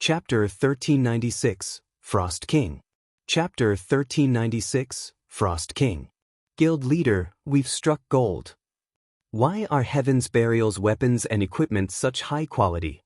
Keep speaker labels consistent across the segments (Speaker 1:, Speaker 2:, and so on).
Speaker 1: Chapter 1396, Frost King. Chapter 1396, Frost King. Guild Leader, we've struck gold. Why are Heaven's Burial's weapons and equipment such high quality?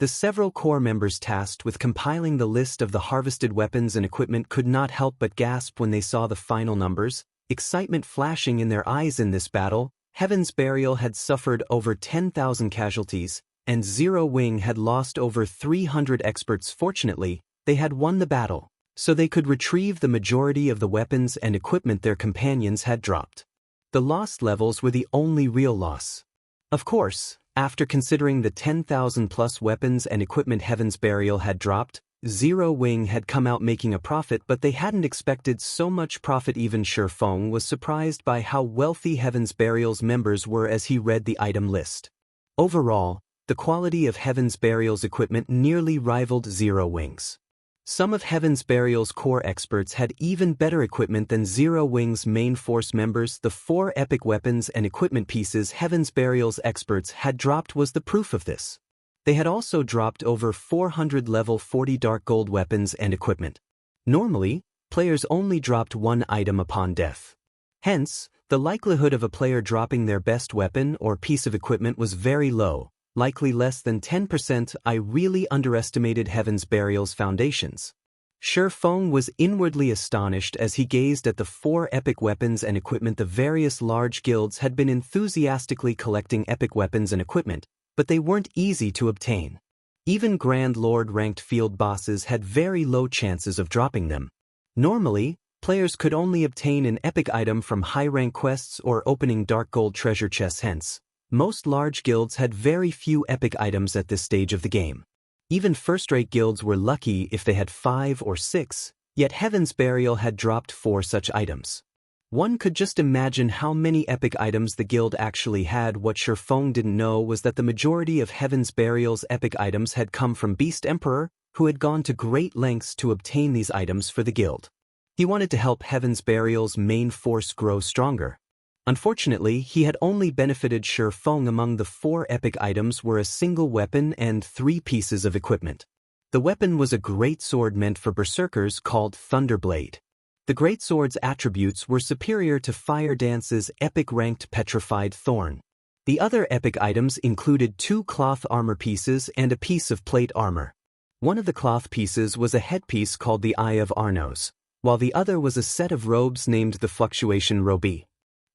Speaker 1: The several corps members tasked with compiling the list of the harvested weapons and equipment could not help but gasp when they saw the final numbers, excitement flashing in their eyes. In this battle, Heaven's Burial had suffered over 10,000 casualties, and Zero Wing had lost over 300 experts. Fortunately, they had won the battle, so they could retrieve the majority of the weapons and equipment their companions had dropped. The lost levels were the only real loss. Of course, after considering the 10,000 plus weapons and equipment Heaven's Burial had dropped, Zero Wing had come out making a profit, but they hadn't expected so much profit. Even Feng was surprised by how wealthy Heaven's Burial's members were as he read the item list. Overall, the quality of Heaven's Burial's equipment nearly rivaled Zero Wing's. Some of Heaven's Burial's core experts had even better equipment than Zero Wing's main force members. The 4 epic weapons and equipment pieces Heaven's Burial's experts had dropped was the proof of this. They had also dropped over 400 level 40 dark gold weapons and equipment. Normally, players only dropped one item upon death. Hence, the likelihood of a player dropping their best weapon or piece of equipment was very low, likely less than 10%. I really underestimated Heaven's Burial's foundations. Feng was inwardly astonished as he gazed at the 4 epic weapons and equipment. The various large guilds had been enthusiastically collecting epic weapons and equipment, but they weren't easy to obtain. Even Grand Lord-ranked field bosses had very low chances of dropping them. Normally, players could only obtain an epic item from high-rank quests or opening dark gold treasure chests. Hence, most large guilds had very few epic items at this stage of the game. Even first-rate guilds were lucky if they had 5 or 6, yet Heaven's Burial had dropped 4 such items. One could just imagine how many epic items the guild actually had. What Feng didn't know was that the majority of Heaven's Burial's epic items had come from Beast Emperor, who had gone to great lengths to obtain these items for the guild. He wanted to help Heaven's Burial's main force grow stronger. Unfortunately, he had only benefited Feng. Among the 4 epic items were a single weapon and 3 pieces of equipment. The weapon was a great sword meant for berserkers called Thunderblade. The greatsword's attributes were superior to Fire Dance's epic-ranked Petrified Thorn. The other epic items included 2 cloth armor pieces and a piece of plate armor. One of the cloth pieces was a headpiece called the Eye of Arnos, while the other was a set of robes named the Fluctuation Robe.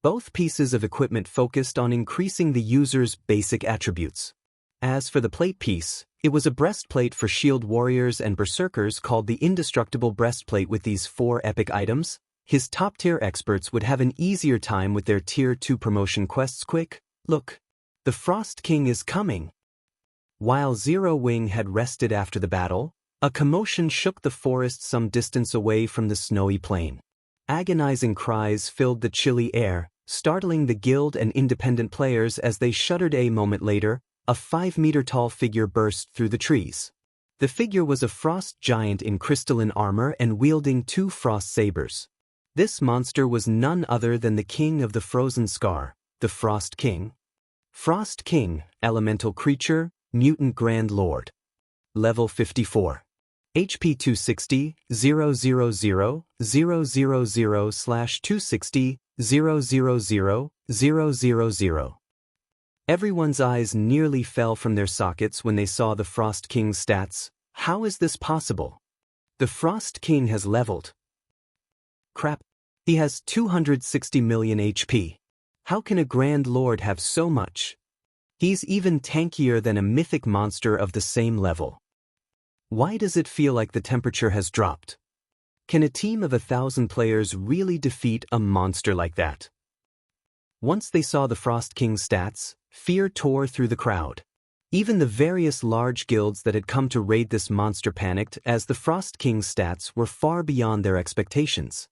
Speaker 1: Both pieces of equipment focused on increasing the user's basic attributes. As for the plate piece, it was a breastplate for shield warriors and berserkers called the Indestructible Breastplate. With these 4 epic items, his top-tier experts would have an easier time with their Tier 2 promotion quests. Quick, look! The Frost King is coming! While Zero Wing had rested after the battle, a commotion shook the forest some distance away from the snowy plain. Agonizing cries filled the chilly air, startling the guild and independent players as they shuddered. A moment later, a 5-meter-tall figure burst through the trees. The figure was a frost giant in crystalline armor and wielding 2 frost sabers. This monster was none other than the king of the Frozen Scar, the Frost King. Frost King, elemental creature, mutant Grand Lord. Level 54. HP 260, 000/260, 000/000. Everyone's eyes nearly fell from their sockets when they saw the Frost King's stats. How is this possible? The Frost King has leveled. Crap. He has 260 million HP. How can a Grand Lord have so much? He's even tankier than a mythic monster of the same level. Why does it feel like the temperature has dropped? Can a team of 1,000 players really defeat a monster like that? Once they saw the Frost King's stats, fear tore through the crowd. Even the various large guilds that had come to raid this monster panicked as the Frost King's stats were far beyond their expectations.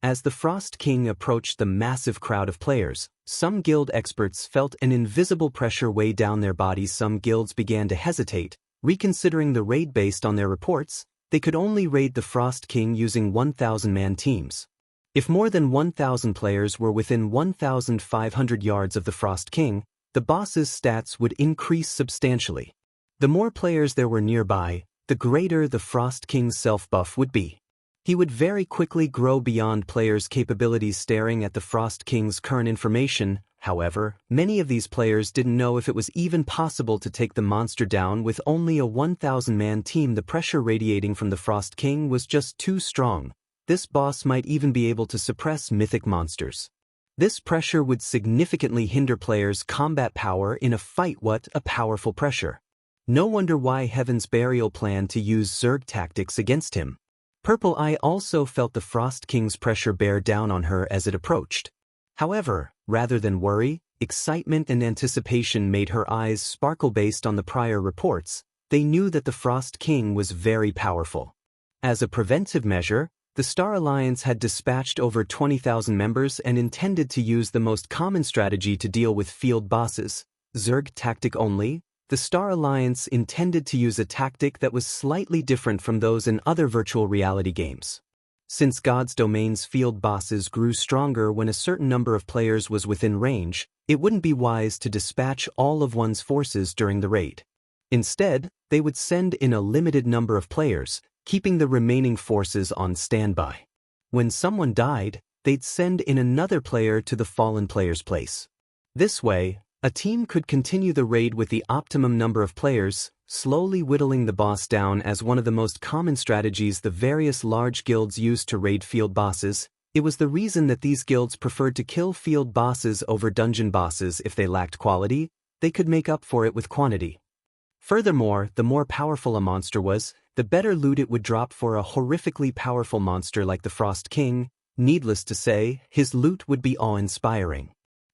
Speaker 1: As the Frost King approached the massive crowd of players, some guild experts felt an invisible pressure weigh down their bodies. Some guilds began to hesitate, reconsidering the raid. Based on their reports, they could only raid the Frost King using 1,000-man teams. If more than 1,000 players were within 1,500 yards of the Frost King, the boss's stats would increase substantially. The more players there were nearby, the greater the Frost King's self-buff would be. He would very quickly grow beyond players' capabilities. Staring at the Frost King's current information, however, many of these players didn't know if it was even possible to take the monster down with only a 1,000-man team. The pressure radiating from the Frost King was just too strong. This boss might even be able to suppress mythic monsters. This pressure would significantly hinder players' combat power in a fight. What a powerful pressure. No wonder why Heaven's Burial planned to use Zerg tactics against him. Purple Eye also felt the Frost King's pressure bear down on her as it approached. However, rather than worry, excitement and anticipation made her eyes sparkle. Based on the prior reports, they knew that the Frost King was very powerful. As a preventive measure, the Star Alliance had dispatched over 20,000 members and intended to use the most common strategy to deal with field bosses, Zerg tactic only. The Star Alliance intended to use a tactic that was slightly different from those in other virtual reality games. Since God's Domain's field bosses grew stronger when a certain number of players was within range, it wouldn't be wise to dispatch all of one's forces during the raid. Instead, they would send in a limited number of players, keeping the remaining forces on standby. When someone died, they'd send in another player to the fallen player's place. This way, a team could continue the raid with the optimum number of players, slowly whittling the boss down. As one of the most common strategies the various large guilds used to raid field bosses, it was the reason that these guilds preferred to kill field bosses over dungeon bosses. If they lacked quality, they could make up for it with quantity. Furthermore, the more powerful a monster was, the better loot it would drop. For a horrifically powerful monster like the Frost King, needless to say, his loot would be awe-inspiring.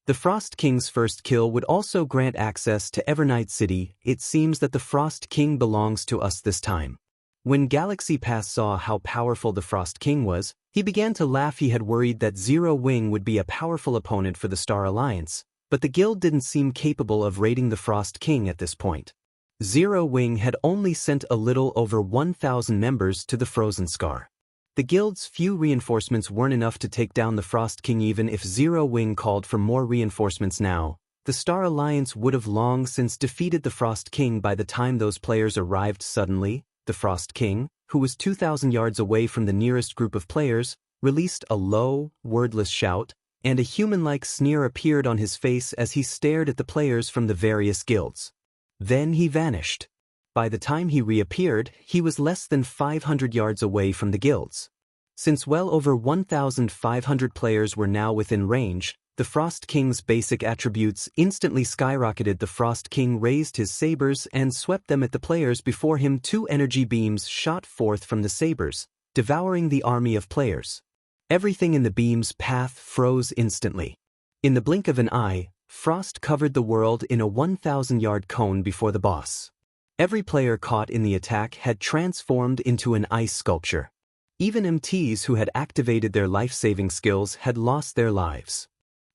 Speaker 1: The Frost King's first kill would also grant access to Evernight City. It seems that the Frost King belongs to us this time. When Galaxy Pass saw how powerful the Frost King was, he began to laugh. He had worried that Zero Wing would be a powerful opponent for the Star Alliance, but the guild didn't seem capable of raiding the Frost King at this point. Zero Wing had only sent a little over 1,000 members to the Frozen Scar. The guild's few reinforcements weren't enough to take down the Frost King. Even if Zero Wing called for more reinforcements now, the Star Alliance would have long since defeated the Frost King by the time those players arrived. Suddenly, the Frost King, who was 2,000 yards away from the nearest group of players, released a low, wordless shout, and a human-like sneer appeared on his face as he stared at the players from the various guilds. Then he vanished. By the time he reappeared, he was less than 500 yards away from the guilds. Since well over 1,500 players were now within range, the Frost King's basic attributes instantly skyrocketed. The Frost King raised his sabers and swept them at the players before him. 2 energy beams shot forth from the sabers, devouring the army of players. Everything in the beam's path froze instantly. In the blink of an eye, Frost covered the world in a 1,000-yard cone before the boss. Every player caught in the attack had transformed into an ice sculpture. Even MTs who had activated their life-saving skills had lost their lives.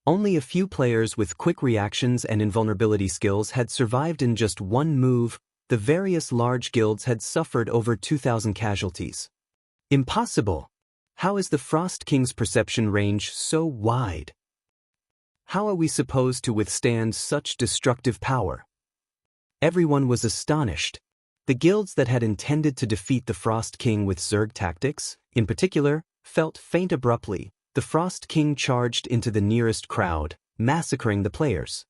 Speaker 1: Only a few players with quick reactions and invulnerability skills had survived. In just one move, the various large guilds had suffered over 2,000 casualties. Impossible! How is the Frost King's perception range so wide? How are we supposed to withstand such destructive power? Everyone was astonished. The guilds that had intended to defeat the Frost King with Zerg tactics, in particular, felt faint. Abruptly, the Frost King charged into the nearest crowd, massacring the players.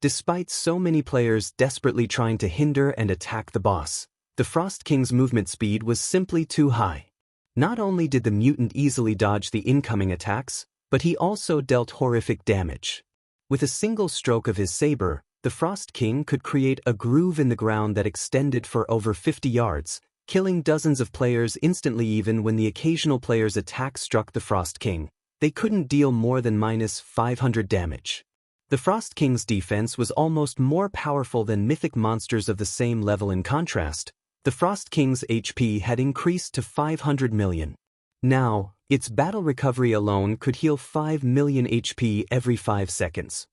Speaker 1: Despite so many players desperately trying to hinder and attack the boss, the Frost King's movement speed was simply too high. Not only did the mutant easily dodge the incoming attacks, but he also dealt horrific damage. With a single stroke of his saber, the Frost King could create a groove in the ground that extended for over 50 yards, killing dozens of players instantly. Even when the occasional player's attack struck the Frost King, they couldn't deal more than -500 damage. The Frost King's defense was almost more powerful than mythic monsters of the same level. In contrast, the Frost King's HP had increased to 500 million. Now, its battle recovery alone could heal 5 million HP every 5 seconds.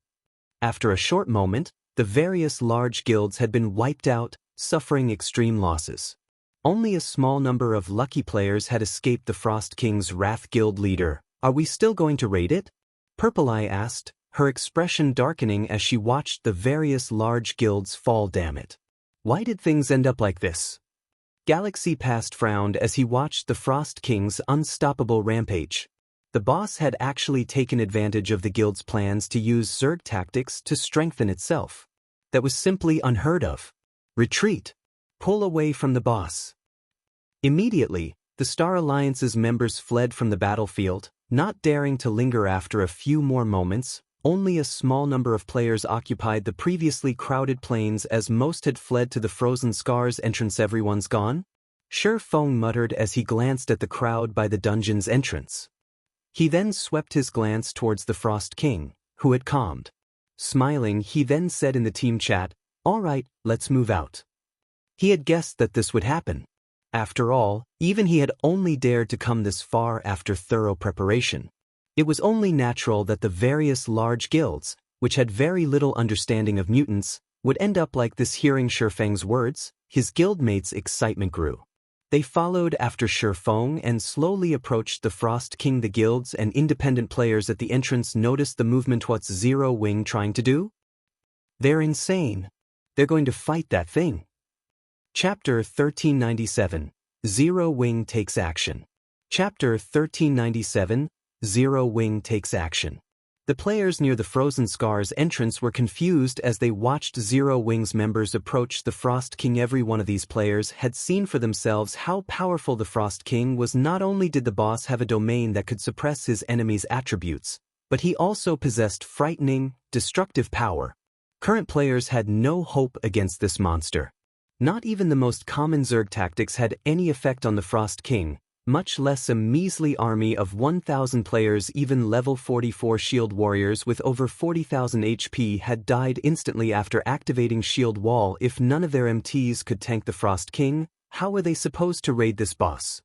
Speaker 1: After a short moment, the various large guilds had been wiped out, suffering extreme losses. Only a small number of lucky players had escaped the Frost King's wrath. Guild leader, are we still going to raid it? Purple Eye asked, her expression darkening as she watched the various large guilds fall. Damn it. Why did things end up like this? Galaxy Past frowned as he watched the Frost King's unstoppable rampage. The boss had actually taken advantage of the guild's plans to use Zerg tactics to strengthen itself. That was simply unheard of. Retreat. Pull away from the boss. Immediately, the Star Alliance's members fled from the battlefield, not daring to linger after a few more moments. Only a small number of players occupied the previously crowded plains as most had fled to the Frozen Scars entrance. Everyone's gone? Feng muttered as he glanced at the crowd by the dungeon's entrance. He then swept his glance towards the Frost King, who had calmed. Smiling, he then said in the team chat, "All right, let's move out." He had guessed that this would happen. After all, even he had only dared to come this far after thorough preparation. It was only natural that the various large guilds, which had very little understanding of mutants, would end up like this. Hearing Feng's words, his guildmates' excitement grew. They followed after Feng and slowly approached the Frost King. The guilds and independent players at the entrance noticed the movement. What's Zero Wing trying to do? They're insane. They're going to fight that thing. Chapter 1397. Zero Wing takes action. Chapter 1397. Zero Wing takes action. The players near the Frozen Scars entrance were confused as they watched Zero Wing's members approach the Frost King. Every one of these players had seen for themselves how powerful the Frost King was. Not only did the boss have a domain that could suppress his enemies' attributes, but he also possessed frightening, destructive power. Current players had no hope against this monster. Not even the most common Zerg tactics had any effect on the Frost King, much less a measly army of 1,000 players. Even level 44 shield warriors with over 40,000 HP had died instantly after activating Shield Wall. If none of their MTs could tank the Frost King, how were they supposed to raid this boss?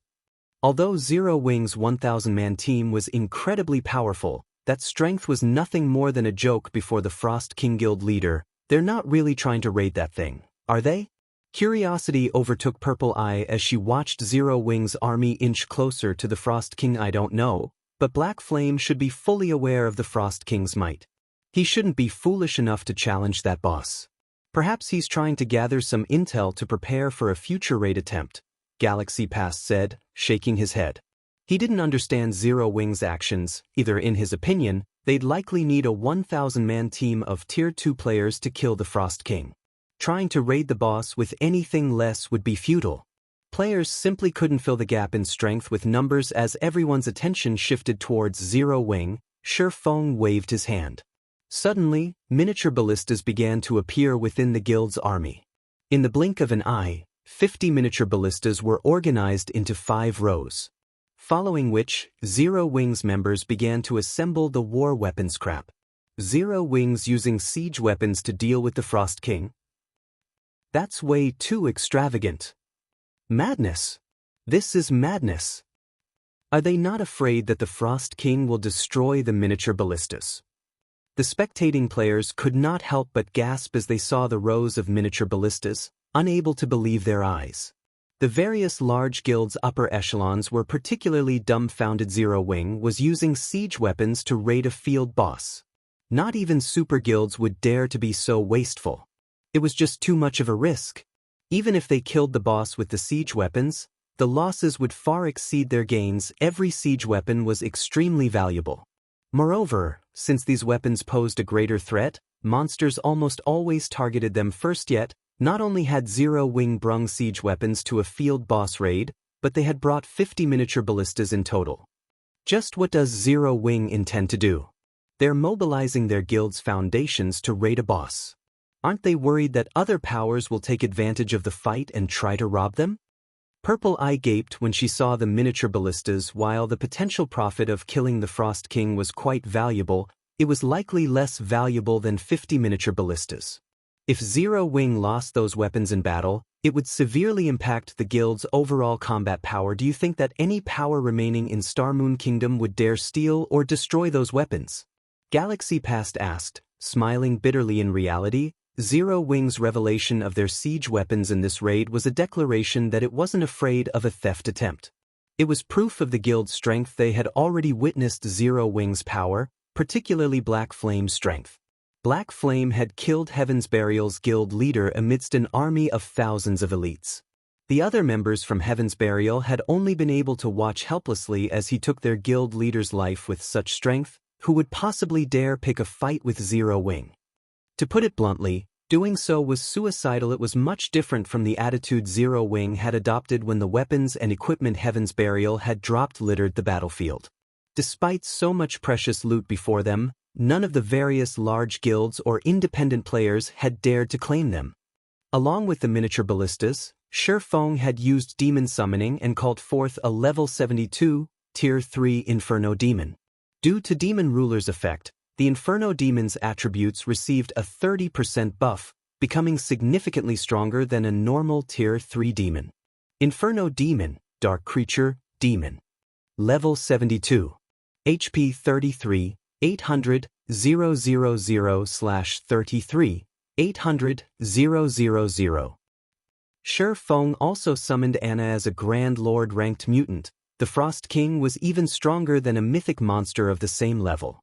Speaker 1: Although Zero Wing's 1,000-man team was incredibly powerful, that strength was nothing more than a joke before the Frost King guild leader. They're not really trying to raid that thing, are they? Curiosity overtook Purple Eye as she watched Zero Wing's army inch closer to the Frost King. I don't know, but Black Flame should be fully aware of the Frost King's might. He shouldn't be foolish enough to challenge that boss. Perhaps he's trying to gather some intel to prepare for a future raid attempt, Galaxy Past said, shaking his head. He didn't understand Zero Wing's actions. Either in his opinion, they'd likely need a 1,000-man team of Tier 2 players to kill the Frost King. Trying to raid the boss with anything less would be futile. Players simply couldn't fill the gap in strength with numbers. As everyone's attention shifted towards Zero Wing, Feng waved his hand. Suddenly, miniature ballistas began to appear within the guild's army. In the blink of an eye, 50 miniature ballistas were organized into 5 rows. Following which, Zero Wing's members began to assemble the war weapon scrap. Zero Wing's using siege weapons to deal with the Frost King? That's way too extravagant. Madness. This is madness. Are they not afraid that the Frost King will destroy the miniature ballistas? The spectating players could not help but gasp as they saw the rows of miniature ballistas, unable to believe their eyes. The various large guilds' upper echelons were particularly dumbfounded. Zero Wing was using siege weapons to raid a field boss. Not even super guilds would dare to be so wasteful. It was just too much of a risk. Even if they killed the boss with the siege weapons, the losses would far exceed their gains. Every siege weapon was extremely valuable. Moreover, since these weapons posed a greater threat, monsters almost always targeted them first. Yet, not only had Zero Wing brung siege weapons to a field boss raid, but they had brought 50 miniature ballistas in total. Just what does Zero Wing intend to do? They're mobilizing their guild's foundations to raid a boss. Aren't they worried that other powers will take advantage of the fight and try to rob them? Purple Eye gaped when she saw the miniature ballistas. While the potential profit of killing the Frost King was quite valuable, it was likely less valuable than 50 miniature ballistas. If Zero Wing lost those weapons in battle, it would severely impact the guild's overall combat power. Do you think that any power remaining in Star Moon Kingdom would dare steal or destroy those weapons? Galaxy Past asked, smiling bitterly. In reality, Zero Wing's revelation of their siege weapons in this raid was a declaration that it wasn't afraid of a theft attempt. It was proof of the guild's strength. They had already witnessed Zero Wing's power, particularly Black Flame's strength. Black Flame had killed Heaven's Burial's guild leader amidst an army of thousands of elites. The other members from Heaven's Burial had only been able to watch helplessly as he took their guild leader's life with such strength. Who would possibly dare pick a fight with Zero Wing? To put it bluntly, doing so was suicidal. It was much different from the attitude Zero Wing had adopted when the weapons and equipment Heaven's Burial had dropped littered the battlefield. Despite so much precious loot before them, none of the various large guilds or independent players had dared to claim them. Along with the miniature ballistas, Feng had used demon summoning and called forth a level 72, tier 3 Inferno demon. Due to Demon Ruler's effect, the Inferno demon's attributes received a 30% buff, becoming significantly stronger than a normal tier 3 demon. Inferno demon, dark creature, demon. Level 72. HP 33, 800, 000/33, 800, 000. Feng also summoned Anna as a Grand Lord ranked mutant. The Frost King was even stronger than a mythic monster of the same level.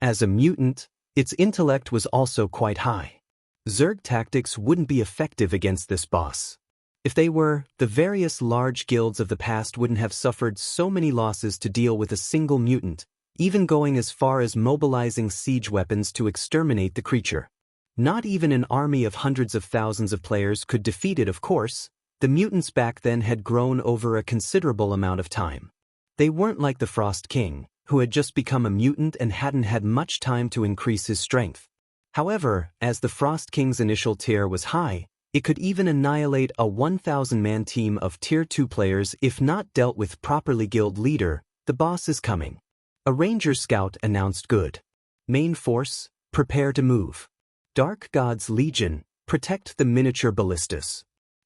Speaker 1: As a mutant, its intellect was also quite high. Zerg tactics wouldn't be effective against this boss. If they were, the various large guilds of the past wouldn't have suffered so many losses to deal with a single mutant, even going as far as mobilizing siege weapons to exterminate the creature. Not even an army of hundreds of thousands of players could defeat it, of course. The mutants back then had grown over a considerable amount of time. They weren't like the Frost King, who had just become a mutant and hadn't had much time to increase his strength. However, as the Frost King's initial tier was high, it could even annihilate a 1,000-man team of tier 2 players if not dealt with properly. Guild leader, the boss is coming. A ranger scout announced. Good. Main force, prepare to move. Dark God's Legion, protect the miniature ballistas.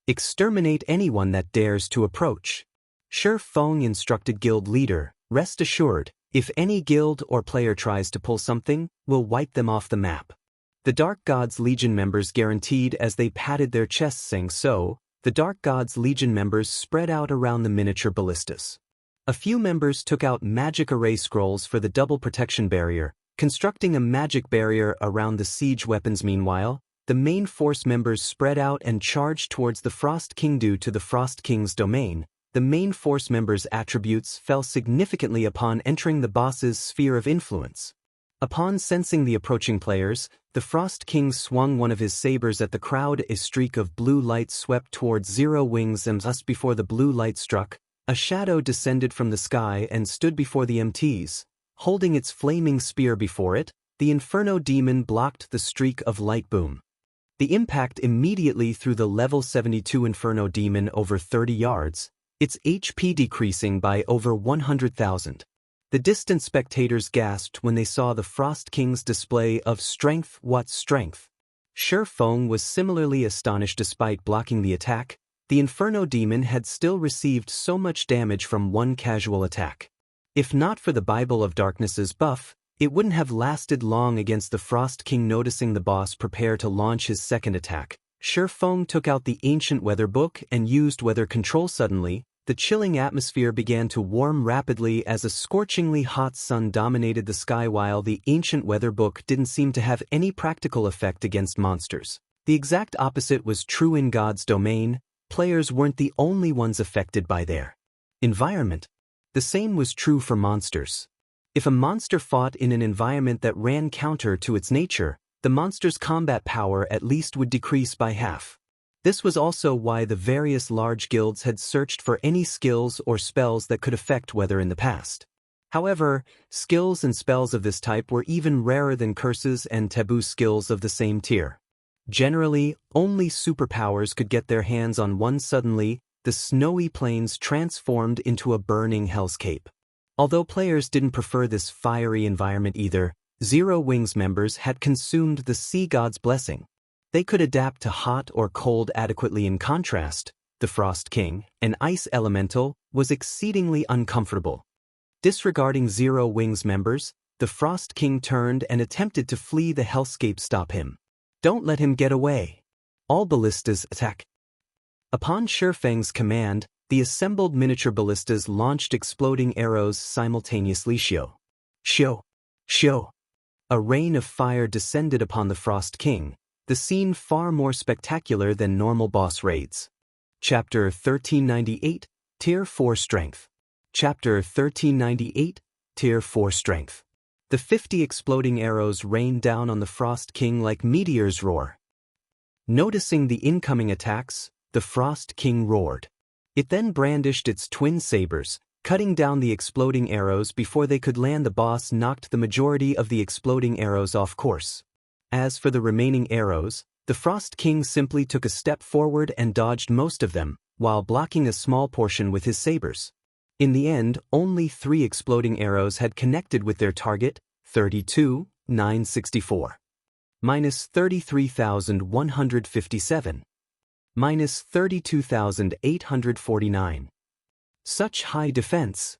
Speaker 1: Exterminate anyone that dares to approach. Feng instructed guild leader, rest assured, if any guild or player tries to pull something, we'll wipe them off the map. The Dark God's Legion members guaranteed as they patted their chests, saying so. The Dark God's Legion members spread out around the miniature ballistas. A few members took out magic array scrolls for the double protection barrier, constructing a magic barrier around the siege weapons. Meanwhile, the main force members spread out and charged towards the Frost King. Due to the Frost King's domain, the main force members' attributes fell significantly upon entering the boss's sphere of influence. Upon sensing the approaching players, the Frost King swung one of his sabers at the crowd. A streak of blue light swept towards Zero Wings, and just before the blue light struck, a shadow descended from the sky and stood before the MTs. Holding its flaming spear before it, the Inferno demon blocked the streak of light. Boom. The impact immediately threw the level 72 Inferno demon over 30 yards, its HP decreasing by over 100,000. The distant spectators gasped when they saw the Frost King's display of strength. What strength? Feng was similarly astonished. Despite blocking the attack, the Inferno demon had still received so much damage from one casual attack. If not for the Bible of Darkness's buff, it wouldn't have lasted long against the Frost King. Noticing the boss prepare to launch his second attack, Feng took out the ancient weather book and used weather control. Suddenly, the chilling atmosphere began to warm rapidly as a scorchingly hot sun dominated the sky. While the ancient weather book didn't seem to have any practical effect against monsters, the exact opposite was true in God's domain. Players weren't the only ones affected by their environment. The same was true for monsters. If a monster fought in an environment that ran counter to its nature, the monster's combat power at least would decrease by half. This was also why the various large guilds had searched for any skills or spells that could affect weather in the past. However, skills and spells of this type were even rarer than curses and taboo skills of the same tier. Generally, only superpowers could get their hands on one. Suddenly, the snowy plains transformed into a burning hellscape. Although players didn't prefer this fiery environment either, Zero Wings members had consumed the sea god's blessing. They could adapt to hot or cold adequately. In contrast, the Frost King, an ice elemental, was exceedingly uncomfortable. Disregarding Zero Wings members, the Frost King turned and attempted to flee the hellscape. Stop him. Don't let him get away. All ballistas attack. Upon Feng's command, the assembled miniature ballistas launched exploding arrows simultaneously. Shoo! A rain of fire descended upon the Frost King, the scene far more spectacular than normal boss raids. Chapter 1398, Tier 4 Strength. Chapter 1398, Tier 4 Strength. The 50 exploding arrows rained down on the Frost King like meteors roar. Noticing the incoming attacks, the Frost King roared. It then brandished its twin sabers, cutting down the exploding arrows before they could land. The boss knocked the majority of the exploding arrows off course. As for the remaining arrows, the Frost King simply took a step forward and dodged most of them, while blocking a small portion with his sabers. In the end, only 3 exploding arrows had connected with their target, 32,964. Minus 33,157. Minus 32,849. Such high defense.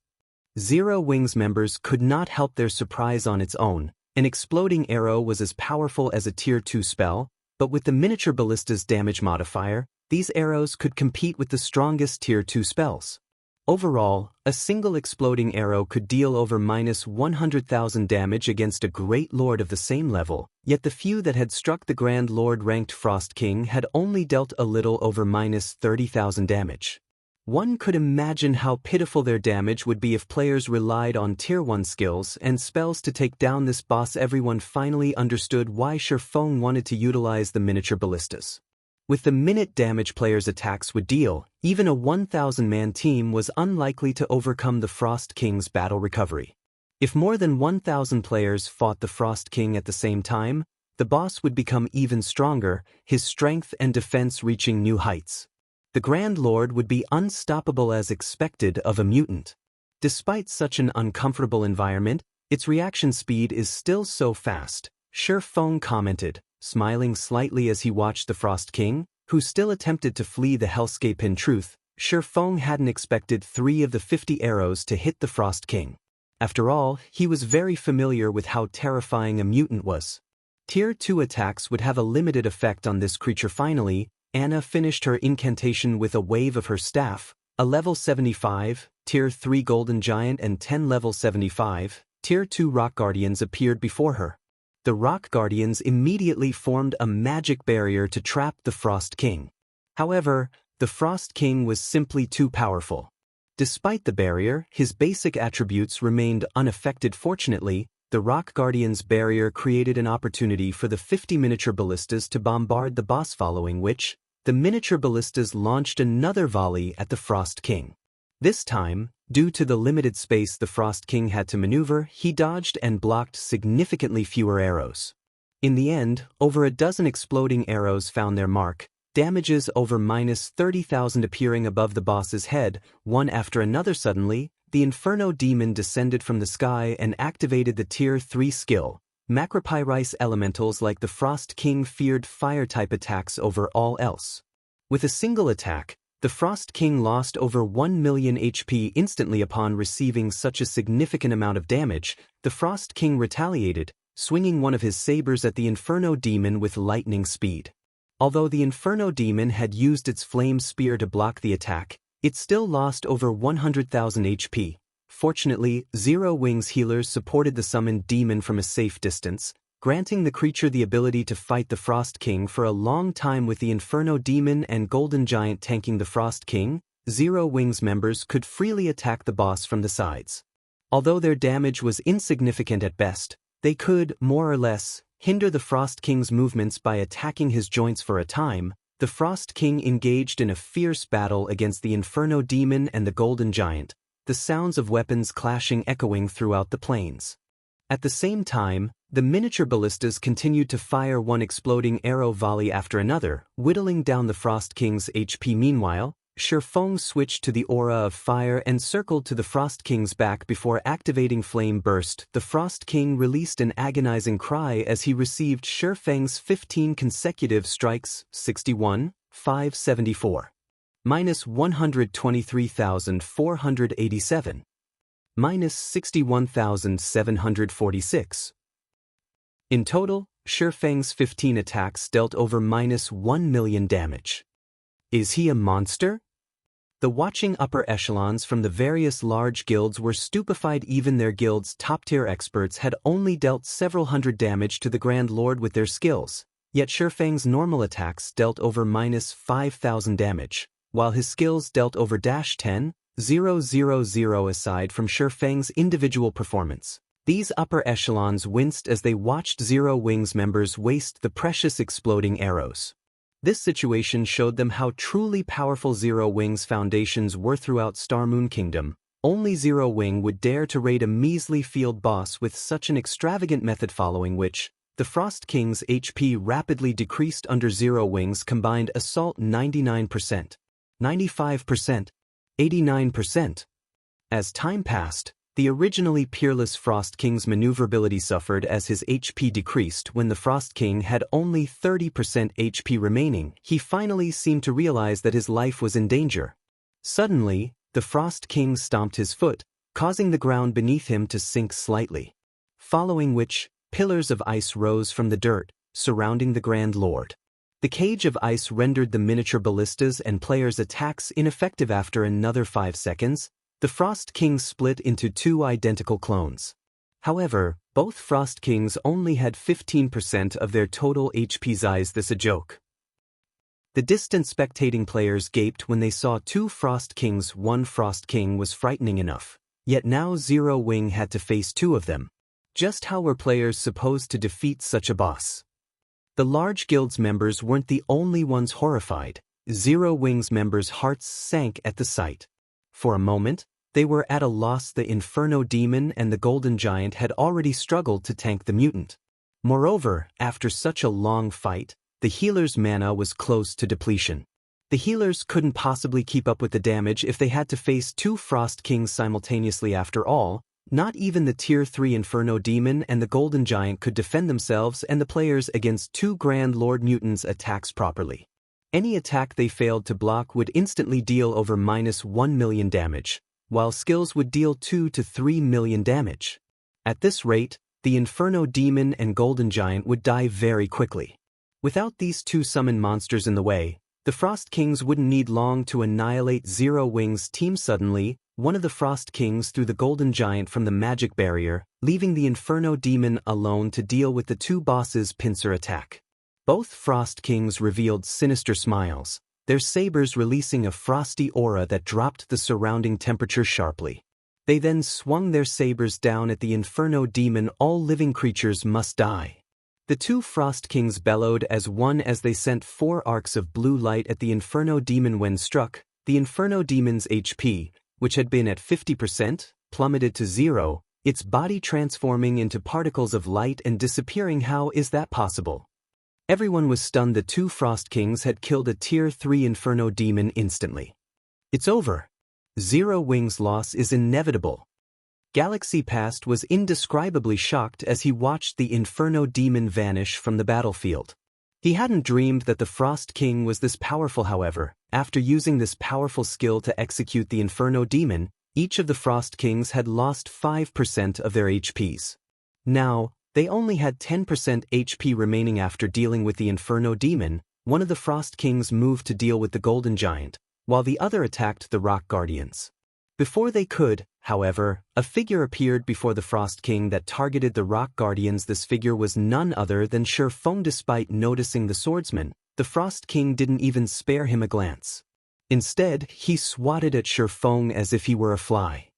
Speaker 1: Zero Wings members could not help their surprise on its own. An exploding arrow was as powerful as a Tier 2 spell, but with the miniature ballista's damage modifier, these arrows could compete with the strongest Tier 2 spells. Overall, a single exploding arrow could deal over minus 100,000 damage against a Great Lord of the same level, yet the few that had struck the Grand Lord-ranked Frost King had only dealt a little over minus 30,000 damage. One could imagine how pitiful their damage would be if players relied on Tier 1 skills and spells to take down this boss. Everyone finally understood why Feng wanted to utilize the miniature ballistas. With the minute damage players' attacks would deal, even a 1,000-man team was unlikely to overcome the Frost King's battle recovery. If more than 1,000 players fought the Frost King at the same time, the boss would become even stronger, his strength and defense reaching new heights. The Grand Lord would be unstoppable as expected of a mutant. Despite such an uncomfortable environment, its reaction speed is still so fast, Feng commented, smiling slightly as he watched the Frost King, who still attempted to flee the hellscape. In truth, Feng hadn't expected 3 of the 50 arrows to hit the Frost King. After all, he was very familiar with how terrifying a mutant was. Tier 2 attacks would have a limited effect on this creature. Finally, Anna finished her incantation with a wave of her staff. A level 75, Tier 3 Golden Giant and 10 level 75, Tier 2 Rock Guardians appeared before her. The Rock Guardians immediately formed a magic barrier to trap the Frost King. However, the Frost King was simply too powerful. Despite the barrier, his basic attributes remained unaffected. Fortunately, the Rock Guardians' barrier created an opportunity for the 50 miniature ballistas to bombard the boss, following which, the miniature ballistas launched another volley at the Frost King. This time, due to the limited space the Frost King had to maneuver, he dodged and blocked significantly fewer arrows. In the end, over a dozen exploding arrows found their mark, damages over minus 30,000 appearing above the boss's head, one after another. Suddenly, the Inferno Demon descended from the sky and activated the Tier 3 skill. Macropyrice elementals like the Frost King feared fire-type attacks over all else. With a single attack, the Frost King lost over 1 million HP instantly. Upon receiving such a significant amount of damage, the Frost King retaliated, swinging one of his sabers at the Inferno Demon with lightning speed. Although the Inferno Demon had used its flame spear to block the attack, it still lost over 100,000 HP. Fortunately, Zero Wings healers supported the summoned demon from a safe distance, granting the creature the ability to fight the Frost King for a long time. With the Inferno Demon and Golden Giant tanking the Frost King, Zero Wings members could freely attack the boss from the sides. Although their damage was insignificant at best, they could, more or less, hinder the Frost King's movements by attacking his joints. For a time, the Frost King engaged in a fierce battle against the Inferno Demon and the Golden Giant, the sounds of weapons clashing echoing throughout the plains. At the same time, the miniature ballistas continued to fire one exploding arrow volley after another, whittling down the Frost King's HP. Meanwhile, Feng switched to the aura of fire and circled to the Frost King's back before activating Flame Burst. The Frost King released an agonizing cry as he received Feng's 15 consecutive strikes, 61, 574. Minus 123,487. Minus 61,746. In total, Feng's 15 attacks dealt over minus 1 million damage. Is he a monster? The watching upper echelons from the various large guilds were stupefied. Even their guild's top-tier experts had only dealt several hundred damage to the Grand Lord with their skills, yet Feng's normal attacks dealt over minus 5,000 damage. while his skills dealt over -10,000 aside from Feng's individual performance. These upper echelons winced as they watched Zero Wings members waste the precious exploding arrows. This situation showed them how truly powerful Zero Wings foundations were throughout Star Moon Kingdom. Only Zero Wing would dare to raid a measly field boss with such an extravagant method, following which, the Frost King's HP rapidly decreased under Zero Wing's combined assault 99%, 95%, 89%. As time passed, the originally peerless Frost King's maneuverability suffered as his HP decreased. When the Frost King had only 30% HP remaining, he finally seemed to realize that his life was in danger. Suddenly, the Frost King stomped his foot, causing the ground beneath him to sink slightly. Following which, pillars of ice rose from the dirt, surrounding the Grand Lord. The cage of ice rendered the miniature ballistas and players' attacks ineffective. After another 5 seconds, the Frost King split into 2 identical clones. However, both Frost Kings only had 15% of their total HP. Is this a joke? The distant spectating players gaped when they saw 2 Frost Kings. One Frost King was frightening enough, yet now Zero Wing had to face 2 of them. Just how were players supposed to defeat such a boss? The large guild's members weren't the only ones horrified. Zero Wing's members' hearts sank at the sight. For a moment, they were at a loss. The Inferno Demon and the Golden Giant had already struggled to tank the mutant. Moreover, after such a long fight, the healer's mana was close to depletion. The healers couldn't possibly keep up with the damage if they had to face 2 Frost Kings simultaneously. After all, not even the Tier 3 Inferno Demon and the Golden Giant could defend themselves and the players against 2 Grand Lord mutants' attacks properly. Any attack they failed to block would instantly deal over -1 million damage, while skills would deal 2 to 3 million damage. At this rate, the Inferno Demon and Golden Giant would die very quickly. Without these 2 summoned monsters in the way, the Frost Kings wouldn't need long to annihilate Zero Wing's team. Suddenly, one of the Frost Kings threw the Golden Giant from the magic barrier, leaving the Inferno Demon alone to deal with the 2 bosses' pincer attack. Both Frost Kings revealed sinister smiles, their sabers releasing a frosty aura that dropped the surrounding temperature sharply. They then swung their sabers down at the Inferno Demon. All living creatures must die. The 2 Frost Kings bellowed as one as they sent 4 arcs of blue light at the Inferno Demon. When struck, the Inferno Demon's HP, which had been at 50%, plummeted to 0, its body transforming into particles of light and disappearing. How is that possible? Everyone was stunned. The 2 Frost Kings had killed a Tier 3 Inferno Demon instantly. It's over. Zero Wing's loss is inevitable. Galaxy Past was indescribably shocked as he watched the Inferno Demon vanish from the battlefield. He hadn't dreamed that the Frost King was this powerful. However, after using this powerful skill to execute the Inferno Demon, each of the Frost Kings had lost 5% of their HPs. Now, they only had 10% HP remaining. After dealing with the Inferno Demon, one of the Frost Kings moved to deal with the Golden Giant, while the other attacked the Rock Guardians. Before they could, however, a figure appeared before the Frost King that targeted the Rock Guardians. This figure was none other than Feng. Despite noticing the swordsman, the Frost King didn't even spare him a glance. Instead, he swatted at Feng as if he were a fly.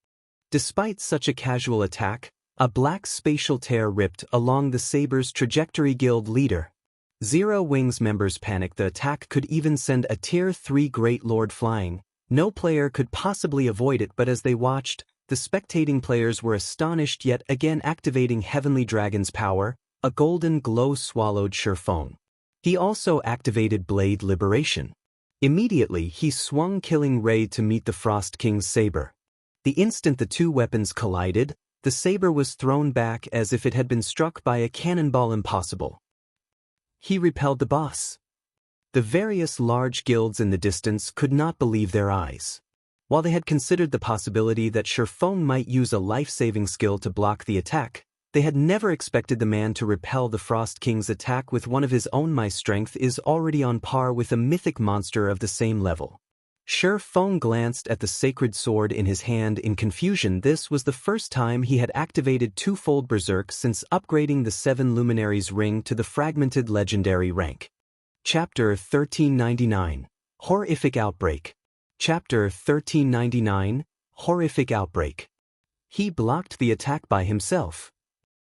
Speaker 1: Despite such a casual attack, a black spatial tear ripped along the saber's trajectory. Guild leader. Zero Wing's members panicked. The attack could even send a Tier 3 Great Lord flying. No player could possibly avoid it, but as they watched, the spectating players were astonished. Yet again activating Heavenly Dragon's power, a golden glow swallowed Feng. He also activated Blade Liberation. Immediately he swung Killing Ray to meet the Frost King's saber. The instant the 2 weapons collided, the saber was thrown back as if it had been struck by a cannonball. Impossible. He repelled the boss. The various large guilds in the distance could not believe their eyes. While they had considered the possibility that Feng might use a life-saving skill to block the attack, they had never expected the man to repel the Frost King's attack with one of his own. My strength is already on par with a mythic monster of the same level. Feng glanced at the sacred sword in his hand in confusion. This was the first time he had activated twofold Berserk since upgrading the 7 Luminaries ring to the fragmented legendary rank. Chapter 1399. Horrific Outbreak. Chapter 1399, Horrific Outbreak. He blocked the attack by himself.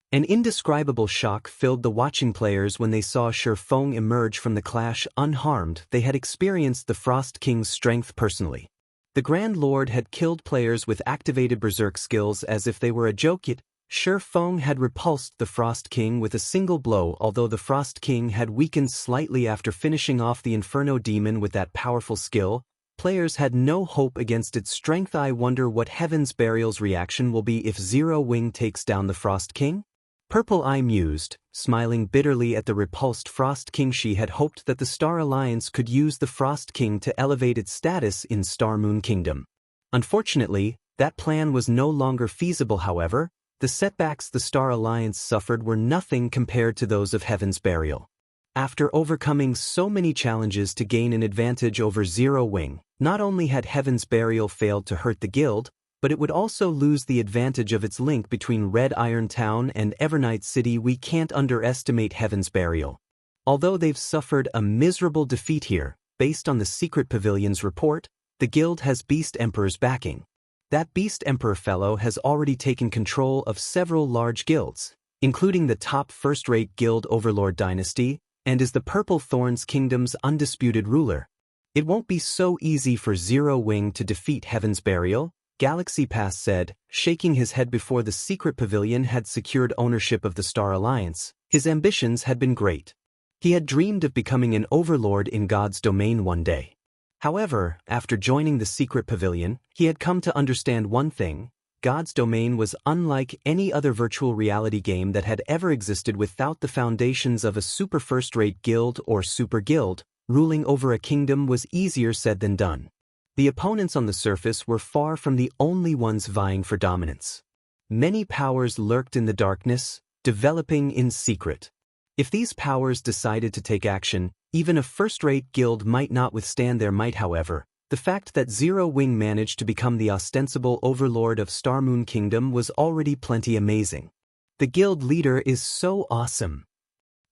Speaker 1: An indescribable shock filled the watching players when they saw Feng emerge from the clash unharmed. They had experienced the Frost King's strength personally. The Grand Lord had killed players with activated berserk skills as if they were a joke, yet Feng had repulsed the Frost King with a single blow. Although the Frost King had weakened slightly after finishing off the Inferno Demon with that powerful skill, players had no hope against its strength. I wonder what Heaven's Burial's reaction will be if Zero Wing takes down the Frost King? Purple Eye mused, smiling bitterly at the repulsed Frost King. She had hoped that the Star Alliance could use the Frost King to elevate its status in Star Moon Kingdom. Unfortunately, that plan was no longer feasible. However, the setbacks the Star Alliance suffered were nothing compared to those of Heaven's Burial. After overcoming so many challenges to gain an advantage over Zero Wing, not only had Heaven's Burial failed to hurt the guild, but it would also lose the advantage of its link between Red Iron Town and Evernight City. We can't underestimate Heaven's Burial. Although they've suffered a miserable defeat here, based on the Secret Pavilion's report, the guild has Beast Emperor's backing. That Beast Emperor fellow has already taken control of several large guilds, including the top first-rate guild Overlord Dynasty, and is the Purple Thorns Kingdom's undisputed ruler. It won't be so easy for Zero Wing to defeat Heaven's Burial, Galaxy Pass said, shaking his head. Before the Secret Pavilion had secured ownership of the Star Alliance, his ambitions had been great. He had dreamed of becoming an overlord in God's domain one day. However, after joining the Secret Pavilion, he had come to understand one thing: God's domain was unlike any other virtual reality game that had ever existed. Without the foundations of a super first-rate guild or super guild, ruling over a kingdom was easier said than done. The opponents on the surface were far from the only ones vying for dominance. Many powers lurked in the darkness, developing in secret. If these powers decided to take action, even a first-rate guild might not withstand their might. However, the fact that Zero Wing managed to become the ostensible overlord of Star Moon Kingdom was already plenty amazing. The guild leader is so awesome.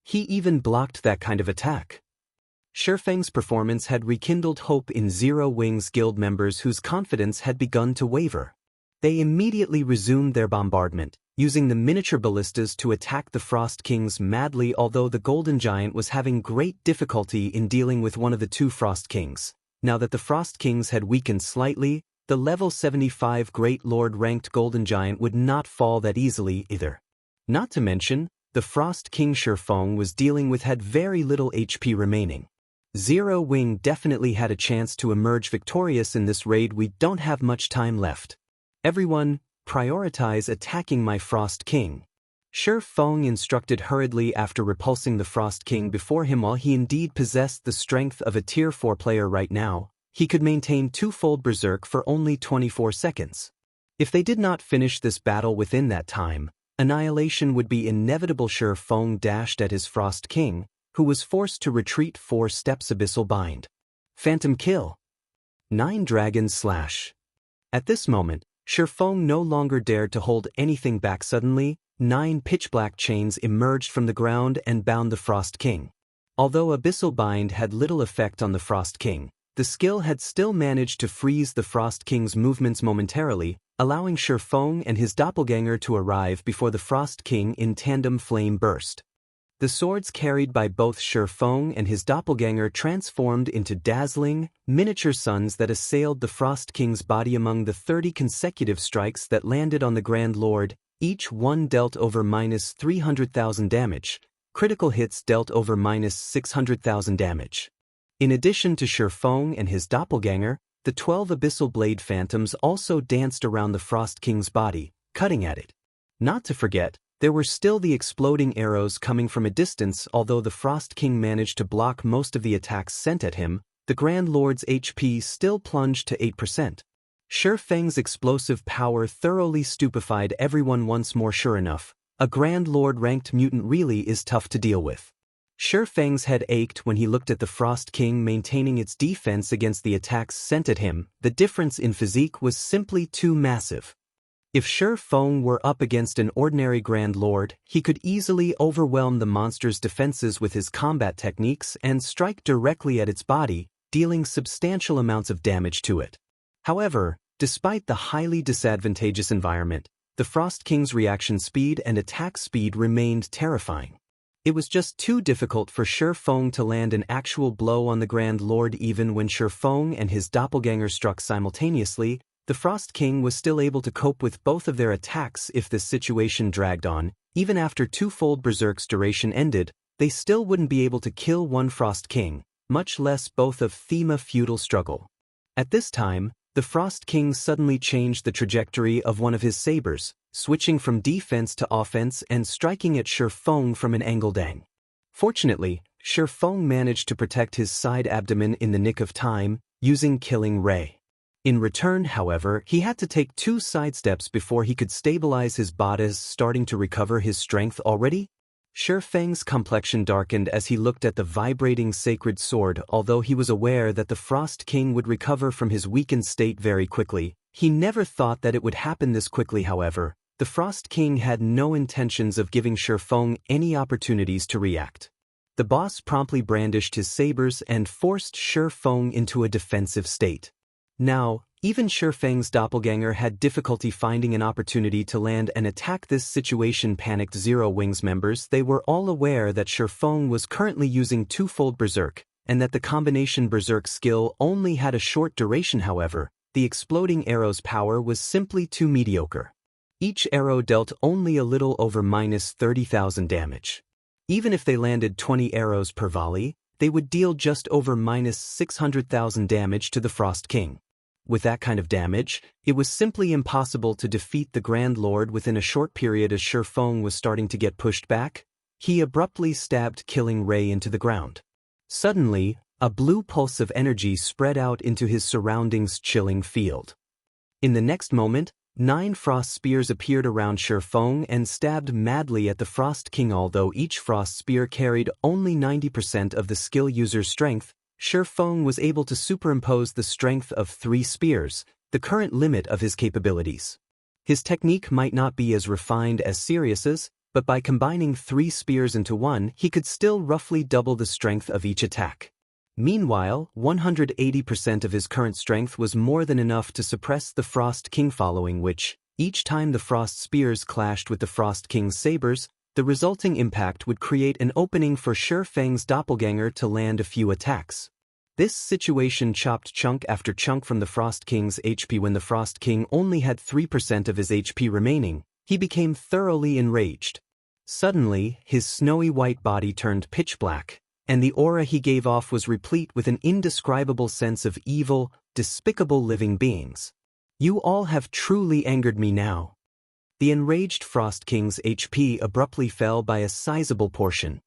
Speaker 1: He even blocked that kind of attack. Feng's performance had rekindled hope in Zero Wing's guild members whose confidence had begun to waver. They immediately resumed their bombardment, using the miniature ballistas to attack the Frost Kings madly. Although the Golden Giant was having great difficulty in dealing with one of the two Frost Kings. Now that the Frost Kings had weakened slightly, the level 75 Great Lord ranked Golden Giant would not fall that easily either. Not to mention, the Frost King Feng was dealing with had very little HP remaining. Zero Wing definitely had a chance to emerge victorious in this raid. We don't have much time left. Everyone, prioritize attacking my Frost King. Feng instructed hurriedly after repulsing the Frost King before him. While he indeed possessed the strength of a Tier 4 player right now, he could maintain twofold berserk for only 24 seconds. If they did not finish this battle within that time, annihilation would be inevitable. Feng dashed at his Frost King, who was forced to retreat 4 steps. Abyssal Bind. Phantom Kill. 9 Dragon Slash. At this moment, Feng no longer dared to hold anything back. Suddenly, 9 pitch-black chains emerged from the ground and bound the Frost King. Although Abyssal Bind had little effect on the Frost King, the skill had still managed to freeze the Frost King's movements momentarily, allowing Feng and his doppelganger to arrive before the Frost King in tandem flame burst. The swords carried by both Feng and his doppelganger transformed into dazzling, miniature suns that assailed the Frost King's body. Among the 30 consecutive strikes that landed on the Grand Lord, each one dealt over -300,000 damage. Critical hits dealt over -600,000 damage. In addition to Feng and his doppelganger, the 12 Abyssal Blade Phantoms also danced around the Frost King's body, cutting at it. Not to forget, there were still the exploding arrows coming from a distance. Although the Frost King managed to block most of the attacks sent at him, the Grand Lord's HP still plunged to 8%. Feng's explosive power thoroughly stupefied everyone once more. Sure enough, a Grand Lord-ranked mutant really is tough to deal with. Feng's head ached when he looked at the Frost King maintaining its defense against the attacks sent at him. The difference in physique was simply too massive. If Feng were up against an ordinary Grand Lord, he could easily overwhelm the monster's defenses with his combat techniques and strike directly at its body, dealing substantial amounts of damage to it. However, despite the highly disadvantageous environment, the Frost King's reaction speed and attack speed remained terrifying. It was just too difficult for Feng to land an actual blow on the Grand Lord. Even when Feng and his doppelganger struck simultaneously, the Frost King was still able to cope with both of their attacks. If this situation dragged on, even after twofold Berserk's duration ended, they still wouldn't be able to kill one Frost King, much less both of Thema feudal struggle. At this time, the Frost King suddenly changed the trajectory of one of his sabers, switching from defense to offense and striking at Feng from an angle. Fortunately, Feng managed to protect his side abdomen in the nick of time, using Killing Ray. In return, however, he had to take 2 sidesteps before he could stabilize his bodice, starting to recover his strength already. Feng's complexion darkened as he looked at the vibrating sacred sword. Although he was aware that the Frost King would recover from his weakened state very quickly, he never thought that it would happen this quickly. However, the Frost King had no intentions of giving Feng any opportunities to react. The boss promptly brandished his sabers and forced Feng into a defensive state. Now, even Feng's doppelganger had difficulty finding an opportunity to land an attack. This situation panicked Zero Wings members. They were all aware that Feng was currently using twofold Berserk, and that the combination Berserk skill only had a short duration. However, the exploding arrow's power was simply too mediocre. Each arrow dealt only a little over -30,000 damage. Even if they landed 20 arrows per volley, they would deal just over -600,000 damage to the Frost King. With that kind of damage, it was simply impossible to defeat the Grand Lord within a short period. As Feng was starting to get pushed back, he abruptly stabbed Killing Ray into the ground. Suddenly, a blue pulse of energy spread out into his surroundings, chilling field. In the next moment, 9 frost spears appeared around Feng and stabbed madly at the Frost King. Although each frost spear carried only 90% of the skill user's strength, Feng was able to superimpose the strength of 3 spears, the current limit of his capabilities. His technique might not be as refined as Sirius's, but by combining 3 spears into one, he could still roughly double the strength of each attack. Meanwhile, 180% of his current strength was more than enough to suppress the Frost King, following which, each time the frost spears clashed with the Frost King's sabers, the resulting impact would create an opening for Feng's doppelganger to land a few attacks. This situation chopped chunk after chunk from the Frost King's HP. When the Frost King only had 3% of his HP remaining, he became thoroughly enraged. Suddenly, his snowy white body turned pitch black, and the aura he gave off was replete with an indescribable sense of evil, despicable living beings. You all have truly angered me now. The enraged Frost King's HP abruptly fell by a sizable portion.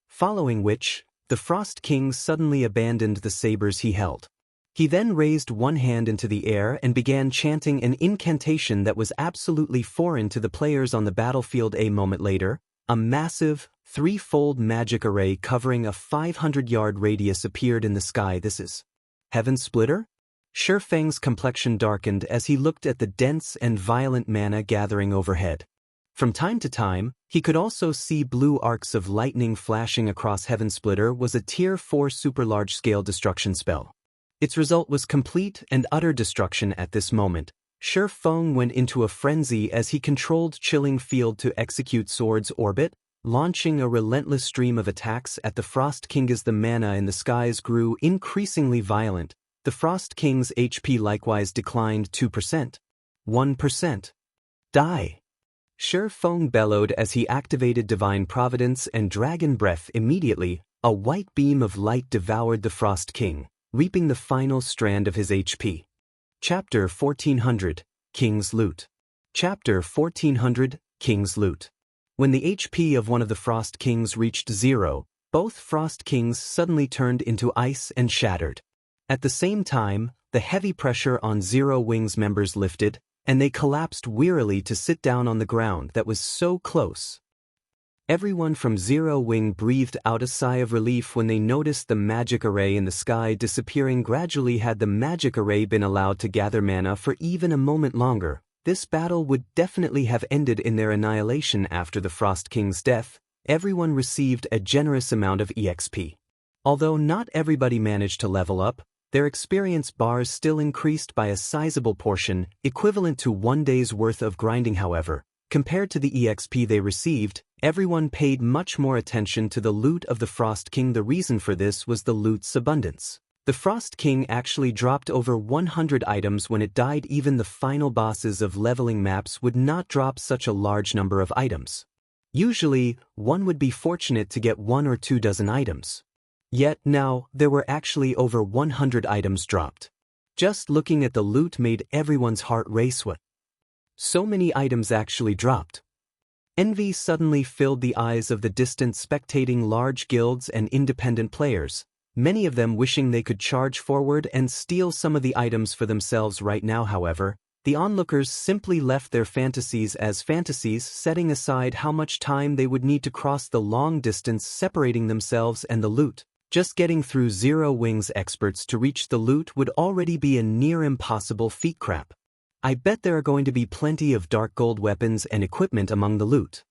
Speaker 1: Following which, the Frost King suddenly abandoned the sabers he held. He then raised one hand into the air and began chanting an incantation that was absolutely foreign to the players on the battlefield. A moment later, a massive, 3-fold magic array covering a 500-yard radius appeared in the sky. This is Heaven Splitter? Feng's complexion darkened as he looked at the dense and violent mana gathering overhead. From time to time, he could also see blue arcs of lightning flashing across. Heaven Splitter was a Tier 4 super large-scale destruction spell. Its result was complete and utter destruction. At this moment, Feng went into a frenzy as he controlled Chilling Field to execute Sword's Orbit, launching a relentless stream of attacks at the Frost King. As the mana in the skies grew increasingly violent, the Frost King's HP likewise declined 2%. 1%. Die! Feng bellowed as he activated Divine Providence and Dragon Breath. Immediately, a white beam of light devoured the Frost King, reaping the final strand of his HP. Chapter 1400, King's Loot. Chapter 1400, King's Loot. When the HP of one of the Frost Kings reached 0, both Frost Kings suddenly turned into ice and shattered. At the same time, the heavy pressure on Zero Wings members lifted, and they collapsed wearily to sit down on the ground that was so close. Everyone from Zero Wing breathed out a sigh of relief when they noticed the magic array in the sky disappearing gradually. Had the magic array been allowed to gather mana for even a moment longer, this battle would definitely have ended in their annihilation. After the Frost King's death, everyone received a generous amount of EXP. Although not everybody managed to level up, Their experience bars still increased by a sizable portion, equivalent to 1 day's worth of grinding. However, compared to the EXP they received, everyone paid much more attention to the loot of the Frost King. The reason for this was the loot's abundance. The Frost King actually dropped over 100 items when it died. Even the final bosses of leveling maps would not drop such a large number of items. Usually, one would be fortunate to get 1 or 2 dozen items. Yet now, there were actually over 100 items dropped. Just looking at the loot made everyone's heart race. What? So many items actually dropped. Envy suddenly filled the eyes of the distant spectating large guilds and independent players, many of them wishing they could charge forward and steal some of the items for themselves right now. However, the onlookers simply left their fantasies as fantasies, setting aside how much time they would need to cross the long distance separating themselves and the loot. Just getting through Zero Wings experts to reach the loot would already be a near impossible feat. Crap. I bet there are going to be plenty of dark gold weapons and equipment among the loot.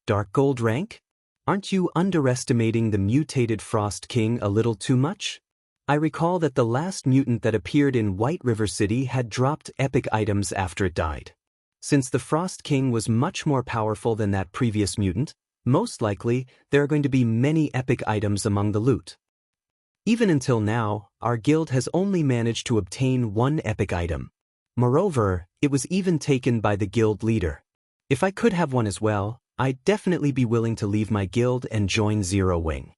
Speaker 1: Dark gold rank? Aren't you underestimating the mutated Frost King a little too much? I recall that the last mutant that appeared in White River City had dropped epic items after it died. Since the Frost King was much more powerful than that previous mutant, most likely there are going to be many epic items among the loot. Even until now, our guild has only managed to obtain 1 epic item. Moreover, it was even taken by the guild leader. If I could have one as well, I'd definitely be willing to leave my guild and join Zero Wing.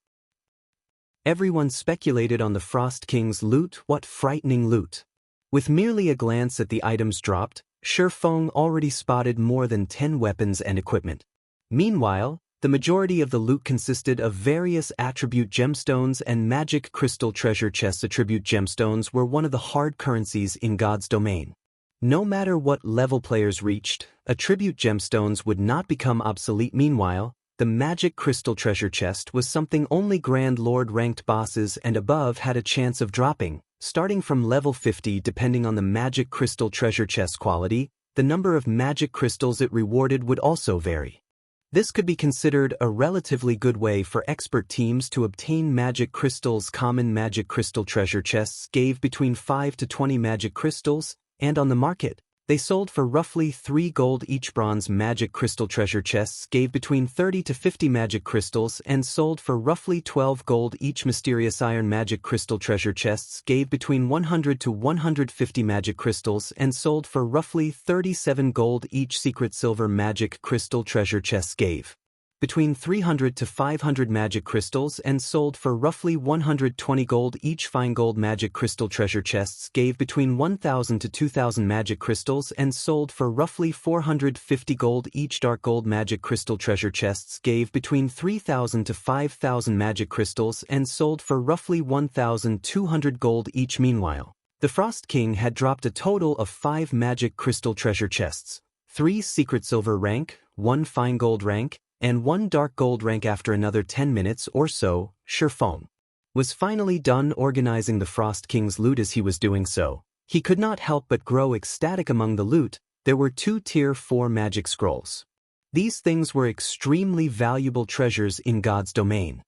Speaker 1: Everyone speculated on the Frost King's loot. What frightening loot! With merely a glance at the items dropped, Feng already spotted more than 10 weapons and equipment. Meanwhile, the majority of the loot consisted of various attribute gemstones and magic crystal treasure chests. Attribute gemstones were one of the hard currencies in God's domain. No matter what level players reached, attribute gemstones would not become obsolete. Meanwhile, the magic crystal treasure chest was something only Grand Lord ranked bosses and above had a chance of dropping. Starting from level 50, depending on the magic crystal treasure chest quality, the number of magic crystals it rewarded would also vary. This could be considered a relatively good way for expert teams to obtain magic crystals. Common magic crystal treasure chests gave between 5 to 20 magic crystals, and on the market, they sold for roughly 3 gold each. Bronze magic crystal treasure chests gave between 30 to 50 magic crystals and sold for roughly 12 gold each. Mysterious iron magic crystal treasure chests gave between 100 to 150 magic crystals and sold for roughly 37 gold each. Secret silver magic crystal treasure chests gave between 300 to 500 magic crystals and sold for roughly 120 gold each. Fine gold magic crystal treasure chests gave between 1,000 to 2,000 magic crystals and sold for roughly 450 gold each. Dark gold magic crystal treasure chests gave between 3,000 to 5,000 magic crystals and sold for roughly 1,200 gold each. Meanwhile, the Frost King had dropped a total of 5 magic crystal treasure chests, 3 secret silver rank, 1 fine gold rank, and 1 dark gold rank. After another 10 minutes or so, Feng was finally done organizing the Frost King's loot. As he was doing so, he could not help but grow ecstatic. Among the loot, there were 2 tier 4 magic scrolls. These things were extremely valuable treasures in God's domain.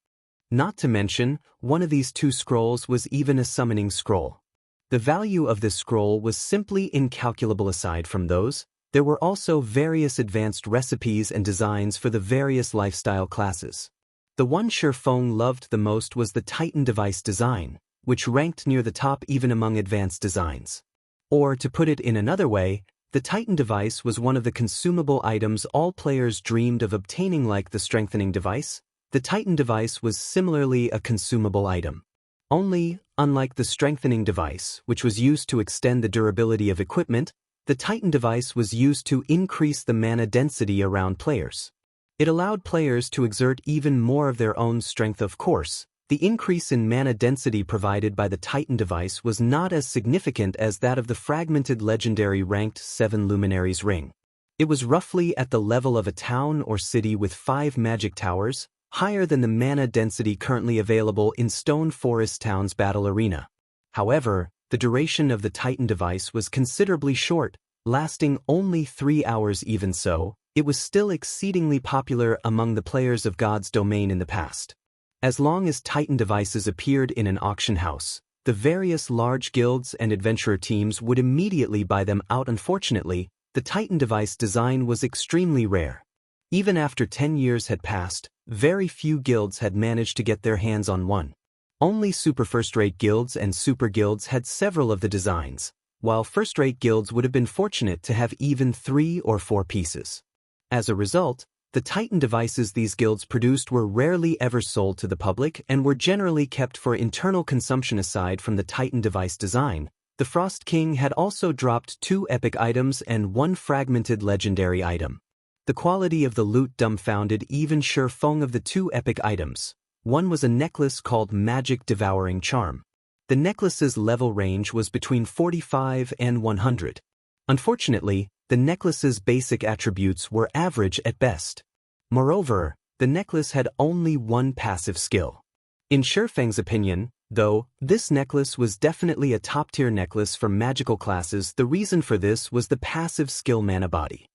Speaker 1: Not to mention, one of these 2 scrolls was even a summoning scroll. The value of this scroll was simply incalculable. Aside from those, there were also various advanced recipes and designs for the various lifestyle classes. The one Feng loved the most was the Titan device design, which ranked near the top even among advanced designs. Or to put it in another way, the Titan device was one of the consumable items all players dreamed of obtaining. Like the strengthening device, the Titan device was similarly a consumable item. Only, unlike the strengthening device, which was used to extend the durability of equipment, the Titan device was used to increase the mana density around players. It allowed players to exert even more of their own strength. Of course, the increase in mana density provided by the Titan device was not as significant as that of the fragmented legendary ranked 7 Luminaries ring. It was roughly at the level of a town or city with 5 magic towers, higher than the mana density currently available in Stone Forest Town's battle arena. However, the duration of the Titan device was considerably short, lasting only 3 hours. Even so, it was still exceedingly popular among the players of God's domain in the past. As long as Titan devices appeared in an auction house, the various large guilds and adventurer teams would immediately buy them out. Unfortunately, the Titan device design was extremely rare. Even after 10 years had passed, very few guilds had managed to get their hands on one. Only super first-rate guilds and super guilds had several of the designs, while first-rate guilds would have been fortunate to have even 3 or 4 pieces. As a result, the Titan devices these guilds produced were rarely ever sold to the public and were generally kept for internal consumption. Aside from the Titan device design, the Frost King had also dropped 2 epic items and 1 fragmented legendary item. The quality of the loot dumbfounded even Feng. Of the 2 epic items, one was a necklace called Magic Devouring Charm. The necklace's level range was between 45 and 100. Unfortunately, the necklace's basic attributes were average at best. Moreover, the necklace had only 1 passive skill. In Feng's opinion, though, this necklace was definitely a top-tier necklace for magical classes. The reason for this was the passive skill Mana Body.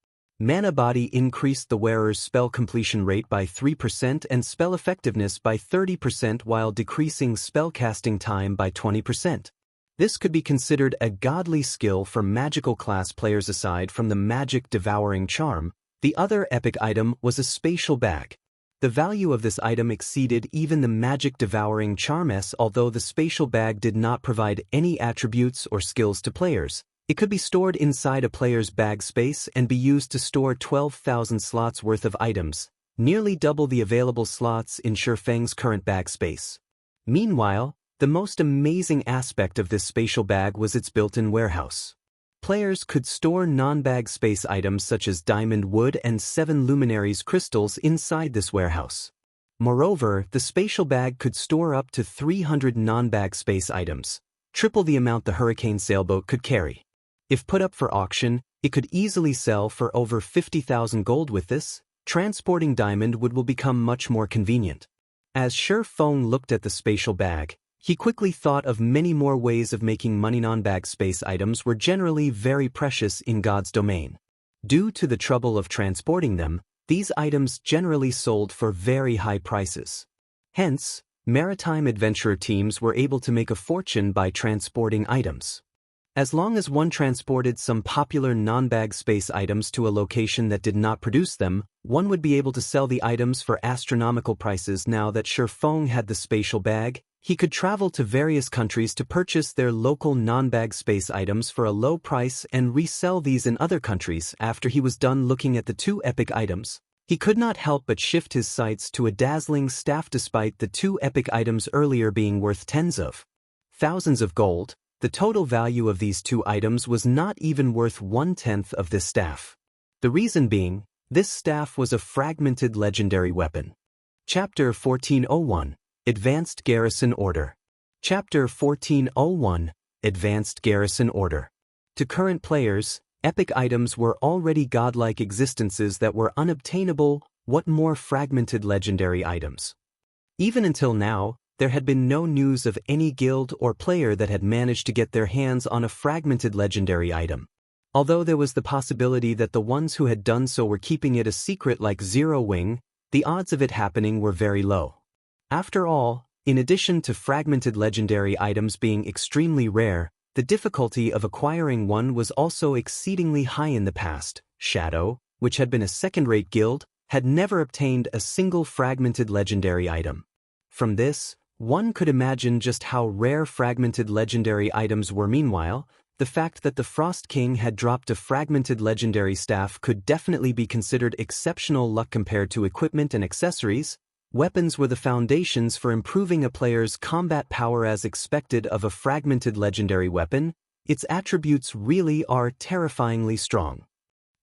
Speaker 1: Mana Body increased the wearer's spell completion rate by 3% and spell effectiveness by 30% while decreasing spellcasting time by 20%. This could be considered a godly skill for magical class players. Aside from the Magic Devouring Charm, the other epic item was a spatial bag. The value of this item exceeded even the Magic Devouring Charm's. Although the spatial bag did not provide any attributes or skills to players, it could be stored inside a player's bag space and be used to store 12,000 slots worth of items, nearly double the available slots in Feng's current bag space. Meanwhile, the most amazing aspect of this spatial bag was its built-in warehouse. Players could store non-bag space items such as diamond wood and 7 luminaries crystals inside this warehouse. Moreover, the spatial bag could store up to 300 non-bag space items, triple the amount the Hurricane sailboat could carry. If put up for auction, it could easily sell for over 50,000 gold. With this, transporting diamond wood will become much more convenient. As Feng looked at the spatial bag, he quickly thought of many more ways of making money. Non-bag space items were generally very precious in God's domain. Due to the trouble of transporting them, these items generally sold for very high prices. Hence, maritime adventurer teams were able to make a fortune by transporting items. As long as one transported some popular non-bag space items to a location that did not produce them, one would be able to sell the items for astronomical prices. Now that Feng had the spatial bag, he could travel to various countries to purchase their local non-bag space items for a low price and resell these in other countries. After he was done looking at the 2 epic items, he could not help but shift his sights to a dazzling staff. Despite the 2 epic items earlier being worth tens of thousands of gold, the total value of these 2 items was not even worth 1/10 of this staff. The reason being, this staff was a fragmented legendary weapon. Chapter 1401, Advanced Garrison Order. Chapter 1401, Advanced Garrison Order. To current players, epic items were already godlike existences that were unobtainable. What more fragmented legendary items? Even until now, there had been no news of any guild or player that had managed to get their hands on a fragmented legendary item. Although there was the possibility that the ones who had done so were keeping it a secret like Zero Wing, the odds of it happening were very low. After all, in addition to fragmented legendary items being extremely rare, the difficulty of acquiring one was also exceedingly high. In the past, Shadow, which had been a second-rate guild, had never obtained a single fragmented legendary item. From this, one could imagine just how rare fragmented legendary items were. Meanwhile, the fact that the Frost King had dropped a fragmented legendary staff could definitely be considered exceptional luck. Compared to equipment and accessories, weapons were the foundations for improving a player's combat power. As expected of a fragmented legendary weapon, its attributes really are terrifyingly strong.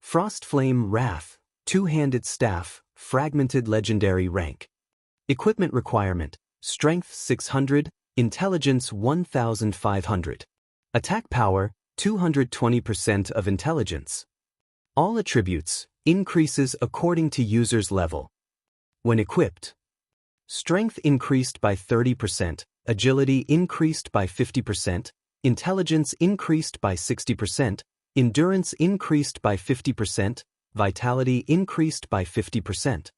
Speaker 1: Frost Flame Wrath, 2-handed staff, fragmented legendary rank. Equipment requirement: Strength 600, Intelligence 1500. Attack power, 220% of intelligence. All attributes, increases according to user's level. When equipped, strength increased by 30%, agility increased by 50%, intelligence increased by 60%, endurance increased by 50%, vitality increased by 50%.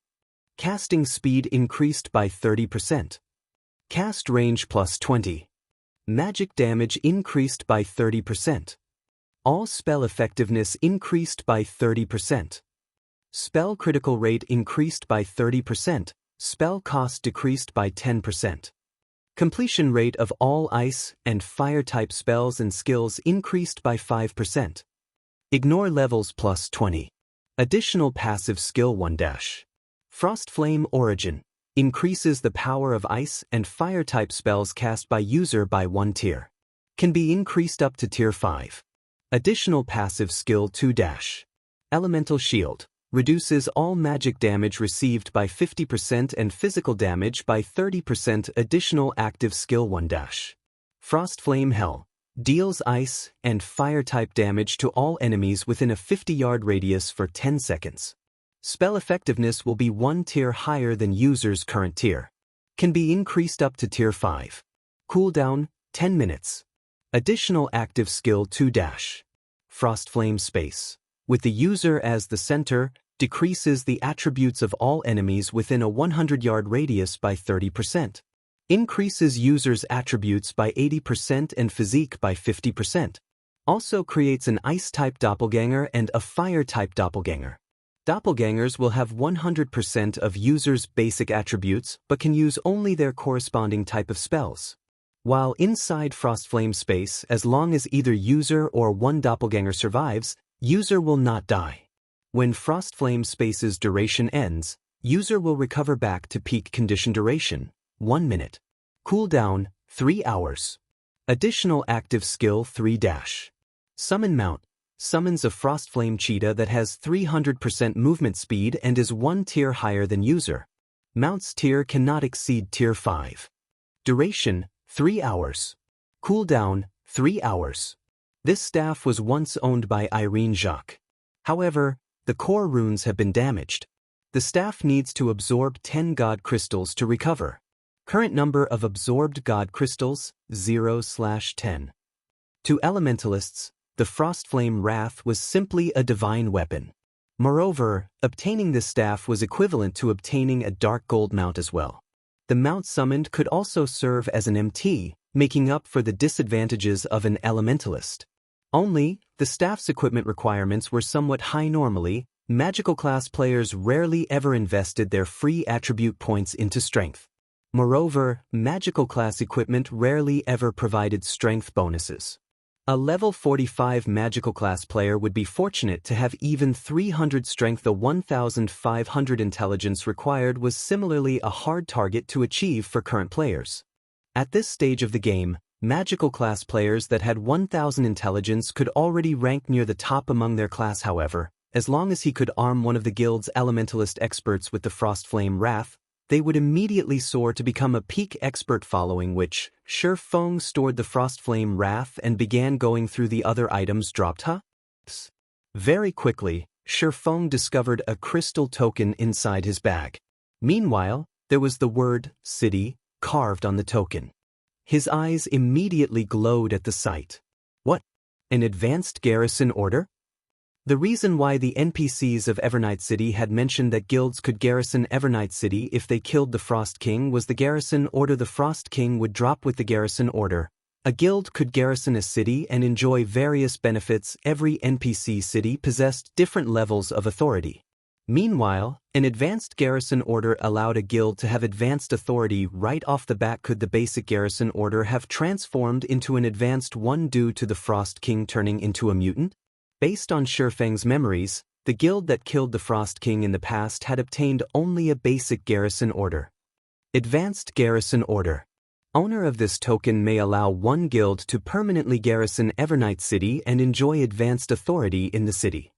Speaker 1: Casting speed increased by 30%. Cast range plus 20. Magic damage increased by 30%. All spell effectiveness increased by 30%. Spell critical rate increased by 30%. Spell cost decreased by 10%. Completion rate of all ice and fire type spells and skills increased by 5%. Ignore levels plus 20. Additional passive skill 1 dash. Frost Flame Origin increases the power of ice and fire type spells cast by user by 1 tier. Can be increased up to tier 5. Additional passive skill 2 dash. Elemental Shield reduces all magic damage received by 50% and physical damage by 30%. Additional active skill 1 dash. Frost Flame Hell deals ice and fire type damage to all enemies within a 50-yard radius for 10 seconds. Spell effectiveness will be 1 tier higher than user's current tier. Can be increased up to tier 5. Cooldown 10 minutes. Additional active skill 2 dash. Frost Flame Space with the user as the center, decreases the attributes of all enemies within a 100-yard radius by 30%. Increases users' attributes by 80% and physique by 50%. Also creates an ice-type doppelganger and a fire-type doppelganger. Doppelgangers will have 100% of users' basic attributes but can use only their corresponding type of spells. While inside Frost Flame Space, as long as either user or one doppelganger survives, user will not die. When Frost Flame Space's duration ends, user will recover back to peak condition duration, 1 minute. Cooldown, 3 hours. Additional active skill 3 dash. Summon Mount summons a Frost Flame Cheetah that has 300% movement speed and is 1 tier higher than user. Mount's tier cannot exceed tier 5. Duration, 3 hours. Cooldown, 3 hours. This staff was once owned by Irene Jacques. However, the core runes have been damaged. The staff needs to absorb 10 God Crystals to recover. Current number of absorbed God Crystals, 0/10. To Elementalists, the Frost Flame Wrath was simply a divine weapon. Moreover, obtaining this staff was equivalent to obtaining a dark gold mount as well. The mount summoned could also serve as an MT, making up for the disadvantages of an Elementalist. Only, the staff's equipment requirements were somewhat high normally. Magical class players rarely ever invested their free attribute points into strength. Moreover, magical class equipment rarely ever provided strength bonuses. A level 45 magical class player would be fortunate to have even 300 strength. The 1500 intelligence required was similarly a hard target to achieve for current players. At this stage of the game, magical class players that had 1000 intelligence could already rank near the top among their class. However, as long as he could arm one of the guild's elementalist experts with the Frost Flame Wrath, they would immediately soar to become a peak expert, following which, Feng stored the Frost Flame Wrath and began going through the other items dropped. Very quickly, Feng discovered a crystal token inside his bag. Meanwhile, there was the word, City, carved on the token. His eyes immediately glowed at the sight. What? An advanced garrison order? The reason why the NPCs of Evernight City had mentioned that guilds could garrison Evernight City if they killed the Frost King was the garrison order the Frost King would drop with the garrison order. A guild could garrison a city and enjoy various benefits. Every NPC city possessed different levels of authority. Meanwhile, an advanced garrison order allowed a guild to have advanced authority right off the bat. Could the basic garrison order have transformed into an advanced one due to the Frost King turning into a mutant? Based on Feng's memories, the guild that killed the Frost King in the past had obtained only a basic garrison order. Advanced garrison order. Owner of this token may allow one guild to permanently garrison Evernight City and enjoy advanced authority in the city.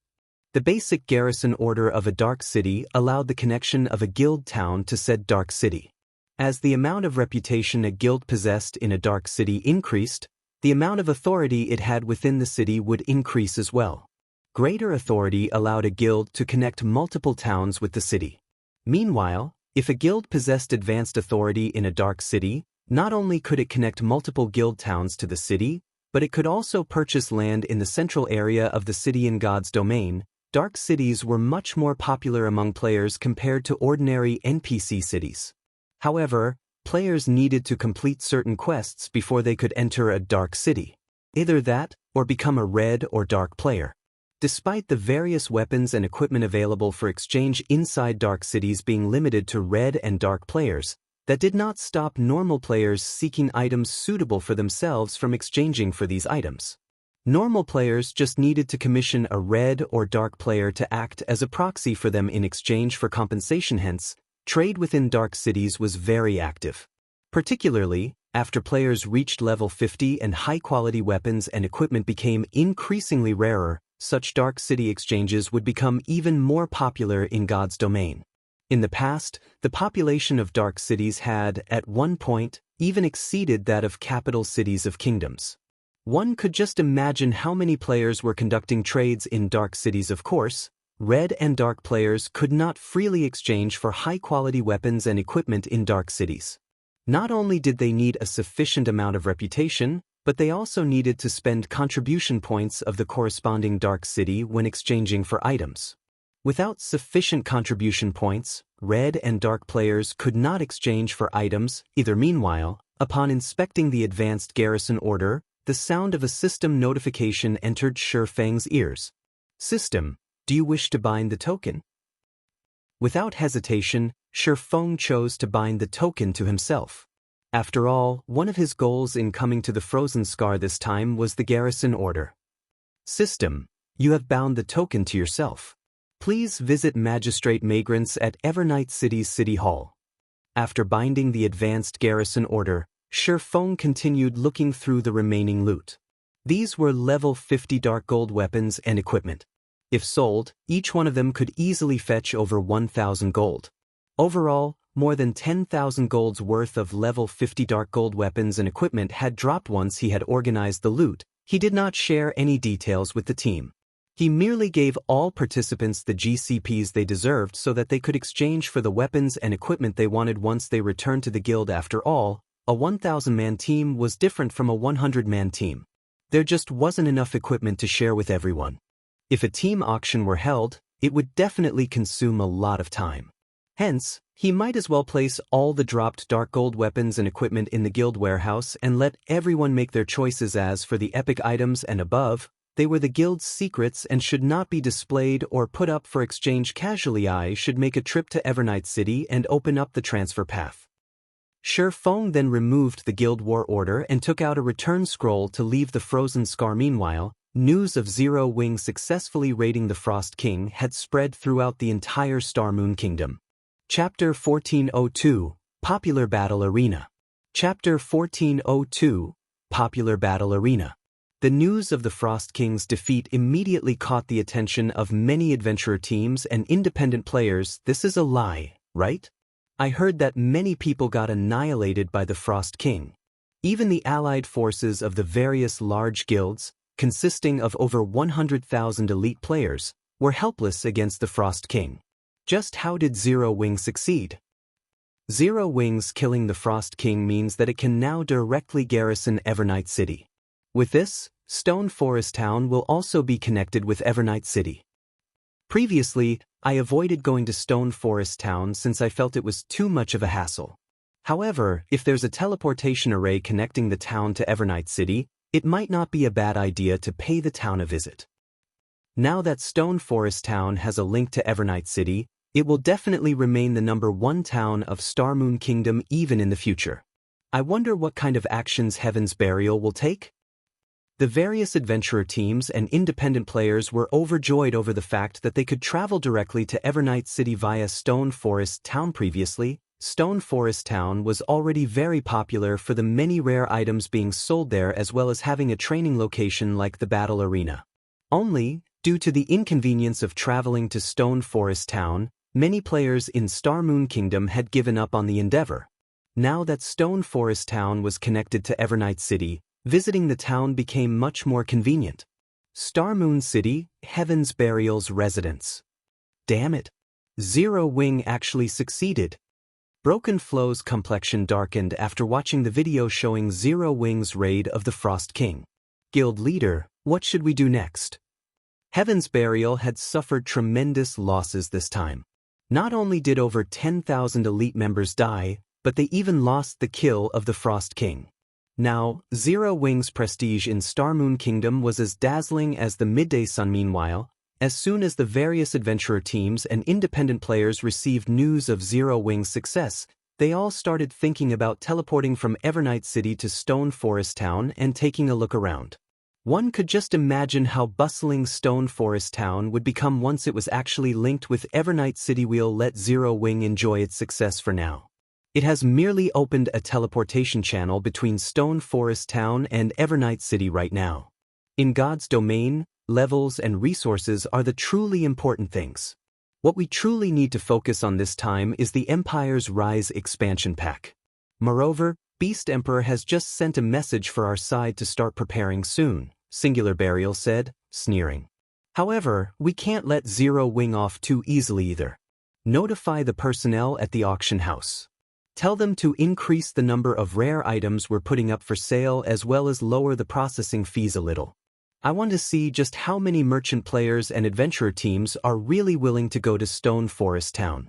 Speaker 1: The basic garrison order of a dark city allowed the connection of a guild town to said dark city. As the amount of reputation a guild possessed in a dark city increased, the amount of authority it had within the city would increase as well. Greater authority allowed a guild to connect multiple towns with the city. Meanwhile, if a guild possessed advanced authority in a dark city, not only could it connect multiple guild towns to the city, but it could also purchase land in the central area of the city in God's domain. Dark cities were much more popular among players compared to ordinary NPC cities. However, players needed to complete certain quests before they could enter a dark city. Either that, or become a red or dark player. Despite the various weapons and equipment available for exchange inside dark cities being limited to red and dark players, that did not stop normal players seeking items suitable for themselves from exchanging for these items. Normal players just needed to commission a red or dark player to act as a proxy for them in exchange for compensation. Hence, trade within dark cities was very active. Particularly, after players reached level 50 and high-quality weapons and equipment became increasingly rarer, such dark city exchanges would become even more popular in God's domain. In the past, the population of dark cities had, at one point, even exceeded that of capital cities of kingdoms. One could just imagine how many players were conducting trades in dark cities. Of course, red and dark players could not freely exchange for high-quality weapons and equipment in dark cities. Not only did they need a sufficient amount of reputation, but they also needed to spend contribution points of the corresponding dark city when exchanging for items. Without sufficient contribution points, red and dark players could not exchange for items either. Meanwhile, upon inspecting the advanced Garrison order, the sound of a system notification entered Feng's ears. System, do you wish to bind the token? Without hesitation, Feng chose to bind the token to himself. After all, one of his goals in coming to the Frozen Scar this time was the Garrison order. System, you have bound the token to yourself. Please visit Magistrate Magrants at Evernight City's City Hall. After binding the advanced Garrison order, Feng continued looking through the remaining loot. These were level 50 dark gold weapons and equipment. If sold, each one of them could easily fetch over 1,000 gold. Overall, more than 10,000 gold's worth of level 50 dark gold weapons and equipment had dropped once he had organized the loot. He did not share any details with the team. He merely gave all participants the GCPs they deserved so that they could exchange for the weapons and equipment they wanted once they returned to the guild. After all, a 1,000-man team was different from a 100-man team. There just wasn't enough equipment to share with everyone. If a team auction were held, it would definitely consume a lot of time. Hence, he might as well place all the dropped dark gold weapons and equipment in the guild warehouse and let everyone make their choices. As for the epic items and above, they were the guild's secrets and should not be displayed or put up for exchange casually. I should make a trip to Evernight City and open up the transfer path. Feng then removed the guild war order and took out a return scroll to leave the Frozen Scar. Meanwhile, news of Zero Wing successfully raiding the Frost King had spread throughout the entire Star Moon Kingdom. Chapter 1402, Popular Battle Arena. Chapter 1402, Popular Battle Arena. The news of the Frost King's defeat immediately caught the attention of many adventurer teams and independent players. This is a lie, right? I heard that many people got annihilated by the Frost King. Even the allied forces of the various large guilds, consisting of over 100,000 elite players, were helpless against the Frost King. Just how did Zero Wing succeed? Zero Wing's killing the Frost King means that it can now directly garrison Evernight City. With this, Stone Forest Town will also be connected with Evernight City. Previously, I avoided going to Stone Forest Town since I felt it was too much of a hassle. However, if there's a teleportation array connecting the town to Evernight City, it might not be a bad idea to pay the town a visit. Now that Stone Forest Town has a link to Evernight City, it will definitely remain the #1 town of Star Moon Kingdom even in the future. I wonder what kind of actions Heaven's Burial will take? The various adventurer teams and independent players were overjoyed over the fact that they could travel directly to Evernight City via Stone Forest Town. Previously, Stone Forest Town was already very popular for the many rare items being sold there, as well as having a training location like the Battle Arena. Only, due to the inconvenience of traveling to Stone Forest Town, many players in Star Moon Kingdom had given up on the endeavor. Now that Stone Forest Town was connected to Evernight City, visiting the town became much more convenient. Star Moon City, Heaven's Burial's residence. Damn it. Zero Wing actually succeeded. Broken Flow's complexion darkened after watching the video showing Zero Wing's raid of the Frost King. Guild leader, what should we do next? Heaven's Burial had suffered tremendous losses this time. Not only did over 10,000 elite members die, but they even lost the kill of the Frost King. Now, Zero Wing's prestige in Starmoon Kingdom was as dazzling as the midday sun. Meanwhile, as soon as the various adventurer teams and independent players received news of Zero Wing's success, they all started thinking about teleporting from Evernight City to Stone Forest Town and taking a look around. One could just imagine how bustling Stone Forest Town would become once it was actually linked with Evernight City. We'll let Zero Wing enjoy its success for now. It has merely opened a teleportation channel between Stone Forest Town and Evernight City right now. In God's domain, levels and resources are the truly important things. What we truly need to focus on this time is the Empire's Rise expansion pack. Moreover, Beast Emperor has just sent a message for our side to start preparing soon, Singular Burial said, sneering. However, we can't let Zero Wing off too easily either. Notify the personnel at the auction house. Tell them to increase the number of rare items we're putting up for sale as well as lower the processing fees a little. I want to see just how many merchant players and adventurer teams are really willing to go to Stone Forest Town.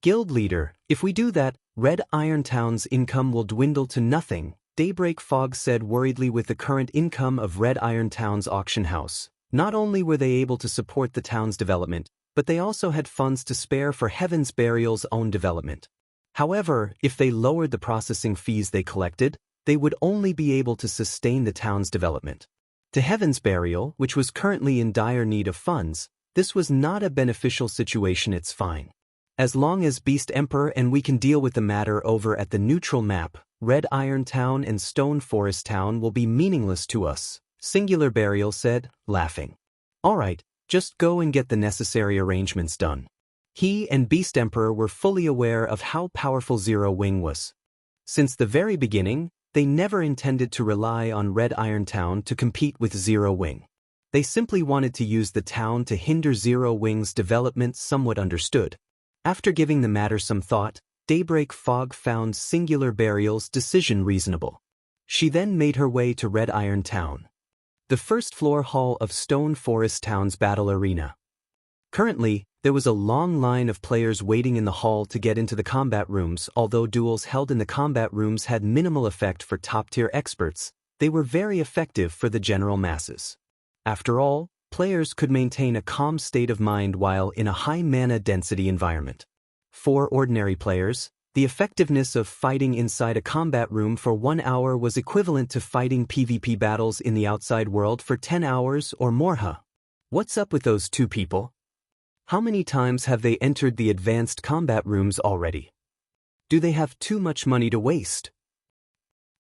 Speaker 1: Guild leader, if we do that, Red Iron Town's income will dwindle to nothing, Daybreak Fog said worriedly. With the current income of Red Iron Town's auction house, not only were they able to support the town's development, but they also had funds to spare for Heaven's Burial's own development. However, if they lowered the processing fees they collected, they would only be able to sustain the town's development. To Heaven's Burial, which was currently in dire need of funds, this was not a beneficial situation. It's fine. As long as Beast Emperor and we can deal with the matter over at the neutral map, Red Iron Town and Stone Forest Town will be meaningless to us, Singular Burial said, laughing. Alright, just go and get the necessary arrangements done. He and Beast Emperor were fully aware of how powerful Zero Wing was. Since the very beginning, they never intended to rely on Red Iron Town to compete with Zero Wing. They simply wanted to use the town to hinder Zero Wing's development. Somewhat understood. After giving the matter some thought, Daybreak Fog found Singular Burial's decision reasonable. She then made her way to Red Iron Town, the first floor hall of Stone Forest Town's battle arena. Currently, there was a long line of players waiting in the hall to get into the combat rooms. Although duels held in the combat rooms had minimal effect for top-tier experts, they were very effective for the general masses. After all, players could maintain a calm state of mind while in a high mana density environment. For ordinary players, the effectiveness of fighting inside a combat room for 1 hour was equivalent to fighting PvP battles in the outside world for 10 hours or more. What's up with those two people? How many times have they entered the advanced combat rooms already? Do they have too much money to waste?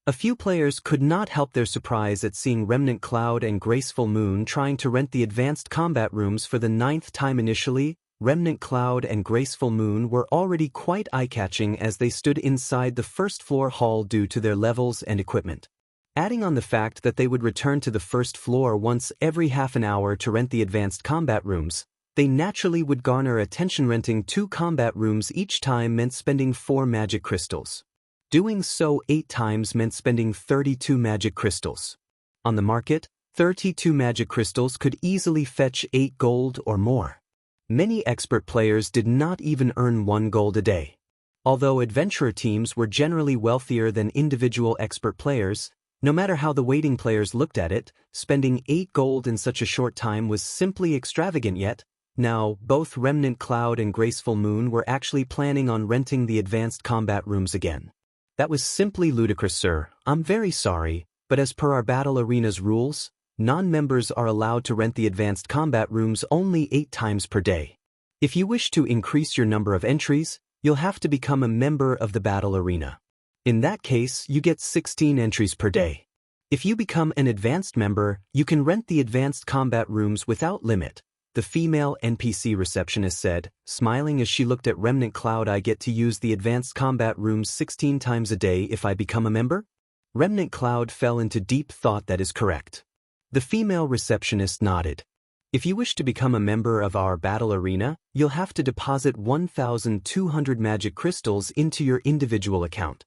Speaker 1: A few players could not help their surprise at seeing Remnant Cloud and Graceful Moon trying to rent the advanced combat rooms for the 9th time. Initially, Remnant Cloud and Graceful Moon were already quite eye-catching as they stood inside the first floor hall due to their levels and equipment. Adding on the fact that they would return to the first floor once every half an hour to rent the advanced combat rooms, they naturally would garner attention. Renting 2 combat rooms each time meant spending 4 magic crystals. Doing so 8 times meant spending 32 magic crystals. On the market, 32 magic crystals could easily fetch 8 gold or more. Many expert players did not even earn 1 gold a day. Although adventurer teams were generally wealthier than individual expert players, no matter how the waiting players looked at it, spending 8 gold in such a short time was simply extravagant. Yet, now, both Remnant Cloud and Graceful Moon were actually planning on renting the advanced combat rooms again. That was simply ludicrous, sir. I'm very sorry, but as per our battle arena's rules, non-members are allowed to rent the advanced combat rooms only 8 times per day. If you wish to increase your number of entries, you'll have to become a member of the battle arena. In that case, you get 16 entries per day. If you become an advanced member, you can rent the advanced combat rooms without limit, the female NPC receptionist said, smiling as she looked at Remnant Cloud. I get to use the advanced combat rooms 16 times a day if I become a member? Remnant Cloud fell into deep thought. That is correct. The female receptionist nodded. If you wish to become a member of our battle arena, you'll have to deposit 1,200 magic crystals into your individual account.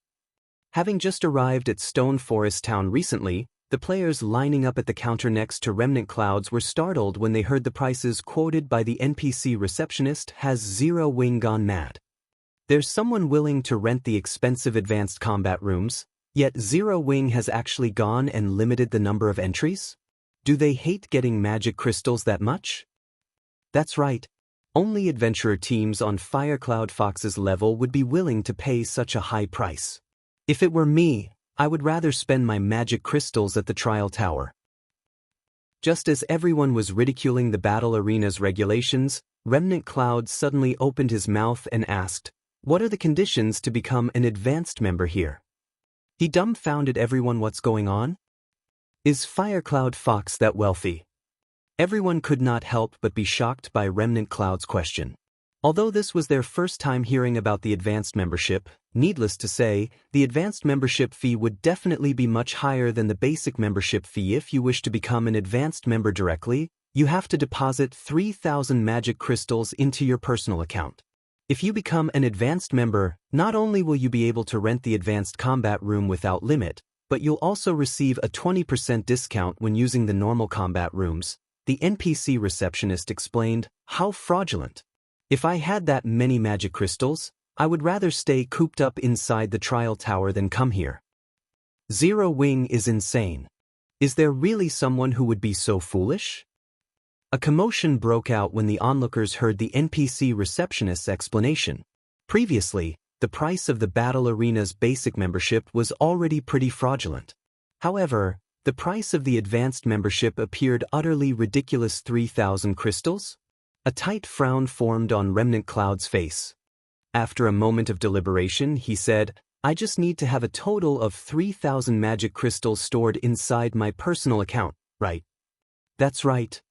Speaker 1: Having just arrived at Stone Forest Town recently, the players lining up at the counter next to Remnant Clouds were startled when they heard the prices quoted by the NPC receptionist. Has Zero Wing gone mad? There's someone willing to rent the expensive advanced combat rooms, yet Zero Wing has actually gone and limited the number of entries? Do they hate getting magic crystals that much? That's right. Only adventurer teams on Firecloud Fox's level would be willing to pay such a high price. If it were me, I would rather spend my magic crystals at the trial tower. Just as everyone was ridiculing the battle arena's regulations, Remnant Cloud suddenly opened his mouth and asked, "What are the conditions to become an advanced member here?" He dumbfounded everyone. What's going on? Is Firecloud Fox that wealthy? Everyone could not help but be shocked by Remnant Cloud's question. Although this was their first time hearing about the advanced membership, needless to say, the advanced membership fee would definitely be much higher than the basic membership fee. If you wish to become an advanced member directly, you have to deposit 3,000 magic crystals into your personal account. If you become an advanced member, not only will you be able to rent the advanced combat room without limit, but you'll also receive a 20% discount when using the normal combat rooms, the NPC receptionist explained. How fraudulent. If I had that many magic crystals, I would rather stay cooped up inside the trial tower than come here. Zero Wing is insane. Is there really someone who would be so foolish? A commotion broke out when the onlookers heard the NPC receptionist's explanation. Previously, the price of the battle arena's basic membership was already pretty fraudulent. However, the price of the advanced membership appeared utterly ridiculous. 3,000 crystals? A tight frown formed on Remnant Cloud's face. After a moment of deliberation, he said, "I just need to have a total of 3,000 magic crystals stored inside my personal account, right?" "That's right."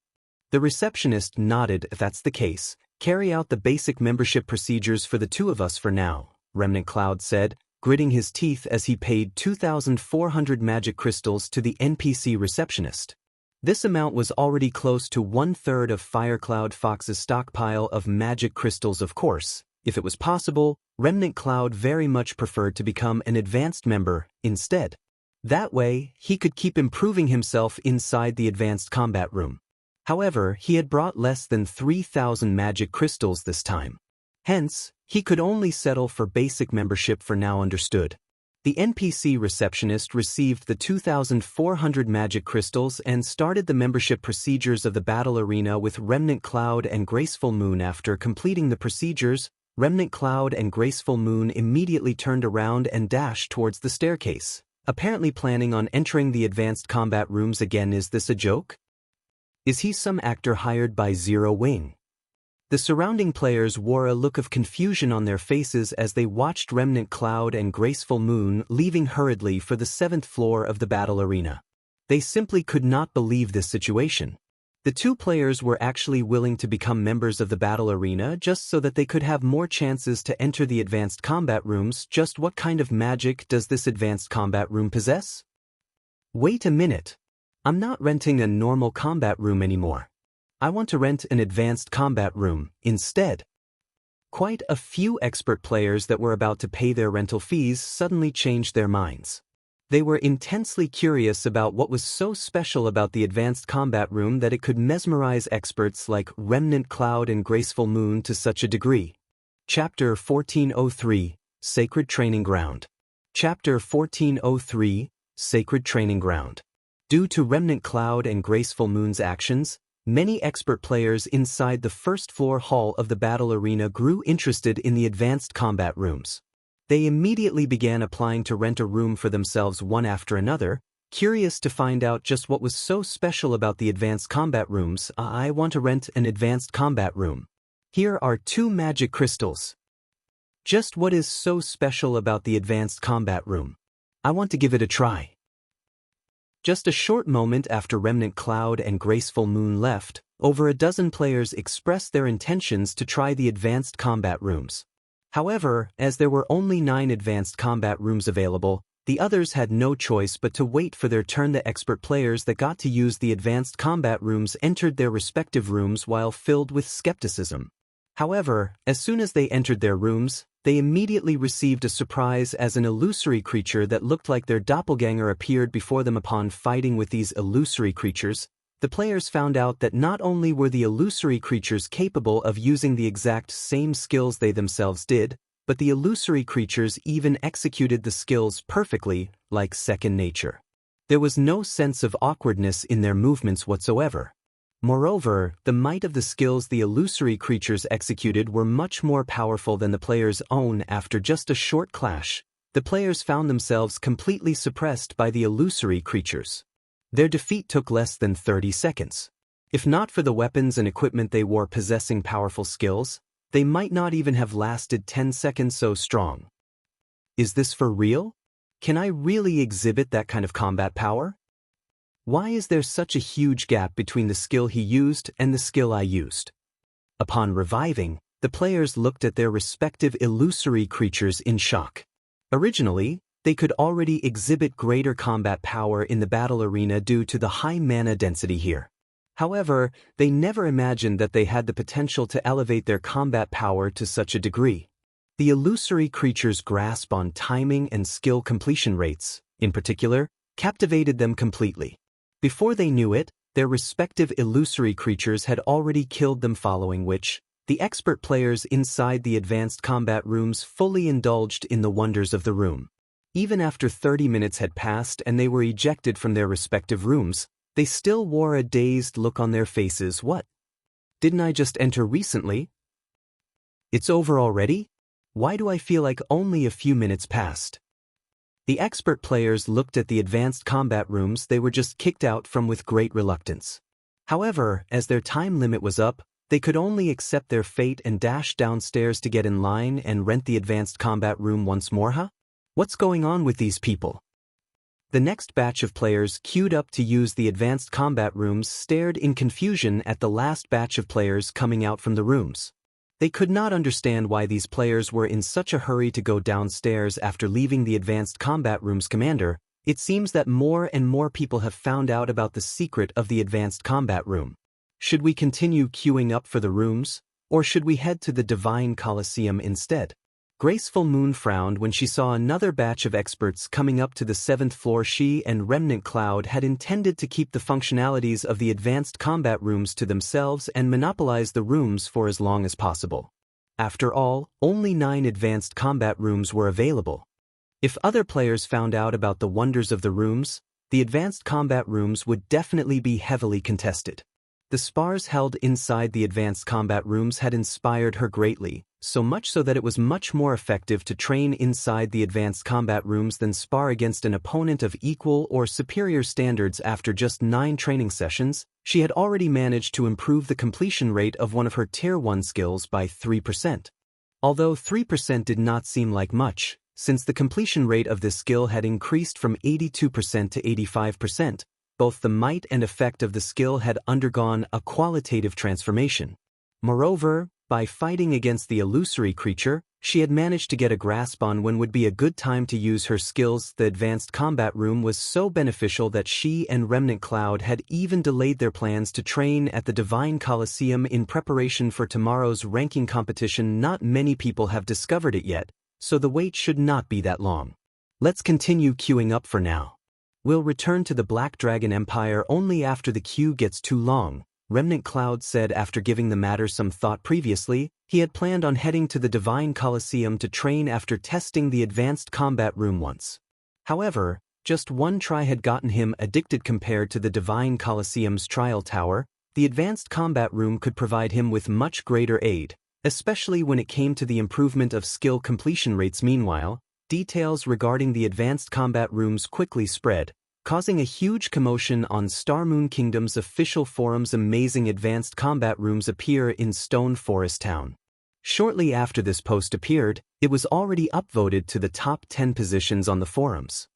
Speaker 1: The receptionist nodded. "If that's the case, carry out the basic membership procedures for the two of us for now," Remnant Cloud said, gritting his teeth as he paid 2,400 magic crystals to the NPC receptionist. This amount was already close to 1/3 of Firecloud Fox's stockpile of magic crystals. Of course, if it was possible, Remnant Cloud very much preferred to become an advanced member instead. That way, he could keep improving himself inside the advanced combat room. However, he had brought less than 3,000 magic crystals this time. Hence, he could only settle for basic membership for now. Understood. The NPC receptionist received the 2,400 magic crystals and started the membership procedures of the battle arena with Remnant Cloud and Graceful Moon. After completing the procedures, Remnant Cloud and Graceful Moon immediately turned around and dashed towards the staircase, apparently planning on entering the advanced combat rooms again. Is this a joke? Is he some actor hired by Zero Wing? The surrounding players wore a look of confusion on their faces as they watched Remnant Cloud and Graceful Moon leaving hurriedly for the 7th floor of the battle arena. They simply could not believe this situation. The two players were actually willing to become members of the battle arena just so that they could have more chances to enter the advanced combat rooms. Just what kind of magic does this advanced combat room possess? Wait a minute. I'm not renting a normal combat room anymore. I want to rent an advanced combat room instead. Quite a few expert players that were about to pay their rental fees suddenly changed their minds. They were intensely curious about what was so special about the advanced combat room that it could mesmerize experts like Remnant Cloud and Graceful Moon to such a degree. Chapter 1403, Sacred Training Ground. Chapter 1403, Sacred Training Ground. Due to Remnant Cloud and Graceful Moon's actions, many expert players inside the first floor hall of the battle arena grew interested in the advanced combat rooms. They immediately began applying to rent a room for themselves one after another, curious to find out just what was so special about the advanced combat rooms. "I want to rent an advanced combat room. Here are 2 magic crystals." Just what is so special about the advanced combat room? I want to give it a try. Just a short moment after Remnant Cloud and Graceful Moon left, over a dozen players expressed their intentions to try the advanced combat rooms. However, as there were only 9 advanced combat rooms available, the others had no choice but to wait for their turn. The expert players that got to use the advanced combat rooms entered their respective rooms while filled with skepticism. However, as soon as they entered their rooms, they immediately received a surprise as an illusory creature that looked like their doppelganger appeared before them. Upon fighting with these illusory creatures, the players found out that not only were the illusory creatures capable of using the exact same skills they themselves did, but the illusory creatures even executed the skills perfectly, like second nature. There was no sense of awkwardness in their movements whatsoever. Moreover, the might of the skills the illusory creatures executed were much more powerful than the players' own. After just a short clash, the players found themselves completely suppressed by the illusory creatures. Their defeat took less than 30 seconds. If not for the weapons and equipment they wore possessing powerful skills, they might not even have lasted 10 seconds so strong. Is this for real? Can I really exhibit that kind of combat power? Why is there such a huge gap between the skill he used and the skill I used? Upon reviving, the players looked at their respective illusory creatures in shock. Originally, they could already exhibit greater combat power in the battle arena due to the high mana density here. However, they never imagined that they had the potential to elevate their combat power to such a degree. The illusory creatures' grasp on timing and skill completion rates, in particular, captivated them completely. Before they knew it, their respective illusory creatures had already killed them, following which, the expert players inside the advanced combat rooms fully indulged in the wonders of the room. Even after 30 minutes had passed and they were ejected from their respective rooms, they still wore a dazed look on their faces. What? Didn't I just enter recently? It's over already? Why do I feel like only a few minutes passed? The expert players looked at the advanced combat rooms they were just kicked out from with great reluctance. However, as their time limit was up, they could only accept their fate and dash downstairs to get in line and rent the advanced combat room once more. What's going on with these people? The next batch of players queued up to use the advanced combat rooms stared in confusion at the last batch of players coming out from the rooms. They could not understand why these players were in such a hurry to go downstairs after leaving the advanced combat room's commander. It seems that more and more people have found out about the secret of the advanced combat room. Should we continue queuing up for the rooms, or should we head to the Divine Coliseum instead? Graceful Moon frowned when she saw another batch of experts coming up to the 7th floor. She and Remnant Cloud had intended to keep the functionalities of the advanced combat rooms to themselves and monopolize the rooms for as long as possible. After all, only 9 advanced combat rooms were available. If other players found out about the wonders of the rooms, the advanced combat rooms would definitely be heavily contested. The spars held inside the advanced combat rooms had inspired her greatly, so much so that it was much more effective to train inside the advanced combat rooms than spar against an opponent of equal or superior standards. After just 9 training sessions, she had already managed to improve the completion rate of one of her Tier 1 skills by 3%. Although 3% did not seem like much, since the completion rate of this skill had increased from 82% to 85%, both the might and effect of the skill had undergone a qualitative transformation. Moreover, by fighting against the illusory creature, she had managed to get a grasp on when would be a good time to use her skills. The advanced combat room was so beneficial that she and Remnant Cloud had even delayed their plans to train at the Divine Coliseum in preparation for tomorrow's ranking competition. Not many people have discovered it yet, so the wait should not be that long. Let's continue queuing up for now. We'll return to the Black Dragon Empire only after the queue gets too long, Remnant Cloud said after giving the matter some thought. Previously, he had planned on heading to the Divine Coliseum to train after testing the advanced combat room once. However, just one try had gotten him addicted. Compared to the Divine Coliseum's trial tower, the advanced combat room could provide him with much greater aid, especially when it came to the improvement of skill completion rates. Meanwhile, details regarding the advanced combat rooms quickly spread, causing a huge commotion on Star Moon Kingdom's official forums. Amazing advanced combat rooms appear in Stone Forest Town. Shortly after this post appeared, it was already upvoted to the top 10 positions on the forums.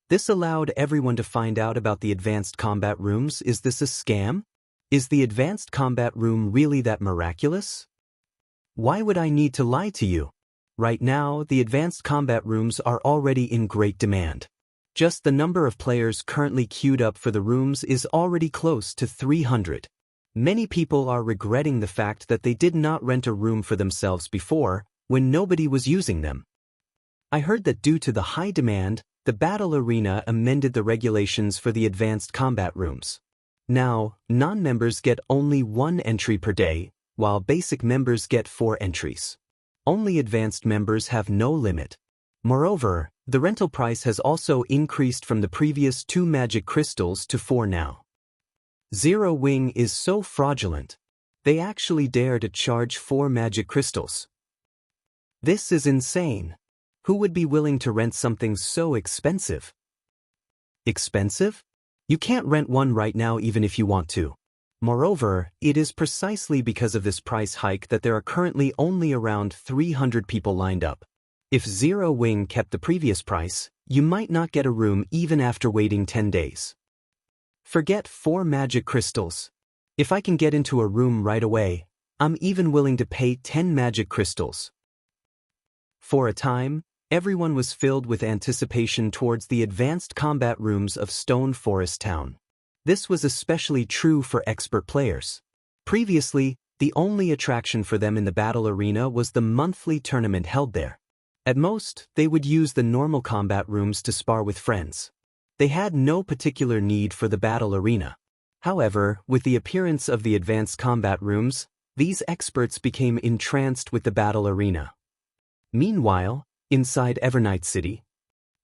Speaker 1: This allowed everyone to find out about the advanced combat rooms. Is this a scam? Is the advanced combat room really that miraculous? Why would I need to lie to you? Right now, the advanced combat rooms are already in great demand. Just the number of players currently queued up for the rooms is already close to 300. Many people are regretting the fact that they did not rent a room for themselves before, when nobody was using them. I heard that due to the high demand, the battle arena amended the regulations for the advanced combat rooms. Now, non-members get only 1 entry per day, while basic members get 4 entries. Only advanced members have no limit. Moreover, the rental price has also increased from the previous 2 magic crystals to 4 now. Zero Wing is so fraudulent. They actually dare to charge 4 magic crystals. This is insane. Who would be willing to rent something so expensive? Expensive? You can't rent one right now even if you want to. Moreover, it is precisely because of this price hike that there are currently only around 300 people lined up. If Zero Wing kept the previous price, you might not get a room even after waiting 10 days. Forget 4 magic crystals. If I can get into a room right away, I'm even willing to pay 10 magic crystals. For a time, everyone was filled with anticipation towards the advanced combat rooms of Stone Forest Town. This was especially true for expert players. Previously, the only attraction for them in the battle arena was the monthly tournament held there. At most, they would use the normal combat rooms to spar with friends. They had no particular need for the battle arena. However, with the appearance of the advanced combat rooms, these experts became entranced with the battle arena. Meanwhile, inside Evernight City,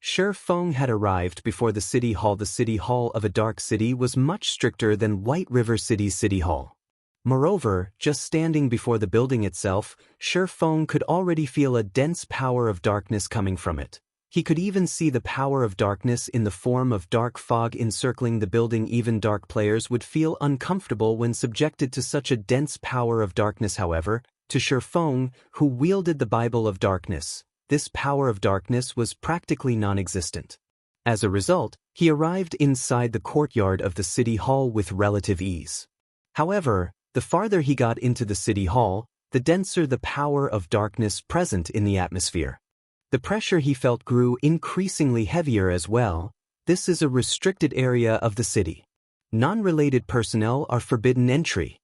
Speaker 1: Feng had arrived before the city hall. The city hall of a dark city was much stricter than White River City's city hall. Moreover, just standing before the building itself, Feng could already feel a dense power of darkness coming from it. He could even see the power of darkness in the form of dark fog encircling the building. Even dark players would feel uncomfortable when subjected to such a dense power of darkness. However, to Feng, who wielded the Bible of Darkness, this power of darkness was practically non-existent. As a result, he arrived inside the courtyard of the city hall with relative ease. However, the farther he got into the city hall, the denser the power of darkness present in the atmosphere. The pressure he felt grew increasingly heavier as well. This is a restricted area of the city. Non-related personnel are forbidden entry.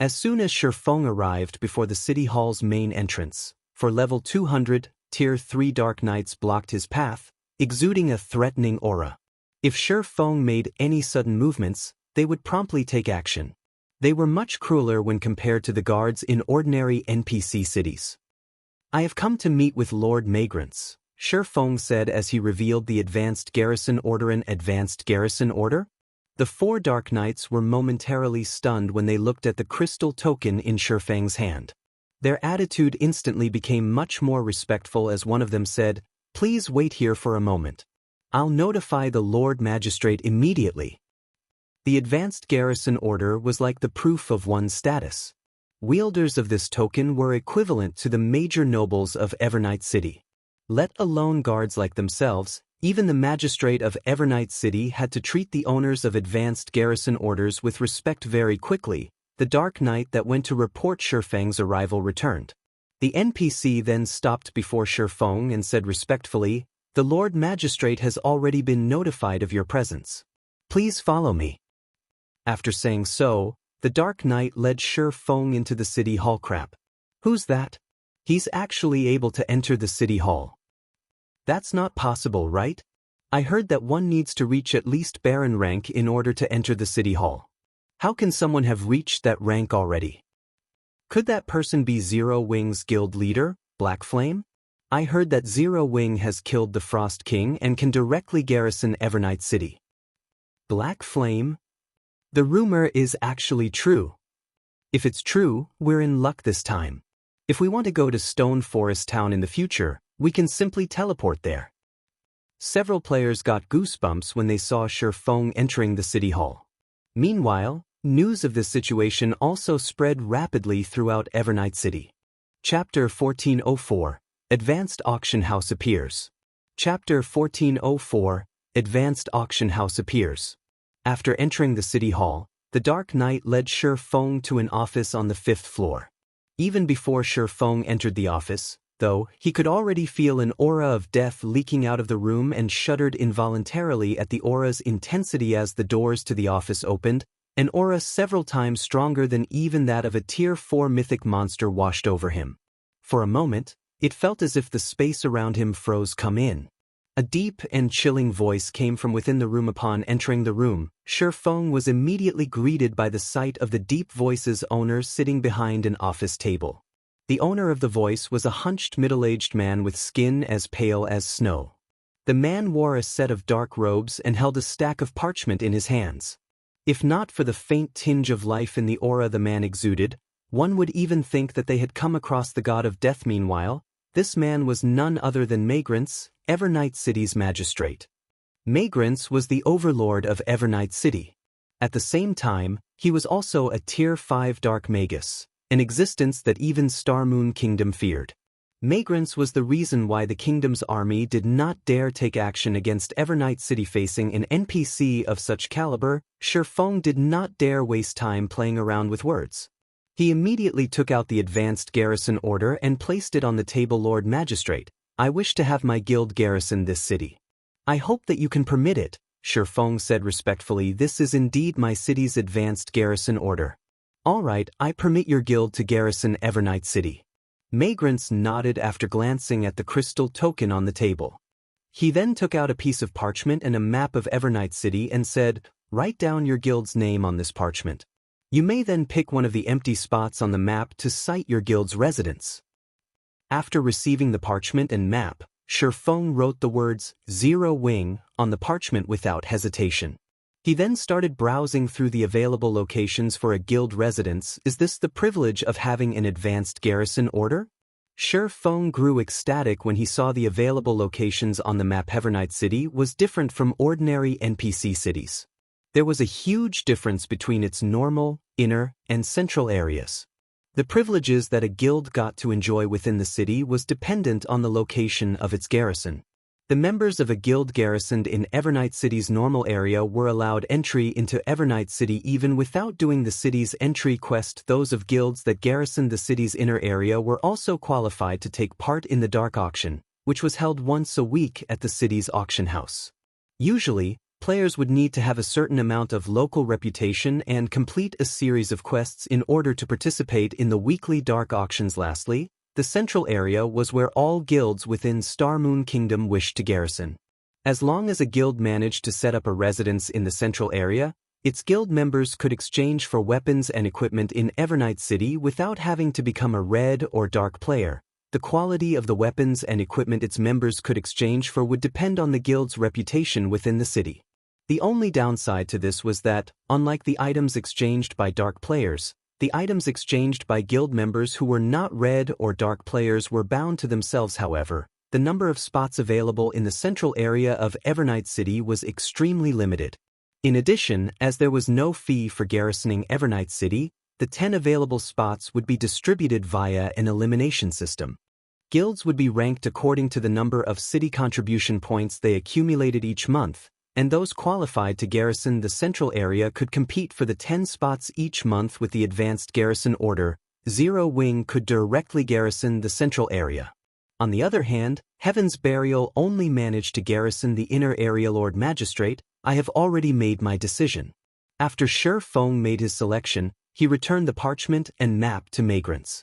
Speaker 1: As soon as Feng arrived before the city hall's main entrance, for level 200, Tier 3 Dark Knights blocked his path, exuding a threatening aura. If Feng made any sudden movements, they would promptly take action. They were much crueler when compared to the guards in ordinary NPC cities. I have come to meet with Lord Magrants, Feng said as he revealed the Advanced Garrison Order. An Advanced Garrison Order? The 4 Dark Knights were momentarily stunned when they looked at the crystal token in Feng's hand. Their attitude instantly became much more respectful as one of them said, "Please wait here for a moment. I'll notify the Lord Magistrate immediately." The Advanced Garrison Order was like the proof of one's status. Wielders of this token were equivalent to the major nobles of Evernight City. Let alone guards like themselves, even the Magistrate of Evernight City had to treat the owners of Advanced Garrison Orders with respect very quickly. The Dark Knight that went to report Feng's arrival returned. The NPC then stopped before Feng and said respectfully, "The Lord Magistrate has already been notified of your presence. Please follow me." After saying so, the Dark Knight led Feng into the city hall. Crap. Who's that? He's actually able to enter the city hall. That's not possible, right? I heard that one needs to reach at least Baron rank in order to enter the city hall. How can someone have reached that rank already? Could that person be Zero Wing's guild leader, Black Flame? I heard that Zero Wing has killed the Frost King and can directly garrison Evernight City. Black Flame? The rumor is actually true. If it's true, we're in luck this time. If we want to go to Stone Forest Town in the future, we can simply teleport there. Several players got goosebumps when they saw Feng entering the city hall. Meanwhile, news of this situation also spread rapidly throughout Evernight City. Chapter 1404, Advanced Auction House appears. Chapter 1404, Advanced Auction House appears. After entering the city hall, the Dark Knight led Feng to an office on the 5th floor. Even before Feng entered the office, though, he could already feel an aura of death leaking out of the room and shuddered involuntarily at the aura's intensity as the doors to the office opened. An aura several times stronger than even that of a Tier 4 mythic monster washed over him. For a moment, it felt as if the space around him froze. "Come in." A deep and chilling voice came from within the room. Upon entering the room, Feng was immediately greeted by the sight of the deep voice's owner sitting behind an office table. The owner of the voice was a hunched middle-aged man with skin as pale as snow. The man wore a set of dark robes and held a stack of parchment in his hands. If not for the faint tinge of life in the aura the man exuded, one would even think that they had come across the god of death. Meanwhile, this man was none other than Magrance, Evernight City's magistrate. Magrance was the overlord of Evernight City. At the same time, he was also a Tier 5 Dark Magus, an existence that even Star Moon Kingdom feared. Magrance was the reason why the kingdom's army did not dare take action against Evernight City. Facing an NPC of such caliber, Feng did not dare waste time playing around with words. He immediately took out the advanced garrison order and placed it on the table. Lord Magistrate, I wish to have my guild garrison this city. I hope that you can permit it, Feng said respectfully. This is indeed my city's advanced garrison order. All right, I permit your guild to garrison Evernight City. Magrance nodded after glancing at the crystal token on the table. He then took out a piece of parchment and a map of Evernight City and said, write down your guild's name on this parchment. You may then pick one of the empty spots on the map to cite your guild's residence. After receiving the parchment and map, Feng wrote the words, Zero Wing, on the parchment without hesitation. He then started browsing through the available locations for a guild residence. Is this the privilege of having an advanced garrison order? Feng grew ecstatic when he saw the available locations on the map. Evernight City was different from ordinary NPC cities. There was a huge difference between its normal, inner, and central areas. The privileges that a guild got to enjoy within the city was dependent on the location of its garrison. The members of a guild garrisoned in Evernight City's normal area were allowed entry into Evernight City even without doing the city's entry quest. Those of guilds that garrisoned the city's inner area were also qualified to take part in the Dark Auction, which was held once a week at the city's auction house. Usually, players would need to have a certain amount of local reputation and complete a series of quests in order to participate in the weekly dark auctions. Lastly, the central area was where all guilds within Star Moon Kingdom wished to garrison. As long as a guild managed to set up a residence in the central area, its guild members could exchange for weapons and equipment in Evernight City without having to become a red or dark player. The quality of the weapons and equipment its members could exchange for would depend on the guild's reputation within the city. The only downside to this was that, unlike the items exchanged by dark players, the items exchanged by guild members who were not red or dark players were bound to themselves. However, the number of spots available in the central area of Evernight City was extremely limited. In addition, as there was no fee for garrisoning Evernight City, the 10 available spots would be distributed via an elimination system. Guilds would be ranked according to the number of city contribution points they accumulated each month, and those qualified to garrison the central area could compete for the 10 spots each month. With the advanced garrison order, Zero Wing could directly garrison the central area. On the other hand, Heaven's Burial only managed to garrison the inner area. Lord Magistrate, I have already made my decision. After Feng made his selection, he returned the parchment and map to Magrance.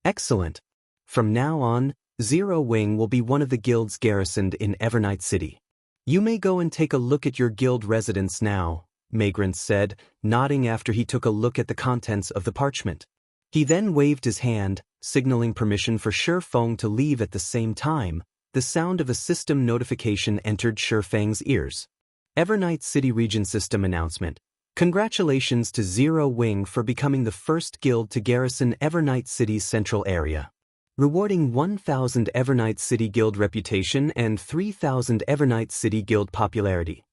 Speaker 1: Excellent. From now on, Zero Wing will be one of the guilds garrisoned in Evernight City. You may go and take a look at your guild residence now, Magrance said, nodding after he took a look at the contents of the parchment. He then waved his hand, signaling permission for Feng to leave. At the same time, the sound of a system notification entered Feng's ears. Evernight City Region System Announcement. Congratulations to Zero Wing for becoming the first guild to garrison Evernight City's central area. Rewarding 1,000 Evernight City Guild reputation and 3,000 Evernight City Guild popularity.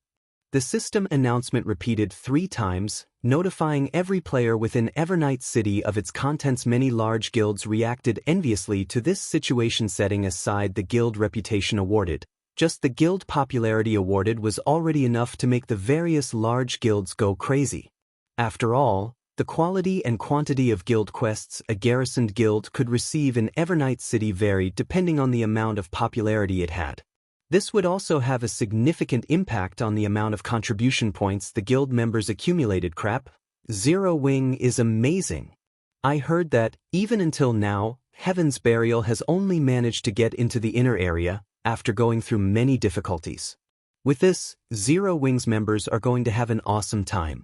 Speaker 1: The system announcement repeated 3 times, notifying every player within Evernight City of its contents. Many large guilds reacted enviously to this situation. Setting aside the guild reputation awarded, just the guild popularity awarded was already enough to make the various large guilds go crazy. After all, the quality and quantity of guild quests a garrisoned guild could receive in Evernight City varied depending on the amount of popularity it had. This would also have a significant impact on the amount of contribution points the guild members accumulated. Crap, Zero Wing is amazing. I heard that, even until now, Heaven's Burial has only managed to get into the inner area, after going through many difficulties. With this, Zero Wing's members are going to have an awesome time.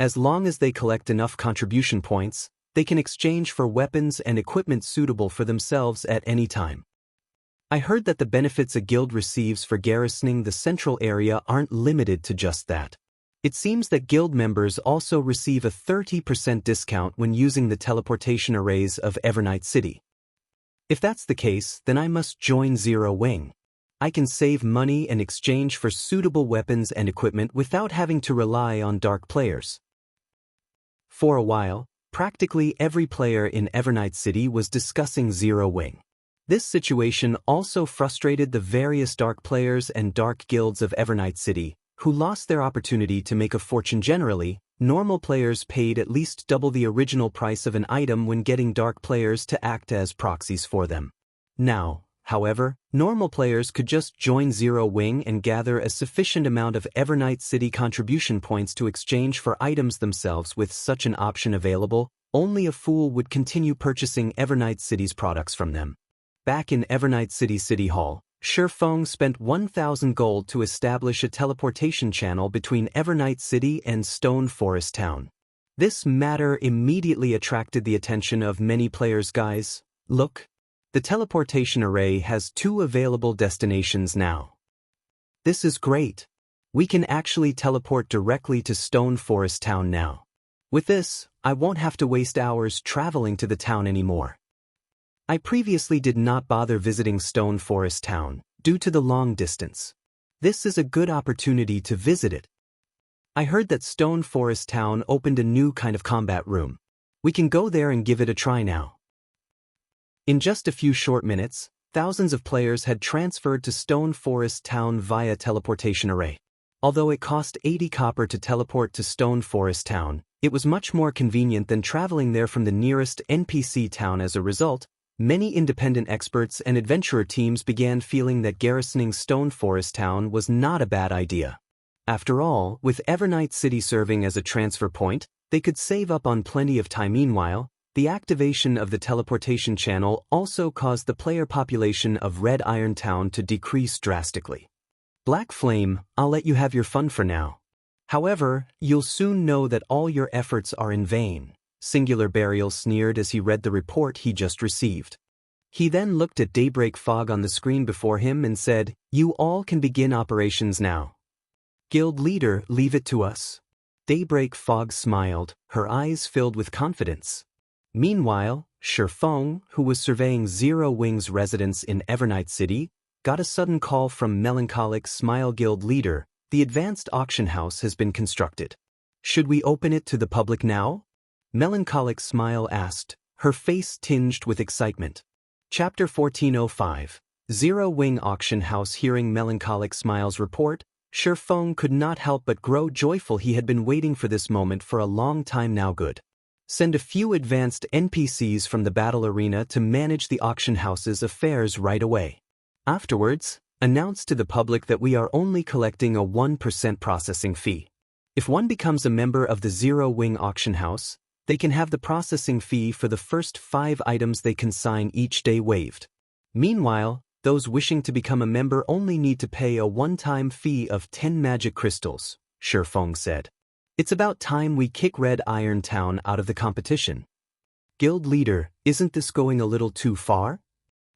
Speaker 1: As long as they collect enough contribution points, they can exchange for weapons and equipment suitable for themselves at any time. I heard that the benefits a guild receives for garrisoning the central area aren't limited to just that. It seems that guild members also receive a 30% discount when using the teleportation arrays of Evernight City. If that's the case, then I must join Zero Wing. I can save money and exchange for suitable weapons and equipment without having to rely on dark players. For a while, practically every player in Evernight City was discussing Zero Wing. This situation also frustrated the various dark players and dark guilds of Evernight City, who lost their opportunity to make a fortune. Generally, normal players paid at least double the original price of an item when getting dark players to act as proxies for them. Now, however, normal players could just join Zero Wing and gather a sufficient amount of Evernight City contribution points to exchange for items themselves. With such an option available, only a fool would continue purchasing Evernight City's products from them. Back in Evernight City Hall, Feng spent 1,000 gold to establish a teleportation channel between Evernight City and Stone Forest Town. This matter immediately attracted the attention of many players. Guys, look. The teleportation array has 2 available destinations now. This is great. We can actually teleport directly to Stone Forest Town now. With this, I won't have to waste hours traveling to the town anymore. I previously did not bother visiting Stone Forest Town, due to the long distance. This is a good opportunity to visit it. I heard that Stone Forest Town opened a new kind of combat room. We can go there and give it a try now. In just a few short minutes, thousands of players had transferred to Stone Forest Town via teleportation array. Although it cost 80 copper to teleport to Stone Forest Town, it was much more convenient than traveling there from the nearest NPC town. As a result, many independent experts and adventurer teams began feeling that garrisoning Stone Forest Town was not a bad idea. After all, with Evernight City serving as a transfer point, they could save up on plenty of time. Meanwhile, the activation of the teleportation channel also caused the player population of Red Iron Town to decrease drastically. Black Flame, I'll let you have your fun for now. However, you'll soon know that all your efforts are in vain. Singular Burial sneered as he read the report he just received. He then looked at Daybreak Fog on the screen before him and said, "You all can begin operations now. Guild leader, leave it to us." Daybreak Fog smiled, her eyes filled with confidence. Meanwhile, Feng, who was surveying Zero Wing's residence in Evernight City, got a sudden call from Melancholic Smile. Guild leader, the advanced auction house has been constructed. Should we open it to the public now? Melancholic Smile asked, her face tinged with excitement. Chapter 1405. Zero Wing Auction House. Hearing Melancholic Smile's report, Feng could not help but grow joyful. He had been waiting for this moment for a long time now. Good. Send a few advanced NPCs from the battle arena to manage the auction house's affairs right away. Afterwards, announce to the public that we are only collecting a 1% processing fee. If one becomes a member of the Zero Wing Auction House, they can have the processing fee for the first 5 items they consign each day waived. Meanwhile, those wishing to become a member only need to pay a one-time fee of 10 magic crystals, Feng said. It's about time we kick Red Iron Town out of the competition. Guild leader, isn't this going a little too far?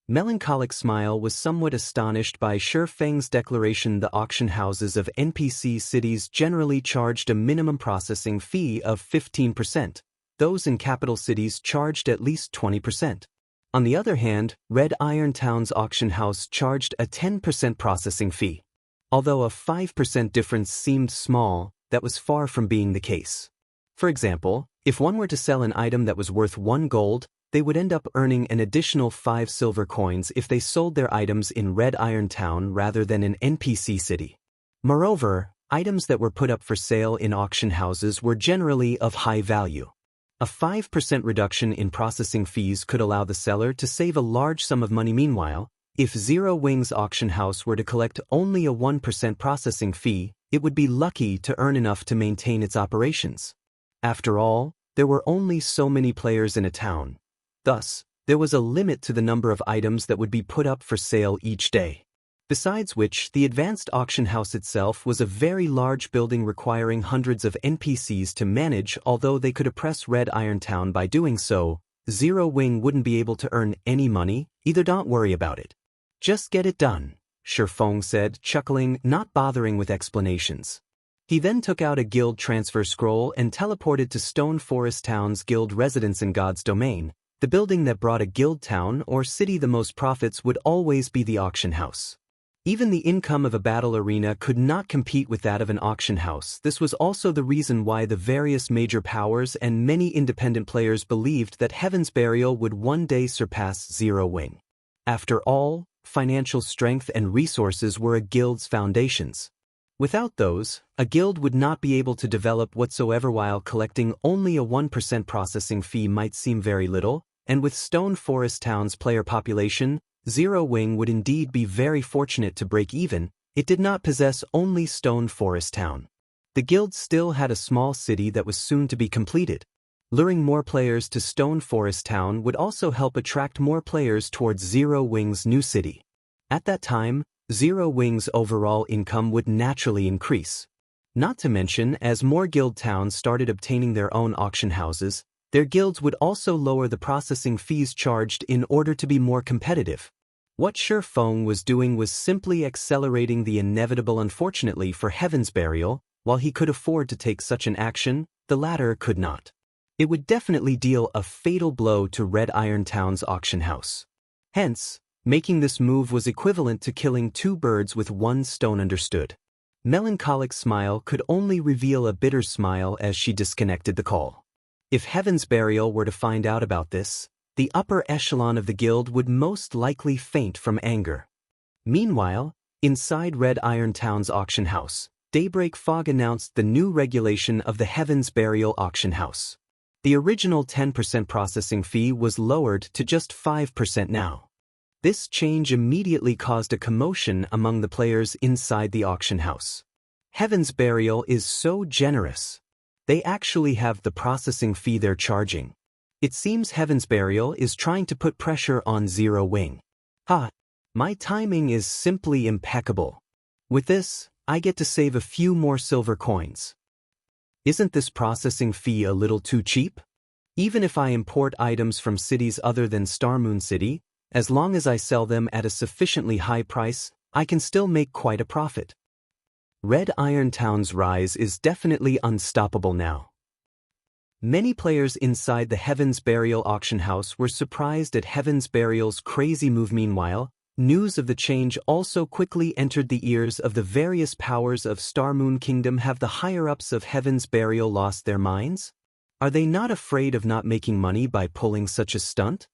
Speaker 1: Melancholic Smile was somewhat astonished by Feng's declaration. The auction houses of NPC cities generally charged a minimum processing fee of 15%. Those in capital cities charged at least 20%. On the other hand, Red Iron Town's auction house charged a 10% processing fee. Although a 5% difference seemed small, that was far from being the case. For example, if one were to sell an item that was worth 1 gold, they would end up earning an additional 5 silver coins if they sold their items in Red Iron Town rather than in NPC city. Moreover, items that were put up for sale in auction houses were generally of high value. A 5% reduction in processing fees could allow the seller to save a large sum of money. Meanwhile, if Zero Wing's auction house were to collect only a 1% processing fee, it would be lucky to earn enough to maintain its operations. After all, there were only so many players in a town. Thus, there was a limit to the number of items that would be put up for sale each day. Besides which, the advanced auction house itself was a very large building requiring hundreds of NPCs to manage. Although they could oppress Red Iron Town by doing so, Zero Wing wouldn't be able to earn any money, either. Don't worry about it. Just get it done, Feng said, chuckling, not bothering with explanations. He then took out a guild transfer scroll and teleported to Stone Forest Town's guild residence in God's domain. The building that brought a guild town or city the most profits would always be the auction house. Even the income of a battle arena could not compete with that of an auction house. This was also the reason why the various major powers and many independent players believed that Heaven's Burial would one day surpass Zero Wing. After all, financial strength and resources were a guild's foundations. Without those, a guild would not be able to develop whatsoever. While collecting only a 1% processing fee might seem very little, and with Stone Forest Town's player population, Zero Wing would indeed be very fortunate to break even. It did not possess only Stone Forest Town. The guild still had a small city that was soon to be completed. Luring more players to Stone Forest Town would also help attract more players towards Zero Wing's new city. At that time, Zero Wing's overall income would naturally increase. Not to mention, as more guild towns started obtaining their own auction houses, their guilds would also lower the processing fees charged in order to be more competitive. What Feng was doing was simply accelerating the inevitable. Unfortunately for Heaven's Burial, while he could afford to take such an action, the latter could not. It would definitely deal a fatal blow to Red Iron Town's auction house. Hence, making this move was equivalent to killing two birds with one stone. Understood. Melancholic Smile could only reveal a bitter smile as she disconnected the call. If Heaven's Burial were to find out about this, the upper echelon of the guild would most likely faint from anger. Meanwhile, inside Red Iron Town's auction house, Daybreak Fog announced the new regulation of the Heaven's Burial auction house. The original 10% processing fee was lowered to just 5% now. This change immediately caused a commotion among the players inside the auction house. Heaven's Burial is so generous. They actually have the processing fee they're charging. It seems Heaven's Burial is trying to put pressure on Zero Wing. Ha! My timing is simply impeccable. With this, I get to save a few more silver coins. Isn't this processing fee a little too cheap? Even if I import items from cities other than Starmoon City, as long as I sell them at a sufficiently high price, I can still make quite a profit. Red Iron Town's rise is definitely unstoppable now. Many players inside the Heaven's Burial auction house were surprised at Heaven's Burial's crazy move. Meanwhile, news of the change also quickly entered the ears of the various powers of Starmoon Kingdom. Have the higher-ups of Heaven's Burial lost their minds? Are they not afraid of not making money by pulling such a stunt?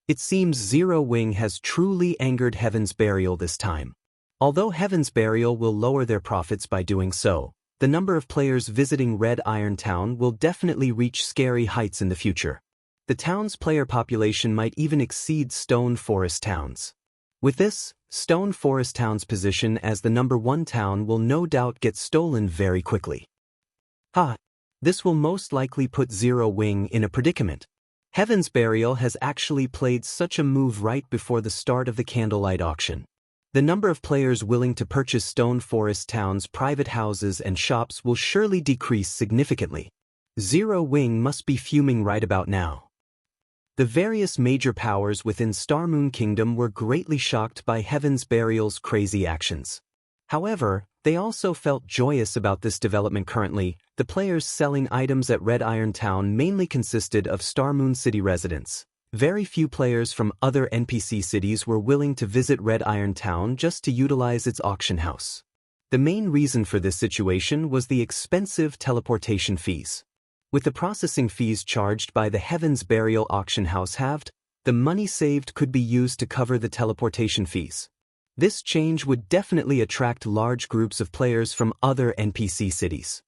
Speaker 1: It seems Zero Wing has truly angered Heaven's Burial this time. Although Heaven's Burial will lower their profits by doing so, the number of players visiting Red Iron Town will definitely reach scary heights in the future. The town's player population might even exceed Stone Forest Town's. With this, Stone Forest Town's position as the #1 town will no doubt get stolen very quickly. This will most likely put Zero Wing in a predicament. Heaven's Burial has actually played such a move right before the start of the candlelight auction. The number of players willing to purchase Stone Forest Town's private houses and shops will surely decrease significantly. Zero Wing must be fuming right about now. The various major powers within Starmoon Kingdom were greatly shocked by Heaven's Burial's crazy actions. However, they also felt joyous about this development. Currently, the players selling items at Red Iron Town mainly consisted of Starmoon City residents. Very few players from other NPC cities were willing to visit Red Iron Town just to utilize its auction house. The main reason for this situation was the expensive teleportation fees. With the processing fees charged by the Heaven's Burial auction house halved, the money saved could be used to cover the teleportation fees. This change would definitely attract large groups of players from other NPC cities.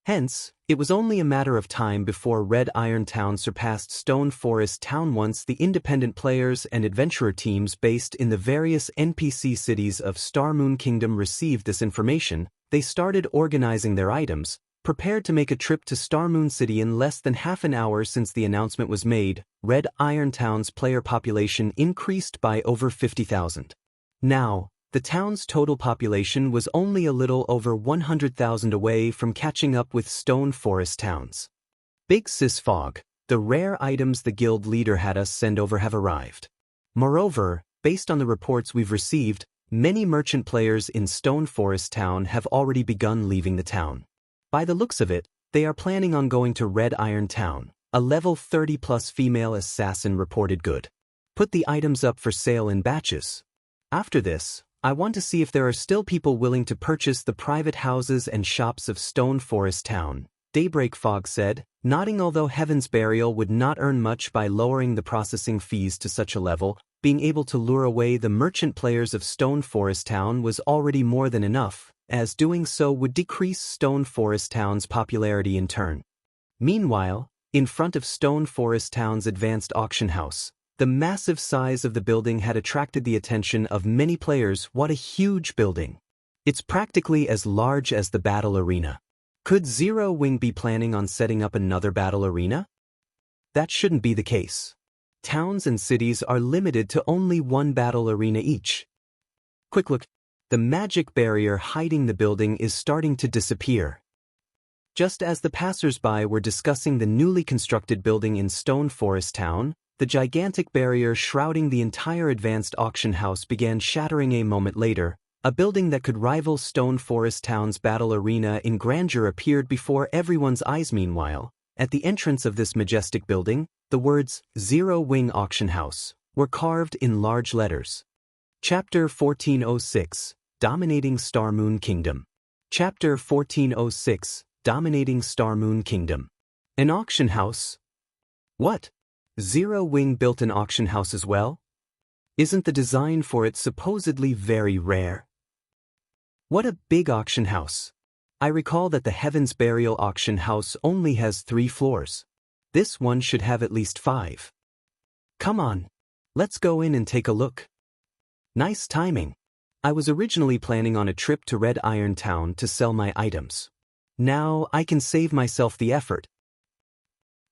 Speaker 1: Hence, it was only a matter of time before Red Iron Town surpassed Stone Forest Town. Once the independent players and adventurer teams based in the various NPC cities of Starmoon Kingdom received this information, they started organizing their items, prepared to make a trip to Starmoon City. In less than half an hour since the announcement was made, Red Iron Town's player population increased by over 50,000. Now, the town's total population was only a little over 100,000 away from catching up with Stone Forest towns. Big Sis Fog, the rare items the guild leader had us send over have arrived. Moreover, based on the reports we've received, many merchant players in Stone Forest Town have already begun leaving the town. By the looks of it, they are planning on going to Red Iron Town. A level 30+ female assassin reported good. Put the items up for sale in batches. After this, I want to see if there are still people willing to purchase the private houses and shops of Stone Forest Town, Daybreak Fog said, nodding. Although Heaven's Burial would not earn much by lowering the processing fees to such a level, being able to lure away the merchant players of Stone Forest Town was already more than enough, as doing so would decrease Stone Forest Town's popularity in turn. Meanwhile, in front of Stone Forest Town's advanced auction house, the massive size of the building had attracted the attention of many players. What a huge building! It's practically as large as the battle arena. Could Zero Wing be planning on setting up another battle arena? That shouldn't be the case. Towns and cities are limited to only one battle arena each. Quick look, the magic barrier hiding the building is starting to disappear. Just as the passers-by were discussing the newly constructed building in Stone Forest Town, the gigantic barrier shrouding the entire advanced auction house began shattering. A moment later, a building that could rival Stone Forest Town's battle arena in grandeur appeared before everyone's eyes. Meanwhile, at the entrance of this majestic building, the words, Zero Wing Auction House, were carved in large letters. Chapter 1406, Dominating Starmoon Kingdom. Chapter 1406, Dominating Starmoon Kingdom. An auction house? What? Zero Wing built an auction house as well? Isn't the design for it supposedly very rare? What a big auction house! I recall that the Heaven's Burial auction house only has 3 floors. This one should have at least 5. Come on, let's go in and take a look. Nice timing. I was originally planning on a trip to Red Iron Town to sell my items. Now I can save myself the effort.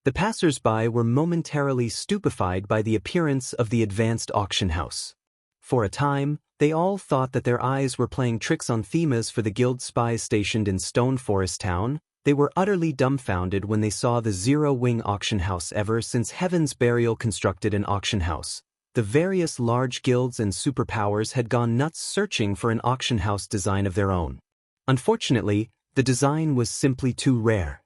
Speaker 1: The passers-by were momentarily stupefied by the appearance of the advanced auction house. For a time, they all thought that their eyes were playing tricks on Themas for the guild spies stationed in Stone Forest Town. They were utterly dumbfounded when they saw the Zero Wing auction house. Ever since Heaven's Burial constructed an auction house, the various large guilds and superpowers had gone nuts searching for an auction house design of their own. Unfortunately, the design was simply too rare.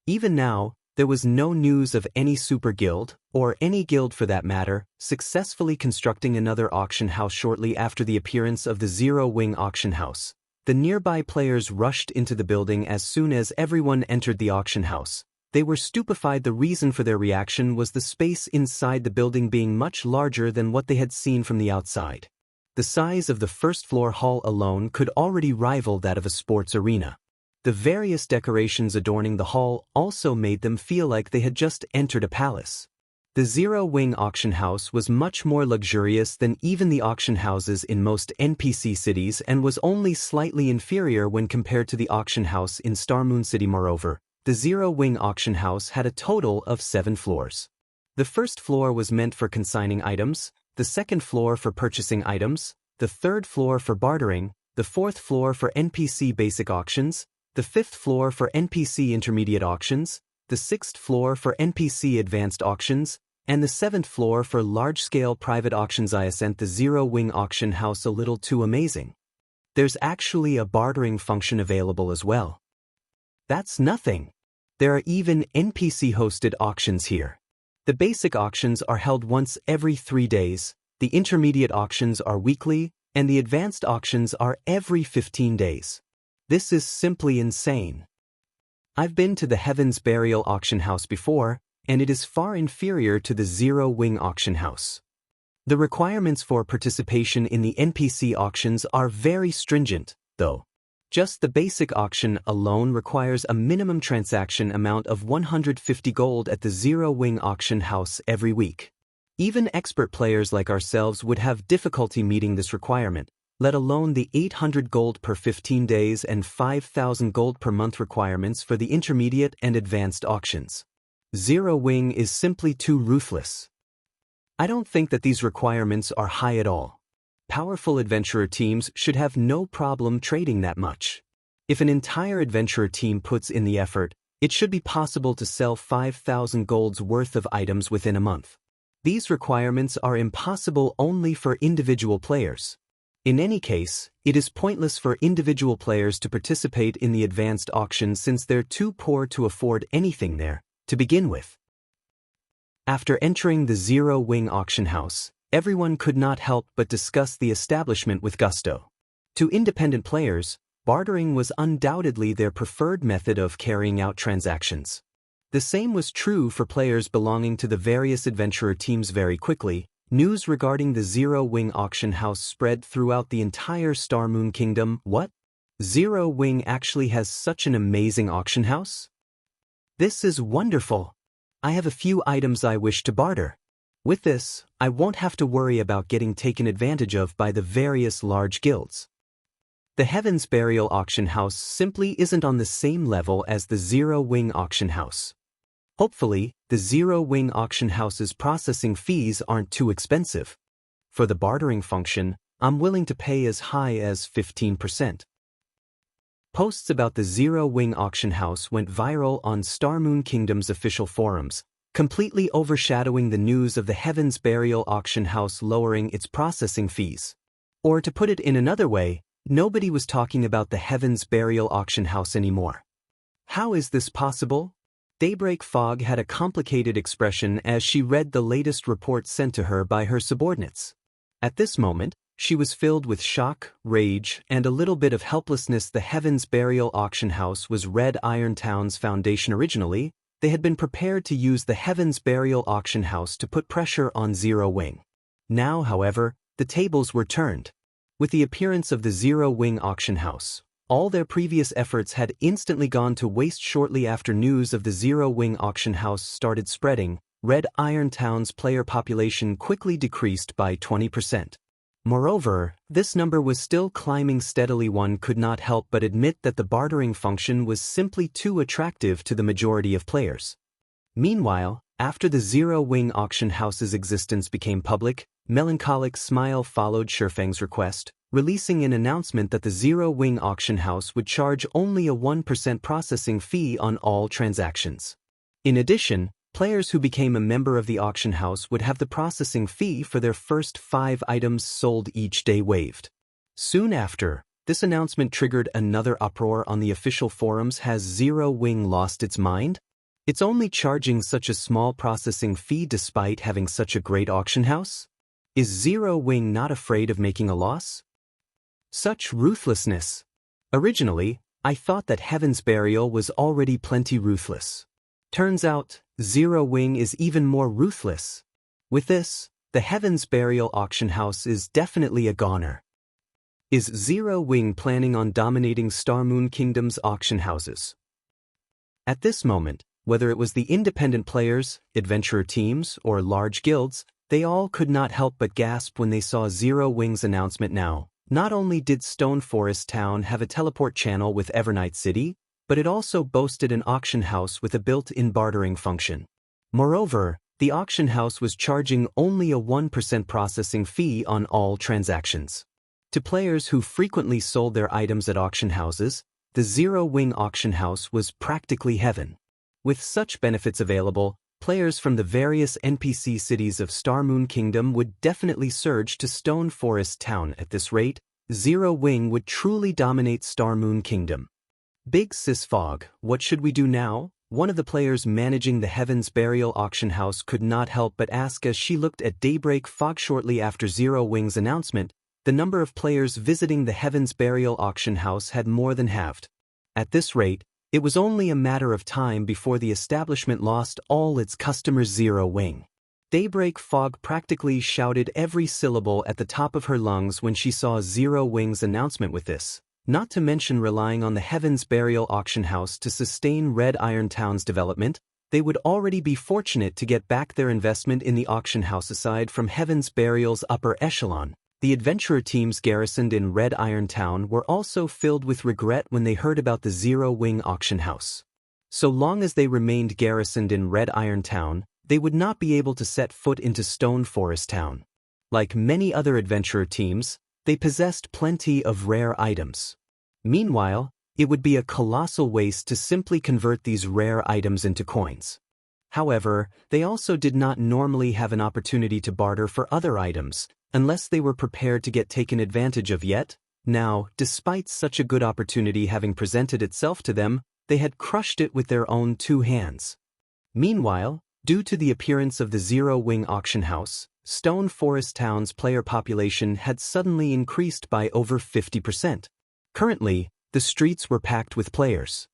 Speaker 1: Even now, there was no news of any super guild, or any guild for that matter, successfully constructing another auction house. Shortly after the appearance of the Zero Wing auction house, the nearby players rushed into the building. As soon as everyone entered the auction house, they were stupefied. The reason for their reaction was the space inside the building being much larger than what they had seen from the outside. The size of the first-floor hall alone could already rival that of a sports arena. The various decorations adorning the hall also made them feel like they had just entered a palace. The Zero Wing auction house was much more luxurious than even the auction houses in most NPC cities and was only slightly inferior when compared to the auction house in Starmoon City. Moreover, the Zero Wing auction house had a total of 7 floors. The first floor was meant for consigning items, the second floor for purchasing items, the third floor for bartering, the fourth floor for NPC basic auctions, the fifth floor for NPC intermediate auctions, the sixth floor for NPC advanced auctions, and the seventh floor for large-scale private auctions. I sent the Zero Wing auction house a little too amazing. There's actually a bartering function available as well. That's nothing. There are even NPC-hosted auctions here. The basic auctions are held once every 3 days, the intermediate auctions are weekly, and the advanced auctions are every 15 days. This is simply insane. I've been to the Heaven's Burial auction house before, and it is far inferior to the Zero Wing auction house. The requirements for participation in the NPC auctions are very stringent, though. Just the basic auction alone requires a minimum transaction amount of 150 gold at the Zero Wing auction house every week. Even expert players like ourselves would have difficulty meeting this requirement, let alone the 800 gold per 15 days and 5,000 gold per month requirements for the intermediate and advanced auctions. Zero Wing is simply too ruthless. I don't think that these requirements are high at all. Powerful adventurer teams should have no problem trading that much. If an entire adventurer team puts in the effort, it should be possible to sell 5,000 gold's worth of items within a month. These requirements are impossible only for individual players. In any case, it is pointless for individual players to participate in the advanced auction since they're too poor to afford anything there, to begin with. After entering the Zero Wing auction house, everyone could not help but discuss the establishment with gusto. To independent players, bartering was undoubtedly their preferred method of carrying out transactions. The same was true for players belonging to the various adventurer teams. Very quickly, news regarding the Zero Wing auction house spread throughout the entire Star Moon Kingdom. What? Zero Wing actually has such an amazing auction house? This is wonderful. I have a few items I wish to barter. With this, I won't have to worry about getting taken advantage of by the various large guilds. The Heaven's Burial auction house simply isn't on the same level as the Zero Wing auction house. Hopefully, the Zero Wing auction house's processing fees aren't too expensive. For the bartering function, I'm willing to pay as high as 15%. Posts about the Zero Wing auction house went viral on Star Moon Kingdom's official forums, completely overshadowing the news of the Heaven's Burial auction house lowering its processing fees. Or to put it in another way, nobody was talking about the Heaven's Burial auction house anymore. How is this possible? Daybreak Fog had a complicated expression as she read the latest report sent to her by her subordinates. At this moment, she was filled with shock, rage, and a little bit of helplessness. The Heaven's Burial auction house was Red Iron Town's foundation originally. They had been prepared to use the Heaven's Burial auction house to put pressure on Zero Wing. Now, however, the tables were turned. With the appearance of the Zero Wing auction house, all their previous efforts had instantly gone to waste. Shortly after news of the Zero Wing auction house started spreading, Red Iron Town's player population quickly decreased by 20%. Moreover, this number was still climbing steadily. One could not help but admit that the bartering function was simply too attractive to the majority of players. Meanwhile, after the Zero Wing auction house's existence became public, Melancholic Smile followed Feng's request, releasing an announcement that the Zero Wing auction house would charge only a 1% processing fee on all transactions. In addition, players who became a member of the auction house would have the processing fee for their first 5 items sold each day waived. Soon after, this announcement triggered another uproar on the official forums. Has Zero Wing lost its mind? It's only charging such a small processing fee despite having such a great auction house? Is Zero Wing not afraid of making a loss? Such ruthlessness. Originally, I thought that Heaven's Burial was already plenty ruthless. Turns out, Zero Wing is even more ruthless. With this, the Heaven's Burial auction house is definitely a goner. Is Zero Wing planning on dominating Star Moon Kingdom's auction houses? At this moment, whether it was the independent players, adventurer teams, or large guilds, they all could not help but gasp when they saw Zero Wing's announcement. Now, not only did Stone Forest Town have a teleport channel with Evernight City, but it also boasted an auction house with a built-in bartering function. Moreover, the auction house was charging only a 1% processing fee on all transactions. To players who frequently sold their items at auction houses, the Zero Wing auction house was practically heaven. With such benefits available, players from the various NPC cities of Star Moon Kingdom would definitely surge to Stone Forest Town. At this rate, Zero Wing would truly dominate Star Moon Kingdom. Big Sis Fog, what should we do now? One of the players managing the Heaven's Burial auction house could not help but ask as she looked at Daybreak Fog. Shortly after Zero Wing's announcement, the number of players visiting the Heaven's Burial auction house had more than halved. At this rate, it was only a matter of time before the establishment lost all its customers. Zero Wing. Daybreak Fog practically shouted every syllable at the top of her lungs when she saw Zero Wing's announcement. With this, not to mention relying on the Heaven's Burial auction house to sustain Red Iron Town's development, they would already be fortunate to get back their investment in the auction house. Aside from Heaven's Burial's upper echelon, the adventurer teams garrisoned in Red Iron Town were also filled with regret when they heard about the Zero Wing auction house. So long as they remained garrisoned in Red Iron Town, they would not be able to set foot into Stone Forest Town. Like many other adventurer teams, they possessed plenty of rare items. Meanwhile, it would be a colossal waste to simply convert these rare items into coins. However, they also did not normally have an opportunity to barter for other items, unless they were prepared to get taken advantage of yet. Now, despite such a good opportunity having presented itself to them, they had crushed it with their own two hands. Meanwhile, due to the appearance of the Zero Wing auction house, Stone Forest Town's player population had suddenly increased by over 50%. Currently, the streets were packed with players.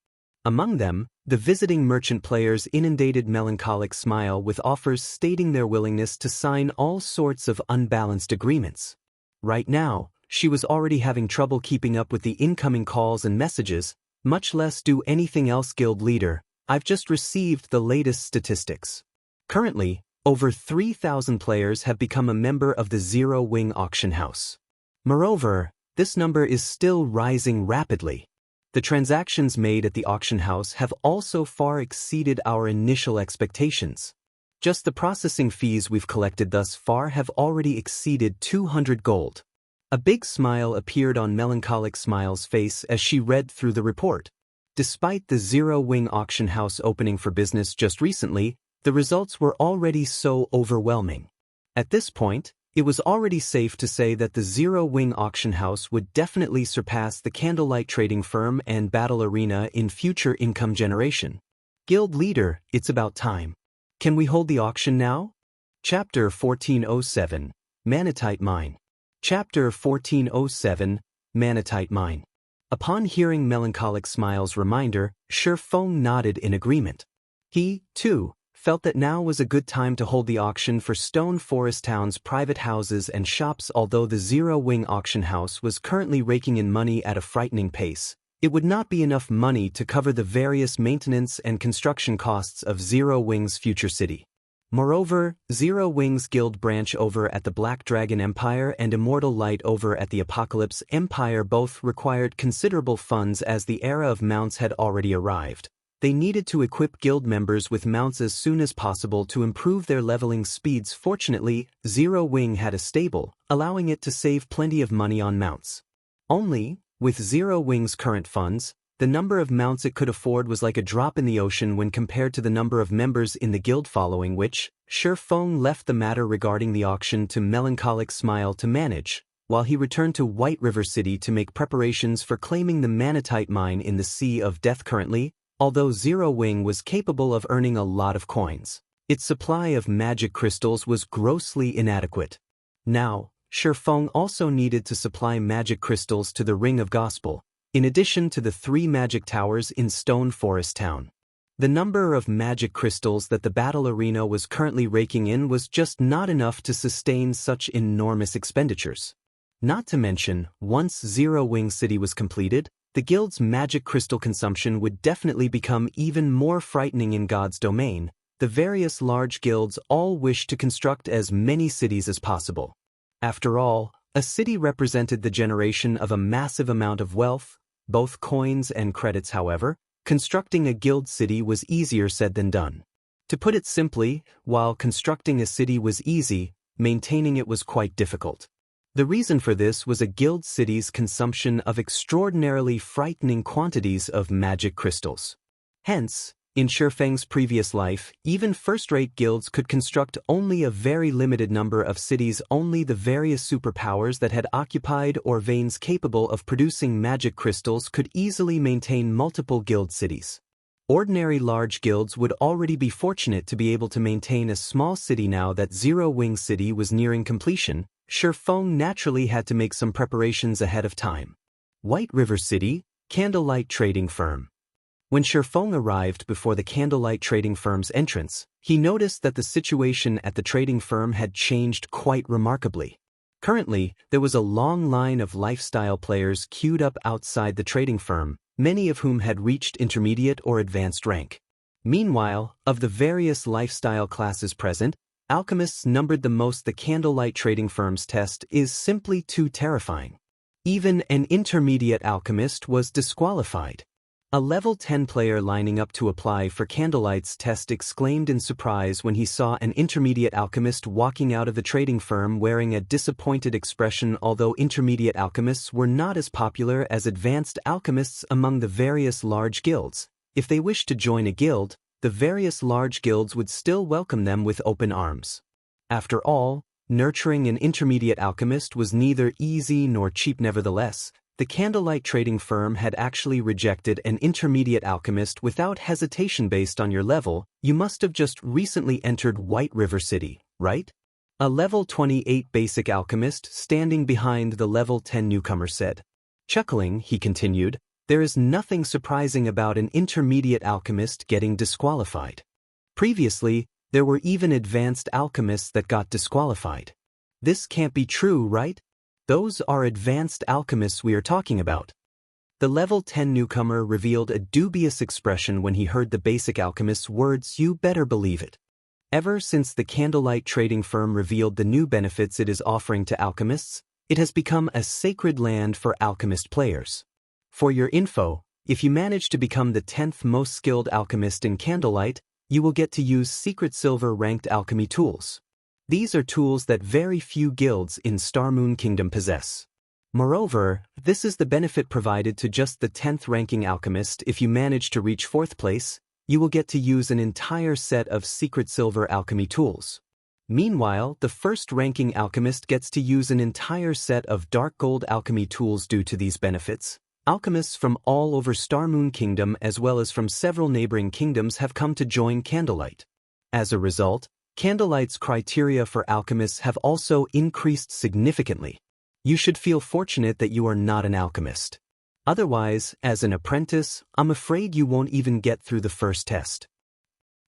Speaker 1: Among them, the visiting merchant players inundated Melancholic Smile with offers stating their willingness to sign all sorts of unbalanced agreements. Right now, she was already having trouble keeping up with the incoming calls and messages, much less do anything else. Guild leader, I've just received the latest statistics. Currently, over 3,000 players have become a member of the Zero Wing auction house. Moreover, this number is still rising rapidly. The transactions made at the auction house have also far exceeded our initial expectations. Just the processing fees we've collected thus far have already exceeded 200 gold. A big smile appeared on Melancholic Smile's face as she read through the report. Despite the Zero Wing auction house opening for business just recently, the results were already so overwhelming. At this point, it was already safe to say that the Zero Wing auction house would definitely surpass the Candlelight Trading Firm and Battle Arena in future income generation. Guild leader, it's about time. Can we hold the auction now? Chapter 1407, Manatite Mine. Chapter 1407, Manatite Mine. Upon hearing Melancholic Smile's reminder, Feng nodded in agreement. He, too, felt that now was a good time to hold the auction for Stone Forest Town's private houses and shops. Although the Zero Wing auction house was currently raking in money at a frightening pace, it would not be enough money to cover the various maintenance and construction costs of Zero Wing's future city. Moreover, Zero Wing's guild branch over at the Black Dragon Empire and Immortal Light over at the Apocalypse Empire both required considerable funds as the era of mounts had already arrived. They needed to equip guild members with mounts as soon as possible to improve their leveling speeds. Fortunately, Zero Wing had a stable, allowing it to save plenty of money on mounts. Only, with Zero Wing's current funds, the number of mounts it could afford was like a drop in the ocean when compared to the number of members in the guild, following which, Feng left the matter regarding the auction to Melancholic Smile to manage, while he returned to White River City to make preparations for claiming the Manatite mine in the Sea of Death. Currently, although Zero Wing was capable of earning a lot of coins, its supply of magic crystals was grossly inadequate. Now, Feng also needed to supply magic crystals to the Ring of Gospel, in addition to the 3 magic towers in Stone Forest Town. The number of magic crystals that the battle arena was currently raking in was just not enough to sustain such enormous expenditures. Not to mention, once Zero Wing City was completed, the guild's magic crystal consumption would definitely become even more frightening. In God's domain, the various large guilds all wished to construct as many cities as possible. After all, a city represented the generation of a massive amount of wealth, both coins and credits. However, constructing a guild city was easier said than done. To put it simply, while constructing a city was easy, maintaining it was quite difficult. The reason for this was a guild city's consumption of extraordinarily frightening quantities of magic crystals. Hence, in Feng's previous life, even first-rate guilds could construct only a very limited number of cities. Only the various superpowers that had occupied or veins capable of producing magic crystals could easily maintain multiple guild cities. Ordinary large guilds would already be fortunate to be able to maintain a small city. Now that Zero Wing City was nearing completion, Feng naturally had to make some preparations ahead of time. White River City, Candlelight Trading Firm. When Feng arrived before the Candlelight Trading Firm's entrance, he noticed that the situation at the trading firm had changed quite remarkably. Currently, there was a long line of lifestyle players queued up outside the trading firm, many of whom had reached intermediate or advanced rank. Meanwhile, of the various lifestyle classes present, alchemists numbered the most. The Candlelight Trading Firm's test is simply too terrifying. Even an intermediate alchemist was disqualified. A level 10 player lining up to apply for Candlelight's test exclaimed in surprise when he saw an intermediate alchemist walking out of the trading firm wearing a disappointed expression. Although intermediate alchemists were not as popular as advanced alchemists among the various large guilds, if they wished to join a guild, the various large guilds would still welcome them with open arms. After all, nurturing an intermediate alchemist was neither easy nor cheap. Nevertheless, the Candlelight trading firm had actually rejected an intermediate alchemist without hesitation. Based on your level, you must have just recently entered White River City, right? A level 28 basic alchemist standing behind the level 10 newcomer said. Chuckling, he continued, there is nothing surprising about an intermediate alchemist getting disqualified. Previously, there were even advanced alchemists that got disqualified. This can't be true, right? Those are advanced alchemists we are talking about. The level 10 newcomer revealed a dubious expression when he heard the basic alchemist's words. You better believe it. Ever since the Candlelight trading firm revealed the new benefits it is offering to alchemists, it has become a sacred land for alchemist players. For your info, if you manage to become the 10th most skilled alchemist in Candlelight, you will get to use secret silver ranked alchemy tools. These are tools that very few guilds in Starmoon Kingdom possess. Moreover, this is the benefit provided to just the 10th ranking alchemist. If you manage to reach 4th place, you will get to use an entire set of secret silver alchemy tools. Meanwhile, the 1st ranking alchemist gets to use an entire set of dark gold alchemy tools. Due to these benefits, alchemists from all over Starmoon Kingdom as well as from several neighboring kingdoms have come to join Candlelight. As a result, Candlelight's criteria for alchemists have also increased significantly. You should feel fortunate that you are not an alchemist. Otherwise, as an apprentice, I'm afraid you won't even get through the first test.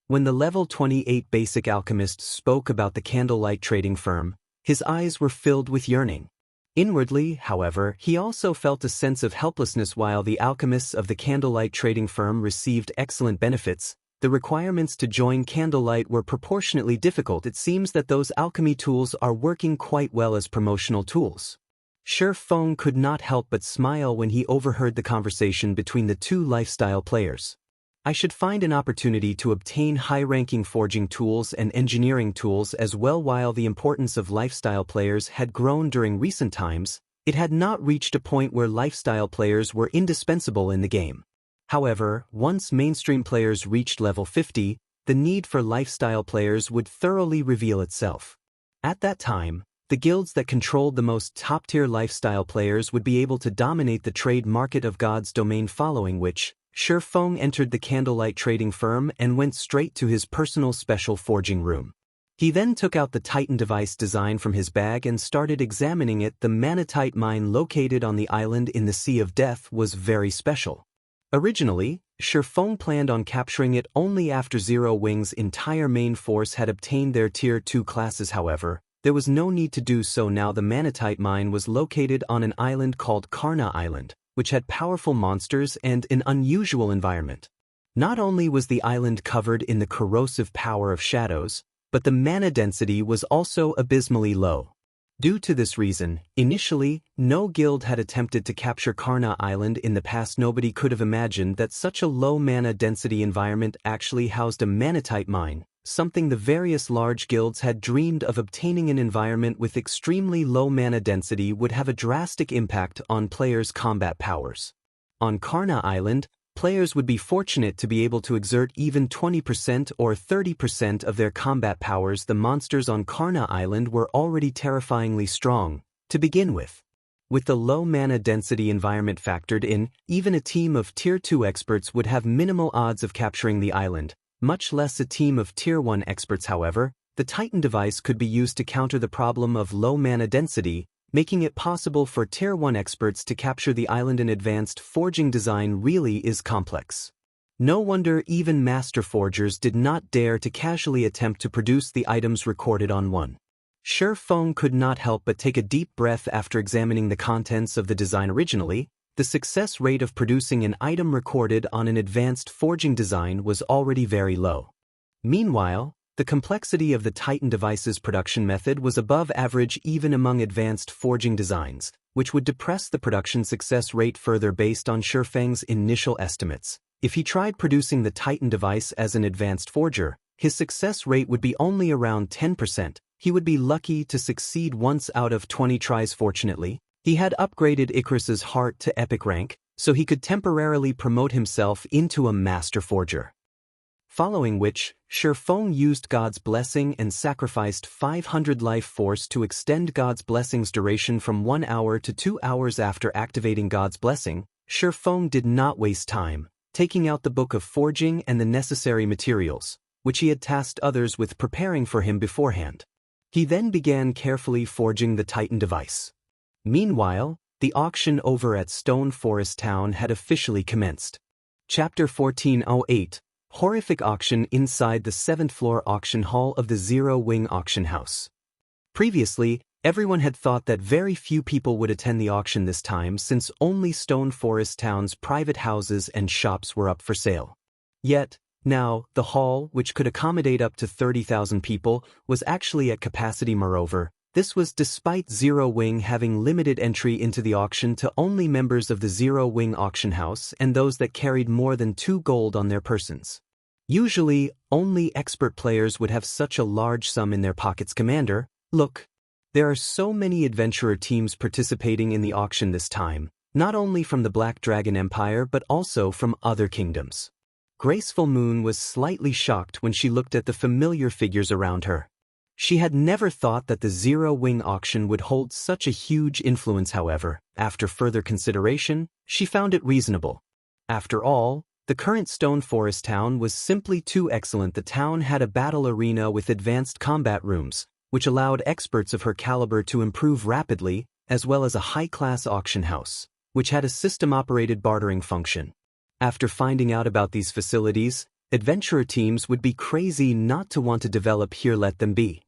Speaker 1: When the level 28 basic alchemist spoke about the Candlelight trading firm, his eyes were filled with yearning. Inwardly, however, he also felt a sense of helplessness. While the alchemists of the Candlelight trading firm received excellent benefits, the requirements to join Candlelight were proportionately difficult. It seems that those alchemy tools are working quite well as promotional tools. Feng could not help but smile when he overheard the conversation between the two lifestyle players. I should find an opportunity to obtain high-ranking forging tools and engineering tools as well. While the importance of lifestyle players had grown during recent times, it had not reached a point where lifestyle players were indispensable in the game. However, once mainstream players reached level 50, the need for lifestyle players would thoroughly reveal itself. At that time, the guilds that controlled the most top-tier lifestyle players would be able to dominate the trade market of God's domain. Following which, Feng entered the Candlelight trading firm and went straight to his personal special forging room. He then took out the Titan device design from his bag and started examining it. The Manatite mine located on the island in the Sea of Death was very special. Originally, Feng planned on capturing it only after Zero Wing's entire main force had obtained their Tier 2 classes. However, there was no need to do so now. The Manatite mine was located on an island called Karna Island, which had powerful monsters and an unusual environment. Not only was the island covered in the corrosive power of shadows, but the mana density was also abysmally low. Due to this reason, initially, no guild had attempted to capture Karna Island in the past. Nobody could have imagined that such a low mana density environment actually housed a Manatite mine, something the various large guilds had dreamed of. Obtaining an environment with extremely low mana density would have a drastic impact on players' combat powers. On Karna Island, players would be fortunate to be able to exert even 20% or 30% of their combat powers. The monsters on Karna Island were already terrifyingly strong, to begin with. With the low mana density environment factored in, even a team of Tier 2 experts would have minimal odds of capturing the island, much less a team of Tier 1 experts. However, the Titan device could be used to counter the problem of low mana density, making it possible for Tier 1 experts to capture the island. An advanced forging design really is complex. No wonder even master forgers did not dare to casually attempt to produce the items recorded on one. Feng could not help but take a deep breath after examining the contents of the design. Originally, the success rate of producing an item recorded on an advanced forging design was already very low. Meanwhile, The complexity of the Titan device's production method was above average even among advanced forging designs, which would depress the production success rate further based on Feng's initial estimates. If he tried producing the Titan device as an advanced forger, his success rate would be only around 10%. He would be lucky to succeed once out of 20 tries. Fortunately, he had upgraded Icarus's heart to epic rank, so he could temporarily promote himself into a master forger. Following which, Feng used God's blessing and sacrificed 500 life force to extend God's blessing's duration from 1 hour to 2 hours. After activating God's blessing, Feng did not waste time, taking out the book of forging and the necessary materials, which he had tasked others with preparing for him beforehand. He then began carefully forging the Titan device. Meanwhile, the auction over at Stone Forest Town had officially commenced. Chapter 1408. Horrific auction inside the 7th floor auction hall of the Zero Wing auction house. Previously, everyone had thought that very few people would attend the auction this time since only Stone Forest Town's private houses and shops were up for sale. Yet, now, the hall, which could accommodate up to 30,000 people, was actually at capacity. Moreover, this was despite Zero Wing having limited entry into the auction to only members of the Zero Wing auction house and those that carried more than 2 gold on their persons. Usually, only expert players would have such a large sum in their pockets. Commander, look. There are so many adventurer teams participating in the auction this time, not only from the Black Dragon Empire but also from other kingdoms. Graceful Moon was slightly shocked when she looked at the familiar figures around her. She had never thought that the Zero Wing auction would hold such a huge influence. However, after further consideration, she found it reasonable. After all, the current Stone Forest Town was simply too excellent. The town had a battle arena with advanced combat rooms, which allowed experts of her caliber to improve rapidly, as well as a high-class auction house, which had a system-operated bartering function. After finding out about these facilities, adventurer teams would be crazy not to want to develop here. Let them be.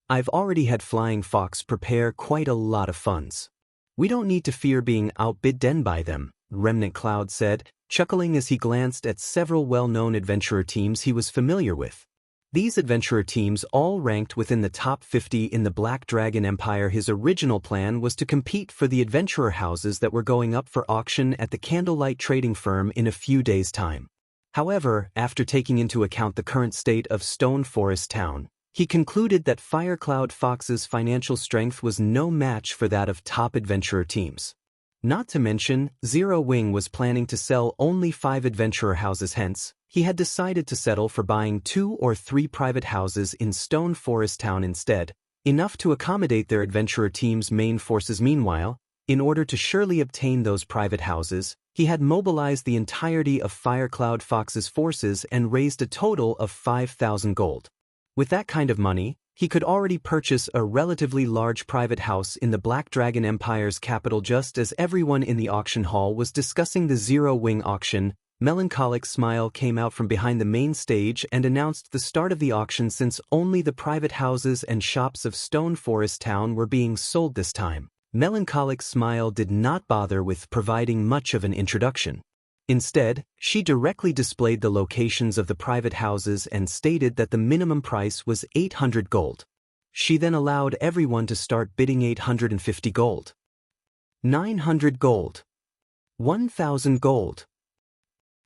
Speaker 1: I've already had Flying Fox prepare quite a lot of funds. We don't need to fear being outbidden by them, Remnant Cloud said, chuckling as he glanced at several well-known adventurer teams he was familiar with. These adventurer teams all ranked within the top 50 in the Black Dragon Empire. His original plan was to compete for the adventurer houses that were going up for auction at the Candlelight Trading Firm in a few days' time. However, after taking into account the current state of Stone Forest Town, he concluded that Firecloud Fox's financial strength was no match for that of top adventurer teams. Not to mention, Zero Wing was planning to sell only 5 adventurer houses. Hence, he had decided to settle for buying 2 or 3 private houses in Stone Forest Town instead, enough to accommodate their adventurer team's main forces. Meanwhile, in order to surely obtain those private houses, he had mobilized the entirety of Firecloud Fox's forces and raised a total of 5,000 gold. With that kind of money, he could already purchase a relatively large private house in the Black Dragon Empire's capital. Just as everyone in the auction hall was discussing the Zero Wing auction, Melancholic Smile came out from behind the main stage and announced the start of the auction. Since only the private houses and shops of Stone Forest Town were being sold this time, Melancholic Smile did not bother with providing much of an introduction. Instead, she directly displayed the locations of the private houses and stated that the minimum price was 800 gold. She then allowed everyone to start bidding. 850 gold. 900 gold. 1,000 gold.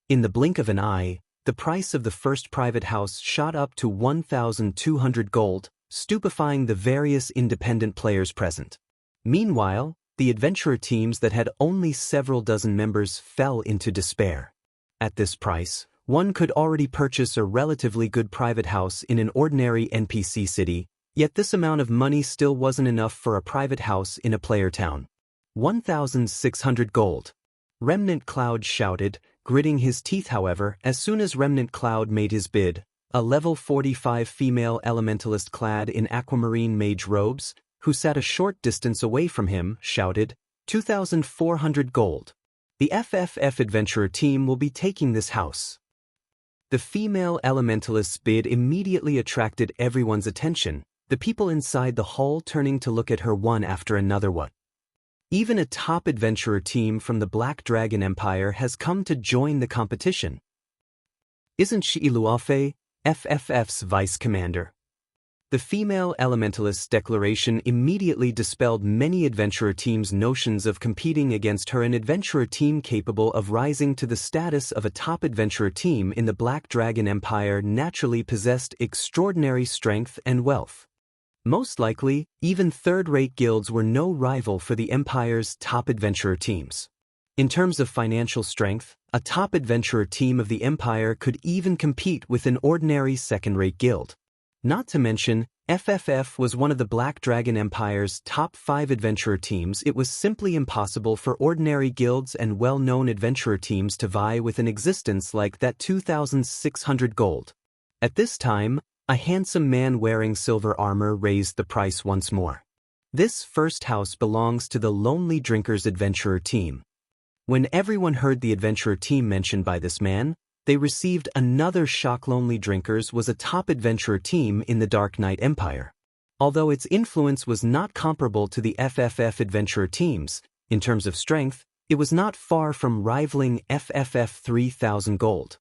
Speaker 1: In the blink of an eye, the price of the first private house shot up to 1,200 gold, stupefying the various independent players present. Meanwhile, the adventurer teams that had only several dozen members fell into despair. At this price, one could already purchase a relatively good private house in an ordinary NPC city, yet this amount of money still wasn't enough for a private house in a player town. 1,600 gold. Remnant Cloud shouted, gritting his teeth. However, as soon as Remnant Cloud made his bid, a level 45 female elementalist clad in aquamarine mage robes, who sat a short distance away from him, shouted, 2,400 gold. The FFF adventurer team will be taking this house. The female elementalist's bid immediately attracted everyone's attention, the people inside the hall turning to look at her one after another. What? Even a top adventurer team from the Black Dragon Empire has come to join the competition. Isn't she Iluafe, FFF's vice commander? The female Elementalist's declaration immediately dispelled many adventurer teams' notions of competing against her, an adventurer team capable of rising to the status of a top adventurer team in the Black Dragon Empire naturally possessed extraordinary strength and wealth. Most likely, even third-rate guilds were no rival for the Empire's top adventurer teams. In terms of financial strength, a top adventurer team of the Empire could even compete with an ordinary second-rate guild. Not to mention, FFF was one of the Black Dragon Empire's top 5 adventurer teams. It was simply impossible for ordinary guilds and well-known adventurer teams to vie with an existence like that. 2,600 gold. At this time, a handsome man wearing silver armor raised the price once more. This first house belongs to the Lonely Drinkers adventurer team. When everyone heard the adventurer team mentioned by this man, they received another shock. Lonely Drinkers was a top adventurer team in the Dark Knight Empire. Although its influence was not comparable to the FFF adventurer teams, in terms of strength, it was not far from rivaling FFF. 3,000 gold.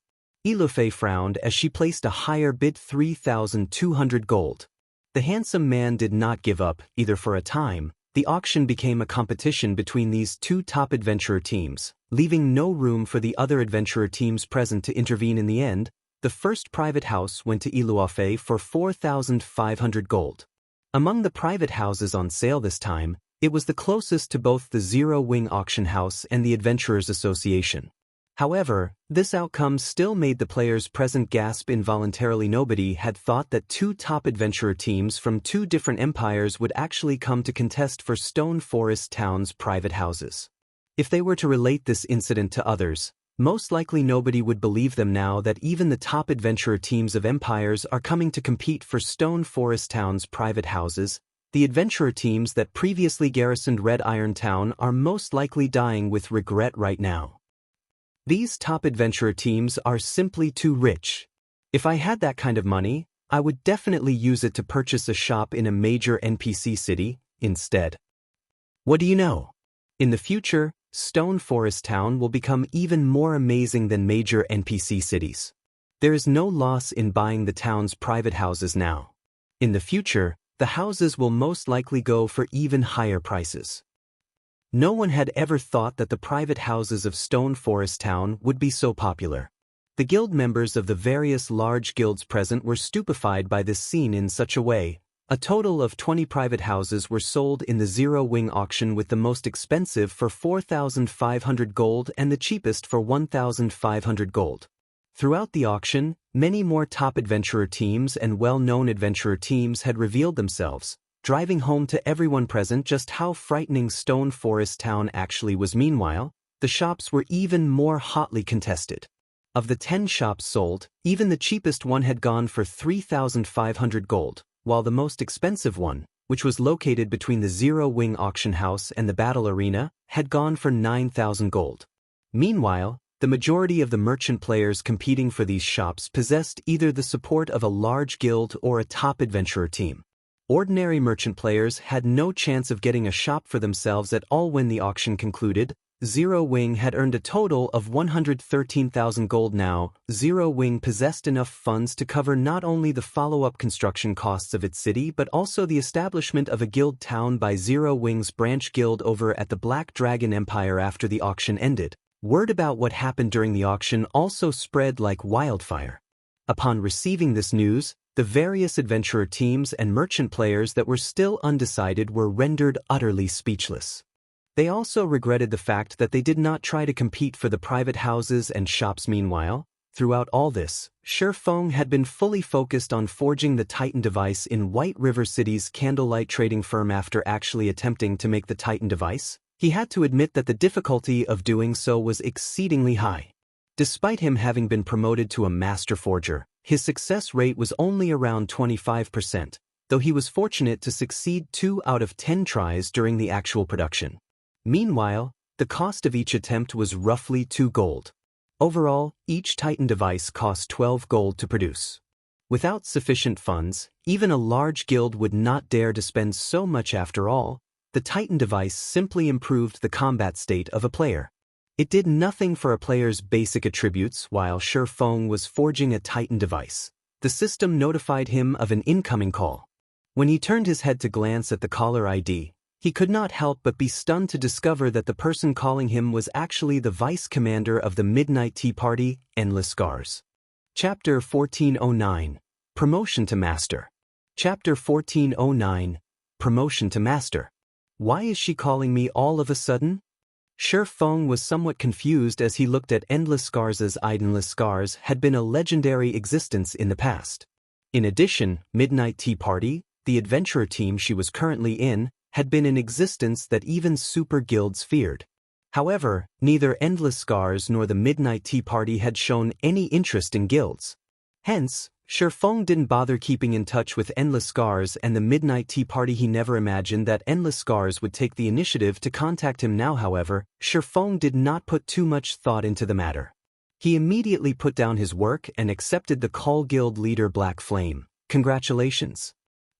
Speaker 1: Ilufe frowned as she placed a higher bid, 3,200 gold. The handsome man did not give up, either. For a time, the auction became a competition between these two top adventurer teams, leaving no room for the other adventurer teams present to intervene. In the end, the first private house went to Ilufe for 4,500 gold. Among the private houses on sale this time, it was the closest to both the Zero Wing Auction House and the Adventurers Association. However, this outcome still made the players present gasp involuntarily. Nobody had thought that two top adventurer teams from two different empires would actually come to contest for Stone Forest Town's private houses. If they were to relate this incident to others, most likely nobody would believe them now that even the top adventurer teams of empires are coming to compete for Stone Forest Town's private houses. The adventurer teams that previously garrisoned Red Iron Town are most likely dying with regret right now. These top adventurer teams are simply too rich. If I had that kind of money, I would definitely use it to purchase a shop in a major NPC city instead. What do you know? In the future, Stone Forest Town will become even more amazing than major NPC cities. There is no loss in buying the town's private houses now. In the future, the houses will most likely go for even higher prices. No one had ever thought that the private houses of Stone Forest Town would be so popular. The guild members of the various large guilds present were stupefied by this scene in such a way. A total of 20 private houses were sold in the Zero Wing auction, with the most expensive for 4,500 gold and the cheapest for 1,500 gold. Throughout the auction, many more top adventurer teams and well-known adventurer teams had revealed themselves, driving home to everyone present just how frightening Stone Forest Town actually was. Meanwhile, the shops were even more hotly contested. Of the 10 shops sold, even the cheapest one had gone for 3,500 gold, while the most expensive one, which was located between the Zero Wing Auction House and the Battle Arena, had gone for 9,000 gold. Meanwhile, the majority of the merchant players competing for these shops possessed either the support of a large guild or a top adventurer team. Ordinary merchant players had no chance of getting a shop for themselves at all. When the auction concluded, Zero Wing had earned a total of 113,000 gold. Now, Zero Wing possessed enough funds to cover not only the follow-up construction costs of its city but also the establishment of a guild town by Zero Wing's branch guild over at the Black Dragon Empire. After the auction ended, word about what happened during the auction also spread like wildfire. Upon receiving this news, the various adventurer teams and merchant players that were still undecided were rendered utterly speechless. They also regretted the fact that they did not try to compete for the private houses and shops. Meanwhile, throughout all this, Feng had been fully focused on forging the Titan device in White River City's candlelight trading firm. After actually attempting to make the Titan device, he had to admit that the difficulty of doing so was exceedingly high. Despite him having been promoted to a master forger, his success rate was only around 25%, though he was fortunate to succeed 2 out of 10 tries during the actual production. Meanwhile, the cost of each attempt was roughly 2 gold. Overall, each Titan device cost 12 gold to produce. Without sufficient funds, even a large guild would not dare to spend so much. After all, the Titan device simply improved the combat state of a player. It did nothing for a player's basic attributes. While Feng was forging a Titan device, the system notified him of an incoming call. When he turned his head to glance at the caller ID, he could not help but be stunned to discover that the person calling him was actually the vice commander of the Midnight Tea Party, Endless Scars. Chapter 1409, Promotion to Master. Chapter 1409, Promotion to Master. Why is she calling me all of a sudden? Feng was somewhat confused as he looked at Endless Scars' Endless Scars had been a legendary existence in the past. In addition, Midnight Tea Party, the adventurer team she was currently in, had been in existence that even super guilds feared. However, neither Endless Scars nor the Midnight Tea Party had shown any interest in guilds. Hence, Feng didn't bother keeping in touch with Endless Scars and the Midnight Tea Party. He never imagined that Endless Scars would take the initiative to contact him now. However, Feng did not put too much thought into the matter. He immediately put down his work and accepted the call. Guild leader Black Flame, congratulations.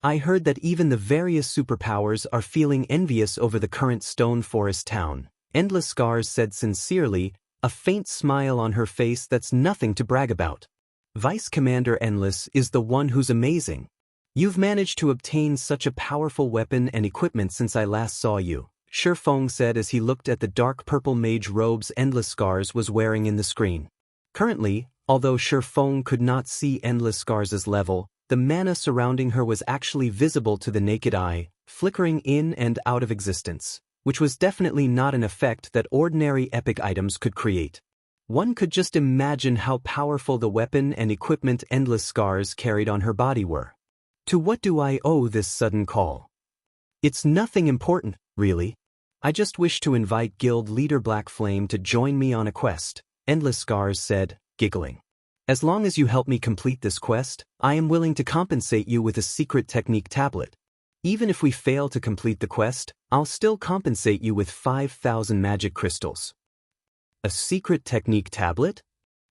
Speaker 1: I heard that even the various superpowers are feeling envious over the current Stone Forest town. Endless Scars said sincerely, a faint smile on her face. That's nothing to brag about. Vice Commander Endless is the one who's amazing. You've managed to obtain such a powerful weapon and equipment since I last saw you, Feng said as he looked at the dark purple mage robes Endless Scars was wearing in the screen. Currently, although Feng could not see Endless Scars' level, the mana surrounding her was actually visible to the naked eye, flickering in and out of existence, which was definitely not an effect that ordinary epic items could create. One could just imagine how powerful the weapon and equipment Endless Scars carried on her body were. To what do I owe this sudden call? It's nothing important, really. I just wish to invite Guild Leader Black Flame to join me on a quest, Endless Scars said, giggling. As long as you help me complete this quest, I am willing to compensate you with a secret technique tablet. Even if we fail to complete the quest, I'll still compensate you with 5,000 magic crystals. A secret technique tablet?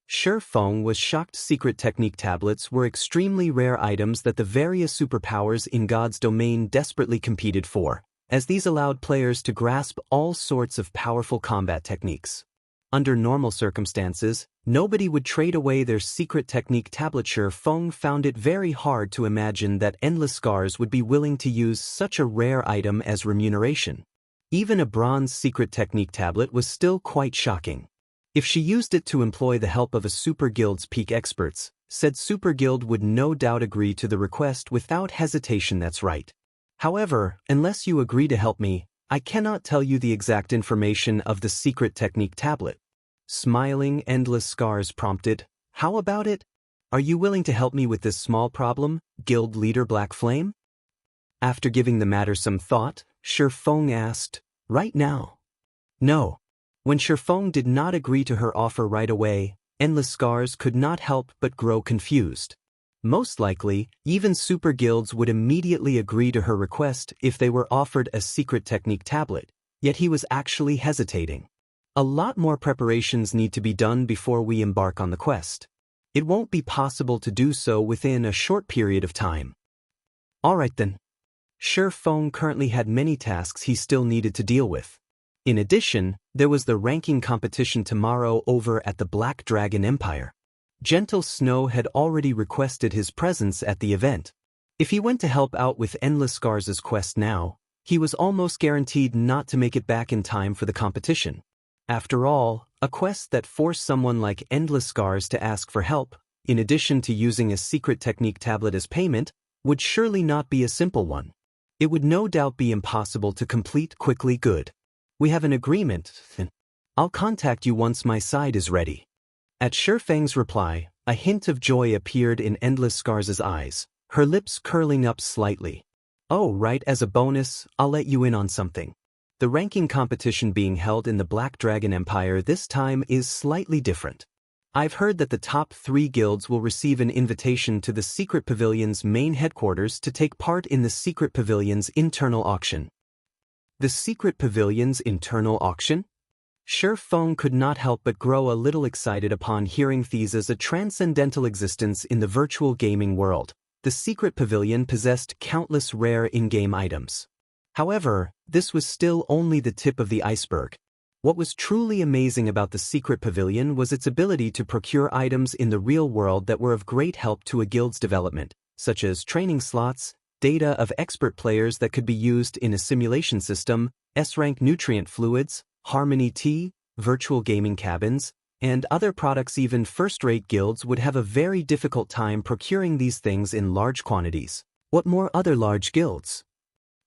Speaker 1: Feng was shocked. Secret technique tablets were extremely rare items that the various superpowers in God's domain desperately competed for, as these allowed players to grasp all sorts of powerful combat techniques. Under normal circumstances, nobody would trade away their secret technique tablet. Feng found it very hard to imagine that Endless Scars would be willing to use such a rare item as remuneration. Even a bronze secret technique tablet was still quite shocking. If she used it to employ the help of a super guild's peak experts, said super guild would no doubt agree to the request without hesitation. That's right. However, unless you agree to help me, I cannot tell you the exact information of the secret technique tablet. Smiling, Endless Scars prompted, how about it? Are you willing to help me with this small problem, Guild Leader Black Flame? After giving the matter some thought, Feng asked, right now? No. When Feng did not agree to her offer right away, Endless Scars could not help but grow confused. Most likely, even super guilds would immediately agree to her request if they were offered a secret technique tablet, yet he was actually hesitating. A lot more preparations need to be done before we embark on the quest. It won't be possible to do so within a short period of time. Alright then. Feng currently had many tasks he still needed to deal with. In addition, there was the ranking competition tomorrow over at the Black Dragon Empire. Gentle Snow had already requested his presence at the event. If he went to help out with Endless Scars' quest now, he was almost guaranteed not to make it back in time for the competition. After all, a quest that forced someone like Endless Scars to ask for help, in addition to using a secret technique tablet as payment, would surely not be a simple one. It would no doubt be impossible to complete quickly. Good. We have an agreement, then. I'll contact you once my side is ready. At Feng's reply, a hint of joy appeared in Endless Scars' eyes, her lips curling up slightly. Oh, right, as a bonus, I'll let you in on something. The ranking competition being held in the Black Dragon Empire this time is slightly different. I've heard that the top 3 guilds will receive an invitation to the Secret Pavilion's main headquarters to take part in the Secret Pavilion's internal auction. The Secret Pavilion's internal auction? Feng could not help but grow a little excited upon hearing Thesa's a transcendental existence in the virtual gaming world. The Secret Pavilion possessed countless rare in-game items. However, this was still only the tip of the iceberg. What was truly amazing about the Secret Pavilion was its ability to procure items in the real world that were of great help to a guild's development, such as training slots, data of expert players that could be used in a simulation system, S-rank nutrient fluids, Harmony Tea, virtual gaming cabins, and other products. Even first-rate guilds would have a very difficult time procuring these things in large quantities. What more other large guilds?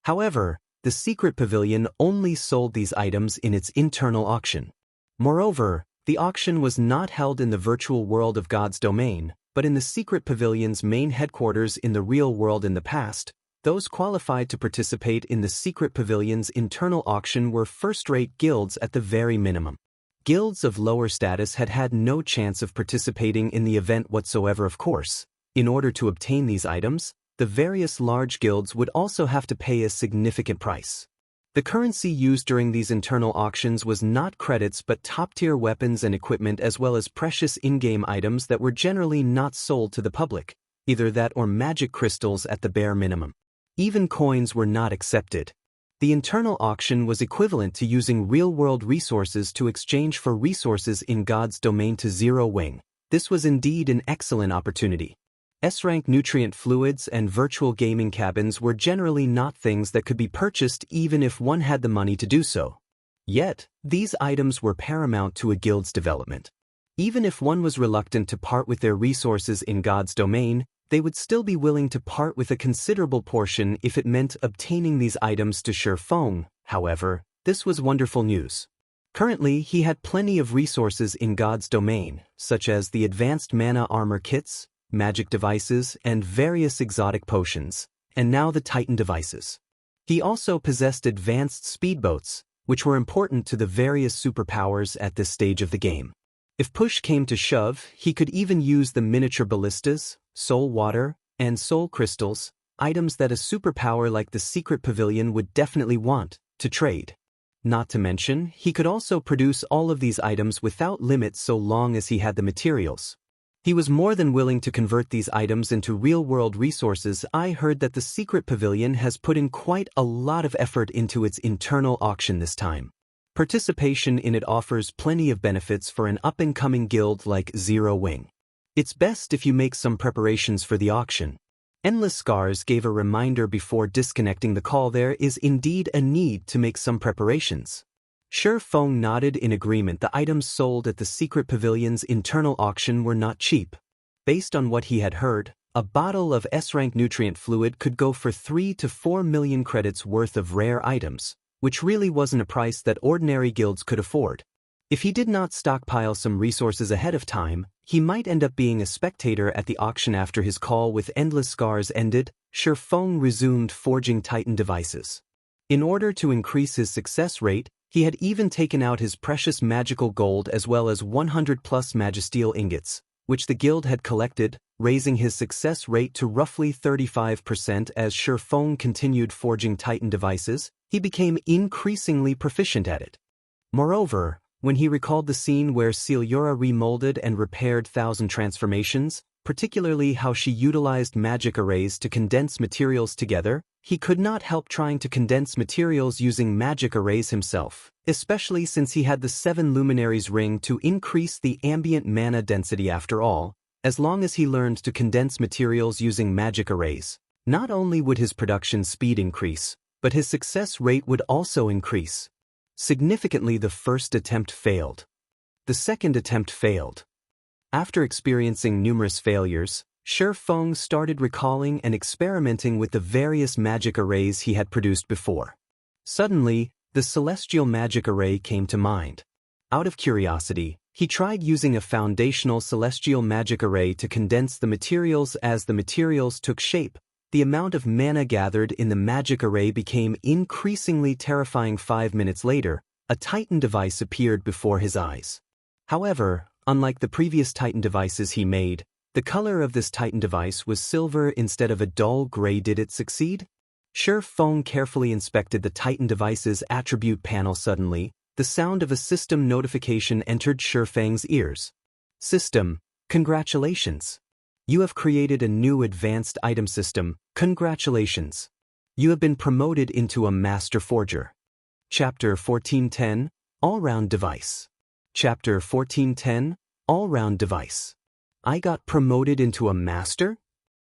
Speaker 1: However, the secret pavilion only sold these items in its internal auction. Moreover, the auction was not held in the virtual world of God's domain, but in the secret pavilion's main headquarters in the real world. In the past, those qualified to participate in the secret pavilion's internal auction were first-rate guilds at the very minimum. Guilds of lower status had had no chance of participating in the event whatsoever. Of course, in order to obtain these items, the various large guilds would also have to pay a significant price. The currency used during these internal auctions was not credits but top-tier weapons and equipment, as well as precious in-game items that were generally not sold to the public, either that or magic crystals at the bare minimum. Even coins were not accepted. The internal auction was equivalent to using real-world resources to exchange for resources in God's domain to zero wing. This was indeed an excellent opportunity. S-rank nutrient fluids and virtual gaming cabins were generally not things that could be purchased even if one had the money to do so. Yet, these items were paramount to a guild's development. Even if one was reluctant to part with their resources in God's domain, they would still be willing to part with a considerable portion if it meant obtaining these items to Feng. However, this was wonderful news. Currently, he had plenty of resources in God's domain, such as the advanced mana armor kits, magic devices, and various exotic potions, and now the Titan devices. He also possessed advanced speedboats, which were important to the various superpowers at this stage of the game. If push came to shove, he could even use the miniature ballistas, soul water, and soul crystals, items that a superpower like the secret pavilion would definitely want to trade. Not to mention, he could also produce all of these items without limit so long as he had the materials. He was more than willing to convert these items into real-world resources. I heard that the secret pavilion has put in quite a lot of effort into its internal auction this time. Participation in it offers plenty of benefits for an up-and-coming guild like Zero Wing. It's best if you make some preparations for the auction. Endless Scars gave a reminder before disconnecting the call. There is indeed a need to make some preparations. Feng nodded in agreement. The items sold at the secret pavilion's internal auction were not cheap. Based on what he had heard, a bottle of S-rank nutrient fluid could go for 3 to 4 million credits worth of rare items, which really wasn't a price that ordinary guilds could afford. If he did not stockpile some resources ahead of time, he might end up being a spectator at the auction. After his call with Endless Scars ended, Feng resumed forging Titan devices. In order to increase his success rate, he had even taken out his precious magical gold as well as 100+ magisteel ingots, which the guild had collected, raising his success rate to roughly 35%. As Feng continued forging Titan devices, he became increasingly proficient at it. Moreover, when he recalled the scene where Celiora remolded and repaired Thousand Transformations, particularly how she utilized magic arrays to condense materials together, he could not help trying to condense materials using magic arrays himself, especially since he had the 7 Luminaries ring to increase the ambient mana density. After all, as long as he learned to condense materials using magic arrays, not only would his production speed increase, but his success rate would also increase. Significantly, the first attempt failed. The second attempt failed. After experiencing numerous failures, Feng started recalling and experimenting with the various magic arrays he had produced before. Suddenly, the celestial magic array came to mind. Out of curiosity, he tried using a foundational celestial magic array to condense the materials. As the materials took shape, the amount of mana gathered in the magic array became increasingly terrifying. 5 minutes later, a Titan device appeared before his eyes. However, unlike the previous Titan devices he made, the color of this Titan device was silver instead of a dull gray. Did it succeed? Feng carefully inspected the Titan device's attribute panel. Suddenly, the sound of a system notification entered Feng's ears. System, congratulations. You have created a new advanced item system. Congratulations. You have been promoted into a master forger. Chapter 1410, All-Round Device. Chapter 1410, All-Round Device. I got promoted into a master?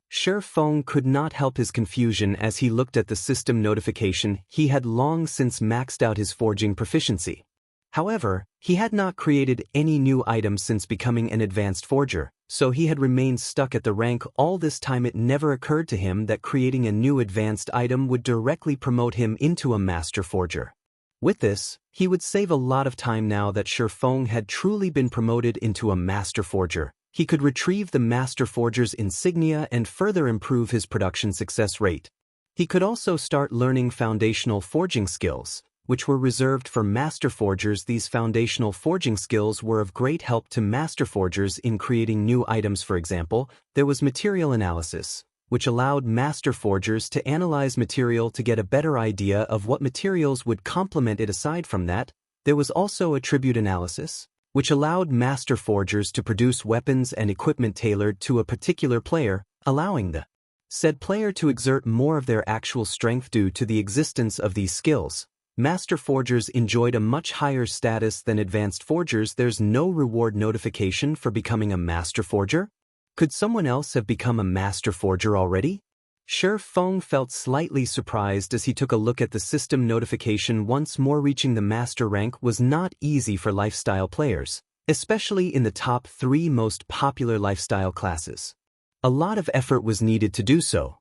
Speaker 1: Feng could not help his confusion as he looked at the system notification. He had long since maxed out his forging proficiency. However, he had not created any new items since becoming an advanced forger, so he had remained stuck at the rank all this time. It never occurred to him that creating a new advanced item would directly promote him into a master forger. With this, he would save a lot of time. Now that Feng had truly been promoted into a master forger, he could retrieve the master forger's insignia and further improve his production success rate. He could also start learning foundational forging skills, which were reserved for master forgers. These foundational forging skills were of great help to master forgers in creating new items. For example, there was material analysis, which allowed master forgers to analyze material to get a better idea of what materials would complement it. Aside from that, there was also attribute analysis, which allowed master forgers to produce weapons and equipment tailored to a particular player, allowing the said player to exert more of their actual strength. Due to the existence of these skills, master forgers enjoyed a much higher status than advanced forgers. There's no reward notification for becoming a master forger. Could someone else have become a master forger already? Feng felt slightly surprised as he took a look at the system notification once more. Reaching the master rank was not easy for lifestyle players, especially in the top 3 most popular lifestyle classes. A lot of effort was needed to do so.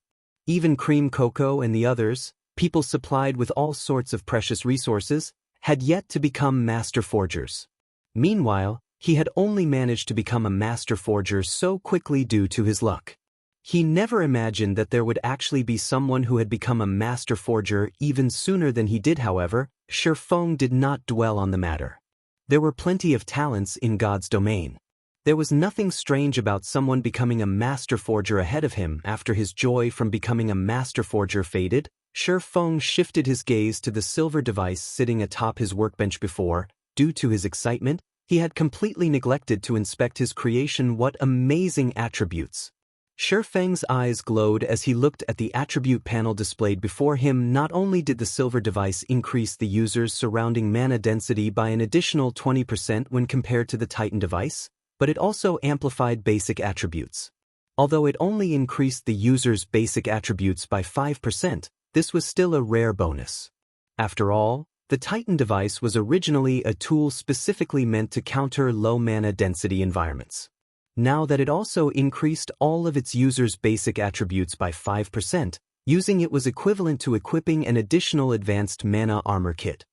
Speaker 1: Even Cream Cocoa and the others, people supplied with all sorts of precious resources, had yet to become master forgers. Meanwhile, he had only managed to become a master forger so quickly due to his luck. He never imagined that there would actually be someone who had become a master forger even sooner than he did. However, Feng did not dwell on the matter. There were plenty of talents in God's domain. There was nothing strange about someone becoming a master forger ahead of him. After his joy from becoming a master forger faded, Feng shifted his gaze to the silver device sitting atop his workbench. Before, due to his excitement, he had completely neglected to inspect his creation. What amazing attributes! Feng's eyes glowed as he looked at the attribute panel displayed before him. Not only did the silver device increase the user's surrounding mana density by an additional 20% when compared to the Titan device, but it also amplified basic attributes. Although it only increased the user's basic attributes by 5%, this was still a rare bonus. After all, the Titan device was originally a tool specifically meant to counter low mana density environments. Now that it also increased all of its users' basic attributes by 5%, using it was equivalent to equipping an additional advanced mana armor kit.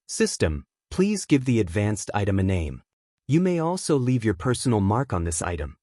Speaker 1: System, please give the advanced item a name. You may also leave your personal mark on this item.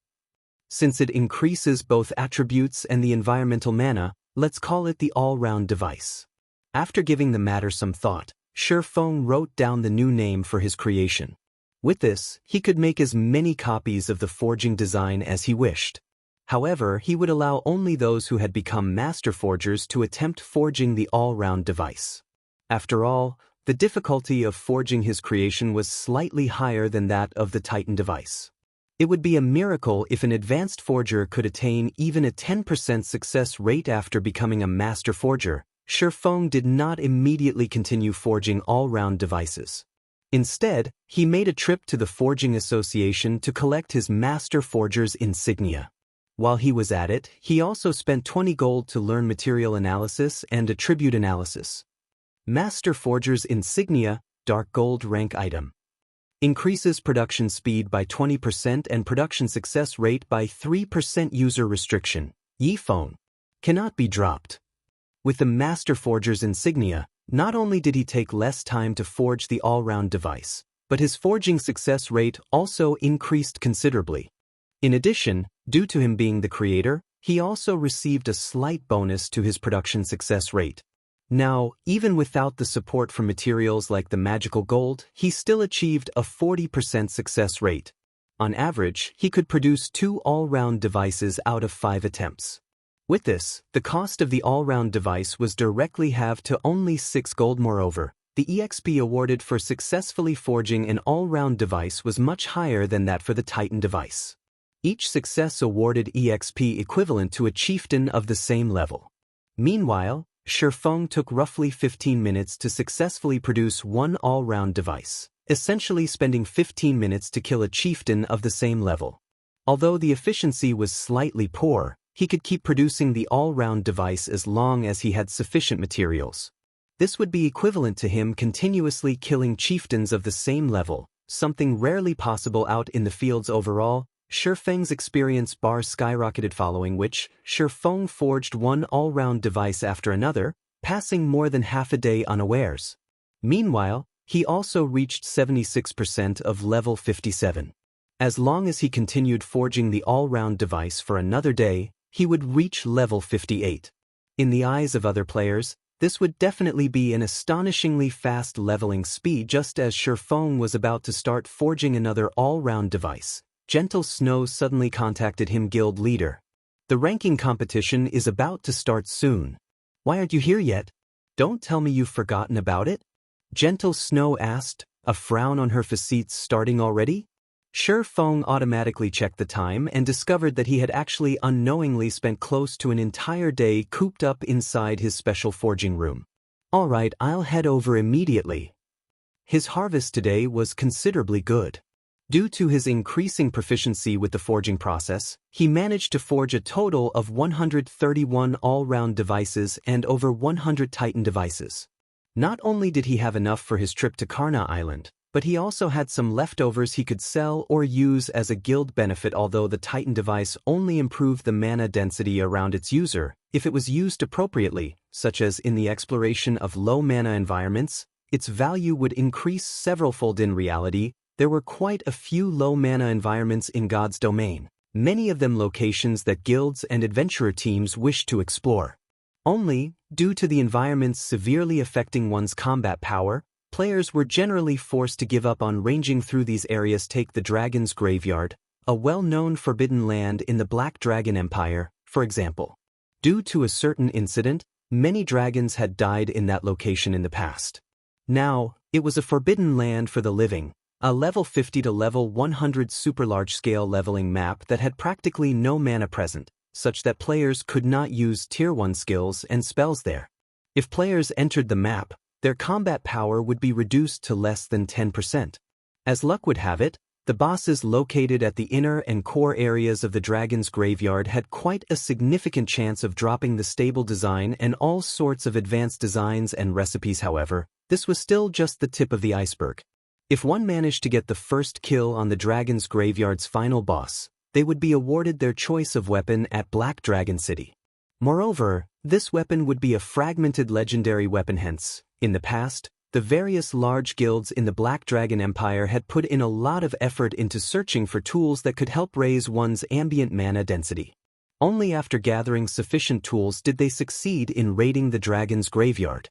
Speaker 1: Since it increases both attributes and the environmental mana, let's call it the all-round device. After giving the matter some thought, Feng wrote down the new name for his creation. With this, he could make as many copies of the forging design as he wished. However, he would allow only those who had become master forgers to attempt forging the all-round device. After all, the difficulty of forging his creation was slightly higher than that of the Titan device. It would be a miracle if an advanced forger could attain even a 10% success rate after becoming a master forger. Feng did not immediately continue forging all-round devices. Instead, he made a trip to the Forging Association to collect his master forger's insignia. While he was at it, he also spent 20 gold to learn material analysis and attribute analysis. Master forger's insignia, dark gold rank item. Increases production speed by 20% and production success rate by 3%. User restriction. Phone. Cannot be dropped. With the master forger's insignia, not only did he take less time to forge the all-round device, but his forging success rate also increased considerably. In addition, due to him being the creator, he also received a slight bonus to his production success rate. Now, even without the support from materials like the magical gold, he still achieved a 40% success rate. On average, he could produce 2 all-round devices out of 5 attempts. With this, the cost of the all-round device was directly halved to only 6 gold. Moreover, the EXP awarded for successfully forging an all-round device was much higher than that for the Titan device. Each success awarded EXP equivalent to a chieftain of the same level. Meanwhile, Feng took roughly 15 minutes to successfully produce 1 all-round device, essentially spending 15 minutes to kill a chieftain of the same level. Although the efficiency was slightly poor, he could keep producing the all-round device as long as he had sufficient materials. This would be equivalent to him continuously killing chieftains of the same level, something rarely possible out in the fields overall. Feng's experience bar skyrocketed following which, Feng forged one all-round device after another, passing more than half a day unawares. Meanwhile, he also reached 76% of level 57. As long as he continued forging the all-round device for another day, he would reach level 58. In the eyes of other players, this would definitely be an astonishingly fast leveling speed. Just as Feng was about to start forging another all-round device, Gentle Snow suddenly contacted him. Guild leader, the ranking competition is about to start soon. Why aren't you here yet? Don't tell me you've forgotten about it? Gentle Snow asked, a frown on her facets starting already. Feng automatically checked the time and discovered that he had actually unknowingly spent close to an entire day cooped up inside his special forging room. All right, I'll head over immediately. His harvest today was considerably good. Due to his increasing proficiency with the forging process, he managed to forge a total of 131 all-round devices and over 100 Titan devices. Not only did he have enough for his trip to Karna Island, but he also had some leftovers he could sell or use as a guild benefit. Although the Titan device only improved the mana density around its user, if it was used appropriately, such as in the exploration of low mana environments, its value would increase several-fold. In reality, there were quite a few low mana environments in God's domain, many of them locations that guilds and adventurer teams wished to explore. Only, due to the environments severely affecting one's combat power, players were generally forced to give up on ranging through these areas. Take the Dragon's Graveyard, a well-known forbidden land in the Black Dragon Empire, for example. Due to a certain incident, many dragons had died in that location in the past. Now, it was a forbidden land for the living, a level 50 to level 100 super large-scale leveling map that had practically no mana present, such that players could not use tier 1 skills and spells there. If players entered the map, their combat power would be reduced to less than 10%. As luck would have it, the bosses located at the inner and core areas of the Dragon's Graveyard had quite a significant chance of dropping the stable design and all sorts of advanced designs and recipes. However, this was still just the tip of the iceberg. If one managed to get the first kill on the Dragon's Graveyard's final boss, they would be awarded their choice of weapon at Black Dragon City. Moreover, this weapon would be a fragmented legendary weapon. Hence, in the past, the various large guilds in the Black Dragon Empire had put in a lot of effort into searching for tools that could help raise one's ambient mana density. Only after gathering sufficient tools did they succeed in raiding the Dragon's Graveyard.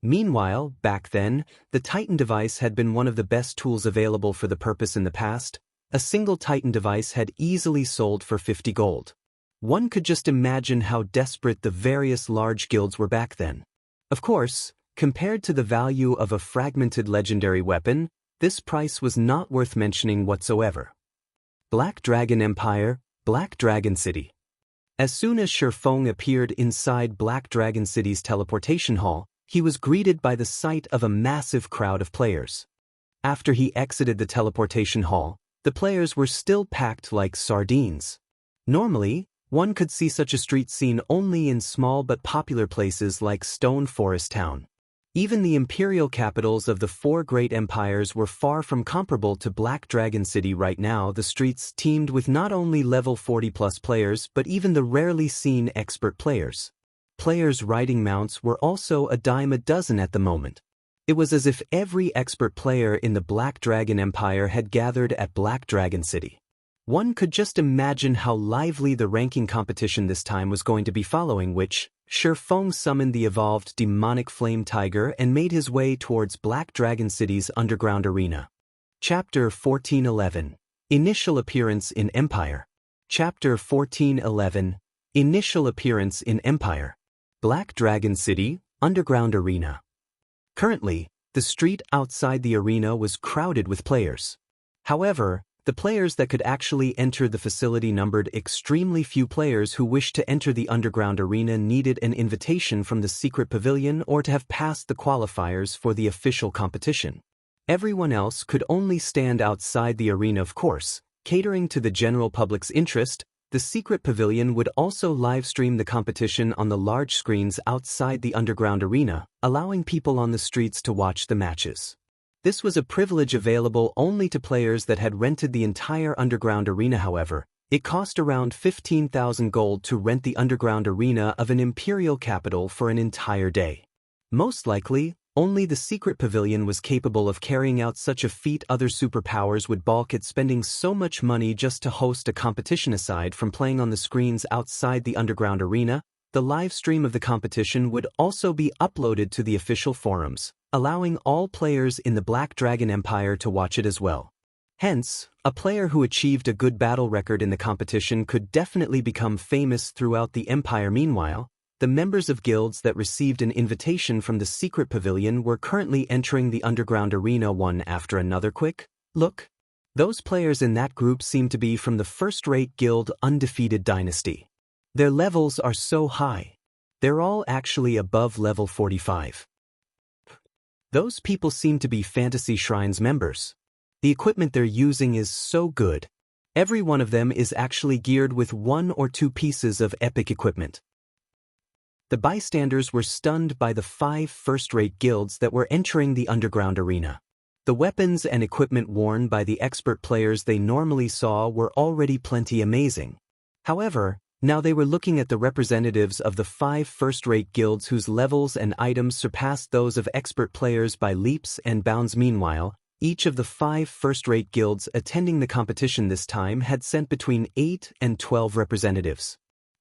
Speaker 1: Meanwhile, back then, the Titan device had been one of the best tools available for the purpose in the past. A single Titan device had easily sold for 50 gold. One could just imagine how desperate the various large guilds were back then. Of course, compared to the value of a fragmented legendary weapon, this price was not worth mentioning whatsoever. Black Dragon Empire, Black Dragon City. As soon as Feng appeared inside Black Dragon City's teleportation hall, he was greeted by the sight of a massive crowd of players. After he exited the teleportation hall, the players were still packed like sardines. Normally, one could see such a street scene only in small but popular places like Stone Forest Town. Even the imperial capitals of the 4 great empires were far from comparable to Black Dragon City. Right now, the streets teemed with not only level 40+ players but even the rarely seen expert players. Players riding mounts were also a dime a dozen at the moment. It was as if every expert player in the Black Dragon Empire had gathered at Black Dragon City. One could just imagine how lively the ranking competition this time was going to be, following which, Feng summoned the evolved demonic flame tiger and made his way towards Black Dragon City's underground arena. Chapter 1411. Initial Appearance in Empire. Chapter 1411. Initial Appearance in Empire. Black Dragon City, Underground Arena. Currently, the street outside the arena was crowded with players. However, the players that could actually enter the facility numbered extremely few. Players who wished to enter the underground arena needed an invitation from the secret pavilion or to have passed the qualifiers for the official competition. Everyone else could only stand outside the arena. Of course, catering to the general public's interest, the secret pavilion would also livestream the competition on the large screens outside the underground arena, allowing people on the streets to watch the matches. This was a privilege available only to players that had rented the entire underground arena. However, it cost around 15,000 gold to rent the underground arena of an imperial capital for an entire day. Most likely, only the secret pavilion was capable of carrying out such a feat. Other superpowers would balk at spending so much money just to host a competition. Aside from playing on the screens outside the underground arena, the live stream of the competition would also be uploaded to the official forums, allowing all players in the Black Dragon Empire to watch it as well. Hence, a player who achieved a good battle record in the competition could definitely become famous throughout the Empire. Meanwhile, the members of guilds that received an invitation from the secret pavilion were currently entering the underground arena one after another. Quick look. Those players in that group seem to be from the first-rate guild Undefeated Dynasty. Their levels are so high. They're all actually above level 45. Those people seem to be Fantasy Shrines members. The equipment they're using is so good. Every one of them is actually geared with 1 or 2 pieces of epic equipment. The bystanders were stunned by the 5 first-rate guilds that were entering the underground arena. The weapons and equipment worn by the expert players they normally saw were already plenty amazing. However, now they were looking at the representatives of the 5 first-rate guilds whose levels and items surpassed those of expert players by leaps and bounds. Meanwhile, each of the 5 first-rate guilds attending the competition this time had sent between 8 and 12 representatives.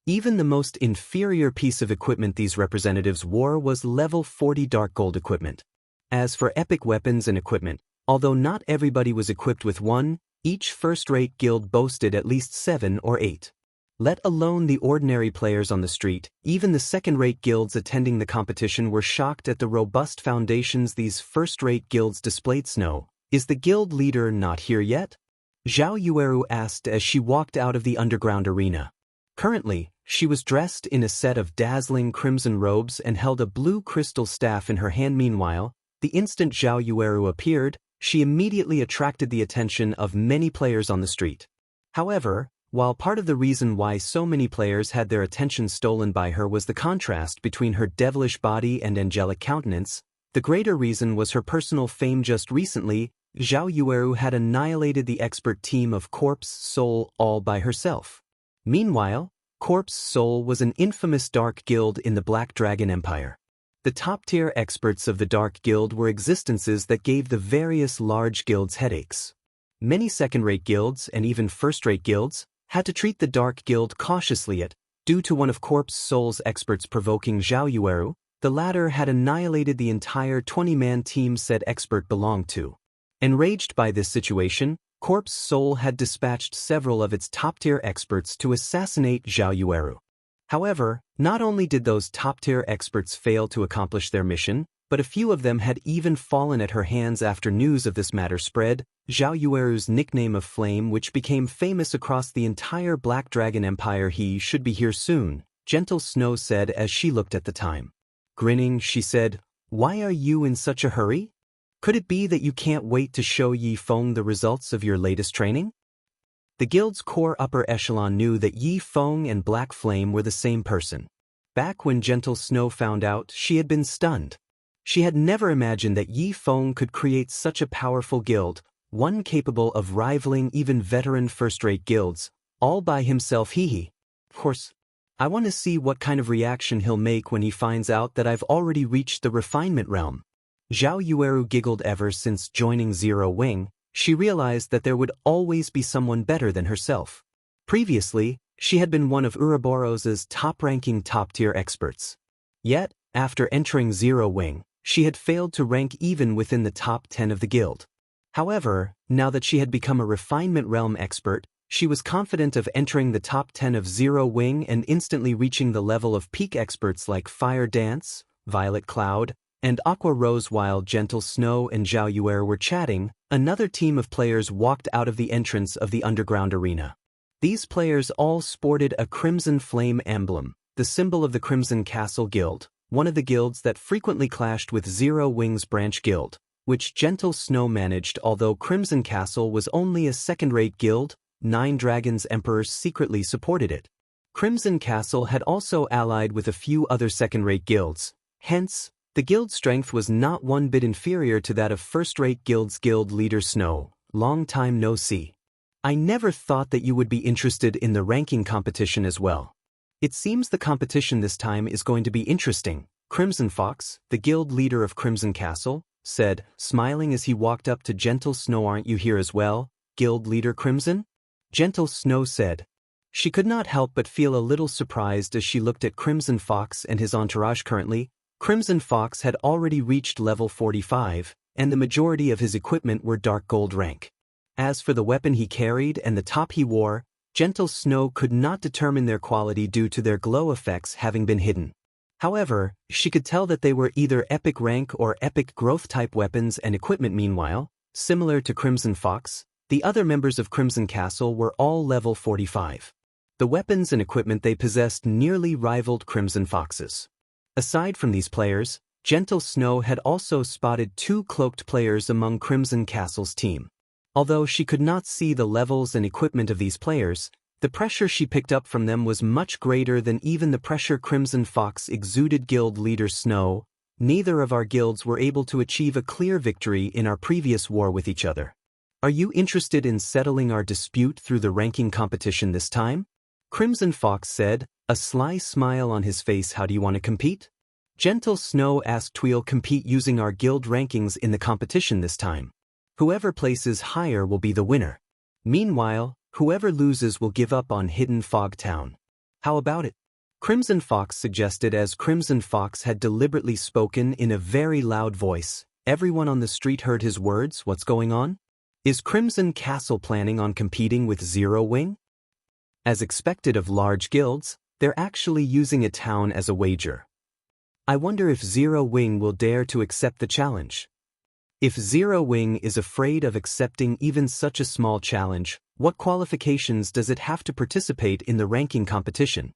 Speaker 1: Even the most inferior piece of equipment these representatives wore was level 40 dark gold equipment. As for epic weapons and equipment, although not everybody was equipped with one, each first-rate guild boasted at least 7 or 8. Let alone the ordinary players on the street, even the second-rate guilds attending the competition were shocked at the robust foundations these first-rate guilds displayed. Snow, is the guild leader not here yet? Zhao Yueru asked as she walked out of the underground arena. Currently, she was dressed in a set of dazzling crimson robes and held a blue crystal staff in her hand. Meanwhile, the instant Zhao Yueru appeared, she immediately attracted the attention of many players on the street. However, while part of the reason why so many players had their attention stolen by her was the contrast between her devilish body and angelic countenance, the greater reason was her personal fame. Just recently, Zhao Yueru had annihilated the expert team of Corpse Soul all by herself. Meanwhile, Corpse Soul was an infamous dark guild in the Black Dragon Empire. The top-tier experts of the Dark Guild were existences that gave the various large guilds headaches. Many second-rate guilds and even first-rate guilds had to treat the Dark Guild cautiously due to one of Corpse Soul's experts provoking Zhao Yueru. The latter had annihilated the entire 20-man team said expert belonged to. Enraged by this situation, Corpse Soul had dispatched several of its top-tier experts to assassinate Zhao Yueru. However, not only did those top-tier experts fail to accomplish their mission, but a few of them had even fallen at her hands after news of this matter spread. Zhao Yueru's nickname of Flame, which became famous across the entire Black Dragon Empire. He should be here soon, Gentle Snow said as she looked at the time. Grinning, she said, "Why are you in such a hurry? Could it be that you can't wait to show Yi Feng the results of your latest training?" The guild's core upper echelon knew that Yi Feng and Black Flame were the same person. Back when Gentle Snow found out, she had been stunned. She had never imagined that Yi Feng could create such a powerful guild, one capable of rivaling even veteran first-rate guilds, all by himself. Of course, I want to see what kind of reaction he'll make when he finds out that I've already reached the refinement realm. Zhao Yueru giggled. Ever since joining Zero Wing, she realized that there would always be someone better than herself. Previously, she had been one of Ouroboros's top-ranking top-tier experts. Yet, after entering Zero Wing, she had failed to rank even within the top 10 of the guild. However, now that she had become a refinement realm expert, she was confident of entering the top 10 of Zero Wing and instantly reaching the level of peak experts like Fire Dance, Violet Cloud, and Aqua Rose. While Gentle Snow and Zhao Yueru were chatting, another team of players walked out of the entrance of the underground arena. These players all sported a crimson flame emblem, the symbol of the Crimson Castle Guild, one of the guilds that frequently clashed with Zero Wing's branch guild, which Gentle Snow managed. Although Crimson Castle was only a second-rate guild, 9 dragons emperors secretly supported it. Crimson Castle had also allied with a few other second-rate guilds. Hence, the guild strength was not one bit inferior to that of first-rate guilds. Guild leader Snow, long time no see. I never thought that you would be interested in the ranking competition as well. It seems the competition this time is going to be interesting, Crimson Fox, the guild leader of Crimson Castle, said, smiling as he walked up to Gentle Snow. Aren't you here as well, guild leader Crimson? Gentle Snow said. She could not help but feel a little surprised as she looked at Crimson Fox and his entourage. Currently, Crimson Fox had already reached level 45, and the majority of his equipment were dark gold rank. As for the weapon he carried and the top he wore, Gentle Snow could not determine their quality due to their glow effects having been hidden. However, she could tell that they were either epic rank or epic growth type weapons and equipment. Meanwhile, similar to Crimson Fox, the other members of Crimson Castle were all level 45. The weapons and equipment they possessed nearly rivaled Crimson Fox's. Aside from these players, Gentle Snow had also spotted 2 cloaked players among Crimson Castle's team. Although she could not see the levels and equipment of these players, the pressure she picked up from them was much greater than even the pressure Crimson Fox exuded. Guild leader Snow, neither of our guilds were able to achieve a clear victory in our previous war with each other. Are you interested in settling our dispute through the ranking competition this time? Crimson Fox said, a sly smile on his face. How do you want to compete? Gentle Snow asked. We'll compete using our guild rankings in the competition this time. Whoever places higher will be the winner. Meanwhile, whoever loses will give up on Hidden Fog Town. How about it? Crimson Fox suggested as Crimson Fox had deliberately spoken in a very loud voice. Everyone on the street heard his words. What's going on? Is Crimson Castle planning on competing with Zero Wing? As expected of large guilds, they're actually using a town as a wager. I wonder if Zero Wing will dare to accept the challenge. If Zero Wing is afraid of accepting even such a small challenge, what qualifications does it have to participate in the ranking competition?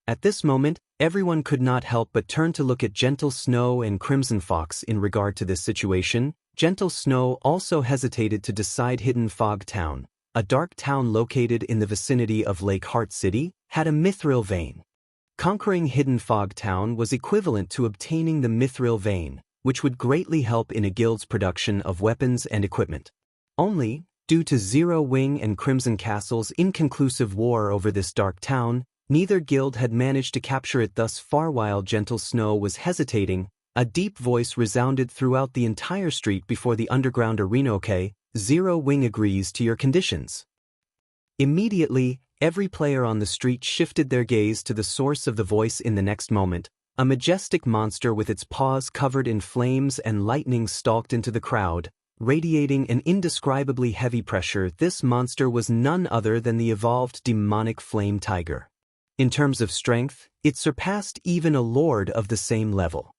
Speaker 1: At this moment, everyone could not help but turn to look at Gentle Snow and Crimson Fox in regard to this situation. Gentle Snow also hesitated to decide. Hidden Fog Town, a dark town located in the vicinity of Lake Heart City, had a mithril vein. Conquering Hidden Fog Town was equivalent to obtaining the mithril vein, which would greatly help in a guild's production of weapons and equipment. Only, due to Zero Wing and Crimson Castle's inconclusive war over this dark town, neither guild had managed to capture it thus far. While Gentle Snow was hesitating, a deep voice resounded throughout the entire street before the underground arena. Okay, Zero Wing agrees to your conditions. Immediately, every player on the street shifted their gaze to the source of the voice. In the next moment, a majestic monster with its paws covered in flames and lightning stalked into the crowd, radiating an indescribably heavy pressure. This monster was none other than the evolved demonic flame tiger. In terms of strength, it surpassed even a lord of the same level.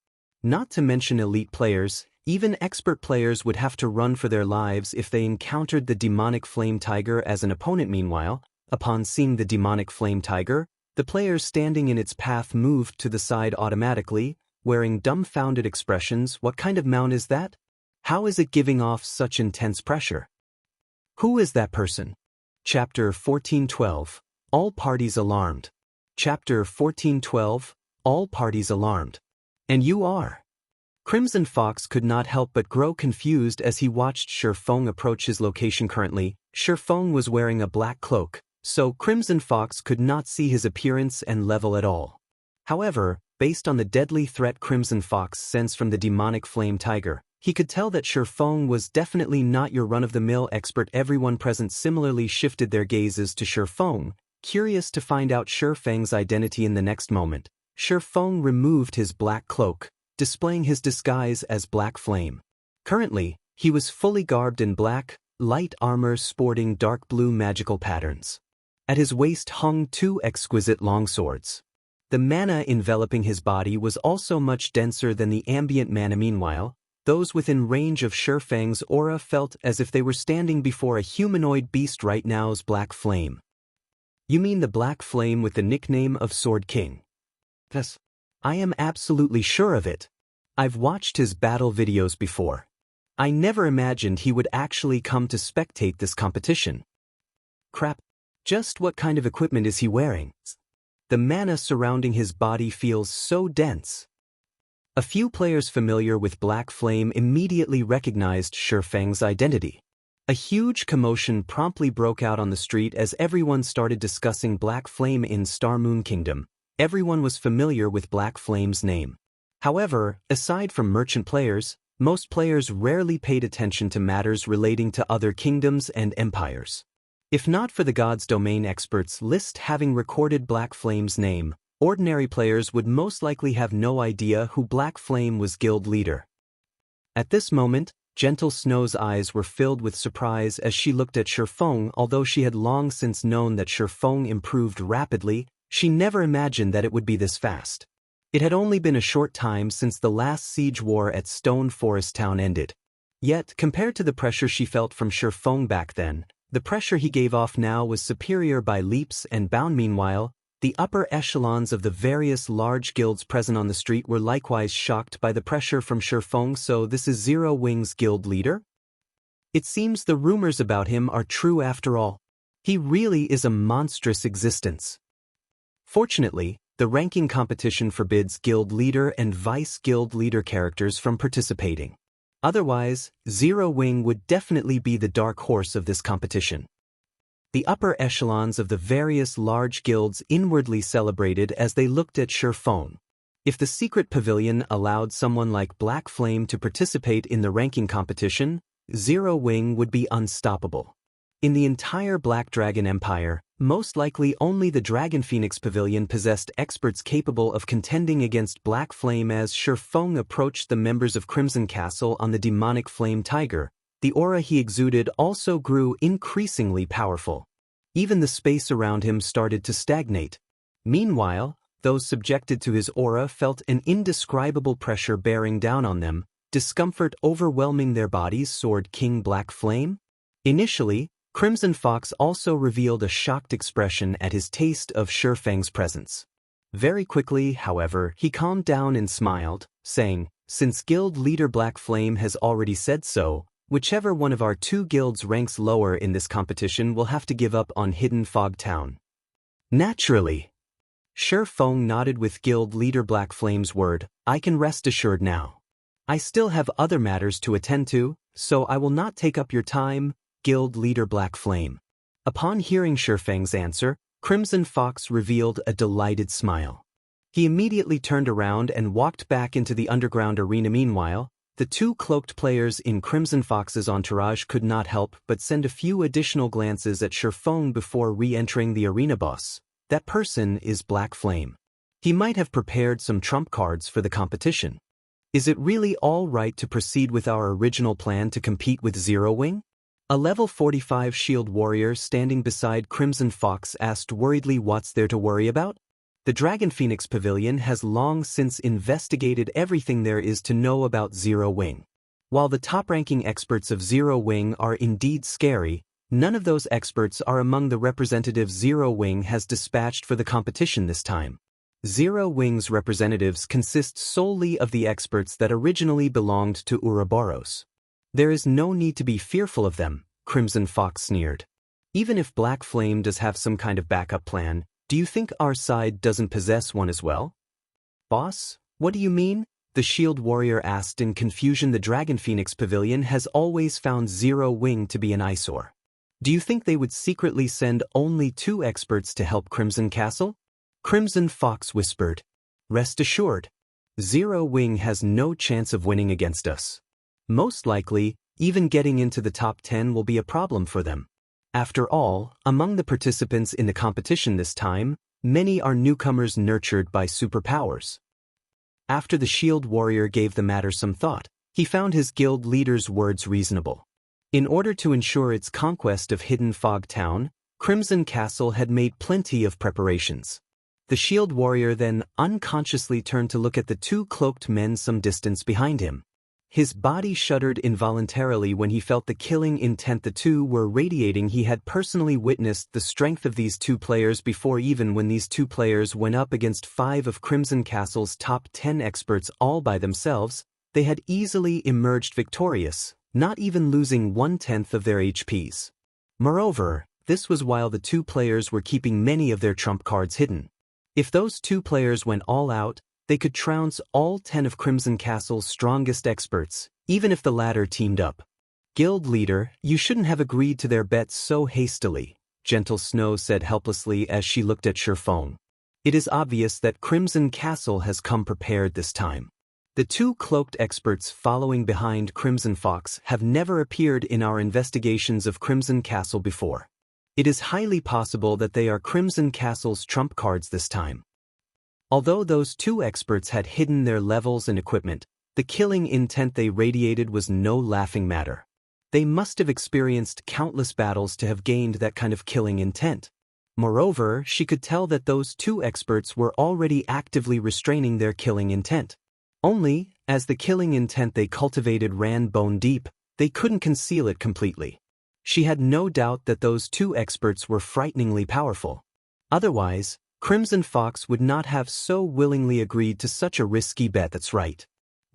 Speaker 1: Not to mention elite players, even expert players would have to run for their lives if they encountered the demonic flame tiger as an opponent. Meanwhile, upon seeing the demonic flame tiger, the players standing in its path moved to the side automatically, wearing dumbfounded expressions. What kind of mount is that? How is it giving off such intense pressure? Who is that person? Chapter 1412. All parties alarmed. Chapter 1412. All parties alarmed. And you are? Crimson Fox could not help but grow confused as he watched Feng approach his location. Currently, Feng was wearing a black cloak, so Crimson Fox could not see his appearance and level at all. However, based on the deadly threat Crimson Fox sensed from the demonic flame tiger, he could tell that Feng was definitely not your run-of-the-mill expert. Everyone present similarly shifted their gazes to Feng, curious to find out Feng's identity. In the next moment, Feng removed his black cloak, displaying his disguise as Black Flame. Currently, he was fully garbed in black, light armor sporting dark blue magical patterns. At his waist hung 2 exquisite longswords. The mana enveloping his body was also much denser than the ambient mana. Meanwhile, those within range of Feng's aura felt as if they were standing before a humanoid beast. Right now's Black Flame. You mean the Black Flame with the nickname of Sword King? Yes. I am absolutely sure of it. I've watched his battle videos before. I never imagined he would actually come to spectate this competition. crap. Just what kind of equipment is he wearing? The mana surrounding his body feels so dense. A few players familiar with Black Flame immediately recognized Feng's identity. A huge commotion promptly broke out on the street as everyone started discussing Black Flame in Star Moon Kingdom. Everyone was familiar with Black Flame's name. However, aside from merchant players, most players rarely paid attention to matters relating to other kingdoms and empires. If not for the God's Domain experts list having recorded Black Flame's name, ordinary players would most likely have no idea who Black Flame was guild leader. At this moment, Gentle Snow's eyes were filled with surprise as she looked at Feng. Although she had long since known that Feng improved rapidly, she never imagined that it would be this fast. It had only been a short time since the last siege war at Stone Forest Town ended. Yet, compared to the pressure she felt from Feng back then, the pressure he gave off now was superior by leaps and bounds. Meanwhile, the upper echelons of the various large guilds present on the street were likewise shocked by the pressure from Feng. So this is Zero Wing's guild leader? It seems the rumors about him are true after all. He really is a monstrous existence. Fortunately, the ranking competition forbids guild leader and vice guild leader characters from participating. Otherwise, Zero Wing would definitely be the dark horse of this competition. The upper echelons of the various large guilds inwardly celebrated as they looked at Feng. If the secret pavilion allowed someone like Black Flame to participate in the ranking competition, Zero Wing would be unstoppable. In the entire Black Dragon Empire, most likely only the Dragon Phoenix Pavilion possessed experts capable of contending against Black Flame. As Feng approached the members of Crimson Castle on the demonic Flame Tiger, the aura he exuded also grew increasingly powerful. Even the space around him started to stagnate. Meanwhile, those subjected to his aura felt an indescribable pressure bearing down on them, discomfort overwhelming their bodies. Soared King Black Flame? Initially, Crimson Fox also revealed a shocked expression at his taste of Feng's presence. Very quickly, however, he calmed down and smiled, saying, "Since guild leader Black Flame has already said so, whichever one of our two guilds ranks lower in this competition will have to give up on Hidden Fog Town." Naturally. Feng nodded with guild leader Black Flame's word. "I can rest assured now. I still have other matters to attend to, so I will not take up your time, guild leader Black Flame." Upon hearing Feng's answer, Crimson Fox revealed a delighted smile. He immediately turned around and walked back into the underground arena. Meanwhile, the two cloaked players in Crimson Fox's entourage could not help but send a few additional glances at Feng before re-entering the arena. Boss, that person is Black Flame. He might have prepared some trump cards for the competition. Is it really all right to proceed with our original plan to compete with Zero Wing? A level 45 shield warrior standing beside Crimson Fox asked worriedly. What's there to worry about? The Dragon Phoenix Pavilion has long since investigated everything there is to know about Zero Wing. While the top-ranking experts of Zero Wing are indeed scary, none of those experts are among the representatives Zero Wing has dispatched for the competition this time. Zero Wing's representatives consist solely of the experts that originally belonged to Ouroboros. There is no need to be fearful of them, Crimson Fox sneered. Even if Black Flame does have some kind of backup plan, do you think our side doesn't possess one as well? Boss, what do you mean? The shield warrior asked in confusion. The Dragon Phoenix Pavilion has always found Zero Wing to be an eyesore. Do you think they would secretly send only two experts to help Crimson Castle? Crimson Fox whispered. Rest assured, Zero Wing has no chance of winning against us. Most likely, even getting into the top 10 will be a problem for them. After all, among the participants in the competition this time, many are newcomers nurtured by superpowers. After the shield warrior gave the matter some thought, he found his guild leader's words reasonable. In order to ensure its conquest of Hidden Fog Town, Crimson Castle had made plenty of preparations. The shield warrior then unconsciously turned to look at the two cloaked men some distance behind him. His body shuddered involuntarily when he felt the killing intent the two were radiating. He had personally witnessed the strength of these two players before. Even when these two players went up against 5 of Crimson Castle's top 10 experts all by themselves, they had easily emerged victorious, not even losing 1/10 of their HPs. Moreover, this was while the two players were keeping many of their trump cards hidden. If those two players went all out, they could trounce all 10 of Crimson Castle's strongest experts, even if the latter teamed up. Guild leader, you shouldn't have agreed to their bets so hastily, Gentle Snow said helplessly as she looked at Feng. It is obvious that Crimson Castle has come prepared this time. The two cloaked experts following behind Crimson Fox have never appeared in our investigations of Crimson Castle before. It is highly possible that they are Crimson Castle's trump cards this time. Although those two experts had hidden their levels and equipment, the killing intent they radiated was no laughing matter. They must have experienced countless battles to have gained that kind of killing intent. Moreover, she could tell that those two experts were already actively restraining their killing intent. Only, as the killing intent they cultivated ran bone deep, they couldn't conceal it completely. She had no doubt that those two experts were frighteningly powerful. Otherwise, Crimson Fox would not have so willingly agreed to such a risky bet. That's right.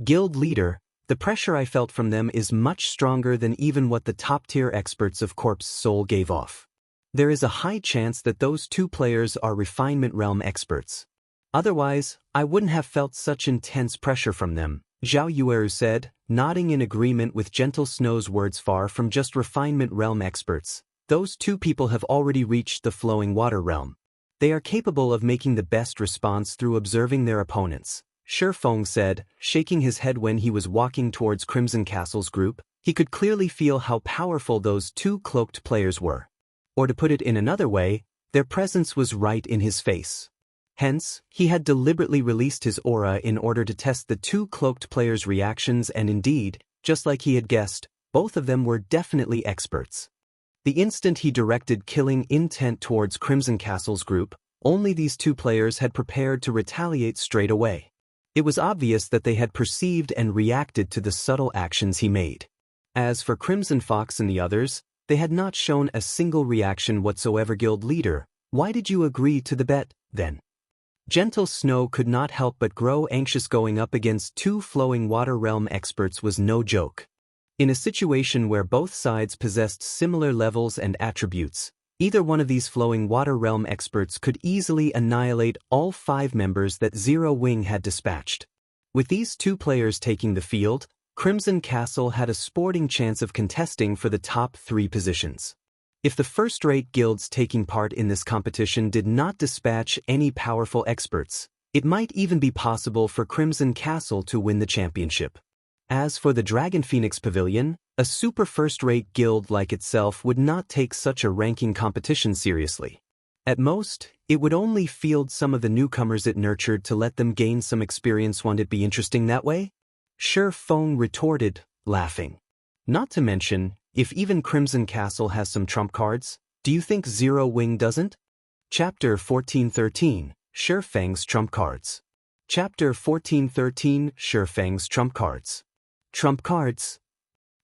Speaker 1: Guild leader, the pressure I felt from them is much stronger than even what the top-tier experts of Corpse Soul gave off. There is a high chance that those two players are Refinement Realm experts. Otherwise, I wouldn't have felt such intense pressure from them, Zhao Yueru said, nodding in agreement with Gentle Snow's words. Far from just Refinement Realm experts, those two people have already reached the Flowing Water Realm. They are capable of making the best response through observing their opponents, Feng said, shaking his head when he was walking towards Crimson Castle's group. He could clearly feel how powerful those two cloaked players were. Or to put it in another way, their presence was right in his face. Hence, he had deliberately released his aura in order to test the two cloaked players' reactions, and indeed, just like he had guessed, both of them were definitely experts. The instant he directed killing intent towards Crimson Castle's group, only these two players had prepared to retaliate straight away. It was obvious that they had perceived and reacted to the subtle actions he made. As for Crimson Fox and the others, they had not shown a single reaction whatsoever. Guild leader, why did you agree to the bet, then? Gentle Snow could not help but grow anxious. Going up against two Flowing Water Realm experts was no joke. In a situation where both sides possessed similar levels and attributes, either one of these Flowing Water Realm experts could easily annihilate all 5 members that Zero Wing had dispatched. With these two players taking the field, Crimson Castle had a sporting chance of contesting for the top 3 positions. If the first-rate guilds taking part in this competition did not dispatch any powerful experts, it might even be possible for Crimson Castle to win the championship. As for the Dragon Phoenix Pavilion, a super first-rate guild like itself would not take such a ranking competition seriously. At most, it would only field some of the newcomers it nurtured to let them gain some experience. Won't it be interesting that way? Feng retorted, laughing. Not to mention, if even Crimson Castle has some trump cards, do you think Zero Wing doesn't? Chapter 1413, Feng's Trump Cards. Chapter 1413, Feng's Trump Cards. Trump cards?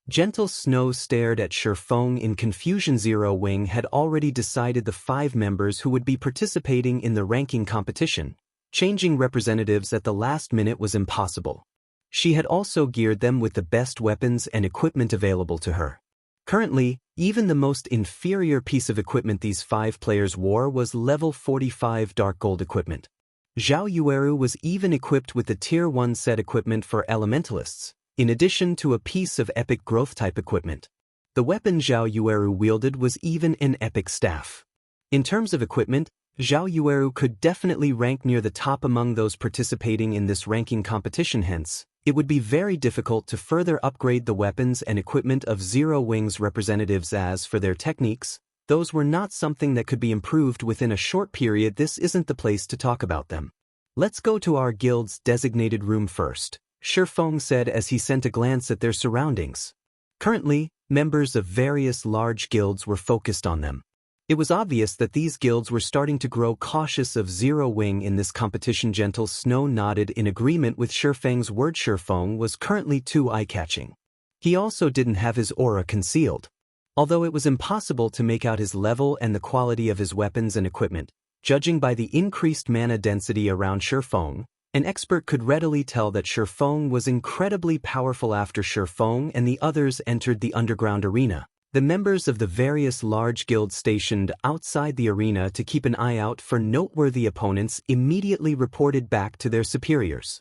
Speaker 1: Gentle Snow stared at Feng in confusion. Zero Wing had already decided the 5 members who would be participating in the ranking competition. Changing representatives at the last minute was impossible. She had also geared them with the best weapons and equipment available to her. Currently, even the most inferior piece of equipment these 5 players wore was level 45 dark gold equipment. Zhao Yueru was even equipped with the Tier 1 set equipment for Elementalists, in addition to a piece of epic growth type equipment. The weapon Zhao Yueru wielded was even an epic staff. In terms of equipment, Zhao Yueru could definitely rank near the top among those participating in this ranking competition. Hence, it would be very difficult to further upgrade the weapons and equipment of Zero Wing's representatives. As for their techniques, those were not something that could be improved within a short period. This isn't the place to talk about them. Let's go to our guild's designated room first, Feng said as he sent a glance at their surroundings. Currently, members of various large guilds were focused on them. It was obvious that these guilds were starting to grow cautious of Zero Wing in this competition. Gentle Snow nodded in agreement with Feng's word. Feng was currently too eye-catching. He also didn't have his aura concealed. Although it was impossible to make out his level and the quality of his weapons and equipment, judging by the increased mana density around Feng, an expert could readily tell that Feng was incredibly powerful. After Feng and the others entered the underground arena, The members of the various large guilds stationed outside the arena to keep an eye out for noteworthy opponents immediately reported back to their superiors.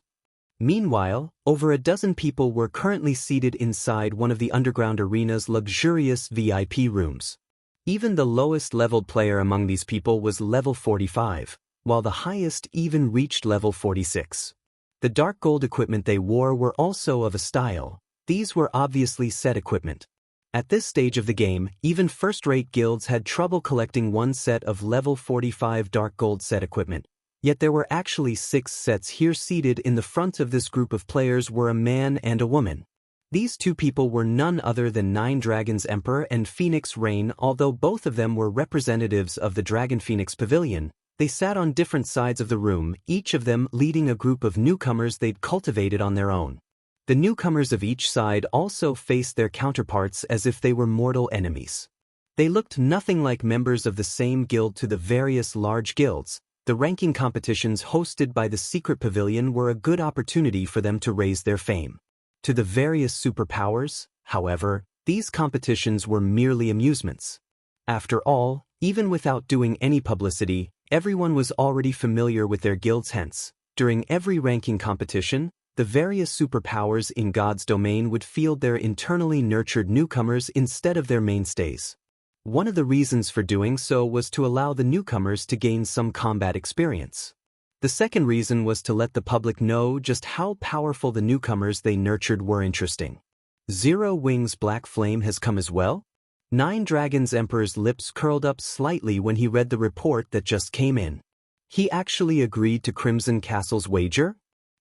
Speaker 1: Meanwhile, over a dozen people were currently seated inside one of the underground arena's luxurious VIP rooms. Even the lowest-leveled player among these people was level 45, while the highest even reached level 46. The dark gold equipment they wore were also of a style. These were obviously set equipment. At this stage of the game, even first-rate guilds had trouble collecting one set of level 45 dark gold set equipment. Yet there were actually 6 sets here. Seated in the front of this group of players were a man and a woman. These two people were none other than Nine Dragons Emperor and Phoenix Rain. Although both of them were representatives of the Dragon Phoenix Pavilion, they sat on different sides of the room, each of them leading a group of newcomers they'd cultivated on their own. The newcomers of each side also faced their counterparts as if they were mortal enemies. They looked nothing like members of the same guild to the various large guilds. The ranking competitions hosted by the Secret Pavilion were a good opportunity for them to raise their fame. To the various superpowers, however, these competitions were merely amusements. After all, even without doing any publicity, everyone was already familiar with their guilds. Hence, during every ranking competition, the various superpowers in God's domain would field their internally nurtured newcomers instead of their mainstays. One of the reasons for doing so was to allow the newcomers to gain some combat experience. The second reason was to let the public know just how powerful the newcomers they nurtured were. Interesting. Zero Wing's Black Flame has come as well? Nine Dragons Emperor's lips curled up slightly when he read the report that just came in. He actually agreed to Crimson Castle's wager?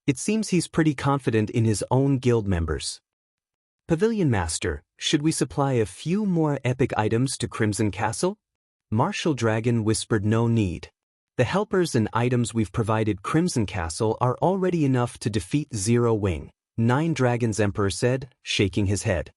Speaker 1: It seems he's pretty confident in his own guild members. Pavilion Master, should we supply a few more epic items to Crimson Castle? Martial Dragon whispered. No need. The helpers and items we've provided Crimson Castle are already enough to defeat Zero Wing, Nine Dragons Emperor said, shaking his head.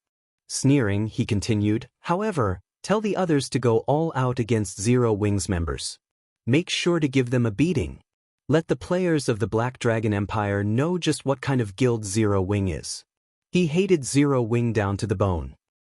Speaker 1: Sneering, he continued, however, tell the others to go all out against Zero Wing's members. Make sure to give them a beating. Let the players of the Black Dragon Empire know just what kind of guild Zero Wing is. He hated Zero Wing down to the bone.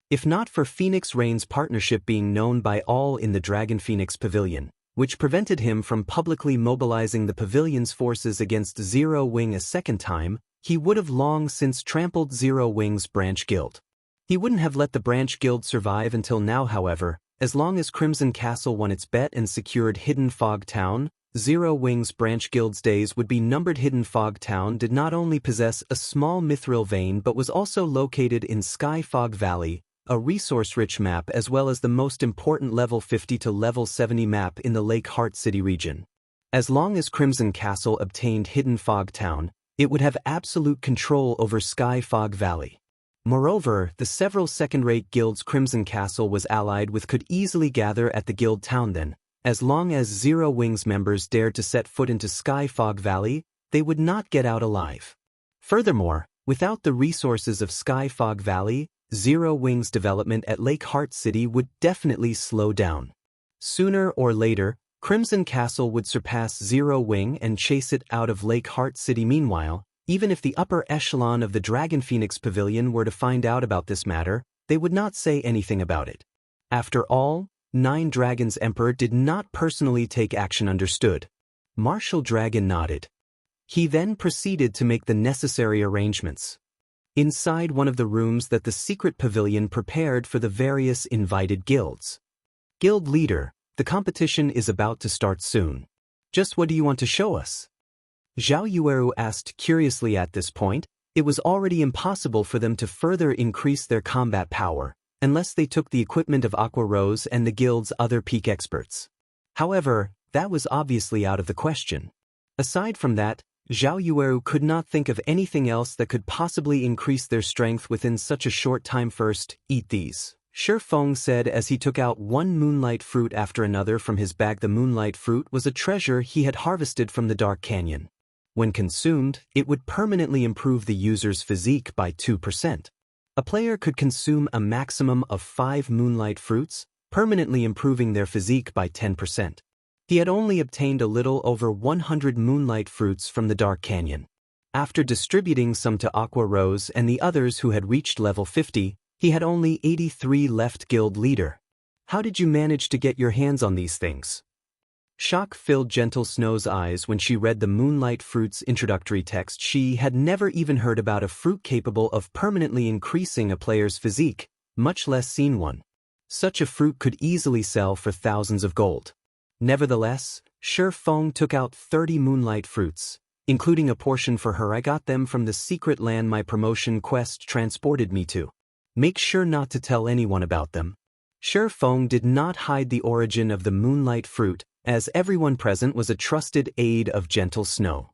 Speaker 1: If not for Phoenix Rain's partnership being known by all in the Dragon Phoenix Pavilion, which prevented him from publicly mobilizing the pavilion's forces against Zero Wing a second time, he would have long since trampled Zero Wing's branch guild. He wouldn't have let the branch guild survive until now. However, as long as Crimson Castle won its bet and secured Hidden Fog Town, Zero Wing's branch guild's days would be numbered. Hidden Fog Town did not only possess a small mithril vein but was also located in Sky Fog Valley, a resource-rich map as well as the most important level 50 to level 70 map in the Lake Heart City region. As long as Crimson Castle obtained Hidden Fog Town, it would have absolute control over Sky Fog Valley. Moreover, the several second-rate guilds Crimson Castle was allied with could easily gather at the guild town. Then, as long as Zero Wing's members dared to set foot into Sky Fog Valley, they would not get out alive. Furthermore, without the resources of Sky Fog Valley, Zero Wing's development at Lake Heart City would definitely slow down. Sooner or later, Crimson Castle would surpass Zero Wing and chase it out of Lake Heart City. Meanwhile, even if the upper echelon of the Dragon Phoenix Pavilion were to find out about this matter, they would not say anything about it. After all, Nine Dragons Emperor did not personally take action. Understood. Martial Dragon nodded. He then proceeded to make the necessary arrangements. Inside one of the rooms that the secret pavilion prepared for the various invited guilds. Guild leader, the competition is about to start soon. Just what do you want to show us? Zhao Yueru asked curiously. At this point, it was already impossible for them to further increase their combat power, unless they took the equipment of Aqua Rose and the guild's other peak experts. However, that was obviously out of the question. Aside from that, Zhao Yueru could not think of anything else that could possibly increase their strength within such a short time. First, eat these. Feng said as he took out one moonlight fruit after another from his bag. The moonlight fruit was a treasure he had harvested from the Dark Canyon. When consumed, it would permanently improve the user's physique by 2%. A player could consume a maximum of 5 moonlight fruits, permanently improving their physique by 10%. He had only obtained a little over 100 moonlight fruits from the Dark Canyon. After distributing some to Aqua Rose and the others who had reached level 50, He had only 83 left. Guild leader. How did you manage to get your hands on these things? Shock filled Gentle Snow's eyes when she read the Moonlight Fruit's introductory text. She had never even heard about a fruit capable of permanently increasing a player's physique, much less seen one. Such a fruit could easily sell for thousands of gold. Nevertheless, Feng took out 30 Moonlight Fruits, including a portion for her. I got them from the secret land my promotion quest transported me to. Make sure not to tell anyone about them. Feng did not hide the origin of the Moonlight Fruit, as everyone present was a trusted aide of Gentle Snow.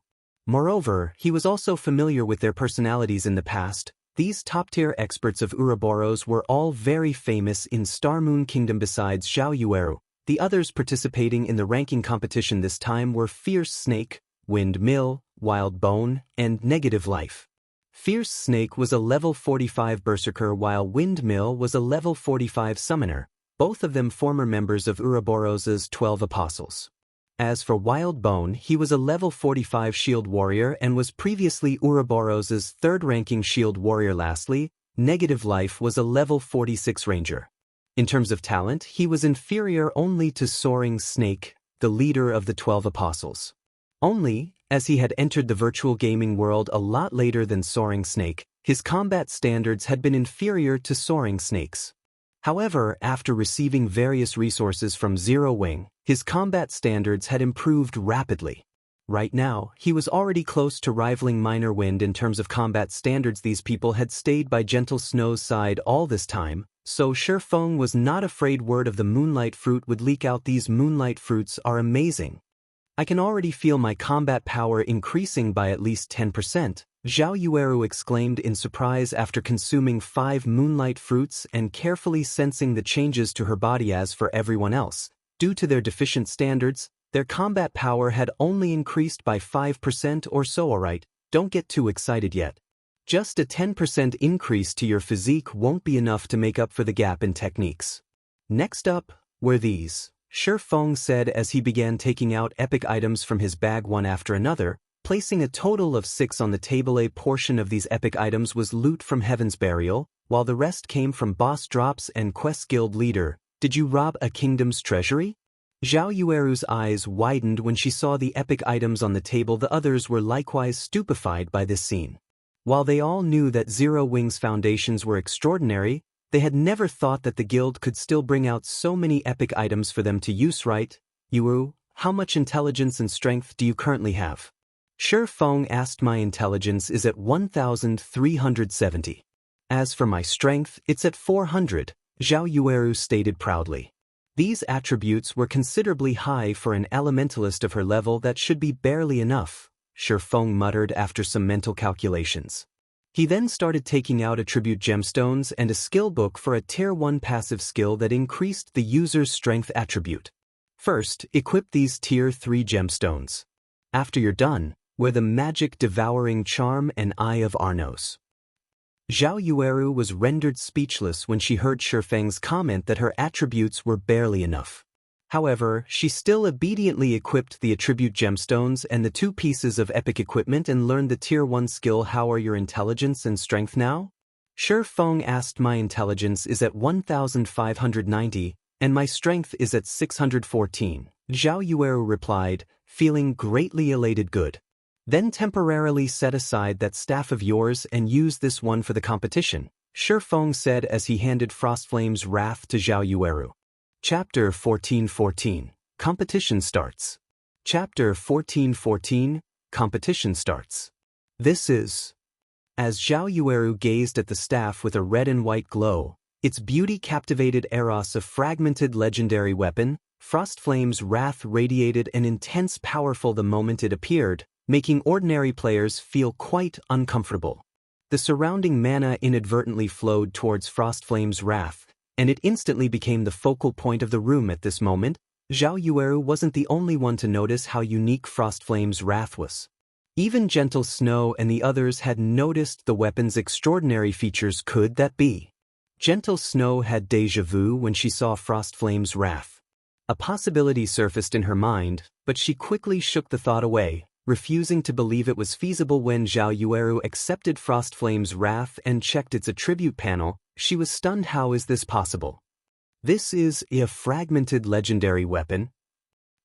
Speaker 1: Moreover, he was also familiar with their personalities in the past. These top-tier experts of Ouroboros were all very famous in Star Moon Kingdom. Besides Zhao Yueru, the others participating in the ranking competition this time were Fierce Snake, Windmill, Wild Bone, and Negative Life. Fierce Snake was a level 45 Berserker while Windmill was a level 45 Summoner, both of them former members of Ouroboros' 12 Apostles. As for Wild Bone, he was a level 45 Shield Warrior and was previously Ouroboros' third-ranking Shield Warrior. Lastly, Negative Life was a level 46 Ranger. In terms of talent, he was inferior only to Soaring Snake, the leader of the 12 Apostles. Only, as he had entered the virtual gaming world a lot later than Soaring Snake, his combat standards had been inferior to Soaring Snake's. However, after receiving various resources from Zero Wing, his combat standards had improved rapidly. Right now, he was already close to rivaling Minor Wind in terms of combat standards. These people had stayed by Gentle Snow's side all this time, so Feng was not afraid word of the Moonlight Fruit would leak out. These Moonlight Fruits are amazing. I can already feel my combat power increasing by at least 10%. Zhao Yueru exclaimed in surprise after consuming 5 Moonlight Fruits and carefully sensing the changes to her body. As for everyone else, due to their deficient standards, their combat power had only increased by 5% or so. Alright, don't get too excited yet. Just a 10% increase to your physique won't be enough to make up for the gap in techniques. Next up were these, Feng said as he began taking out epic items from his bag one after another, placing a total of 6 on the table. A portion of these epic items was loot from Heaven's Burial, while the rest came from boss drops and quest. Guild leader, did you rob a kingdom's treasury? Zhao Yueru's eyes widened when she saw the epic items on the table. The others were likewise stupefied by this scene. While they all knew that Zero Wing's foundations were extraordinary, they had never thought that the guild could still bring out so many epic items for them to use. Right, Yueru, how much intelligence and strength do you currently have? Feng asked. My intelligence is at 1,370. As for my strength, it's at 400, Zhao Yueru stated proudly. These attributes were considerably high for an elementalist of her level. That should be barely enough, Feng muttered after some mental calculations. He then started taking out attribute gemstones and a skill book for a tier 1 passive skill that increased the user's strength attribute. First, equip these tier 3 gemstones. After you're done, wear the Magic Devouring Charm and Eye of Arnos. Zhao Yueru was rendered speechless when she heard Feng's comment that her attributes were barely enough. However, she still obediently equipped the attribute gemstones and the 2 pieces of epic equipment and learned the tier 1 skill. How are your intelligence and strength now? Feng asked. My intelligence is at 1,590, and my strength is at 614, Zhao Yueru replied, feeling greatly elated. Good. Then temporarily set aside that staff of yours and use this one for the competition, Feng said as he handed Frostflame's Wrath to Zhao Yueru. Chapter 1414, Competition starts. Chapter 1414, Competition starts. This is... As Zhao Yueru gazed at the staff with a red and white glow, its beauty captivated Eros. A fragmented legendary weapon, Frostflame's Wrath radiated an intense powerful the moment it appeared, making ordinary players feel quite uncomfortable. The surrounding mana inadvertently flowed towards Frostflame's Wrath, and it instantly became the focal point of the room. At this moment, Zhao Yueru wasn't the only one to notice how unique Frostflame's Wrath was. Even Gentle Snow and the others had noticed the weapon's extraordinary features. Could that be? Gentle Snow had déjà vu when she saw Frostflame's Wrath. A possibility surfaced in her mind, but she quickly shook the thought away. refusing to believe it was feasible. When Zhao Yueru accepted Frostflame's wrath and checked its attribute panel, she was stunned. How is this possible? This is a fragmented legendary weapon.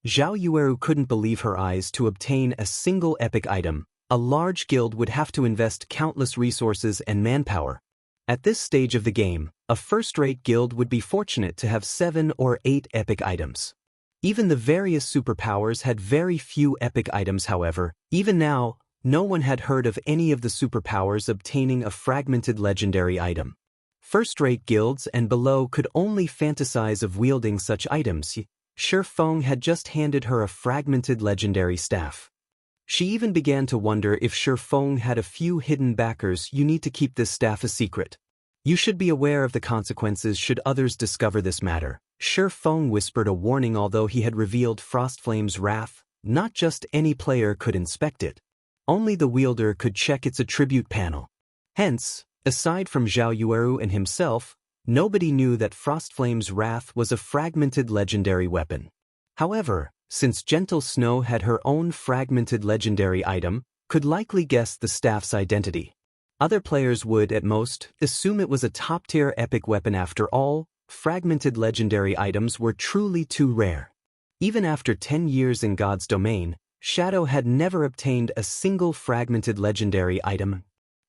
Speaker 1: Zhao Yueru couldn't believe her eyes. To obtain a single epic item, a large guild would have to invest countless resources and manpower. At this stage of the game, a first-rate guild would be fortunate to have 7 or 8 epic items. Even the various superpowers had very few epic items. However, even now, no one had heard of any of the superpowers obtaining a fragmented legendary item. First-rate guilds and below could only fantasize of wielding such items. Feng had just handed her a fragmented legendary staff. She even began to wonder if Feng had a few hidden backers. You need to keep this staff a secret. You should be aware of the consequences should others discover this matter. Feng whispered a warning. Although he had revealed Frostflame's wrath, not just any player could inspect it. Only the wielder could check its attribute panel. Hence, aside from Zhao Yueru and himself, nobody knew that Frostflame's wrath was a fragmented legendary weapon. However, since Gentle Snow had her own fragmented legendary item, could likely guess the staff's identity. Other players would, at most, assume it was a top-tier epic weapon. After all, fragmented legendary items were truly too rare. Even after 10 years in God's domain, Shadow had never obtained a single fragmented legendary item.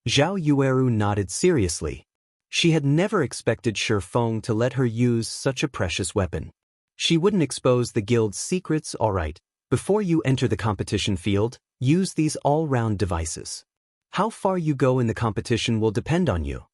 Speaker 1: Zhao Yueru nodded seriously. She had never expected Feng to let her use such a precious weapon. She wouldn't expose the guild's secrets. Alright, before you enter the competition field, use these all-round devices. How far you go in the competition will depend on you.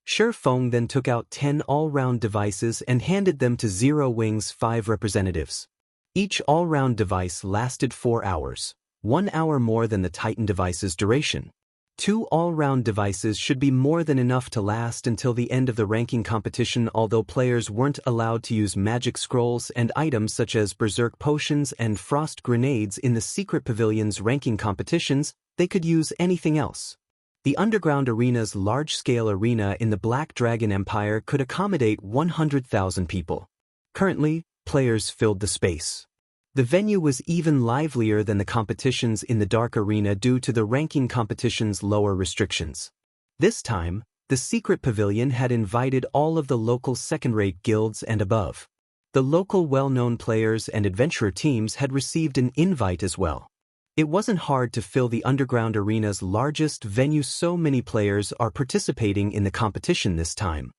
Speaker 1: Feng then took out 10 all-round devices and handed them to Zero Wing's 5 representatives. Each all-round device lasted 4 hours, 1 hour more than the Titan device's duration. 2 all-round devices should be more than enough to last until the end of the ranking competition. Although players weren't allowed to use magic scrolls and items such as berserk potions and frost grenades in the secret pavilion's ranking competitions, they could use anything else. The underground arena's large-scale arena in the Black Dragon Empire could accommodate 100,000 people. Currently, players filled the space. The venue was even livelier than the competitions in the Dark Arena due to the ranking competition's lower restrictions. This time, the secret pavilion had invited all of the local second-rate guilds and above. The local well-known players and adventurer teams had received an invite as well. It wasn't hard to fill the underground arena's largest venue. So many players are participating in the competition this time.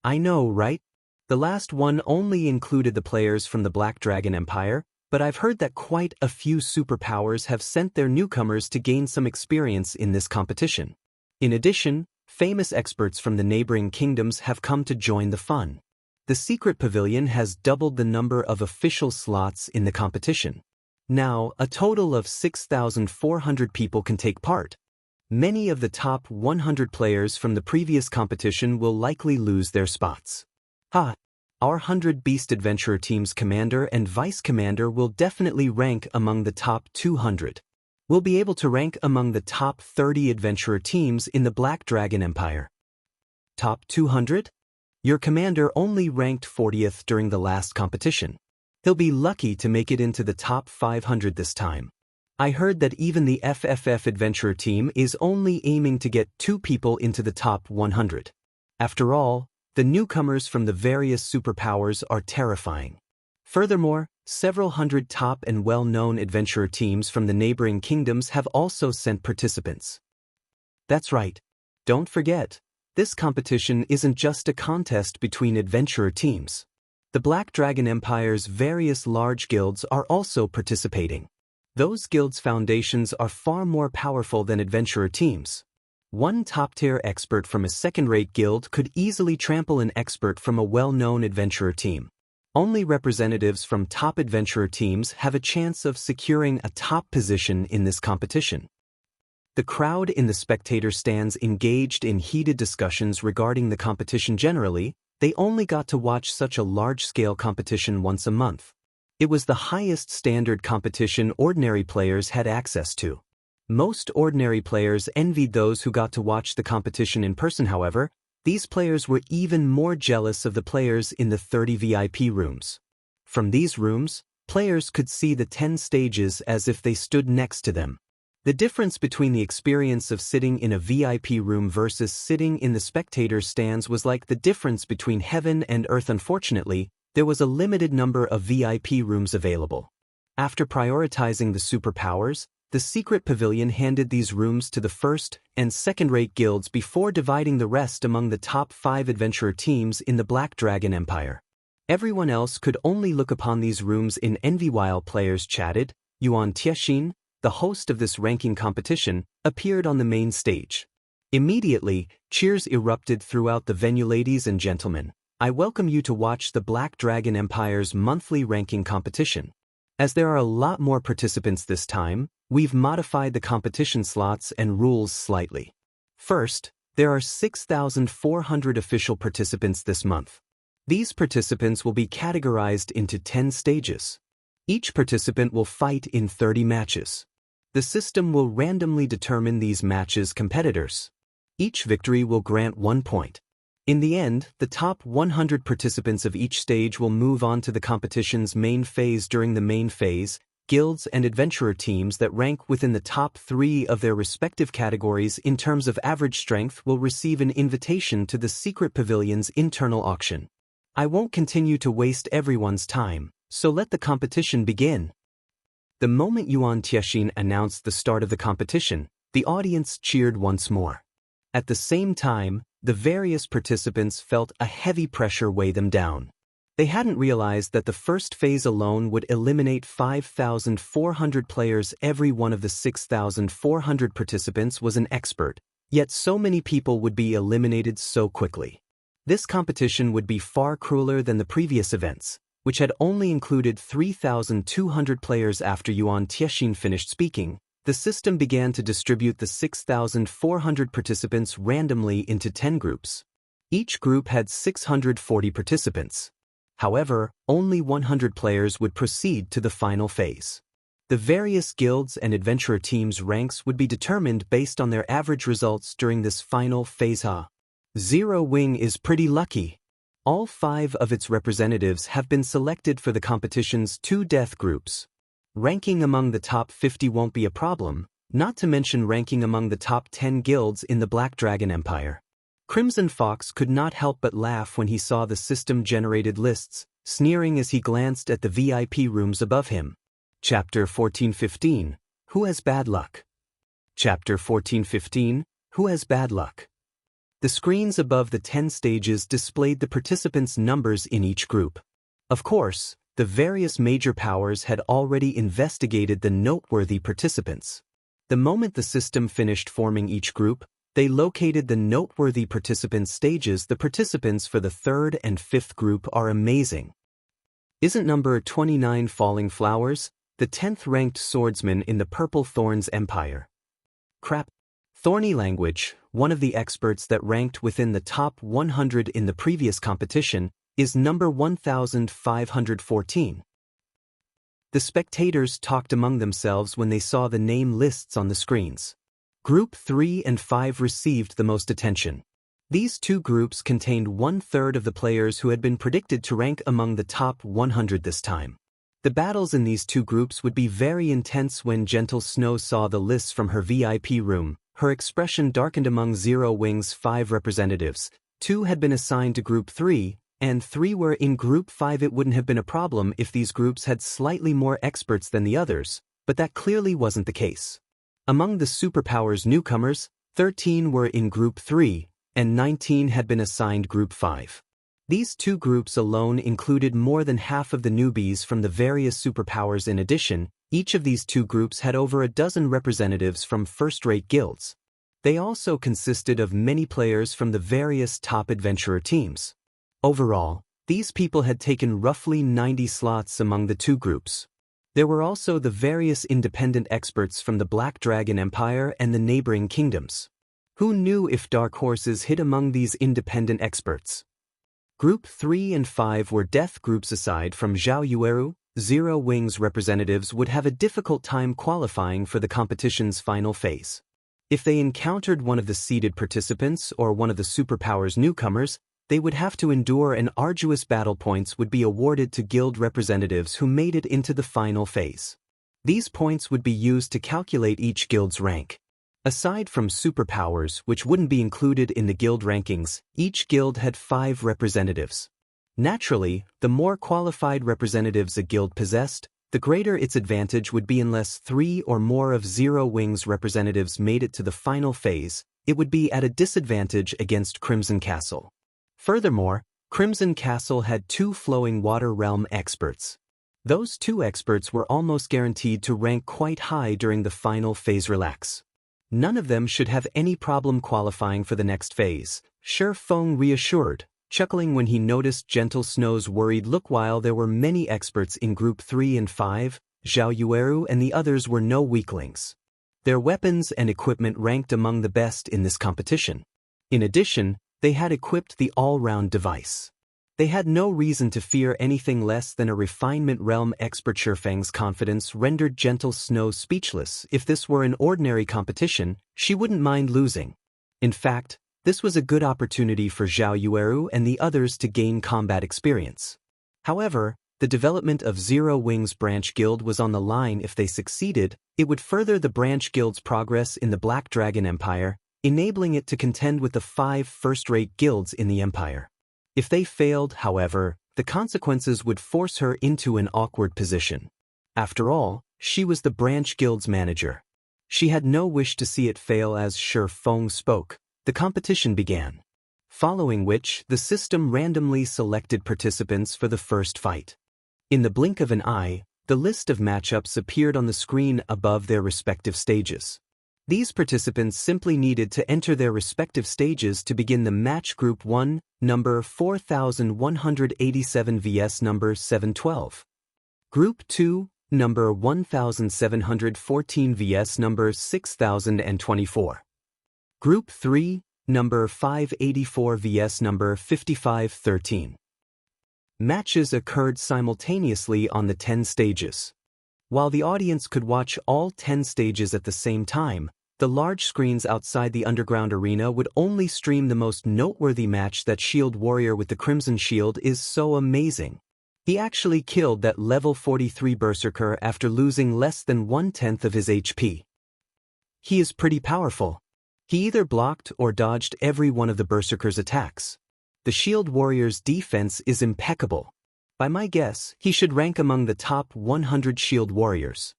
Speaker 1: I know, right? The last one only included the players from the Black Dragon Empire, but I've heard that quite a few superpowers have sent their newcomers to gain some experience in this competition. In addition, famous experts from the neighboring kingdoms have come to join the fun. The secret pavilion has doubled the number of official slots in the competition. Now, a total of 6,400 people can take part. Many of the top 100 players from the previous competition will likely lose their spots. Our 100 Beast Adventurer Team's commander and vice commander will definitely rank among the top 200. We'll be able to rank among the top 30 adventurer teams in the Black Dragon Empire. Top 200? Your commander only ranked 40th during the last competition. He'll be lucky to make it into the top 500 this time. I heard that even the FFF Adventurer Team is only aiming to get 2 people into the top 100. After all, the newcomers from the various superpowers are terrifying. Furthermore, several hundred top and well-known adventurer teams from the neighboring kingdoms have also sent participants. That's right. Don't forget, this competition isn't just a contest between adventurer teams. The Black Dragon Empire's various large guilds are also participating. Those guilds' foundations are far more powerful than adventurer teams. One top-tier expert from a second-rate guild could easily trample an expert from a well-known adventurer team. Only representatives from top adventurer teams have a chance of securing a top position in this competition. The crowd in the spectator stands engaged in heated discussions regarding the competition. Generally, they only got to watch such a large-scale competition once a month. It was the highest standard competition ordinary players had access to. Most ordinary players envied those who got to watch the competition in person. However, these players were even more jealous of the players in the 30 VIP rooms. From these rooms, Players could see the 10 stages as if they stood next to them. The difference between the experience of sitting in a VIP room versus sitting in the spectator stands was like the difference between heaven and earth. Unfortunately, there was a limited number of VIP rooms available. After prioritizing the superpowers, the secret pavilion handed these rooms to the first and second-rate guilds before dividing the rest among the top 5 adventurer teams in the Black Dragon Empire. Everyone else could only look upon these rooms in envy. While players chatted, Yuan Tiexin, the host of this ranking competition, appeared on the main stage. Immediately, cheers erupted throughout the venue. Ladies and gentlemen, I welcome you to watch the Black Dragon Empire's monthly ranking competition. As there are a lot more participants this time, we've modified the competition slots and rules slightly. First, there are 6,400 official participants this month. These participants will be categorized into 10 stages. Each participant will fight in 30 matches. The system will randomly determine these matches' competitors. Each victory will grant 1 point. In the end, the top 100 participants of each stage will move on to the competition's main phase. During the main phase, guilds and adventurer teams that rank within the top 3 of their respective categories in terms of average strength will receive an invitation to the secret pavilion's internal auction. I won't continue to waste everyone's time, so let the competition begin. The moment Yuan Tiexin announced the start of the competition, the audience cheered once more. At the same time, the various participants felt a heavy pressure weigh them down. They hadn't realized that the first phase alone would eliminate 5,400 players. Every one of the 6,400 participants was an expert, yet so many people would be eliminated so quickly. This competition would be far crueler than the previous events, which had only included 3,200 players. After Yuan Tiexin finished speaking, the system began to distribute the 6,400 participants randomly into 10 groups. Each group had 640 participants. However, only 100 players would proceed to the final phase. The various guilds and adventurer teams' ranks would be determined based on their average results during this final phase. Zero Wing is pretty lucky. All 5 of its representatives have been selected for the competition's 2 death groups. Ranking among the top 50 won't be a problem, not to mention ranking among the top 10 guilds in the Black Dragon Empire. Crimson Fox could not help but laugh when he saw the system-generated lists, sneering as he glanced at the VIP rooms above him. Chapter 1415, Who Has Bad Luck? Chapter 1415, Who Has Bad Luck? The screens above the 10 stages displayed the participants' numbers in each group. Of course, the various major powers had already investigated the noteworthy participants. The moment the system finished forming each group, they located the noteworthy participants' stages. The participants for the 3rd and 5th group are amazing. Isn't number 29 Falling Flowers, the 10th ranked swordsman in the Purple Thorns Empire? Crap. Thorny Language, one of the experts that ranked within the top 100 in the previous competition, is number 1514. The spectators talked among themselves when they saw the name lists on the screens. Group 3 and 5 received the most attention. These 2 groups contained 1/3 of the players who had been predicted to rank among the top 100 this time. The battles in these 2 groups would be very intense. When Gentle Snow saw the lists from her VIP room, her expression darkened. Among Zero Wing's 5 representatives, 2 had been assigned to Group 3, and 3 were in Group 5. It wouldn't have been a problem if these groups had slightly more experts than the others, but that clearly wasn't the case. Among the Superpowers newcomers, 13 were in Group 3, and 19 had been assigned Group 5. These 2 groups alone included more than half of the newbies from the various superpowers. In addition, each of these 2 groups had over a dozen representatives from first-rate guilds. They also consisted of many players from the various top adventurer teams. Overall, these people had taken roughly 90 slots among the 2 groups. There were also the various independent experts from the Black Dragon Empire and the neighboring kingdoms. Who knew if dark horses hid among these independent experts? Group 3 and 5 were death groups. Aside from Zhao Yueru, Zero Wing's representatives would have a difficult time qualifying for the competition's final phase. If they encountered one of the seeded participants or one of the superpowers newcomers, they would have to endure and arduous battle points would be awarded to guild representatives who made it into the final phase. These points would be used to calculate each guild's rank. Aside from superpowers, which wouldn't be included in the guild rankings, each guild had 5 representatives. Naturally, the more qualified representatives a guild possessed, the greater its advantage would be unless 3 or more of Zero Wings representatives made it to the final phase. It would be at a disadvantage against Crimson Castle. Furthermore, Crimson Castle had 2 Flowing Water Realm experts. Those 2 experts were almost guaranteed to rank quite high during the final phase relax. None of them should have any problem qualifying for the next phase, Feng reassured, chuckling when he noticed Gentle Snow's worried look. While there were many experts in Group 3 and 5, Zhao Yueru and the others were no weaklings. Their weapons and equipment ranked among the best in this competition. In addition, they had equipped the all-round device. They had no reason to fear anything less than a refinement realm expert. Feng's confidence rendered Gentle Snow speechless. If this were an ordinary competition, she wouldn't mind losing. In fact, this was a good opportunity for Zhao Yueru and the others to gain combat experience. However, the development of Zero Wings Branch Guild was on the line. If they succeeded, it would further the Branch Guild's progress in the Black Dragon Empire, enabling it to contend with the 5 first-rate guilds in the Empire. If they failed, however, the consequences would force her into an awkward position. After all, she was the Branch Guild's manager. She had no wish to see it fail. As Feng spoke, the competition began. Following which, the system randomly selected participants for the first fight. In the blink of an eye, the list of matchups appeared on the screen above their respective stages. These participants simply needed to enter their respective stages to begin the match. Group 1, number 4187 vs number 712. Group 2, number 1714 vs number 6024. Group 3, number 584 vs number 5513. Matches occurred simultaneously on the 10 stages. While the audience could watch all 10 stages at the same time, the large screens outside the underground arena would only stream the most noteworthy match. That Shield Warrior with the Crimson Shield is so amazing. He actually killed that level 43 Berserker after losing less than 1/10 of his HP. He is pretty powerful. He either blocked or dodged every one of the Berserker's attacks. The Shield Warrior's defense is impeccable. By my guess, he should rank among the top 100 Shield Warriors.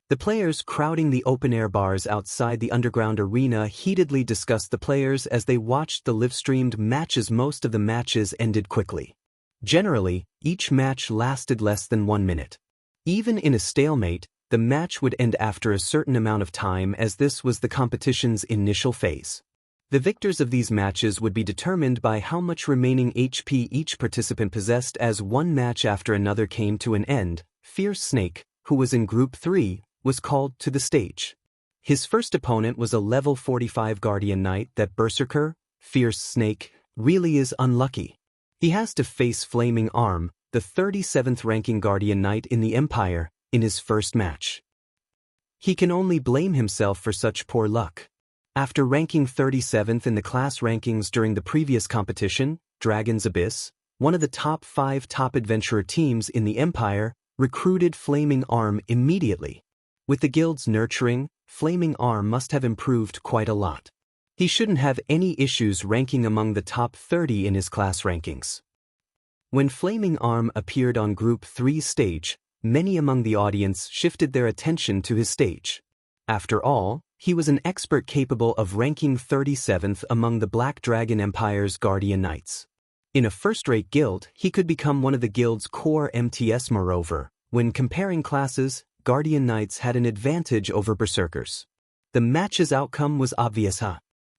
Speaker 1: The players crowding the open-air bars outside the underground arena heatedly discussed the players as they watched the live-streamed matches. Most of the matches ended quickly. Generally, each match lasted less than 1 minute. Even in a stalemate, the match would end after a certain amount of time, as this was the competition's initial phase. The victors of these matches would be determined by how much remaining HP each participant possessed. As one match after another came to an end, Fierce Snake, who was in Group 3, was called to the stage. His first opponent was a level 45 Guardian Knight. That Berserker, Fierce Snake, really is unlucky. He has to face Flaming Arm, the 37th ranking Guardian Knight in the Empire, in his first match. He can only blame himself for such poor luck. After ranking 37th in the class rankings during the previous competition, Dragon's Abyss, one of the top 5 top adventurer teams in the Empire, recruited Flaming Arm immediately. With the guild's nurturing, Flaming Arm must have improved quite a lot. He shouldn't have any issues ranking among the top 30 in his class rankings. When Flaming Arm appeared on Group 3 stage, many among the audience shifted their attention to his stage. After all, he was an expert capable of ranking 37th among the Black Dragon Empire's Guardian Knights. In a first-rate guild, he could become one of the guild's core MTS. Moreover, when comparing classes, Guardian Knights had an advantage over Berserkers. The match's outcome was obvious.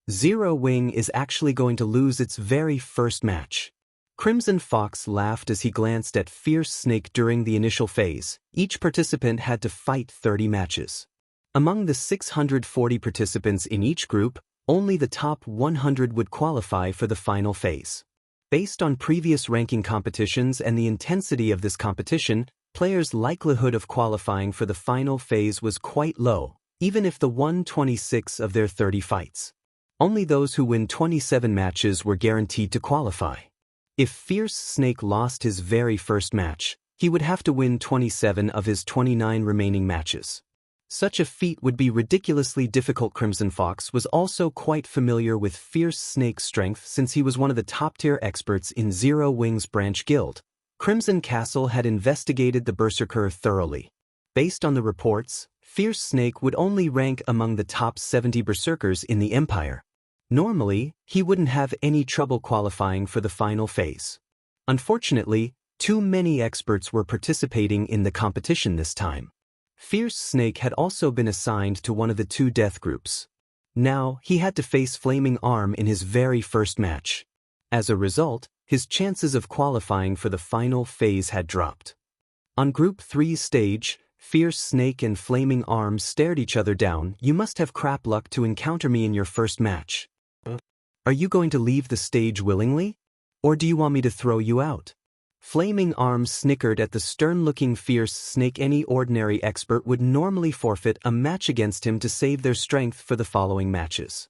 Speaker 1: Zero Wing is actually going to lose its very first match. Crimson Fox laughed as he glanced at Fierce Snake. During the initial phase, each participant had to fight 30 matches. Among the 640 participants in each group, only the top 100 would qualify for the final phase. Based on previous ranking competitions and the intensity of this competition, players' likelihood of qualifying for the final phase was quite low, even if the 1/26 of their 30 fights. Only those who win 27 matches were guaranteed to qualify. If Fierce Snake lost his very first match, he would have to win 27 of his 29 remaining matches. Such a feat would be ridiculously difficult. Crimson Fox was also quite familiar with Fierce Snake's strength since he was one of the top-tier experts in Zero Wings Branch Guild. Crimson Castle had investigated the Berserker thoroughly. Based on the reports, Fierce Snake would only rank among the top 70 Berserkers in the Empire. Normally, he wouldn't have any trouble qualifying for the final phase. Unfortunately, too many experts were participating in the competition this time. Fierce Snake had also been assigned to one of the 2 death groups. Now, he had to face Flaming Arm in his very first match. As a result, his chances of qualifying for the final phase had dropped. On Group 3's stage, Fierce Snake and Flaming Arm stared each other down. "You must have crap luck to encounter me in your first match. Are you going to leave the stage willingly? Or do you want me to throw you out?" Flaming Arm snickered at the stern-looking Fierce Snake. Any ordinary expert would normally forfeit a match against him to save their strength for the following matches.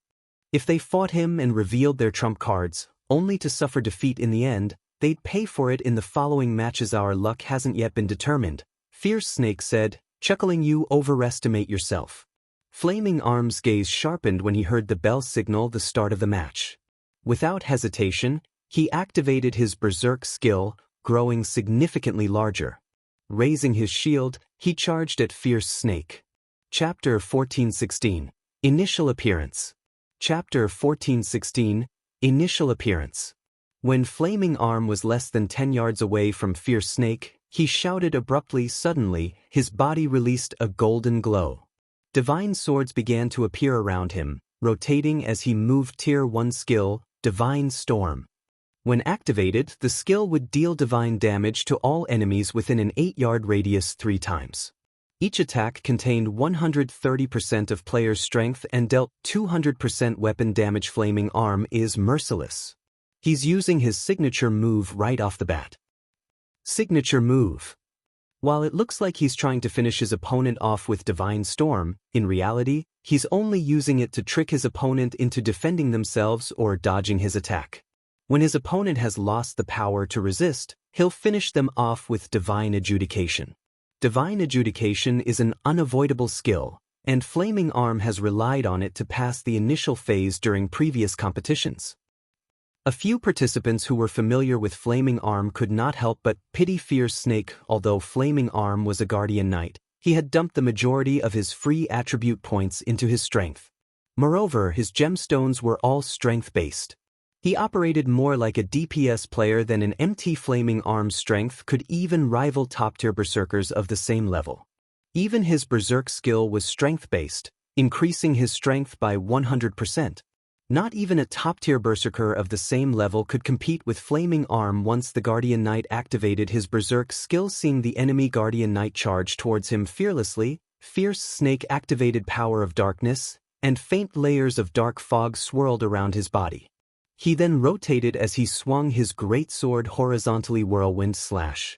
Speaker 1: If they fought him and revealed their trump cards, only to suffer defeat in the end, they'd pay for it in the following matches. "Our luck hasn't yet been determined," Fierce Snake said, chuckling. "You overestimate yourself." Flaming Arm's gaze sharpened when he heard the bell signal the start of the match. Without hesitation, he activated his Berserk skill, growing significantly larger. Raising his shield, he charged at Fierce Snake. Chapter 14:16 Initial Appearance. Chapter 14:16 Initial Appearance. When Flaming Arm was less than 10 yards away from Fierce Snake, he shouted abruptly. Suddenly, his body released a golden glow. Divine swords began to appear around him, rotating as he moved. Tier 1 skill, Divine Storm. When activated, the skill would deal divine damage to all enemies within an 8-yard radius 3 times. Each attack contained 130% of player's strength and dealt 200% weapon damage. Flaming Arm is merciless. He's using his signature move right off the bat. Signature move. While it looks like he's trying to finish his opponent off with Divine Storm, in reality, he's only using it to trick his opponent into defending themselves or dodging his attack. When his opponent has lost the power to resist, he'll finish them off with Divine Adjudication. Divine Adjudication is an unavoidable skill, and Flaming Arm has relied on it to pass the initial phase during previous competitions. A few participants who were familiar with Flaming Arm could not help but pity Fierce Snake. Although Flaming Arm was a Guardian Knight, he had dumped the majority of his free attribute points into his strength. Moreover, his gemstones were all strength-based. He operated more like a DPS player than an MT. Flaming Arm's strength could even rival top-tier berserkers of the same level. Even his berserk skill was strength-based, increasing his strength by 100%. Not even a top-tier berserker of the same level could compete with Flaming Arm once the Guardian Knight activated his berserk skill. Seeing the enemy Guardian Knight charge towards him fearlessly, Fierce Snake activated Power of Darkness, and faint layers of dark fog swirled around his body. He then rotated as he swung his great sword horizontally. Whirlwind Slash.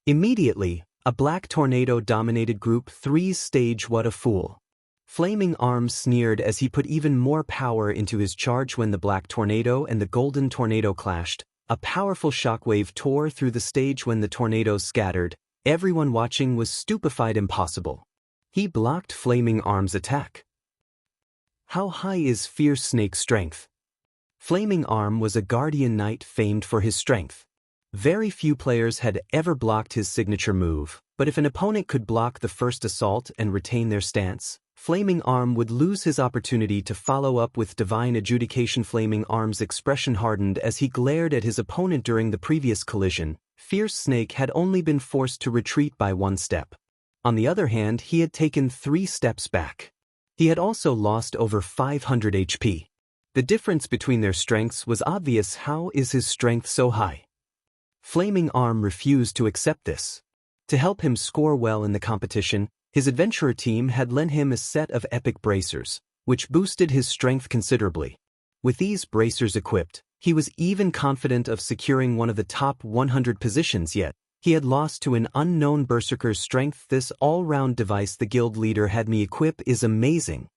Speaker 1: Immediately, a black tornado dominated Group 3's stage. What a fool. Flaming Arm sneered as he put even more power into his charge. When the black tornado and the golden tornado clashed, a powerful shockwave tore through the stage. When the tornadoes scattered, everyone watching was stupefied. Impossible. He blocked Flaming Arm's attack. How high is Fierce Snake's strength? Flaming Arm was a Guardian Knight famed for his strength. Very few players had ever blocked his signature move, but if an opponent could block the first assault and retain their stance, Flaming Arm would lose his opportunity to follow up with Divine Adjudication. Flaming Arm's expression hardened as he glared at his opponent. During the previous collision, Fierce Snake had only been forced to retreat by 1 step. On the other hand, he had taken 3 steps back. He had also lost over 500 HP. The difference between their strengths was obvious. How is his strength so high? Flaming Arm refused to accept this. To help him score well in the competition, his adventurer team had lent him a set of epic bracers, which boosted his strength considerably. With these bracers equipped, he was even confident of securing one of the top 100 positions. Yet, he had lost to an unknown berserker's strength. This all-round device the guild leader had me equip is amazing.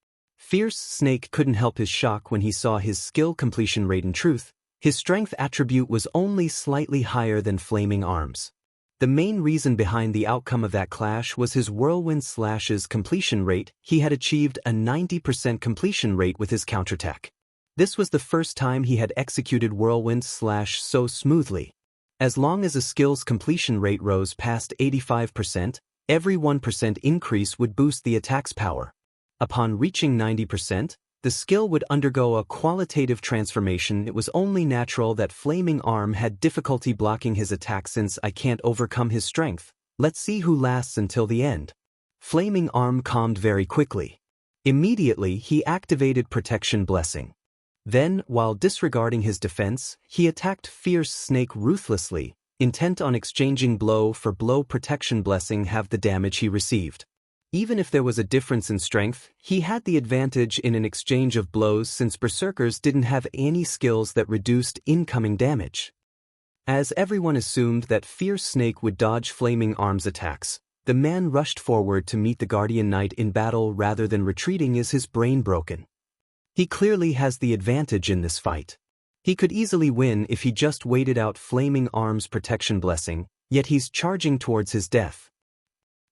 Speaker 1: Fierce Snake couldn't help his shock when he saw his skill completion rate. In truth, his strength attribute was only slightly higher than Flaming Arm's. The main reason behind the outcome of that clash was his Whirlwind Slash's completion rate. He had achieved a 90% completion rate with his counterattack. This was the first time he had executed Whirlwind Slash so smoothly. As long as a skill's completion rate rose past 85%, every 1% increase would boost the attack's power. Upon reaching 90%, the skill would undergo a qualitative transformation. It was only natural that Flaming Arm had difficulty blocking his attack. Since I can't overcome his strength, let's see who lasts until the end. Flaming Arm calmed very quickly. Immediately, he activated Protection Blessing. Then, while disregarding his defense, he attacked Fierce Snake ruthlessly, intent on exchanging blow for blow. Protection Blessing halved the damage he received. Even if there was a difference in strength, he had the advantage in an exchange of blows since Berserkers didn't have any skills that reduced incoming damage. As everyone assumed that Fierce Snake would dodge Flaming Arm's attacks, the man rushed forward to meet the Guardian Knight in battle rather than retreating. Is his brain broken? He clearly has the advantage in this fight. He could easily win if he just waited out Flaming Arm's Protection Blessing, yet he's charging towards his death.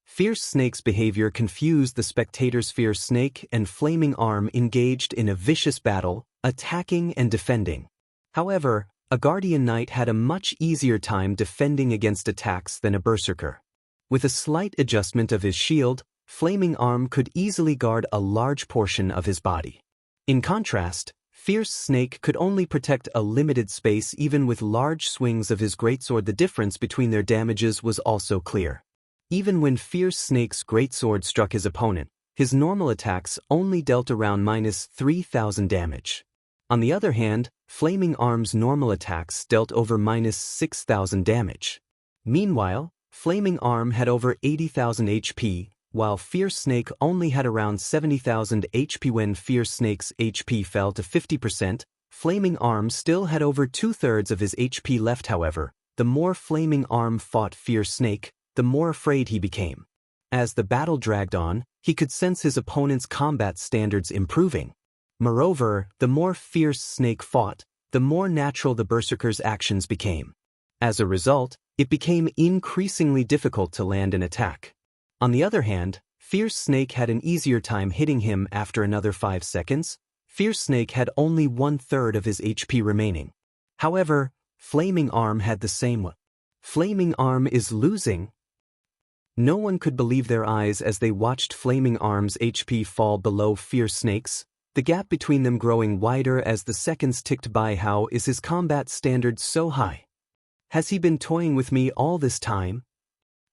Speaker 1: Fierce Snake's behavior confused the spectators. Fierce Snake and Flaming Arm engaged in a vicious battle, attacking and defending. However, a Guardian Knight had a much easier time defending against attacks than a Berserker. With a slight adjustment of his shield, Flaming Arm could easily guard a large portion of his body. In contrast, Fierce Snake could only protect a limited space even with large swings of his greatsword. The difference between their damages was also clear. Even when Fierce Snake's greatsword struck his opponent, his normal attacks only dealt around -3,000 damage. On the other hand, Flaming Arm's normal attacks dealt over -6,000 damage. Meanwhile, Flaming Arm had over 80,000 HP, while Fierce Snake only had around 70,000 HP. When Fierce Snake's HP fell to 50%, Flaming Arm still had over 2/3 of his HP left. However, the more Flaming Arm fought Fierce Snake, the more afraid he became. As the battle dragged on, he could sense his opponent's combat standards improving. Moreover, the more Fierce Snake fought, the more natural the Berserker's actions became. As a result, it became increasingly difficult to land an attack. On the other hand, Fierce Snake had an easier time hitting him. After another 5 seconds, Fierce Snake had only 1/3 of his HP remaining. However, Flaming Arm had the same. Flaming Arm is losing. No one could believe their eyes as they watched Flaming Arm's HP fall below Fierce Snake's, the gap between them growing wider as the seconds ticked by. How is his combat standard so high? Has he been toying with me all this time?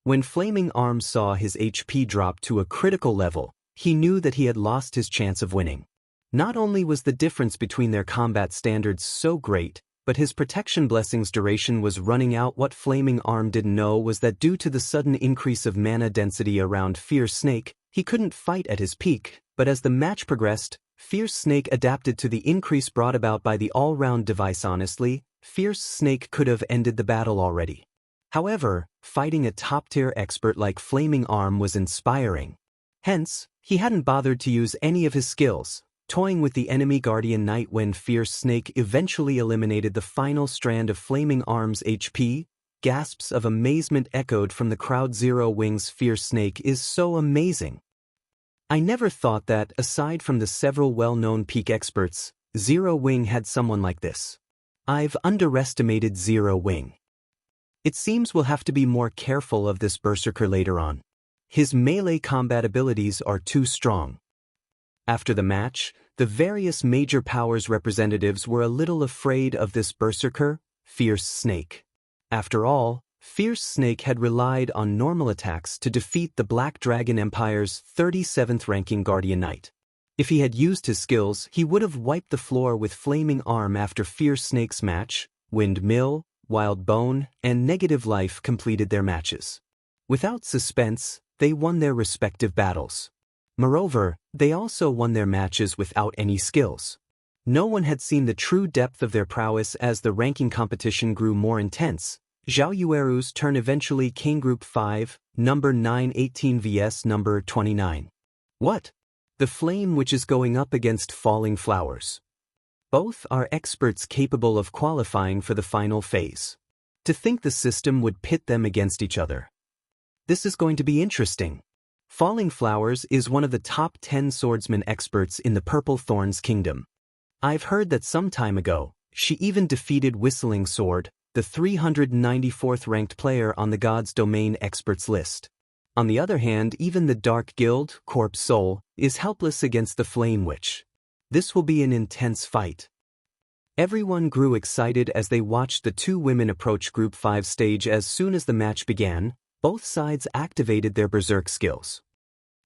Speaker 1: When Flaming Arm saw his HP drop to a critical level, he knew that he had lost his chance of winning. Not only was the difference between their combat standards so great, but his Protection Blessing's duration was running out. What Flaming Arm didn't know was that due to the sudden increase of mana density around Fierce Snake, he couldn't fight at his peak. But as the match progressed, Fierce Snake adapted to the increase brought about by the all-round device. Honestly, Fierce Snake could have ended the battle already. However, fighting a top-tier expert like Flaming Arm was inspiring. Hence, he hadn't bothered to use any of his skills, toying with the enemy Guardian Knight. When Fierce Snake eventually eliminated the final strand of Flaming Arm's HP, gasps of amazement echoed from the crowd. Zero Wing's Fierce Snake is so amazing. I never thought that, aside from the several well-known peak experts, Zero Wing had someone like this. I've underestimated Zero Wing. It seems we'll have to be more careful of this Berserker later on. His melee combat abilities are too strong. After the match, the various major powers representatives were a little afraid of this Berserker, Fierce Snake. After all, Fierce Snake had relied on normal attacks to defeat the Black Dragon Empire's 37th ranking Guardian Knight. If he had used his skills, he would have wiped the floor with Flaming Arm. After Fierce Snake's match, Windmill, Wild Bone, and Negative Life completed their matches. Without suspense, they won their respective battles. Moreover, they also won their matches without any skills. No one had seen the true depth of their prowess. As the ranking competition grew more intense, Zhao Yueru's turn eventually came. Group 5, number 918 vs number 29. What? the flame which is going up against falling flowers. Both are experts capable of qualifying for the final phase. To think the system would pit them against each other. This is going to be interesting. Falling Flowers is one of the top 10 swordsman experts in the Purple Thorns Kingdom. I've heard that some time ago, she even defeated Whistling Sword, the 394th ranked player on the God's Domain experts list. On the other hand, even the Dark Guild, Corpse Soul, is helpless against the Flame Witch. This will be an intense fight. Everyone grew excited as they watched the two women approach Group 5 stage. As soon as the match began, both sides activated their berserk skills.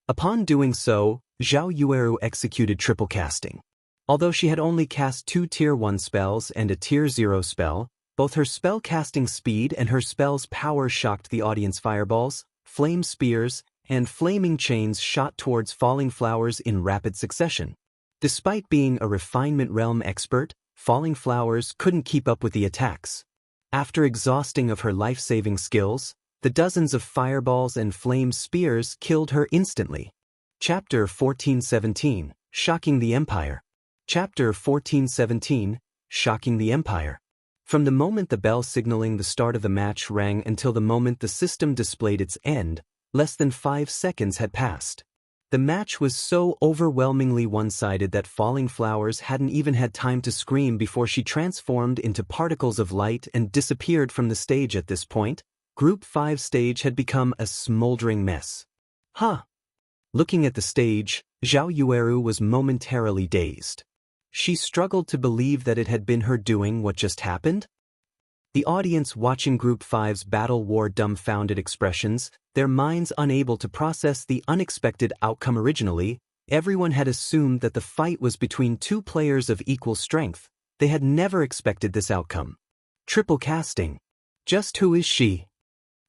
Speaker 1: Upon doing so, Zhao Yueru executed triple casting. Although she had only cast 2 Tier 1 spells and a Tier 0 spell, both her spell casting speed and her spell's power shocked the audience. Fireballs, flame spears, and flaming chains shot towards Falling Flowers in rapid succession. Despite being a Refinement Realm expert, Falling Flowers couldn't keep up with the attacks. After exhausting of her life-saving skills, the dozens of fireballs and flame spears killed her instantly. Chapter 1417, Shocking the Empire. Chapter 1417, Shocking the Empire. From the moment the bell signaling the start of the match rang until the moment the system displayed its end, less than 5 seconds had passed. The match was so overwhelmingly one-sided that Falling Flowers hadn't even had time to scream before she transformed into particles of light and disappeared from the stage. At this point, Group 5 stage had become a smoldering mess. Looking at the stage, Zhao Yueru was momentarily dazed. She struggled to believe that it had been her doing what just happened. The audience watching Group 5's battle wore dumbfounded expressions, their minds unable to process the unexpected outcome. Originally, everyone had assumed that the fight was between two players of equal strength. They had never expected this outcome. Triple casting. Just who is she?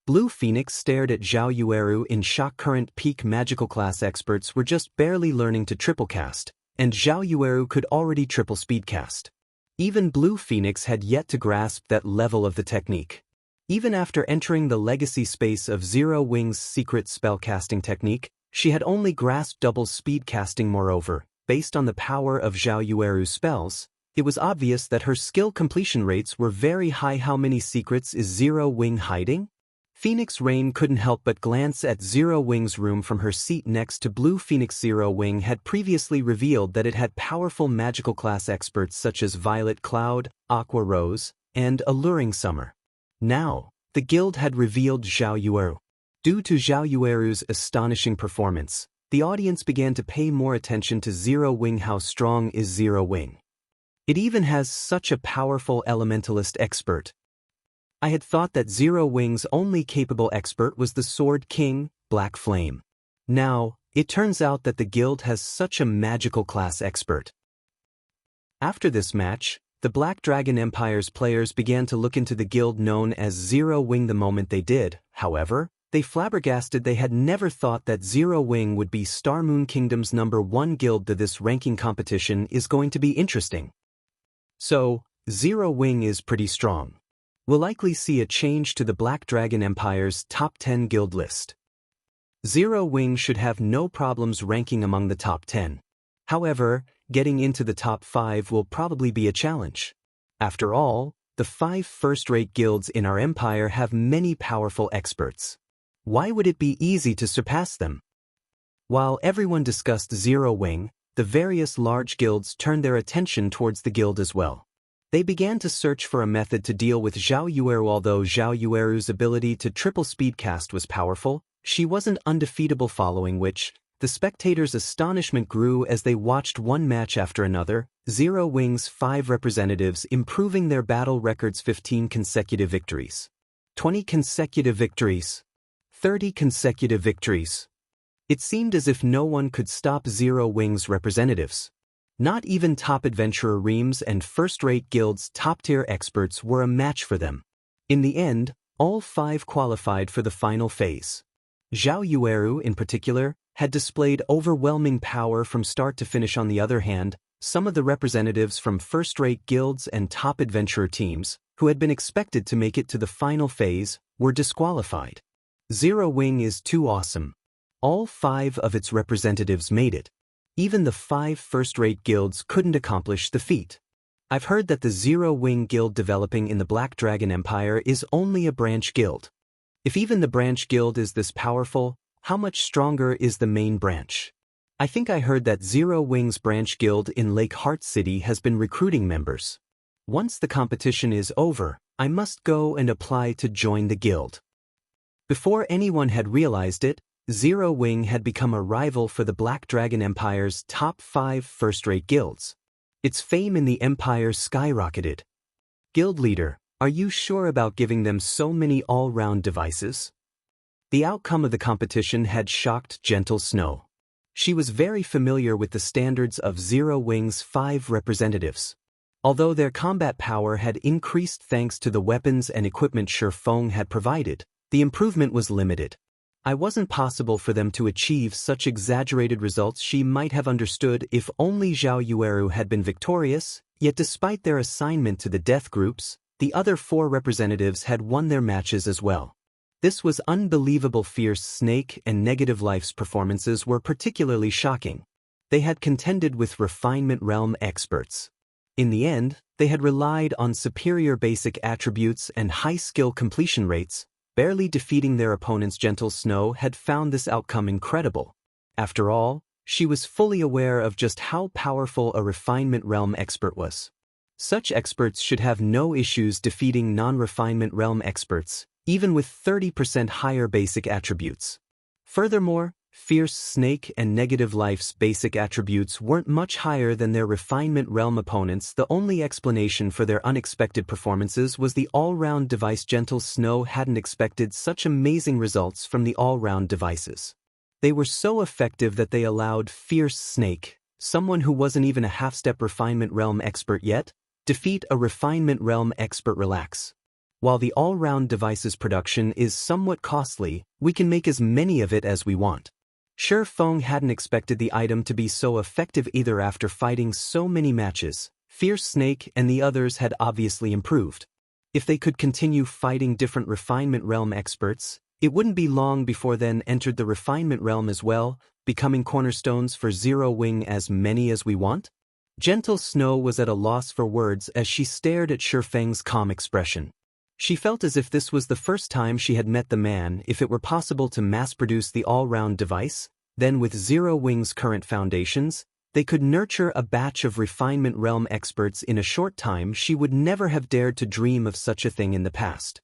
Speaker 1: Blue Phoenix stared at Zhao Yueru in shock. Current peak magical class experts were just barely learning to triple cast, and Zhao Yueru could already triple speed cast. Even Blue Phoenix had yet to grasp that level of the technique. Even after entering the legacy space of Zero Wing's secret spellcasting technique, she had only grasped double speed casting. Moreover, based on the power of Zhao Yueru's spells, it was obvious that her skill completion rates were very high. How many secrets is Zero Wing hiding? Phoenix Rain couldn't help but glance at Zero Wing's room from her seat next to Blue Phoenix. Zero Wing had previously revealed that it had powerful magical class experts such as Violet Cloud, Aqua Rose, and Alluring Summer. Now, the guild had revealed Zhao Yueru. Due to Zhao Yueru's astonishing performance, the audience began to pay more attention to Zero Wing. How strong is Zero Wing? It even has such a powerful Elementalist expert. I had thought that Zero Wing's only capable expert was the Sword King, Black Flame. Now, it turns out that the guild has such a magical class expert. After this match, the Black Dragon Empire's players began to look into the guild known as Zero Wing. The moment they did, however, they flabbergasted. They had never thought that Zero Wing would be Star Moon Kingdom's #1 guild. This ranking competition is going to be interesting. So, Zero Wing is pretty strong. We'll likely see a change to the Black Dragon Empire's top 10 guild list. Zero Wing should have no problems ranking among the top 10. However, getting into the top 5 will probably be a challenge. After all, the 5 first-rate guilds in our empire have many powerful experts. Why would it be easy to surpass them? While everyone discussed Zero Wing, the various large guilds turned their attention towards the guild as well. They began to search for a method to deal with Zhao Yueru. Although Zhao Yueru's ability to triple speedcast was powerful, she wasn't undefeatable, following which, the spectators' astonishment grew as they watched one match after another, Zero Wing's 5 representatives improving their battle records. 15 consecutive victories. 20 consecutive victories. 30 consecutive victories. It seemed as if no one could stop Zero Wing's representatives. Not even top adventurer reams and first-rate guilds' top-tier experts were a match for them. In the end, all 5 qualified for the final phase. Zhao Yueru, in particular, had displayed overwhelming power from start to finish. On the other hand, some of the representatives from first-rate guilds and top adventurer teams, who had been expected to make it to the final phase, were disqualified. Zero Wing is too awesome. All 5 of its representatives made it. Even the 5 first-rate guilds couldn't accomplish the feat. I've heard that the Zero-Wing Guild developing in the Black Dragon Empire is only a branch guild. If even the branch guild is this powerful, how much stronger is the main branch? I think I heard that Zero Wing's branch guild in Lake Heart City has been recruiting members. Once the competition is over, I must go and apply to join the guild. Before anyone had realized it, Zero Wing had become a rival for the Black Dragon Empire's top 5 first-rate guilds. Its fame in the Empire skyrocketed. Guild leader, are you sure about giving them so many all-round devices? The outcome of the competition had shocked Gentle Snow. She was very familiar with the standards of Zero Wing's 5 representatives. Although their combat power had increased thanks to the weapons and equipment Feng had provided, the improvement was limited. It wasn't possible for them to achieve such exaggerated results she might have understood if only Zhao Yueru had been victorious, yet despite their assignment to the death groups, the other 4 representatives had won their matches as well. This was unbelievable. Fierce Snake and Negative Life's performances were particularly shocking. They had contended with Refinement Realm experts. In the end, they had relied on superior basic attributes and high skill completion rates, barely defeating their opponents. Gentle Snow had found this outcome incredible. After all, she was fully aware of just how powerful a Refinement Realm expert was. Such experts should have no issues defeating non-Refinement Realm experts, even with 30% higher basic attributes. Furthermore, Fierce Snake and Negative Life's basic attributes weren't much higher than their Refinement Realm opponents. The only explanation for their unexpected performances was the all-round device. Gentle Snow hadn't expected such amazing results from the all-round devices. They were so effective that they allowed Fierce Snake, someone who wasn't even a half-step Refinement Realm expert yet, defeat a Refinement Realm expert. Relax. While the all-round devices production is somewhat costly, we can make as many of it as we want. Feng hadn't expected the item to be so effective either. After fighting so many matches, Fierce Snake and the others had obviously improved. If they could continue fighting different Refinement Realm experts, it wouldn't be long before then entered the Refinement Realm as well, becoming cornerstones for Zero Wing. As many as we want? Gentle Snow was at a loss for words as she stared at Feng's calm expression. She felt as if this was the first time she had met the man. If it were possible to mass-produce the all-round device, then with Zero Wing's current foundations, they could nurture a batch of Refinement Realm experts in a short time. She would never have dared to dream of such a thing in the past.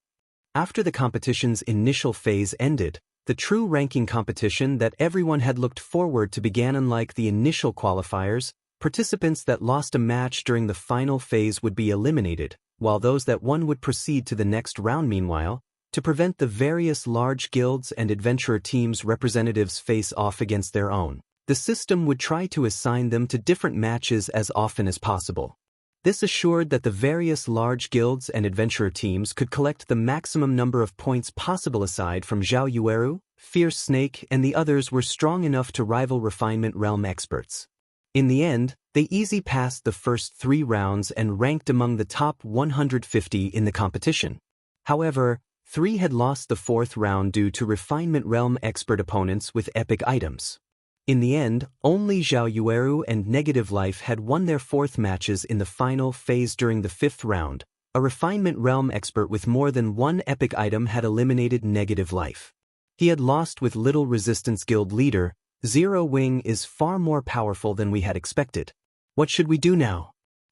Speaker 1: After the competition's initial phase ended, the true ranking competition that everyone had looked forward to began. Unlike the initial qualifiers, participants that lost a match during the final phase would be eliminated, while those that won would proceed to the next round. Meanwhile, to prevent the various large guilds and adventurer teams' representatives face off against their own, the system would try to assign them to different matches as often as possible. This assured that the various large guilds and adventurer teams could collect the maximum number of points possible. Aside from Zhao Yueru, Fierce Snake and the others were strong enough to rival Refinement Realm experts. In the end, they easily passed the first 3 rounds and ranked among the top 150 in the competition. However, 3 had lost the 4th round due to Refinement Realm expert opponents with epic items. In the end, only Zhao Yueru and Negative Life had won their 4th matches in the final phase. During the 5th round, a Refinement Realm expert with more than 1 epic item had eliminated Negative Life. He had lost with little resistance. Guild leader, Zero Wing is far more powerful than we had expected. What should we do now?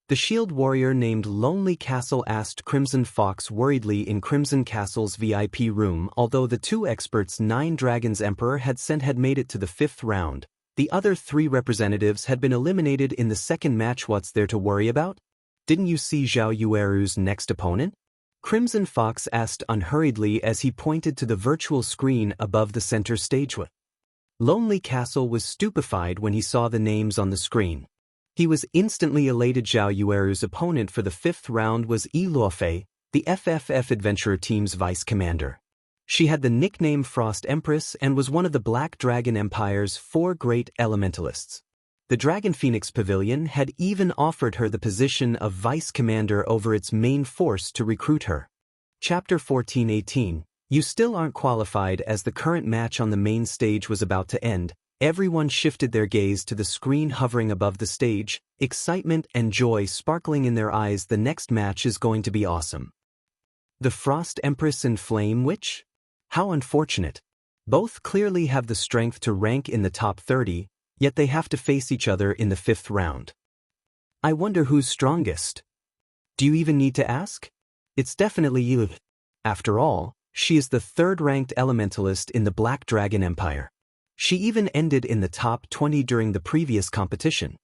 Speaker 1: The shield warrior named Lonely Castle asked Crimson Fox worriedly in Crimson Castle's VIP room. Although the 2 experts 9 Dragons Emperor had sent had made it to the 5th round, the other 3 representatives had been eliminated in the 2nd match. What's there to worry about? Didn't you see Zhao Yueru's next opponent? Crimson Fox asked unhurriedly as he pointed to the virtual screen above the center stage. Lonely Castle was stupefied when he saw the names on the screen. He was instantly elated. Zhao Yueru's opponent for the 5th round was Luofei, the FFF Adventurer Team's vice commander. She had the nickname Frost Empress and was one of the Black Dragon Empire's 4 great elementalists. The Dragon Phoenix Pavilion had even offered her the position of vice commander over its main force to recruit her. Chapter 14:18. You still aren't qualified. As the current match on the main stage was about to end, Everyone shifted their gaze to the screen hovering above the stage, excitement and joy sparkling in their eyes. The next match is going to be awesome. The Frost Empress and Flame Witch? How unfortunate. Both clearly have the strength to rank in the top 30, yet they have to face each other in the 5th round. I wonder who's strongest. Do you even need to ask? It's definitely you. After all, she is the 3rd-ranked Elementalist in the Black Dragon Empire. She even ended in the top 20 during the previous competition.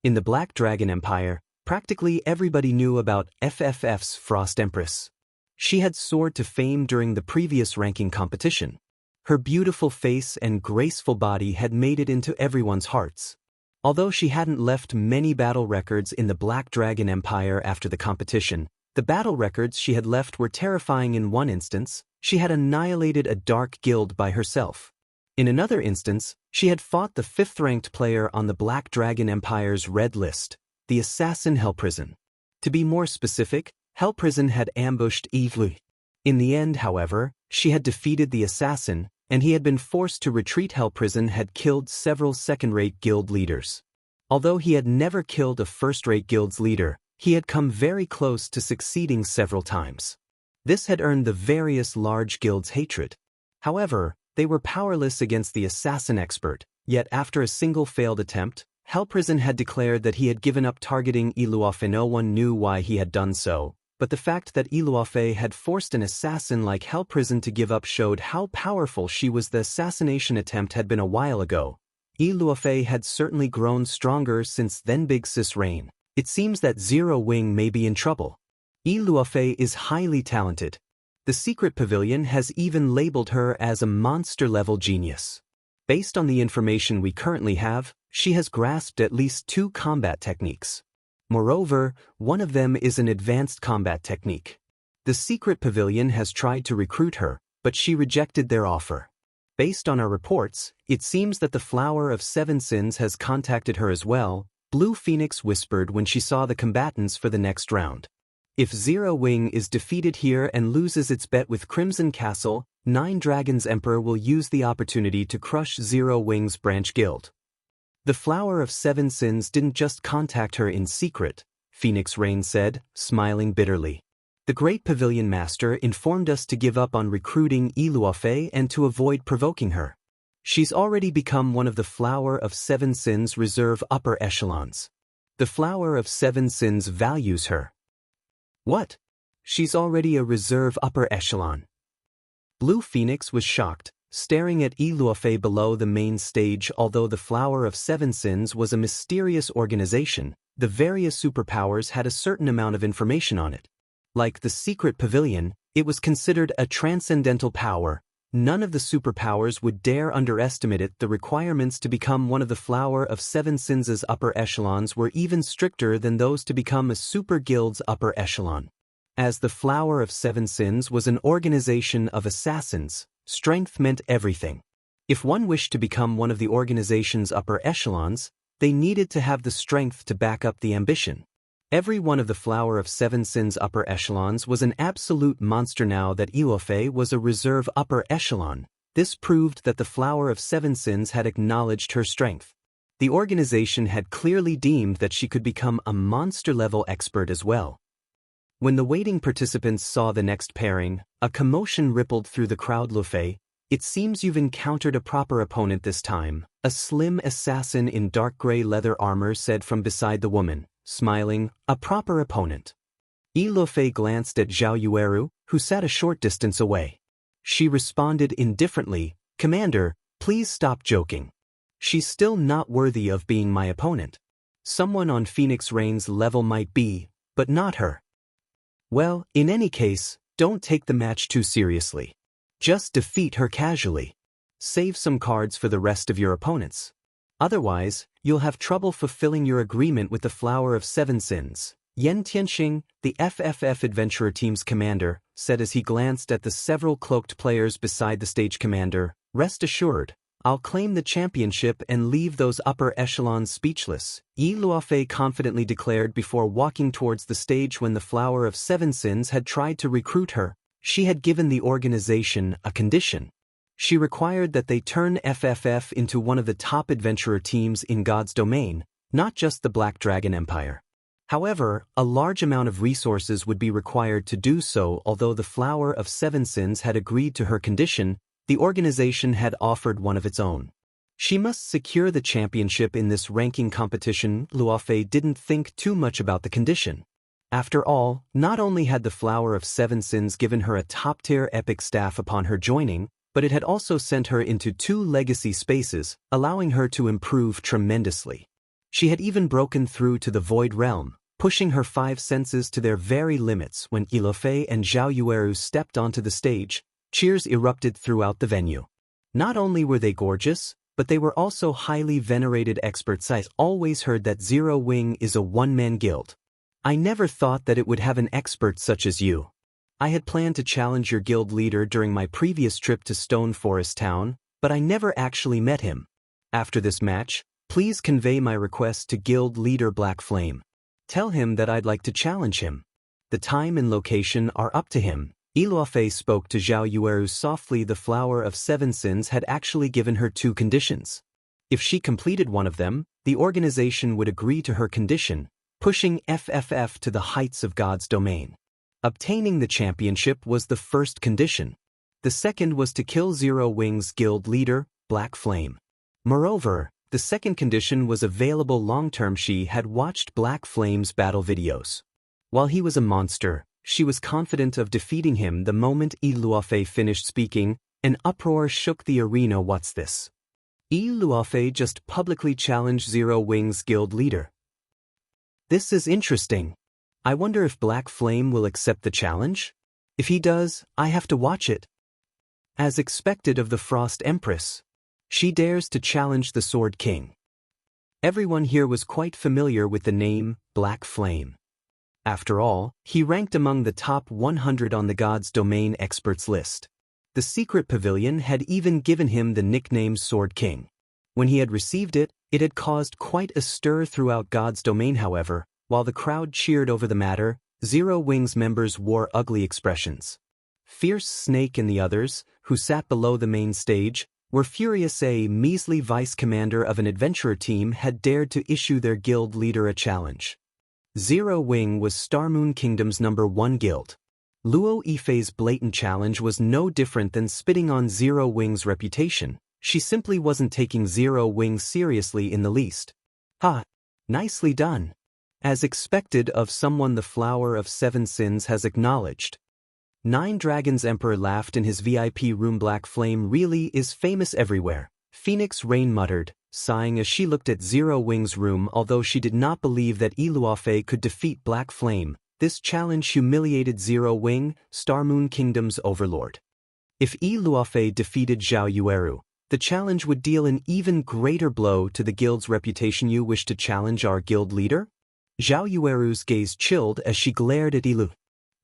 Speaker 1: In the Black Dragon Empire, practically everybody knew about FFF's Frost Empress. She had soared to fame during the previous ranking competition. Her beautiful face and graceful body had made it into everyone's hearts. Although she hadn't left many battle records in the Black Dragon Empire after the competition, the battle records she had left were terrifying. In one instance, she had annihilated a dark guild by herself. In another instance, she had fought the 5th-ranked player on the Black Dragon Empire's red list, the assassin Hellprison. To be more specific, Hellprison had ambushed Eve. In the end, however, she had defeated the assassin, and he had been forced to retreat. Hellprison had killed several second-rate guild leaders. Although he had never killed a first-rate guild's leader, he had come very close to succeeding several times. This had earned the various large guilds' hatred. However, they were powerless against the assassin expert, yet after a single failed attempt, Hellprison had declared that he had given up targeting Iluofe. No one knew why he had done so, but the fact that Iluofe had forced an assassin like Hellprison to give up showed how powerful she was. The assassination attempt had been a while ago. Iluofe had certainly grown stronger since then. Big Sis reign. It seems that Zero Wing may be in trouble. Iluofe is highly talented. The Secret Pavilion has even labeled her as a monster-level genius. Based on the information we currently have, she has grasped at least 2 combat techniques. Moreover, one of them is an advanced combat technique. The Secret Pavilion has tried to recruit her, but she rejected their offer. Based on our reports, it seems that the Flower of 7 Sins has contacted her as well, Blue Phoenix whispered when she saw the combatants for the next round. If Zero Wing is defeated here and loses its bet with Crimson Castle, 9 Dragons Emperor will use the opportunity to crush Zero Wing's branch guild. The Flower of 7 Sins didn't just contact her in secret, Phoenix Rain said, smiling bitterly. The Great Pavilion Master informed us to give up on recruiting Iluofe and to avoid provoking her. She's already become one of the Flower of 7 Sins reserve upper echelons. The Flower of 7 Sins values her. What? She's already a reserve upper echelon. Blue Phoenix was shocked, staring at Iluofe below the main stage. Although the Flower of 7 Sins was a mysterious organization, the various superpowers had a certain amount of information on it. Like the Secret Pavilion, it was considered a transcendental power. None of the superpowers would dare underestimate it. The requirements to become one of the Flower of 7 Sins' upper echelons were even stricter than those to become a super guild's upper echelon. As the Flower of 7 Sins was an organization of assassins, strength meant everything. If one wished to become one of the organization's upper echelons, they needed to have the strength to back up the ambition. Every one of the Flower of 7 Sins upper echelons was an absolute monster. Now that Iluofe was a reserve upper echelon, this proved that the Flower of 7 Sins had acknowledged her strength. The organization had clearly deemed that she could become a monster-level expert as well. When the waiting participants saw the next pairing, a commotion rippled through the crowd. Luofe, it seems you've encountered a proper opponent this time, a slim assassin in dark gray leather armor said from beside the woman. Smiling, a proper opponent. Iluofe glanced at Zhao Yueru, who sat a short distance away. She responded indifferently, Commander, please stop joking. She's still not worthy of being my opponent. Someone on Phoenix Rain's level might be, but not her. Well, in any case, don't take the match too seriously. Just defeat her casually. Save some cards for the rest of your opponents. Otherwise, you'll have trouble fulfilling your agreement with the Flower of 7 Sins. Yen Tianxing, the FFF Adventurer Team's commander, said as he glanced at the several cloaked players beside the stage. Commander, rest assured, I'll claim the championship and leave those upper echelons speechless, Iluofe confidently declared before walking towards the stage. When the Flower of 7 Sins had tried to recruit her, she had given the organization a condition. She required that they turn FFF into one of the top adventurer teams in God's domain, not just the Black Dragon Empire. However, a large amount of resources would be required to do so. Although the Flower of Seven Sins had agreed to her condition, the organization had offered one of its own. She must secure the championship in this ranking competition. Luofei didn't think too much about the condition. After all, not only had the Flower of Seven Sins given her a top-tier epic staff upon her joining, but it had also sent her into 2 legacy spaces, allowing her to improve tremendously. She had even broken through to the Void Realm, pushing her 5 senses to their very limits. When Luofei and Zhao Yueru stepped onto the stage, cheers erupted throughout the venue. Not only were they gorgeous, but they were also highly venerated experts. I always heard that Zero Wing is a one-man guild. I never thought that it would have an expert such as you. I had planned to challenge your guild leader during my previous trip to Stone Forest Town, but I never actually met him. After this match, please convey my request to guild leader Black Flame. Tell him that I'd like to challenge him. The time and location are up to him. Luofei spoke to Zhao Yueru softly. The Flower of Seven Sins had actually given her 2 conditions. If she completed one of them, the organization would agree to her condition, pushing FFF to the heights of God's domain. Obtaining the championship was the first condition. The second was to kill Zero Wing's guild leader, Black Flame. Moreover, the second condition was available long-term. She had watched Black Flame's battle videos. While he was a monster, she was confident of defeating him. The moment Luofei finished speaking, an uproar shook the arena. What's this? Luofei just publicly challenged Zero Wing's guild leader. This is interesting. I wonder if Black Flame will accept the challenge? If he does, I have to watch it. As expected of the Frost Empress, she dares to challenge the Sword King. Everyone here was quite familiar with the name Black Flame. After all, he ranked among the top 100 on the God's Domain experts list. The secret pavilion had even given him the nickname Sword King. When he had received it, it had caused quite a stir throughout God's Domain. However, while the crowd cheered over the matter, Zero Wing's members wore ugly expressions. Fierce Snake and the others, who sat below the main stage, were furious. A measly vice commander of an adventurer team had dared to issue their guild leader a challenge. Zero Wing was Starmoon Kingdom's #1 guild. Luo Yifei's blatant challenge was no different than spitting on Zero Wing's reputation. She simply wasn't taking Zero Wing seriously in the least. Ha! Nicely done. As expected of someone the Flower of Seven Sins has acknowledged. 9 Dragons Emperor laughed in his VIP room. Black Flame really is famous everywhere, Phoenix Rain muttered, sighing as she looked at Zero Wing's room. Although she did not believe that Luofei could defeat Black Flame, this challenge humiliated Zero Wing, Starmoon Kingdom's overlord. If Luofei defeated Zhao Yueru, the challenge would deal an even greater blow to the guild's reputation. You wish to challenge our guild leader? Zhao Yueru's gaze chilled as she glared at Lu.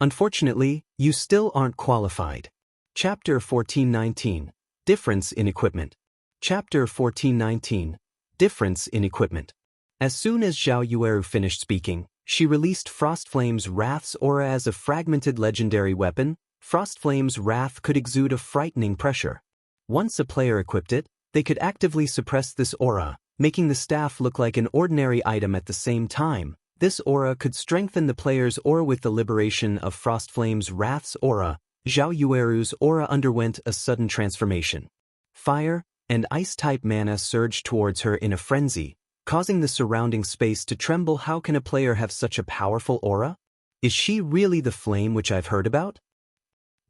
Speaker 1: Unfortunately, you still aren't qualified. Chapter 1419, Difference in Equipment. Chapter 1419, Difference in Equipment. As soon as Zhao Yueru finished speaking, she released Frostflame's Wrath's aura as a fragmented legendary weapon. Frostflame's Wrath could exude a frightening pressure. Once a player equipped it, they could actively suppress this aura, making the staff look like an ordinary item at the same time. This aura could strengthen the player's aura. With the liberation of Frostflame's Wrath's aura, Zhao Yueru's aura underwent a sudden transformation. Fire and ice-type mana surged towards her in a frenzy, causing the surrounding space to tremble. How can a player have such a powerful aura? Is she really the flame which I've heard about?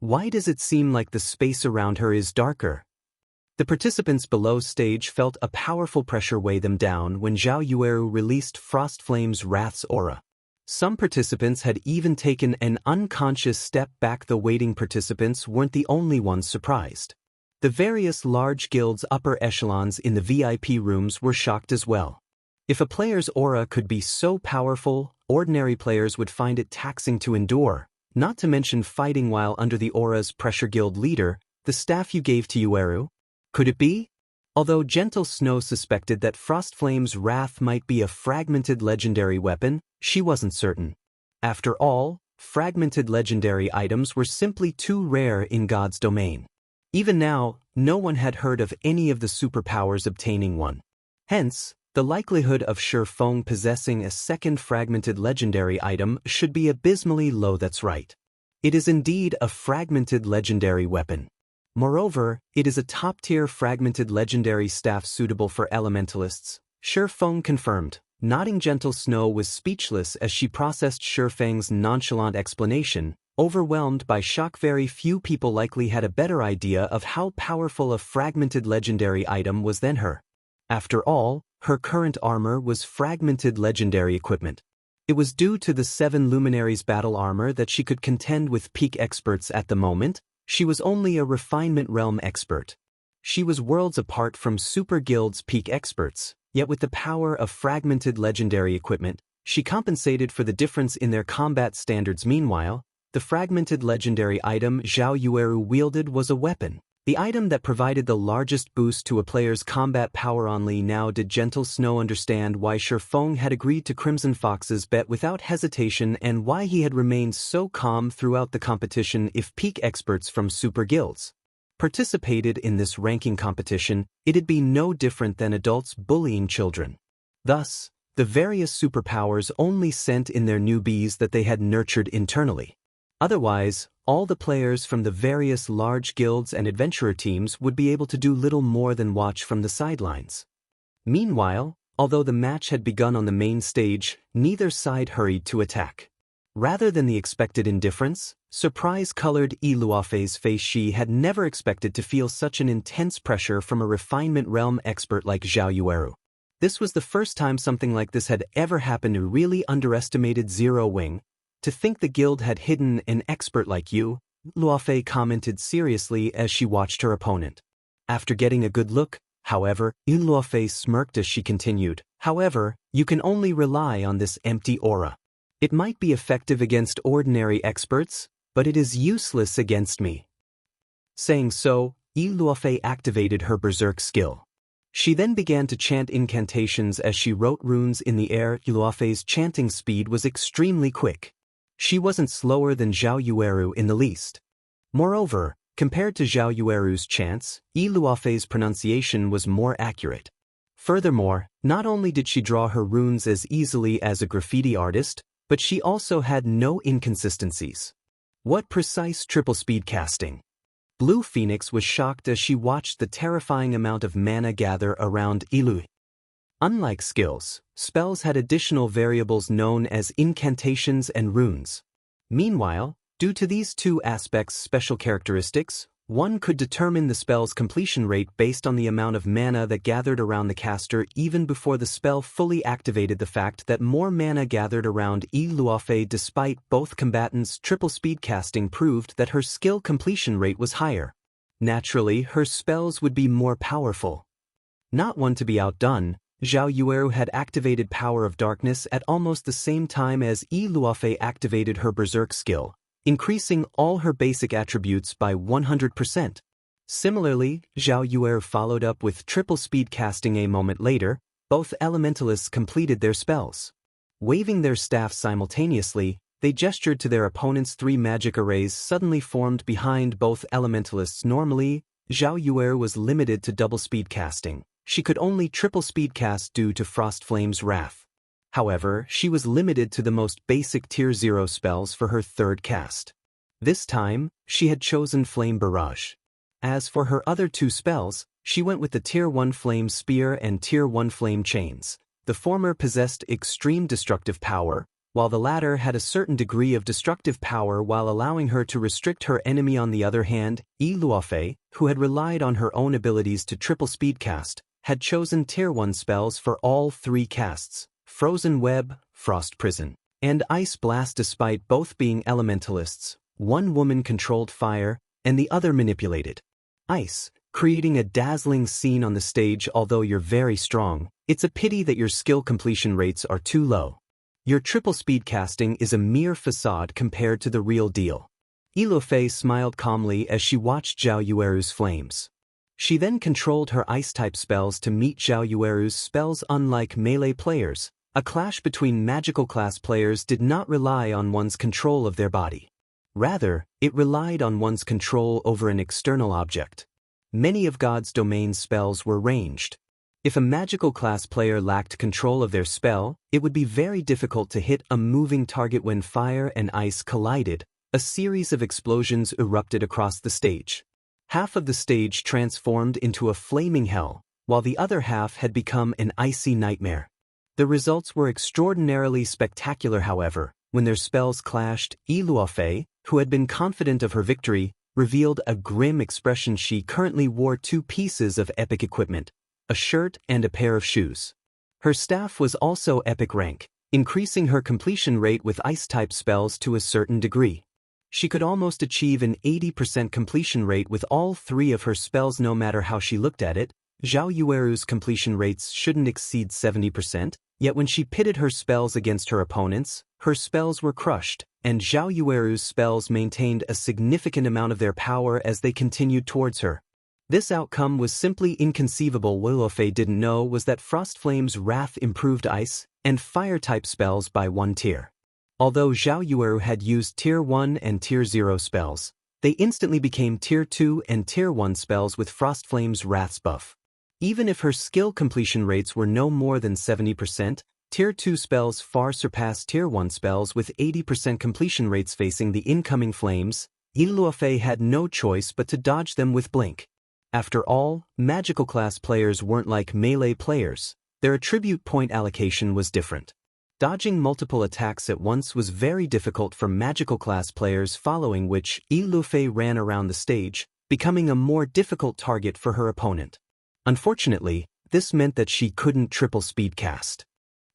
Speaker 1: Why does it seem like the space around her is darker? The participants below stage felt a powerful pressure weigh them down when Zhao Yueru released Frostflame's Wrath's aura. Some participants had even taken an unconscious step back. The waiting participants weren't the only ones surprised. The various large guilds' upper echelons in the VIP rooms were shocked as well. If a player's aura could be so powerful, ordinary players would find it taxing to endure, not to mention fighting while under the aura's pressure. Guild leader, the staff you gave to Yueru? Could it be? Although Gentle Snow suspected that Frostflame's Wrath might be a fragmented legendary weapon, she wasn't certain. After all, fragmented legendary items were simply too rare in God's domain. Even now, no one had heard of any of the superpowers obtaining one. Hence, the likelihood of Feng possessing a second fragmented legendary item should be abysmally low. That's right. It is indeed a fragmented legendary weapon. Moreover, it is a top-tier fragmented legendary staff suitable for elementalists, Feng confirmed. Nodding, Gentle Snow was speechless as she processed Feng's nonchalant explanation, overwhelmed by shock. Very few people likely had a better idea of how powerful a fragmented legendary item was than her. After all, her current armor was fragmented legendary equipment. It was due to the 7 Luminaries battle armor that she could contend with peak experts at the moment. She was only a refinement realm expert. She was worlds apart from Super Guild's peak experts, yet with the power of fragmented legendary equipment, she compensated for the difference in their combat standards. Meanwhile, the fragmented legendary item Zhao Yueru wielded was a weapon. The item that provided the largest boost to a player's combat power. Only now did Gentle Snow understand why Feng had agreed to Crimson Fox's bet without hesitation and why he had remained so calm throughout the competition. If peak experts from super guilds participated in this ranking competition, it'd be no different than adults bullying children. Thus, the various superpowers only sent in their newbies that they had nurtured internally. Otherwise, all the players from the various large guilds and adventurer teams would be able to do little more than watch from the sidelines. Meanwhile, although the match had begun on the main stage, neither side hurried to attack. Rather than the expected indifference, surprise-colored Luofei's face. She had never expected to feel such an intense pressure from a refinement realm expert like Zhao Yueru. This was the first time something like this had ever happened. You really underestimated Zero Wing. To think the guild had hidden an expert like you, Luofei commented seriously as she watched her opponent. After getting a good look, however, Luofei smirked as she continued, however, you can only rely on this empty aura. It might be effective against ordinary experts, but it is useless against me. Saying so, Luofei activated her berserk skill. She then began to chant incantations as she wrote runes in the air. Luofei's chanting speed was extremely quick. She wasn't slower than Zhao Yueru in the least. Moreover, compared to Zhao Yueru's chants, Luofei's pronunciation was more accurate. Furthermore, not only did she draw her runes as easily as a graffiti artist, but she also had no inconsistencies. What precise triple speed casting! Blue Phoenix was shocked as she watched the terrifying amount of mana gather around Lu. Unlike skills, spells had additional variables known as incantations and runes. Meanwhile, due to these two aspects' special characteristics, one could determine the spell's completion rate based on the amount of mana that gathered around the caster even before the spell fully activated. The fact that more mana gathered around Luofei despite both combatants' triple speed casting proved that her skill completion rate was higher. Naturally, her spells would be more powerful. Not one to be outdone, Zhao Yueru had activated Power of Darkness at almost the same time as Luofei activated her Berserk skill, increasing all her basic attributes by 100%. Similarly, Zhao Yueru followed up with triple speed casting. A moment later, both elementalists completed their spells. Waving their staffs simultaneously, they gestured to their opponents. 3 magic arrays suddenly formed behind both elementalists. Normally, Zhao Yueru was limited to double speed casting. She could only triple speed cast due to Frost Flame's wrath. However, she was limited to the most basic Tier 0 spells for her third cast. This time, she had chosen Flame Barrage. As for her other 2 spells, she went with the Tier 1 Flame Spear and Tier 1 Flame Chains. The former possessed extreme destructive power, while the latter had a certain degree of destructive power while allowing her to restrict her enemy. On the other hand, Luofei, who had relied on her own abilities to triple speed cast, had chosen Tier 1 spells for all 3 casts, Frozen Web, Frost Prison, and Ice Blast. Despite both being elementalists, one woman controlled fire, and the other manipulated ice, creating a dazzling scene on the stage. Although you're very strong, it's a pity that your skill completion rates are too low. Your triple speed casting is a mere facade compared to the real deal. Luofei smiled calmly as she watched Zhao Yueru's flames. She then controlled her ice-type spells to meet Zhao Yueru's spells. Unlike melee players, a clash between magical class players did not rely on one's control of their body. Rather, it relied on one's control over an external object. Many of God's domain's spells were ranged. If a magical class player lacked control of their spell, it would be very difficult to hit a moving target. When fire and ice collided, a series of explosions erupted across the stage. Half of the stage transformed into a flaming hell, while the other half had become an icy nightmare. The results were extraordinarily spectacular. However, when their spells clashed, Luofei, who had been confident of her victory, revealed a grim expression. She currently wore 2 pieces of epic equipment, a shirt and a pair of shoes. Her staff was also epic rank, increasing her completion rate with ice-type spells to a certain degree. She could almost achieve an 80% completion rate with all 3 of her spells. No matter how she looked at it, Zhao Yueru's completion rates shouldn't exceed 70%, yet when she pitted her spells against her opponents, her spells were crushed, and Zhao Yueru's spells maintained a significant amount of their power as they continued towards her. This outcome was simply inconceivable. What Luofei didn't know was that Frostflame's Wrath improved ice and fire-type spells by 1 tier. Although Zhao Yueru had used Tier 1 and Tier 0 spells, they instantly became Tier 2 and Tier 1 spells with Frostflame's Wrath's buff. Even if her skill completion rates were no more than 70%, Tier 2 spells far surpassed Tier 1 spells with 80% completion rates. Facing the incoming flames, Luofei had no choice but to dodge them with Blink. After all, magical class players weren't like melee players. Their attribute point allocation was different. Dodging multiple attacks at once was very difficult for magical class players, following which Luofei ran around the stage, becoming a more difficult target for her opponent. Unfortunately, this meant that she couldn't triple speed cast.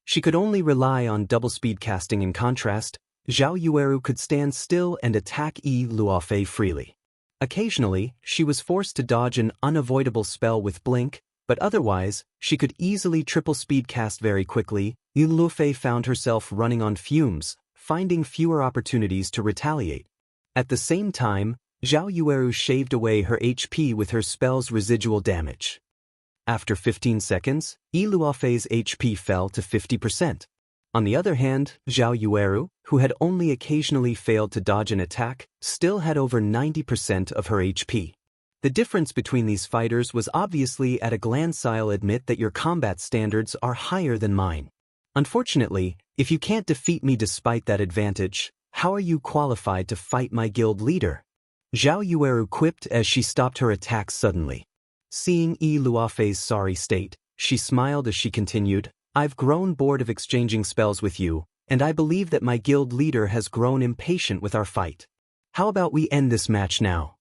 Speaker 1: She could only rely on double speed casting. In contrast, Zhao Yueru could stand still and attack Luofei freely. Occasionally, she was forced to dodge an unavoidable spell with Blink, but otherwise, she could easily triple speed cast very quickly. Luofei found herself running on fumes, finding fewer opportunities to retaliate. At the same time, Zhao Yueru shaved away her HP with her spell's residual damage. After 15 seconds, Luofei's HP fell to 50%. On the other hand, Zhao Yueru, who had only occasionally failed to dodge an attack, still had over 90% of her HP. The difference between these fighters was obviously at a glance. I'll admit that your combat standards are higher than mine. Unfortunately, if you can't defeat me despite that advantage, how are you qualified to fight my guild leader? Zhao Yueru quipped as she stopped her attacks suddenly. Seeing Luofei's sorry state, she smiled as she continued, "I've grown bored of exchanging spells with you, and I believe that my guild leader has grown impatient with our fight. How about we end this match now?"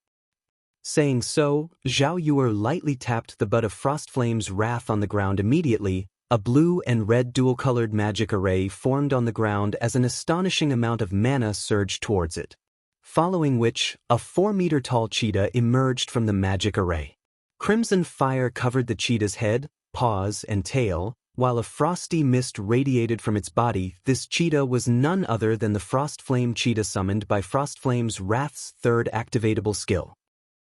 Speaker 1: Saying so, Zhao Yueru lightly tapped the butt of Frostflame's Wrath on the ground. Immediately, a blue and red dual-colored magic array formed on the ground as an astonishing amount of mana surged towards it. Following which, a 4-meter-tall cheetah emerged from the magic array. Crimson fire covered the cheetah's head, paws, and tail, while a frosty mist radiated from its body. This cheetah was none other than the Frostflame cheetah summoned by Frostflame's Wrath's 3rd activatable skill.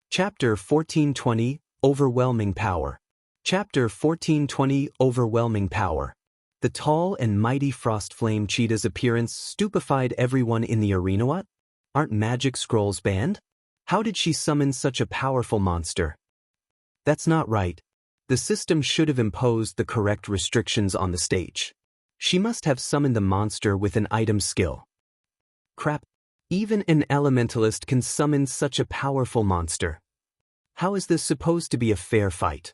Speaker 1: Chapter 1420, Overwhelming Power. Chapter 1420, Overwhelming Power. The tall and mighty Frostflame cheetah's appearance stupefied everyone in the arena. What? Aren't magic scrolls banned? How did she summon such a powerful monster? That's not right. The system should have imposed the correct restrictions on the stage. She must have summoned the monster with an item skill. Crap. Even an Elementalist can summon such a powerful monster. How is this supposed to be a fair fight?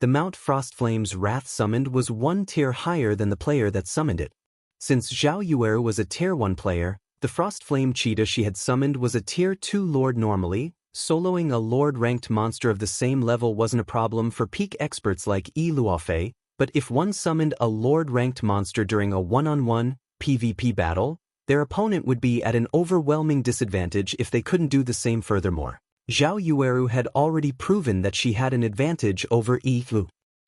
Speaker 1: The Mount Frostflame's Wrath summoned was 1 tier higher than the player that summoned it. Since Zhao Yueru was a Tier 1 player, the Frostflame cheetah she had summoned was a Tier 2 lord. Normally, soloing a lord-ranked monster of the same level wasn't a problem for peak experts like Luofei, but if one summoned a lord-ranked monster during a one-on-one PvP battle, their opponent would be at an overwhelming disadvantage if they couldn't do the same. Furthermore, Zhao Yueru had already proven that she had an advantage over Lu.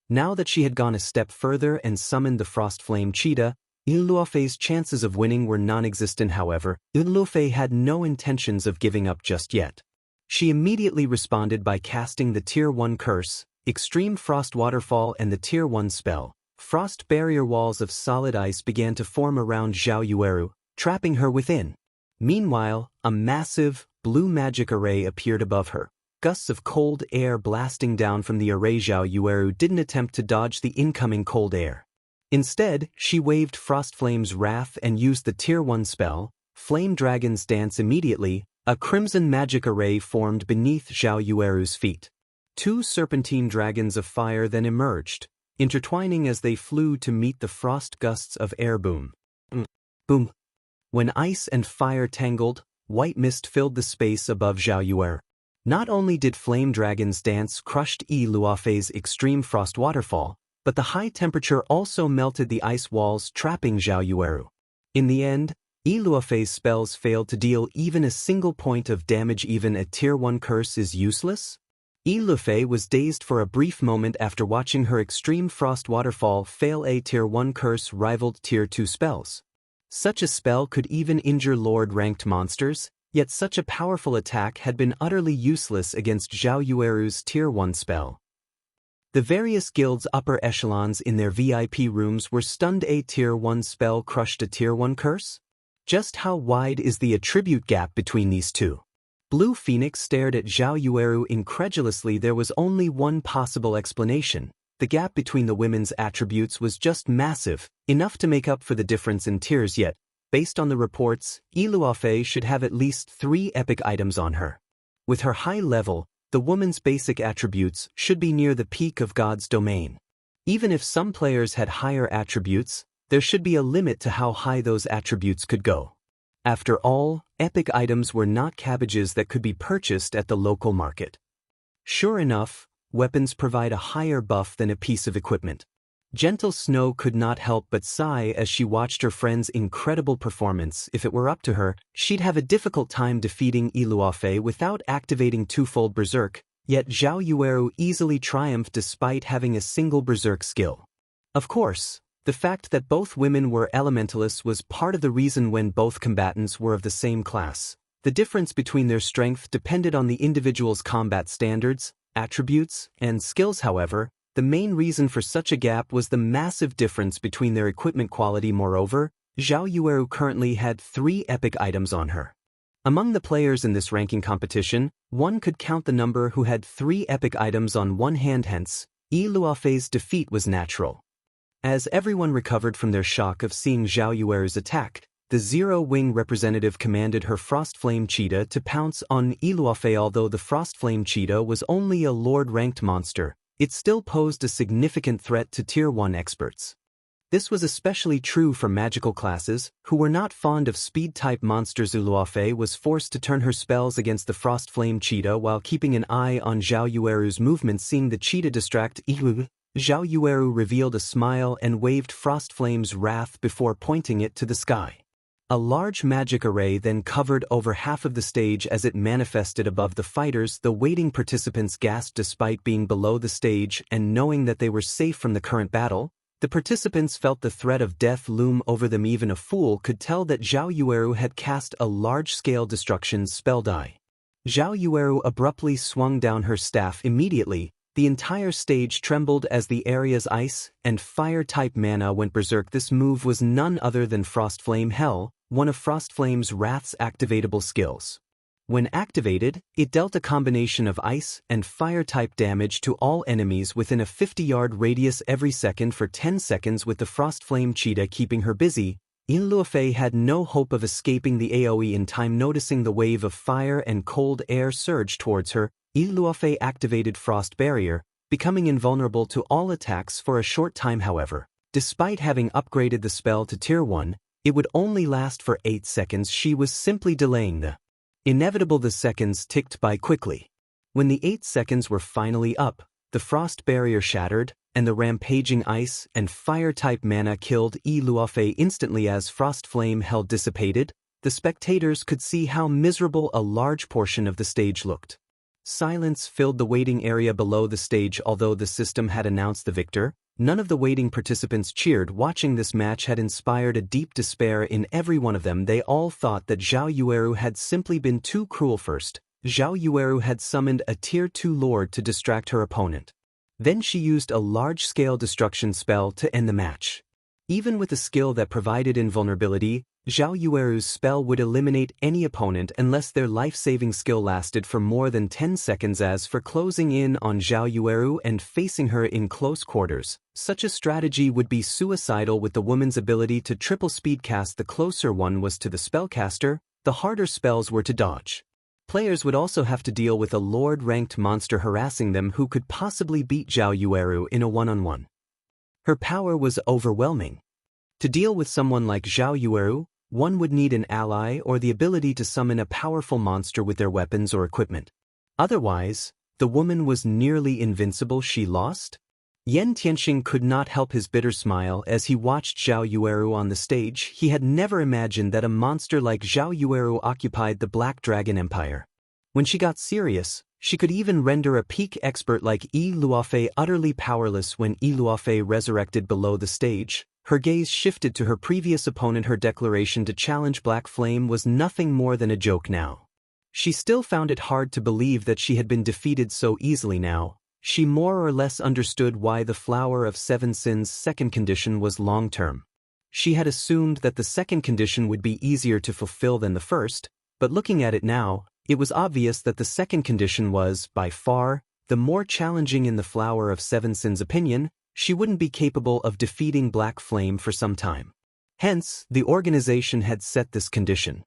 Speaker 1: Now that she had gone a step further and summoned the Frostflame cheetah, Luofei's chances of winning were non-existent. However, Luofei had no intentions of giving up just yet. She immediately responded by casting the Tier 1 curse, Extreme Frost Waterfall, and the Tier 1 spell. Frost barrier walls of solid ice began to form around Zhao Yueru, trapping her within. Meanwhile, a massive, blue magic array appeared above her. Gusts of cold air blasting down from the array. Zhao Yueru didn't attempt to dodge the incoming cold air. Instead, she waved Frostflame's Wrath and used the Tier 1 spell, Flame Dragon's Dance. Immediately, a crimson magic array formed beneath Zhao Yueru's feet. 2 serpentine dragons of fire then emerged, intertwining as they flew to meet the frost gusts of air. Boom. Boom. When ice and fire tangled, white mist filled the space above Zhao Yueru. Not only did Flame Dragon's Dance crushed Yi Luofei's extreme frost waterfall, but the high temperature also melted the ice walls trapping Zhao Yueru. In the end, Yi Luofei's spells failed to deal even a single point of damage. Even a Tier 1 curse is useless? Yi Luofei was dazed for a brief moment after watching her extreme frost waterfall fail. A Tier 1 curse rivaled Tier 2 spells. Such a spell could even injure Lord-ranked monsters, yet such a powerful attack had been utterly useless against Zhao Yueru's Tier 1 spell. The various guilds' upper echelons in their VIP rooms were stunned. A Tier 1 spell crushed a Tier 1 curse? Just how wide is the attribute gap between these two? Blue Phoenix stared at Zhao Yueru incredulously. There was only one possible explanation. The gap between the women's attributes was just massive, enough to make up for the difference in tiers. Yet, based on the reports, Yi Luofei should have at least 3 epic items on her. With her high level, the woman's basic attributes should be near the peak of God's domain. Even if some players had higher attributes, there should be a limit to how high those attributes could go. After all, epic items were not cabbages that could be purchased at the local market. Sure enough, weapons provide a higher buff than a piece of equipment. Gentle Snow could not help but sigh as she watched her friend's incredible performance. If it were up to her, she'd have a difficult time defeating Yi Luofei without activating twofold Berserk, yet Zhao Yueru easily triumphed despite having a single Berserk skill. Of course, the fact that both women were Elementalists was part of the reason. When both combatants were of the same class, the difference between their strength depended on the individual's combat standards, attributes, and skills. However, the main reason for such a gap was the massive difference between their equipment quality. Moreover, Zhao Yueru currently had 3 epic items on her. Among the players in this ranking competition, one could count the number who had 3 epic items on one hand. Hence, Yi Luofei's defeat was natural. As everyone recovered from their shock of seeing Zhao Yueru's attack, the Zero-Wing representative commanded her Frostflame Cheetah to pounce on Yi Luofei. Although the Frostflame Cheetah was only a Lord-ranked monster, it still posed a significant threat to Tier 1 experts. This was especially true for magical classes, who were not fond of speed-type monsters. Yi Luofei was forced to turn her spells against the Frostflame Cheetah while keeping an eye on Zhao Yueru's movements. Seeing the cheetah distract Yi, Zhao Yueru revealed a smile and waved Frostflame's Wrath before pointing it to the sky. A large magic array then covered over half of the stage as it manifested above the fighters. The waiting participants gasped despite being below the stage and knowing that they were safe from the current battle. The participants felt the threat of death loom over them. Even a fool could tell that Zhao Yueru had cast a large-scale destruction spell die. Zhao Yueru abruptly swung down her staff. Immediately, the entire stage trembled as the area's ice and fire-type mana went berserk. This move was none other than Frostflame Hell, one of Frostflame's Wrath's activatable skills. When activated, it dealt a combination of ice and fire-type damage to all enemies within a 50-yard radius every second for 10 seconds. With the Frostflame Cheetah keeping her busy, Yi Luofei had no hope of escaping the AoE in time. Noticing the wave of fire and cold air surge towards her, Yi Luofei activated Frost Barrier, becoming invulnerable to all attacks for a short time. However, despite having upgraded the spell to Tier 1, it would only last for 8 seconds. She was simply delaying the inevitable. The seconds ticked by quickly. When the 8 seconds were finally up, the Frost Barrier shattered, and the rampaging ice and fire-type mana killed Yi Luofei instantly. As Frostflame Hell dissipated, the spectators could see how miserable a large portion of the stage looked. Silence filled the waiting area below the stage. Although the system had announced the victor, none of the waiting participants cheered. Watching this match had inspired a deep despair in every one of them. They all thought that Zhao Yueru had simply been too cruel. First, Zhao Yueru had summoned a Tier 2 Lord to distract her opponent. Then she used a large-scale destruction spell to end the match. Even with a skill that provided invulnerability, Zhao Yueru's spell would eliminate any opponent unless their life-saving skill lasted for more than 10 seconds. As for closing in on Zhao Yueru and facing her in close quarters, such a strategy would be suicidal. With the woman's ability to triple speed cast, the closer one was to the spellcaster, the harder spells were to dodge. Players would also have to deal with a Lord-ranked monster harassing them who could possibly beat Zhao Yueru in a one-on-one. Her power was overwhelming. To deal with someone like Zhao Yueru, one would need an ally or the ability to summon a powerful monster with their weapons or equipment. Otherwise, the woman was nearly invincible. She lost? Yan Tianxing could not help his bitter smile as he watched Zhao Yueru on the stage. He had never imagined that a monster like Zhao Yueru occupied the Black Dragon Empire. When she got serious, she could even render a peak expert like Yi Luofei utterly powerless. When Yi Luofei resurrected below the stage, her gaze shifted to her previous opponent. Her declaration to challenge Black Flame was nothing more than a joke now. She still found it hard to believe that she had been defeated so easily. Now, she more or less understood why the Flower of Seven Sins' second condition was long-term. She had assumed that the second condition would be easier to fulfill than the first, but looking at it now, it was obvious that the second condition was, by far, the more challenging. In the Flower of Seven Sins' opinion, she wouldn't be capable of defeating Black Flame for some time. Hence, the organization had set this condition.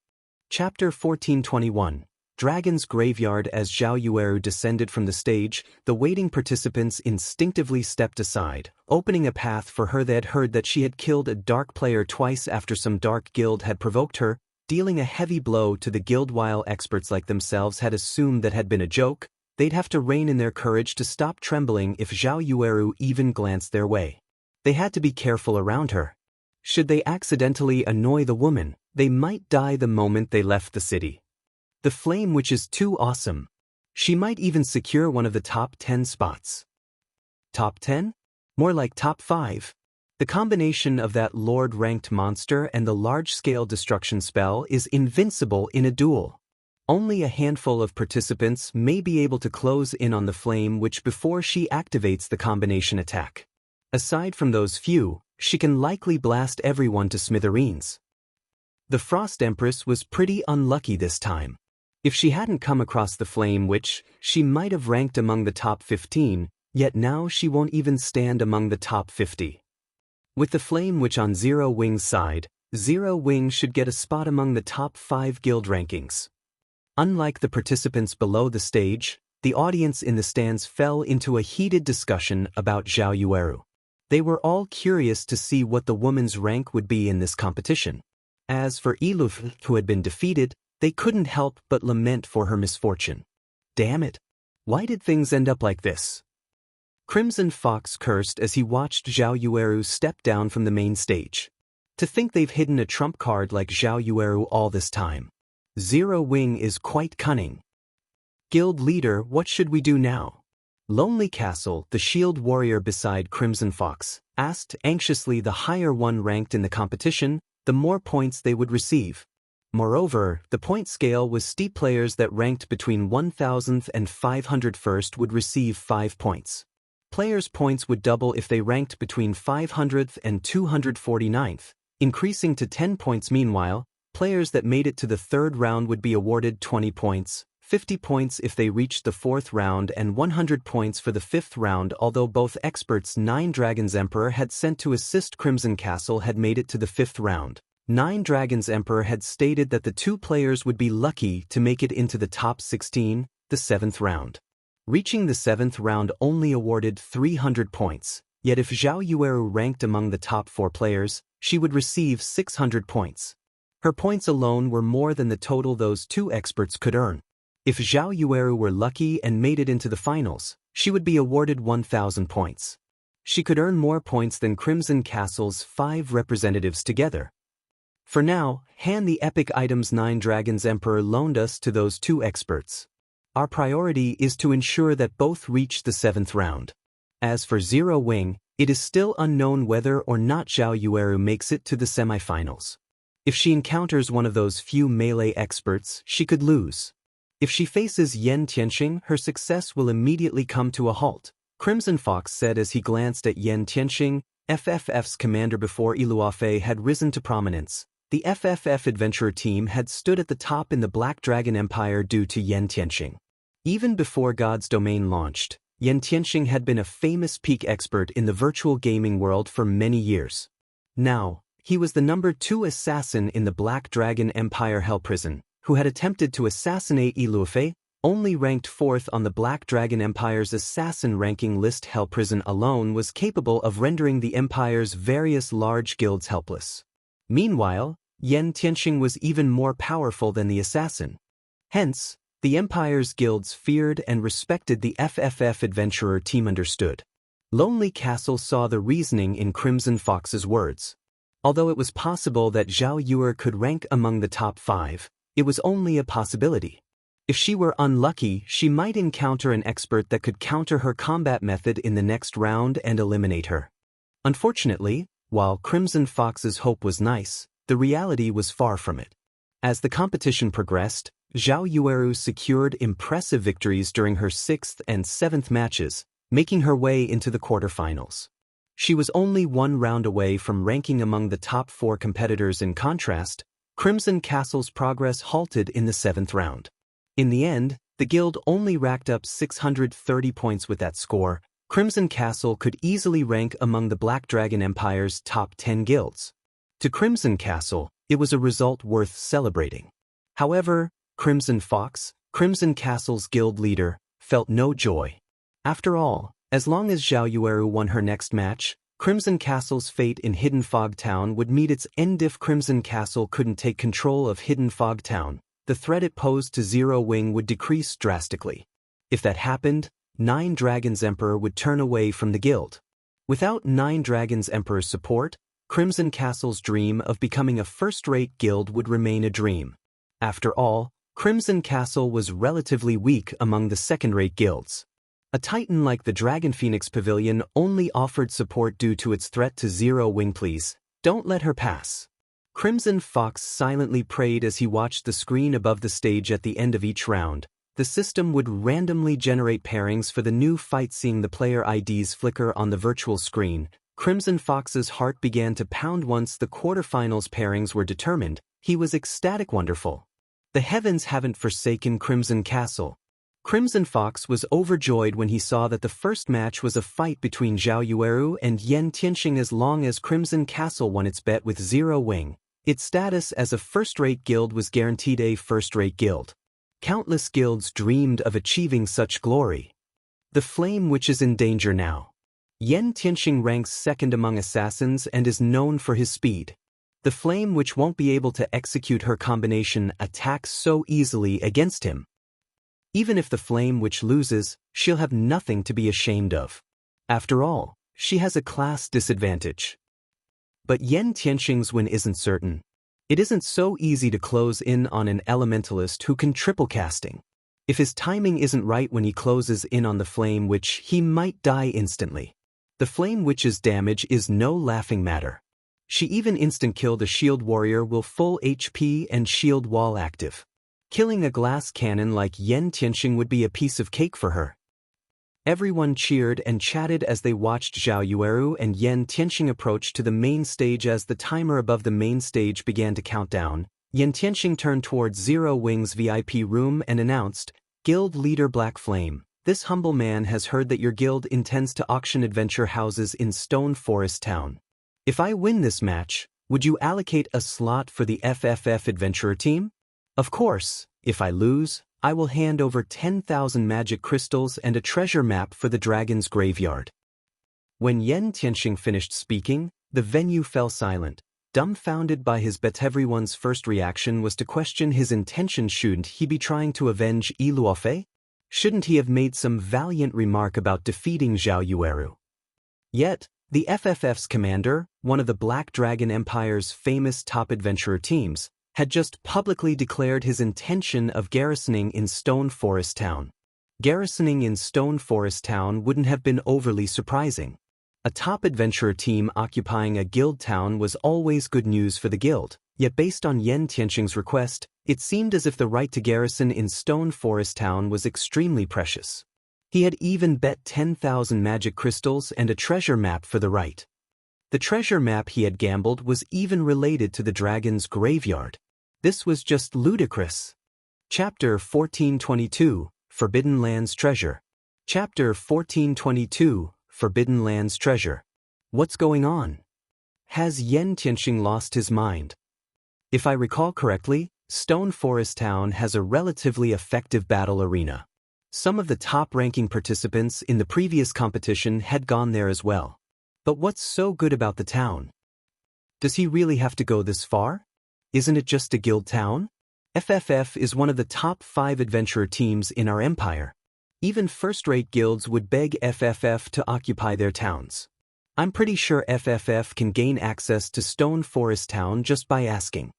Speaker 1: Chapter 1421. Dragon's Graveyard. As Zhao Yueru descended from the stage, the waiting participants instinctively stepped aside, opening a path for her. They had heard that she had killed a dark player twice after some dark guild had provoked her, dealing a heavy blow to the guild. While experts like themselves had assumed that had been a joke, they'd have to rein in their courage to stop trembling if Zhao Yueru even glanced their way. They had to be careful around her. Should they accidentally annoy the woman, they might die the moment they left the city. The Flame Witch is too awesome. She might even secure one of the top 10 spots. Top 10? More like top 5. The combination of that Lord-ranked monster and the large-scale destruction spell is invincible in a duel. Only a handful of participants may be able to close in on the Flame Witch before she activates the combination attack. Aside from those few, she can likely blast everyone to smithereens. The Frost Empress was pretty unlucky this time. If she hadn't come across the Flame Witch, she might have ranked among the top 15, yet now she won't even stand among the top 50. With the Flame Witch on Zero Wing's side, Zero Wing should get a spot among the top 5 guild rankings. Unlike the participants below the stage, the audience in the stands fell into a heated discussion about Zhao Yueru. They were all curious to see what the woman's rank would be in this competition. As for Iluf, who had been defeated, they couldn't help but lament for her misfortune. Damn it! Why did things end up like this? Crimson Fox cursed as he watched Zhao Yueru step down from the main stage. To think they've hidden a trump card like Zhao Yueru all this time. Zero Wing is quite cunning. Guild leader, what should we do now? Lonely Castle, the shield warrior beside Crimson Fox, asked anxiously. The higher one ranked in the competition, the more points they would receive. Moreover, the point scale was steep. Players that ranked between 1000th and 501st would receive 5 points. Players' points would double if they ranked between 500th and 249th, increasing to 10 points. Meanwhile, players that made it to the 3rd round would be awarded 20 points, 50 points if they reached the 4th round, and 100 points for the 5th round. Although both experts Nine Dragons Emperor had sent to assist Crimson Castle had made it to the 5th round, Nine Dragons Emperor had stated that the 2 players would be lucky to make it into the top 16, the 7th round. Reaching the 7th round only awarded 300 points, yet if Zhao Yueru ranked among the top 4 players, she would receive 600 points. Her points alone were more than the total those 2 experts could earn. If Zhao Yueru were lucky and made it into the finals, she would be awarded 1,000 points. She could earn more points than Crimson Castle's 5 representatives together. For now, hand the epic items Nine Dragons Emperor loaned us to those 2 experts. Our priority is to ensure that both reach the 7th round. As for Zero Wing, it is still unknown whether or not Zhao Yueru makes it to the semifinals. If she encounters one of those few melee experts, she could lose. If she faces Yan Tianxing, her success will immediately come to a halt, Crimson Fox said as he glanced at Yan Tianxing, FFF's commander before Iluofei had risen to prominence. The FFF adventurer team had stood at the top in the Black Dragon Empire due to Yan Tianqing. Even before God's Domain launched, Yan Tianqing had been a famous peak expert in the virtual gaming world for many years. Now, he was the number 2 assassin in the Black Dragon Empire Hell Prison, who had attempted to assassinate Luofei, only ranked 4th on the Black Dragon Empire's assassin ranking list. Hell Prison alone was capable of rendering the Empire's various large guilds helpless. Meanwhile, Yan Tianqing was even more powerful than the assassin. Hence, the Empire's guilds feared and respected the FFF adventurer team. Understood. Lonely Castle saw the reasoning in Crimson Fox's words. Although it was possible that Zhao Yuer could rank among the top 5, it was only a possibility. If she were unlucky, she might encounter an expert that could counter her combat method in the next round and eliminate her. Unfortunately, while Crimson Fox's hope was nice, the reality was far from it. As the competition progressed, Zhao Yueru secured impressive victories during her 6th and 7th matches, making her way into the quarterfinals. She was only 1 round away from ranking among the top 4 competitors. In contrast, Crimson Castle's progress halted in the 7th round. In the end, the guild only racked up 630 points. With that score, Crimson Castle could easily rank among the Black Dragon Empire's top 10 guilds. To Crimson Castle, it was a result worth celebrating. However, Crimson Fox, Crimson Castle's guild leader, felt no joy. After all, as long as Zhao Yueru won her next match, Crimson Castle's fate in Hidden Fog Town would meet its end. If Crimson Castle couldn't take control of Hidden Fog Town, the threat it posed to Zero Wing would decrease drastically. If that happened, Nine Dragons Emperor would turn away from the guild. Without Nine Dragons Emperor's support, Crimson Castle's dream of becoming a first-rate guild would remain a dream. After all, Crimson Castle was relatively weak among the second-rate guilds. A titan like the Dragon Phoenix Pavilion only offered support due to its threat to Zero Wing. Please, don't let her pass. Crimson Fox silently prayed as he watched the screen above the stage. At the end of each round, the system would randomly generate pairings for the new fight. Seeing the player IDs flicker on the virtual screen, Crimson Fox's heart began to pound. Once the quarterfinals pairings were determined, he was ecstatic. Wonderful. The heavens haven't forsaken Crimson Castle. Crimson Fox was overjoyed when he saw that the first match was a fight between Zhao Yueru and Yan Tianqing. As long as Crimson Castle won its bet with Zero Wing, its status as a first-rate guild was guaranteed a first-rate guild. Countless guilds dreamed of achieving such glory. The Flame Witch is in danger now. Yan Tianqing ranks 2nd among assassins and is known for his speed. The Flame Witch won't be able to execute her combination attacks so easily against him. Even if the Flame Witch loses, she'll have nothing to be ashamed of. After all, she has a class disadvantage. But Yan Tianqing's win isn't certain. It isn't so easy to close in on an Elementalist who can triple casting. If his timing isn't right when he closes in on the Flame Witch, he might die instantly. The Flame Witch's damage is no laughing matter. She even instant-killed a shield warrior with full HP and shield wall active. Killing a glass cannon like Yan Tianqing would be a piece of cake for her. Everyone cheered and chatted as they watched Zhao Yueru and Yan Tianqing approach to the main stage. As the timer above the main stage began to count down, Yan Tianqing turned towards Zero Wing's VIP room and announced, "Guild Leader Black Flame, this humble man has heard that your guild intends to auction adventure houses in Stone Forest Town. If I win this match, would you allocate a slot for the FFF adventurer team? Of course, if I lose, I will hand over 10,000 magic crystals and a treasure map for the dragon's graveyard." When Yan Tianqing finished speaking, the venue fell silent, dumbfounded by his bet. Everyone's first reaction was to question his intentions. Shouldn't he be trying to avenge Luofei? Shouldn't he have made some valiant remark about defeating Zhao Yueru? Yet, the FFF's commander, one of the Black Dragon Empire's famous top adventurer teams, had just publicly declared his intention of garrisoning in Stone Forest Town. Garrisoning in Stone Forest Town wouldn't have been overly surprising. A top adventurer team occupying a guild town was always good news for the guild, yet based on Yan Tianqing's request, it seemed as if the right to garrison in Stone Forest Town was extremely precious. He had even bet 10,000 magic crystals and a treasure map for the right. The treasure map he had gambled was even related to the dragon's graveyard. This was just ludicrous. Chapter 1422, Forbidden Lands Treasure. Chapter 1422, Forbidden Lands Treasure. What's going on? Has Yen Tianxing lost his mind? If I recall correctly, Stone Forest Town has a relatively effective battle arena. Some of the top-ranking participants in the previous competition had gone there as well. But what's so good about the town? Does he really have to go this far? Isn't it just a guild town? FFF is one of the top 5 adventurer teams in our empire. Even first-rate guilds would beg FFF to occupy their towns. I'm pretty sure FFF can gain access to Stone Forest Town just by asking.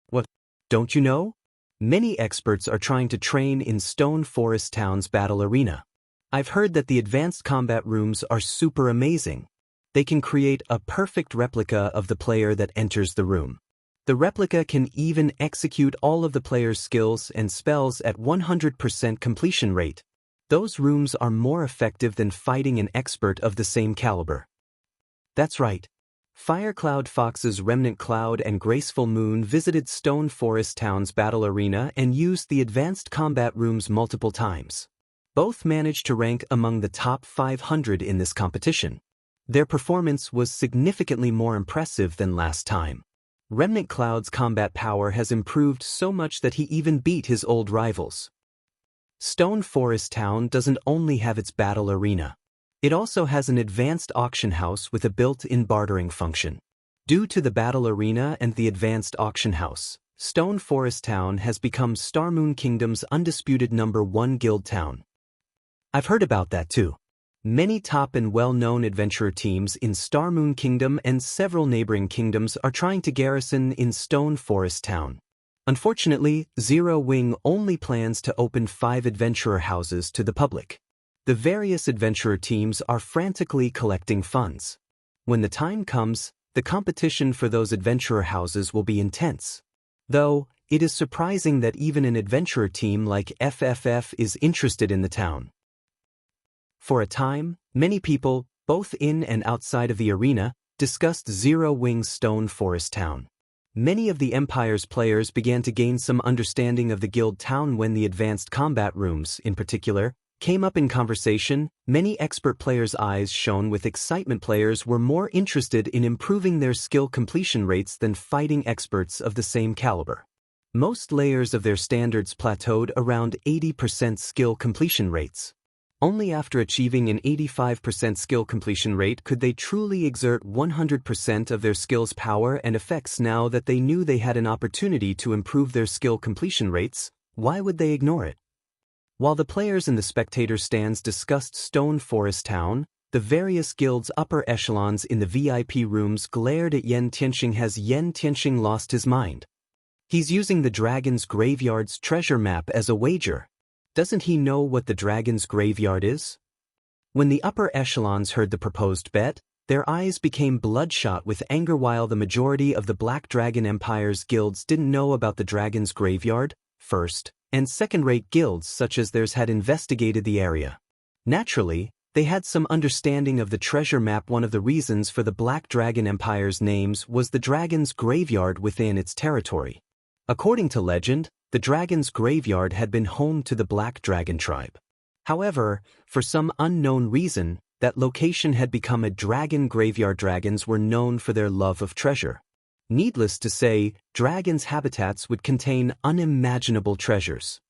Speaker 1: What? Don't you know? Many experts are trying to train in Stone Forest Town's battle arena. I've heard that the advanced combat rooms are super amazing. They can create a perfect replica of the player that enters the room. The replica can even execute all of the player's skills and spells at 100% completion rate. Those rooms are more effective than fighting an expert of the same caliber. That's right. Firecloud Fox's Remnant Cloud and Graceful Moon visited Stone Forest Town's battle arena and used the advanced combat rooms multiple times. Both managed to rank among the top 500 in this competition. Their performance was significantly more impressive than last time. Remnant Cloud's combat power has improved so much that he even beat his old rivals. Stone Forest Town doesn't only have its battle arena. It also has an advanced auction house with a built-in bartering function. Due to the battle arena and the advanced auction house, Stone Forest Town has become Starmoon Kingdom's undisputed #1 guild town. I've heard about that too. Many top and well-known adventurer teams in Starmoon Kingdom and several neighboring kingdoms are trying to garrison in Stone Forest Town. Unfortunately, Zero Wing only plans to open 5 adventurer houses to the public. The various adventurer teams are frantically collecting funds. When the time comes, the competition for those adventurer houses will be intense. Though, it is surprising that even an adventurer team like FFF is interested in the town. For a time, many people, both in and outside of the arena, discussed Zero Wing's Stone Forest Town. Many of the Empire's players began to gain some understanding of the guild town when the advanced combat rooms, in particular, came up in conversation. Many expert players' eyes shone with excitement. Players were more interested in improving their skill completion rates than fighting experts of the same caliber. Most layers of their standards plateaued around 80% skill completion rates. Only after achieving an 85% skill completion rate could they truly exert 100% of their skill's power and effects. Now that they knew they had an opportunity to improve their skill completion rates, why would they ignore it? While the players in the spectator stands discussed Stone Forest Town, the various guilds' upper echelons in the VIP rooms glared at Yen Tianxing. Has Yen Tianxing lost his mind? He's using the Dragon's Graveyard's treasure map as a wager. Doesn't he know what the Dragon's Graveyard is? When the upper echelons heard the proposed bet, their eyes became bloodshot with anger. While the majority of the Black Dragon Empire's guilds didn't know about the Dragon's Graveyard, first and second-rate guilds such as theirs had investigated the area. Naturally, they had some understanding of the treasure map. One of the reasons for the Black Dragon Empire's names was the Dragon's Graveyard within its territory. According to legend, the Dragon's Graveyard had been home to the Black Dragon tribe. However, for some unknown reason, that location had become a dragon graveyard. Dragons were known for their love of treasure. Needless to say, dragons' habitats would contain unimaginable treasures.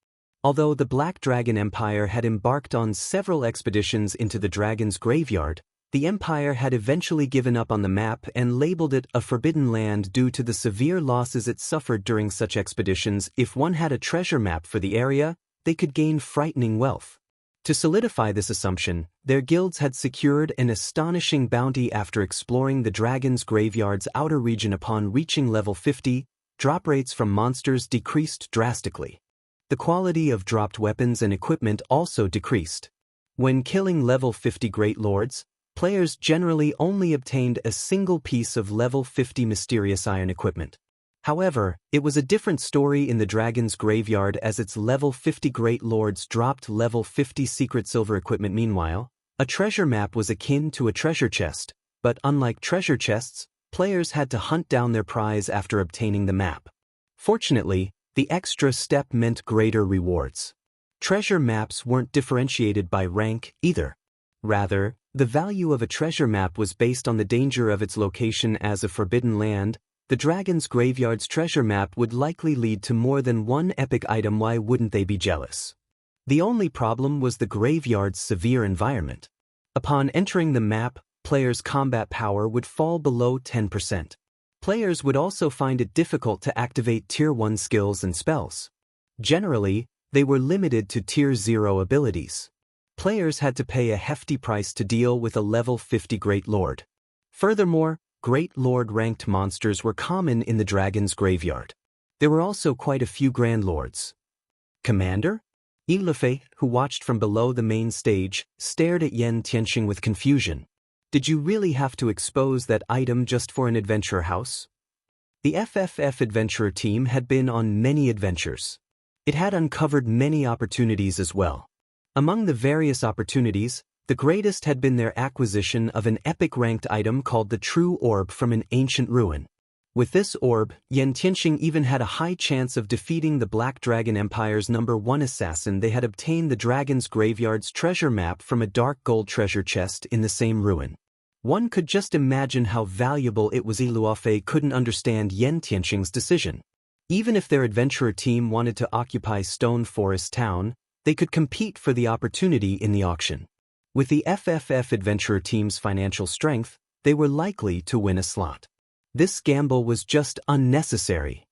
Speaker 1: Although the Black Dragon Empire had embarked on several expeditions into the Dragon's Graveyard, the Empire had eventually given up on the map and labeled it a forbidden land due to the severe losses it suffered during such expeditions. If one had a treasure map for the area, they could gain frightening wealth. To solidify this assumption, their guilds had secured an astonishing bounty after exploring the Dragon's Graveyard's outer region. Upon reaching level 50, drop rates from monsters decreased drastically. The quality of dropped weapons and equipment also decreased. When killing level 50 Great Lords, players generally only obtained a single piece of level 50 mysterious iron equipment. However, it was a different story in the Dragon's Graveyard as its level 50 Great Lords dropped level 50 secret silver equipment. Meanwhile, a treasure map was akin to a treasure chest, but unlike treasure chests, players had to hunt down their prize after obtaining the map. Fortunately, the extra step meant greater rewards. Treasure maps weren't differentiated by rank either. Rather, the value of a treasure map was based on the danger of its location as a forbidden land. The Dragon's Graveyard's treasure map would likely lead to more than one epic item. Why wouldn't they be jealous? The only problem was the graveyard's severe environment. Upon entering the map, players' combat power would fall below 10%. Players would also find it difficult to activate Tier 1 skills and spells. Generally, they were limited to Tier 0 abilities. Players had to pay a hefty price to deal with a level 50 Great Lord. Furthermore, Great Lord-ranked monsters were common in the Dragon's Graveyard. There were also quite a few Grand Lords. Commander? Ilefei, who watched from below the main stage, stared at Yen Tianxing with confusion. Did you really have to expose that item just for an adventure house? The FFF adventurer team had been on many adventures. It had uncovered many opportunities as well. Among the various opportunities, the greatest had been their acquisition of an epic-ranked item called the True Orb from an ancient ruin. With this orb, Yen Tianxing even had a high chance of defeating the Black Dragon Empire's #1 assassin. They had obtained the Dragon's Graveyard's treasure map from a dark gold treasure chest in the same ruin. One could just imagine how valuable it was. Ilefei couldn't understand Yen Tianxing's decision. Even if their adventurer team wanted to occupy Stone Forest Town, they could compete for the opportunity in the auction. With the FFF adventurer team's financial strength, they were likely to win a slot. This gamble was just unnecessary.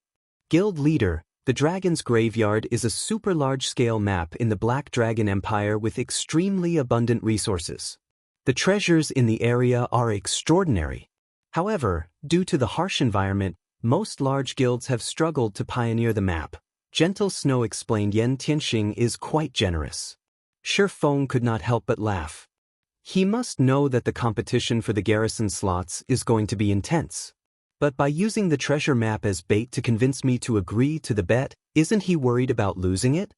Speaker 1: Guild Leader, the Dragon's Graveyard is a super large-scale map in the Black Dragon Empire with extremely abundant resources. The treasures in the area are extraordinary. However, due to the harsh environment, most large guilds have struggled to pioneer the map. Gentle Snow explained. Yen Tianxing is quite generous. Feng could not help but laugh. He must know that the competition for the Garrison slots is going to be intense. But by using the treasure map as bait to convince me to agree to the bet, isn't he worried about losing it?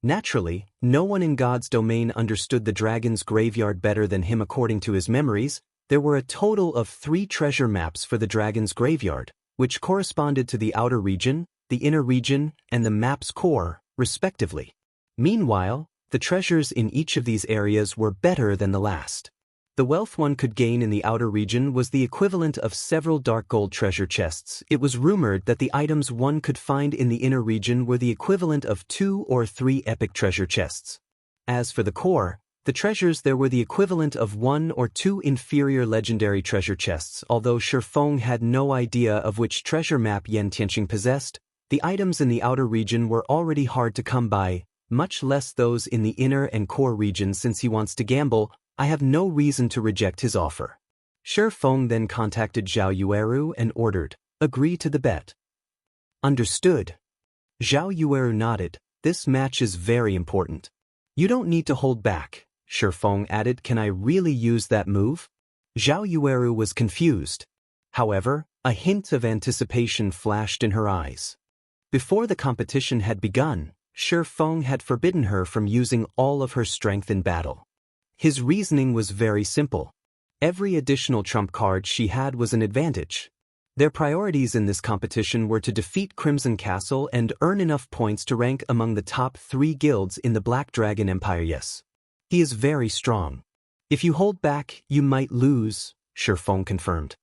Speaker 1: Naturally, no one in God's domain understood the Dragon's Graveyard better than him. According to his memories, there were a total of 3 treasure maps for the Dragon's Graveyard, which corresponded to the outer region, the inner region, and the map's core, respectively. Meanwhile, the treasures in each of these areas were better than the last. The wealth one could gain in the outer region was the equivalent of several dark gold treasure chests. It was rumored that the items one could find in the inner region were the equivalent of 2 or 3 epic treasure chests. As for the core, the treasures there were the equivalent of 1 or 2 inferior legendary treasure chests. Although Feng had no idea of which treasure map Yen Tianxing possessed, the items in the outer region were already hard to come by, much less those in the inner and core region. Since he wants to gamble, I have no reason to reject his offer. Feng then contacted Zhao Yueru and ordered, agree to the bet. Understood. Zhao Yueru nodded. This match is very important. You don't need to hold back, Feng added. Can I really use that move? Zhao Yueru was confused. However, a hint of anticipation flashed in her eyes. Before the competition had begun, Feng had forbidden her from using all of her strength in battle. His reasoning was very simple. Every additional trump card she had was an advantage. Their priorities in this competition were to defeat Crimson Castle and earn enough points to rank among the top 3 guilds in the Black Dragon Empire. Yes. He is very strong. If you hold back, you might lose, Feng confirmed.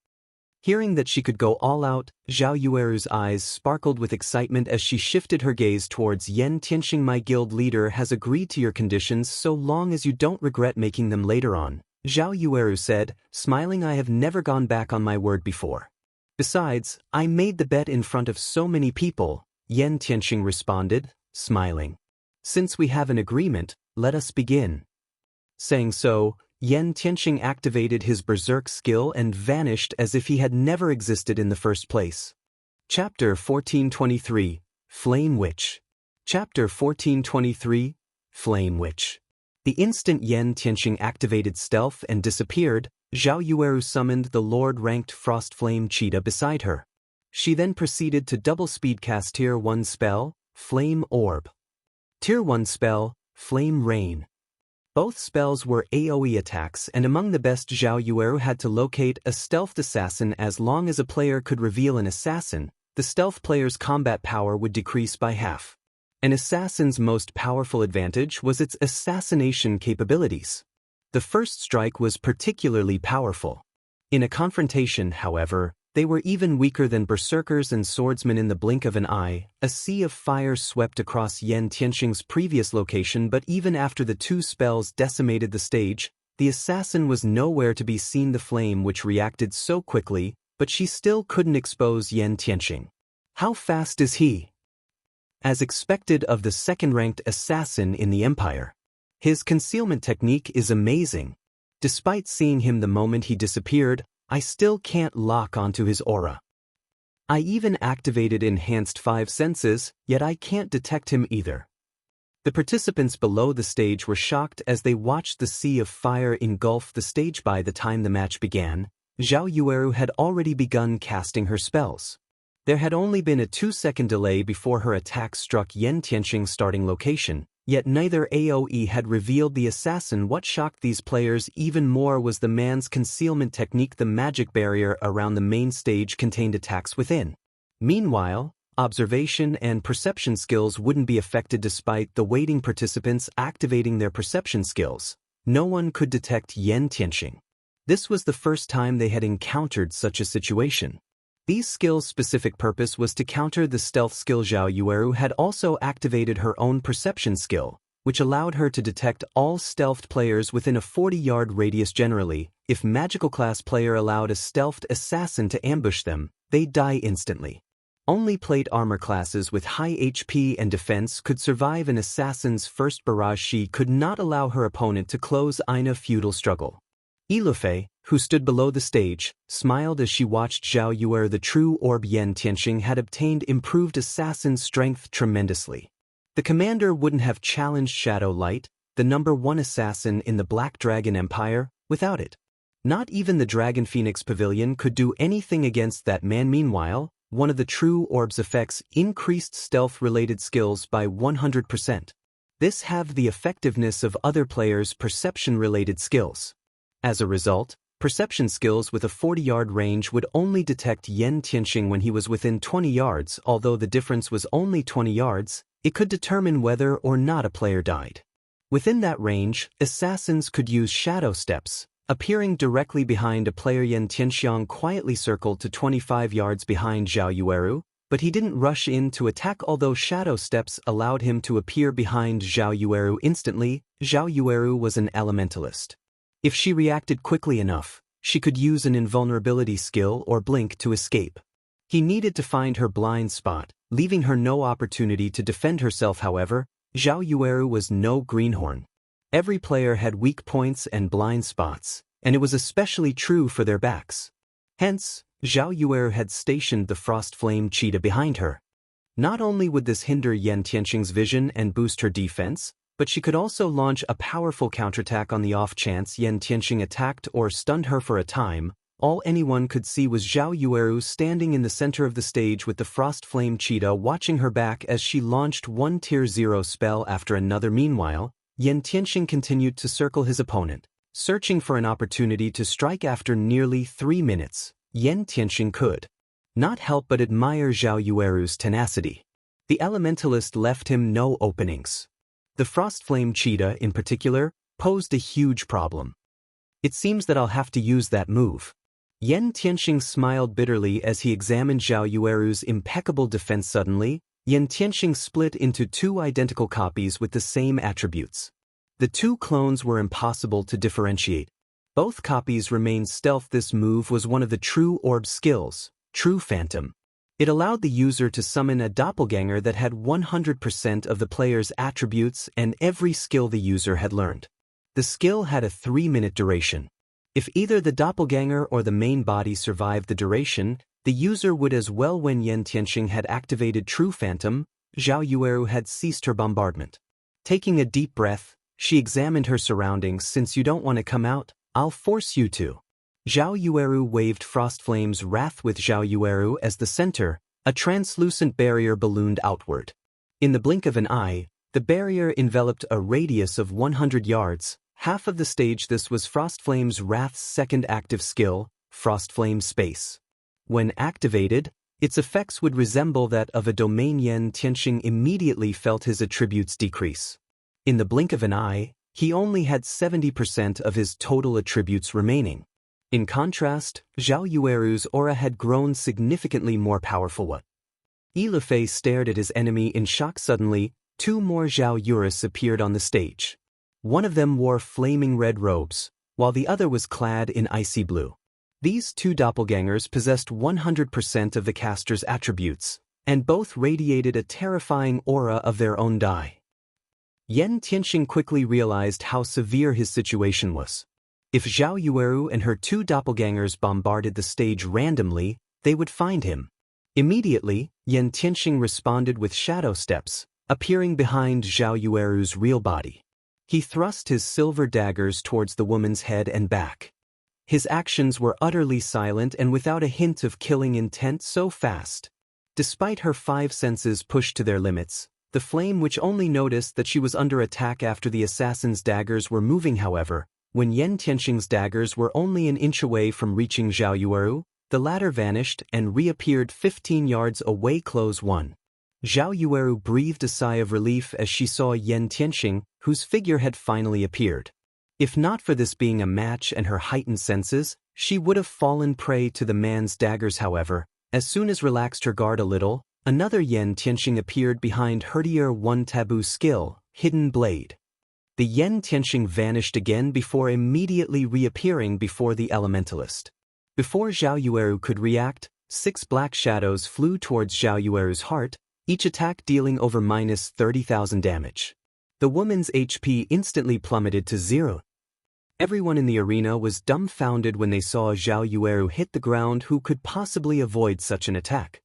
Speaker 1: Hearing that she could go all out, Zhao Yueru's eyes sparkled with excitement as she shifted her gaze towards Yen Tianxing. My guild leader has agreed to your conditions so long as you don't regret making them later on, Zhao Yueru said, smiling. I have never gone back on my word before. Besides, I made the bet in front of so many people, Yen Tianxing responded, smiling. Since we have an agreement, let us begin. Saying so, Yen Tianxing activated his berserk skill and vanished as if he had never existed in the first place. Chapter 1423, Flame Witch. Chapter 1423, Flame Witch. The instant Yen Tianxing activated stealth and disappeared, Zhao Yueru summoned the Lord-ranked Frost Flame Cheetah beside her. She then proceeded to double-speed cast Tier 1 spell, Flame Orb. Tier 1 spell, Flame Rain. Both spells were AoE attacks, and among the best, Zhao Yueru had to locate a stealthed assassin. As long as a player could reveal an assassin, the stealth player's combat power would decrease by half. An assassin's most powerful advantage was its assassination capabilities. The first strike was particularly powerful. In a confrontation, however, they were even weaker than berserkers and swordsmen. In the blink of an eye, a sea of fire swept across Yan Tianxing's previous location, but even after the two spells decimated the stage, the assassin was nowhere to be seen. The flame which reacted so quickly, but she still couldn't expose Yan Tianxing. How fast is he? As expected of the second-ranked assassin in the Empire. His concealment technique is amazing. Despite seeing him the moment he disappeared, I still can't lock onto his aura. I even activated Enhanced 5 Senses, yet I can't detect him either. The participants below the stage were shocked as they watched the sea of fire engulf the stage. By the time the match began, Zhao Yueru had already begun casting her spells. There had only been a 2-second delay before her attack struck Yan Tianxing's starting location, yet neither AoE had revealed the assassin. What shocked these players even more was the man's concealment technique. The magic barrier around the main stage contained attacks within. Meanwhile, observation and perception skills wouldn't be affected. Despite the waiting participants activating their perception skills, no one could detect Yan Tianxing. This was the first time they had encountered such a situation. These skills' specific purpose was to counter the stealth skill. Zhao Yueru had also activated her own perception skill, which allowed her to detect all stealthed players within a 40-yard radius. Generally, if magical class player allowed a stealthed assassin to ambush them, they'd die instantly. Only plate armor classes with high HP and defense could survive an assassin's first barrage. She could not allow her opponent to close in a futile struggle. Ilufei, who stood below the stage, smiled as she watched Zhao Yueru. The true orb Yan Tianxing had obtained improved assassin strength tremendously. The commander wouldn't have challenged Shadow Light, the #1 assassin in the Black Dragon Empire, without it. Not even the Dragon Phoenix Pavilion could do anything against that man. Meanwhile, one of the true orb's effects increased stealth-related skills by 100%. This halved the effectiveness of other players' perception-related skills. As a result, perception skills with a 40-yard range would only detect Yan Tianxing when he was within 20 yards. Although the difference was only 20 yards, it could determine whether or not a player died. Within that range, assassins could use shadow steps, appearing directly behind a player. Yan Tianxing quietly circled to 25 yards behind Zhao Yueru, but he didn't rush in to attack. Although shadow steps allowed him to appear behind Zhao Yueru instantly, Zhao Yueru was an elementalist. If she reacted quickly enough, she could use an invulnerability skill or blink to escape. He needed to find her blind spot, leaving her no opportunity to defend herself. However, Zhao Yueru was no greenhorn. Every player had weak points and blind spots, and it was especially true for their backs. Hence, Zhao Yueru had stationed the Frost Flame Cheetah behind her. Not only would this hinder Yan Tianxing's vision and boost her defense, but she could also launch a powerful counterattack on the off chance Yan Tianxing attacked or stunned her for a time. All anyone could see was Zhao Yueru standing in the center of the stage with the Frost Flame Cheetah watching her back as she launched one Tier 0 spell after another. Meanwhile, Yan Tianxing continued to circle his opponent, searching for an opportunity to strike. After nearly 3 minutes, Yan Tianxing could not help but admire Zhao Yueru's tenacity. The Elementalist left him no openings. The Frost Flame Cheetah, in particular, posed a huge problem. It seems that I'll have to use that move. Yan Tianxing smiled bitterly as he examined Zhao Yueru's impeccable defense. Suddenly, Yan Tianxing split into 2 identical copies with the same attributes. The 2 clones were impossible to differentiate. Both copies remained stealth. This move was one of the true orb skills, True Phantom. It allowed the user to summon a doppelganger that had 100% of the player's attributes and every skill the user had learned. The skill had a 3-minute duration. If either the doppelganger or the main body survived the duration, the user would as well. When Yan Tianxing had activated True Phantom, Zhao Yueru had ceased her bombardment. Taking a deep breath, she examined her surroundings. Since you don't want to come out, I'll force you to. Zhao Yueru waved Frost Flame's wrath. With Zhao Yueru as the center, a translucent barrier ballooned outward. In the blink of an eye, The barrier enveloped a radius of 100 yards, half of the stage. This was Frostflame's Wrath's second active skill, Frostflame Space. When activated, its effects would resemble that of a domain. Yan Tianxing immediately felt his attributes decrease. In the blink of an eye, he only had 70% of his total attributes remaining. In contrast, Zhao Yueru's aura had grown significantly more powerful. What? Li Fei stared at his enemy in shock. Suddenly, two more Zhao Yuris appeared on the stage. One of them wore flaming red robes, while the other was clad in icy blue. These two doppelgangers possessed 100% of the caster's attributes, and both radiated a terrifying aura of their own dye. Yan Tianxing quickly realized how severe his situation was. If Zhao Yueru and her two doppelgangers bombarded the stage randomly, they would find him. Immediately, Yan Tianxing responded with shadow steps, appearing behind Zhao Yueru's real body. He thrust his silver daggers towards the woman's head and back. His actions were utterly silent and without a hint of killing intent. So fast. Despite her 5 senses pushed to their limits, the flame which only noticed that she was under attack after the assassin's daggers were moving. However, when Yan Tianxing's daggers were only an inch away from reaching Zhao Yueru, the latter vanished and reappeared 15 yards away. 1. Zhao Yueru breathed a sigh of relief as she saw Yan Tianxing, whose figure had finally appeared. If not for this being a match and her heightened senses, she would have fallen prey to the man's daggers. However, as soon as relaxed her guard a little, another Yan Tianxing appeared behind her Tier 1 taboo skill, Hidden Blade. The Yan Tianxing vanished again before immediately reappearing before the Elementalist. Before Zhao Yueru could react, 6 black shadows flew towards Zhao Yueru's heart, each attack dealing over -30,000 damage. The woman's HP instantly plummeted to 0. Everyone in the arena was dumbfounded when they saw Zhao Yueru hit the ground. Who could possibly avoid such an attack?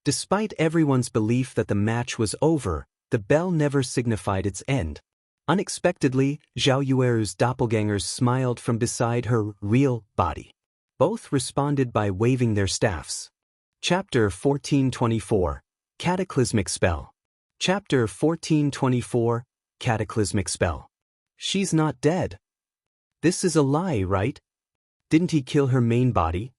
Speaker 1: Despite everyone's belief that the match was over, the bell never signified its end. Unexpectedly, Zhao Yueru's doppelgangers smiled from beside her real body. Both responded by waving their staffs. Chapter 1424, Cataclysmic Spell. Chapter 1424, Cataclysmic Spell. She's not dead. This is a lie, right? Didn't he kill her main body?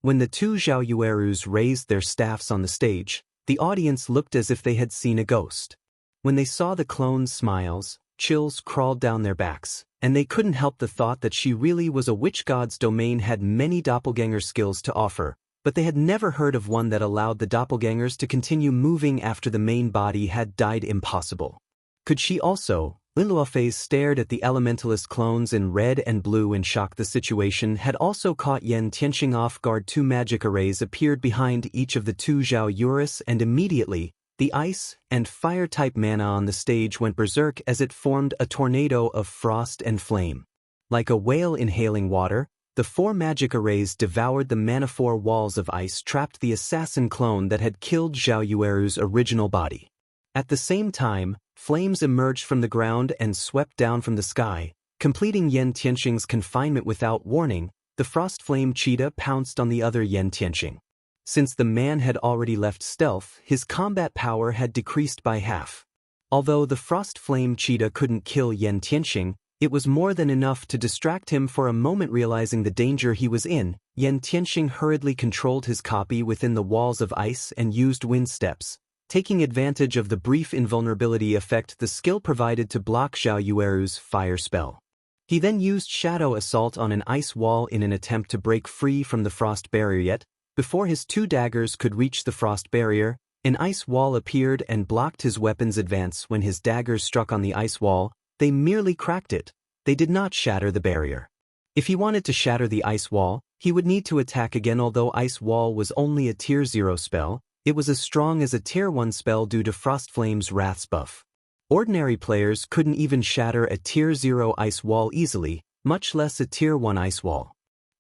Speaker 1: When the two Zhao Yuerus raised their staffs on the stage, the audience looked as if they had seen a ghost. When they saw the clone's smiles, chills crawled down their backs, and they couldn't help the thought that she really was a witch. God's domain had many doppelganger skills to offer, but they had never heard of one that allowed the doppelgangers to continue moving after the main body had died. Impossible. Could she also? Li Fei stared at the Elementalist clones in red and blue in shock. The situation had also caught Yan Tianxing off guard. 2 magic arrays appeared behind each of the two Zhao Yuris, and immediately, the ice and fire-type mana on the stage went berserk as it formed a tornado of frost and flame. Like a whale inhaling water, the 4 magic arrays devoured the mana-4 walls of ice, trapped the assassin clone that had killed Zhao Yueru's original body. At the same time, flames emerged from the ground and swept down from the sky, completing Yan Tianxing's confinement without warning. The frost flame cheetah pounced on the other Yan Tianxing. Since the man had already left stealth, his combat power had decreased by half. Although the frost flame cheetah couldn't kill Yan Tianxing, it was more than enough to distract him for a moment. Realizing the danger he was in, Yan Tianxing hurriedly controlled his copy within the walls of ice and used wind steps, taking advantage of the brief invulnerability effect the skill provided to block Zhao Yueru's fire spell. He then used Shadow Assault on an ice wall in an attempt to break free from the frost barrier. Yet, before his 2 daggers could reach the frost barrier, an ice wall appeared and blocked his weapon's advance. When his daggers struck on the ice wall, they merely cracked it. They did not shatter the barrier. If he wanted to shatter the ice wall, he would need to attack again. Although Ice Wall was only a Tier 0 spell, it was as strong as a Tier 1 spell due to Frostflame's Wrath's buff. Ordinary players couldn't even shatter a Tier 0 ice wall easily, much less a Tier 1 ice wall.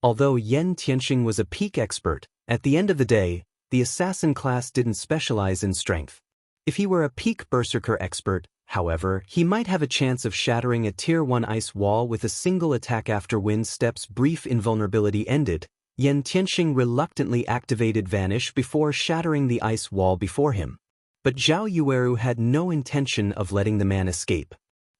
Speaker 1: Although Yan Tianxing was a peak expert, at the end of the day, the assassin class didn't specialize in strength. If he were a peak berserker expert, however, he might have a chance of shattering a Tier 1 ice wall with a single attack. After Wind Step's brief invulnerability ended, Yan Tianxing reluctantly activated Vanish before shattering the ice wall before him. But Zhao Yueru had no intention of letting the man escape.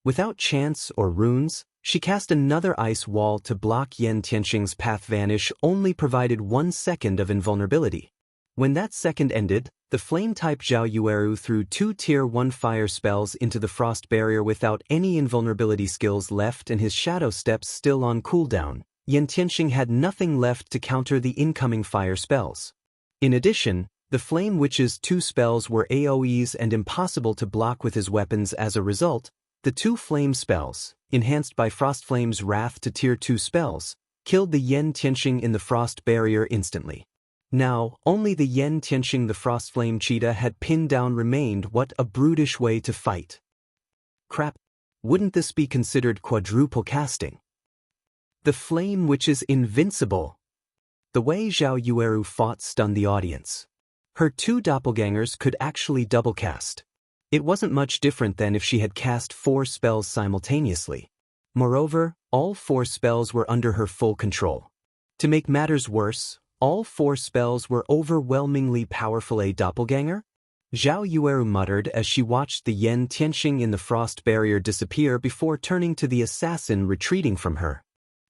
Speaker 1: Without chance or runes, she cast another ice wall to block Yan Tianxing's path. Vanish only provided 1 second of invulnerability. When that second ended, the flame-type Zhao Yueru threw 2 Tier 1 fire spells into the frost barrier without any invulnerability skills left and his shadow steps still on cooldown. Yan Tianxing had nothing left to counter the incoming fire spells. In addition, the Flame Witch's 2 spells were AoEs and impossible to block with his weapons. As a result, the 2 flame spells, enhanced by Frostflame's Wrath to Tier 2 spells, killed the Yan Tianxing in the frost barrier instantly. Now, only the Yan Tianxing the Frostflame cheetah had pinned down remained. What a brutish way to fight. Crap. Wouldn't this be considered quadruple casting? The Flame Witch is invincible. The way Zhao Yueru fought stunned the audience. Her 2 doppelgangers could actually double cast. It wasn't much different than if she had cast 4 spells simultaneously. Moreover, all 4 spells were under her full control. To make matters worse, all 4 spells were overwhelmingly powerful. A doppelganger? Zhao Yueru muttered as she watched the Yan Tianxing in the frost barrier disappear before turning to the assassin retreating from her.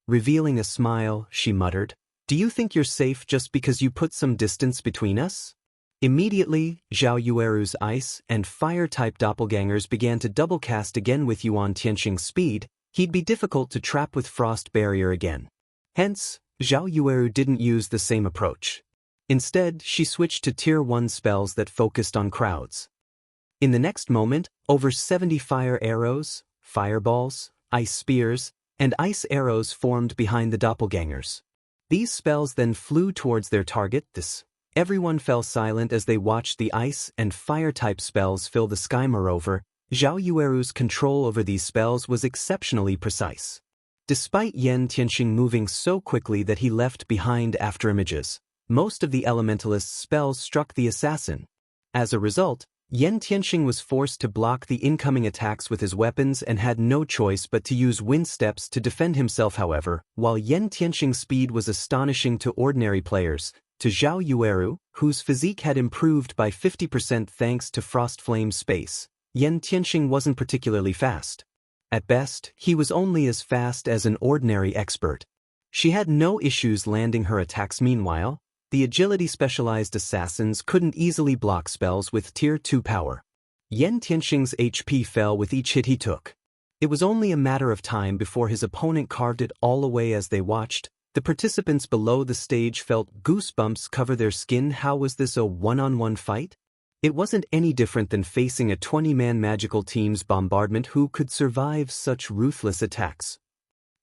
Speaker 1: Revealing a smile, she muttered, "Do you think you're safe just because you put some distance between us?" Immediately, Zhao Yueru's ice and fire-type doppelgangers began to double cast again. With Yuan Tianxing's speed, he'd be difficult to trap with frost barrier again. Hence, Zhao Yueru didn't use the same approach. Instead, she switched to Tier 1 spells that focused on crowds. In the next moment, over 70 fire arrows, fireballs, ice spears, and ice arrows formed behind the doppelgangers. These spells then flew towards their target. Everyone fell silent as they watched the ice and fire-type spells fill the sky. Moreover, Zhao Yueru's control over these spells was exceptionally precise. Despite Yan Tianxing moving so quickly that he left behind afterimages, most of the Elementalist's spells struck the assassin. As a result, Yan Tianxing was forced to block the incoming attacks with his weapons and had no choice but to use wind steps to defend himself. However, while Yan Tianxing's speed was astonishing to ordinary players, to Zhao Yueru, whose physique had improved by 50% thanks to Frostflame's space, Yan Tianxing wasn't particularly fast. At best, he was only as fast as an ordinary expert. She had no issues landing her attacks. Meanwhile, the agility-specialized assassins couldn't easily block spells with Tier 2 power. Yan Tianxing's HP fell with each hit he took. It was only a matter of time before his opponent carved it all away. As they watched, the participants below the stage felt goosebumps cover their skin. How was this a one-on-one fight? It wasn't any different than facing a 20-man magical team's bombardment. Who could survive such ruthless attacks?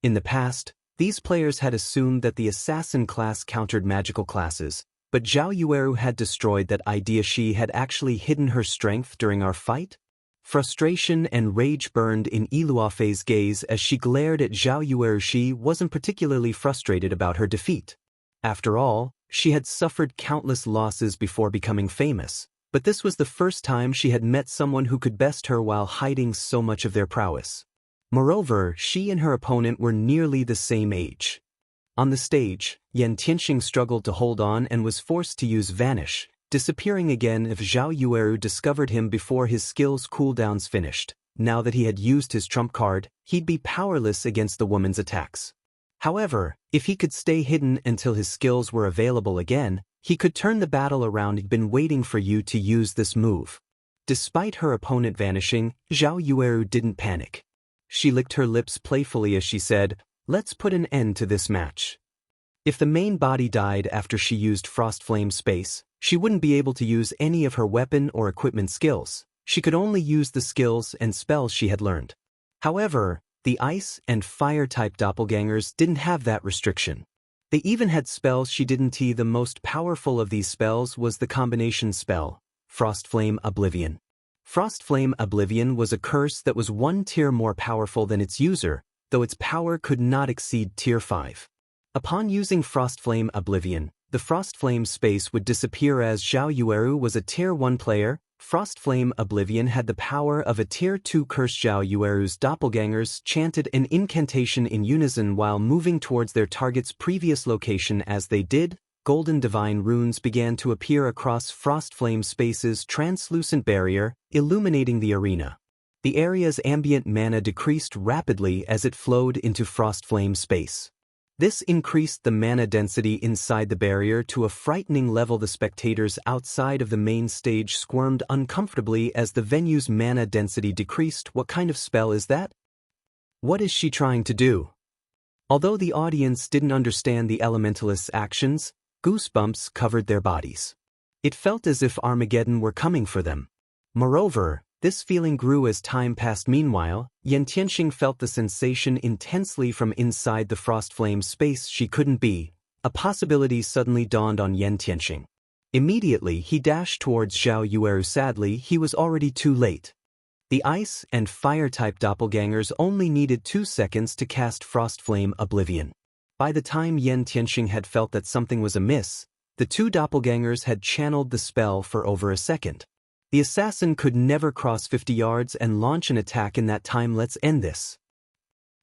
Speaker 1: In the past, these players had assumed that the assassin class countered magical classes, but Zhao Yueru had destroyed that idea. She had actually hidden her strength during our fight? Frustration and rage burned in Iluofei's gaze as she glared at Zhao Yueru. She wasn't particularly frustrated about her defeat. After all, she had suffered countless losses before becoming famous. But this was the first time she had met someone who could best her while hiding so much of their prowess. Moreover, she and her opponent were nearly the same age. On the stage, Yan Tianxing struggled to hold on and was forced to use Vanish, disappearing again if Zhao Yueru discovered him before his skill's cooldowns finished. Now that he had used his trump card, he'd be powerless against the woman's attacks. However, if he could stay hidden until his skills were available again, he could turn the battle around. He'd been waiting for you to use this move. Despite her opponent vanishing, Zhao Yueru didn't panic. She licked her lips playfully as she said, "Let's put an end to this match." If the main body died after she used Frostflame's space, she wouldn't be able to use any of her weapon or equipment skills. She could only use the skills and spells she had learned. However, the ice and fire-type doppelgangers didn't have that restriction. They even had spells she didn't. The most powerful of these spells was the combination spell, Frostflame Oblivion. Frostflame Oblivion was a curse that was 1 tier more powerful than its user, though its power could not exceed Tier 5. Upon using Frostflame Oblivion, the Frostflame space would disappear. As Zhao Yueru was a Tier 1 player, Frostflame Oblivion had the power of a Tier 2 curse. Zhao Yueru's doppelgangers chanted an incantation in unison while moving towards their target's previous location. As they did, golden divine runes began to appear across Frostflame Space's translucent barrier, illuminating the arena. The area's ambient mana decreased rapidly as it flowed into Frostflame Space. This increased the mana density inside the barrier to a frightening level. The spectators outside of the main stage squirmed uncomfortably as the venue's mana density decreased. What kind of spell is that? What is she trying to do? Although the audience didn't understand the Elementalist's actions, goosebumps covered their bodies. It felt as if Armageddon were coming for them. Moreover, this feeling grew as time passed. Meanwhile, Yan Tianxing felt the sensation intensely from inside the Frostflame Space. She couldn't be. A possibility suddenly dawned on Yan Tianxing. Immediately he dashed towards Zhao Yueru. Sadly, he was already too late. The ice and fire-type doppelgangers only needed 2 seconds to cast Frostflame Oblivion. By the time Yan Tianxing had felt that something was amiss, the 2 doppelgangers had channeled the spell for over a second. The assassin could never cross 50 yards and launch an attack in that time. Let's end this.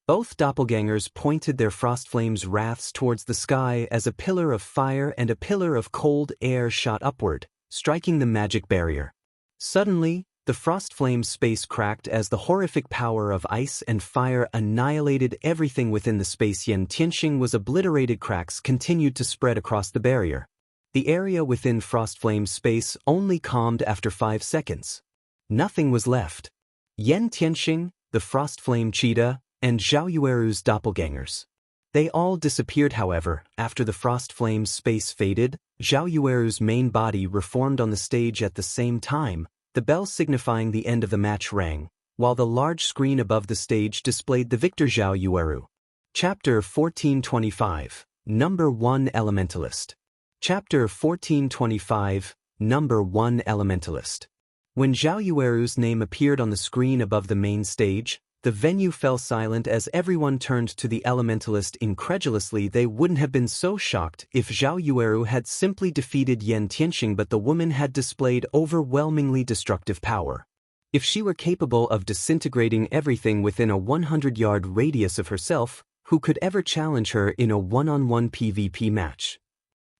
Speaker 1: Both doppelgangers pointed their Frostflame's wraths towards the sky as a pillar of fire and a pillar of cold air shot upward, striking the magic barrier. Suddenly, the Frostflame Space cracked as the horrific power of ice and fire annihilated everything within the space. Yan Tianxing was obliterated. Cracks continued to spread across the barrier. The area within Frostflame Space only calmed after 5 seconds. Nothing was left. Yan Tianxing, the Frostflame Cheetah, and Zhao Yueru's doppelgangers. They all disappeared. However, after the Frostflame Space faded, Zhao Yueru's main body reformed on the stage at the same time. The bell signifying the end of the match rang, while the large screen above the stage displayed the victor Zhao Yueru. Chapter 1425, Number 1 Elementalist. Chapter 1425, Number 1 Elementalist. When Zhao Yueru's name appeared on the screen above the main stage, the venue fell silent as everyone turned to the Elementalist incredulously. They wouldn't have been so shocked if Zhao Yueru had simply defeated Yan Tianxing, but the woman had displayed overwhelmingly destructive power. If she were capable of disintegrating everything within a 100-yard radius of herself, who could ever challenge her in a one-on-one PvP match?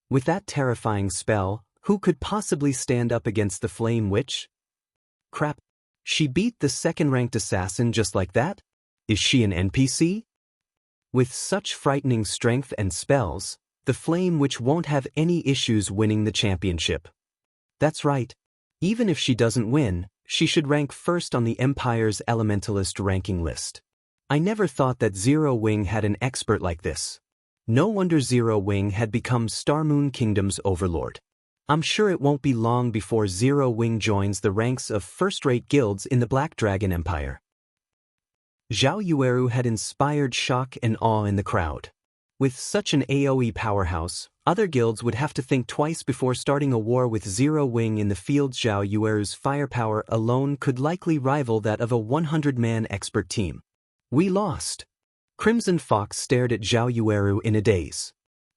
Speaker 1: With that terrifying spell, who could possibly stand up against the Flame Witch? Crap. She beat the second-ranked assassin just like that? Is she an NPC? With such frightening strength and spells, the Flame Witch won't have any issues winning the championship. That's right. Even if she doesn't win, she should rank first on the Empire's Elementalist ranking list. I never thought that Zero Wing had an expert like this. No wonder Zero Wing had become Starmoon Kingdom's overlord. I'm sure it won't be long before Zero Wing joins the ranks of first-rate guilds in the Black Dragon Empire. Zhao Yueru had inspired shock and awe in the crowd. With such an AoE powerhouse, other guilds would have to think twice before starting a war with Zero Wing in the field. Zhao Yueru's firepower alone could likely rival that of a 100-man expert team. We lost. Crimson Fox stared at Zhao Yueru in a daze.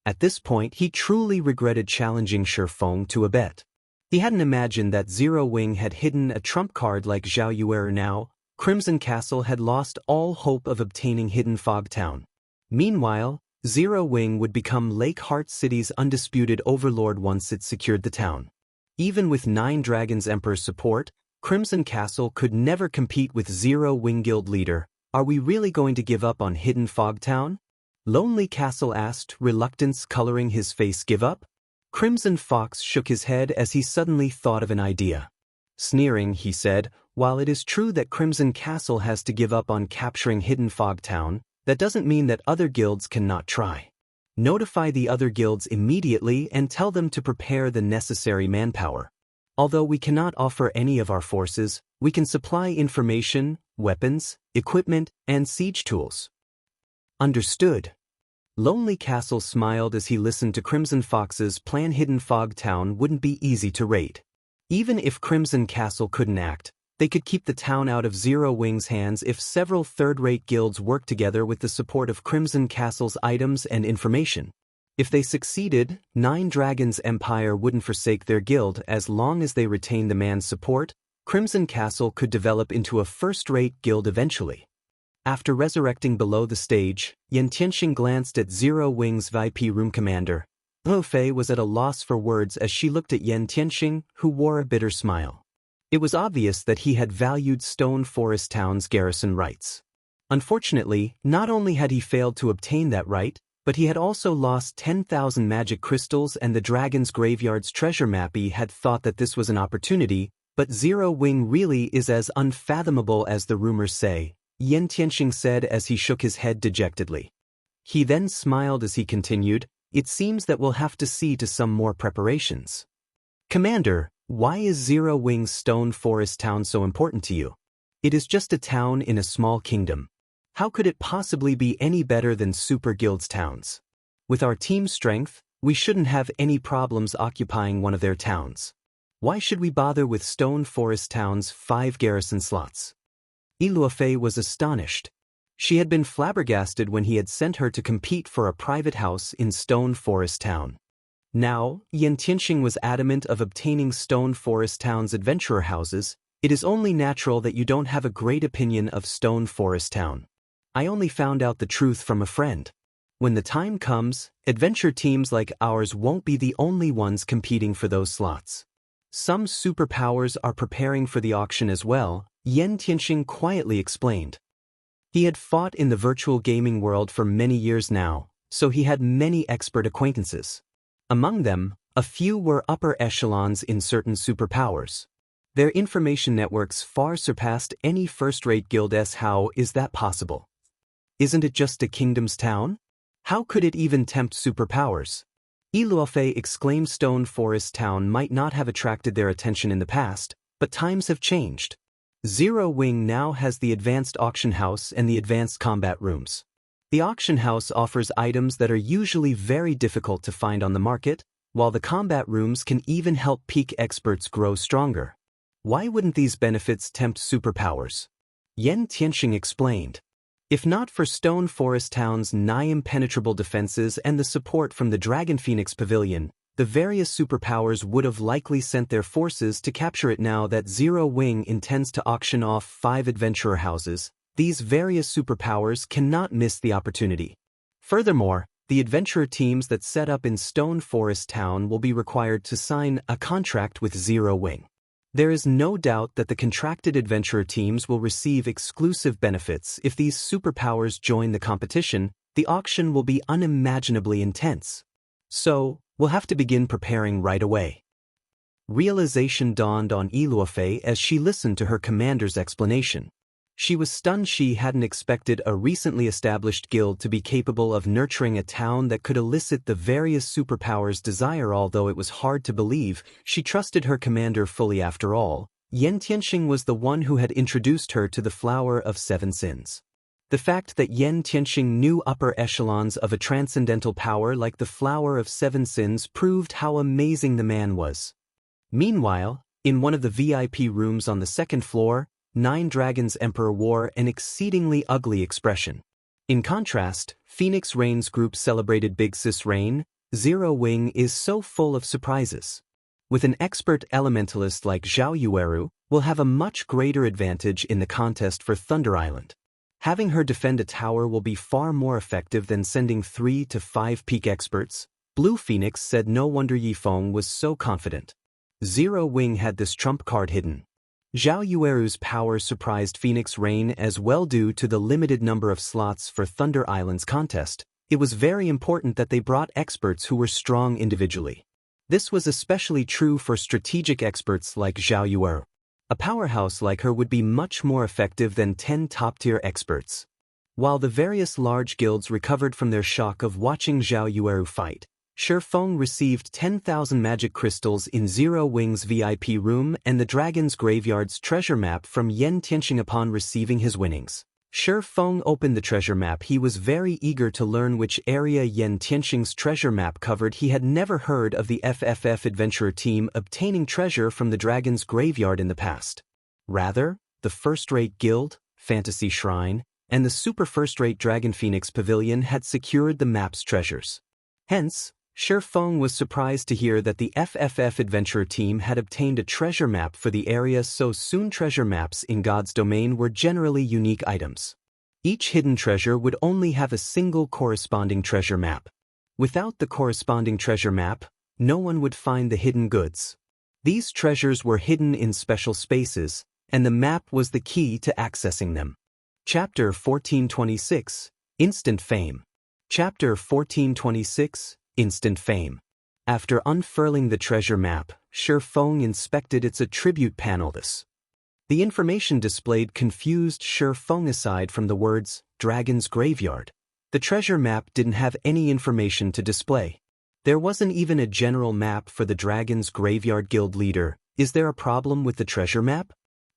Speaker 1: At this point, he truly regretted challenging Feng to a bet. He hadn't imagined that Zero Wing had hidden a trump card like Zhao Yueru. Now, Crimson Castle had lost all hope of obtaining Hidden Fog Town. Meanwhile, Zero Wing would become Lake Heart City's undisputed overlord once it secured the town. Even with 9 Dragons Emperor's support, Crimson Castle could never compete with Zero Wing Guild leader. Are we really going to give up on Hidden Fog Town? Lonely Castle asked, reluctance coloring his face. Give up? Crimson Fox shook his head as he suddenly thought of an idea. Sneering, he said, while it is true that Crimson Castle has to give up on capturing Hidden Fog Town, that doesn't mean that other guilds cannot try. Notify the other guilds immediately and tell them to prepare the necessary manpower. Although we cannot offer any of our forces, we can supply information, weapons, equipment, and siege tools. Understood. Lonely Castle smiled as he listened to Crimson Fox's plan. Hidden Fog Town wouldn't be easy to raid. Even if Crimson Castle couldn't act, they could keep the town out of Zero Wing's hands if several third-rate guilds worked together with the support of Crimson Castle's items and information. If they succeeded, 9 Dragons Empire wouldn't forsake their guild. As long as they retained the man's support, Crimson Castle could develop into a first-rate guild eventually. After resurrecting below the stage, Yan Tianxing glanced at Zero Wing's VIP room commander. Fei was at a loss for words as she looked at Yan Tianxing, who wore a bitter smile. It was obvious that he had valued Stone Forest Town's garrison rights. Unfortunately, not only had he failed to obtain that right, but he had also lost 10,000 magic crystals and the Dragon's Graveyard's treasure map. He had thought that this was an opportunity, but Zero Wing really is as unfathomable as the rumors say, Yan Tianxing said as he shook his head dejectedly. He then smiled as he continued, "It seems that we'll have to see to some more preparations." "Commander, why is Zero Wing's Stone Forest Town so important to you? It is just a town in a small kingdom. How could it possibly be any better than Super Guild's towns? With our team strength, we shouldn't have any problems occupying one of their towns. Why should we bother with Stone Forest Town's 5 garrison slots?" Iluofei was astonished. She had been flabbergasted when he had sent her to compete for a private house in Stone Forest Town. Now, Yan Tianxing was adamant of obtaining Stone Forest Town's adventurer houses. "It is only natural that you don't have a great opinion of Stone Forest Town. I only found out the truth from a friend. When the time comes, adventure teams like ours won't be the only ones competing for those slots. Some superpowers are preparing for the auction as well," Yan Tianxing quietly explained. He had fought in the virtual gaming world for many years now, so he had many expert acquaintances. Among them, a few were upper echelons in certain superpowers. Their information networks far surpassed any first-rate guilds. How is that possible? Isn't it just a kingdom's town? How could it even tempt superpowers? Iluofei exclaimed. Stone Forest Town might not have attracted their attention in the past, but times have changed. Zero Wing now has the advanced auction house and the advanced combat rooms. The auction house offers items that are usually very difficult to find on the market, while the combat rooms can even help peak experts grow stronger. Why wouldn't these benefits tempt superpowers? Yan Tianxing explained. If not for Stone Forest Town's nigh-impenetrable defenses and the support from the Dragon Phoenix Pavilion, the various superpowers would have likely sent their forces to capture it. Now that Zero Wing intends to auction off 5 adventurer houses, these various superpowers cannot miss the opportunity. Furthermore, the adventurer teams that set up in Stone Forest Town will be required to sign a contract with Zero Wing. There is no doubt that the contracted adventurer teams will receive exclusive benefits. If these superpowers join the competition, the auction will be unimaginably intense. So, we'll have to begin preparing right away. Realization dawned on Iluofei as she listened to her commander's explanation. She was stunned. She hadn't expected a recently established guild to be capable of nurturing a town that could elicit the various superpowers' desire. Although it was hard to believe, she trusted her commander fully. After all, Yan Tianxing was the one who had introduced her to the Flower of Seven Sins. The fact that Yan Tianxing knew upper echelons of a transcendental power like the Flower of Seven Sins proved how amazing the man was. Meanwhile, in one of the VIP rooms on the 2nd floor, 9 Dragons Emperor wore an exceedingly ugly expression. In contrast, Phoenix Rain's group celebrated Big Sis Rain. Zero Wing is so full of surprises. With an expert elementalist like Zhao Yueru, will have a much greater advantage in the contest for Thunder Island. Having her defend a tower will be far more effective than sending 3 to 5 peak experts, Blue Phoenix said. No wonder Yi Feng was so confident. Zero Wing had this trump card hidden. Zhao Yueru's power surprised Phoenix Rain as well. Due to the limited number of slots for Thunder Island's contest, it was very important that they brought experts who were strong individually. This was especially true for strategic experts like Zhao Yueru. A powerhouse like her would be much more effective than 10 top-tier experts. While the various large guilds recovered from their shock of watching Zhao Yueru fight, Feng received 10,000 magic crystals in Zero Wing's VIP room and the Dragon's Graveyard's treasure map from Yan Tianxing. Upon receiving his winnings, Feng opened the treasure map. He was very eager to learn which area Yan Tianxing's treasure map covered. He had never heard of the FFF adventurer team obtaining treasure from the Dragon's Graveyard in the past. Rather, the first-rate guild, Fantasy Shrine, and the super first-rate Dragon Phoenix Pavilion had secured the map's treasures. Hence, Feng was surprised to hear that the FFF adventurer team had obtained a treasure map for the area so soon. Treasure maps in God's domain were generally unique items. Each hidden treasure would only have a single corresponding treasure map. Without the corresponding treasure map, no one would find the hidden goods. These treasures were hidden in special spaces, and the map was the key to accessing them. Chapter 1426, Instant Fame. Chapter 1426, Instant Fame. After unfurling the treasure map, Feng inspected its attribute panel. The information displayed confused Feng. Aside from the words, Dragon's Graveyard, the treasure map didn't have any information to display. There wasn't even a general map for the Dragon's Graveyard Guild leader. Is there a problem with the treasure map?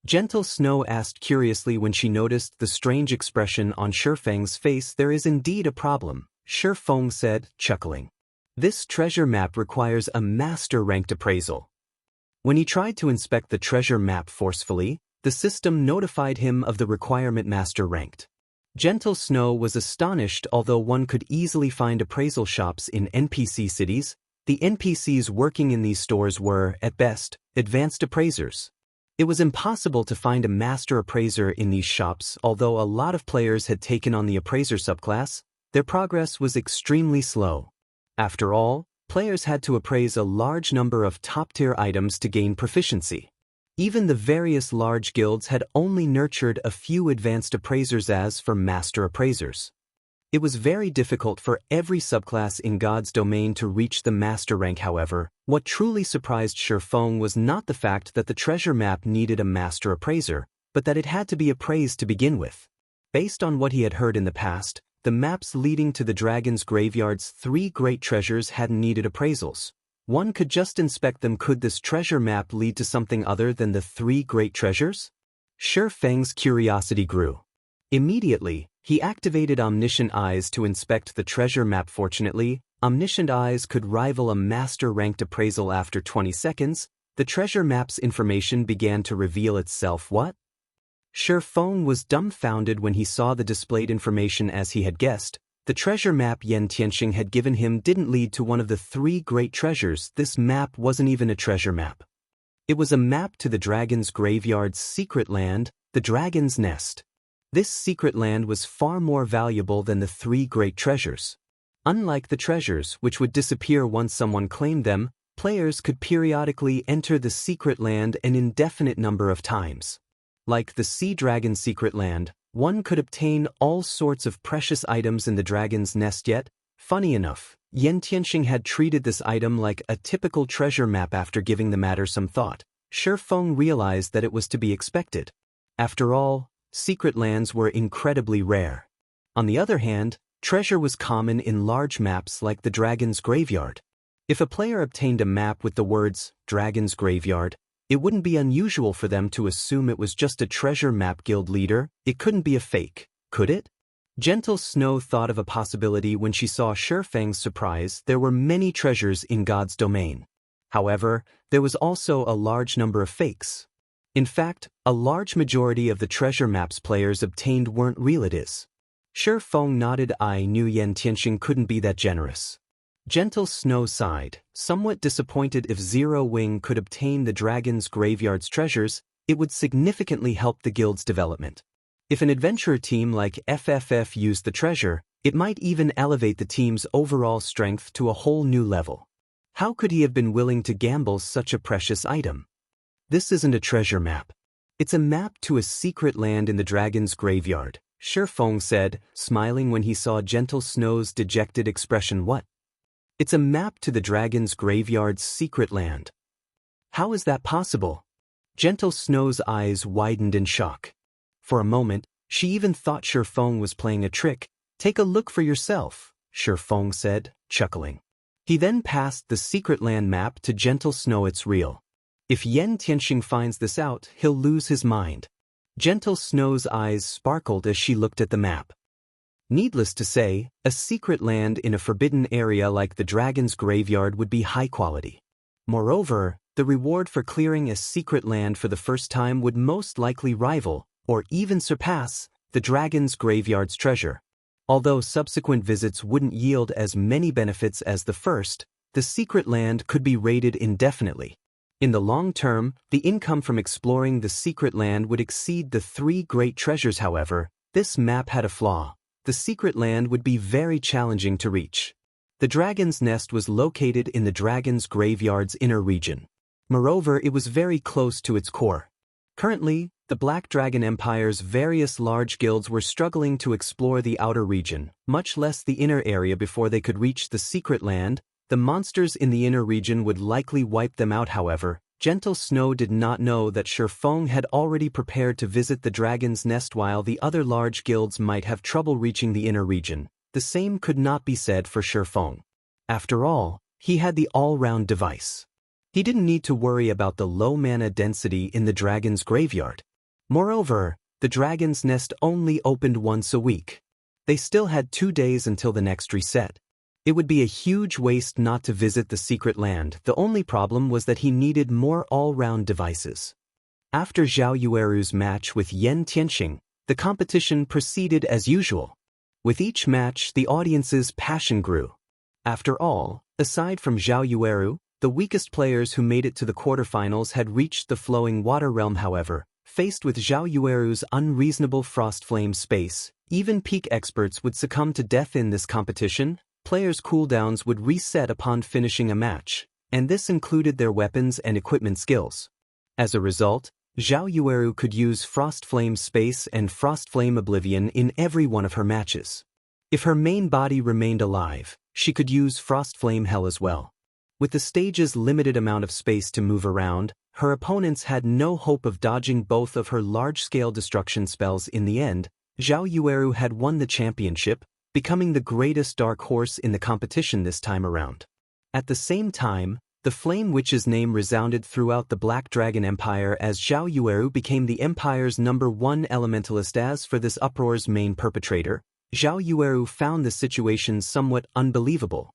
Speaker 1: Gentle Snow asked curiously when she noticed the strange expression on Feng's face. There is indeed a problem, Feng said, chuckling. This treasure map requires a master-ranked appraisal. When he tried to inspect the treasure map forcefully, the system notified him of the requirement master-ranked. Gentle Snow was astonished. Although one could easily find appraisal shops in NPC cities, the NPCs working in these stores were, at best, advanced appraisers. It was impossible to find a master appraiser in these shops. Although a lot of players had taken on the appraiser subclass, their progress was extremely slow. After all, players had to appraise a large number of top-tier items to gain proficiency. Even the various large guilds had only nurtured a few advanced appraisers. As for master appraisers, it was very difficult for every subclass in God's domain to reach the master rank. However, what truly surprised Feng was not the fact that the treasure map needed a master appraiser, but that it had to be appraised to begin with. Based on what he had heard in the past, the maps leading to the Dragon's Graveyard's 3 great treasures hadn't needed appraisals. One could just inspect them. Could this treasure map lead to something other than the 3 great treasures? Feng's curiosity grew. Immediately, he activated Omniscient Eyes to inspect the treasure map. Fortunately, Omniscient Eyes could rival a master-ranked appraisal. After 20 seconds, the treasure map's information began to reveal itself. What? Feng was dumbfounded when he saw the displayed information. As he had guessed, the treasure map Yen Tianxing had given him didn't lead to one of the 3 great treasures. This map wasn't even a treasure map. It was a map to the Dragon's Graveyard's secret land, the Dragon's Nest. This secret land was far more valuable than the 3 great treasures. Unlike the treasures, which would disappear once someone claimed them, players could periodically enter the secret land an indefinite number of times. Like the Sea Dragon secret land, one could obtain all sorts of precious items in the Dragon's Nest. Yet, funny enough, Yen Tianxing had treated this item like a typical treasure map. After giving the matter some thought, Feng realized that it was to be expected. After all, secret lands were incredibly rare. On the other hand, treasure was common in large maps like the Dragon's Graveyard. If a player obtained a map with the words, Dragon's Graveyard, it wouldn't be unusual for them to assume it was just a treasure map. Guild leader, it couldn't be a fake, could it? Gentle Snow thought of a possibility when she saw Feng's surprise. There were many treasures in God's domain. However, there was also a large number of fakes. In fact, a large majority of the treasure maps players obtained weren't real. It is. Feng nodded. I knew Yen Tianxing couldn't be that generous. Gentle Snow sighed, somewhat disappointed. If Zero Wing could obtain the Dragon's Graveyard's treasures, it would significantly help the guild's development. If an adventurer team like FFF used the treasure, it might even elevate the team's overall strength to a whole new level. How could he have been willing to gamble such a precious item? This isn't a treasure map. It's a map to a secret land in the Dragon's Graveyard, Feng said, smiling when he saw Gentle Snow's dejected expression. What? It's a map to the Dragon's Graveyard's secret land. How is that possible? Gentle Snow's eyes widened in shock. For a moment, she even thought Feng was playing a trick. Take a look for yourself, Feng said, chuckling. He then passed the secret land map to Gentle Snow. It's real. If Yen Tianxing finds this out, he'll lose his mind. Gentle Snow's eyes sparkled as she looked at the map. Needless to say, a secret land in a forbidden area like the Dragon's Graveyard would be high quality. Moreover, the reward for clearing a secret land for the first time would most likely rival, or even surpass, the Dragon's Graveyard's treasure. Although subsequent visits wouldn't yield as many benefits as the first, the secret land could be raided indefinitely. In the long term, the income from exploring the secret land would exceed the 3 great treasures. However, this map had a flaw. The secret land would be very challenging to reach. The dragon's nest was located in the dragon's graveyard's inner region. Moreover, it was very close to its core. Currently, the Black Dragon Empire's various large guilds were struggling to explore the outer region, much less the inner area before they could reach the secret land. The monsters in the inner region would likely wipe them out. However, Gentle Snow did not know that Feng had already prepared to visit the dragon's nest. While the other large guilds might have trouble reaching the inner region, the same could not be said for Feng. After all, he had the all-round device. He didn't need to worry about the low mana density in the dragon's graveyard. Moreover, the dragon's nest only opened once a week. They still had 2 days until the next reset. It would be a huge waste not to visit the secret land. The only problem was that he needed more all-round devices. After Zhao Yueru's match with Yen Tianxing, the competition proceeded as usual. With each match, the audience's passion grew. After all, aside from Zhao Yueru, the weakest players who made it to the quarterfinals had reached the Flowing Water Realm. However, faced with Zhao Yueru's unreasonable Frost Flame space, even peak experts would succumb to death in this competition. Players' cooldowns would reset upon finishing a match, and this included their weapons and equipment skills. As a result, Zhao Yueru could use Frost Flame Space and Frost Flame Oblivion in every one of her matches. If her main body remained alive, she could use Frost Flame Hell as well. With the stage's limited amount of space to move around, her opponents had no hope of dodging both of her large-scale destruction spells. In the end, Zhao Yueru had won the championship, becoming the greatest dark horse in the competition this time around. At the same time, the Flame Witch's name resounded throughout the Black Dragon Empire as Zhao Yueru became the Empire's #1 Elementalist. As for this uproar's main perpetrator, Zhao Yueru found the situation somewhat unbelievable.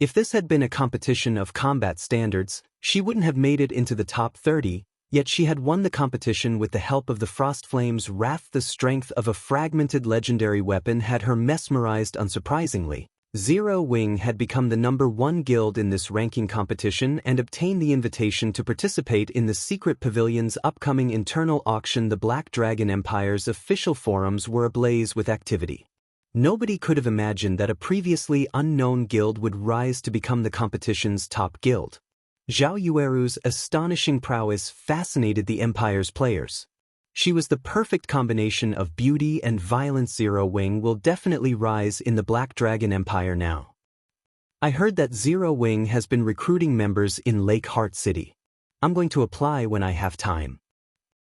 Speaker 1: If this had been a competition of combat standards, she wouldn't have made it into the top 30, yet she had won the competition with the help of the Frost Flame's wrath. The strength of a fragmented legendary weapon had her mesmerized. Unsurprisingly, Zero Wing had become the #1 guild in this ranking competition and obtained the invitation to participate in the Secret Pavilion's upcoming internal auction. The Black Dragon Empire's official forums were ablaze with activity. Nobody could have imagined that a previously unknown guild would rise to become the competition's top guild. Zhao Yueru's astonishing prowess fascinated the Empire's players. She was the perfect combination of beauty and violence. Zero Wing will definitely rise in the Black Dragon Empire now. I heard that Zero Wing has been recruiting members in Lake Heart City. I'm going to apply when I have time.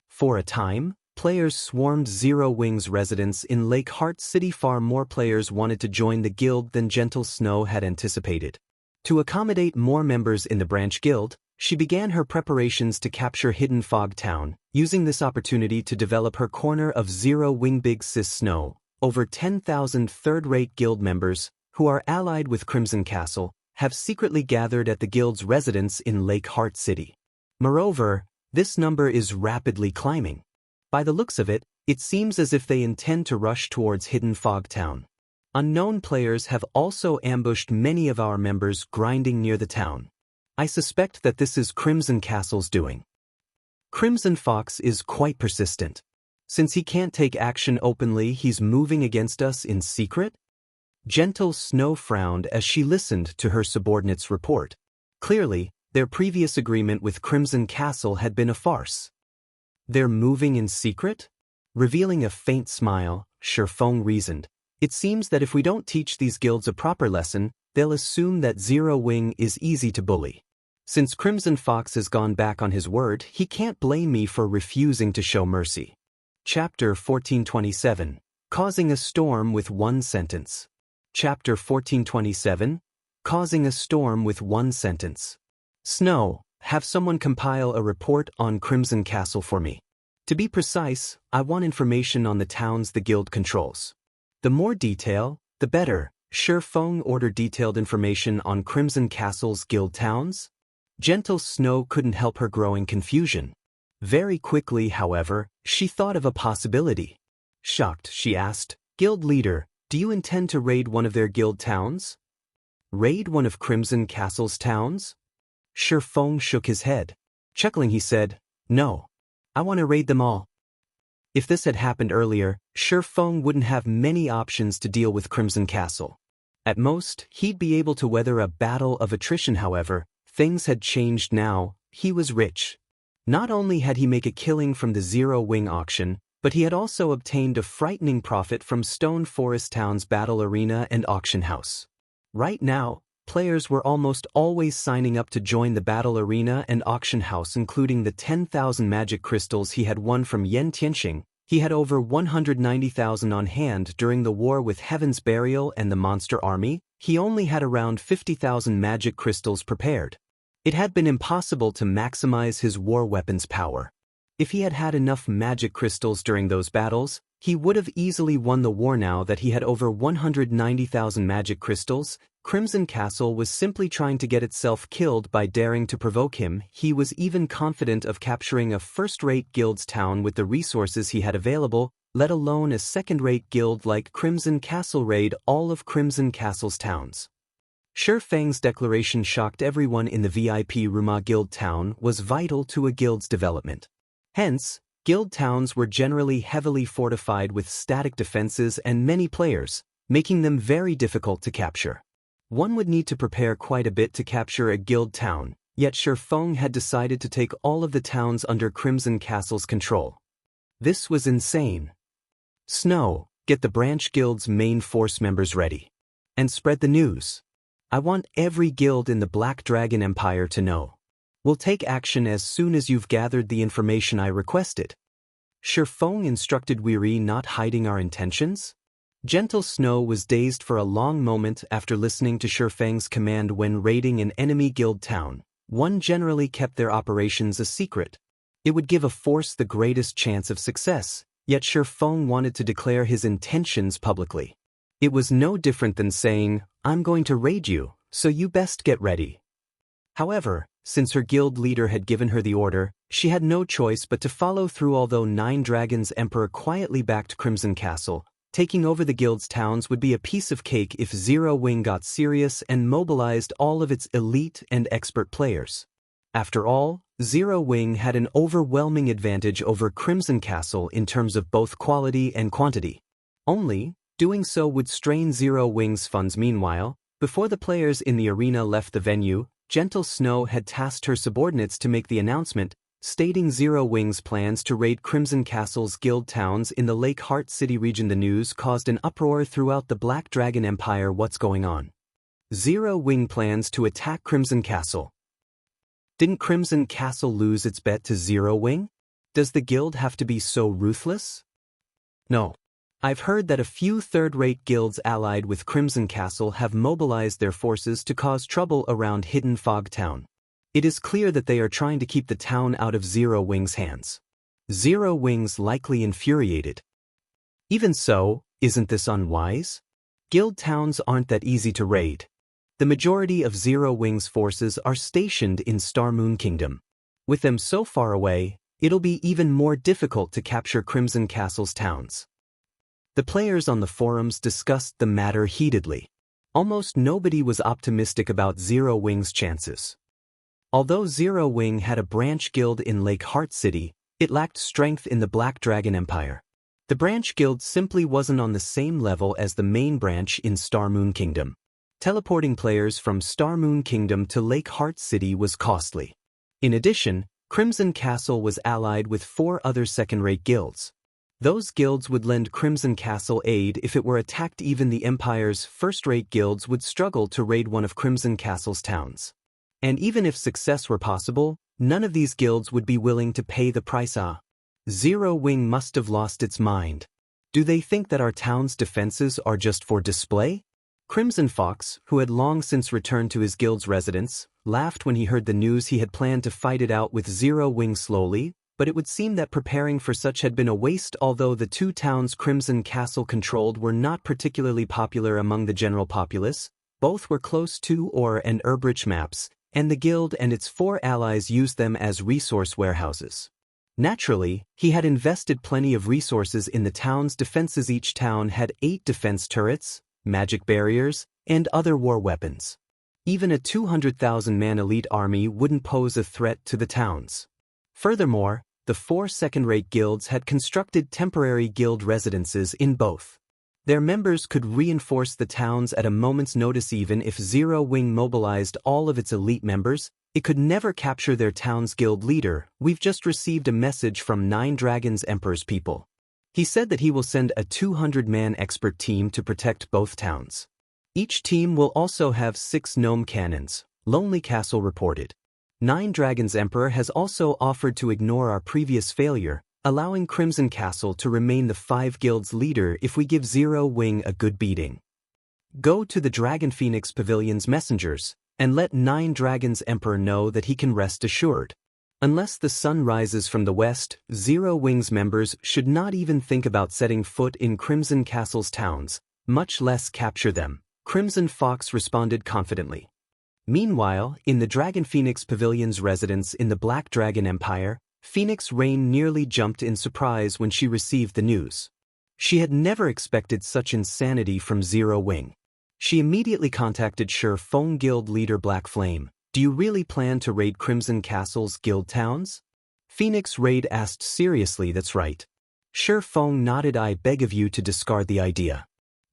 Speaker 1: For a time, players swarmed Zero Wing's residence in Lake Heart City. Far more players wanted to join the guild than Gentle Snow had anticipated. To accommodate more members in the branch guild, she began her preparations to capture Hidden Fog Town, using this opportunity to develop her corner of Zero Wing. Big Sis Snow, over 10,000 third-rate guild members, who are allied with Crimson Castle, have secretly gathered at the guild's residence in Lake Heart City. Moreover, this number is rapidly climbing. By the looks of it, it seems as if they intend to rush towards Hidden Fog Town. Unknown players have also ambushed many of our members grinding near the town. I suspect that this is Crimson Castle's doing. Crimson Fox is quite persistent. Since he can't take action openly, he's moving against us in secret? Gentle Snow frowned as she listened to her subordinate's report. Clearly, their previous agreement with Crimson Castle had been a farce. They're moving in secret? Revealing a faint smile, Feng reasoned. It seems that if we don't teach these guilds a proper lesson, they'll assume that Zero Wing is easy to bully. Since Crimson Fox has gone back on his word, he can't blame me for refusing to show mercy. Chapter 1427, Causing a Storm with One Sentence. Chapter 1427, Causing a Storm with One Sentence. Snow, have someone compile a report on Crimson Castle for me. To be precise, I want information on the towns the guild controls. The more detail, the better. Feng ordered detailed information on Crimson Castle's guild towns. Gentle Snow couldn't help her growing confusion. Very quickly, however, she thought of a possibility. Shocked, she asked, "Guild leader, do you intend to raid one of their guild towns?" Raid one of Crimson Castle's towns? Feng shook his head. Chuckling, he said, "No. I want to raid them all." If this had happened earlier, Feng wouldn't have many options to deal with Crimson Castle. At most, he'd be able to weather a battle of attrition. However, things had changed now. He was rich. Not only had he made a killing from the Zero-Wing auction, but he had also obtained a frightening profit from Stone Forest Town's battle arena and auction house. Right now, players were almost always signing up to join the battle arena and auction house, including the 10,000 magic crystals he had won from Yen Tianxing. He had over 190,000 on hand during the war with Heaven's Burial and the Monster Army. He only had around 50,000 magic crystals prepared. It had been impossible to maximize his war weapon's power. If he had had enough magic crystals during those battles, he would have easily won the war. Now that he had over 190,000 magic crystals, Crimson Castle was simply trying to get itself killed by daring to provoke him. He was even confident of capturing a first-rate guild's town with the resources he had available, let alone a second-rate guild like Crimson Castle raid all of Crimson Castle's towns. Feng's declaration shocked everyone in the VIP Ruma Guild town was vital to a guild's development. Hence, guild towns were generally heavily fortified with static defenses and many players, making them very difficult to capture. One would need to prepare quite a bit to capture a guild town, yet Feng had decided to take all of the towns under Crimson Castle's control. This was insane. Snow, get the branch guild's main force members ready. And spread the news. I want every guild in the Black Dragon Empire to know. We'll take action as soon as you've gathered the information I requested. Feng instructed, weary, not hiding our intentions? Gentle Snow was dazed for a long moment after listening to Feng's command. When raiding an enemy guild town, one generally kept their operations a secret. It would give a force the greatest chance of success, yet Feng wanted to declare his intentions publicly. It was no different than saying, I'm going to raid you, so you best get ready. However, since her guild leader had given her the order, she had no choice but to follow through. Although Nine Dragons Emperor quietly backed Crimson Castle, taking over the guild's towns would be a piece of cake if Zero-Wing got serious and mobilized all of its elite and expert players. After all, Zero-Wing had an overwhelming advantage over Crimson Castle in terms of both quality and quantity. Only, doing so would strain Zero-Wing's funds. Meanwhile, before the players in the arena left the venue, Gentle Snow had tasked her subordinates to make the announcement, stating Zero-Wing's plans to raid Crimson Castle's guild towns in the Lake Heart City region. The news caused an uproar throughout the Black Dragon Empire. What's going on? Zero-Wing plans to attack Crimson Castle. Didn't Crimson Castle lose its bet to Zero-Wing? Does the guild have to be so ruthless? No. I've heard that a few third-rate guilds allied with Crimson Castle have mobilized their forces to cause trouble around Hidden Fog Town. It is clear that they are trying to keep the town out of Zero-Wing's hands. Zero-Wing's likely infuriated. Even so, isn't this unwise? Guild towns aren't that easy to raid. The majority of Zero-Wing's forces are stationed in Star Moon Kingdom. With them so far away, it'll be even more difficult to capture Crimson Castle's towns. The players on the forums discussed the matter heatedly. Almost nobody was optimistic about Zero-Wing's chances. Although Zero-Wing had a branch guild in Lake Heart City, it lacked strength in the Black Dragon Empire. The branch guild simply wasn't on the same level as the main branch in Star Moon Kingdom. Teleporting players from Star Moon Kingdom to Lake Heart City was costly. In addition, Crimson Castle was allied with 4 other second-rate guilds. Those guilds would lend Crimson Castle aid if it were attacked. Even the Empire's first-rate guilds would struggle to raid one of Crimson Castle's towns. And even if success were possible, none of these guilds would be willing to pay the price. Zero-Wing must have lost its mind. Do they think that our town's defenses are just for display? Crimson Fox, who had long since returned to his guild's residence, laughed when he heard the news. He had planned to fight it out with Zero-Wing slowly, but it would seem that preparing for such had been a waste. Although the 2 towns Crimson Castle controlled were not particularly popular among the general populace, both were close to Ore and Urbrich maps, and the guild and its 4 allies used them as resource warehouses. Naturally, he had invested plenty of resources in the town's defenses. Each town had 8 defense turrets, magic barriers, and other war weapons. Even a 200,000-man elite army wouldn't pose a threat to the towns. Furthermore, the 4 second-rate guilds had constructed temporary guild residences in both. Their members could reinforce the towns at a moment's notice. Even if Zero Wing mobilized all of its elite members, it could never capture their town's guild leader. We've just received a message from Nine Dragons Emperor's people. He said that he will send a 200-man expert team to protect both towns. Each team will also have 6 gnome cannons, Lonely Castle reported. Nine Dragons Emperor has also offered to ignore our previous failure, allowing Crimson Castle to remain the 5 guilds leader if we give Zero Wing a good beating. Go to the Dragon Phoenix Pavilion's messengers, and let Nine Dragons Emperor know that he can rest assured. Unless the sun rises from the west, Zero Wing's members should not even think about setting foot in Crimson Castle's towns, much less capture them, Crimson Fox responded confidently. Meanwhile, in the Dragon Phoenix Pavilion's residence in the Black Dragon Empire, Phoenix Rain nearly jumped in surprise when she received the news. She had never expected such insanity from Zero Wing. She immediately contacted Feng guild leader Black Flame. Do you really plan to raid Crimson Castle's guild towns? Phoenix Raid asked seriously. That's right. Feng nodded. I beg of you to discard the idea.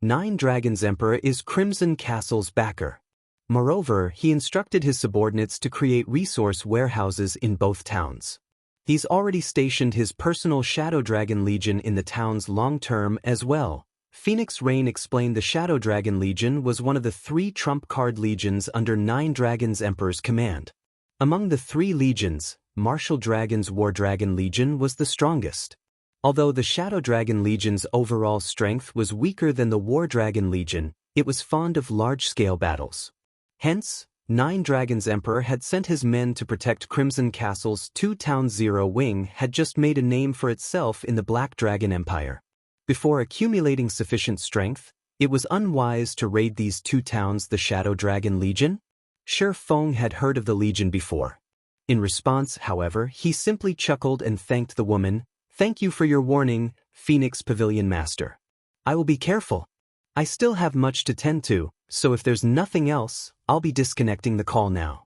Speaker 1: Nine Dragons Emperor is Crimson Castle's backer. Moreover, he instructed his subordinates to create resource warehouses in both towns. He's already stationed his personal Shadow Dragon Legion in the town's long-term as well. Phoenix Rain explained the Shadow Dragon Legion was one of the 3 trump card legions under Nine Dragons Emperor's command. Among the 3 legions, Martial Dragon's War Dragon Legion was the strongest. Although the Shadow Dragon Legion's overall strength was weaker than the War Dragon Legion, it was fond of large-scale battles. Hence, Nine Dragons Emperor had sent his men to protect Crimson Castle's 2 towns. Zero Wing had just made a name for itself in the Black Dragon Empire. Before accumulating sufficient strength, it was unwise to raid these 2 towns. The Shadow Dragon Legion? Feng had heard of the Legion before. In response, however, he simply chuckled and thanked the woman. Thank you for your warning, Phoenix Pavilion Master. I will be careful. I still have much to tend to, so if there's nothing else, I'll be disconnecting the call now.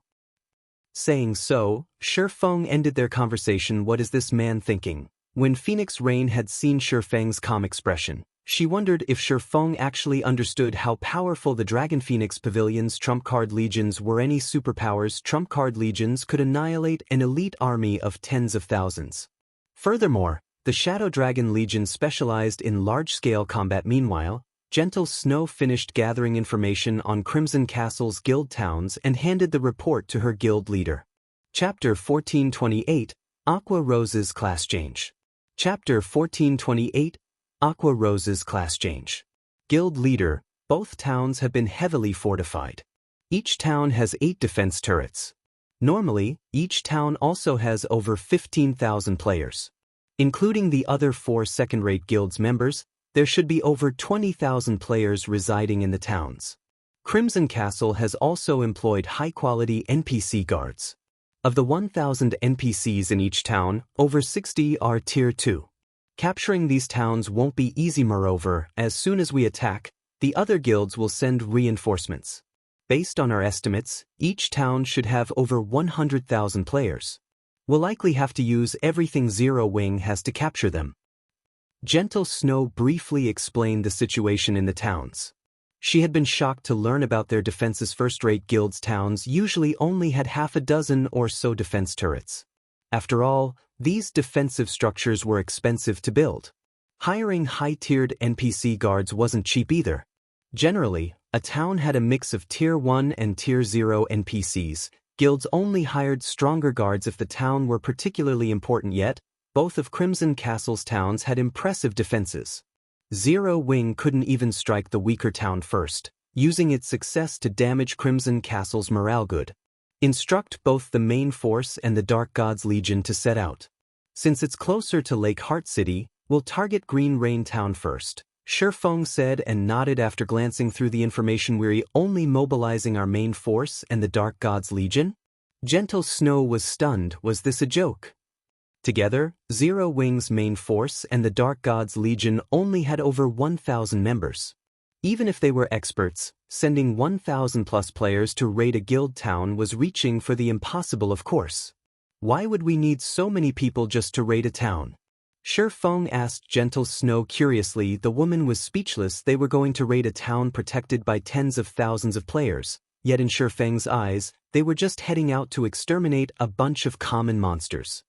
Speaker 1: Saying so, Feng ended their conversation. What is this man thinking? When Phoenix Rain had seen Feng's calm expression, she wondered if Feng actually understood how powerful the Dragon Phoenix Pavilion's trump card legions were. Any superpowers trump card legions could annihilate an elite army of tens of thousands. Furthermore, the Shadow Dragon Legion specialized in large-scale combat. Meanwhile, Gentle Snow finished gathering information on Crimson Castle's guild towns and handed the report to her guild leader. Chapter 1428, Aqua Rose's Class Change. Chapter 1428, Aqua Rose's Class Change. Guild Leader, both towns have been heavily fortified. Each town has 8 defense turrets. Normally, each town also has over 15,000 players. Including the other 4 second-rate guilds members, there should be over 20,000 players residing in the towns. Crimson Castle has also employed high-quality NPC guards. Of the 1,000 NPCs in each town, over 60 are Tier 2. Capturing these towns won't be easy. Moreover, as soon as we attack, the other guilds will send reinforcements. Based on our estimates, each town should have over 100,000 players. We'll likely have to use everything Zero Wing has to capture them. Gentle Snow briefly explained the situation in the towns. She had been shocked to learn about their defenses. First-rate guilds towns usually only had half a dozen or so defense turrets. After all, these defensive structures were expensive to build. Hiring high-tiered NPC guards wasn't cheap either. Generally, a town had a mix of Tier 1 and Tier 0 NPCs. Guilds only hired stronger guards if the town were particularly important. Yet, both of Crimson Castle's towns had impressive defenses. Zero Wing couldn't even strike the weaker town first, using its success to damage Crimson Castle's morale. Good. Instruct both the main force and the Dark Gods Legion to set out. Since it's closer to Lake Heart City, we'll target Green Rain Town first, Feng said and nodded after glancing through the information. We're only mobilizing our main force and the Dark Gods Legion? Gentle Snow was stunned. Was this a joke? Together, Zero Wing's main force and the Dark Gods Legion only had over 1,000 members. Even if they were experts, sending 1,000-plus players to raid a guild town was reaching for the impossible. Of course. Why would we need so many people just to raid a town? Feng asked Gentle Snow curiously. The woman was speechless. They were going to raid a town protected by tens of thousands of players, yet in Feng's eyes, they were just heading out to exterminate a bunch of common monsters.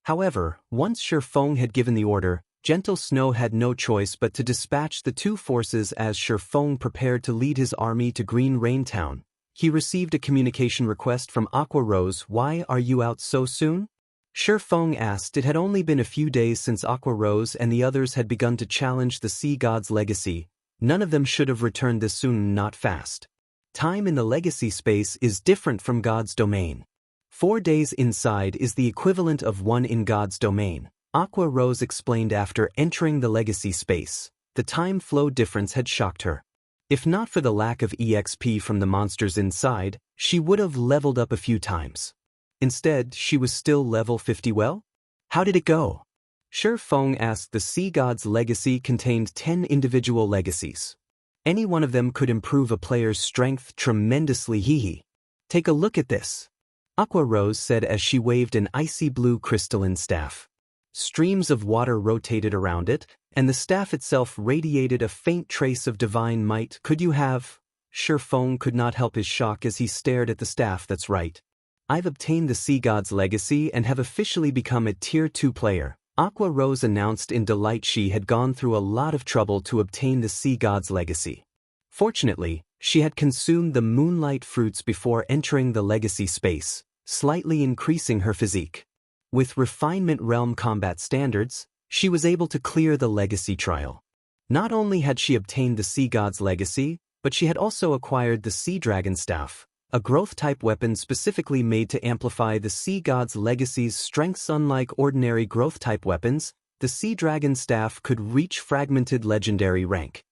Speaker 1: However, once Feng had given the order, Gentle Snow had no choice but to dispatch the two forces. As Feng prepared to lead his army to Green Rain Town, he received a communication request from Aqua Rose. "Why are you out so soon?" Feng asked. It had only been a few days since Aqua Rose and the others had begun to challenge the Sea God's legacy. None of them should have returned this soon, not fast. Time in the legacy space is different from God's domain. 4 days inside is the equivalent of 1 in God's domain, Aqua Rose explained after entering the legacy space. The time flow difference had shocked her. If not for the lack of EXP from the monsters inside, she would have leveled up a few times. Instead, she was still level 50. Well, how did it go? Feng asked. The Sea God's legacy contained 10 individual legacies. Any one of them could improve a player's strength tremendously. Hee. Take a look at this, Aqua Rose said as she waved an icy blue crystalline staff. Streams of water rotated around it, and the staff itself radiated a faint trace of divine might. Could you have? Feng could not help his shock as he stared at the staff. That's right. I've obtained the Sea God's legacy and have officially become a Tier 2 player, Aqua Rose announced in delight. She had gone through a lot of trouble to obtain the Sea God's legacy. Fortunately, she had consumed the moonlight fruits before entering the legacy space, slightly increasing her physique. With refinement realm combat standards, she was able to clear the legacy trial. Not only had she obtained the Sea God's legacy, but she had also acquired the Sea Dragon Staff, a growth-type weapon specifically made to amplify the Sea God's legacy's strengths. Unlike ordinary growth-type weapons, the Sea Dragon Staff could reach fragmented legendary rank.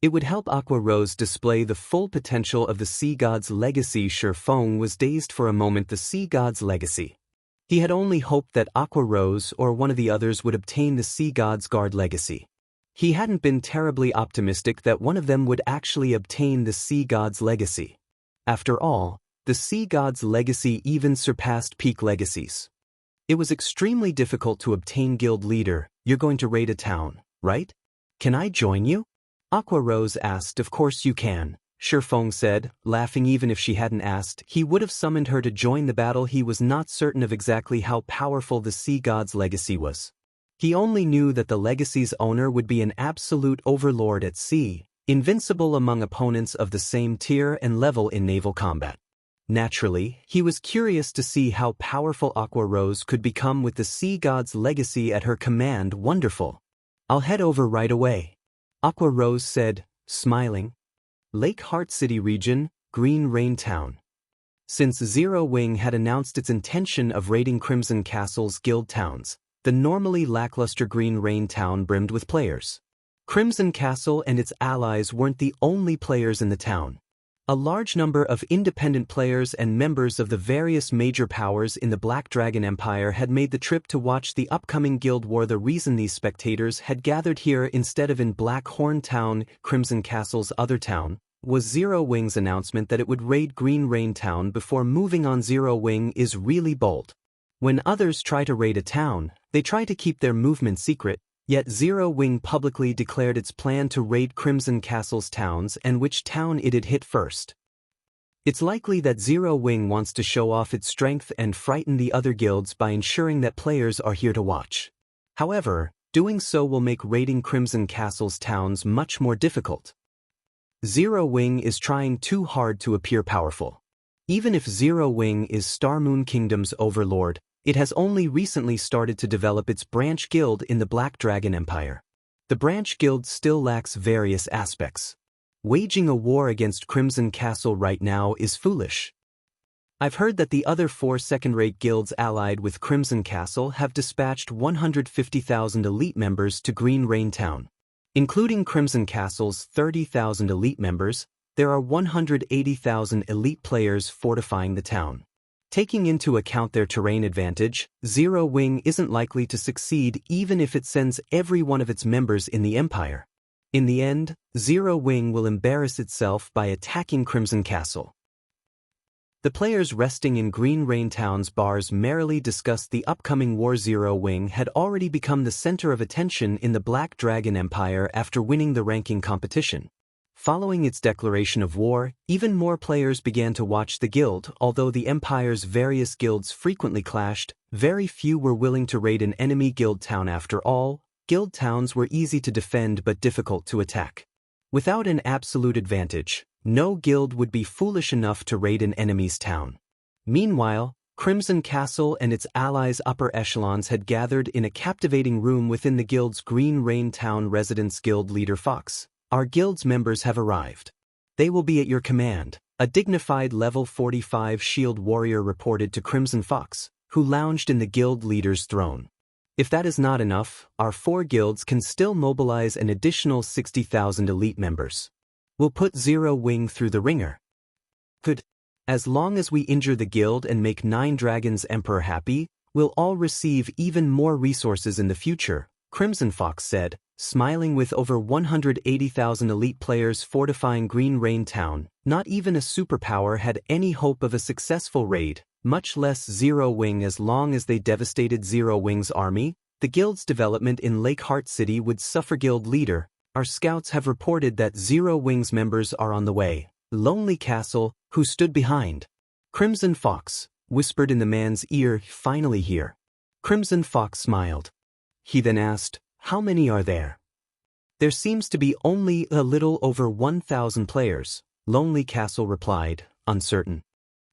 Speaker 1: It would help Aqua Rose display the full potential of the Sea God's legacy. Feng was dazed for a moment. The Sea God's legacy. He had only hoped that Aqua Rose or one of the others would obtain the Sea God's Guard legacy. He hadn't been terribly optimistic that one of them would actually obtain the Sea God's legacy. After all, the Sea God's legacy even surpassed peak legacies. It was extremely difficult to obtain. Guild leader, you're going to raid a town, right? Can I join you? Aqua Rose asked. Of course you can, Feng said, laughing. Even if she hadn't asked, he would have summoned her to join the battle. He was not certain of exactly how powerful the Sea God's legacy was. He only knew that the legacy's owner would be an absolute overlord at sea, invincible among opponents of the same tier and level in naval combat. Naturally, he was curious to see how powerful Aqua Rose could become with the Sea God's legacy at her command. Wonderful. I'll head over right away, Aqua Rose said, smiling. Lake Heart City region, Green Rain Town. Since Zero Wing had announced its intention of raiding Crimson Castle's guild towns, the normally lackluster Green Rain Town brimmed with players. Crimson Castle and its allies weren't the only players in the town. A large number of independent players and members of the various major powers in the Black Dragon Empire had made the trip to watch the upcoming guild war. The reason these spectators had gathered here instead of in Black Horn Town, Crimson Castle's other town, was Zero Wing's announcement that it would raid Green Rain Town before moving on. Zero Wing is really bold. When others try to raid a town, they try to keep their movement secret. Yet Zero Wing publicly declared its plan to raid Crimson Castle's towns and which town it'd hit first. It's likely that Zero Wing wants to show off its strength and frighten the other guilds by ensuring that players are here to watch. However, doing so will make raiding Crimson Castle's towns much more difficult. Zero Wing is trying too hard to appear powerful. Even if Zero Wing is Starmoon Kingdom's overlord, it has only recently started to develop its branch guild in the Black Dragon Empire. The branch guild still lacks various aspects. Waging a war against Crimson Castle right now is foolish. I've heard that the other 4 second-rate guilds allied with Crimson Castle have dispatched 150,000 elite members to Green Rain Town. Including Crimson Castle's 30,000 elite members, there are 180,000 elite players fortifying the town. Taking into account their terrain advantage, Zero Wing isn't likely to succeed even if it sends every one of its members in the Empire. In the end, Zero Wing will embarrass itself by attacking Crimson Castle. The players resting in Green Rain Town's bars merrily discussed the upcoming war. Zero Wing had already become the center of attention in the Black Dragon Empire after winning the ranking competition. Following its declaration of war, even more players began to watch the guild. Although the Empire's various guilds frequently clashed, very few were willing to raid an enemy guild town. After all, guild towns were easy to defend but difficult to attack. Without an absolute advantage, no guild would be foolish enough to raid an enemy's town. Meanwhile, Crimson Castle and its allies' upper echelons had gathered in a captivating room within the guild's Green Rain Town residence. Guild leader Fox, our guild's members have arrived. They will be at your command, a dignified level 45 shield warrior reported to Crimson Fox, who lounged in the guild leader's throne. If that is not enough, our 4 guilds can still mobilize an additional 60,000 elite members. We'll put Zero Wing through the ringer. Good. As long as we injure the guild and make 9 Dragons Emperor happy, we'll all receive even more resources in the future, Crimson Fox said, smiling. With over 180,000 elite players fortifying Green Rain Town, not even a superpower had any hope of a successful raid, much less Zero Wing. As long as they devastated Zero Wing's army, the guild's development in Lakeheart City would suffer. Guild leader, our scouts have reported that Zero Wing's members are on the way. Lonely Castle, who stood behind Crimson Fox, whispered in the man's ear. Finally here. Crimson Fox smiled. He then asked, how many are there? There seems to be only a little over 1,000 players, Lonely Castle replied, uncertain.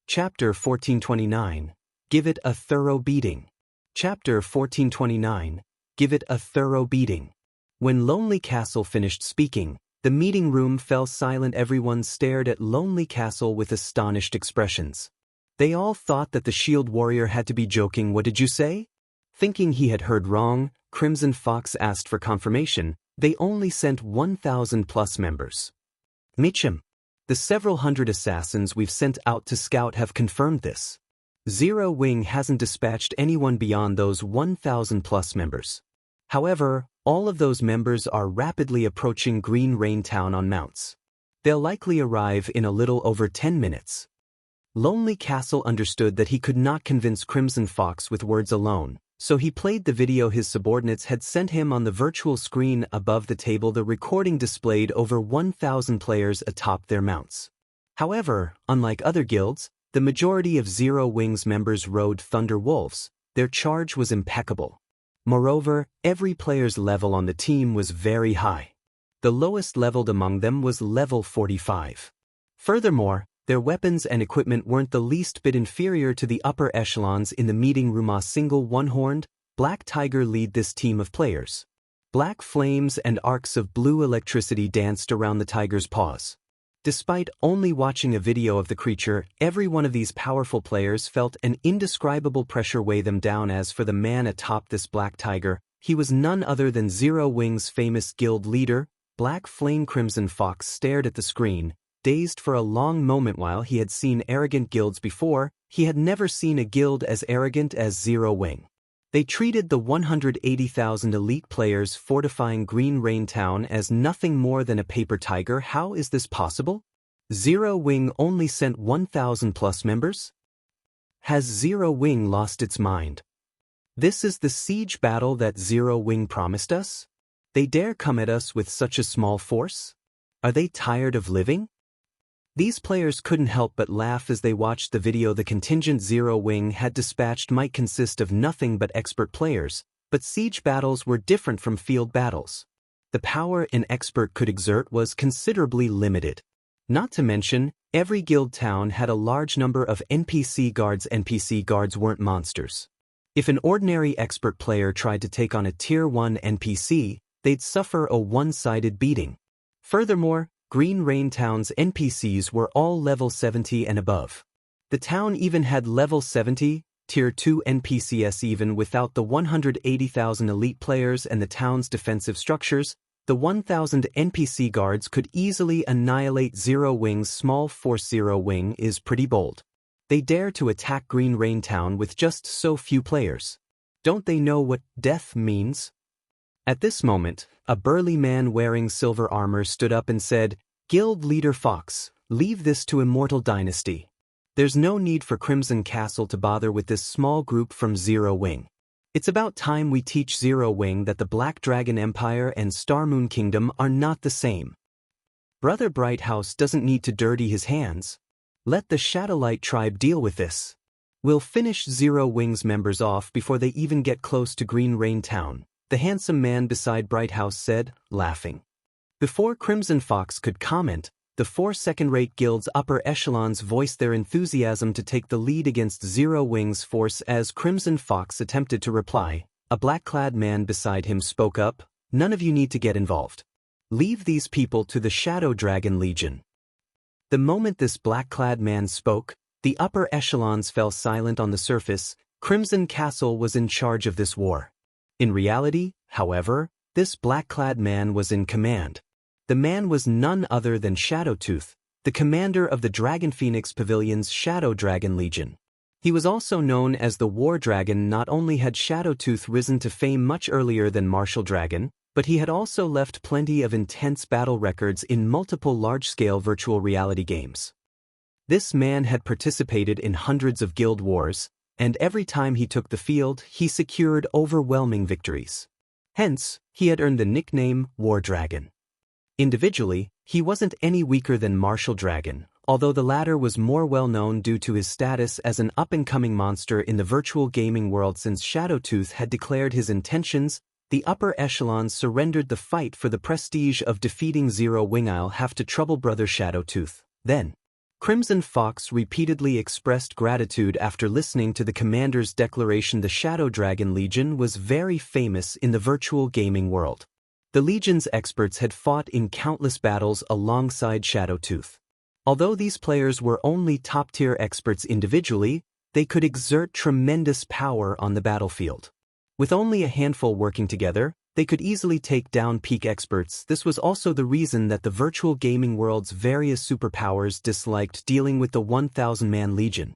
Speaker 1: Chapter 1429. Give it a thorough beating. Chapter 1429. Give it a thorough beating. When Lonely Castle finished speaking, the meeting room fell silent. Everyone stared at Lonely Castle with astonished expressions. They all thought that the shield warrior had to be joking. What did you say? Thinking he had heard wrong, Crimson Fox asked for confirmation. They only sent 1,000 plus members. Mitchum. The several hundred assassins we've sent out to scout have confirmed this. Zero Wing hasn't dispatched anyone beyond those 1,000 plus members. However, all of those members are rapidly approaching Green Rain Town on mounts. They'll likely arrive in a little over 10 minutes. Lonely Castle understood that he could not convince Crimson Fox with words alone, so he played the video his subordinates had sent him on the virtual screen above the table. The recording displayed over 1,000 players atop their mounts. However, unlike other guilds, the majority of Zero Wing's members rode Thunder Wolves. Their charge was impeccable. Moreover, every player's level on the team was very high. The lowest leveled among them was level 45. Furthermore, their weapons and equipment weren't the least bit inferior to the upper echelons in the meeting room. A single one-horned, black tiger lead this team of players. Black flames and arcs of blue electricity danced around the tiger's paws. Despite only watching a video of the creature, every one of these powerful players felt an indescribable pressure weigh them down. As for the man atop this black tiger, he was none other than Zero Wing's famous guild leader, Black Flame. Crimson Fox stared at the screen, dazed for a long moment. While he had seen arrogant guilds before, he had never seen a guild as arrogant as Zero Wing. They treated the 180,000 elite players fortifying Green Rain Town as nothing more than a paper tiger. How is this possible? Zero Wing only sent 1,000 plus members? Has Zero Wing lost its mind? This is the siege battle that Zero Wing promised us? They dare come at us with such a small force? Are they tired of living? These players couldn't help but laugh as they watched the video. The contingent Zero Wing had dispatched might consist of nothing but expert players, but siege battles were different from field battles. The power an expert could exert was considerably limited. Not to mention, every guild town had a large number of NPC guards. NPC guards weren't monsters. If an ordinary expert player tried to take on a Tier 1 NPC, they'd suffer a one-sided beating. Furthermore, Green Rain Town's NPCs were all level 70 and above. The town even had level 70, Tier 2 NPCs. Even without the 180,000 elite players and the town's defensive structures, the 1,000 NPC guards could easily annihilate Zero Wing's small force. Zero Wing is pretty bold. They dare to attack Green Rain Town with just so few players. Don't they know what death means? At this moment, a burly man wearing silver armor stood up and said, "Guild leader Fox, leave this to Immortal Dynasty. There's no need for Crimson Castle to bother with this small group from Zero Wing. It's about time we teach Zero Wing that the Black Dragon Empire and Star Moon Kingdom are not the same. Brother Brighthouse doesn't need to dirty his hands. Let the Shadowlight tribe deal with this. We'll finish Zero Wing's members off before they even get close to Green Rain Town, the handsome man beside Brighthouse said, laughing. Before Crimson Fox could comment, the 4 second-rate guild's upper echelons voiced their enthusiasm to take the lead against Zero Wing's force. As Crimson Fox attempted to reply, a black-clad man beside him spoke up, "None of you need to get involved. Leave these people to the Shadow Dragon Legion." The moment this black-clad man spoke, the upper echelons fell silent on the surface. Crimson Castle was in charge of this war. In reality, however, this black-clad man was in command. The man was none other than Shadowtooth, the commander of the Dragon Phoenix Pavilion's Shadow Dragon Legion. He was also known as the War Dragon. Not only had Shadowtooth risen to fame much earlier than Martial Dragon, but he had also left plenty of intense battle records in multiple large-scale virtual reality games. This man had participated in hundreds of guild wars, and every time he took the field, he secured overwhelming victories. Hence, he had earned the nickname War Dragon. Individually, he wasn't any weaker than Martial Dragon, although the latter was more well-known due to his status as an up-and-coming monster in the virtual gaming world. Since Shadowtooth had declared his intentions, the upper echelons surrendered the fight for the prestige of defeating Zero Wing. "I'll have to trouble Brother Shadowtooth, then." Crimson Fox repeatedly expressed gratitude after listening to the commander's declaration. The Shadow Dragon Legion was very famous in the virtual gaming world. The Legion's experts had fought in countless battles alongside Shadowtooth. Although these players were only top-tier experts individually, they could exert tremendous power on the battlefield. With only a handful working together, they could easily take down peak experts. This was also the reason that the virtual gaming world's various superpowers disliked dealing with the 1,000-man Legion.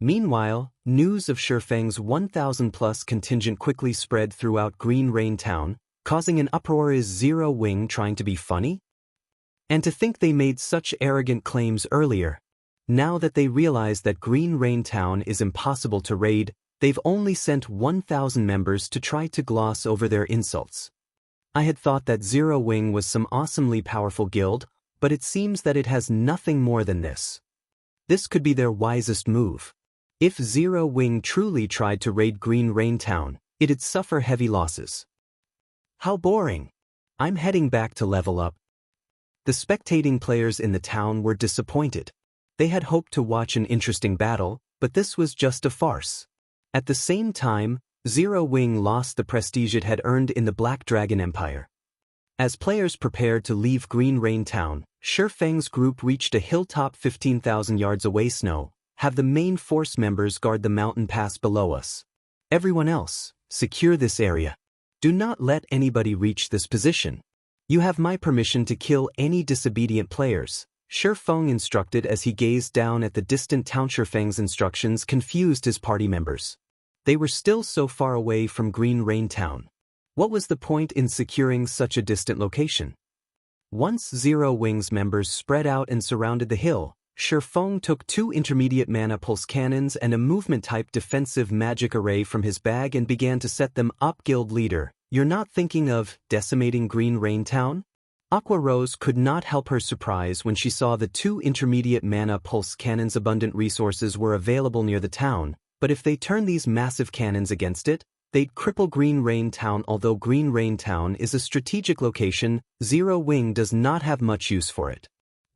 Speaker 1: Meanwhile, news of Feng's 1,000-plus contingent quickly spread throughout Green Rain Town, causing an uproar. Is Zero Wing trying to be funny? And to think they made such arrogant claims earlier. Now that they realize that Green Rain Town is impossible to raid, they've only sent 1,000 members to try to gloss over their insults. I had thought that Zero Wing was some awesomely powerful guild, but it seems that it has nothing more than this. This could be their wisest move. If Zero Wing truly tried to raid Green Rain Town, it'd suffer heavy losses. How boring. I'm heading back to level up. The spectating players in the town were disappointed. They had hoped to watch an interesting battle, but this was just a farce. At the same time, Zero Wing lost the prestige it had earned in the Black Dragon Empire. As players prepared to leave Green Rain Town, Feng's group reached a hilltop 15,000 yards away. Snow, have the main force members guard the mountain pass below us. Everyone else, secure this area. Do not let anybody reach this position. You have my permission to kill any disobedient players, Feng instructed as he gazed down at the distant town. Feng's instructions confused his party members. They were still so far away from Green Rain Town. What was the point in securing such a distant location? Once Zero Wing's members spread out and surrounded the hill, Feng took 2 intermediate mana pulse cannons and a movement-type defensive magic array from his bag and began to set them up. Guild leader, you're not thinking of decimating Green Rain Town? Aqua Rose could not help her surprise when she saw the 2 intermediate mana pulse cannons. Abundant resources were available near the town, but if they turn these massive cannons against it, they'd cripple Green Rain Town. Although Green Rain Town is a strategic location, Zero Wing does not have much use for it.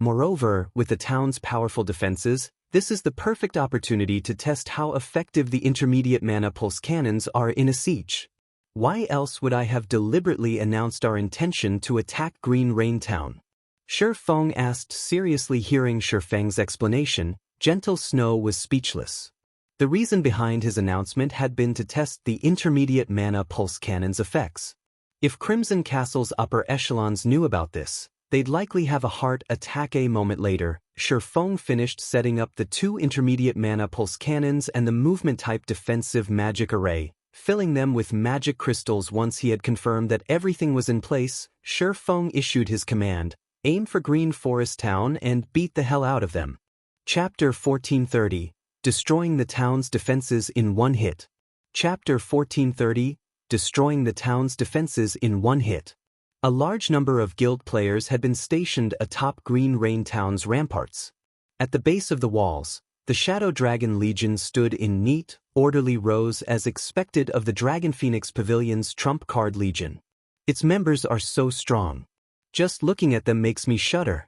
Speaker 1: Moreover, with the town's powerful defenses, this is the perfect opportunity to test how effective the intermediate mana pulse cannons are in a siege. Why else would I have deliberately announced our intention to attack Green Rain Town? Feng asked seriously. Hearing Feng's explanation, Gentle Snow was speechless. The reason behind his announcement had been to test the intermediate mana pulse cannon's effects. If Crimson Castle's upper echelons knew about this, they'd likely have a heart attack. A moment later, Feng finished setting up the 2 intermediate mana pulse cannons and the movement-type defensive magic array, filling them with magic crystals. Once he had confirmed that everything was in place, Feng issued his command, aim for Green Forest Town and beat the hell out of them. Chapter 1430, Destroying the Town's Defenses in One Hit. Chapter 1430, Destroying the Town's Defenses in One Hit. A large number of guild players had been stationed atop Green Rain Town's ramparts. At the base of the walls, the Shadow Dragon Legion stood in neat, orderly rows as expected of the Dragon Phoenix Pavilion's trump card legion. Its members are so strong. Just looking at them makes me shudder.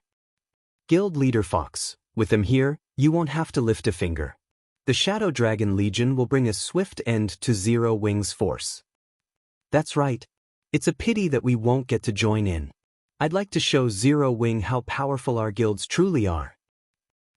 Speaker 1: Guild Leader Fox, with them here, you won't have to lift a finger. The Shadow Dragon Legion will bring a swift end to Zero Wing's force. That's right. It's a pity that we won't get to join in. I'd like to show Zero Wing how powerful our guilds truly are.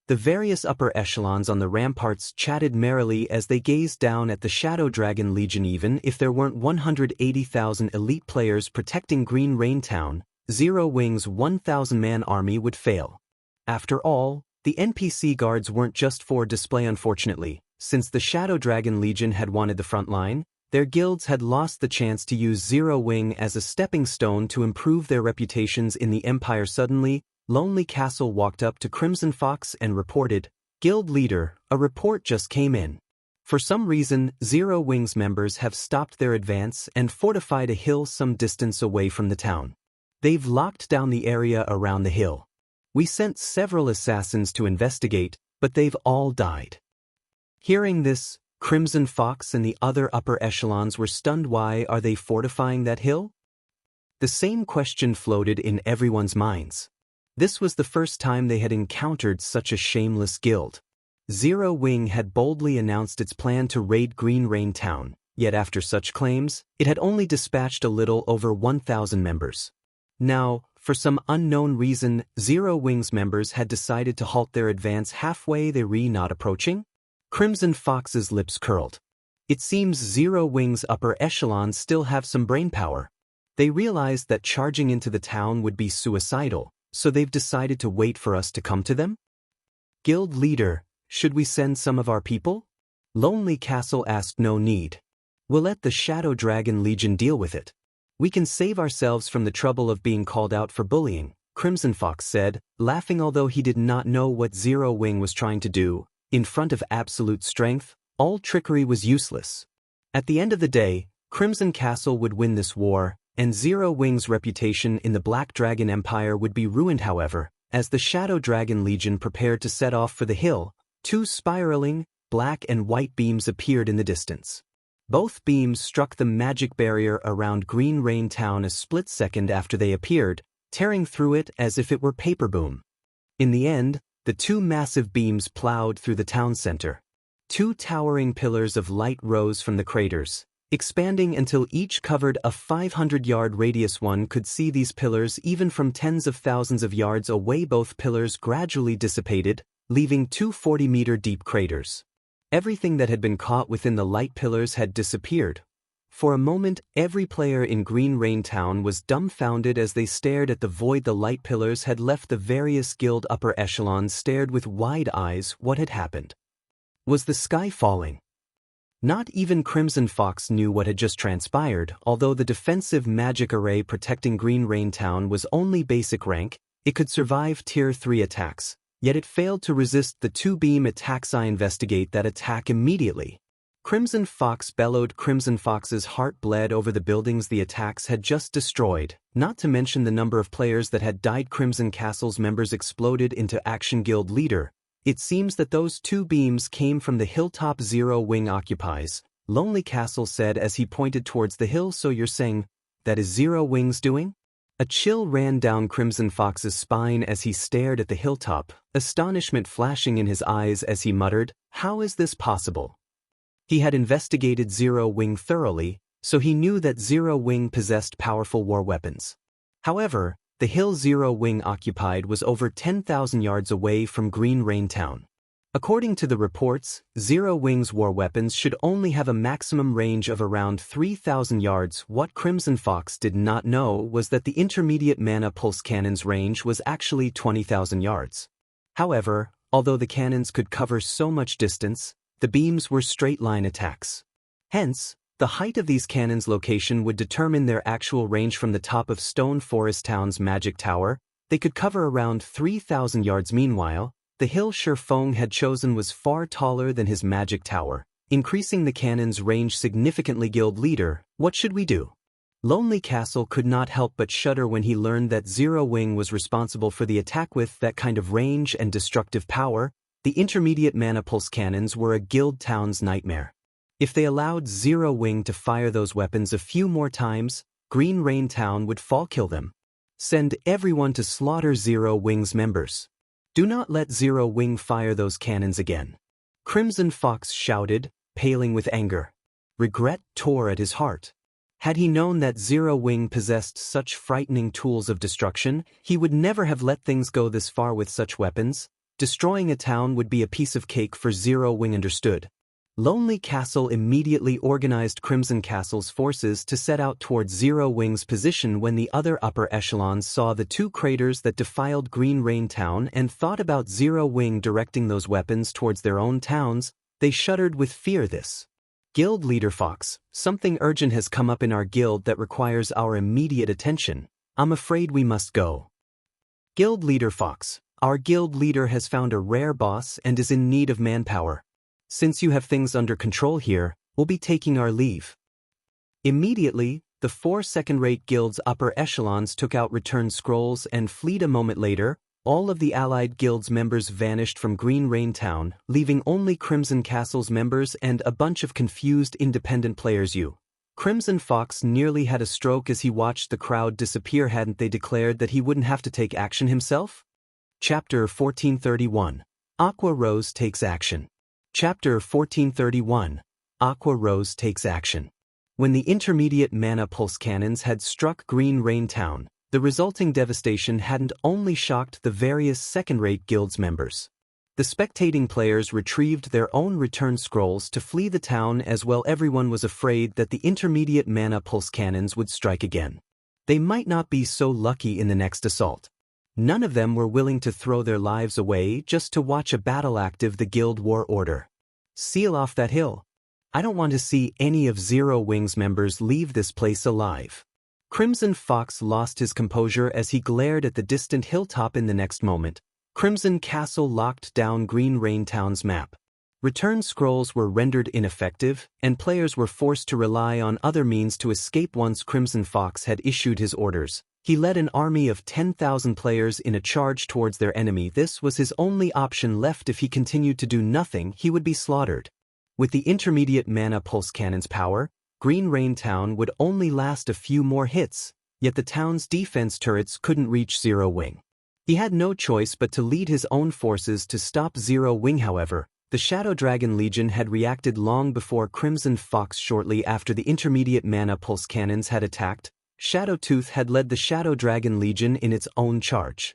Speaker 1: The various upper echelons on the ramparts chatted merrily as they gazed down at the Shadow Dragon Legion. Even if there weren't 180,000 elite players protecting Green Rain Town, Zero Wing's 1,000-man army would fail. After all, the NPC guards weren't just for display. Unfortunately, since the Shadow Dragon Legion had wanted the front line, their guilds had lost the chance to use Zero Wing as a stepping stone to improve their reputations in the Empire. Suddenly, Lonely Castle walked up to Crimson Fox and reported, "Guild Leader, a report just came in. For some reason, Zero Wing's members have stopped their advance and fortified a hill some distance away from the town. They've locked down the area around the hill. We sent several assassins to investigate, but they've all died." Hearing this, Crimson Fox and the other upper echelons were stunned. Why are they fortifying that hill? The same question floated in everyone's minds. This was the first time they had encountered such a shameless guild. Zero Wing had boldly announced its plan to raid Green Rain Town, yet after such claims, it had only dispatched a little over 1,000 members. Now, for some unknown reason, Zero Wing's members had decided to halt their advance halfway. They were not approaching? Crimson Fox's lips curled. It seems Zero Wing's upper echelons still have some brainpower. They realized that charging into the town would be suicidal, so they've decided to wait for us to come to them? Guild Leader, should we send some of our people? Lonely Castle asked. No need. We'll let the Shadow Dragon Legion deal with it. We can save ourselves from the trouble of being called out for bullying, Crimson Fox said, laughing. Although he did not know what Zero Wing was trying to do, in front of absolute strength, all trickery was useless. At the end of the day, Crimson Castle would win this war, and Zero Wing's reputation in the Black Dragon Empire would be ruined. However, as the Shadow Dragon Legion prepared to set off for the hill, two spiraling, black and white beams appeared in the distance. Both beams struck the magic barrier around Green Rain Town a split second after they appeared, tearing through it as if it were paper boom. In the end, the two massive beams plowed through the town center. Two towering pillars of light rose from the craters, expanding until each covered a 500-yard radius. One could see these pillars even from tens of thousands of yards away. Both pillars gradually dissipated, leaving two 40-meter-deep craters. Everything that had been caught within the light pillars had disappeared. For a moment, every player in Green Rain Town was dumbfounded as they stared at the void the light pillars had left. The various guild upper echelons stared with wide eyes. What had happened? Was the sky falling? Not even Crimson Fox knew what had just transpired. Although the defensive magic array protecting Green Rain Town was only basic rank, it could survive Tier 3 attacks, yet it failed to resist the two-beam attacks. I investigate that attack immediately. Crimson Fox bellowed. Crimson Fox's heart bled over the buildings the attacks had just destroyed, not to mention the number of players that had died. Crimson Castle's members exploded into action. Guild Leader, it seems that those two beams came from the hilltop Zero Wing occupies, Lonely Castle said as he pointed towards the hill. So you're saying that is Zero Wing's doing? A chill ran down Crimson Fox's spine as he stared at the hilltop, astonishment flashing in his eyes as he muttered, "How is this possible?" He had investigated Zero Wing thoroughly, so he knew that Zero Wing possessed powerful war weapons. However, the hill Zero Wing occupied was over 10,000 yards away from Green Rain Town. According to the reports, Zero Wing's war weapons should only have a maximum range of around 3,000 yards. What Crimson Fox did not know was that the intermediate mana pulse cannon's range was actually 20,000 yards. However, although the cannons could cover so much distance, the beams were straight-line attacks. Hence, the height of these cannons' location would determine their actual range. From the top of Stone Forest Town's magic tower, they could cover around 3,000 yards. Meanwhile, The hill Feng had chosen was far taller than his magic tower, increasing the cannon's range significantly. Guild leader, what should we do? Lonely Castle could not help but shudder when he learned that Zero Wing was responsible for the attack. With that kind of range and destructive power, the intermediate mana pulse cannons were a guild town's nightmare. If they allowed Zero Wing to fire those weapons a few more times, Green Rain Town would fall. Kill them. Send everyone to slaughter Zero Wing's members. Do not let Zero Wing fire those cannons again. Crimson Fox shouted, paling with anger. Regret tore at his heart. Had he known that Zero Wing possessed such frightening tools of destruction, he would never have let things go this far with such weapons. Destroying a town would be a piece of cake for Zero Wing. Understood. Lonely Castle immediately organized Crimson Castle's forces to set out towards Zero Wing's position. When the other upper echelons saw the two craters that defiled Green Rain Town and thought about Zero Wing directing those weapons towards their own towns, they shuddered with fear. This Guild leader Fox, something urgent has come up in our guild that requires our immediate attention. I'm afraid we must go. Guild leader Fox, our guild leader has found a rare boss and is in need of manpower. Since you have things under control here, we'll be taking our leave. Immediately, the 4 second-rate guild's upper echelons took out return scrolls and fled. A moment later, all of the allied guild's members vanished from Green Rain Town, leaving only Crimson Castle's members and a bunch of confused independent players. Crimson Fox nearly had a stroke as he watched the crowd disappear. Hadn't they declared that he wouldn't have to take action himself? Chapter 1431. Aqua Rose takes action. Chapter 1431. Aqua Rose takes action. When the intermediate mana pulse cannons had struck Green Rain Town, the resulting devastation hadn't only shocked the various second-rate guilds members. The spectating players retrieved their own return scrolls to flee the town as well. Everyone was afraid that the intermediate mana pulse cannons would strike again. They might not be so lucky in the next assault. None of them were willing to throw their lives away just to watch a battle. Active the guild war order. Seal off that hill. I don't want to see any of Zero Wing's members leave this place alive. Crimson Fox lost his composure as he glared at the distant hilltop. In the next moment, Crimson Castle locked down Green Rain Town's map. Return scrolls were rendered ineffective, and players were forced to rely on other means to escape. Once Crimson Fox had issued his orders, he led an army of 10,000 players in a charge towards their enemy. This was his only option left. If he continued to do nothing, he would be slaughtered. With the intermediate mana pulse cannon's power, Green Rain Town would only last a few more hits, yet the town's defense turrets couldn't reach Zero Wing. He had no choice but to lead his own forces to stop Zero Wing. However, the Shadow Dragon Legion had reacted long before Crimson Fox. Shortly after the intermediate mana pulse cannons had attacked, Shadowtooth had led the Shadow Dragon Legion in its own charge.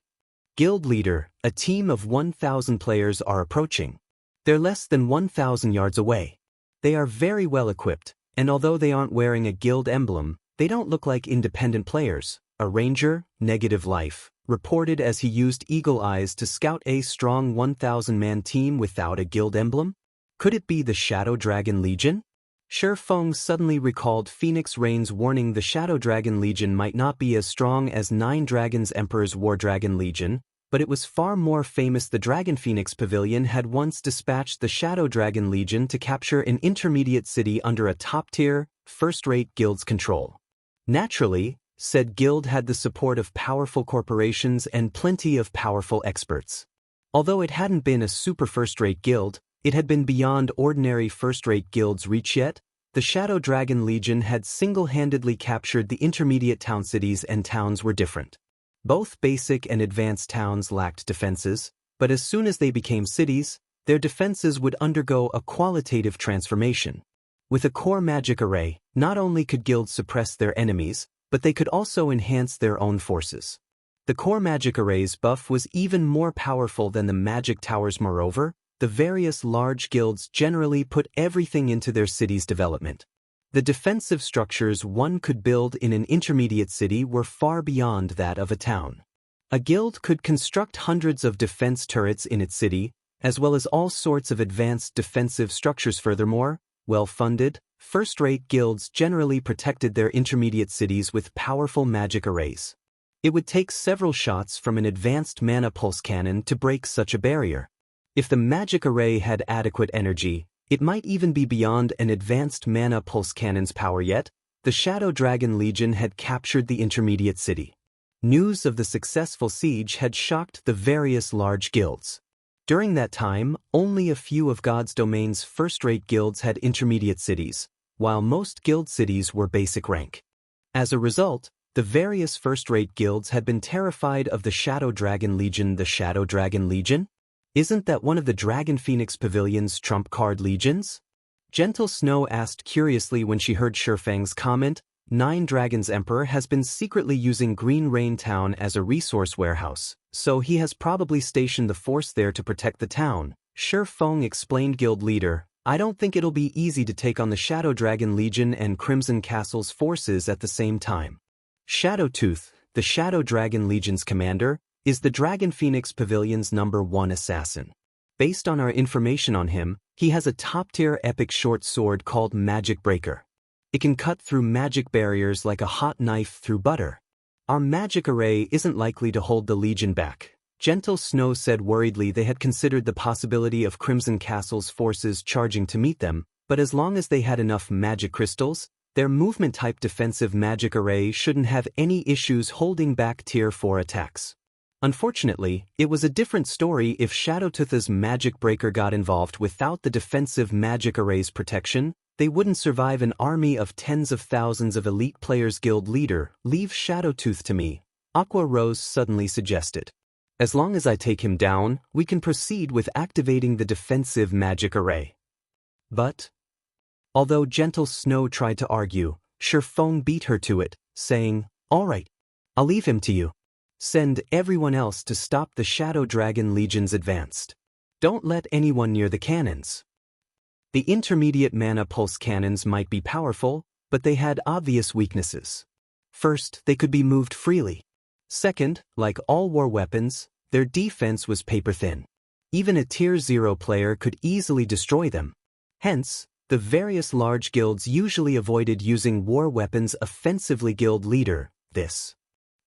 Speaker 1: Guild leader, a team of 1,000 players are approaching. They're less than 1,000 yards away. They are very well equipped, and although they aren't wearing a guild emblem, they don't look like independent players. A ranger, Negative Life, reported as he used eagle eyes to scout a strong 1,000-man team without a guild emblem. Could it be the Shadow Dragon Legion? Feng suddenly recalled Phoenix Rain's warning. The Shadow Dragon Legion might not be as strong as Nine Dragons Emperor's War Dragon Legion, but it was far more famous. The Dragon Phoenix Pavilion had once dispatched the Shadow Dragon Legion to capture an intermediate city under a top-tier, first-rate guild's control. Naturally, said guild had the support of powerful corporations and plenty of powerful experts. Although it hadn't been a super first-rate guild, it had been beyond ordinary first-rate guilds' reach. Yet, the Shadow Dragon Legion had single-handedly captured the intermediate town. Cities and towns were different. Both basic and advanced towns lacked defenses, but as soon as they became cities, their defenses would undergo a qualitative transformation. With a core magic array, not only could guilds suppress their enemies, but they could also enhance their own forces. The core magic array's buff was even more powerful than the magic towers. Moreover, the various large guilds generally put everything into their city's development. The defensive structures one could build in an intermediate city were far beyond that of a town. A guild could construct hundreds of defense turrets in its city, as well as all sorts of advanced defensive structures. Furthermore, well-funded, first-rate guilds generally protected their intermediate cities with powerful magic arrays. It would take several shots from an advanced mana pulse cannon to break such a barrier. If the magic array had adequate energy, it might even be beyond an advanced mana pulse cannon's power yet. The Shadow Dragon Legion had captured the intermediate city. News of the successful siege had shocked the various large guilds. During that time, only a few of God's domain's first-rate guilds had intermediate cities, while most guild cities were basic rank. As a result, the various first-rate guilds had been terrified of the Shadow Dragon Legion. The Shadow Dragon Legion? Isn't that one of the Dragon Phoenix Pavilion's trump card legions? Gentle Snow asked curiously when she heard Feng's comment. Nine Dragons Emperor has been secretly using Green Rain Town as a resource warehouse, so he has probably stationed the force there to protect the town. Feng explained. Guild leader, I don't think it'll be easy to take on the Shadow Dragon Legion and Crimson Castle's forces at the same time. Shadowtooth, the Shadow Dragon Legion's commander, is the Dragon Phoenix Pavilion's #1 assassin. Based on our information on him, he has a top-tier epic short sword called Magic Breaker. It can cut through magic barriers like a hot knife through butter. Our magic array isn't likely to hold the Legion back. Gentle Snow said worriedly. They had considered the possibility of Crimson Castle's forces charging to meet them, but as long as they had enough magic crystals, their movement-type defensive magic array shouldn't have any issues holding back Tier 4 attacks. Unfortunately, it was a different story if Shadowtooth's Magic Breaker got involved. Without the defensive magic array's protection, they wouldn't survive an army of tens of thousands of elite players. Guild leader, leave Shadowtooth to me, Aqua Rose suddenly suggested. As long as I take him down, we can proceed with activating the defensive magic array. But although Gentle Snow tried to argue, Feng beat her to it, saying, "All right, I'll leave him to you. Send everyone else to stop the Shadow Dragon Legion's advance. Don't let anyone near the cannons." The intermediate mana pulse cannons might be powerful, but they had obvious weaknesses. First, they could be moved freely. Second, like all war weapons, their defense was paper-thin. Even a Tier 0 player could easily destroy them. Hence, the various large guilds usually avoided using war weapons offensively. Guild leader, this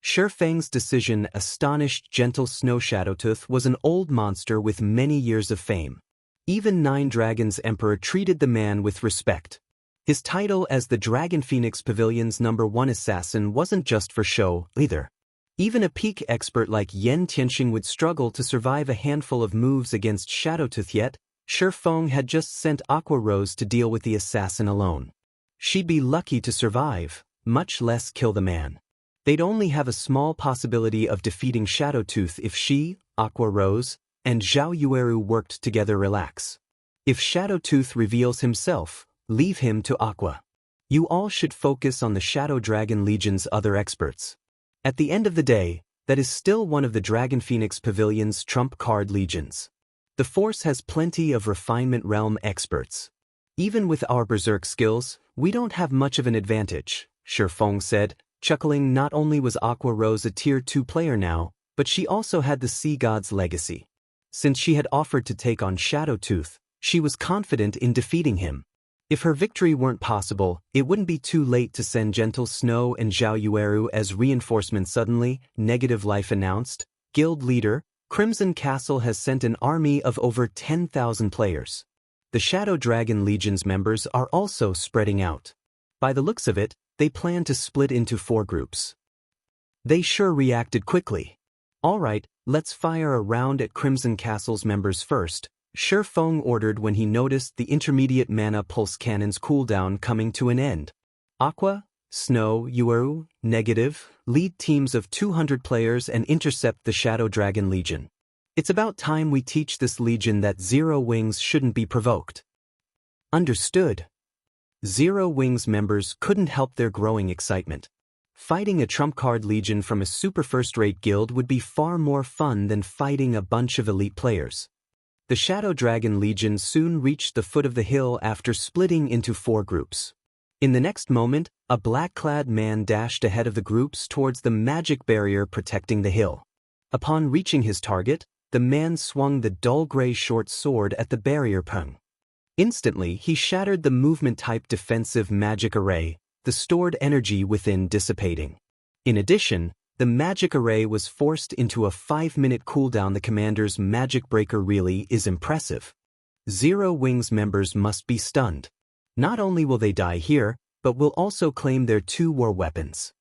Speaker 1: Feng's decision astonished Gentle Snow. Shadowtooth was an old monster with many years of fame. Even Nine Dragons Emperor treated the man with respect. His title as the Dragon Phoenix Pavilion's #1 assassin wasn't just for show, either. Even a peak expert like Yen Tianxing would struggle to survive a handful of moves against Shadowtooth. Yet, Feng had just sent Aqua Rose to deal with the assassin alone. She'd be lucky to survive, much less kill the man. They'd only have a small possibility of defeating Shadowtooth if she, Aqua Rose, and Zhao Yueru worked together. Relax. If Shadowtooth reveals himself, leave him to Aqua. You all should focus on the Shadow Dragon Legion's other experts. At the end of the day, that is still one of the Dragon Phoenix Pavilion's trump card legions. The Force has plenty of Refinement Realm experts. Even with our Berserk skills, we don't have much of an advantage, Feng said, chuckling. Not only was Aqua Rose a Tier 2 player now, but she also had the Sea God's legacy. Since she had offered to take on Shadowtooth, she was confident in defeating him. If her victory weren't possible, it wouldn't be too late to send Gentle Snow and Zhao Yueru as reinforcements. Suddenly, Negative Life announced, Guild leader, Crimson Castle has sent an army of over 10,000 players. The Shadow Dragon Legion's members are also spreading out. By the looks of it, they plan to split into 4 groups. They sure reacted quickly. All right, let's fire a round at Crimson Castle's members first, Feng ordered when he noticed the intermediate mana pulse cannon's cooldown coming to an end. Aqua, Snow, Yueru, Negative, lead teams of 200 players and intercept the Shadow Dragon Legion. It's about time we teach this legion that Zero Wings shouldn't be provoked. Understood. Zero Wings members couldn't help their growing excitement. Fighting a trump card legion from a super first-rate guild would be far more fun than fighting a bunch of elite players. The Shadow Dragon Legion soon reached the foot of the hill after splitting into 4 groups. In the next moment, a black-clad man dashed ahead of the groups towards the magic barrier protecting the hill. Upon reaching his target, the man swung the dull gray short sword at the barrier Feng. Instantly, he shattered the movement-type defensive magic array, the stored energy within dissipating. In addition, The magic array was forced into a 5-minute cooldown. The commander's magic breaker really is impressive. Zero Wings members must be stunned. Not only will they die here, but will also claim their 2 war weapons.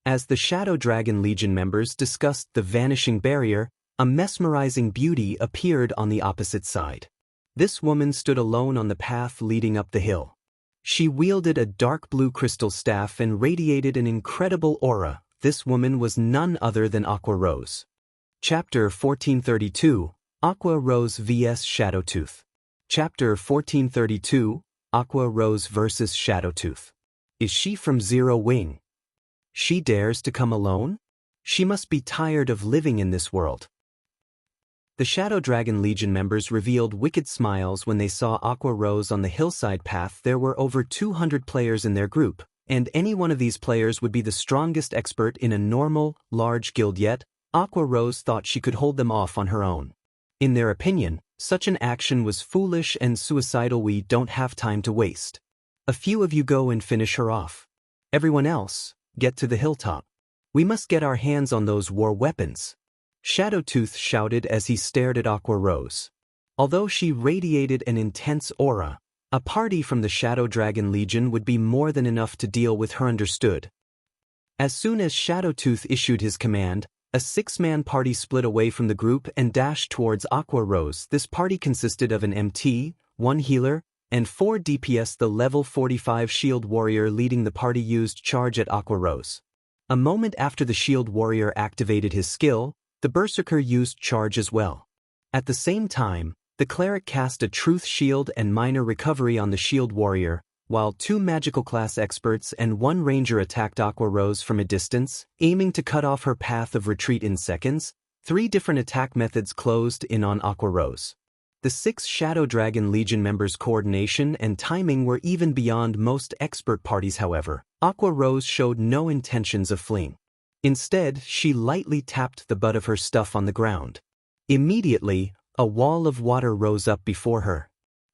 Speaker 1: As the Shadow Dragon Legion members discussed the vanishing barrier, a mesmerizing beauty appeared on the opposite side. This woman stood alone on the path leading up the hill. She wielded a dark blue crystal staff and radiated an incredible aura. This woman was none other than Aqua Rose. Chapter 1432, Aqua Rose vs Shadowtooth. Chapter 1432, Aqua Rose vs Shadowtooth. Is she from Zero Wing? She dares to come alone? She must be tired of living in this world. The Shadow Dragon Legion members revealed wicked smiles when they saw Aqua Rose on the hillside path. There were over 200 players in their group, and any one of these players would be the strongest expert in a normal, large guild, yet Aqua Rose thought she could hold them off on her own. In their opinion, such an action was foolish and suicidal. We don't have time to waste. A few of you go and finish her off. Everyone else, get to the hilltop. We must get our hands on those war weapons. Shadowtooth shouted as he stared at Aqua Rose. Although she radiated an intense aura, a party from the Shadow Dragon Legion would be more than enough to deal with her. Understood. As soon as Shadowtooth issued his command, a 6-man party split away from the group and dashed towards Aqua Rose. This party consisted of an MT, 1 healer, and 4 DPS. The level 45 shield warrior leading the party used charge at Aqua Rose. A moment after the shield warrior activated his skill, the berserker used charge as well. At the same time, the cleric cast a truth shield and minor recovery on the shield warrior, while 2 magical class experts and 1 ranger attacked Aqua Rose from a distance, aiming to cut off her path of retreat in seconds. 3 different attack methods closed in on Aqua Rose. The 6 Shadow Dragon Legion members' coordination and timing were even beyond most expert parties. However, Aqua Rose showed no intentions of fleeing. Instead, she lightly tapped the butt of her staff on the ground. Immediately, a wall of water rose up before her.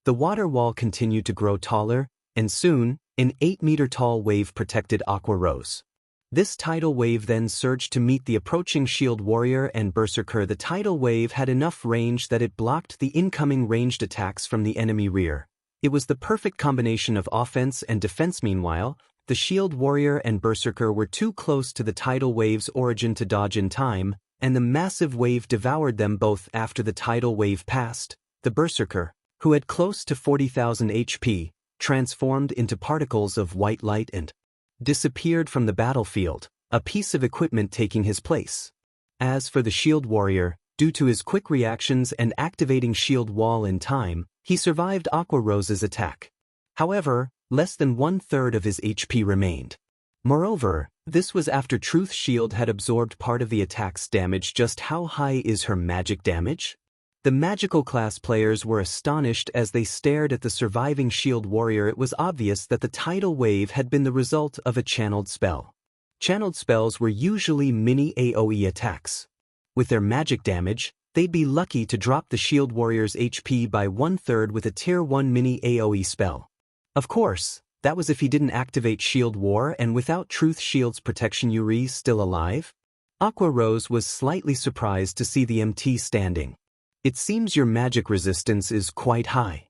Speaker 1: The water wall continued to grow taller, and soon, an 8-meter-tall wave protected Aqua Rose. This tidal wave then surged to meet the approaching shield warrior and berserker. The tidal wave had enough range that it blocked the incoming ranged attacks from the enemy rear. It was the perfect combination of offense and defense. Meanwhile, the shield warrior and berserker were too close to the tidal wave's origin to dodge in time, and the massive wave devoured them both. After the tidal wave passed, the berserker, who had close to 40,000 HP, transformed into particles of white light and disappeared from the battlefield, a piece of equipment taking his place. As for the shield warrior, due to his quick reactions and activating shield wall in time, he survived Aqua Rose's attack. However, less than 1/3 of his HP remained. Moreover, this was after Truth Shield had absorbed part of the attack's damage. Just how high is her magic damage? The magical class players were astonished as they stared at the surviving shield warrior. It was obvious that the tidal wave had been the result of a channeled spell. Channeled spells were usually mini AoE attacks. With their magic damage, they'd be lucky to drop the shield warrior's HP by 1/3 with a tier 1 mini AoE spell. Of course, that was if he didn't activate Shield War, and without Truth Shield's protection. Yuri still alive? Aqua Rose was slightly surprised to see the MT standing. It seems your magic resistance is quite high.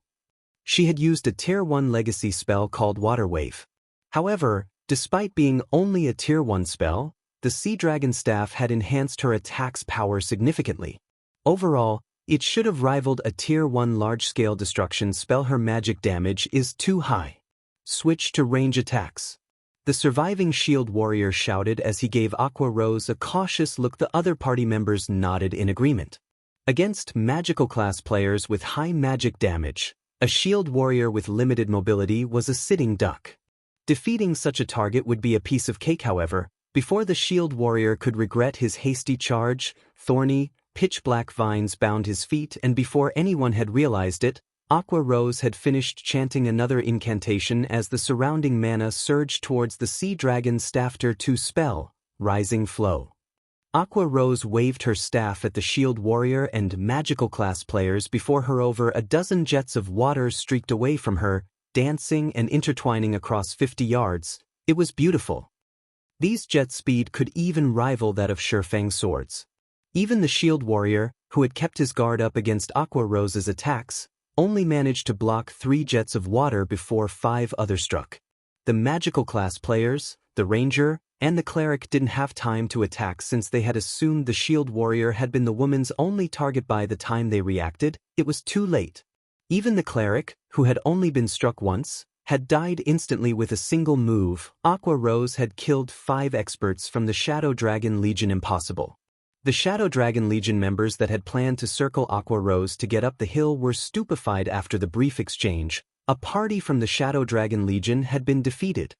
Speaker 1: She had used a tier 1 legacy spell called Water Wave. However, despite being only a tier 1 spell, the Sea Dragon Staff had enhanced her attack's power significantly. Overall, it should have rivaled a tier 1 large-scale destruction spell. Her magic damage is too high. Switch to range attacks. The surviving shield warrior shouted as he gave Aqua Rose a cautious look. The other party members nodded in agreement. Against magical class players with high magic damage, a shield warrior with limited mobility was a sitting duck. Defeating such a target would be a piece of cake. However, before the shield warrior could regret his hasty charge, thorny, pitch-black vines bound his feet, and before anyone had realized it, Aqua Rose had finished chanting another incantation as the surrounding mana surged towards the Sea Dragon Staff Tier 2 spell, Rising Flow. Aqua Rose waved her staff at the shield warrior and magical class players before her. Over a dozen jets of water streaked away from her, dancing and intertwining across 50 yards. It was beautiful. These jet speed could even rival that of Feng swords. Even the shield warrior, who had kept his guard up against Aqua Rose's attacks, only managed to block 3 jets of water before 5 others struck. The magical class players, the ranger, and the cleric didn't have time to attack since they had assumed the shield warrior had been the woman's only target. By the time they reacted, it was too late. Even the cleric, who had only been struck once, had died instantly with a single move. Aqua Rose had killed 5 experts from the Shadow Dragon Legion. Impossible. The Shadow Dragon Legion members that had planned to circle Aqua Rose to get up the hill were stupefied after the brief exchange. A party from the Shadow Dragon Legion had been defeated.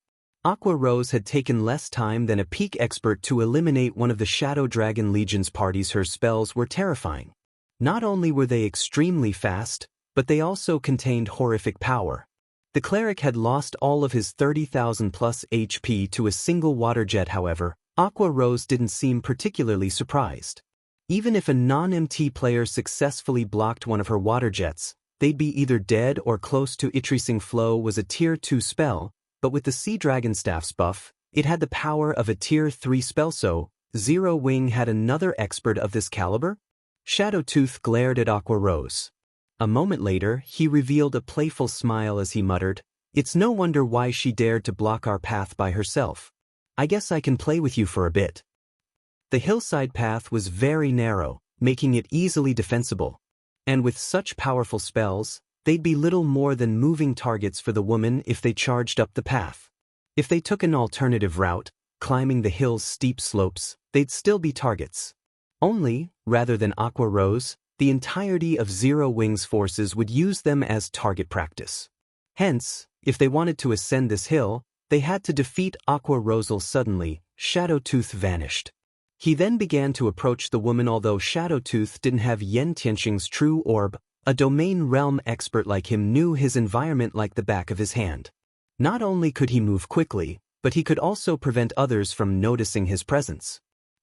Speaker 1: Aqua Rose had taken less time than a peak expert to eliminate one of the Shadow Dragon Legion's parties. Her spells were terrifying. Not only were they extremely fast, but they also contained horrific power. The cleric had lost all of his 30,000 plus HP to a single water jet. However, Aqua Rose didn't seem particularly surprised. Even if a non-MT player successfully blocked one of her water jets, they'd be either dead or close to it. Tracing Flow was a Tier 2 spell, but with the Sea Dragon Staff's buff, it had the power of a Tier 3 spell. So, Zero Wing had another expert of this caliber? Shadowtooth glared at Aqua Rose. A moment later, he revealed a playful smile as he muttered, "It's no wonder why she dared to block our path by herself. I guess I can play with you for a bit." The hillside path was very narrow, making it easily defensible. And with such powerful spells, they'd be little more than moving targets for the woman if they charged up the path. If they took an alternative route, climbing the hill's steep slopes, they'd still be targets. Only, rather than Aqua Rose, the entirety of Zero Wing's forces would use them as target practice. Hence, if they wanted to ascend this hill, they had to defeat Aqua Rose. Suddenly, Shadowtooth vanished. He then began to approach the woman. Although Shadowtooth didn't have Yen Tianxing's true orb, a domain realm expert like him knew his environment like the back of his hand. Not only could he move quickly, but he could also prevent others from noticing his presence.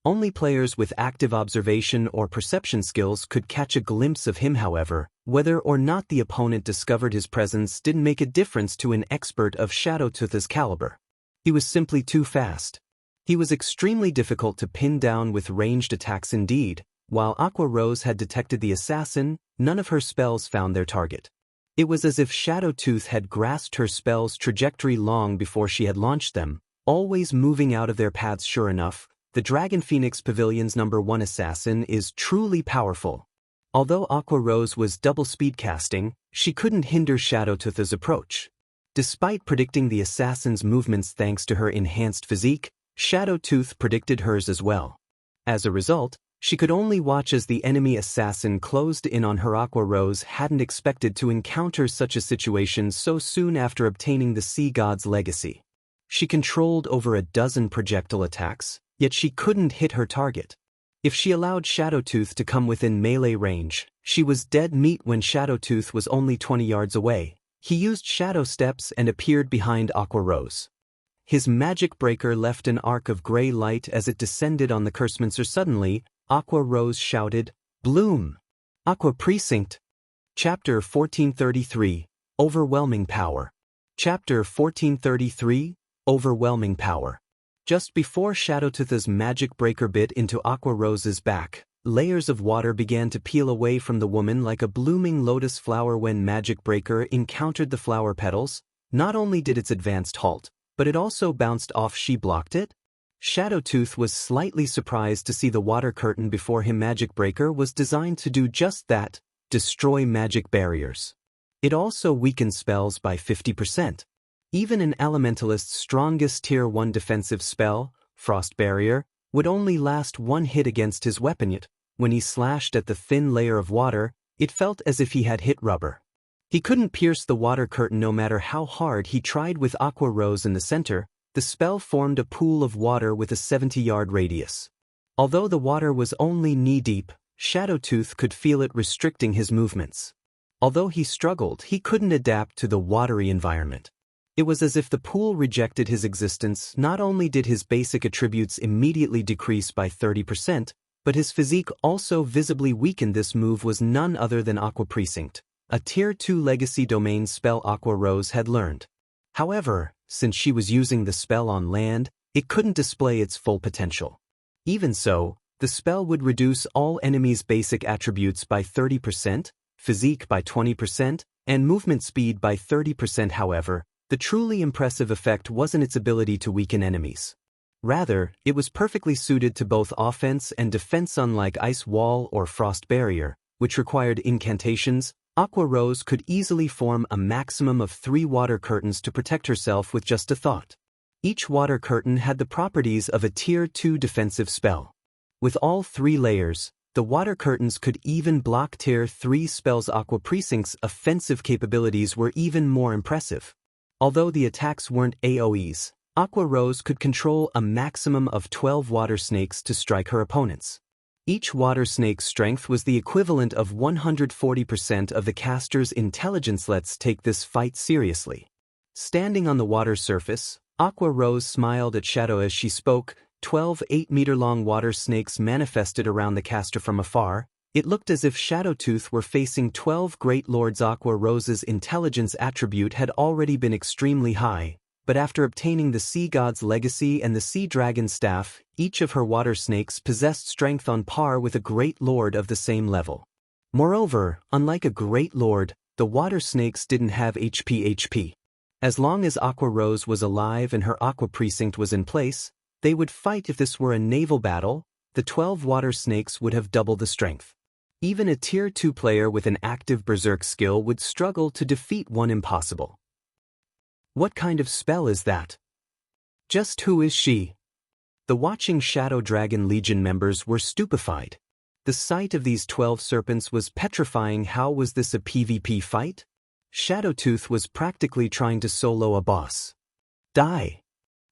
Speaker 1: Only players with active observation or perception skills could catch a glimpse of him. However, whether or not the opponent discovered his presence didn't make a difference to an expert of Shadowtooth's caliber. He was simply too fast. He was extremely difficult to pin down with ranged attacks. Indeed, while Aqua Rose had detected the assassin, none of her spells found their target. It was as if Shadowtooth had grasped her spell's trajectory long before she had launched them, always moving out of their paths. Sure enough, the Dragon Phoenix Pavilion's #1 assassin is truly powerful. Although Aqua Rose was double speed casting, she couldn't hinder Shadowtooth's approach. Despite predicting the assassin's movements thanks to her enhanced physique, Shadowtooth predicted hers as well. As a result, she could only watch as the enemy assassin closed in on her. Aqua Rose hadn't expected to encounter such a situation so soon after obtaining the Sea God's legacy. She controlled over a dozen projectile attacks, yet she couldn't hit her target. If she allowed Shadowtooth to come within melee range, she was dead meat. When Shadowtooth was only 20 yards away, he used Shadow Steps and appeared behind Aqua Rose. His magic breaker left an arc of gray light as it descended on the cursemancer. Suddenly, Aqua Rose shouted, "Bloom!" Aqua Precinct. Chapter 1433, Overwhelming Power. Chapter 1433, Overwhelming Power. Just before Shadowtooth's magic breaker bit into Aqua Rose's back, layers of water began to peel away from the woman like a blooming lotus flower. When magic breaker encountered the flower petals, not only did its advanced halt, but it also bounced off. She blocked it? Shadowtooth was slightly surprised to see the water curtain before him. Magic breaker was designed to do just that, destroy magic barriers. It also weakened spells by 50%. Even an Elementalist's strongest Tier 1 defensive spell, Frost Barrier, would only last one hit against his weapon. Yet, when he slashed at the thin layer of water, it felt as if he had hit rubber. He couldn't pierce the water curtain no matter how hard he tried. With Aqua Rose in the center, the spell formed a pool of water with a 70-yard radius. Although the water was only knee-deep, Shadowtooth could feel it restricting his movements. Although he struggled, he couldn't adapt to the watery environment. It was as if the pool rejected his existence. Not only did his basic attributes immediately decrease by 30%, but his physique also visibly weakened. This move was none other than Aqua Precinct, a Tier 2 legacy domain spell Aqua Rose had learned. However, since she was using the spell on land, it couldn't display its full potential. Even so, the spell would reduce all enemies' basic attributes by 30%, physique by 20%, and movement speed by 30%. However, the truly impressive effect wasn't its ability to weaken enemies. Rather, it was perfectly suited to both offense and defense. Unlike Ice Wall or Frost Barrier, which required incantations, Aqua Rose could easily form a maximum of 3 water curtains to protect herself with just a thought. Each water curtain had the properties of a Tier 2 defensive spell. With all 3 layers, the water curtains could even block Tier 3 spells. Aqua Precinct's offensive capabilities were even more impressive. Although the attacks weren't AoEs, Aqua Rose could control a maximum of 12 water snakes to strike her opponents. Each water snake's strength was the equivalent of 140% of the caster's intelligence. Let's take this fight seriously. Standing on the water surface, Aqua Rose smiled at Shadow as she spoke. 12 8-meter-long water snakes manifested around the caster from afar. It looked as if Shadowtooth were facing 12 great lords. Aqua Rose's intelligence attribute had already been extremely high, but after obtaining the Sea God's Legacy and the Sea Dragon Staff, each of her water snakes possessed strength on par with a Great Lord of the same level. Moreover, unlike a Great Lord, the water snakes didn't have HP. As long as Aqua Rose was alive and her Aqua Precinct was in place, they would fight. If this were a naval battle, the 12 water snakes would have double the strength. Even a Tier 2 player with an active Berserk skill would struggle to defeat one. Impossible. What kind of spell is that? Just who is she? The watching Shadow Dragon Legion members were stupefied. The sight of these 12 serpents was petrifying. How was this a PvP fight? Shadowtooth was practically trying to solo a boss. Die!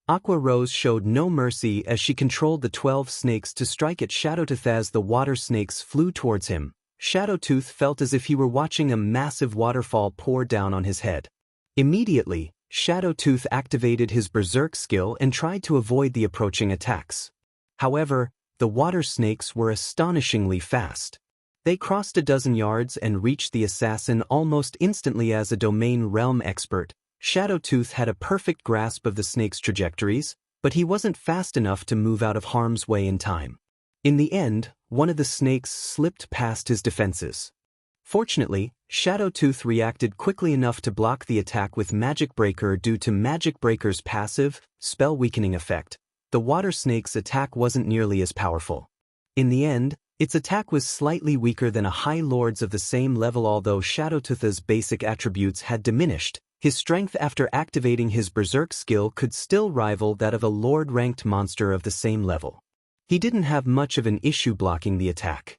Speaker 1: Aqua Rose showed no mercy as she controlled the 12 snakes to strike at Shadowtooth. As the water snakes flew towards him, Shadowtooth felt as if he were watching a massive waterfall pour down on his head. Immediately, Shadowtooth activated his Berserk skill and tried to avoid the approaching attacks. However, the water snakes were astonishingly fast. They crossed a dozen yards and reached the assassin almost instantly. As a domain realm expert, Shadowtooth had a perfect grasp of the snake's trajectories, but he wasn't fast enough to move out of harm's way in time. In the end, one of the snakes slipped past his defenses. Fortunately, Shadowtooth reacted quickly enough to block the attack with Magic Breaker. Due to Magic Breaker's passive, spell weakening effect, the water snake's attack wasn't nearly as powerful. In the end, its attack was slightly weaker than a High Lord's of the same level. Although Shadowtooth's basic attributes had diminished, his strength after activating his Berserk skill could still rival that of a Lord-ranked monster of the same level. He didn't have much of an issue blocking the attack.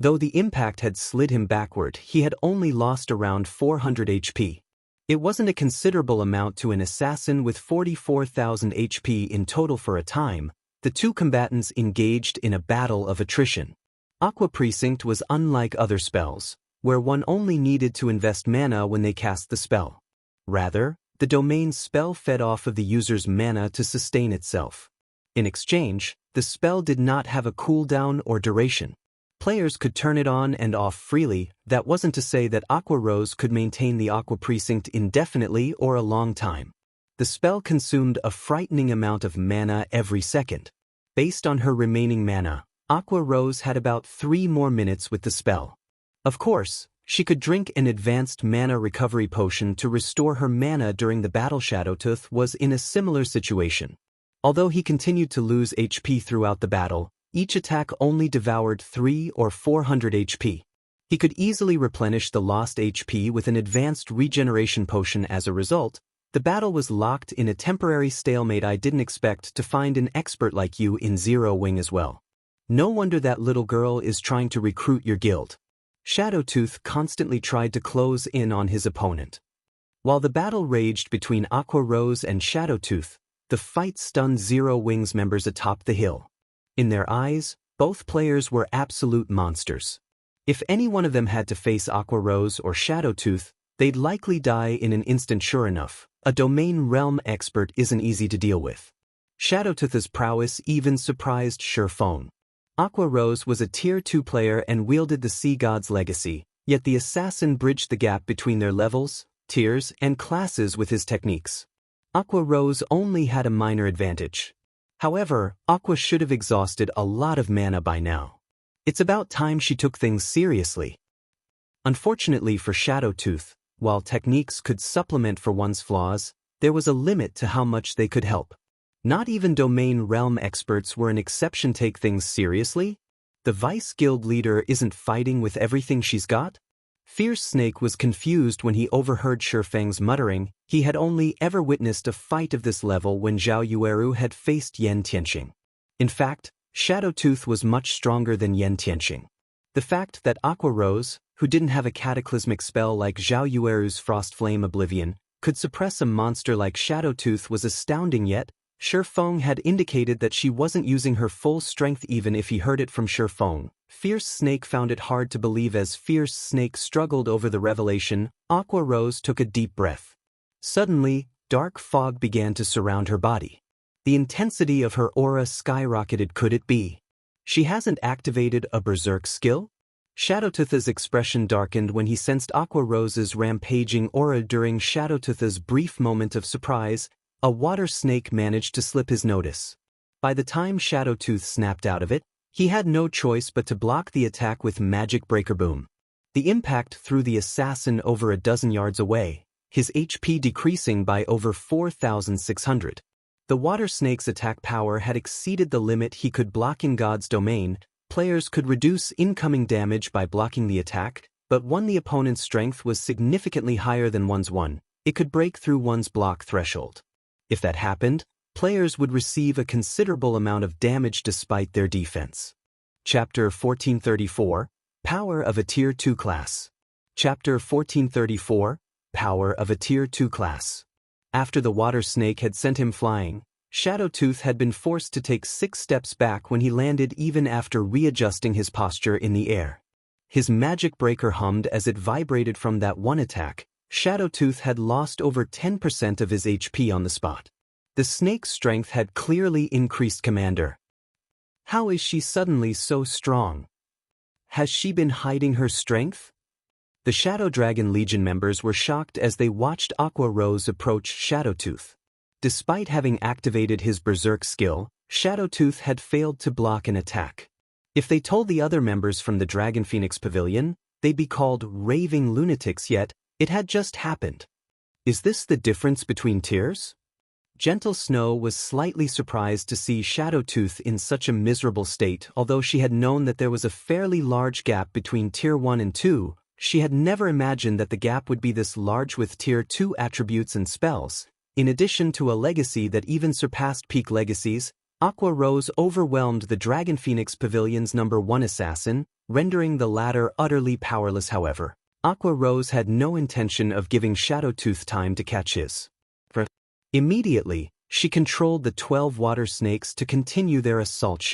Speaker 1: Though the impact had slid him backward, he had only lost around 400 HP. It wasn't a considerable amount to an assassin with 44,000 HP in total. For a time, the two combatants engaged in a battle of attrition. Aqua Precinct was unlike other spells, where one only needed to invest mana when they cast the spell. Rather, the domain's spell fed off of the user's mana to sustain itself. In exchange, the spell did not have a cooldown or duration. Players could turn it on and off freely. That wasn't to say that Aqua Rose could maintain the Aqua Precinct indefinitely or a long time. The spell consumed a frightening amount of mana every second. Based on her remaining mana, Aqua Rose had about 3 more minutes with the spell. Of course, she could drink an advanced mana recovery potion to restore her mana during the battle. Shadowtooth was in a similar situation. Although he continued to lose HP throughout the battle, each attack only devoured 300 or 400 HP. He could easily replenish the lost HP with an advanced regeneration potion. As a result, the battle was locked in a temporary stalemate. I didn't expect to find an expert like you in Zero Wing as well. No wonder that little girl is trying to recruit your guild. Shadowtooth constantly tried to close in on his opponent. While the battle raged between Aqua Rose and Shadowtooth, the fight stunned Zero Wing's members atop the hill. In their eyes, both players were absolute monsters. If any one of them had to face Aqua Rose or Shadowtooth, they'd likely die in an instant. Sure enough, a domain realm expert isn't easy to deal with. Shadowtooth's prowess even surprised Feng. Aqua Rose was a Tier 2 player and wielded the Sea God's Legacy, yet the assassin bridged the gap between their levels, tiers, and classes with his techniques. Aqua Rose only had a minor advantage. However, Aqua should have exhausted a lot of mana by now. It's about time she took things seriously. Unfortunately for Shadowtooth, while techniques could supplement for one's flaws, there was a limit to how much they could help. Not even domain realm experts were an exception. Take things seriously? The Vice Guild leader isn't fighting with everything she's got? Fierce Snake was confused when he overheard Feng's muttering. He had only ever witnessed a fight of this level when Zhao Yueru had faced Yen Tianqing. In fact, Shadowtooth was much stronger than Yen Tianqing. The fact that Aqua Rose, who didn't have a cataclysmic spell like Zhao Yueru's Frost Flame Oblivion, could suppress a monster like Shadowtooth was astounding. Yet, Feng had indicated that she wasn't using her full strength even if he heard it from Feng. Fierce Snake found it hard to believe. As Fierce Snake struggled over the revelation, Aqua Rose took a deep breath. Suddenly, dark fog began to surround her body. The intensity of her aura skyrocketed. Could it be? She hasn't activated a berserk skill? Shadowtooth's expression darkened when he sensed Aqua Rose's rampaging aura. During Shadowtooth's brief moment of surprise, a water snake managed to slip his notice. By the time Shadowtooth snapped out of it, he had no choice but to block the attack with Magic Breaker Boom. The impact threw the assassin over a dozen yards away, his HP decreasing by over 4,600. The water snake's attack power had exceeded the limit he could block. In God's domain, players could reduce incoming damage by blocking the attack, but when the opponent's strength was significantly higher than one's, it could break through one's block threshold. If that happened, players would receive a considerable amount of damage despite their defense. Chapter 1434, Power of a Tier 2 Class. Chapter 1434, Power of a Tier 2 Class. After the water snake had sent him flying, Shadowtooth had been forced to take 6 steps back when he landed, even after readjusting his posture in the air. His magic breaker hummed as it vibrated from that one attack. Shadowtooth had lost over 10% of his HP on the spot. The snake's strength had clearly increased. Commander, how is she suddenly so strong? Has she been hiding her strength? The Shadow Dragon Legion members were shocked as they watched Aqua Rose approach Shadowtooth. Despite having activated his berserk skill, Shadowtooth had failed to block an attack. If they told the other members from the Dragon Phoenix Pavilion, they'd be called raving lunatics. Yet, it had just happened. Is this the difference between tiers? Gentle Snow was slightly surprised to see Shadowtooth in such a miserable state. Although she had known that there was a fairly large gap between Tier 1 and 2, she had never imagined that the gap would be this large with Tier 2 attributes and spells. In addition to a legacy that even surpassed peak legacies, Aqua Rose overwhelmed the Dragon Phoenix Pavilion's #1 assassin, rendering the latter utterly powerless. However, Aqua Rose had no intention of giving Shadowtooth time to catch his breath. Immediately, she controlled the 12 water snakes to continue their assault.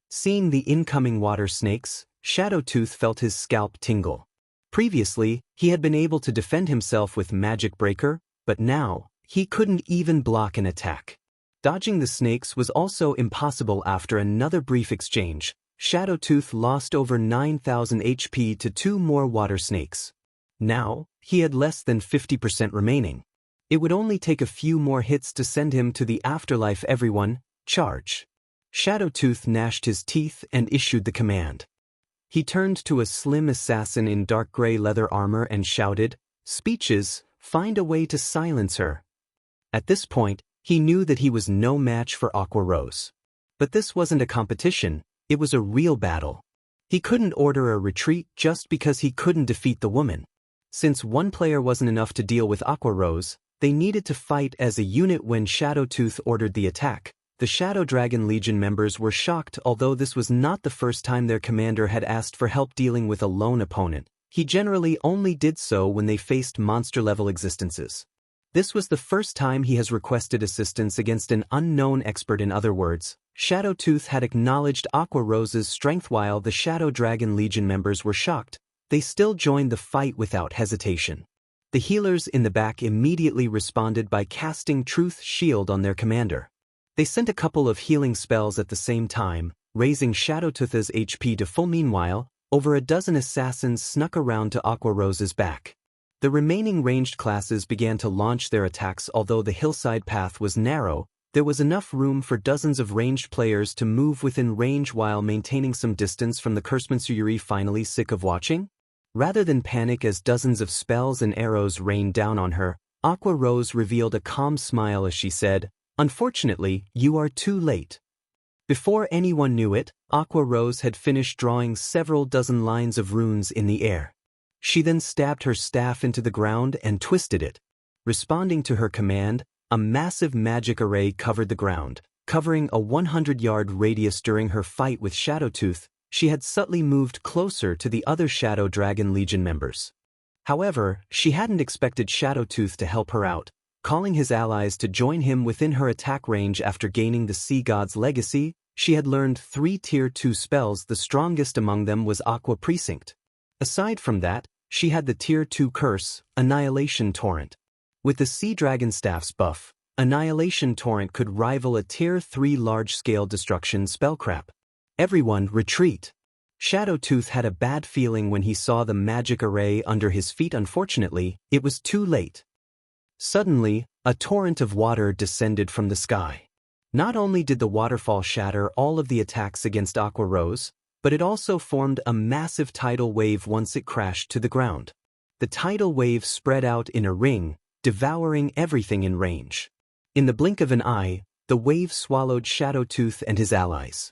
Speaker 1: Seeing the incoming water snakes, Shadowtooth felt his scalp tingle. Previously, he had been able to defend himself with Magic Breaker, but now, he couldn't even block an attack. Dodging the snakes was also impossible. After another brief exchange, Shadowtooth lost over 9,000 HP to 2 more water snakes. Now, he had less than 50% remaining. It would only take a few more hits to send him to the afterlife. Everyone, charge. Shadowtooth gnashed his teeth and issued the command. He turned to a slim assassin in dark gray leather armor and shouted, "Speeches, find a way to silence her." At this point, he knew that he was no match for Aqua Rose. But this wasn't a competition, it was a real battle. He couldn't order a retreat just because he couldn't defeat the woman. Since one player wasn't enough to deal with Aqua Rose, they needed to fight as a unit. When Shadowtooth ordered the attack, the Shadow Dragon Legion members were shocked. Although this was not the first time their commander had asked for help dealing with a lone opponent, he generally only did so when they faced monster-level existences. This was the first time he has requested assistance against an unknown expert. In other words, Shadowtooth had acknowledged Aqua Rose's strength. While the Shadow Dragon Legion members were shocked, they still joined the fight without hesitation. The healers in the back immediately responded by casting Truth Shield on their commander. They sent a couple of healing spells at the same time, raising Shadowtooth's HP to full. Meanwhile, over a dozen assassins snuck around to Aqua Rose's back. The remaining ranged classes began to launch their attacks. Although the hillside path was narrow, There was enough room for dozens of ranged players to move within range while maintaining some distance from the Kursmansuyuri. Finally sick of watching? Rather than panic as dozens of spells and arrows rained down on her, Aqua Rose revealed a calm smile as she said, "Unfortunately, you are too late." Before anyone knew it, Aqua Rose had finished drawing several dozen lines of runes in the air. She then stabbed her staff into the ground and twisted it. Responding to her command, a massive magic array covered the ground, covering a 100-yard radius. During her fight with Shadowtooth, she had subtly moved closer to the other Shadow Dragon Legion members. However, she hadn't expected Shadowtooth to help her out, calling his allies to join him within her attack range. After gaining the Sea God's legacy, she had learned 3 Tier 2 spells. The strongest among them was Aqua Precinct. Aside from that, she had the Tier 2 curse, Annihilation Torrent. With the Sea Dragon Staff's buff, Annihilation Torrent could rival a Tier 3 large-scale destruction spell. Crap. Everyone, retreat. Shadowtooth had a bad feeling when he saw the magic array under his feet. Unfortunately, it was too late. Suddenly, a torrent of water descended from the sky. Not only did the waterfall shatter all of the attacks against Aqua Rose, but it also formed a massive tidal wave once it crashed to the ground. The tidal wave spread out in a ring, devouring everything in range. In the blink of an eye, the wave swallowed Shadowtooth and his allies.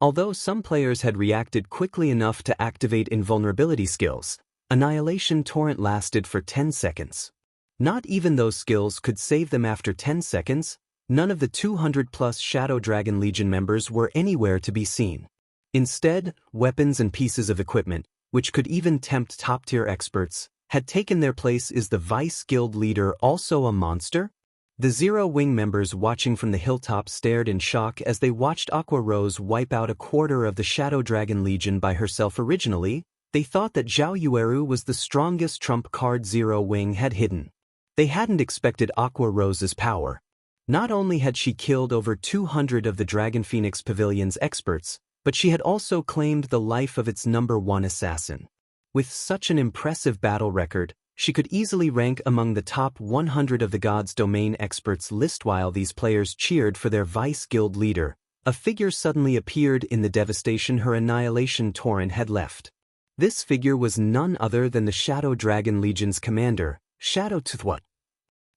Speaker 1: Although some players had reacted quickly enough to activate invulnerability skills, Annihilation Torrent lasted for 10 seconds. Not even those skills could save them. After 10 seconds, none of the 200-plus Shadow Dragon Legion members were anywhere to be seen. Instead, weapons and pieces of equipment, which could even tempt top-tier experts, had taken their place. Is the Vice Guild leader also a monster? The Zero Wing members watching from the hilltop stared in shock as they watched Aqua Rose wipe out a quarter of the Shadow Dragon Legion by herself. Originally, they thought that Zhao Yueru was the strongest trump card Zero Wing had hidden. They hadn't expected Aqua Rose's power. Not only had she killed over 200 of the Dragon Phoenix Pavilion's experts, but she had also claimed the life of its #1 assassin. With such an impressive battle record, she could easily rank among the top 100 of the God's Domain experts list. While these players cheered for their Vice Guild leader, a figure suddenly appeared in the devastation her Annihilation Torrent had left. This figure was none other than the Shadow Dragon Legion's commander, Shadowtooth. What?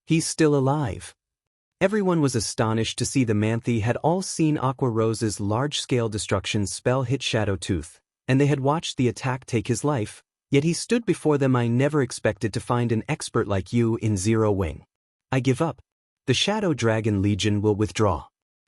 Speaker 1: He's still alive. Everyone was astonished to see the Manthe had all seen Aqua Rose's large-scale destruction spell hit Shadowtooth, and they had watched the attack take his life. Yet he stood before them. I never expected to find an expert like you in Zero Wing. I give up. The Shadow Dragon Legion will withdraw.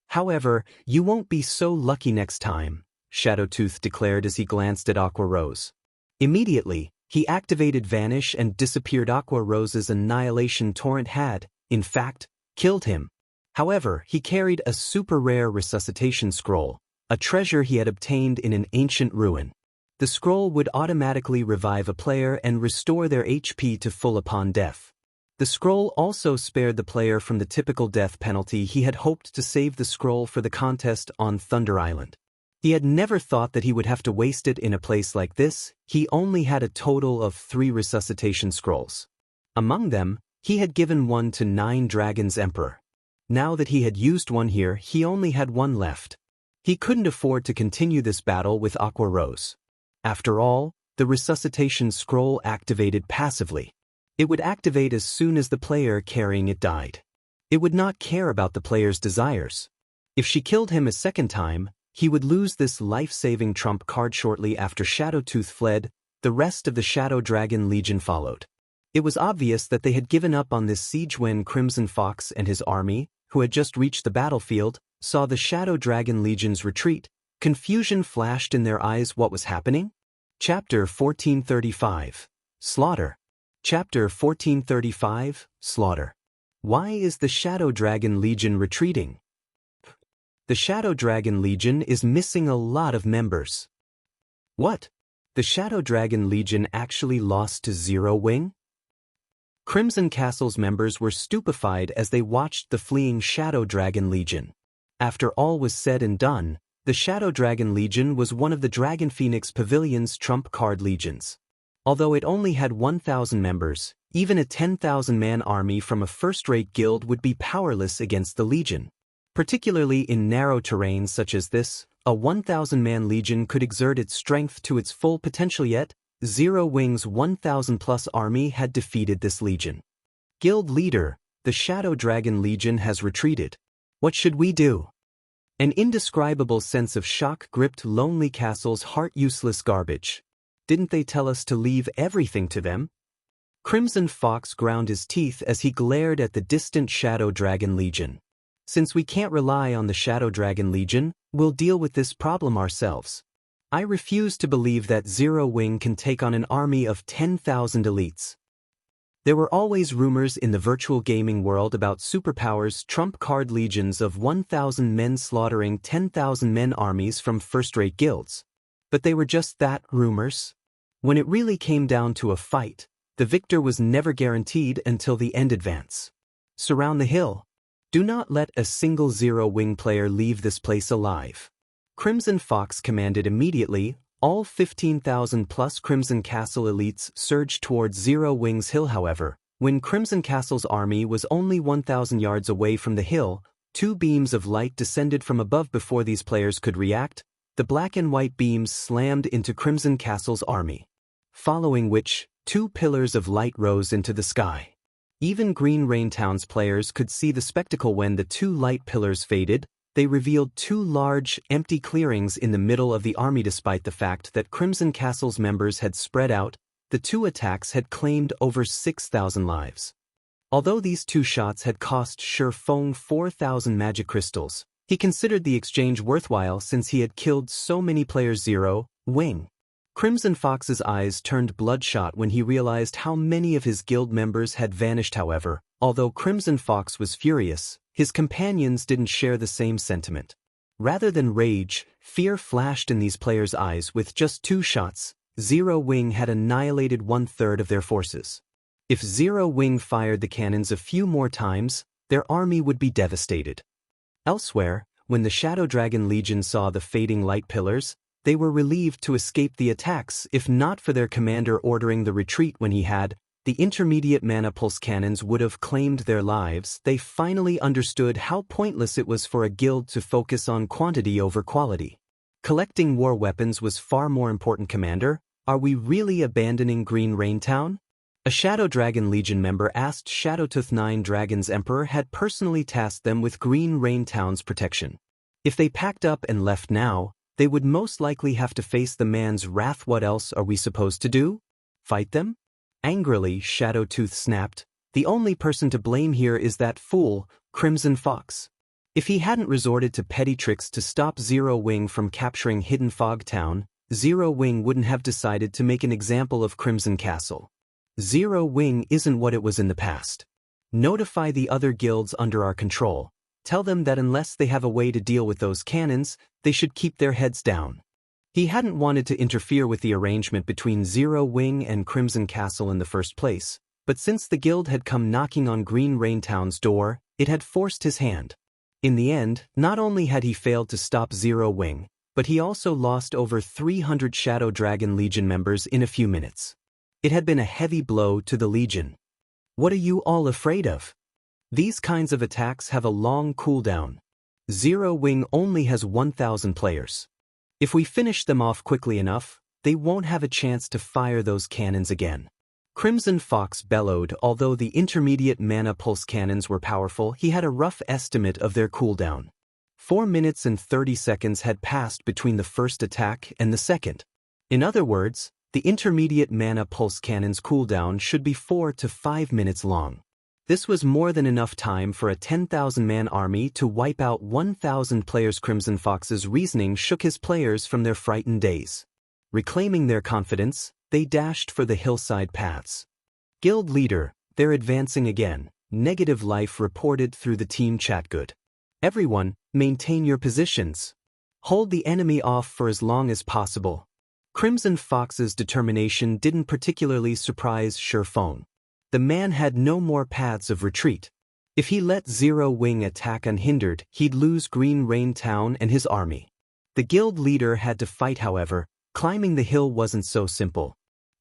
Speaker 1: However, you won't be so lucky next time, Shadowtooth declared as he glanced at Aqua Rose. Immediately, he activated Vanish and disappeared. Aqua Rose's Annihilation Torrent had, in fact, killed him. However, he carried a super-rare resuscitation scroll, a treasure he had obtained in an ancient ruin. The scroll would automatically revive a player and restore their HP to full upon death. The scroll also spared the player from the typical death penalty. He had hoped to save the scroll for the contest on Thunder Island. He had never thought that he would have to waste it in a place like this. He only had a total of 3 resuscitation scrolls. Among them, he had given one to 9 Dragons Emperor. Now that he had used one here, he only had one left. He couldn't afford to continue this battle with Aqua Rose. After all, the resuscitation scroll activated passively. It would activate as soon as the player carrying it died. It would not care about the player's desires. If she killed him a second time, he would lose this life-saving trump card. Shortly after Shadowtooth fled, the rest of the Shadow Dragon Legion followed. It was obvious that they had given up on this siege when Crimson Fox and his army, who had just reached the battlefield, saw the Shadow Dragon Legion's retreat. Confusion flashed in their eyes. What was happening? Chapter 1435. Slaughter. Chapter 1435. Slaughter. Why is the Shadow Dragon Legion retreating? The Shadow Dragon Legion is missing a lot of members. What? The Shadow Dragon Legion actually lost to Zero Wing? Crimson Castle's members were stupefied as they watched the fleeing Shadow Dragon Legion. After all was said and done, the Shadow Dragon Legion was one of the Dragon Phoenix Pavilion's trump card legions. Although it only had 1,000 members, even a 10,000-man army from a first-rate guild would be powerless against the legion. Particularly in narrow terrains such as this, a 1,000-man legion could exert its strength to its full potential, yet Zero Wing's 1,000-plus army had defeated this legion. Guild leader, the Shadow Dragon Legion has retreated. What should we do? An indescribable sense of shock gripped Lonely Castle's heart. Useless garbage. Didn't they tell us to leave everything to them? Crimson Fox ground his teeth as he glared at the distant Shadow Dragon Legion. Since we can't rely on the Shadow Dragon Legion, we'll deal with this problem ourselves. I refuse to believe that Zero Wing can take on an army of 10,000 elites. There were always rumors in the virtual gaming world about superpowers, trump card legions of 1,000 men slaughtering 10,000 men armies from first-rate guilds. But they were just that, rumors. When it really came down to a fight, the victor was never guaranteed until the end advance. Surround the hill. Do not let a single Zero Wing player leave this place alive. Crimson Fox commanded immediately. All 15,000-plus Crimson Castle elites surged towards Zero Wing's hill. However, when Crimson Castle's army was only 1,000 yards away from the hill, two beams of light descended from above before these players could react. The black and white beams slammed into Crimson Castle's army, following which, two pillars of light rose into the sky. Even Green Raintown's players could see the spectacle when the two light pillars faded. They revealed two large, empty clearings in the middle of the army. Despite the fact that Crimson Castle's members had spread out, the two attacks had claimed over 6,000 lives. Although these two shots had cost Feng 4,000 magic crystals, he considered the exchange worthwhile since he had killed so many players. Zero Wing. Crimson Fox's eyes turned bloodshot when he realized how many of his guild members had vanished. However, although Crimson Fox was furious, his companions didn't share the same sentiment. Rather than rage, fear flashed in these players' eyes. With just two shots, Zero Wing had annihilated 1/3 of their forces. If Zero Wing fired the cannons a few more times, their army would be devastated. Elsewhere, when the Shadow Dragon Legion saw the fading light pillars, they were relieved to escape the attacks. If not for their commander ordering the retreat when he had, the intermediate mana pulse cannons would have claimed their lives. They finally understood how pointless it was for a guild to focus on quantity over quality. Collecting war weapons was far more important. Commander, are we really abandoning Green Raintown? A Shadow Dragon Legion member asked. Shadowtooth 9 Dragon's Emperor had personally tasked them with Green Raintown's protection. If they packed up and left now, they would most likely have to face the man's wrath. What else are we supposed to do? Fight them? Angrily, Shadowtooth snapped. The only person to blame here is that fool, Crimson Fox. If he hadn't resorted to petty tricks to stop Zero Wing from capturing Hidden Fog Town, Zero Wing wouldn't have decided to make an example of Crimson Castle. Zero Wing isn't what it was in the past. Notify the other guilds under our control. Tell them that unless they have a way to deal with those cannons, they should keep their heads down. He hadn't wanted to interfere with the arrangement between Zero Wing and Crimson Castle in the first place, but since the guild had come knocking on Green Raintown's door, it had forced his hand. In the end, not only had he failed to stop Zero Wing, but he also lost over 300 Shadow Dragon Legion members in a few minutes. It had been a heavy blow to the Legion. What are you all afraid of? These kinds of attacks have a long cooldown. Zero Wing only has 1,000 players. If we finish them off quickly enough, they won't have a chance to fire those cannons again. Crimson Fox bellowed. Although the intermediate mana pulse cannons were powerful, he had a rough estimate of their cooldown. 4 minutes and 30 seconds had passed between the first attack and the second. In other words, the intermediate mana pulse cannon's cooldown should be 4 to 5 minutes long. This was more than enough time for a 10,000-man army to wipe out 1,000 players. Crimson Fox's reasoning shook his players from their frightened daze. Reclaiming their confidence, they dashed for the hillside paths. Guild leader, they're advancing again. Negative life reported through the team chat. Good. Everyone, maintain your positions. Hold the enemy off for as long as possible. Crimson Fox's determination didn't particularly surprise Feng. The man had no more paths of retreat. If he let Zero Wing attack unhindered, he'd lose Green Raintown and his army. The guild leader had to fight. However, climbing the hill wasn't so simple.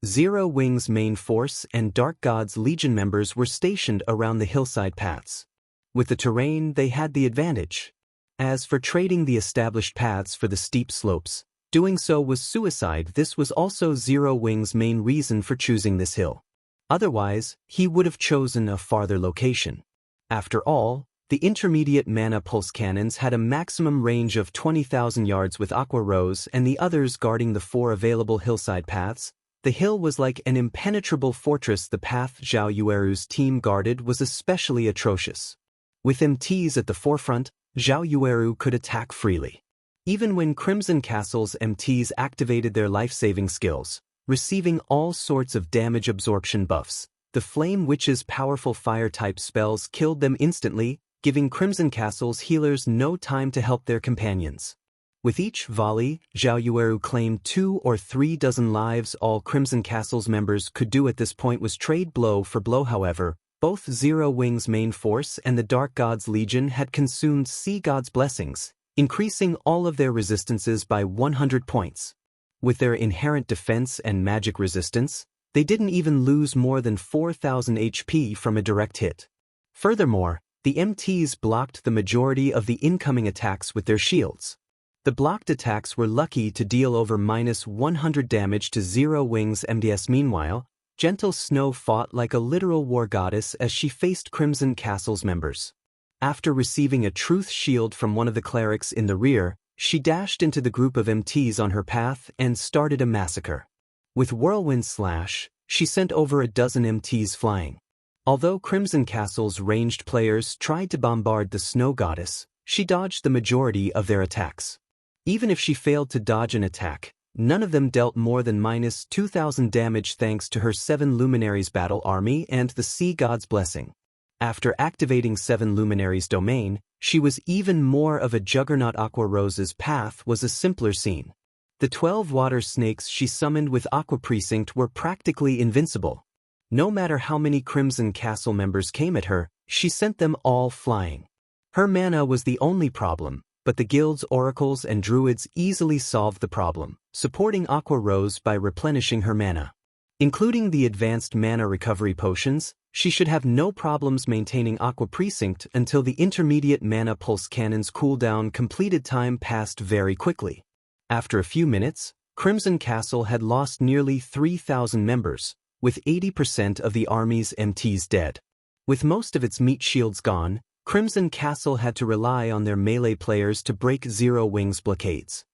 Speaker 1: Zero Wing's main force and Dark God's Legion members were stationed around the hillside paths. With the terrain, they had the advantage. As for trading the established paths for the steep slopes, doing so was suicide. This was also Zero Wing's main reason for choosing this hill. Otherwise, he would have chosen a farther location. After all, the intermediate mana pulse cannons had a maximum range of 20,000 yards with Aqua rows and the others guarding the 4 available hillside paths. The hill was like an impenetrable fortress. The path Zhao Yueru's team guarded was especially atrocious. With MTs at the forefront, Zhao Yueru could attack freely. Even when Crimson Castle's MTs activated their life-saving skills, receiving all sorts of damage absorption buffs, the Flame Witch's powerful fire-type spells killed them instantly, giving Crimson Castle's healers no time to help their companions. With each volley, Zhao Yueru claimed 2 or 3 dozen lives. All Crimson Castle's members could do at this point was trade blow for blow. However, both Zero Wing's main force and the Dark God's Legion had consumed Sea God's blessings, increasing all of their resistances by 100 points. With their inherent defense and magic resistance, they didn't even lose more than 4,000 HP from a direct hit. Furthermore, the MTs blocked the majority of the incoming attacks with their shields. The blocked attacks were lucky to deal over -100 damage to Zero Wing's MDS. Meanwhile, Gentle Snow fought like a literal war goddess as she faced Crimson Castle's members. After receiving a truth shield from one of the clerics in the rear, she dashed into the group of MTs on her path and started a massacre. With Whirlwind Slash, she sent over a dozen MTs flying. Although Crimson Castle's ranged players tried to bombard the Snow Goddess, she dodged the majority of their attacks. Even if she failed to dodge an attack, none of them dealt more than -2,000 damage thanks to her 7 Luminaries battle army and the Sea God's blessing. After activating 7 Luminaries domain, she was even more of a juggernaut. Aqua Rose's path was a simpler scene. The 12 water snakes she summoned with Aqua Precinct were practically invincible. No matter how many Crimson Castle members came at her, she sent them all flying. Her mana was the only problem, but the guild's oracles and druids easily solved the problem, supporting Aqua Rose by replenishing her mana. Including the advanced mana recovery potions, she should have no problems maintaining Aqua Precinct until the intermediate mana pulse cannon's cooldown completed. Time passed very quickly. After a few minutes, Crimson Castle had lost nearly 3,000 members, with 80% of the army's MTs dead. With most of its meat shields gone, Crimson Castle had to rely on their melee players to break Zero Wing's blockades.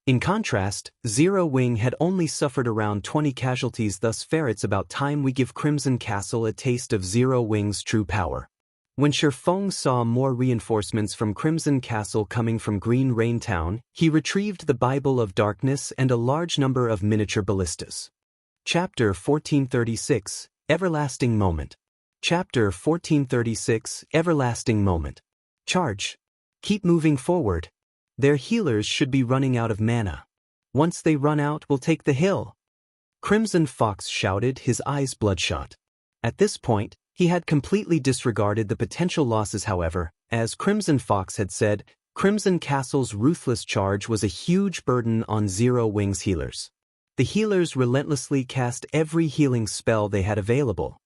Speaker 1: In contrast, Zero Wing had only suffered around 20 casualties. Thus it's about time we give Crimson Castle a taste of Zero Wing's true power. When Feng saw more reinforcements from Crimson Castle coming from Green Rain Town, he retrieved the Bible of Darkness and a large number of miniature ballistas. Chapter 1436, Everlasting Moment. Chapter 1436, Everlasting Moment. Charge. Keep moving forward. Their healers should be running out of mana. Once they run out, we'll take the hill. Crimson Fox shouted, his eyes bloodshot. At this point, he had completely disregarded the potential losses. However, as Crimson Fox had said, Crimson Castle's ruthless charge was a huge burden on Zero Wing's healers. The healers relentlessly cast every healing spell they had available.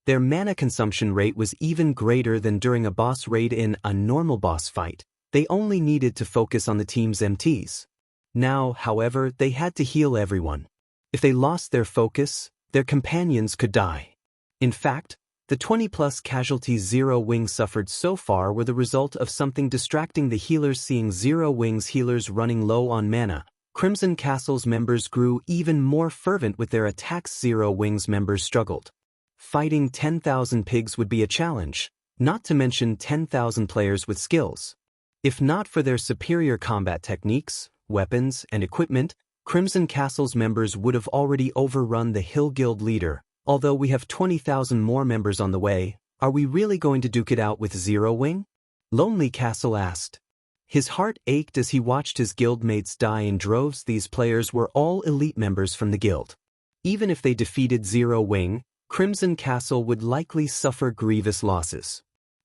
Speaker 1: Their mana consumption rate was even greater than during a boss raid. In a normal boss fight, they only needed to focus on the team's MTs. Now, however, they had to heal everyone. If they lost their focus, their companions could die. In fact, the 20+ casualties Zero Wing suffered so far were the result of something distracting the healers. Seeing Zero Wing's healers running low on mana, Crimson Castle's members grew even more fervent with their attacks. Zero Wing's members struggled. Fighting 10,000 pigs would be a challenge, not to mention 10,000 players with skills. If not for their superior combat techniques, weapons, and equipment, Crimson Castle's members would have already overrun the Hill Guild leader. Although we have 20,000 more members on the way, are we really going to duke it out with Zero Wing? Lonely Castle asked. His heart ached as he watched his guildmates die in droves. These players were all elite members from the guild. Even if they defeated Zero Wing, Crimson Castle would likely suffer grievous losses.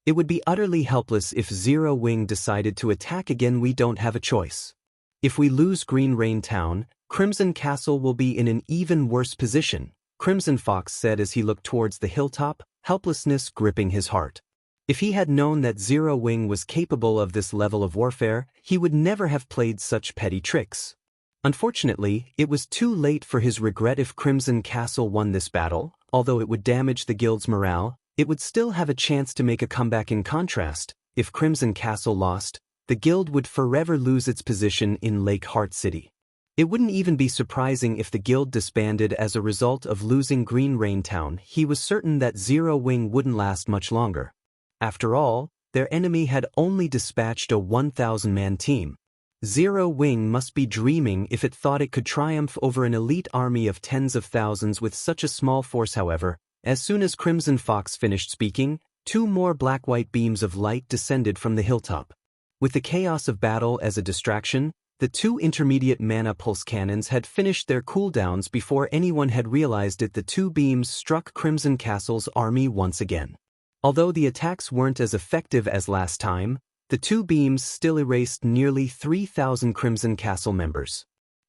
Speaker 1: It would be utterly helpless if Zero Wing decided to attack again. We don't have a choice. If we lose Green Rain Town, Crimson Castle will be in an even worse position, Crimson Fox said as he looked towards the hilltop, helplessness gripping his heart. If he had known that Zero Wing was capable of this level of warfare, he would never have played such petty tricks. Unfortunately, it was too late for his regret. If Crimson Castle won this battle, although it would damage the guild's morale, it would still have a chance to make a comeback. In contrast, if Crimson Castle lost, the guild would forever lose its position in Lake Heart City. It wouldn't even be surprising if the guild disbanded as a result of losing Green Rain Town. He was certain that Zero Wing wouldn't last much longer. After all, their enemy had only dispatched a 1,000-man team. Zero Wing must be dreaming if it thought it could triumph over an elite army of tens of thousands with such a small force. However, as soon as Crimson Fox finished speaking, 2 more black-white beams of light descended from the hilltop. With the chaos of battle as a distraction, the 2 intermediate mana pulse cannons had finished their cooldowns before anyone had realized it. The 2 beams struck Crimson Castle's army once again. Although the attacks weren't as effective as last time, the 2 beams still erased nearly 3,000 Crimson Castle members.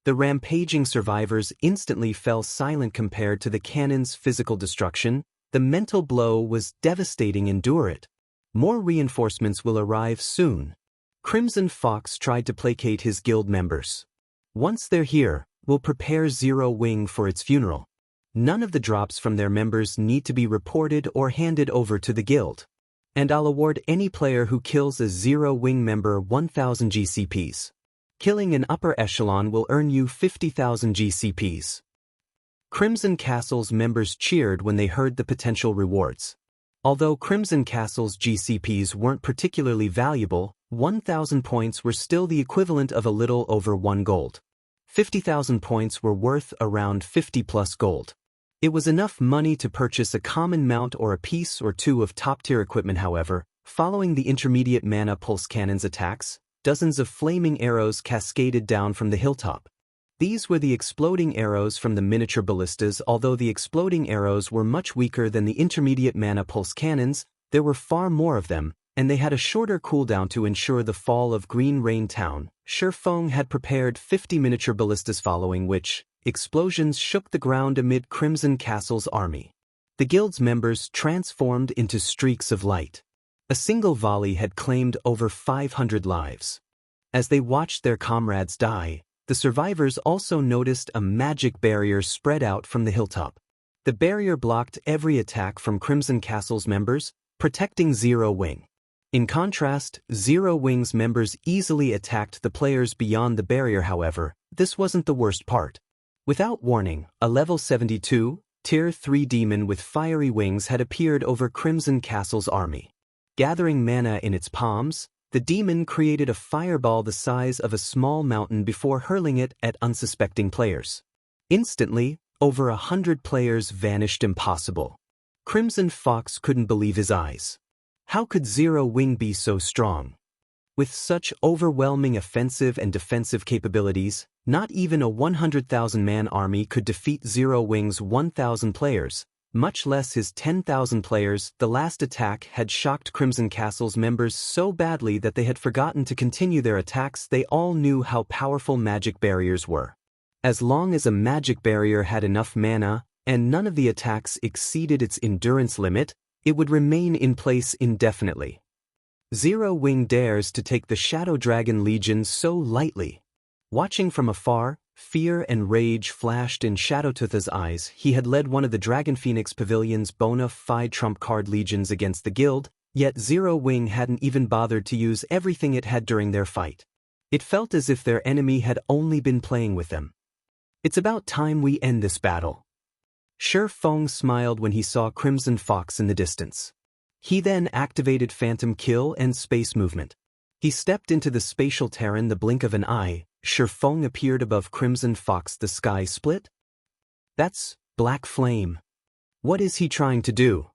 Speaker 1: The rampaging survivors instantly fell silent compared to the cannon's physical destruction. The mental blow was devastating. Endure it. More reinforcements will arrive soon. Crimson Fox tried to placate his guild members. Once they're here, we'll prepare Zero Wing for its funeral. None of the drops from their members need to be reported or handed over to the guild. And I'll award any player who kills a Zero Wing member 1,000 GCPs. Killing an upper echelon will earn you 50,000 GCPs. Crimson Castle's members cheered when they heard the potential rewards. Although Crimson Castle's GCPs weren't particularly valuable, 1,000 points were still the equivalent of a little over 1 gold. 50,000 points were worth around 50 plus gold. It was enough money to purchase a common mount or a piece or 2 of top-tier equipment. However, following the intermediate mana pulse cannon's attacks, dozens of flaming arrows cascaded down from the hilltop. These were the exploding arrows from the miniature ballistas. Although the exploding arrows were much weaker than the intermediate mana pulse cannons, there were far more of them, and they had a shorter cooldown to ensure the fall of Green Rain Town. Feng had prepared 50 miniature ballistas, following which, explosions shook the ground amid Crimson Castle's army. The guild's members transformed into streaks of light. A single volley had claimed over 500 lives. As they watched their comrades die, the survivors also noticed a magic barrier spread out from the hilltop. The barrier blocked every attack from Crimson Castle's members, protecting Zero Wing. In contrast, Zero Wing's members easily attacked the players beyond the barrier. However, this wasn't the worst part. Without warning, a level 72, Tier 3 demon with fiery wings had appeared over Crimson Castle's army. Gathering mana in its palms, the demon created a fireball the size of a small mountain before hurling it at unsuspecting players. Instantly, over 100 players vanished. Impossible. Crimson Fox couldn't believe his eyes. How could Zero Wing be so strong? With such overwhelming offensive and defensive capabilities, not even a 100,000-man army could defeat Zero Wing's 1,000 players, much less his 10,000 players. The last attack had shocked Crimson Castle's members so badly that they had forgotten to continue their attacks. They all knew how powerful magic barriers were. As long as a magic barrier had enough mana, and none of the attacks exceeded its endurance limit, it would remain in place indefinitely. Zero Wing dares to take the Shadow Dragon Legion so lightly. Watching from afar, fear and rage flashed in Shadowtooth's eyes. He had led one of the Dragon Phoenix Pavilion's bona fide trump card legions against the guild, yet Zero Wing hadn't even bothered to use everything it had during their fight. It felt as if their enemy had only been playing with them. It's about time we end this battle. Feng smiled when he saw Crimson Fox in the distance. He then activated Phantom Kill and Space Movement. He stepped into the spatial terrain the blink of an eye. Feng appeared above Crimson Fox. The sky split? That's Black Flame. What is he trying to do?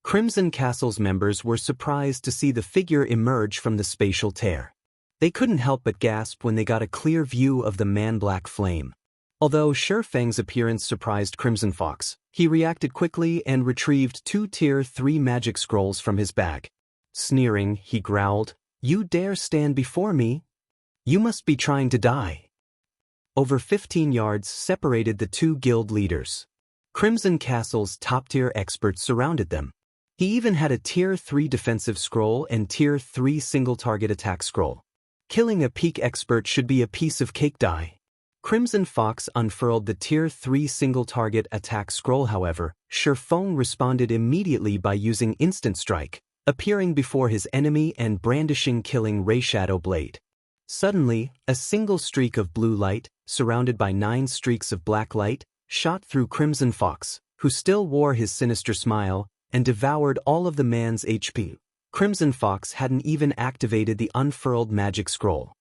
Speaker 1: Crimson Castle's members were surprised to see the figure emerge from the spatial tear. They couldn't help but gasp when they got a clear view of the man Black Flame. Although Feng's appearance surprised Crimson Fox, he reacted quickly and retrieved 2 Tier 3 magic scrolls from his bag. Sneering, he growled, "You dare stand before me? You must be trying to die." Over 15 yards separated the 2 guild leaders. Crimson Castle's top-tier experts surrounded them. He even had a Tier 3 defensive scroll and Tier 3 single-target attack scroll. Killing a peak expert should be a piece of cake die. Crimson Fox unfurled the Tier 3 single-target attack scroll however, Feng responded immediately by using Instant Strike, appearing before his enemy and brandishing killing Ray Shadow Blade. Suddenly, a single streak of blue light, surrounded by 9 streaks of black light, shot through Crimson Fox, who still wore his sinister smile, and devoured all of the man's HP. Crimson Fox hadn't even activated the unfurled magic scroll.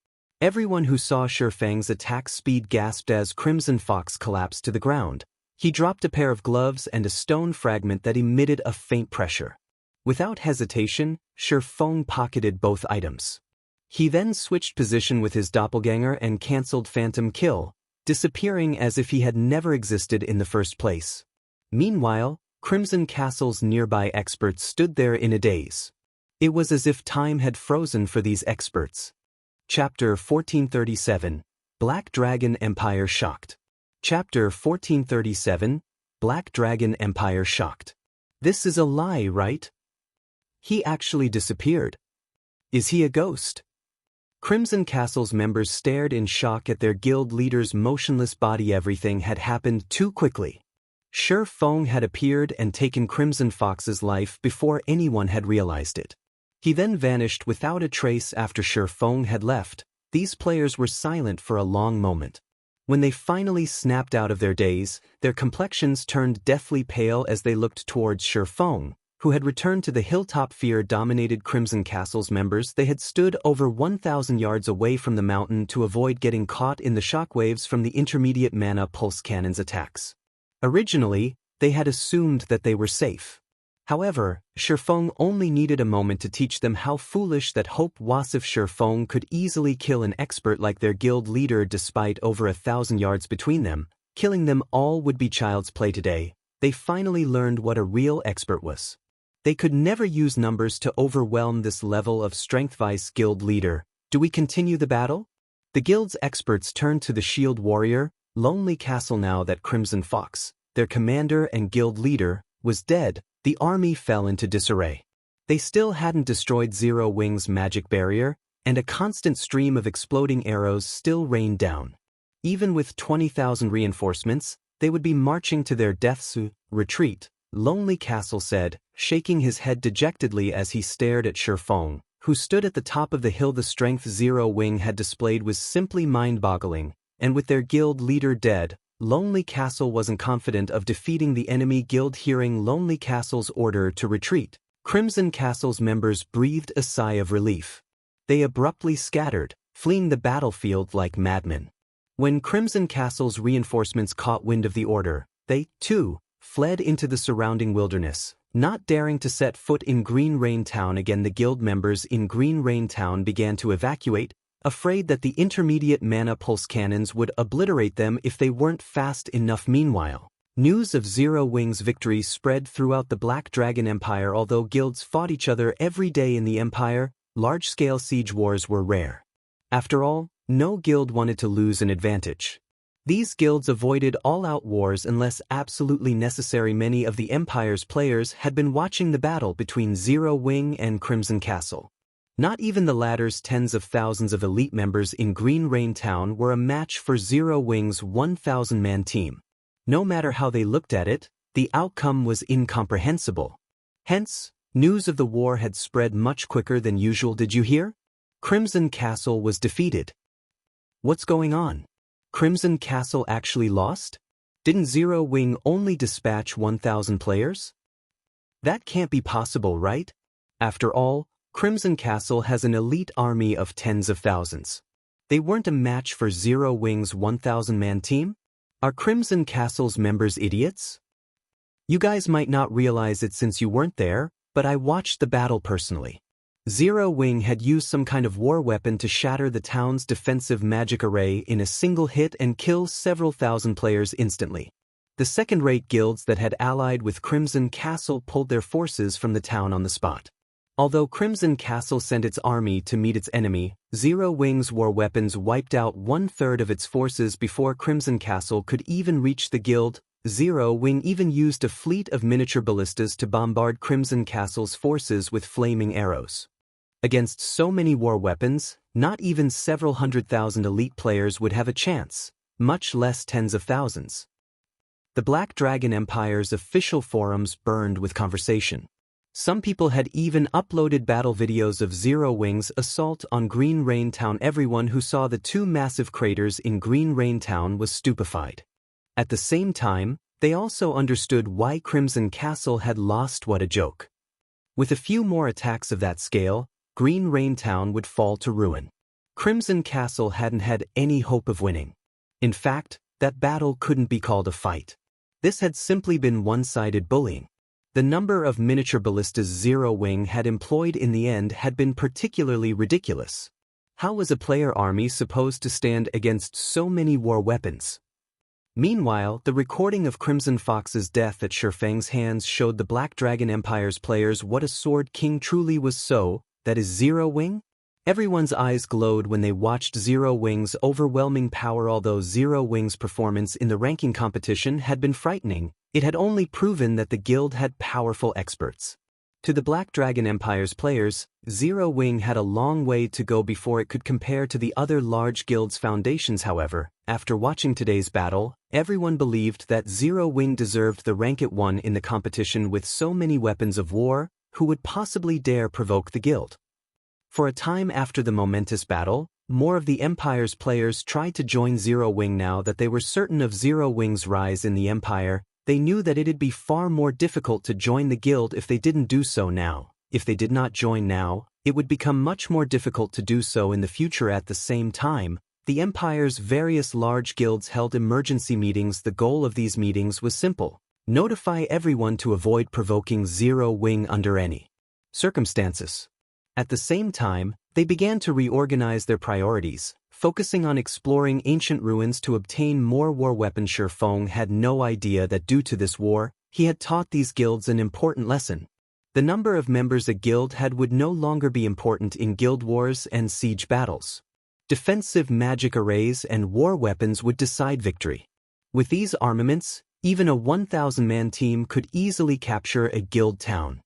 Speaker 1: Everyone who saw Feng's attack speed gasped as Crimson Fox collapsed to the ground. He dropped a pair of gloves and a stone fragment that emitted a faint pressure. Without hesitation, Feng pocketed both items. He then switched position with his doppelganger and cancelled Phantom Kill, disappearing as if he had never existed in the first place. Meanwhile, Crimson Castle's nearby experts stood there in a daze. It was as if time had frozen for these experts. Chapter 1437, Black Dragon Empire Shocked. Chapter 1437, Black Dragon Empire Shocked. This is a lie, right? He actually disappeared. Is he a ghost? Crimson Castle's members stared in shock at their guild leader's motionless body. Everything had happened too quickly. Feng had appeared and taken Crimson Fox's life before anyone had realized it. He then vanished without a trace after Feng had left. These players were silent for a long moment. When they finally snapped out of their daze, their complexions turned deathly pale as they looked towards Feng, who had returned to the hilltop. Fear-dominated Crimson Castle's members. They had stood over 1,000 yards away from the mountain to avoid getting caught in the shockwaves from the intermediate mana pulse cannon's attacks. Originally, they had assumed that they were safe. However, Feng only needed a moment to teach them how foolish that hope was. If Feng could easily kill an expert like their guild leader despite over 1,000 yards between them, killing them all would be child's play today. They finally learned what a real expert was. They could never use numbers to overwhelm this level of strength. Vice Guild Leader, do we continue the battle? The guild's experts turned to the shield warrior, Lonely Castle. Now that Crimson Fox, their commander and guild leader, was dead, the army fell into disarray. They still hadn't destroyed Zero Wing's magic barrier, and a constant stream of exploding arrows still rained down. Even with 20,000 reinforcements, they would be marching to their deaths. Retreat, Lonely Castle said, shaking his head dejectedly as he stared at Feng, who stood at the top of the hill. The strength Zero Wing had displayed was simply mind-boggling, and with their guild leader dead, Lonely Castle wasn't confident of defeating the enemy guild. Hearing Lonely Castle's order to retreat, Crimson Castle's members breathed a sigh of relief. They abruptly scattered, fleeing the battlefield like madmen. When Crimson Castle's reinforcements caught wind of the order, they, too, fled into the surrounding wilderness, not daring to set foot in Green Rain Town again. The guild members in Green Rain Town began to evacuate, afraid that the intermediate mana pulse cannons would obliterate them if they weren't fast enough. Meanwhile, news of Zero Wing's victory spread throughout the Black Dragon Empire. Although guilds fought each other every day in the Empire, large-scale siege wars were rare. After all, no guild wanted to lose an advantage. These guilds avoided all-out wars unless absolutely necessary. Many of the Empire's players had been watching the battle between Zero Wing and Crimson Castle. Not even the latter's tens of thousands of elite members in Green Rain Town were a match for Zero Wing's 1,000-man team. No matter how they looked at it, the outcome was incomprehensible. Hence, news of the war had spread much quicker than usual. Did you hear? Crimson Castle was defeated. What's going on? Crimson Castle actually lost? Didn't Zero Wing only dispatch 1,000 players? That can't be possible, right? After all, Crimson Castle has an elite army of tens of thousands. They weren't a match for Zero Wing's 1,000-man team? Are Crimson Castle's members idiots? You guys might not realize it since you weren't there, but I watched the battle personally. Zero Wing had used some kind of war weapon to shatter the town's defensive magic array in a single hit and kill several thousand players instantly. The second-rate guilds that had allied with Crimson Castle pulled their forces from the town on the spot. Although Crimson Castle sent its army to meet its enemy, Zero Wing's war weapons wiped out 1/3 of its forces before Crimson Castle could even reach the guild. Zero Wing even used a fleet of miniature ballistas to bombard Crimson Castle's forces with flaming arrows. Against so many war weapons, not even several 100,000 elite players would have a chance, much less tens of thousands. The Black Dragon Empire's official forums burned with conversation. Some people had even uploaded battle videos of Zero Wing's assault on Green Rain Town. Everyone who saw the two massive craters in Green Rain Town was stupefied. At the same time, they also understood why Crimson Castle had lost. What a joke. With a few more attacks of that scale, Green Rain Town would fall to ruin. Crimson Castle hadn't had any hope of winning. In fact, that battle couldn't be called a fight. This had simply been one-sided bullying. The number of miniature ballistas Zero Wing had employed in the end had been particularly ridiculous. How was a player army supposed to stand against so many war weapons? Meanwhile, the recording of Crimson Fox's death at Feng's hands showed the Black Dragon Empire's players what a Sword King truly was. So, that is Zero Wing? Everyone's eyes glowed when they watched Zero Wing's overwhelming power. Although Zero Wing's performance in the ranking competition had been frightening, it had only proven that the guild had powerful experts. To the Black Dragon Empire's players, Zero Wing had a long way to go before it could compare to the other large guilds' foundations. However, after watching today's battle, everyone believed that Zero Wing deserved the rank it won in the competition. With so many weapons of war, who would possibly dare provoke the guild? For a time after the momentous battle, more of the Empire's players tried to join Zero Wing. Now that they were certain of Zero Wing's rise in the Empire, they knew that it'd be far more difficult to join the guild if they didn't do so now. If they did not join now, it would become much more difficult to do so in the future. At the same time, the Empire's various large guilds held emergency meetings. The goal of these meetings was simple: notify everyone to avoid provoking Zero Wing under any circumstances. At the same time, they began to reorganize their priorities, focusing on exploring ancient ruins to obtain more war weapons. Feng had no idea that due to this war, he had taught these guilds an important lesson. The number of members a guild had would no longer be important in guild wars and siege battles. Defensive magic arrays and war weapons would decide victory. With these armaments, even a 1,000-man team could easily capture a guild town.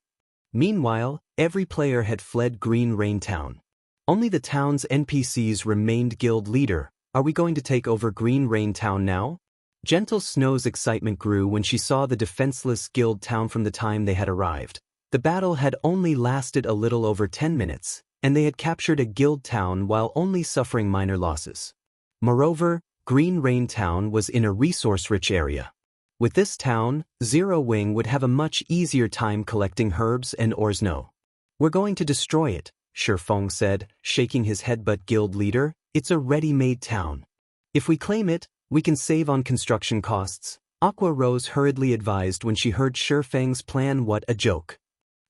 Speaker 1: Meanwhile, every player had fled Green Rain Town. Only the town's NPCs remained. Guild leader, are we going to take over Green Rain Town now? Gentle Snow's excitement grew when she saw the defenseless guild town. From the time they had arrived, the battle had only lasted a little over 10 minutes, and they had captured a guild town while only suffering minor losses. Moreover, Green Rain Town was in a resource-rich area. With this town, Zero Wing would have a much easier time collecting herbs and ores. No. We're going to destroy it, Feng said, shaking his head. But guild leader, it's a ready-made town. If we claim it, we can save on construction costs. Aqua Rose hurriedly advised when she heard Feng's plan. What a joke.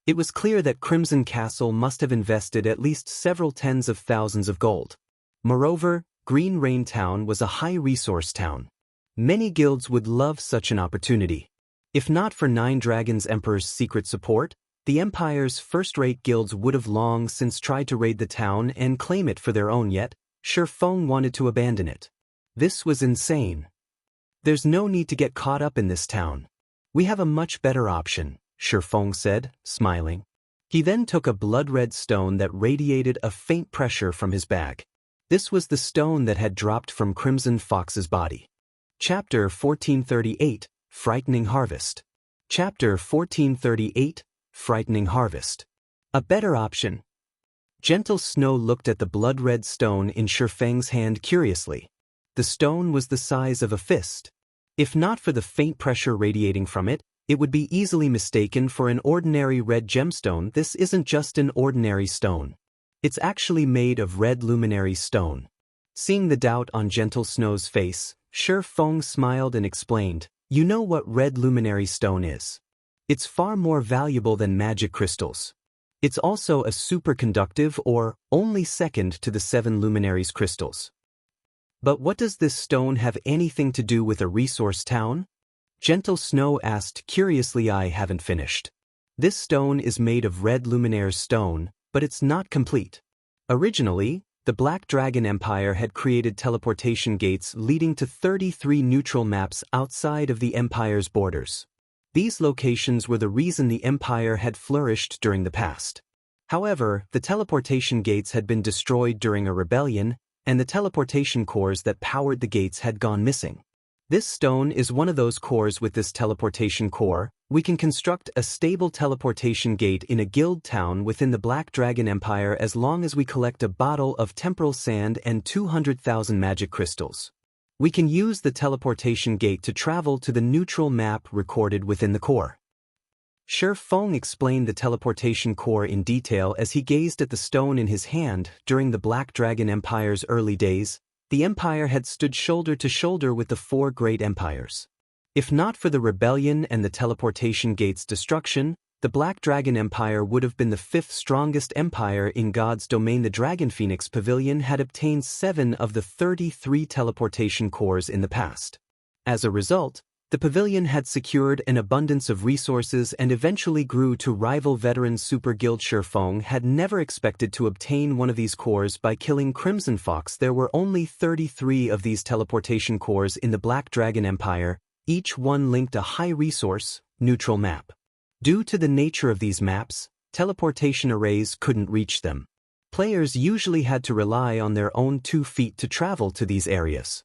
Speaker 1: It was clear that Crimson Castle must have invested at least several tens of thousands of gold. Moreover, Green Rain Town was a high-resource town. Many guilds would love such an opportunity. If not for Nine Dragons Emperor's secret support, the Empire's first-rate guilds would have long since tried to raid the town and claim it for their own. Yet, Feng wanted to abandon it. This was insane. There's no need to get caught up in this town. We have a much better option, Feng said, smiling. He then took a blood-red stone that radiated a faint pressure from his bag. This was the stone that had dropped from Crimson Fox's body. Chapter 1438, Frightening Harvest. Chapter 1438, Frightening Harvest. A better option. Gentle Snow looked at the blood-red stone in Feng's hand curiously. The stone was the size of a fist. If not for the faint pressure radiating from it, it would be easily mistaken for an ordinary red gemstone. This isn't just an ordinary stone. It's actually made of red luminary stone. Seeing the doubt on Gentle Snow's face, Feng smiled and explained, "You know what red luminary stone is. It's far more valuable than magic crystals. It's also a superconductive, or only second to the 7 luminaries crystals." But what does this stone have anything to do with a resource town? Gentle Snow asked curiously. I haven't finished. This stone is made of red luminaire stone, but it's not complete. Originally, the Black Dragon Empire had created teleportation gates leading to 33 neutral maps outside of the Empire's borders. These locations were the reason the Empire had flourished during the past. However, the teleportation gates had been destroyed during a rebellion, and the teleportation cores that powered the gates had gone missing. This stone is one of those cores. With this teleportation core, we can construct a stable teleportation gate in a guild town within the Black Dragon Empire as long as we collect a bottle of temporal sand and 200,000 magic crystals. We can use the teleportation gate to travel to the neutral map recorded within the core. Feng explained the teleportation core in detail as he gazed at the stone in his hand. During the Black Dragon Empire's early days, the Empire had stood shoulder to shoulder with the four great empires. If not for the rebellion and the teleportation gate's destruction, the Black Dragon Empire would have been the fifth strongest empire in God's domain. The Dragon Phoenix Pavilion had obtained 7 of the 33 teleportation cores in the past. As a result, the pavilion had secured an abundance of resources and eventually grew to rival veteran Super Guild. Feng had never expected to obtain one of these cores by killing Crimson Fox. There were only 33 of these teleportation cores in the Black Dragon Empire, each one linked a high-resource, neutral map. Due to the nature of these maps, teleportation arrays couldn't reach them. Players usually had to rely on their own 2 feet to travel to these areas.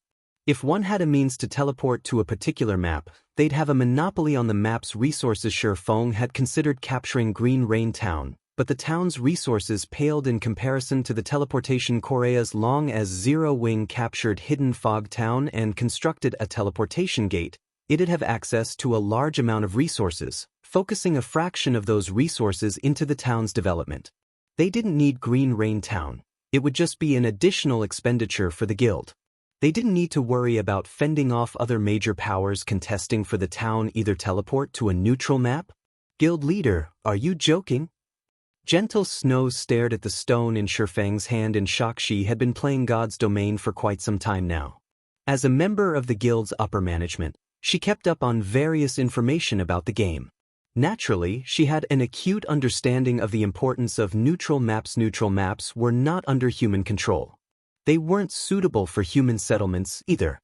Speaker 1: If one had a means to teleport to a particular map, they'd have a monopoly on the map's resources. Feng had considered capturing Green Rain Town, but the town's resources paled in comparison to the teleportation core. As long as Zero Wing captured Hidden Fog Town and constructed a teleportation gate, it'd have access to a large amount of resources, focusing a fraction of those resources into the town's development. They didn't need Green Rain Town. It would just be an additional expenditure for the guild. They didn't need to worry about fending off other major powers contesting for the town. Either teleport to a neutral map? Guild leader, are you joking? Gentle Snow stared at the stone in Feng's hand in shock. She had been playing God's domain for quite some time now. As a member of the guild's upper management, she kept up on various information about the game. Naturally, she had an acute understanding of the importance of neutral maps. Neutral maps were not under human control. They weren't suitable for human settlements either.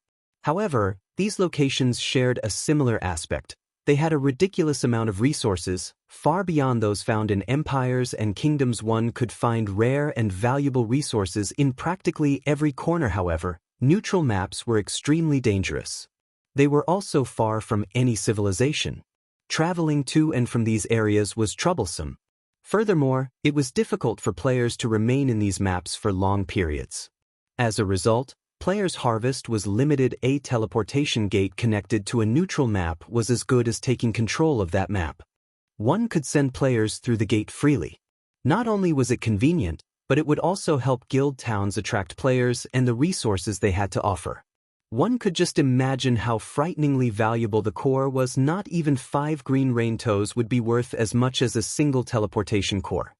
Speaker 1: However, these locations shared a similar aspect. They had a ridiculous amount of resources, far beyond those found in empires and kingdoms. One could find rare and valuable resources in practically every corner. However, neutral maps were extremely dangerous. They were also far from any civilization. Traveling to and from these areas was troublesome. Furthermore, it was difficult for players to remain in these maps for long periods. As a result, players' harvest was limited. A teleportation gate connected to a neutral map was as good as taking control of that map. One could send players through the gate freely. Not only was it convenient, but it would also help guild towns attract players and the resources they had to offer. One could just imagine how frighteningly valuable the core was. Not even 5 Green Rain Toes would be worth as much as a single teleportation core.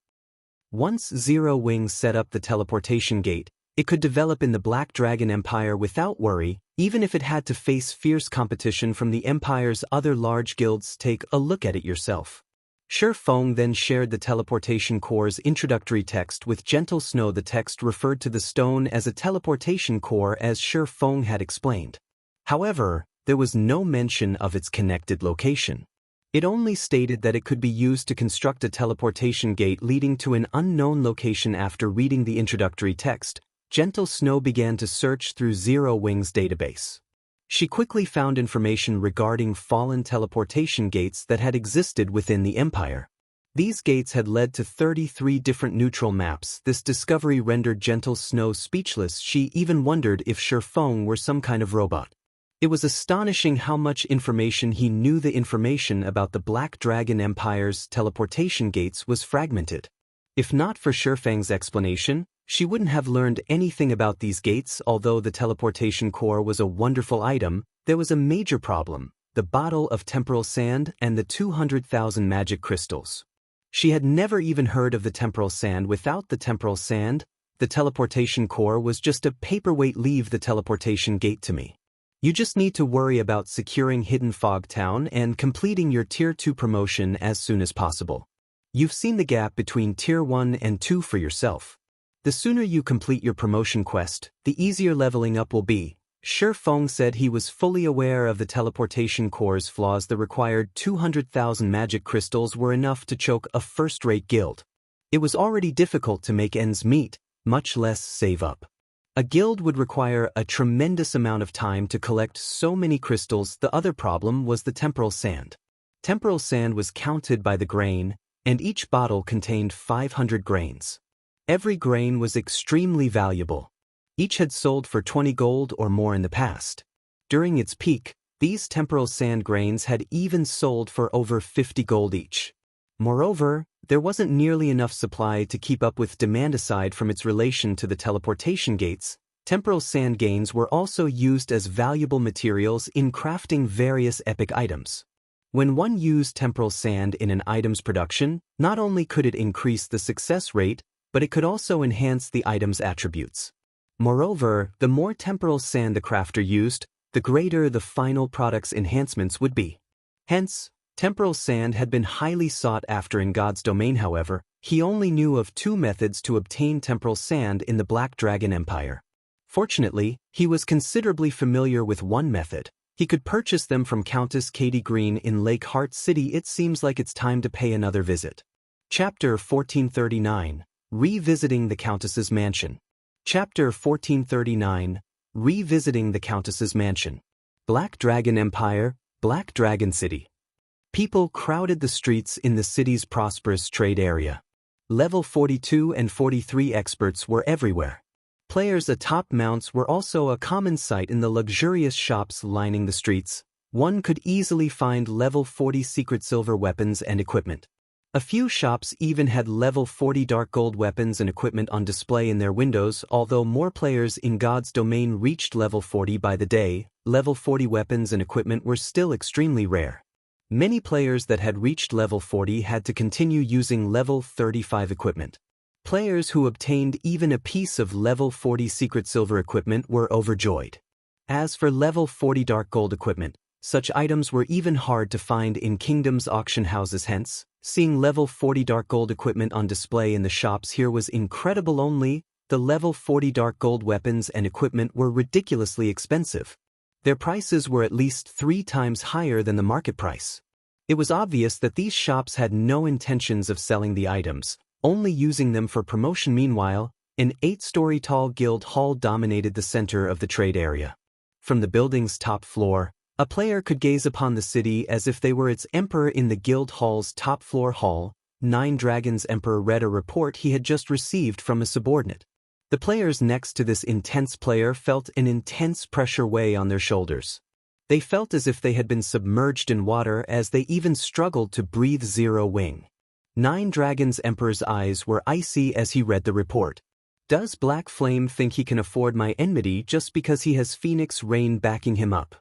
Speaker 1: Once Zero Wing set up the teleportation gate, it could develop in the Black Dragon Empire without worry, even if it had to face fierce competition from the Empire's other large guilds. Take a look at it yourself. Feng then shared the teleportation core's introductory text with Gentle Snow. The text referred to the stone as a teleportation core, as Feng had explained. However, there was no mention of its connected location. It only stated that it could be used to construct a teleportation gate leading to an unknown location. After reading the introductory text, Gentle Snow began to search through Zero Wing's database. She quickly found information regarding fallen teleportation gates that had existed within the Empire. These gates had led to 33 different neutral maps. This discovery rendered Gentle Snow speechless. She even wondered if Feng were some kind of robot. It was astonishing how much information he knew. The information about the Black Dragon Empire's teleportation gates was fragmented. If not for Feng's explanation, she wouldn't have learned anything about these gates. Although the teleportation core was a wonderful item, there was a major problem: the bottle of temporal sand and the 200,000 magic crystals. She had never even heard of the temporal sand. Without the temporal sand, the teleportation core was just a paperweight. Leave the teleportation gate to me. You just need to worry about securing Hidden Fog Town and completing your Tier 2 promotion as soon as possible. You've seen the gap between Tier 1 and 2 for yourself. The sooner you complete your promotion quest, the easier leveling up will be. Sure, Feng said he was fully aware of the teleportation core's flaws. The required 200,000 magic crystals were enough to choke a first-rate guild. It was already difficult to make ends meet, much less save up. A guild would require a tremendous amount of time to collect so many crystals. The other problem was the temporal sand. Temporal sand was counted by the grain, and each bottle contained 500 grains. Every grain was extremely valuable. Each had sold for 20 gold or more in the past. During its peak, these temporal sand grains had even sold for over 50 gold each. Moreover, there wasn't nearly enough supply to keep up with demand. Aside from its relation to the teleportation gates, temporal sand grains were also used as valuable materials in crafting various epic items. When one used temporal sand in an item's production, not only could it increase the success rate, but it could also enhance the item's attributes. Moreover, the more temporal sand the crafter used, the greater the final product's enhancements would be. Hence, temporal sand had been highly sought after in God's domain. However, he only knew of 2 methods to obtain temporal sand in the Black Dragon Empire. Fortunately, he was considerably familiar with one method. He could purchase them from Countess Katie Green in Lake Heart City. It seems like it's time to pay another visit. Chapter 1439. Revisiting the Countess's Mansion. Chapter 1439. Revisiting the Countess's Mansion. Black Dragon Empire, Black Dragon City. People crowded the streets in the city's prosperous trade area. Level 42 and 43 experts were everywhere. Players atop mounts were also a common sight in the luxurious shops lining the streets. One could easily find level 40 secret silver weapons and equipment. A few shops even had level 40 dark gold weapons and equipment on display in their windows. Although more players in God's domain reached level 40 by the day, level 40 weapons and equipment were still extremely rare. Many players that had reached level 40 had to continue using level 35 equipment. Players who obtained even a piece of level 40 secret silver equipment were overjoyed. As for level 40 dark gold equipment, such items were even hard to find in Kingdom's auction houses. Hence, seeing level 40 dark gold equipment on display in the shops here was incredible. Only, the level 40 dark gold weapons and equipment were ridiculously expensive. Their prices were at least 3 times higher than the market price. It was obvious that these shops had no intentions of selling the items, only using them for promotion. Meanwhile, an 8-story tall guild hall dominated the center of the trade area. From the building's top floor, a player could gaze upon the city as if they were its emperor. In the guild hall's top floor hall, 9 Dragons Emperor read a report he had just received from a subordinate. The players next to this intense player felt an intense pressure weigh on their shoulders. They felt as if they had been submerged in water, as they even struggled to breathe. 0 Wing. 9 Dragons Emperor's eyes were icy as he read the report. Does Black Flame think he can afford my enmity just because he has Phoenix Rain backing him up?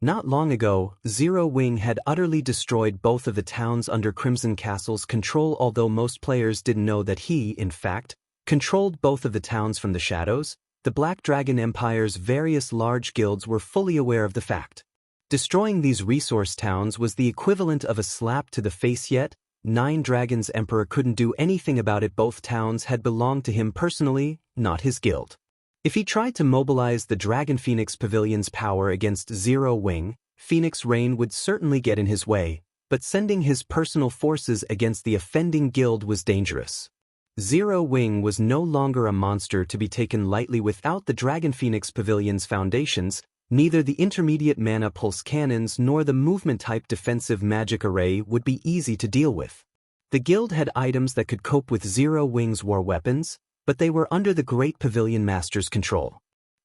Speaker 1: Not long ago, 0 Wing had utterly destroyed both of the towns under Crimson Castle's control. Although most players didn't know that he, in fact, controlled both of the towns from the shadows, the Black Dragon Empire's various large guilds were fully aware of the fact. Destroying these resource towns was the equivalent of a slap to the face. Yet, 9 Dragons Emperor couldn't do anything about it. Both towns had belonged to him personally, not his guild. If he tried to mobilize the Dragon Phoenix Pavilion's power against 0 Wing, Phoenix Rain would certainly get in his way, but sending his personal forces against the offending guild was dangerous. 0 Wing was no longer a monster to be taken lightly. Without the Dragon Phoenix Pavilion's foundations, neither the intermediate mana pulse cannons nor the movement-type defensive magic array would be easy to deal with. The guild had items that could cope with 0 Wing's war weapons, but they were under the Great Pavilion Master's control.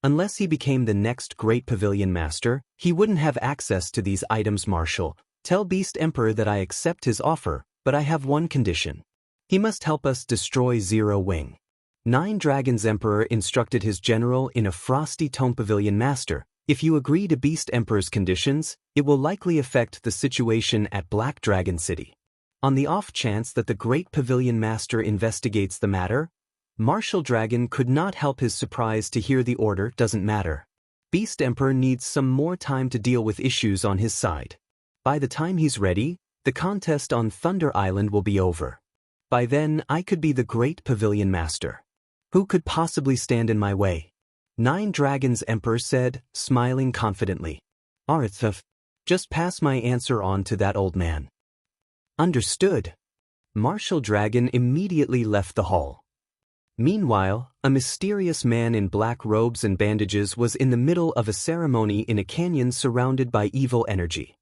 Speaker 1: Unless he became the next Great Pavilion Master, he wouldn't have access to these items. Marshal, tell Beast Emperor that I accept his offer, but I have one condition. He must help us destroy 0 Wing. 9 Dragons Emperor instructed his general in a frosty tone. Pavilion Master, if you agree to Beast Emperor's conditions, it will likely affect the situation at Black Dragon City. On the off chance that the Great Pavilion Master investigates the matter, Martial Dragon could not help his surprise to hear the order. Doesn't matter. Beast Emperor needs some more time to deal with issues on his side. By the time he's ready, the contest on Thunder Island will be over. By then, I could be the Great Pavilion Master. Who could possibly stand in my way? Nine Dragons Emperor said, smiling confidently. Arthur, just pass my answer on to that old man. Understood. Martial Dragon immediately left the hall. Meanwhile, a mysterious man in black robes and bandages was in the middle of a ceremony in a canyon surrounded by evil energy.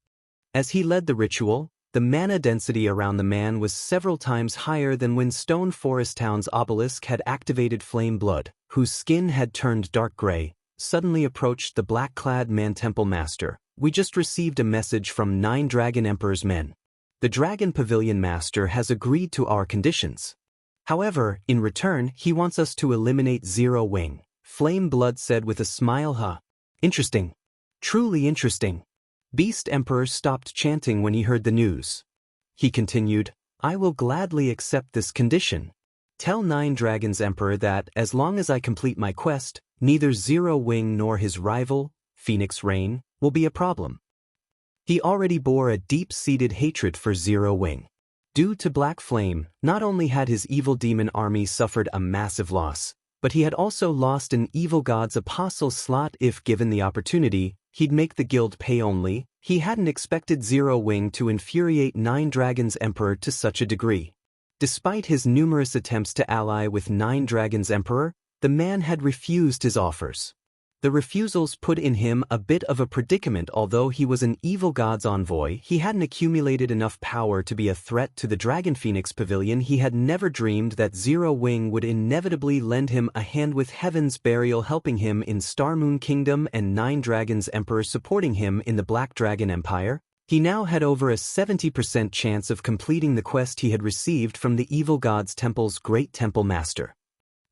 Speaker 1: As he led the ritual, the mana density around the man was several times higher than when Stone Forest Town's obelisk had activated Flame Blood, whose skin had turned dark gray, suddenly approached the black-clad man temple master. We just received a message from 9 Dragon Emperor's men. The Dragon Pavilion Master has agreed to our conditions. However, in return, he wants us to eliminate Zero Wing, Flame Blood said with a smile. Huh. Interesting. Truly interesting. Beast Emperor stopped chanting when he heard the news. He continued, I will gladly accept this condition. Tell 9 Dragons Emperor that, as long as I complete my quest, neither Zero Wing nor his rival, Phoenix Rain, will be a problem. He already bore a deep-seated hatred for Zero Wing. Due to Black Flame, not only had his evil demon army suffered a massive loss, but he had also lost an evil god's apostle slot. If given the opportunity, he'd make the guild pay only. He hadn't expected Zero Wing to infuriate 9 Dragons Emperor to such a degree. Despite his numerous attempts to ally with 9 Dragons Emperor, the man had refused his offers. The refusals put in him a bit of a predicament. Although he was an evil god's envoy, he hadn't accumulated enough power to be a threat to the Dragon Phoenix Pavilion. He had never dreamed that Zero Wing would inevitably lend him a hand, with Heaven's Burial helping him in Star Moon Kingdom and 9 Dragons Emperor supporting him in the Black Dragon Empire. He now had over a 70% chance of completing the quest he had received from the evil god's temple's great temple master.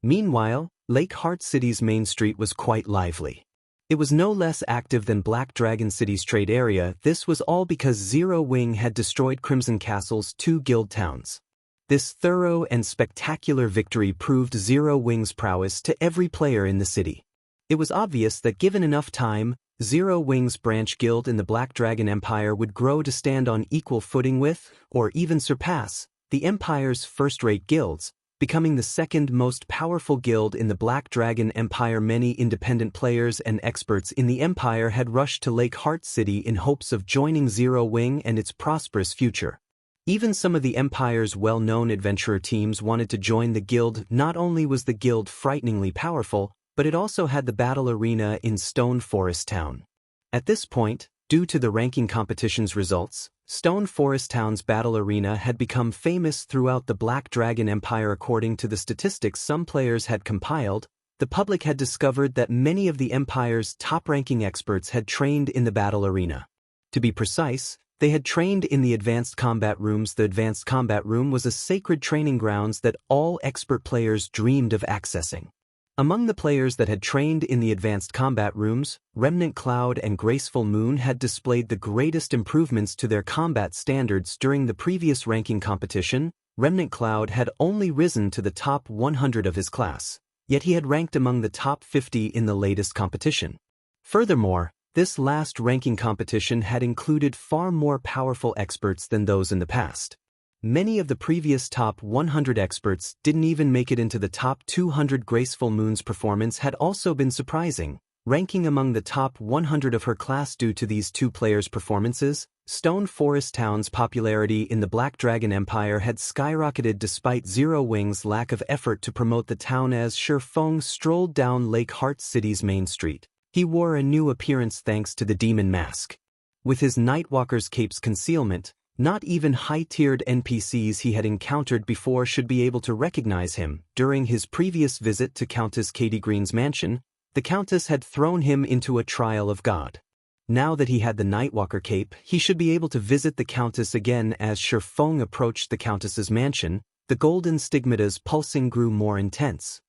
Speaker 1: Meanwhile, Lake Heart City's main street was quite lively. It was no less active than Black Dragon City's trade area. This was all because Zero Wing had destroyed Crimson Castle's 2 guild towns. This thorough and spectacular victory proved Zero Wing's prowess to every player in the city. It was obvious that given enough time, Zero Wing's branch guild in the Black Dragon Empire would grow to stand on equal footing with, or even surpass, the Empire's first-rate guilds, becoming the second most powerful guild in the Black Dragon Empire. Many independent players and experts in the Empire had rushed to Lake Heart City in hopes of joining Zero Wing and its prosperous future. Even some of the Empire's well-known adventurer teams wanted to join the guild. Not only was the guild frighteningly powerful, but it also had the battle arena in Stone Forest Town. At this point, due to the ranking competition's results, Stone Forest Town's battle arena had become famous throughout the Black Dragon Empire. According to the statistics some players had compiled, the public had discovered that many of the Empire's top-ranking experts had trained in the battle arena. To be precise, they had trained in the Advanced Combat Rooms. The Advanced Combat Room was a sacred training grounds that all expert players dreamed of accessing. Among the players that had trained in the Advanced Combat Rooms, Remnant Cloud and Graceful Moon had displayed the greatest improvements to their combat standards during the previous ranking competition. Remnant Cloud had only risen to the top 100 of his class, yet he had ranked among the top 50 in the latest competition. Furthermore, this last ranking competition had included far more powerful experts than those in the past. Many of the previous top 100 experts didn't even make it into the top 200. Graceful Moon's performance had also been surprising, ranking among the top 100 of her class. Due to these two players' performances, Stone Forest Town's popularity in the Black Dragon Empire had skyrocketed despite Zero Wing's lack of effort to promote the town. As Feng strolled down Lake Heart City's main street, he wore a new appearance thanks to the demon mask. With his Nightwalker's cape's concealment, not even high-tiered NPCs he had encountered before should be able to recognize him. During his previous visit to Countess Katie Green's mansion, the Countess had thrown him into a trial of God. Now that he had the Nightwalker cape, he should be able to visit the Countess again. As Feng approached the Countess's mansion, the golden stigmata's pulsing grew more intense.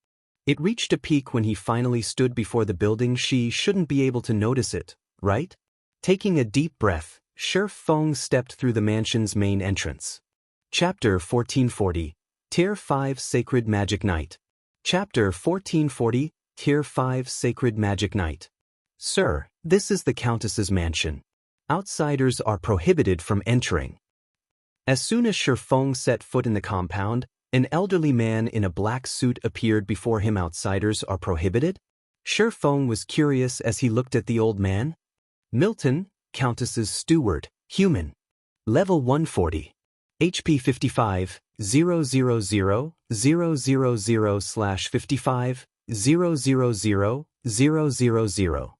Speaker 1: It reached a peak when he finally stood before the building. She shouldn't be able to notice it, right? Taking a deep breath, Feng stepped through the mansion's main entrance. Chapter 1440, Tier 5 Sacred Magic Night. Chapter 1440, Tier 5 Sacred Magic Night. Sir, this is the Countess's mansion. Outsiders are prohibited from entering. As soon as Feng set foot in the compound, An elderly man in a black suit appeared before him. Outsiders are prohibited? Feng was curious as he looked at the old man. Milton, Countess's steward, human. Level 140. HP 55, 000/55, 000/000.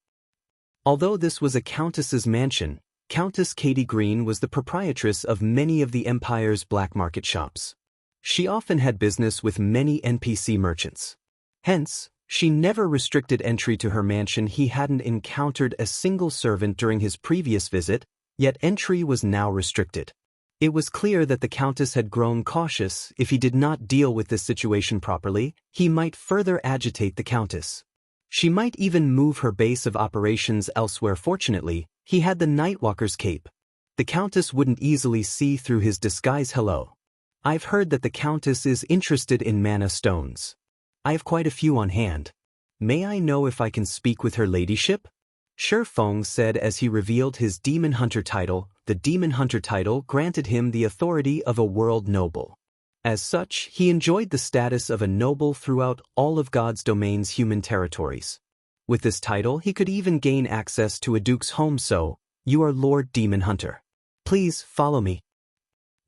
Speaker 1: Although this was a countess's mansion, Countess Katie Green was the proprietress of many of the Empire's black market shops. She often had business with many NPC merchants. Hence, she never restricted entry to her mansion. He hadn't encountered a single servant during his previous visit, yet entry was now restricted. It was clear that the Countess had grown cautious. If he did not deal with this situation properly, he might further agitate the Countess. She might even move her base of operations elsewhere. Fortunately, he had the Nightwalker's cape. The Countess wouldn't easily see through his disguise. Hello. I've heard that the Countess is interested in mana stones. I have quite a few on hand. May I know if I can speak with her ladyship? Feng said as he revealed his Demon Hunter title. The Demon Hunter title granted him the authority of a world noble. As such, he enjoyed the status of a noble throughout all of God's domain's human territories. With this title, he could even gain access to a duke's home. So, you are Lord Demon Hunter. Please follow me.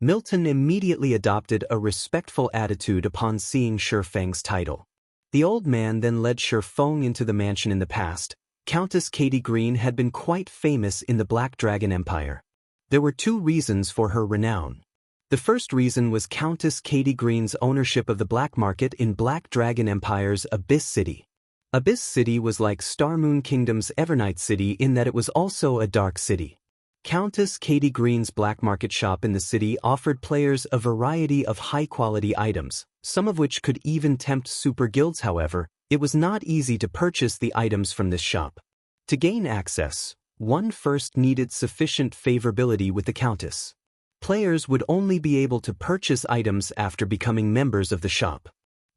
Speaker 1: Milton immediately adopted a respectful attitude upon seeing Feng's title. The old man then led Feng into the mansion. In the past, Countess Katie Green had been quite famous in the Black Dragon Empire. There were two reasons for her renown. The first reason was Countess Katie Green's ownership of the black market in Black Dragon Empire's Abyss City. Abyss City was like Starmoon Kingdom's Evernight City in that it was also a dark city. Countess Katie Green's black market shop in the city offered players a variety of high-quality items, some of which could even tempt super guilds. However, it was not easy to purchase the items from this shop. To gain access, one first needed sufficient favorability with the Countess. Players would only be able to purchase items after becoming members of the shop.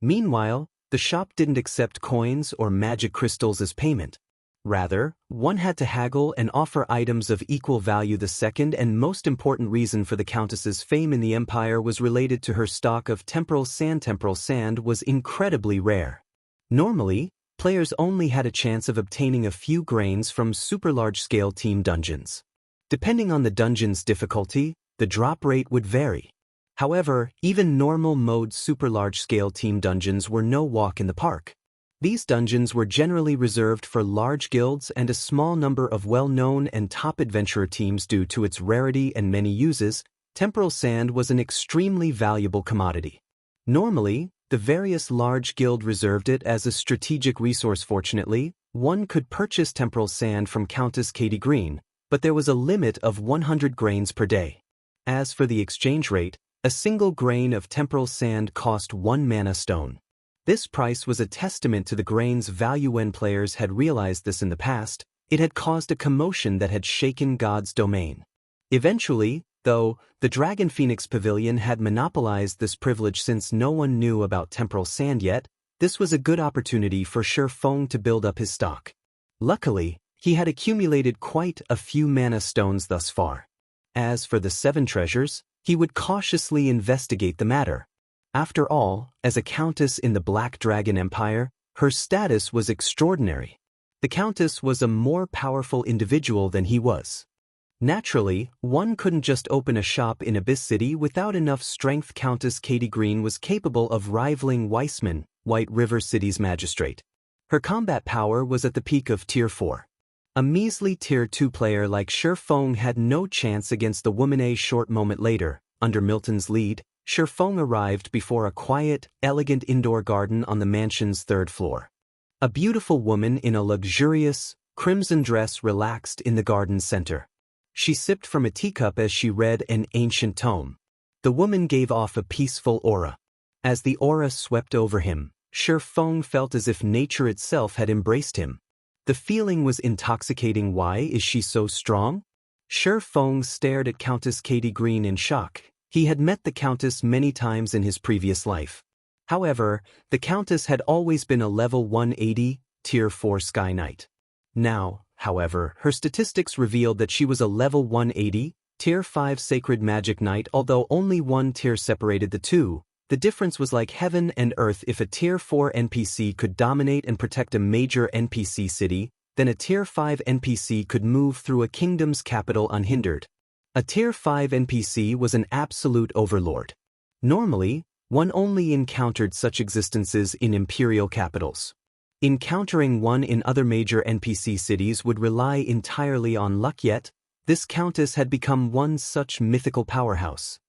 Speaker 1: Meanwhile, the shop didn't accept coins or magic crystals as payment. Rather, one had to haggle and offer items of equal value. The second and most important reason for the Countess's fame in the Empire was related to her stock of temporal sand. Temporal sand was incredibly rare. Normally, players only had a chance of obtaining a few grains from super large-scale team dungeons. Depending on the dungeon's difficulty, the drop rate would vary. However, even normal mode super large-scale team dungeons were no walk in the park. These dungeons were generally reserved for large guilds and a small number of well-known and top adventurer teams. Due to its rarity and many uses, temporal sand was an extremely valuable commodity. Normally, the various large guilds reserved it as a strategic resource. Fortunately, one could purchase temporal sand from Countess Katie Green, but there was a limit of 100 grains per day. As for the exchange rate, a single grain of temporal sand cost 1 mana stone. This price was a testament to the grain's value. When players had realized this in the past, it had caused a commotion that had shaken God's domain. Eventually, though, the Dragon Phoenix Pavilion had monopolized this privilege. Since no one knew about temporal sand yet, this was a good opportunity for Feng to build up his stock. Luckily, he had accumulated quite a few mana stones thus far. As for the 7 treasures, he would cautiously investigate the matter. After all, as a countess in the Black Dragon Empire, her status was extraordinary. The Countess was a more powerful individual than he was. Naturally, one couldn't just open a shop in Abyss City without enough strength. Countess Katie Green was capable of rivaling Weissman, White River City's magistrate. Her combat power was at the peak of Tier 4. A measly Tier 2 player like Feng had no chance against the woman. A short moment later, under Milton's lead, Feng arrived before a quiet, elegant indoor garden on the mansion's 3rd floor. A beautiful woman in a luxurious, crimson dress relaxed in the garden's center. She sipped from a teacup as she read an ancient tome. The woman gave off a peaceful aura. As the aura swept over him, Feng felt as if nature itself had embraced him. The feeling was intoxicating. Why is she so strong? Feng stared at Countess Katie Green in shock. He had met the Countess many times in his previous life. However, the Countess had always been a level 180, Tier 4 Sky Knight. Now, however, her statistics revealed that she was a level 180, Tier 5 Sacred Magic Knight. Although only one tier separated the two, The difference was like heaven and earth. If a Tier 4 NPC could dominate and protect a major NPC city, then a Tier 5 NPC could move through a kingdom's capital unhindered. A Tier 5 NPC was an absolute overlord. Normally, one only encountered such existences in imperial capitals. Encountering one in other major NPC cities would rely entirely on luck, yet this Countess had become one such mythical powerhouse.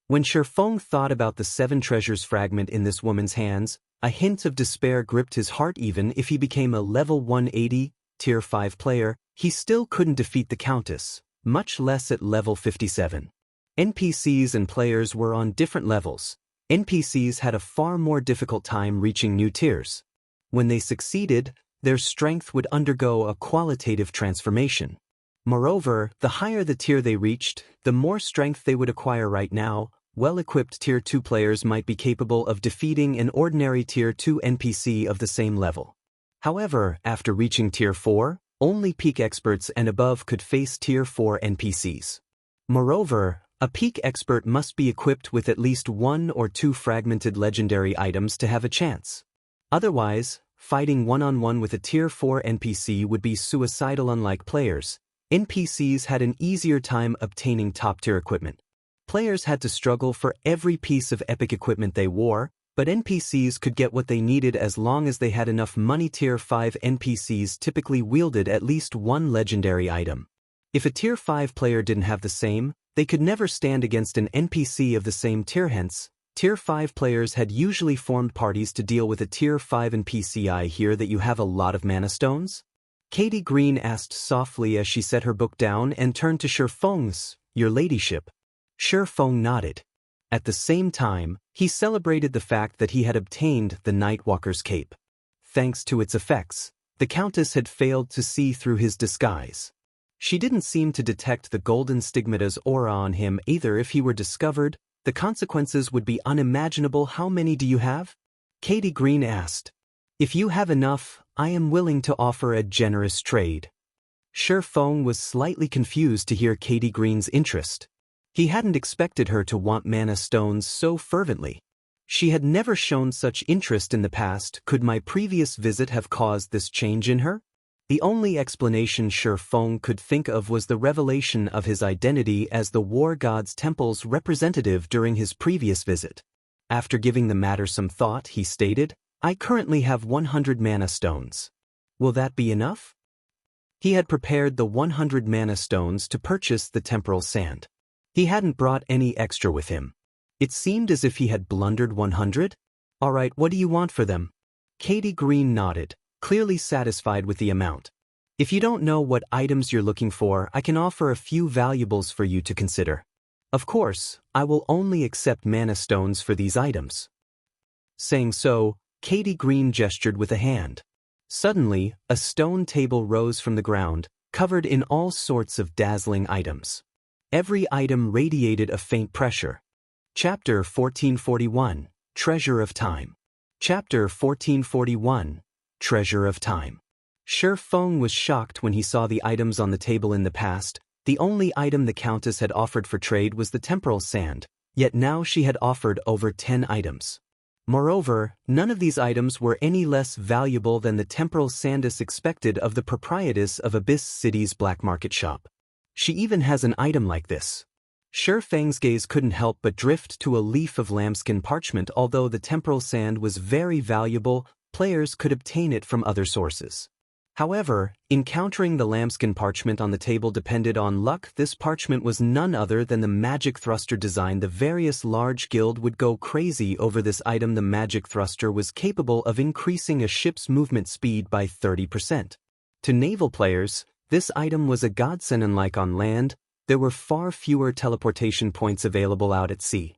Speaker 1: When Feng thought about the 7 treasures fragment in this woman's hands, a hint of despair gripped his heart. Even if he became a level 180, Tier 5 player, he still couldn't defeat the Countess, much less at level 57. NPCs and players were on different levels. NPCs had a far more difficult time reaching new tiers. When they succeeded, their strength would undergo a qualitative transformation. Moreover, the higher the tier they reached, the more strength they would acquire. Right now, well-equipped Tier 2 players might be capable of defeating an ordinary Tier 2 NPC of the same level. However, after reaching Tier 4, only peak experts and above could face Tier 4 NPCs. Moreover, a peak expert must be equipped with at least 1 or 2 fragmented legendary items to have a chance. Otherwise, fighting one-on-one with a Tier 4 NPC would be suicidal. Unlike players, NPCs had an easier time obtaining top-tier equipment. Players had to struggle for every piece of epic equipment they wore, but NPCs could get what they needed as long as they had enough money. Tier 5 NPCs typically wielded at least 1 legendary item. If a Tier 5 player didn't have the same, they could never stand against an NPC of the same tier. Hence, Tier 5 players had usually formed parties to deal with a Tier 5 NPC. I hear that you have a lot of mana stones? Katie Green asked softly as she set her book down and turned to Feng's, "Your ladyship." Feng nodded. At the same time, he celebrated the fact that he had obtained the Nightwalker's cape. Thanks to its effects, the Countess had failed to see through his disguise. She didn't seem to detect the golden stigmata's aura on him either. If he were discovered, the consequences would be unimaginable. "How many do you have?" Katie Green asked. "If you have enough, I am willing to offer a generous trade." Feng was slightly confused to hear Katie Green's interest. He hadn't expected her to want mana stones so fervently. She had never shown such interest in the past. Could my previous visit have caused this change in her? The only explanation Feng could think of was the revelation of his identity as the War God's Temple's representative during his previous visit. After giving the matter some thought, he stated, "I currently have 100 mana stones. Will that be enough?" He had prepared the 100 mana stones to purchase the temporal sand. He hadn't brought any extra with him. It seemed as if he had blundered. 100? "All right, what do you want for them?" Katie Green nodded, clearly satisfied with the amount. "If you don't know what items you're looking for, I can offer a few valuables for you to consider. Of course, I will only accept mana stones for these items." Saying so, Katie Green gestured with a hand. Suddenly, a stone table rose from the ground, covered in all sorts of dazzling items. Every item radiated a faint pressure. Chapter 1441, Treasure of Time. Chapter 1441, Treasure of Time. Feng was shocked when he saw the items on the table. In the past, the only item the Countess had offered for trade was the temporal sand, yet now she had offered over 10 items. Moreover, none of these items were any less valuable than the temporal sandus expected of the proprietress of Abyss City's black market shop. "She even has an item like this." Feng's gaze couldn't help but drift to a leaf of lambskin parchment. Although the temporal sand was very valuable, players could obtain it from other sources. However, encountering the lambskin parchment on the table depended on luck. This parchment was none other than the magic thruster design. The various large guild would go crazy over this item. The magic thruster was capable of increasing a ship's movement speed by 30%. To naval players, this item was a godsend. Unlike on land, there were far fewer teleportation points available out at sea.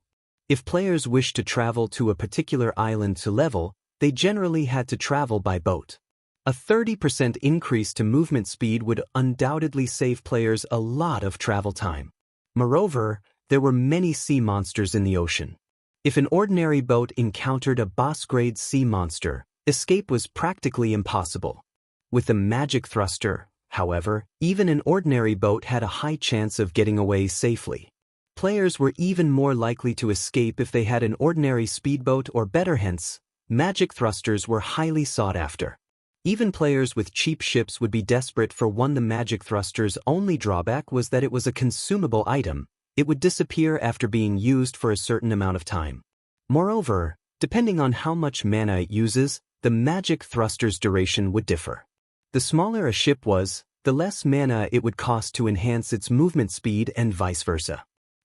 Speaker 1: If players wished to travel to a particular island to level, they generally had to travel by boat. A 30% increase to movement speed would undoubtedly save players a lot of travel time. Moreover, there were many sea monsters in the ocean. If an ordinary boat encountered a boss-grade sea monster, escape was practically impossible. With the magic thruster, however, even an ordinary boat had a high chance of getting away safely. players were even more likely to escape if they had an ordinary speedboat or better. Hence, magic thrusters were highly sought after. Even players with cheap ships would be desperate for one. The magic thruster's only drawback was that it was a consumable item. It would disappear after being used for a certain amount of time. Moreover, depending on how much mana it uses, the magic thruster's duration would differ. The smaller a ship was, the less mana it would cost to enhance its movement speed and vice versa.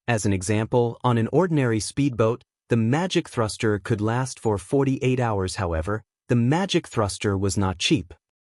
Speaker 1: As an example, on an ordinary speedboat, the magic thruster could last for 48 hours. However, the magic thruster was not cheap.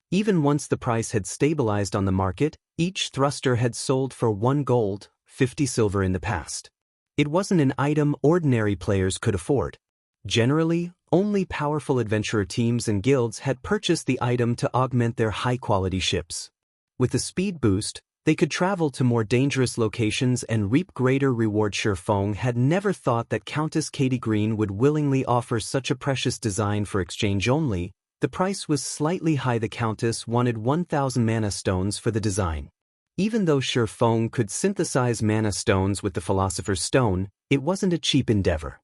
Speaker 1: Even once the price had stabilized on the market, each thruster had sold for 1 gold, 50 silver in the past. It wasn't an item ordinary players could afford. Generally, only powerful adventurer teams and guilds had purchased the item to augment their high-quality ships. With the speed boost, they could travel to more dangerous locations and reap greater reward. Feng had never thought that Countess Katie Green would willingly offer such a precious design for exchange only. The price was slightly high. The Countess wanted 1,000 mana stones for the design. Even though Feng could synthesize mana stones with the Philosopher's Stone, it wasn't a cheap endeavor.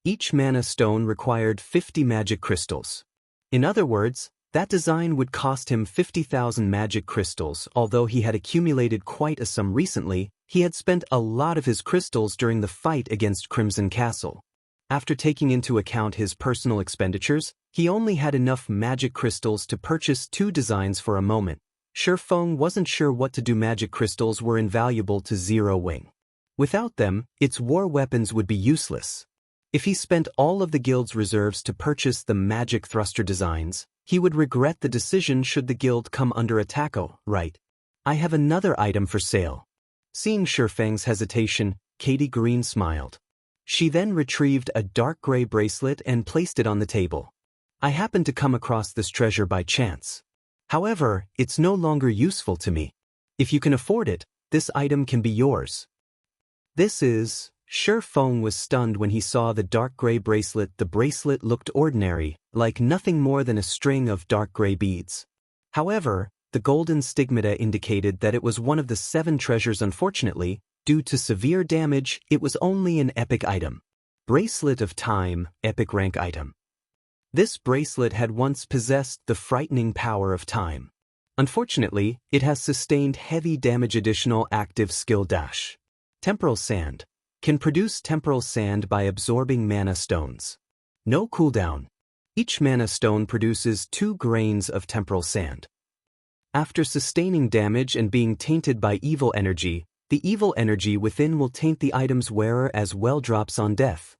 Speaker 1: Each mana stone required 50 magic crystals. In other words, that design would cost him 50,000 magic crystals. Although he had accumulated quite a sum recently, he had spent a lot of his crystals during the fight against Crimson Castle. After taking into account his personal expenditures, he only had enough magic crystals to purchase 2 designs for a moment. Feng wasn't sure what to do. Magic crystals were invaluable to Zero Wing. Without them, its war weapons would be useless. If he spent all of the guild's reserves to purchase the magic thruster designs, he would regret the decision should the guild come under attack. Oh, right. I have another item for sale. Seeing Feng's hesitation, Katie Green smiled. She then retrieved a dark gray bracelet and placed it on the table. I happened to come across this treasure by chance. However, it's no longer useful to me. If you can afford it, this item can be yours. This is... Feng was stunned when he saw the dark gray bracelet. The bracelet looked ordinary, like nothing more than a string of dark gray beads. However, the golden stigmata indicated that it was one of the 7 treasures. Unfortunately, due to severe damage, it was only an epic item. Bracelet of Time, epic rank item. This bracelet had once possessed the frightening power of time. Unfortunately, it has sustained heavy damage. Additional active skill dash. Temporal Sand. Can produce temporal sand by absorbing mana stones. No cooldown. Each mana stone produces 2 grains of temporal sand. After sustaining damage and being tainted by evil energy, the evil energy within will taint the item's wearer as well. Drops on death.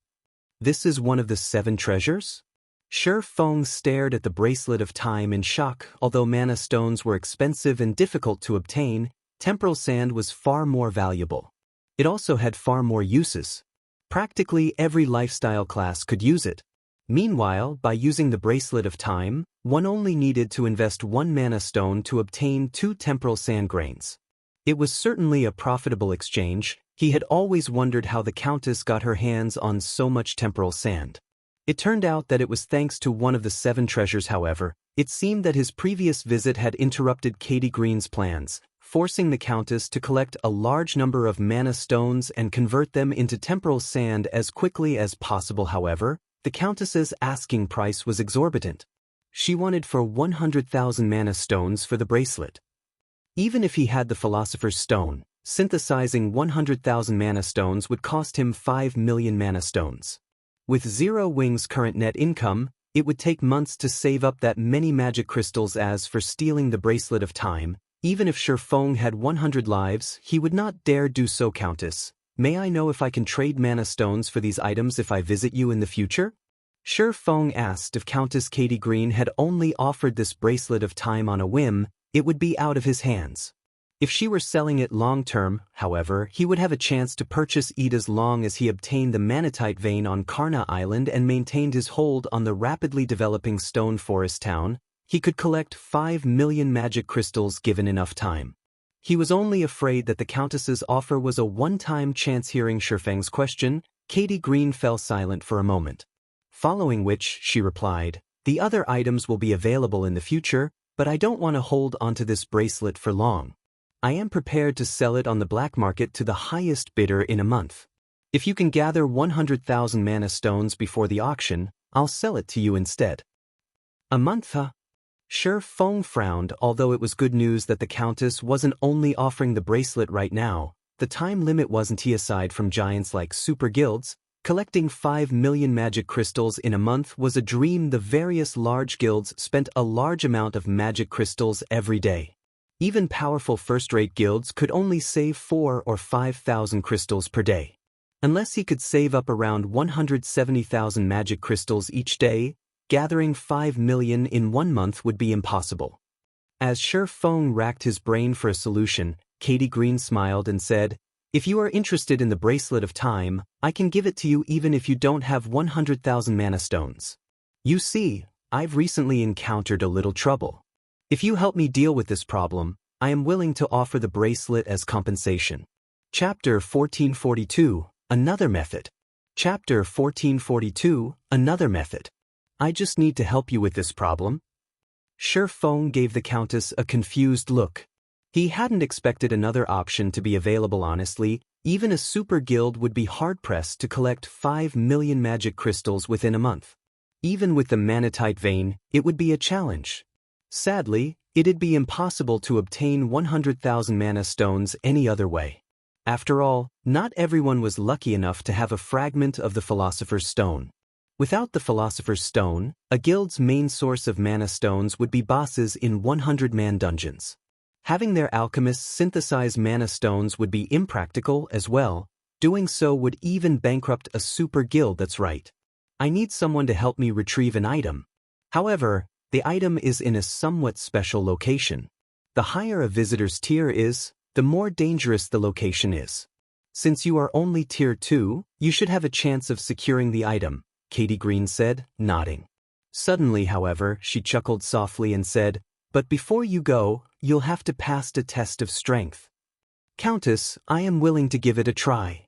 Speaker 1: This is one of the 7 treasures? Feng stared at the Bracelet of Time in shock. Although mana stones were expensive and difficult to obtain, temporal sand was far more valuable. It also had far more uses. Practically every lifestyle class could use it. Meanwhile, by using the Bracelet of Time, one only needed to invest 1 mana stone to obtain 2 temporal sand grains. It was certainly a profitable exchange. He had always wondered how the Countess got her hands on so much temporal sand. It turned out that it was thanks to one of the 7 treasures. However, it seemed that his previous visit had interrupted Katie Green's plans, forcing the Countess to collect a large number of mana stones and convert them into temporal sand as quickly as possible. However, the Countess's asking price was exorbitant. She wanted for 100,000 mana stones for the bracelet. Even if he had the Philosopher's Stone, synthesizing 100,000 mana stones would cost him 5 million mana stones. With Zero Wing's current net income, it would take months to save up that many magic crystals. As for stealing the Bracelet of Time, even if Feng had 100 lives, he would not dare do so. Countess, may I know if I can trade mana stones for these items if I visit you in the future? Feng asked. If Countess Katie Green had only offered this Bracelet of Time on a whim, it would be out of his hands. If she were selling it long-term, however, he would have a chance to purchase it as long as he obtained the Manatite vein on Karna Island and maintained his hold on the rapidly developing Stone Forest town. He could collect 5 million magic crystals given enough time. He was only afraid that the Countess's offer was a one-time chance. Hearing Feng's question, Katie Green fell silent for a moment. Following which, she replied, "The other items will be available in the future, but I don't want to hold onto this bracelet for long. I am prepared to sell it on the black market to the highest bidder in a month." If you can gather 100,000 mana stones before the auction, I'll sell it to you instead. A month, huh? Feng frowned, although it was good news that the Countess wasn't only offering the bracelet right now. The time limit wasn't aside from giants like super guilds. Collecting 5 million magic crystals in a month was a dream. The various large guilds spent a large amount of magic crystals every day. Even powerful first-rate guilds could only save 4 or 5,000 crystals per day. Unless he could save up around 170,000 magic crystals each day, gathering 5 million in 1 month would be impossible. As Feng racked his brain for a solution, Katie Green smiled and said, "If you are interested in the Bracelet of Time, I can give it to you even if you don't have 100,000 mana stones. You see, I've recently encountered a little trouble. If you help me deal with this problem, I am willing to offer the bracelet as compensation." Chapter 1442, Another Method. Chapter 1442, Another Method. I just need to help you with this problem. Feng gave the Countess a confused look. He hadn't expected another option to be available. Honestly, even a super guild would be hard-pressed to collect 5 million magic crystals within a month. Even with the Manatite vein, it would be a challenge. Sadly, it'd be impossible to obtain 100,000 mana stones any other way. After all, not everyone was lucky enough to have a fragment of the Philosopher's Stone. Without the Philosopher's Stone, a guild's main source of mana stones would be bosses in 100-man dungeons. Having their alchemists synthesize mana stones would be impractical as well. Doing so would even bankrupt a super guild. That's right. I need someone to help me retrieve an item. However, the item is in a somewhat special location. The higher a visitor's tier is, the more dangerous the location is. Since you are only tier 2, you should have a chance of securing the item, Katie Green said, nodding. Suddenly, however, she chuckled softly and said, "But before you go, you'll have to pass a test of strength." "Countess, I am willing to give it a try."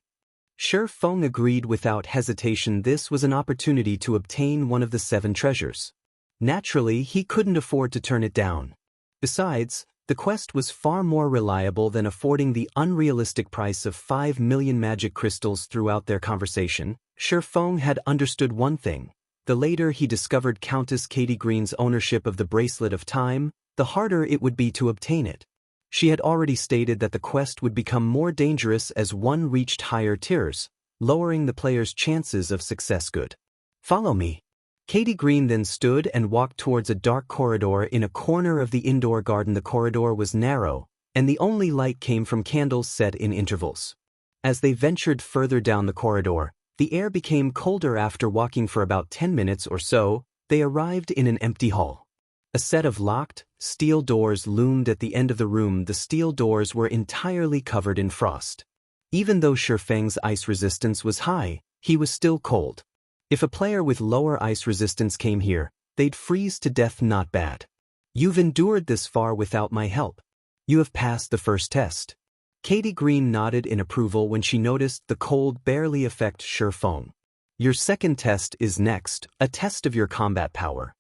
Speaker 1: Feng agreed without hesitation. This was an opportunity to obtain one of the 7 treasures. Naturally, he couldn't afford to turn it down. Besides, the quest was far more reliable than affording the unrealistic price of 5 million magic crystals. Throughout their conversation, Feng had understood one thing. The later he discovered Countess Katie Green's ownership of the Bracelet of Time, the harder it would be to obtain it. She had already stated that the quest would become more dangerous as one reached higher tiers, lowering the player's chances of success. Good. Follow me. Katie Green then stood and walked towards a dark corridor in a corner of the indoor garden. The corridor was narrow, and the only light came from candles set in intervals. As they ventured further down the corridor, the air became colder. After walking for about 10 minutes or so, they arrived in an empty hall. A set of locked, steel doors loomed at the end of the room. The steel doors were entirely covered in frost. Even though Feng's ice resistance was high, he was still cold. If a player with lower ice resistance came here, they'd freeze to death. Not bad. You've endured this far without my help. You have passed the first test. Katie Green nodded in approval when she noticed the cold barely affect Feng. Your second test is next, a test of your combat power.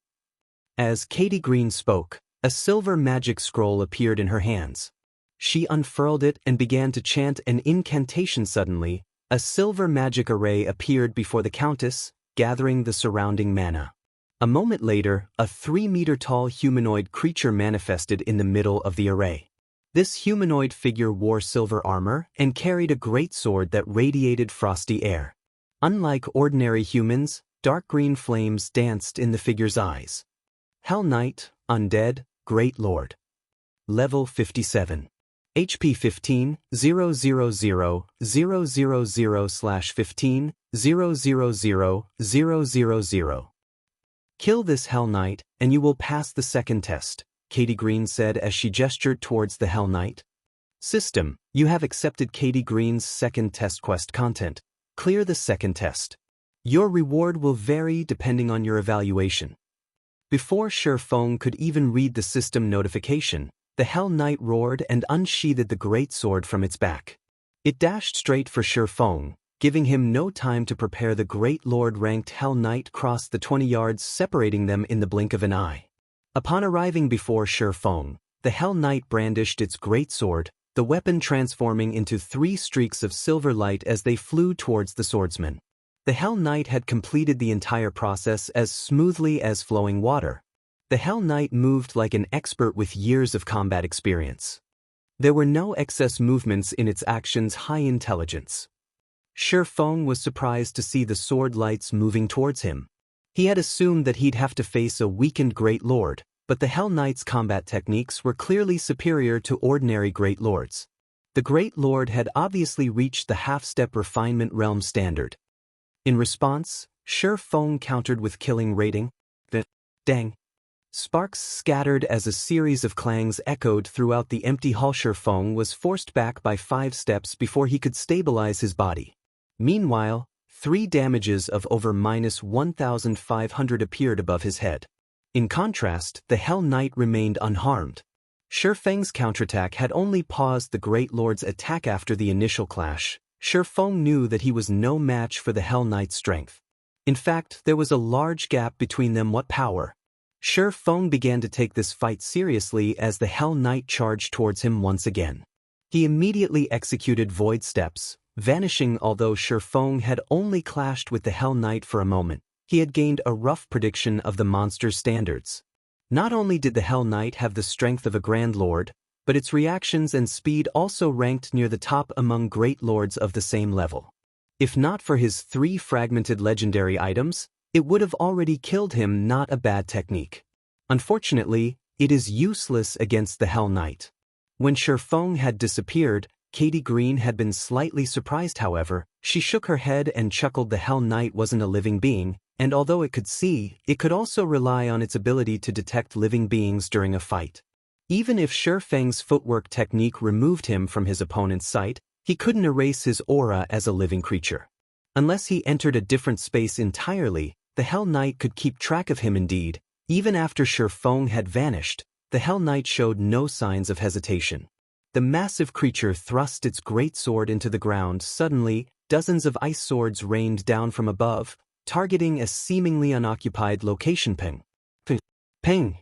Speaker 1: As Katie Green spoke, a silver magic scroll appeared in her hands. She unfurled it and began to chant an incantation. Suddenly, a silver magic array appeared before the Countess, gathering the surrounding mana. A moment later, a 3-meter-tall humanoid creature manifested in the middle of the array. This humanoid figure wore silver armor and carried a great sword that radiated frosty air. Unlike ordinary humans, dark green flames danced in the figure's eyes. Hell Knight, Undead, Great Lord. Level 57. HP 15, 000, 000/15, 000, 000. Kill this Hell Knight, and you will pass the second test, Katie Green said as she gestured towards the Hell Knight. System, you have accepted Katie Green's second test quest content. Clear the second test. Your reward will vary depending on your evaluation. Before Feng could even read the system notification, the Hell Knight roared and unsheathed the great sword from its back. It dashed straight for Feng, giving him no time to prepare. The Great Lord-ranked Hell Knight crossed the 20 yards, separating them in the blink of an eye. Upon arriving before Feng, the Hell Knight brandished its great sword, the weapon transforming into 3 streaks of silver light as they flew towards the swordsman. The Hell Knight had completed the entire process as smoothly as flowing water. The Hell Knight moved like an expert with years of combat experience. There were no excess movements in its action's high intelligence. Feng was surprised to see the sword lights moving towards him. He had assumed that he'd have to face a weakened Great Lord, but the Hell Knight's combat techniques were clearly superior to ordinary Great Lords. The Great Lord had obviously reached the half-step refinement realm standard. In response, Feng countered with killing rating. Dang. Sparks scattered as a series of clangs echoed throughout the empty hall. Feng was forced back by 5 steps before he could stabilize his body. Meanwhile, 3 damages of over -1,500 appeared above his head. In contrast, the Hell Knight remained unharmed. Feng's counterattack had only paused the Great Lord's attack after the initial clash. Feng knew that he was no match for the Hell Knight's strength. In fact, there was a large gap between them. What power! Feng began to take this fight seriously as the Hell Knight charged towards him once again. He immediately executed void steps, vanishing. Although Feng had only clashed with the Hell Knight for a moment, he had gained a rough prediction of the monster's standards. Not only did the Hell Knight have the strength of a Grand Lord, but its reactions and speed also ranked near the top among Great Lords of the same level. If not for his 3 fragmented legendary items, it would have already killed him. Not a bad technique. Unfortunately, it is useless against the Hell Knight. When Feng had disappeared, Katie Green had been slightly surprised. However, she shook her head and chuckled. The Hell Knight wasn't a living being, and although it could see, it could also rely on its ability to detect living beings during a fight. Even if Feng's footwork technique removed him from his opponent's sight, he couldn't erase his aura as a living creature. Unless he entered a different space entirely, the Hell Knight could keep track of him. Indeed, even after Feng had vanished, the Hell Knight showed no signs of hesitation. The massive creature thrust its great sword into the ground. Suddenly, dozens of ice swords rained down from above, targeting a seemingly unoccupied location. Ping!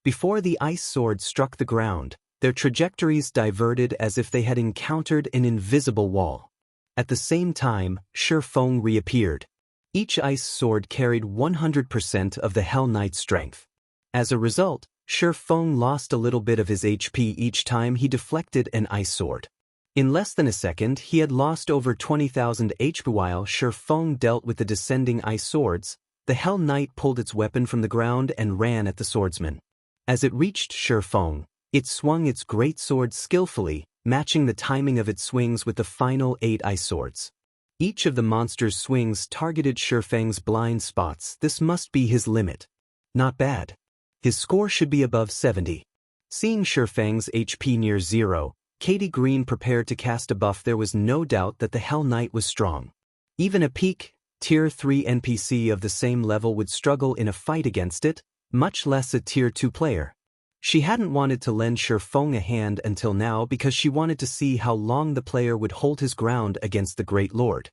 Speaker 1: Before the ice swords struck the ground, their trajectories diverted as if they had encountered an invisible wall. At the same time, Feng reappeared. Each ice sword carried 100% of the Hell Knight's strength. As a result, Feng lost a little bit of his HP each time he deflected an ice sword. In less than a second, he had lost over 20,000 HP. While Feng dealt with the descending ice swords, the Hell Knight pulled its weapon from the ground and ran at the swordsman. As it reached Feng, it swung its great sword skillfully, matching the timing of its swings with the final 8 ice swords. Each of the monster's swings targeted Feng's blind spots. This must be his limit. Not bad. His score should be above 70. Seeing Feng's HP near 0, Katie Green prepared to cast a buff. There was no doubt that the Hell Knight was strong. Even a peak, Tier 3 NPC of the same level would struggle in a fight against it, much less a Tier 2 player. She hadn't wanted to lend Feng a hand until now because she wanted to see how long the player would hold his ground against the Great Lord.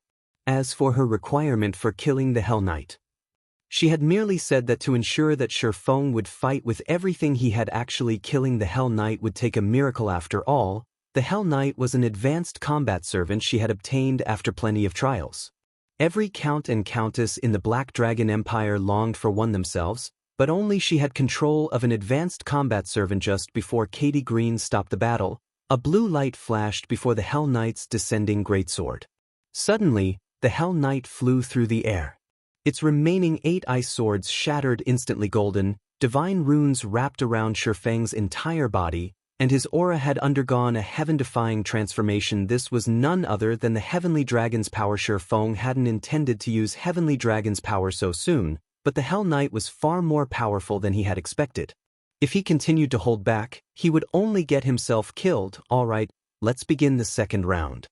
Speaker 1: As for her requirement for killing the Hell Knight, she had merely said that to ensure that Feng would fight with everything he had. Actually killing the Hell Knight would take a miracle. After all, the Hell Knight was an advanced combat servant she had obtained after plenty of trials. Every Count and Countess in the Black Dragon Empire longed for one themselves, but only she had control of an advanced combat servant. Just before Katie Green stopped the battle, a blue light flashed before the Hell Knight's descending greatsword. Suddenly, the Hell Knight flew through the air. Its remaining 8 ice swords shattered instantly. Golden, divine runes wrapped around Feng's entire body, and his aura had undergone a heaven-defying transformation. This was none other than the Heavenly Dragon's power. Feng hadn't intended to use Heavenly Dragon's power so soon, but the Hell Knight was far more powerful than he had expected. If he continued to hold back, he would only get himself killed. Alright, let's begin the second round.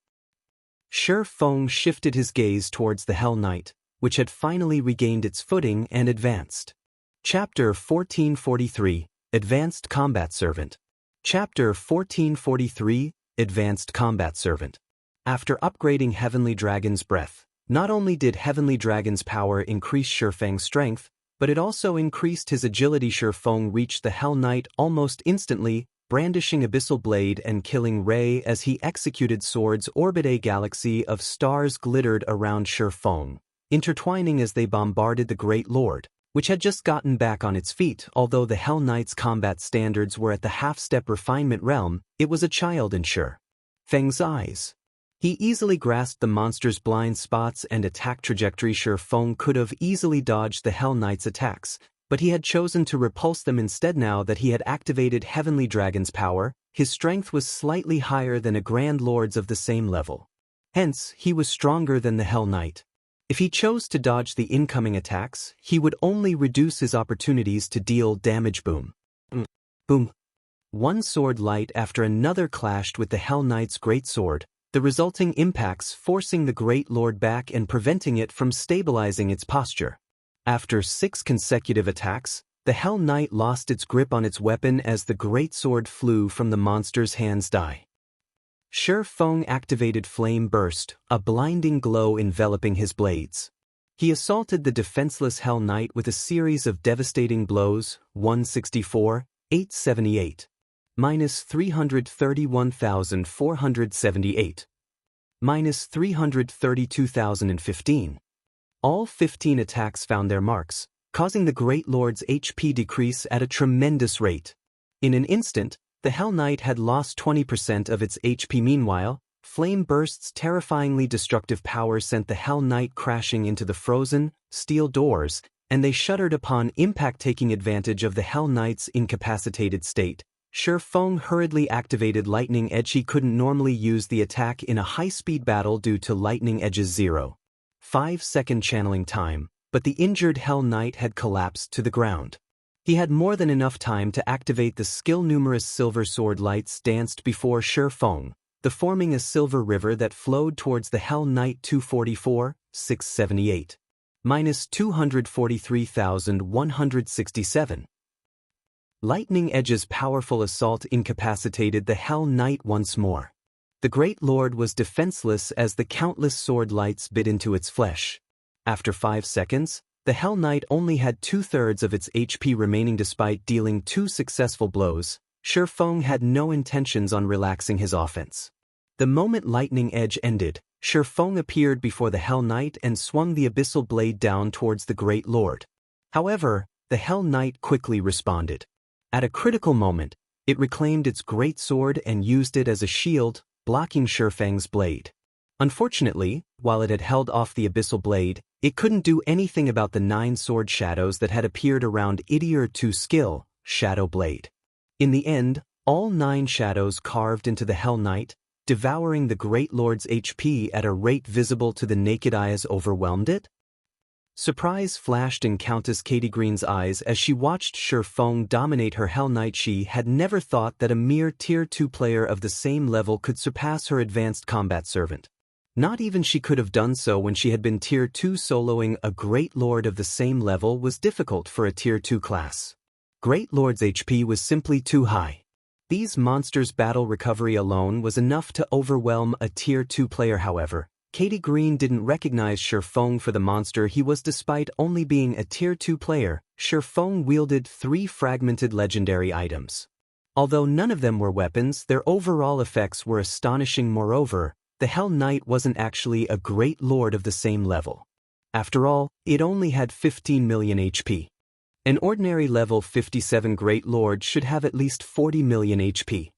Speaker 1: Feng shifted his gaze towards the Hell Knight, which had finally regained its footing and advanced. Chapter 1443, Advanced Combat Servant. Chapter 1443, Advanced Combat Servant. After upgrading Heavenly Dragon's breath, not only did Heavenly Dragon's power increase Feng's strength, but it also increased his agility. Feng reached the Hell Knight almost instantly, brandishing Abyssal Blade and killing Ray as he executed swords. Orbit. A galaxy of stars glittered around Feng, intertwining as they bombarded the Great Lord, which had just gotten back on its feet. Although the Hell Knight's combat standards were at the half-step refinement realm, it was a child in Feng's eyes. He easily grasped the monster's blind spots and attack trajectory. Feng could have easily dodged the Hell Knight's attacks, but he had chosen to repulse them instead. Now that he had activated Heavenly Dragon's power, his strength was slightly higher than a Grand Lord's of the same level. Hence, he was stronger than the Hell Knight. If he chose to dodge the incoming attacks, he would only reduce his opportunities to deal damage. Boom. Boom. One sword light after another clashed with the Hell Knight's great sword, the resulting impacts forcing the Great Lord back and preventing it from stabilizing its posture. After 6 consecutive attacks, the Hell Knight lost its grip on its weapon as the great sword flew from the monster's hands. Feng activated Flame Burst, a blinding glow enveloping his blades. He assaulted the defenseless Hell Knight with a series of devastating blows. 164, 878. Minus 331,478. Minus 332,015. All 15 attacks found their marks, causing the Great Lord's HP decrease at a tremendous rate. In an instant, the Hell Knight had lost 20% of its HP. Meanwhile, Flame Burst's terrifyingly destructive power sent the Hell Knight crashing into the frozen, steel doors, and they shuddered upon impact. Taking advantage of the Hell Knight's incapacitated state, Feng hurriedly activated Lightning Edge. He couldn't normally use the attack in a high-speed battle due to Lightning Edge's 0.5-second channeling time, but the injured Hell Knight had collapsed to the ground. He had more than enough time to activate the skill. Numerous silver sword lights danced before Feng, forming a silver river that flowed towards the Hell Knight. 244, 678. Minus 243,167. Lightning Edge's powerful assault incapacitated the Hell Knight once more. The Great Lord was defenseless as the countless sword lights bit into its flesh. After 5 seconds, the Hell Knight only had 2/3 of its HP remaining. Despite dealing 2 successful blows, Feng had no intentions on relaxing his offense. The moment Lightning Edge ended, Feng appeared before the Hell Knight and swung the Abyssal Blade down towards the Great Lord. However, the Hell Knight quickly responded. At a critical moment, it reclaimed its great sword and used it as a shield, blocking Feng's blade. Unfortunately, while it had held off the Abyssal Blade, it couldn't do anything about the 9 sword shadows that had appeared around Idiot 2 skill, Shadow Blade. In the end, all 9 shadows carved into the Hell Knight, devouring the Great Lord's HP at a rate visible to the naked eye. As overwhelmed it? Surprise flashed in Countess Katie Green's eyes as she watched Feng dominate her Hell Knight. She had never thought that a mere Tier 2 player of the same level could surpass her advanced combat servant. Not even she could have done so when she had been Tier 2. Soloing a Great Lord of the same level was difficult for a Tier 2 class. Great Lord's HP was simply too high. These monsters' battle recovery alone was enough to overwhelm a Tier 2 player. However, Katie Green didn't recognize Feng for the monster he was. Despite only being a Tier 2 player, Feng wielded 3 fragmented legendary items. Although none of them were weapons, their overall effects were astonishing. Moreover, the Hell Knight wasn't actually a Great Lord of the same level. After all, it only had 15 million HP. An ordinary level 57 Great Lord should have at least 40 million HP.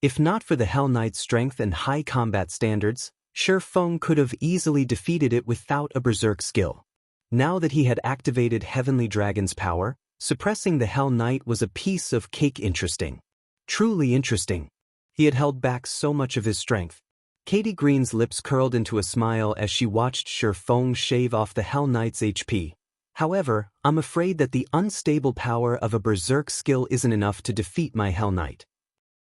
Speaker 1: If not for the Hell Knight's strength and high combat standards, Feng could have easily defeated it without a berserk skill. Now that he had activated Heavenly Dragon's power, suppressing the Hell Knight was a piece of cake. Interesting. Truly interesting. He had held back so much of his strength. Katie Green's lips curled into a smile as she watched Feng shave off the Hell Knight's HP. However, I'm afraid that the unstable power of a berserk skill isn't enough to defeat my Hell Knight.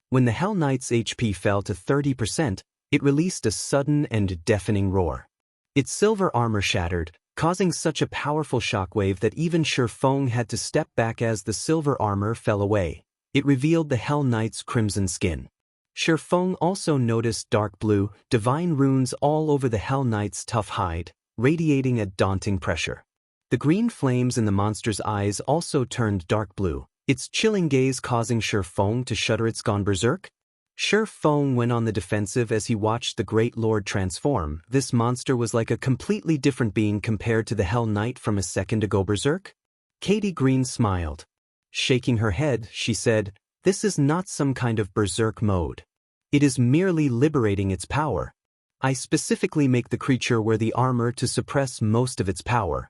Speaker 1: When the Hell Knight's HP fell to 30%, it released a sudden and deafening roar. Its silver armor shattered, causing such a powerful shockwave that even Feng had to step back. As the silver armor fell away, it revealed the Hell Knight's crimson skin. Feng also noticed dark blue, divine runes all over the Hell Knight's tough hide, radiating a daunting pressure. The green flames in the monster's eyes also turned dark blue, its chilling gaze causing Feng to shudder. It's gone berserk? Feng went on the defensive as he watched the Great Lord transform. This monster was like a completely different being compared to the Hell Knight from a second ago. Berserk? Katie Green smiled. Shaking her head, she said, "This is not some kind of berserk mode. It is merely liberating its power. I specifically make the creature wear the armor to suppress most of its power."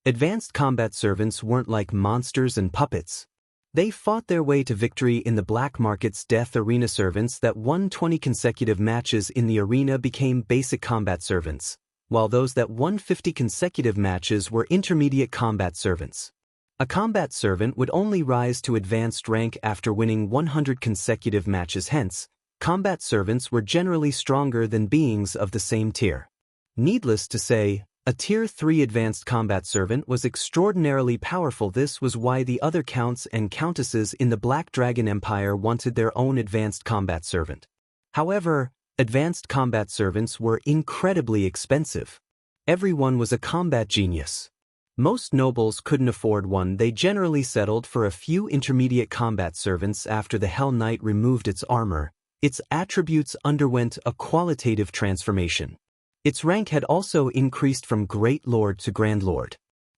Speaker 1: Advanced combat servants weren't like monsters and puppets. They fought their way to victory in the black market's death arena. Servants that won 20 consecutive matches in the arena became basic combat servants, while those that won 50 consecutive matches were intermediate combat servants. A combat servant would only rise to advanced rank after winning 100 consecutive matches. Hence, combat servants were generally stronger than beings of the same tier. Needless to say, a Tier 3 advanced combat servant was extraordinarily powerful. This was why the other counts and countesses in the Black Dragon Empire wanted their own advanced combat servant. However, advanced combat servants were incredibly expensive. Everyone was a combat genius. Most nobles couldn't afford one. They generally settled for a few intermediate combat servants. After the Hell Knight removed its armor, its attributes underwent a qualitative transformation. Its rank had also increased from Great Lord to Grand Lord.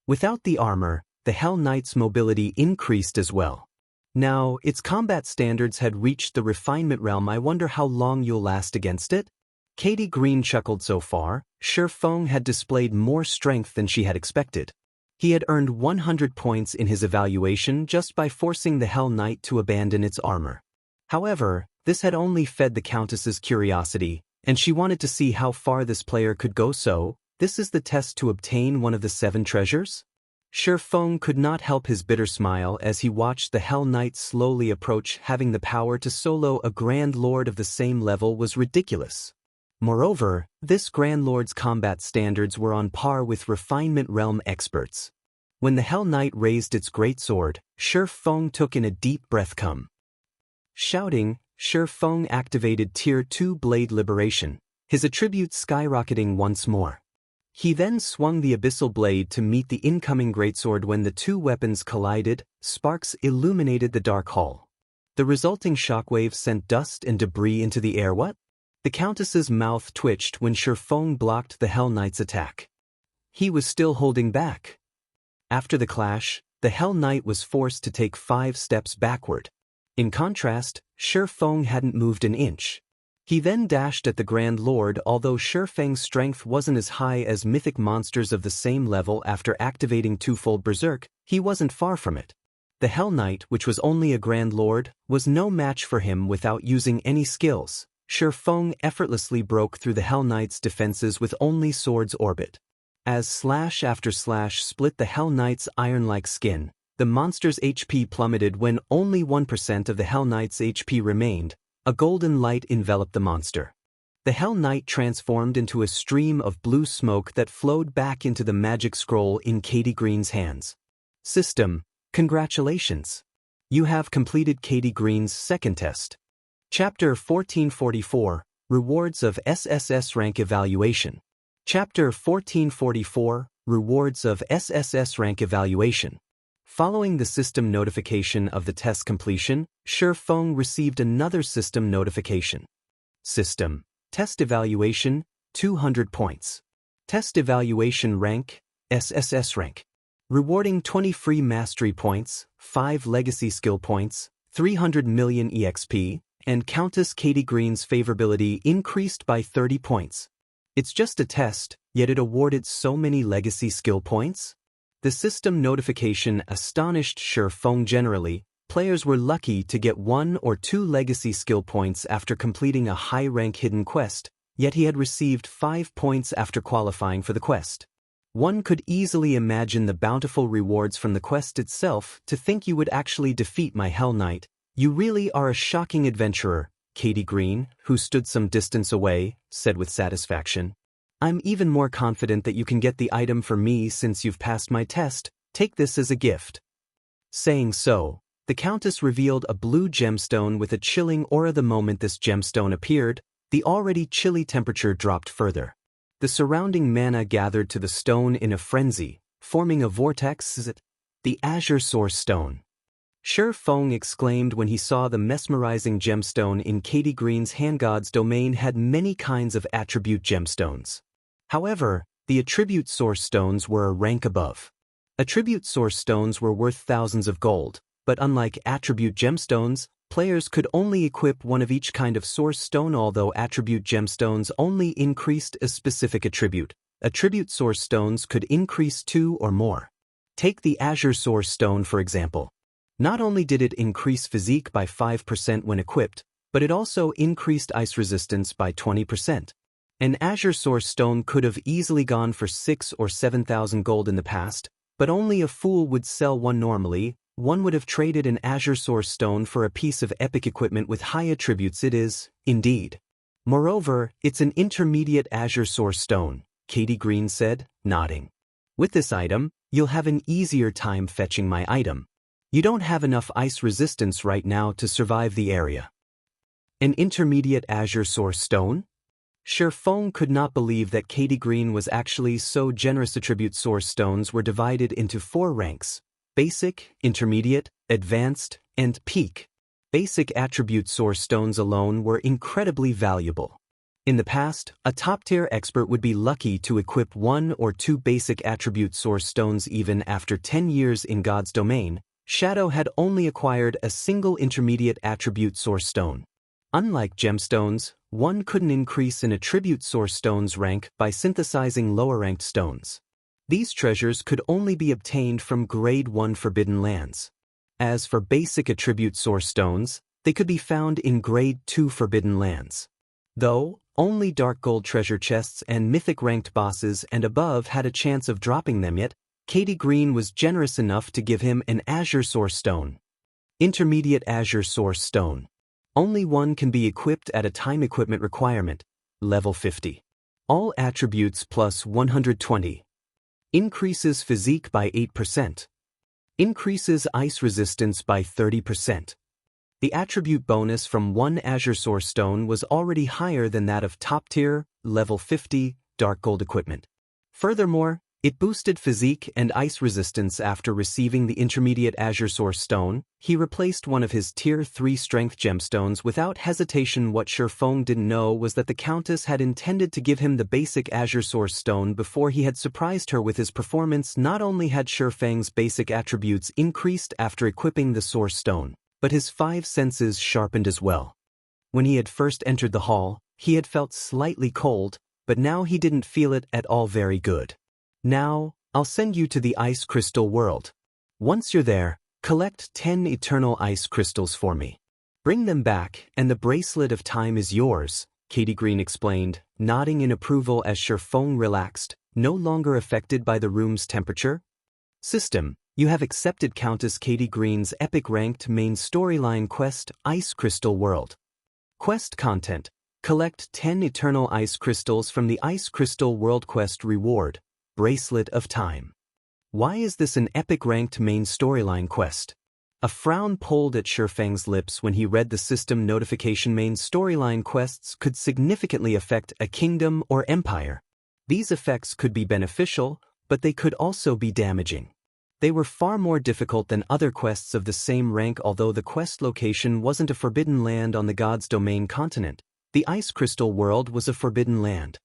Speaker 1: Without the armor, the Hell Knight's mobility increased as well. Now, its combat standards had reached the refinement realm. I wonder how long you'll last against it? Katie Green chuckled. So far, Feng had displayed more strength than she had expected. He had earned 100 points in his evaluation just by forcing the Hell Knight to abandon its armor. However, this had only fed the Countess's curiosity, and she wanted to see how far this player could go. So, this is the test to obtain one of the 7 treasures? Feng could not help his bitter smile as he watched the Hell Knight slowly approach. Having the power to solo a Grand Lord of the same level was ridiculous. Moreover, this Grand Lord's combat standards were on par with refinement realm experts. When the Hell Knight raised its greatsword, Feng took in a deep breath. Shouting, Feng activated Tier 2 Blade Liberation, his attributes skyrocketing once more. He then swung the Abyssal Blade to meet the incoming greatsword. When the two weapons collided, sparks illuminated the dark hall. The resulting shockwave sent dust and debris into the air. What? The Countess's mouth twitched when Feng blocked the Hell Knight's attack. He was still holding back. After the clash, the Hell Knight was forced to take 5 steps backward. In contrast, Feng hadn't moved an inch. He then dashed at the Grand Lord. Although Feng's strength wasn't as high as mythic monsters of the same level after activating twofold Berserk, he wasn't far from it. The Hell Knight, which was only a Grand Lord, was no match for him without using any skills. Feng effortlessly broke through the Hell Knight's defenses with only sword's orbit. As slash after slash split the Hell Knight's iron-like skin, the monster's HP plummeted. When only 1% of the Hell Knight's HP remained, a golden light enveloped the monster. The Hell Knight transformed into a stream of blue smoke that flowed back into the magic scroll in Katie Green's hands. System, congratulations. You have completed Katie Green's second test. Chapter 1444, Rewards of SSS-rank Evaluation. Chapter 1444, Rewards of SSS-rank Evaluation. Following the system notification of the test completion, Feng received another system notification. System, Test Evaluation, 200 points. Test Evaluation Rank, SSS rank. Rewarding 20 free mastery points, 5 legacy skill points, 300 million EXP, and Countess Katie Green's favorability increased by 30 points. It's just a test, yet it awarded so many legacy skill points? The system notification astonished Feng. Generally, players were lucky to get 1 or 2 legacy skill points after completing a high-rank hidden quest, yet he had received 5 points after qualifying for the quest. One could easily imagine the bountiful rewards from the quest itself. To think you would actually defeat my Hell Knight. You really are a shocking adventurer, Katie Green, who stood some distance away, said with satisfaction. I'm even more confident that you can get the item for me since you've passed my test. Take this as a gift. Saying so, the Countess revealed a blue gemstone with a chilling aura. The moment this gemstone appeared, the already chilly temperature dropped further. The surrounding mana gathered to the stone in a frenzy, forming a vortex. The Azure Source Stone. Feng exclaimed when he saw the mesmerizing gemstone in Katie Green's handgod's domain had many kinds of attribute gemstones. However, the attribute source stones were a rank above. Attribute source stones were worth thousands of gold, but unlike attribute gemstones, players could only equip one of each kind of source stone. Although attribute gemstones only increased a specific attribute, attribute source stones could increase two or more. Take the Azure Source Stone for example. Not only did it increase physique by 5% when equipped, but it also increased ice resistance by 20%. An Azure Source Stone could have easily gone for 6,000 or 7,000 gold in the past, but only a fool would sell one normally. One would have traded an Azure Source Stone for a piece of epic equipment with high attributes. It is, indeed. Moreover, it's an intermediate Azure Source Stone, Katie Green said, nodding. With this item, you'll have an easier time fetching my item. You don't have enough ice resistance right now to survive the area. An intermediate Azure Source Stone? Feng could not believe that Katie Green was actually so generous. Attribute source stones were divided into 4 ranks: basic, intermediate, advanced, and peak. Basic attribute source stones alone were incredibly valuable. In the past, a top-tier expert would be lucky to equip 1 or 2 basic attribute source stones. Even after 10 years in God's domain, Shadow had only acquired a single intermediate attribute source stone. Unlike gemstones, one couldn't increase an attribute source stone's rank by synthesizing lower-ranked stones. These treasures could only be obtained from Grade 1 Forbidden Lands. As for basic attribute source stones, they could be found in Grade 2 Forbidden Lands. Though, only Dark Gold treasure chests and mythic-ranked bosses and above had a chance of dropping them yet, Katie Green was generous enough to give him an Azure Source Stone. Intermediate Azure Source Stone. Only one can be equipped at a time. Equipment requirement, level 50. All attributes plus 120. Increases physique by 8%. Increases ice resistance by 30%. The attribute bonus from one Azure Source Stone was already higher than that of top-tier, level 50, Dark Gold equipment. Furthermore, it boosted physique and ice resistance. After receiving the intermediate Azure Source Stone, he replaced one of his Tier 3 Strength gemstones without hesitation. What Feng didn't know was that the Countess had intended to give him the basic Azure Source Stone before he had surprised her with his performance. Not only had Feng's basic attributes increased after equipping the Source Stone, but his 5 senses sharpened as well. When he had first entered the hall, he had felt slightly cold, but now he didn't feel it at all. Very good. Now, I'll send you to the Ice Crystal World. Once you're there, collect 10 eternal ice crystals for me. Bring them back, and the Bracelet of Time is yours, Katie Green explained, nodding in approval as Feng relaxed, no longer affected by the room's temperature. System, you have accepted Countess Katie Green's epic-ranked main storyline quest, Ice Crystal World. Quest content, collect 10 eternal ice crystals from the Ice Crystal World quest. Reward, Bracelet of Time. Why is this an epic-ranked main storyline quest? A frown pulled at Feng's lips when he read the system notification. Main storyline quests could significantly affect a kingdom or empire. These effects could be beneficial, but they could also be damaging. They were far more difficult than other quests of the same rank. Although the quest location wasn't a forbidden land on the God's Domain continent, the Ice Crystal World was a forbidden land.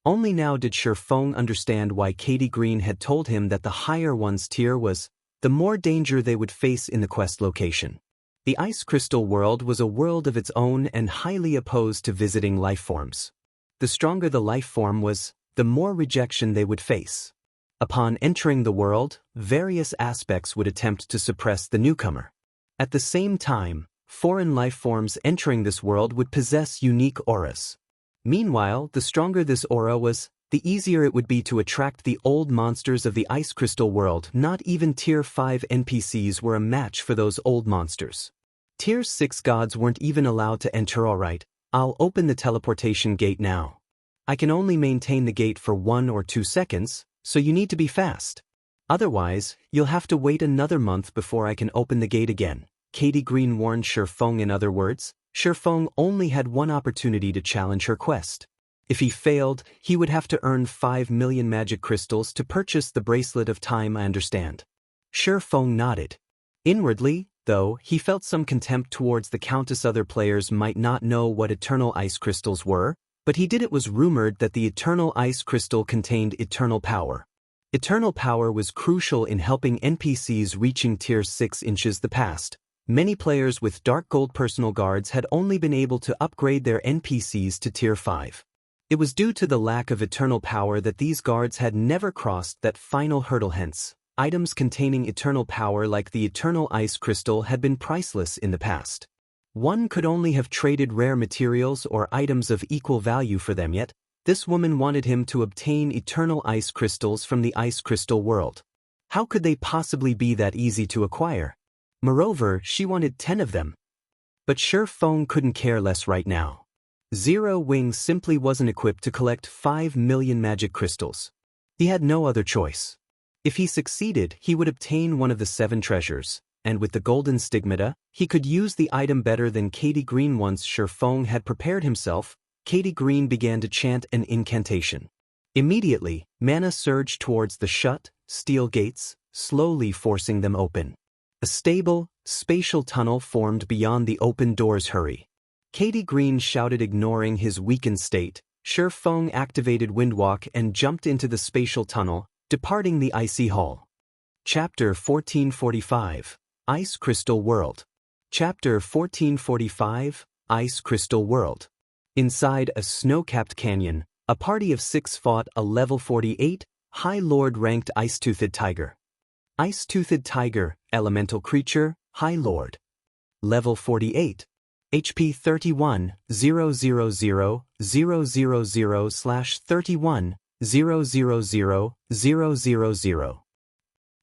Speaker 1: Only now did Feng understand why Katie Green had told him that the higher one's tier was, the more danger they would face in the quest location. The Ice Crystal World was a world of its own and highly opposed to visiting lifeforms. The stronger the lifeform was, the more rejection they would face. Upon entering the world, various aspects would attempt to suppress the newcomer. At the same time, foreign lifeforms entering this world would possess unique auras. Meanwhile, the stronger this aura was, the easier it would be to attract the old monsters of the Ice Crystal World. Not even Tier 5 NPCs were a match for those old monsters. Tier 6 gods weren't even allowed to enter. Alright, I'll open the teleportation gate now. I can only maintain the gate for 1 or 2 seconds, so you need to be fast. Otherwise, you'll have to wait another month before I can open the gate again, Katie Green warned Feng. In other words, Feng only had one opportunity to challenge her quest. If he failed, he would have to earn 5 million magic crystals to purchase the Bracelet of Time. I understand. Feng nodded. Inwardly, though, he felt some contempt towards the Countess. Other players might not know what eternal ice crystals were, but it was rumored that the eternal ice crystal contained eternal power. Eternal power was crucial in helping NPCs reaching tier 6 inches the past. Many players with dark gold personal guards had only been able to upgrade their NPCs to tier 5. It was due to the lack of eternal power that these guards had never crossed that final hurdle. Hence, items containing eternal power like the eternal ice crystal had been priceless in the past. One could only have traded rare materials or items of equal value for them, yet this woman wanted him to obtain eternal ice crystals from the ice crystal world. How could they possibly be that easy to acquire? Moreover, she wanted 10 of them. But sure, Feng couldn't care less right now. Zero Wing simply wasn't equipped to collect 5 million magic crystals. He had no other choice. If he succeeded, he would obtain one of the 7 treasures, and with the golden stigmata, he could use the item better than Katie Green. Once sure Feng had prepared himself, Katie Green began to chant an incantation. Immediately, mana surged towards the shut, steel gates, slowly forcing them open. A stable, spatial tunnel formed beyond the open doors. Hurry! Katie Green shouted, ignoring his weakened state. Sure Feng activated Windwalk and jumped into the spatial tunnel, departing the icy hall. Chapter 1445, Ice Crystal World. Chapter 1445, Ice Crystal World. Inside a snow-capped canyon, a party of 6 fought a level 48, High Lord ranked Ice-Toothed Tiger. Ice-Toothed Tiger, elemental creature, High Lord. Level 48. HP 31, 000/31, 000/000.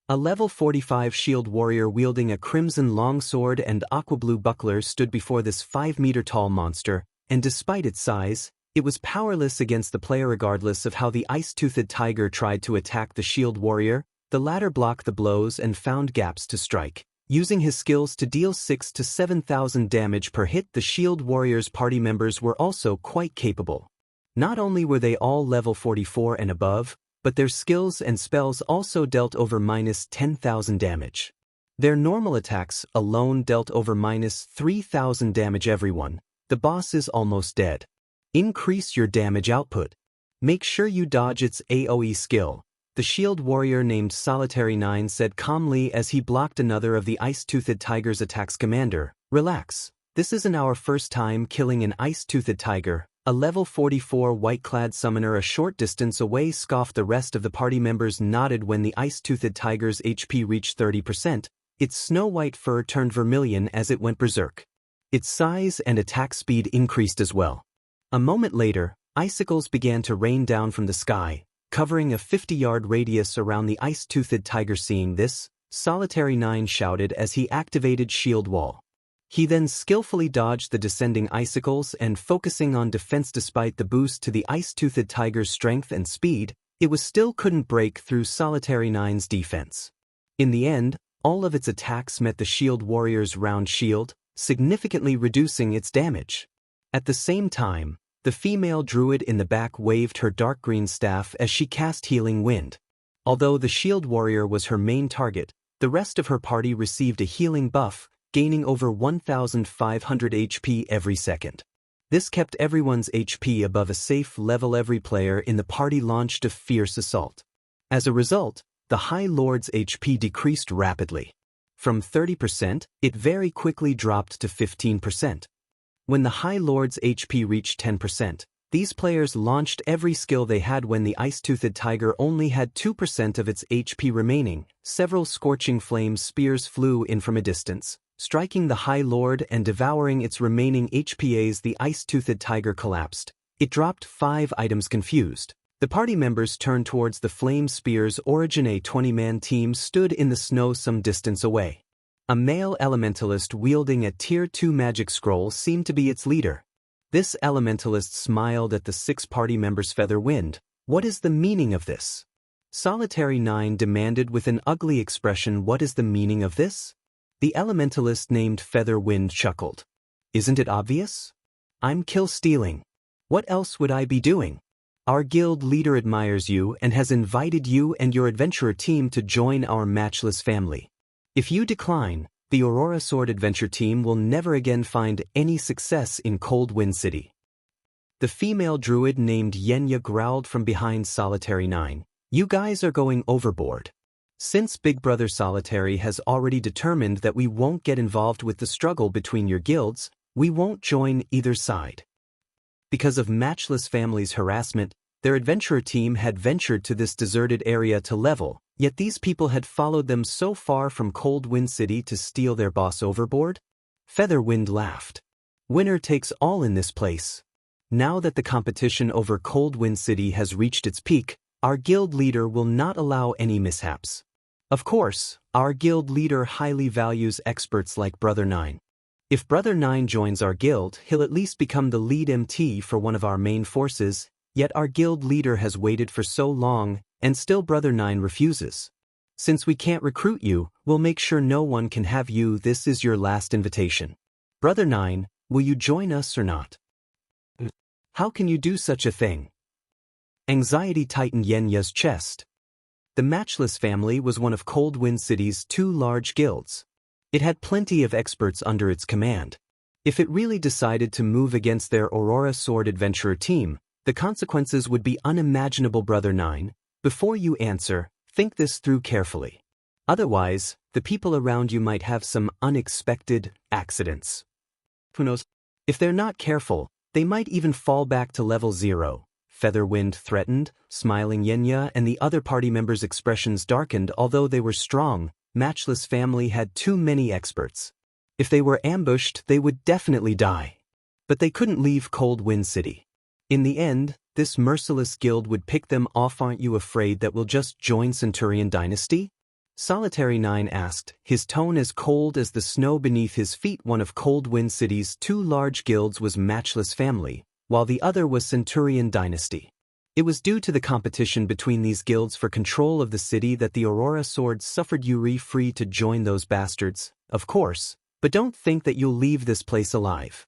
Speaker 1: A level 45 shield warrior wielding a crimson longsword and aqua blue buckler stood before this 5-meter-tall monster, and despite its size, it was powerless against the player. Regardless of how the Ice-Toothed Tiger tried to attack the shield warrior, the latter blocked the blows and found gaps to strike. Using his skills to deal 6,000 to 7,000 damage per hit, the shield warrior's party members were also quite capable. Not only were they all level 44 and above, but their skills and spells also dealt over -10,000 damage. Their normal attacks alone dealt over -3,000 damage. Everyone, the boss is almost dead. Increase your damage output. Make sure you dodge its AoE skill, the shield warrior named Solitary 9 said calmly as he blocked another of the Ice-Toothed Tiger's attacks. Commander, relax. This isn't our first time killing an Ice-Toothed Tiger. A level 44 white-clad summoner a short distance away scoffed. The rest of the party members nodded when the Ice-Toothed Tiger's HP reached 30%. Its snow-white fur turned vermilion as it went berserk. Its size and attack speed increased as well. A moment later, icicles began to rain down from the sky, covering a 50-yard radius around the Ice-Toothed Tiger. Seeing this, Solitary 9 shouted as he activated Shield Wall. He then skillfully dodged the descending icicles and focusing on defense. Despite the boost to the Ice-Toothed Tiger's strength and speed, it still couldn't break through Solitary 9's defense. In the end, all of its attacks met the shield warrior's round shield, significantly reducing its damage. At the same time, the female druid in the back waved her dark green staff as she cast Healing Wind. Although the shield warrior was her main target, the rest of her party received a healing buff, gaining over 1,500 HP every second. This kept everyone's HP above a safe level. Every player in the party launched a fierce assault. As a result, the High Lord's HP decreased rapidly. From 30%, it very quickly dropped to 15%. When the High Lord's HP reached 10%, these players launched every skill they had. When the Ice-Toothed Tiger only had 2% of its HP remaining, several scorching flame spears flew in from a distance, striking the High Lord and devouring its remaining HP. As the Ice-Toothed Tiger collapsed, it dropped 5 items. Confused, the party members turned towards the flame spears. Origin a 20-man team stood in the snow some distance away. A male elementalist wielding a Tier 2 magic scroll seemed to be its leader. This elementalist smiled at the 6 party members. Feather Wind, what is the meaning of this? Solitary 9 demanded with an ugly expression. What is the meaning of this? The elementalist named Feather Wind chuckled. Isn't it obvious? I'm kill stealing. What else would I be doing? Our guild leader admires you and has invited you and your adventurer team to join our matchless family. If you decline, The Aurora Sword Adventure team will never again find any success in Cold Wind City. The female druid named Yenya growled from behind Solitary 9. You guys are going overboard. Since Big Brother Solitary has already determined that we won't get involved with the struggle between your guilds, we won't join either side. Because of Matchless family's harassment, their adventurer team had ventured to this deserted area to level, yet these people had followed them so far from Cold Wind City to steal their boss overboard? Featherwind laughed. Winner takes all in this place. Now that the competition over Cold Wind City has reached its peak, our guild leader will not allow any mishaps. Of course, our guild leader highly values experts like Brother 9. If Brother 9 joins our guild, he'll at least become the lead MT for one of our main forces, yet our guild leader has waited for so long, and still Brother 9 refuses. Since we can't recruit you, we'll make sure no one can have you. This is your last invitation. Brother 9, will you join us or not? How can you do such a thing? Anxiety tightened Yenya's chest. The Matchless family was one of Cold Wind City's 2 large guilds. It had plenty of experts under its command. If it really decided to move against their Aurora Sword Adventurer team, the consequences would be unimaginable. Brother 9, before you answer, think this through carefully. Otherwise, the people around you might have some unexpected accidents. Who knows? If they're not careful, they might even fall back to level 0. Featherwind threatened, smiling. Yenya and the other party members' expressions darkened. Although they were strong, Matchless family had too many experts. If they were ambushed, they would definitely die. But they couldn't leave Cold Wind City. In the end, this merciless guild would pick them off. Aren't you afraid that we'll just join Centurion Dynasty? Solitary 9 asked, his tone as cold as the snow beneath his feet. One of Cold Wind City's 2 large guilds was Matchless family, while the other was Centurion Dynasty. It was due to the competition between these guilds for control of the city that the Aurora Sword suffered. You free to join those bastards, of course, but don't think that you'll leave this place alive.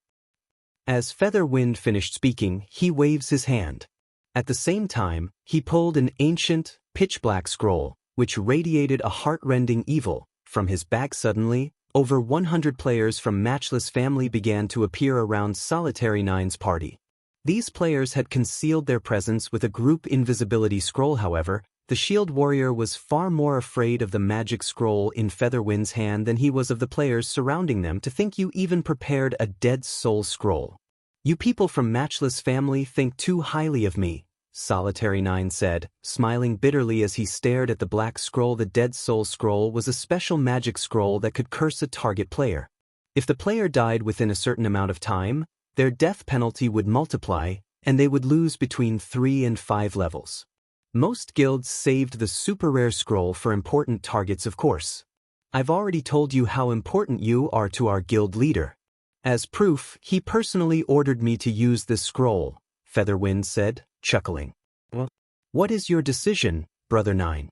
Speaker 1: As Featherwind finished speaking, he waves his hand. At the same time, he pulled an ancient, pitch-black scroll, which radiated a heart-rending evil, from his bag. Suddenly, over 100 players from Matchless family began to appear around Solitary 9's party. These players had concealed their presence with a group invisibility scroll. However, the shield warrior was far more afraid of the magic scroll in Featherwind's hand than he was of the players surrounding them. To think you even prepared a dead soul scroll. You people from Matchless family think too highly of me, Solitary 9 said, smiling bitterly as he stared at the black scroll. The Dead Soul scroll was a special magic scroll that could curse a target player. If the player died within a certain amount of time, their death penalty would multiply, and they would lose between 3 and 5 levels. Most guilds saved the super rare scroll for important targets, of course. I've already told you how important you are to our guild leader. As proof, he personally ordered me to use this scroll, Featherwind said, chuckling. Well, what is your decision, Brother 9?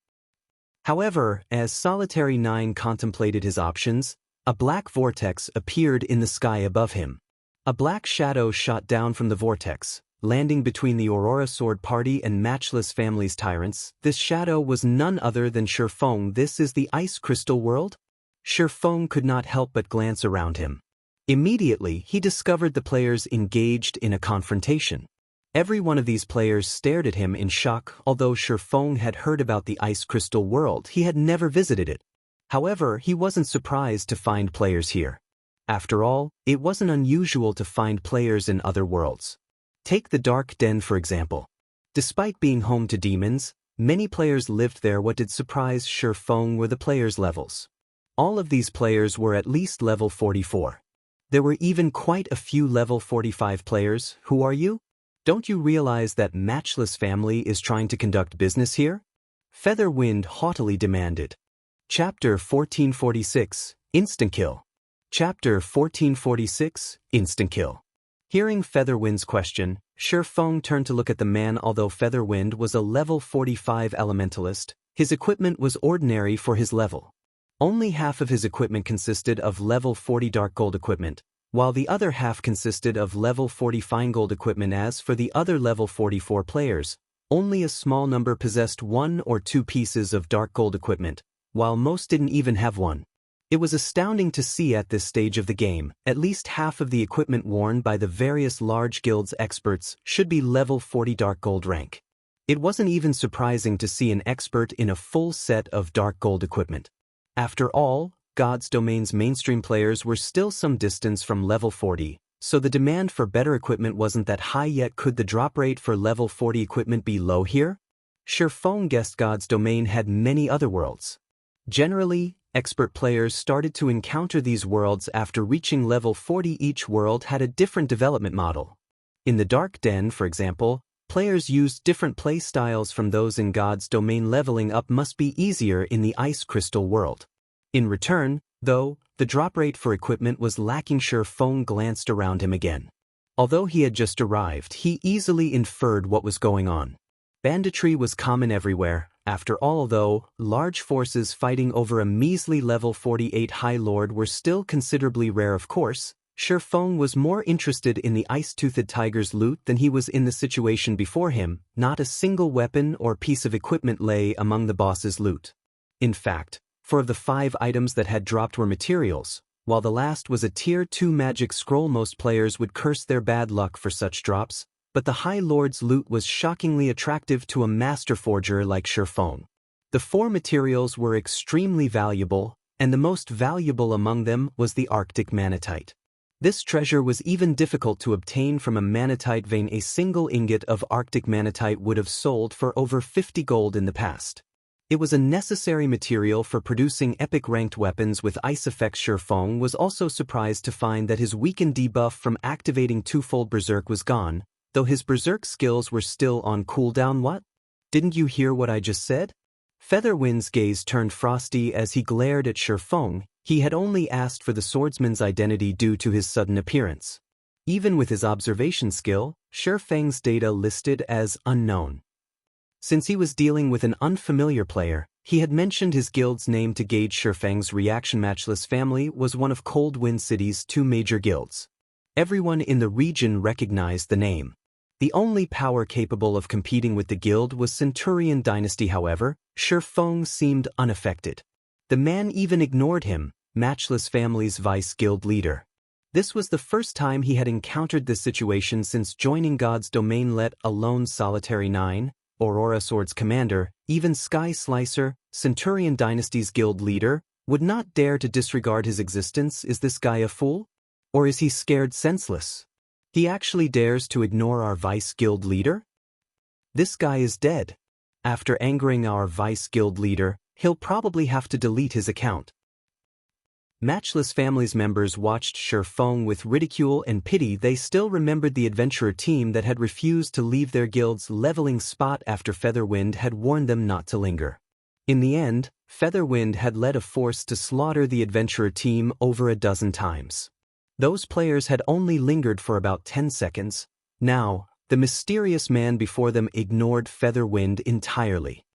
Speaker 1: However, as Solitary 9 contemplated his options, a black vortex appeared in the sky above him. A black shadow shot down from the vortex, landing between the Aurora Sword Party and Matchless family's tyrants. This shadow was none other than Feng. This is the Ice Crystal world? Feng could not help but glance around him. Immediately, he discovered the players engaged in a confrontation. Every one of these players stared at him in shock. Although Feng had heard about the Ice Crystal world, he had never visited it. However, he wasn't surprised to find players here. After all, it wasn't unusual to find players in other worlds. Take the Dark Den for example. Despite being home to demons, many players lived there. What did surprise Feng were the players' levels. All of these players were at least level 44. There were even quite a few level 45 players. Who are you? Don't you realize that Matchless family is trying to conduct business here? Featherwind haughtily demanded. Chapter 1446, Instant Kill. Chapter 1446, Instant Kill. Hearing Featherwind's question, Feng turned to look at the man. Although Featherwind was a level 45 Elementalist, his equipment was ordinary for his level. Only half of his equipment consisted of level 40 Dark Gold equipment, while the other half consisted of level 40 Fine Gold equipment. As for the other level 44 players, only a small number possessed 1 or 2 pieces of Dark Gold equipment, while most didn't even have one. It was astounding to see at this stage of the game, at least half of the equipment worn by the various large guilds' experts should be level 40 Dark Gold rank. It wasn't even surprising to see an expert in a full set of Dark Gold equipment. After all, God's Domain's mainstream players were still some distance from level 40, so the demand for better equipment wasn't that high yet. Could the drop rate for level 40 equipment be low here? Sure, Feng guessed God's Domain had many other worlds. Generally, expert players started to encounter these worlds after reaching level 40. Each world had a different development model. In the Dark Den, for example, players used different play styles from those in God's Domain. Leveling up must be easier in the Ice Crystal world. In return, though, the drop rate for equipment was lacking. Sure, Feng glanced around him again. Although he had just arrived, he easily inferred what was going on. Banditry was common everywhere. After all, though, large forces fighting over a measly level 48 High Lord were still considerably rare. Of course, Sure, Feng was more interested in the ice-toothed tiger's loot than he was in the situation before him. Not a single weapon or piece of equipment lay among the boss's loot. In fact, 4 of the 5 items that had dropped were materials, while the last was a Tier 2 magic scroll. Most players would curse their bad luck for such drops, but the High Lord's loot was shockingly attractive to a master forger like Sure Feng. The 4 materials were extremely valuable, and the most valuable among them was the Arctic Manatite. This treasure was even difficult to obtain from a Manatite vein. A single ingot of Arctic Manatite would have sold for over 50 gold in the past. It was a necessary material for producing epic-ranked weapons with ice effects. Sure, Feng was also surprised to find that his weakened debuff from activating twofold Berserk was gone, though his Berserk skills were still on cooldown. What? Didn't you hear what I just said? Featherwind's gaze turned frosty as he glared at Sure Feng. He had only asked for the swordsman's identity due to his sudden appearance. Even with his observation skill, Sure Feng's data listed as unknown. Since he was dealing with an unfamiliar player, he had mentioned his guild's name to gauge Sure Feng's reaction. Matchless family was one of Cold Wind City's 2 major guilds. Everyone in the region recognized the name. The only power capable of competing with the guild was Centurion Dynasty. However, Sure Feng seemed unaffected. The man even ignored him, Matchless family's vice guild leader. This was the first time he had encountered this situation since joining God's Domain, let alone Solitary 9, Aurora Sword's commander. Even Sky Slicer, Centurion Dynasty's guild leader, would not dare to disregard his existence. Is this guy a fool? Or is he scared senseless? He actually dares to ignore our vice guild leader? This guy is dead. After angering our vice guild leader, he'll probably have to delete his account. Matchless family's members watched Sure Feng with ridicule and pity. They still remembered the adventurer team that had refused to leave their guild's leveling spot after Featherwind had warned them not to linger. In the end, Featherwind had led a force to slaughter the adventurer team over a dozen times. Those players had only lingered for about 10 seconds. Now, the mysterious man before them ignored Featherwind entirely.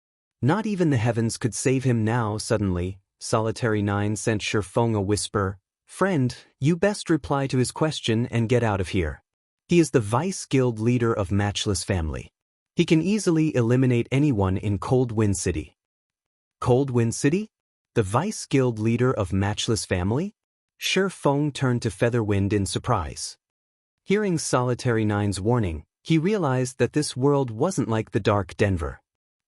Speaker 1: Not even the heavens could save him now. Suddenly, Solitary 9 sent Sure Feng a whisper. "Friend, you best reply to his question and get out of here. He is the vice guild leader of Matchless family. He can easily eliminate anyone in Cold Wind City." Cold Wind City? The vice guild leader of Matchless family? Sure Feng turned to Featherwind in surprise. Hearing Solitary 9's warning, he realized that this world wasn't like the Dark Denver.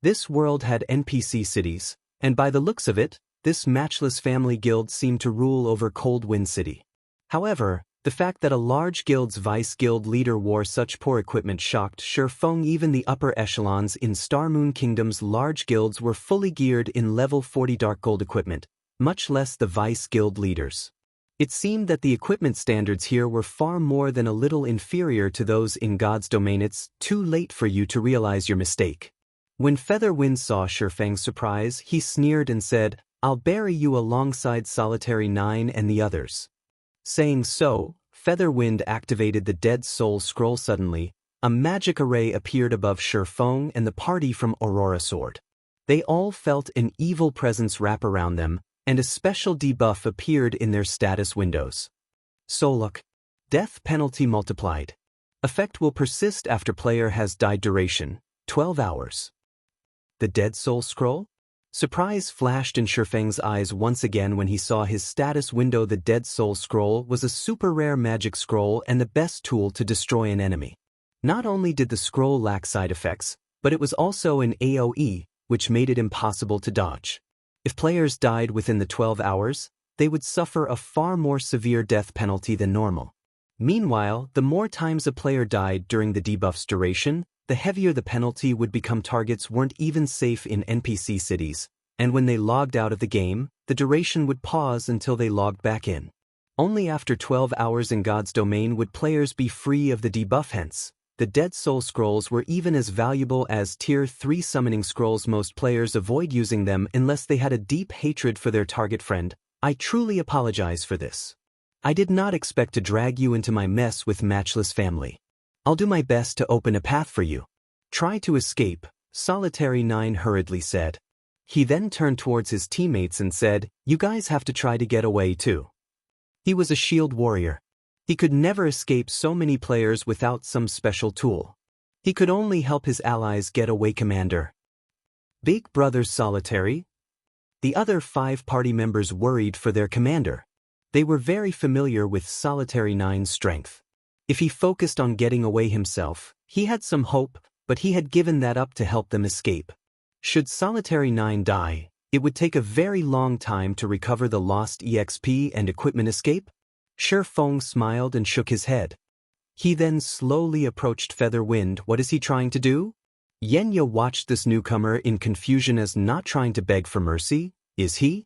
Speaker 1: This world had NPC cities, and by the looks of it, this Matchless family guild seemed to rule over Cold Wind City. However, the fact that a large guild's vice guild leader wore such poor equipment shocked Sure Feng. Even the upper echelons in Starmoon Kingdom's large guilds were fully geared in level 40 Dark Gold equipment, much less the vice guild leaders. It seemed that the equipment standards here were far more than a little inferior to those in God's Domain. It's too late for you to realize your mistake. When Featherwind saw Sure Feng's surprise, he sneered and said, "I'll bury you alongside Solitary 9 and the others." Saying so, Featherwind activated the Dead Soul Scroll. Suddenly, a magic array appeared above Sure Feng and the party from Aurora Sword. They all felt an evil presence wrap around them, and a special debuff appeared in their status windows. Soluk. Death penalty multiplied. Effect will persist after player has died. Duration, 12 hours. The Dead Soul Scroll? Surprise flashed in Feng's eyes once again when he saw his status window. The Dead Soul Scroll was a super rare magic scroll and the best tool to destroy an enemy. Not only did the scroll lack side effects, but it was also an AoE, which made it impossible to dodge. If players died within the 12 hours, they would suffer a far more severe death penalty than normal. Meanwhile, the more times a player died during the debuff's duration, the heavier the penalty would become. Targets weren't even safe in NPC cities, and when they logged out of the game, the duration would pause until they logged back in. Only after 12 hours in God's domain would players be free of the debuff. Hence, the Dead Soul Scrolls were even as valuable as Tier 3 summoning scrolls. Most players avoid using them unless they had a deep hatred for their target friend. I truly apologize for this. I did not expect to drag you into my mess with Matchless family. I'll do my best to open a path for you. Try to escape, Solitary 9 hurriedly said. He then turned towards his teammates and said, you guys have to try to get away too. He was a shield warrior. He could never escape so many players without some special tool. He could only help his allies get away. Commander. Big Brother's Solitary? The other 5 party members worried for their commander. They were very familiar with Solitary 9's strength. If he focused on getting away himself, he had some hope, but he had given that up to help them escape. Should Solitary 9 die, it would take a very long time to recover the lost EXP and equipment. Escape? Feng smiled and shook his head. He then slowly approached Featherwind. What is he trying to do? Yenya watched this newcomer in confusion. As not trying to beg for mercy, is he?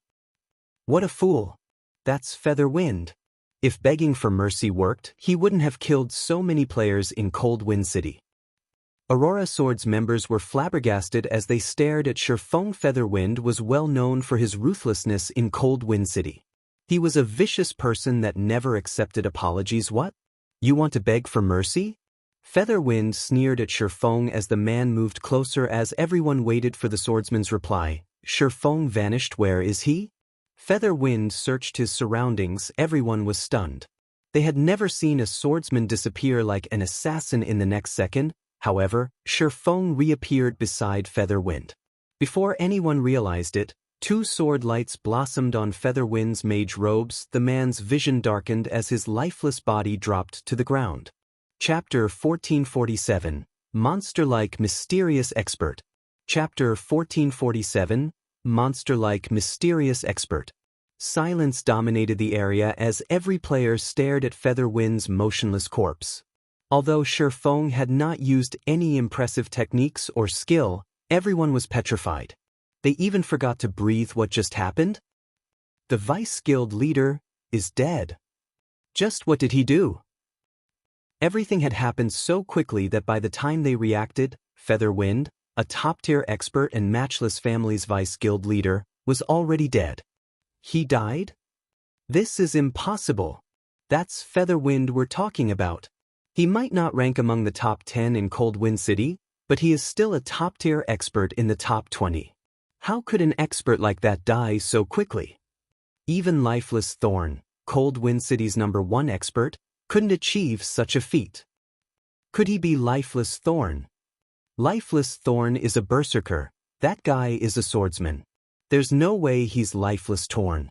Speaker 1: What a fool. That's Featherwind. If begging for mercy worked, he wouldn't have killed so many players in Cold Wind City. Aurora Sword's members were flabbergasted as they stared at Feng. Featherwind was well known for his ruthlessness in Cold Wind City. He was a vicious person that never accepted apologies. What? You want to beg for mercy? Featherwind sneered at Feng as the man moved closer. As everyone waited for the swordsman's reply, Feng vanished. Where is he? Featherwind searched his surroundings. Everyone was stunned. They had never seen a swordsman disappear like an assassin in the next second. However, Feng reappeared beside Featherwind. Before anyone realized it, 2 sword lights blossomed on Featherwind's mage robes. The man's vision darkened as his lifeless body dropped to the ground. Chapter 1447, Monster-like Mysterious Expert. Chapter 1447, Monster-like Mysterious Expert. Silence dominated the area as every player stared at Featherwind's motionless corpse. Although Feng had not used any impressive techniques or skill, everyone was petrified. They even forgot to breathe. What just happened? The Vice Guild leader is dead. Just what did he do? Everything had happened so quickly that by the time they reacted, Featherwind, a top-tier expert and Matchless family's Vice Guild leader, was already dead. He died? This is impossible. That's Featherwind we're talking about. He might not rank among the top 10 in Cold Wind City, but he is still a top-tier expert in the top 20. How could an expert like that die so quickly? Even Lifeless Thorn, Cold Wind City's #1 expert, couldn't achieve such a feat. Could he be Lifeless Thorn? Lifeless Thorn is a berserker. That guy is a swordsman. There's no way he's Lifeless Thorn.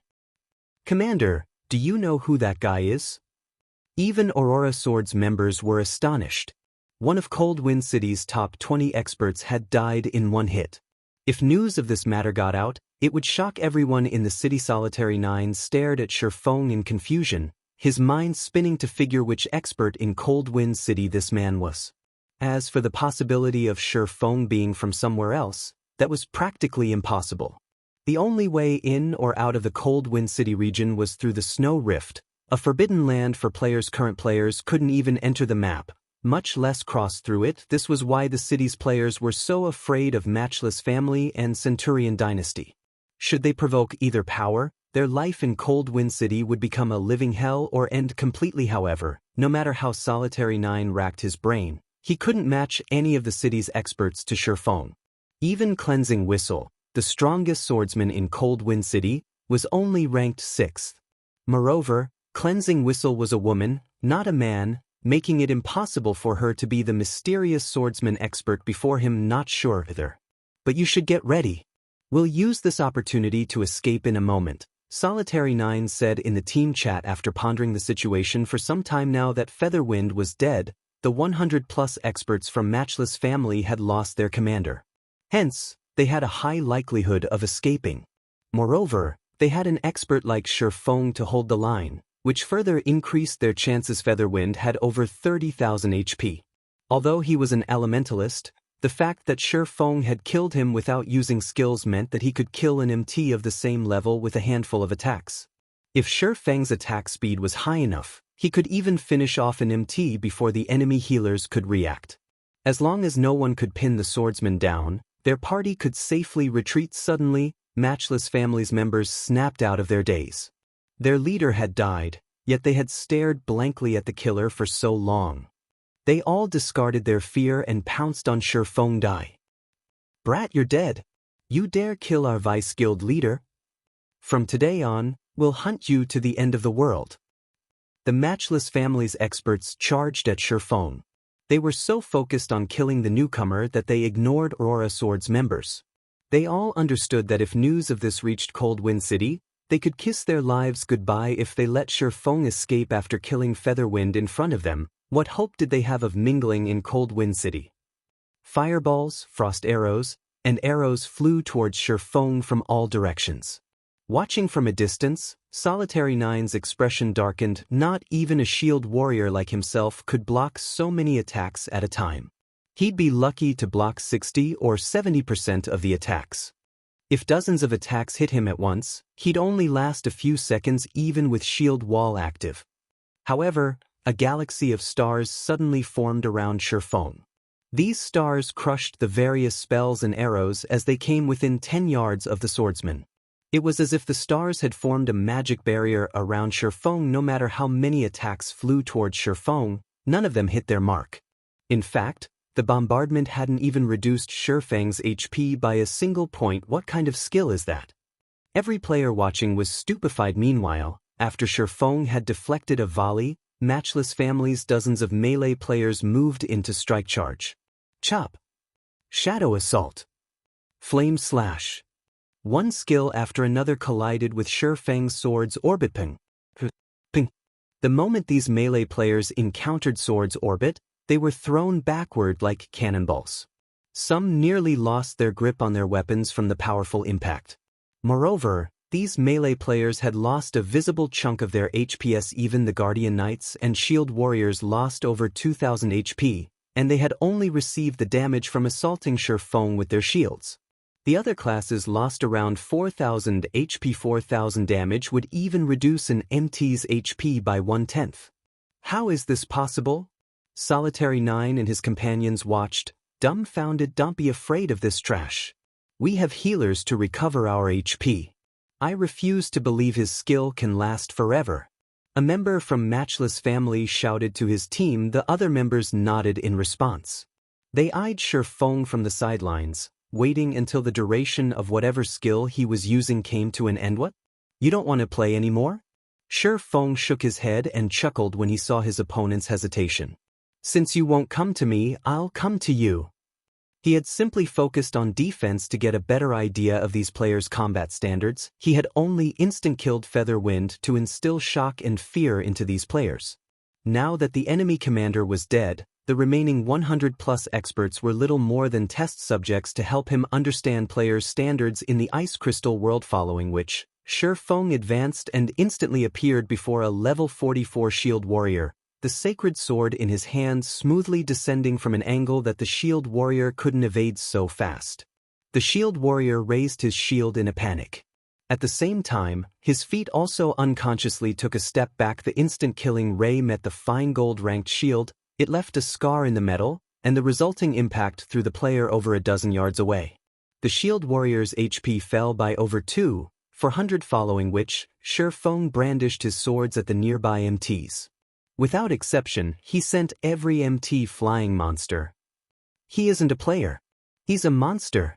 Speaker 1: Commander, do you know who that guy is? Even Aurora Sword's members were astonished. One of Cold Wind City's top 20 experts had died in one hit. If news of this matter got out, it would shock everyone in the city. Solitary 9 stared at Feng in confusion, his mind spinning to figure which expert in Cold Wind City this man was. As for the possibility of Feng being from somewhere else, that was practically impossible. The only way in or out of the Cold Wind City region was through the Snow Rift, a forbidden land for players. Current players couldn't even enter the map, much less cross through it. This was why the city's players were so afraid of Matchless family and Centurion dynasty. Should they provoke either power, their life in Cold Wind City would become a living hell or end completely. However, no matter how Solitary 9 racked his brain, he couldn't match any of the city's experts to Feng. Even Cleansing Whistle, the strongest swordsman in Cold Wind City, was only ranked 6th. Moreover, Cleansing Whistle was a woman, not a man, making it impossible for her to be the mysterious swordsman expert before him. Not sure either. But you should get ready. We'll use this opportunity to escape in a moment, Solitary 9 said in the team chat after pondering the situation for some time. Now that Featherwind was dead, the 100+ experts from Matchless family had lost their commander. Hence, they had a high likelihood of escaping. Moreover, they had an expert like Feng to hold the line, which further increased their chances. Featherwind had over 30,000 HP. Although he was an Elementalist, the fact that Feng had killed him without using skills meant that he could kill an MT of the same level with a handful of attacks. If Feng's attack speed was high enough, he could even finish off an MT before the enemy healers could react. As long as no one could pin the swordsman down, their party could safely retreat. Suddenly, Matchless family's members snapped out of their daze. Their leader had died, yet they had stared blankly at the killer for so long. They all discarded their fear and pounced on Feng. Die. Brat, you're dead. You dare kill our vice guild leader? From today on, we'll hunt you to the end of the world. The Matchless family's experts charged at Feng. They were so focused on killing the newcomer that they ignored Aurora Sword's members. They all understood that if news of this reached Cold Wind City, they could kiss their lives goodbye. If they let Feng escape after killing Featherwind in front of them, what hope did they have of mingling in Cold Wind City? Fireballs, frost arrows, and arrows flew towards Feng from all directions. Watching from a distance, Solitary 9's expression darkened. Not even a shield warrior like himself could block so many attacks at a time. He'd be lucky to block 60 or 70% of the attacks. If dozens of attacks hit him at once, he'd only last a few seconds even with shield wall active. However, a galaxy of stars suddenly formed around Feng. These stars crushed the various spells and arrows as they came within 10 yards of the swordsman. It was as if the stars had formed a magic barrier around Feng. No matter how many attacks flew towards Feng, none of them hit their mark. In fact, the bombardment hadn't even reduced Feng's HP by a single point. What kind of skill is that? Every player watching was stupefied. Meanwhile, after Feng had deflected a volley, Matchless family's dozens of melee players moved into strike charge. Chop. Shadow assault. Flame slash. One skill after another collided with Feng's sword's orbit. Ping. Ping. The moment these melee players encountered sword's orbit, they were thrown backward like cannonballs. Some nearly lost their grip on their weapons from the powerful impact. Moreover, these melee players had lost a visible chunk of their HPS. Even the Guardian Knights and Shield Warriors lost over 2,000 HP, and they had only received the damage from assaulting Feng with their shields. The other classes lost around 4,000 HP. 4,000 damage would even reduce an MT's HP by 1/10. How is this possible? Solitary 9 and his companions watched, dumbfounded. Don't be afraid of this trash. We have healers to recover our HP. I refuse to believe his skill can last forever. A member from Matchless family shouted to his team. The other members nodded in response. They eyed Feng from the sidelines, waiting until the duration of whatever skill he was using came to an end. What? You don't want to play anymore? Feng shook his head and chuckled when he saw his opponent's hesitation. Since you won't come to me, I'll come to you. He had simply focused on defense to get a better idea of these players' combat standards. He had only instant-killed Featherwind to instill shock and fear into these players. Now that the enemy commander was dead, the remaining 100+ experts were little more than test subjects to help him understand players' standards in the Ice Crystal world. Following which, Feng advanced and instantly appeared before a level 44 shield warrior, the sacred sword in his hand smoothly descending from an angle that the shield warrior couldn't evade so fast. The shield warrior raised his shield in a panic. At the same time, his feet also unconsciously took a step back. The instant-killing ray met the fine gold-ranked shield. It left a scar in the metal, and the resulting impact threw the player over a dozen yards away. The shield warrior's HP fell by over 2,400, following which, Feng brandished his swords at the nearby MTs. Without exception, he sent every MT flying. Monster. He isn't a player. He's a monster.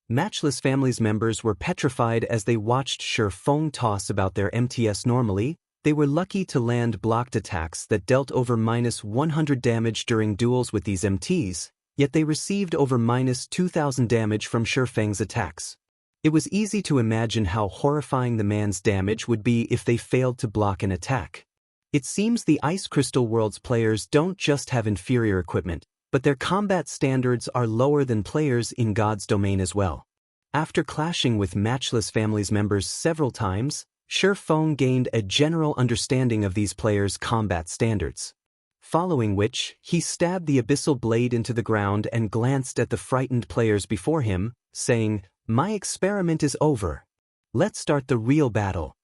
Speaker 1: Matchless family's members were petrified as they watched Feng toss about their MTS. Normally, they were lucky to land blocked attacks that dealt over -100 damage during duels with these MTs, yet they received over -2,000 damage from Feng's attacks. It was easy to imagine how horrifying the man's damage would be if they failed to block an attack. It seems the Ice Crystal World's players don't just have inferior equipment, but their combat standards are lower than players in God's domain as well. After clashing with Matchless family's members several times, Feng gained a general understanding of these players' combat standards. Following which, he stabbed the abyssal blade into the ground and glanced at the frightened players before him, saying, "My experiment is over. Let's start the real battle."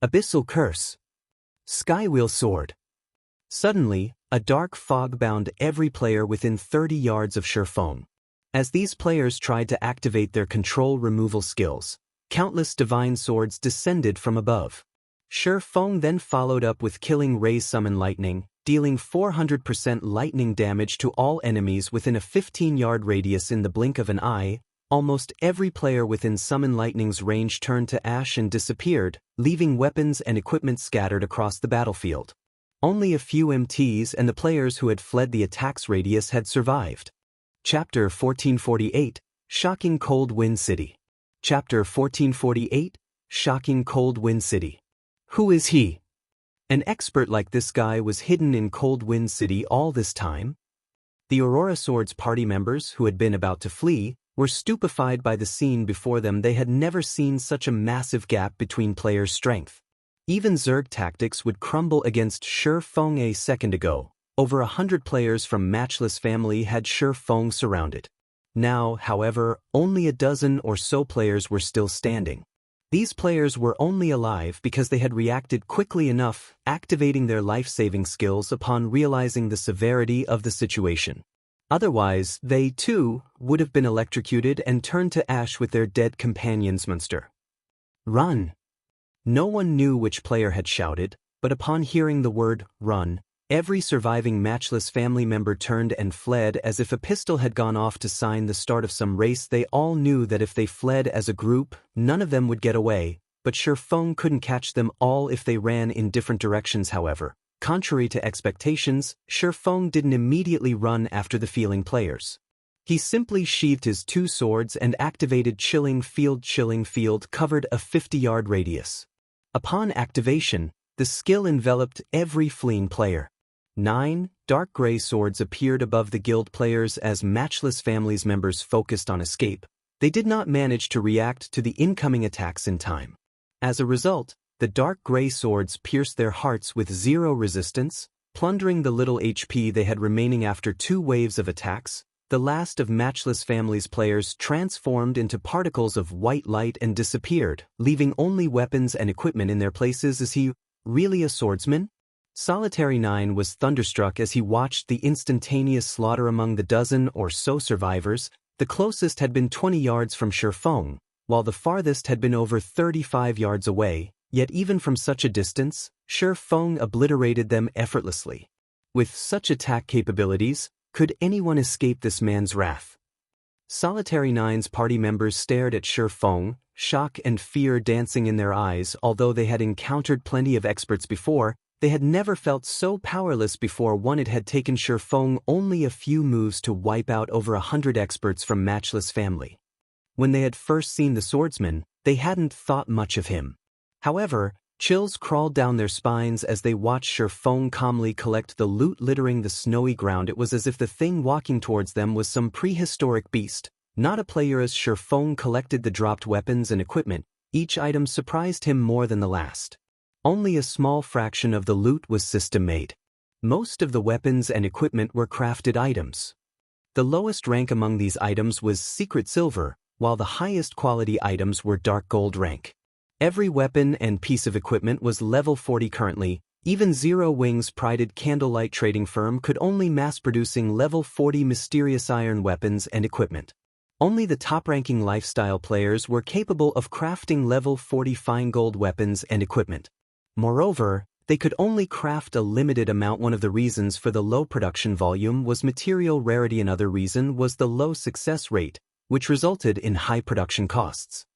Speaker 1: Abyssal Curse. Skywheel Sword. Suddenly, a dark fog bound every player within 30 yards of Feng. As these players tried to activate their control removal skills, countless divine swords descended from above. Feng then followed up with killing Ray Summon Lightning, dealing 400% lightning damage to all enemies within a 15-yard radius in the blink of an eye. Almost every player within Summon Lightning's range turned to ash and disappeared, leaving weapons and equipment scattered across the battlefield. Only a few MTs and the players who had fled the attack's radius had survived. Chapter 1448, Shocking Cold Wind City. Chapter 1448, Shocking Cold Wind City. Who is he? An expert like this guy was hidden in Cold Wind City all this time? The Aurora Sword's party members, who had been about to flee, were stupefied by the scene before them. They had never seen such a massive gap between players' strength. Even Zerg tactics would crumble against Feng a second ago. Over 100 players from Matchless family had Feng surrounded. Now, however, only a dozen or so players were still standing. These players were only alive because they had reacted quickly enough, activating their life-saving skills upon realizing the severity of the situation. Otherwise, they, too, would have been electrocuted and turned to ash with their dead companions. Monster. Run! No one knew which player had shouted, but upon hearing the word, run, every surviving Matchless family member turned and fled as if a pistol had gone off to sign the start of some race. They all knew that if they fled as a group, none of them would get away, but Feng couldn't catch them all if they ran in different directions. However, contrary to expectations, Feng didn't immediately run after the feeling players. He simply sheathed his two swords and activated Chilling Field. Chilling Field covered a 50-yard radius. Upon activation, the skill enveloped every fleeing player. 9 dark gray swords appeared above the guild players as Matchless family's members focused on escape. They did not manage to react to the incoming attacks in time. As a result, the dark gray swords pierced their hearts with zero resistance, plundering the little HP they had remaining after 2 waves of attacks. The last of Matchless family's players transformed into particles of white light and disappeared, leaving only weapons and equipment in their places. Is he really a swordsman? Solitary 9 was thunderstruck as he watched the instantaneous slaughter among the dozen or so survivors. The closest had been 20 yards from Feng, while the farthest had been over 35 yards away, yet even from such a distance, Feng obliterated them effortlessly. With such attack capabilities, could anyone escape this man's wrath? Solitary 9's party members stared at Feng, shock and fear dancing in their eyes. Although they had encountered plenty of experts before, they had never felt so powerless before. It had taken Feng only a few moves to wipe out over 100 experts from Matchless family. When they had first seen the swordsman, they hadn't thought much of him. However, chills crawled down their spines as they watched Feng calmly collect the loot littering the snowy ground. It was as if the thing walking towards them was some prehistoric beast, not a player. As Feng collected the dropped weapons and equipment, each item surprised him more than the last. Only a small fraction of the loot was system-made. Most of the weapons and equipment were crafted items. The lowest rank among these items was Secret Silver, while the highest quality items were Dark Gold rank. Every weapon and piece of equipment was level 40 currently. Even Zero Wings' prided Candlelight trading firm could only mass-producing level 40 mysterious iron weapons and equipment. Only the top-ranking lifestyle players were capable of crafting level 40 fine gold weapons and equipment. Moreover, they could only craft a limited amount. One of the reasons for the low production volume was material rarity. Another reason was the low success rate, which resulted in high production costs.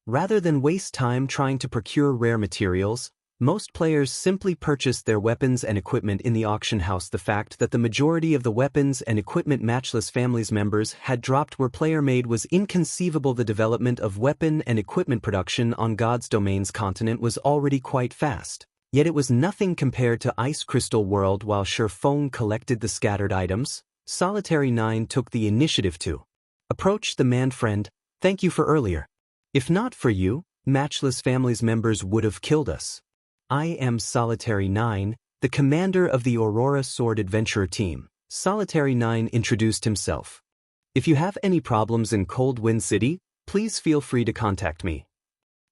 Speaker 1: Rather than waste time trying to procure rare materials, Most players simply purchased their weapons and equipment in the auction house. The fact that the majority of the weapons and equipment Matchless family's members had dropped were player-made was inconceivable. The development of weapon and equipment production on God's Domain's continent was already quite fast. Yet it was nothing compared to Ice Crystal World. While Feng collected the scattered items, Solitary 9 took the initiative to approach the man. Friend, thank you for earlier. If not for you, Matchless family's members would have killed us. I am Solitary 9, the commander of the Aurora Sword Adventurer team. Solitary 9 introduced himself. If you have any problems in Cold Wind City, please feel free to contact me.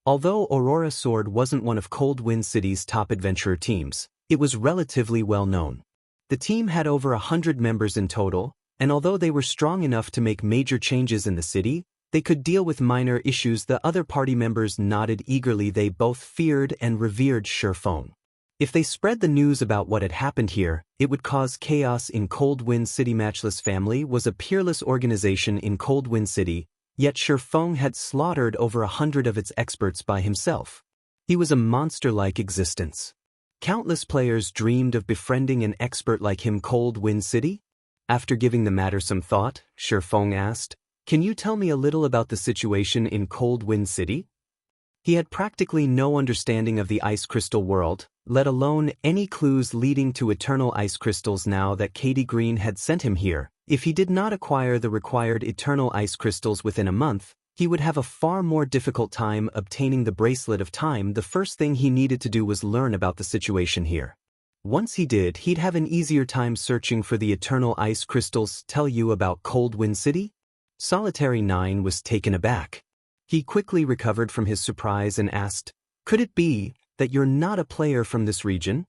Speaker 1: Although Aurora Sword wasn't one of Cold Wind City's top adventurer teams, it was relatively well known. The team had over 100 members in total, and although they were strong enough to make major changes in the city, they could deal with minor issues. The other party members nodded eagerly. They both feared and revered Feng. If they spread the news about what had happened here, it would cause chaos in Cold Wind City. Matchless family was a peerless organization in Cold Wind City, yet Feng had slaughtered over 100 of its experts by himself. He was a monster-like existence. Countless players dreamed of befriending an expert like him. Cold Wind City? After giving the matter some thought, Feng asked, "Can you tell me a little about the situation in Cold Wind City?" He had practically no understanding of the Ice Crystal world, let alone any clues leading to eternal ice crystals. Now that Katie Green had sent him here, if he did not acquire the required eternal ice crystals within a month, he would have a far more difficult time obtaining the Bracelet of Time. The first thing he needed to do was learn about the situation here. Once he did, he'd have an easier time searching for the eternal ice crystals. Tell you about Cold Wind City? Solitary 9 was taken aback. He quickly recovered from his surprise and asked, "Could it be that you're not a player from this region?"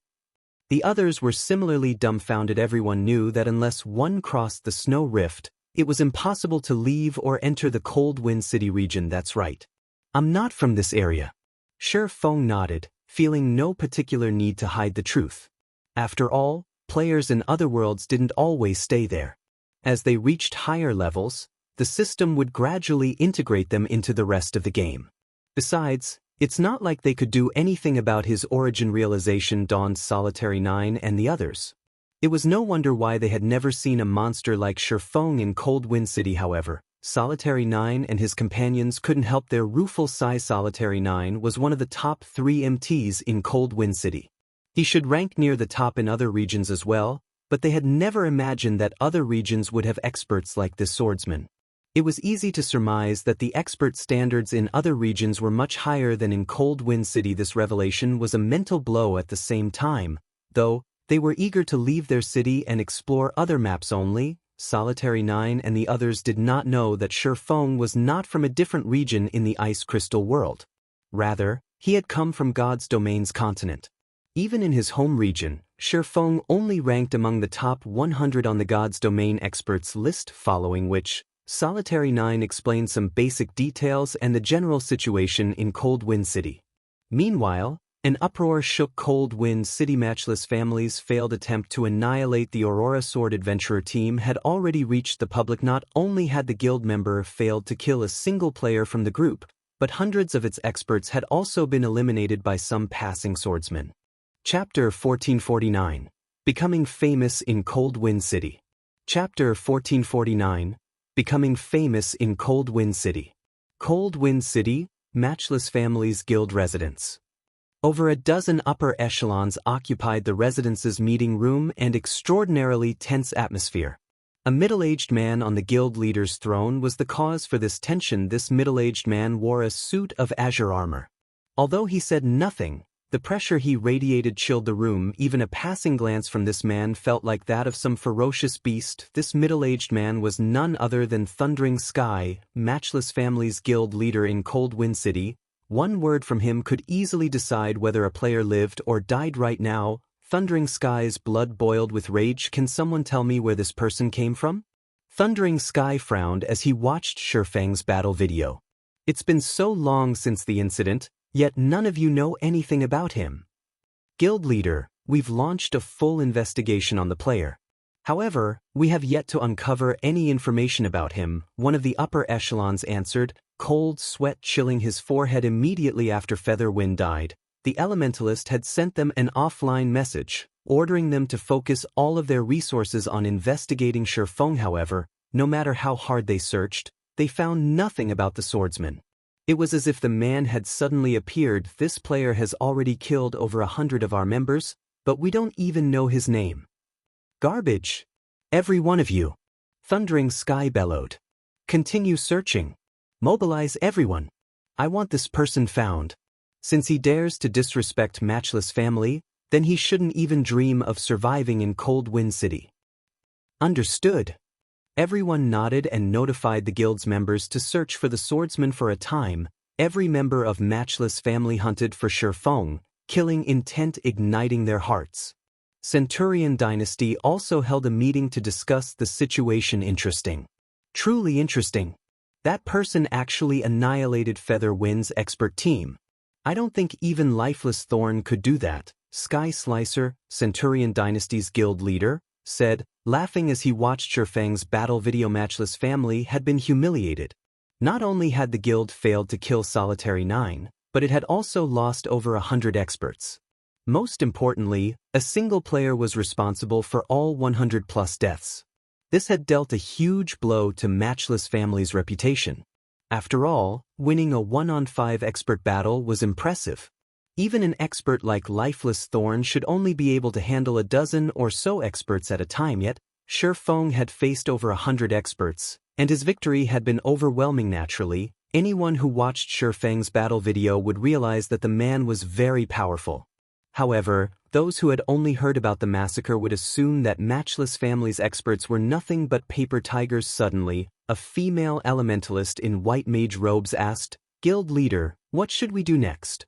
Speaker 1: The others were similarly dumbfounded. Everyone knew that unless one crossed the snow rift, it was impossible to leave or enter the Cold Wind City region. That's right. I'm not from this area. Feng nodded, feeling no particular need to hide the truth. After all, players in other worlds didn't always stay there. As they reached higher levels, the system would gradually integrate them into the rest of the game. Besides, it's not like they could do anything about his origin. Realization dawned Solitary 9 and the others. It was no wonder why they had never seen a monster like Feng in Cold Wind City. However, Solitary 9 and his companions couldn't help their rueful sighs. Solitary 9 was one of the top 3 MTs in Cold Wind City. He should rank near the top in other regions as well, but they had never imagined that other regions would have experts like this swordsman. It was easy to surmise that the expert standards in other regions were much higher than in Cold Wind City. This revelation was a mental blow. At the same time, though, they were eager to leave their city and explore other maps. Only Solitary 9 and the others did not know that Feng was not from a different region in the Ice Crystal world. Rather, he had come from God's Domain's continent. Even in his home region, Feng only ranked among the top 100 on the God's Domain experts list, following which, Solitary 9 explained some basic details and the general situation in Cold Wind City. Meanwhile, an uproar shook Cold Wind City. Matchless family's failed attempt to annihilate the Aurora Sword Adventurer team had already reached the public. Not only had the guild member failed to kill a single player from the group, but hundreds of its experts had also been eliminated by some passing swordsman. Chapter 1449. Becoming Famous in Cold Wind City. Chapter 1449. Becoming Famous in Cold Wind City. Cold Wind City, Matchless family's guild residence. Over a dozen upper echelons occupied the residence's meeting room and extraordinarily tense atmosphere. A middle-aged man on the guild leader's throne was the cause for this tension. This middle-aged man wore a suit of azure armor. Although he said nothing, the pressure he radiated chilled the room. Even a passing glance from this man felt like that of some ferocious beast. This middle-aged man was none other than Thundering Sky, Matchless family's guild leader in Cold Wind City. One word from him could easily decide whether a player lived or died. Right now, Thundering Sky's blood boiled with rage. Can someone tell me where this person came from? Thundering Sky frowned as he watched Feng's battle video. It's been so long since the incident, yet none of you know anything about him. Guild leader, we've launched a full investigation on the player. However, we have yet to uncover any information about him, one of the upper echelons answered, cold sweat chilling his forehead. Immediately after Featherwind died, The Elementalist had sent them an offline message, ordering them to focus all of their resources on investigating Feng. However, no matter how hard they searched, they found nothing about the swordsman. It was as if the man had suddenly appeared. This player has already killed over 100 of our members, but we don't even know his name. Garbage. Every one of you. Thundering Sky bellowed. Continue searching. Mobilize everyone. I want this person found. Since he dares to disrespect Matchless family, then he shouldn't even dream of surviving in Cold Wind City. Understood. Everyone nodded and notified the guild's members to search for the swordsman. For a time, every member of Matchless family hunted for Feng, killing intent igniting their hearts. Centurion Dynasty also held a meeting to discuss the situation. Interesting. Truly interesting. That person actually annihilated Feather Wind's expert team. I don't think even Lifeless Thorn could do that, Sky Slicer, Centurion Dynasty's guild leader, said, laughing as he watched Feng's battle video. Matchless family had been humiliated. Not only had the guild failed to kill Solitary 9, but it had also lost over 100 experts. Most importantly, a single player was responsible for all 100+ deaths. This had dealt a huge blow to Matchless family's reputation. After all, winning a 1-on-5 expert battle was impressive. Even an expert like Lifeless Thorn should only be able to handle a dozen or so experts at a time, yet Feng had faced over 100 experts, and his victory had been overwhelming. Naturally, anyone who watched Feng's battle video would realize that the man was very powerful. However, those who had only heard about the massacre would assume that Matchless family's experts were nothing but paper tigers. Suddenly, a female elementalist in white mage robes asked, "Guild leader, what should we do next?"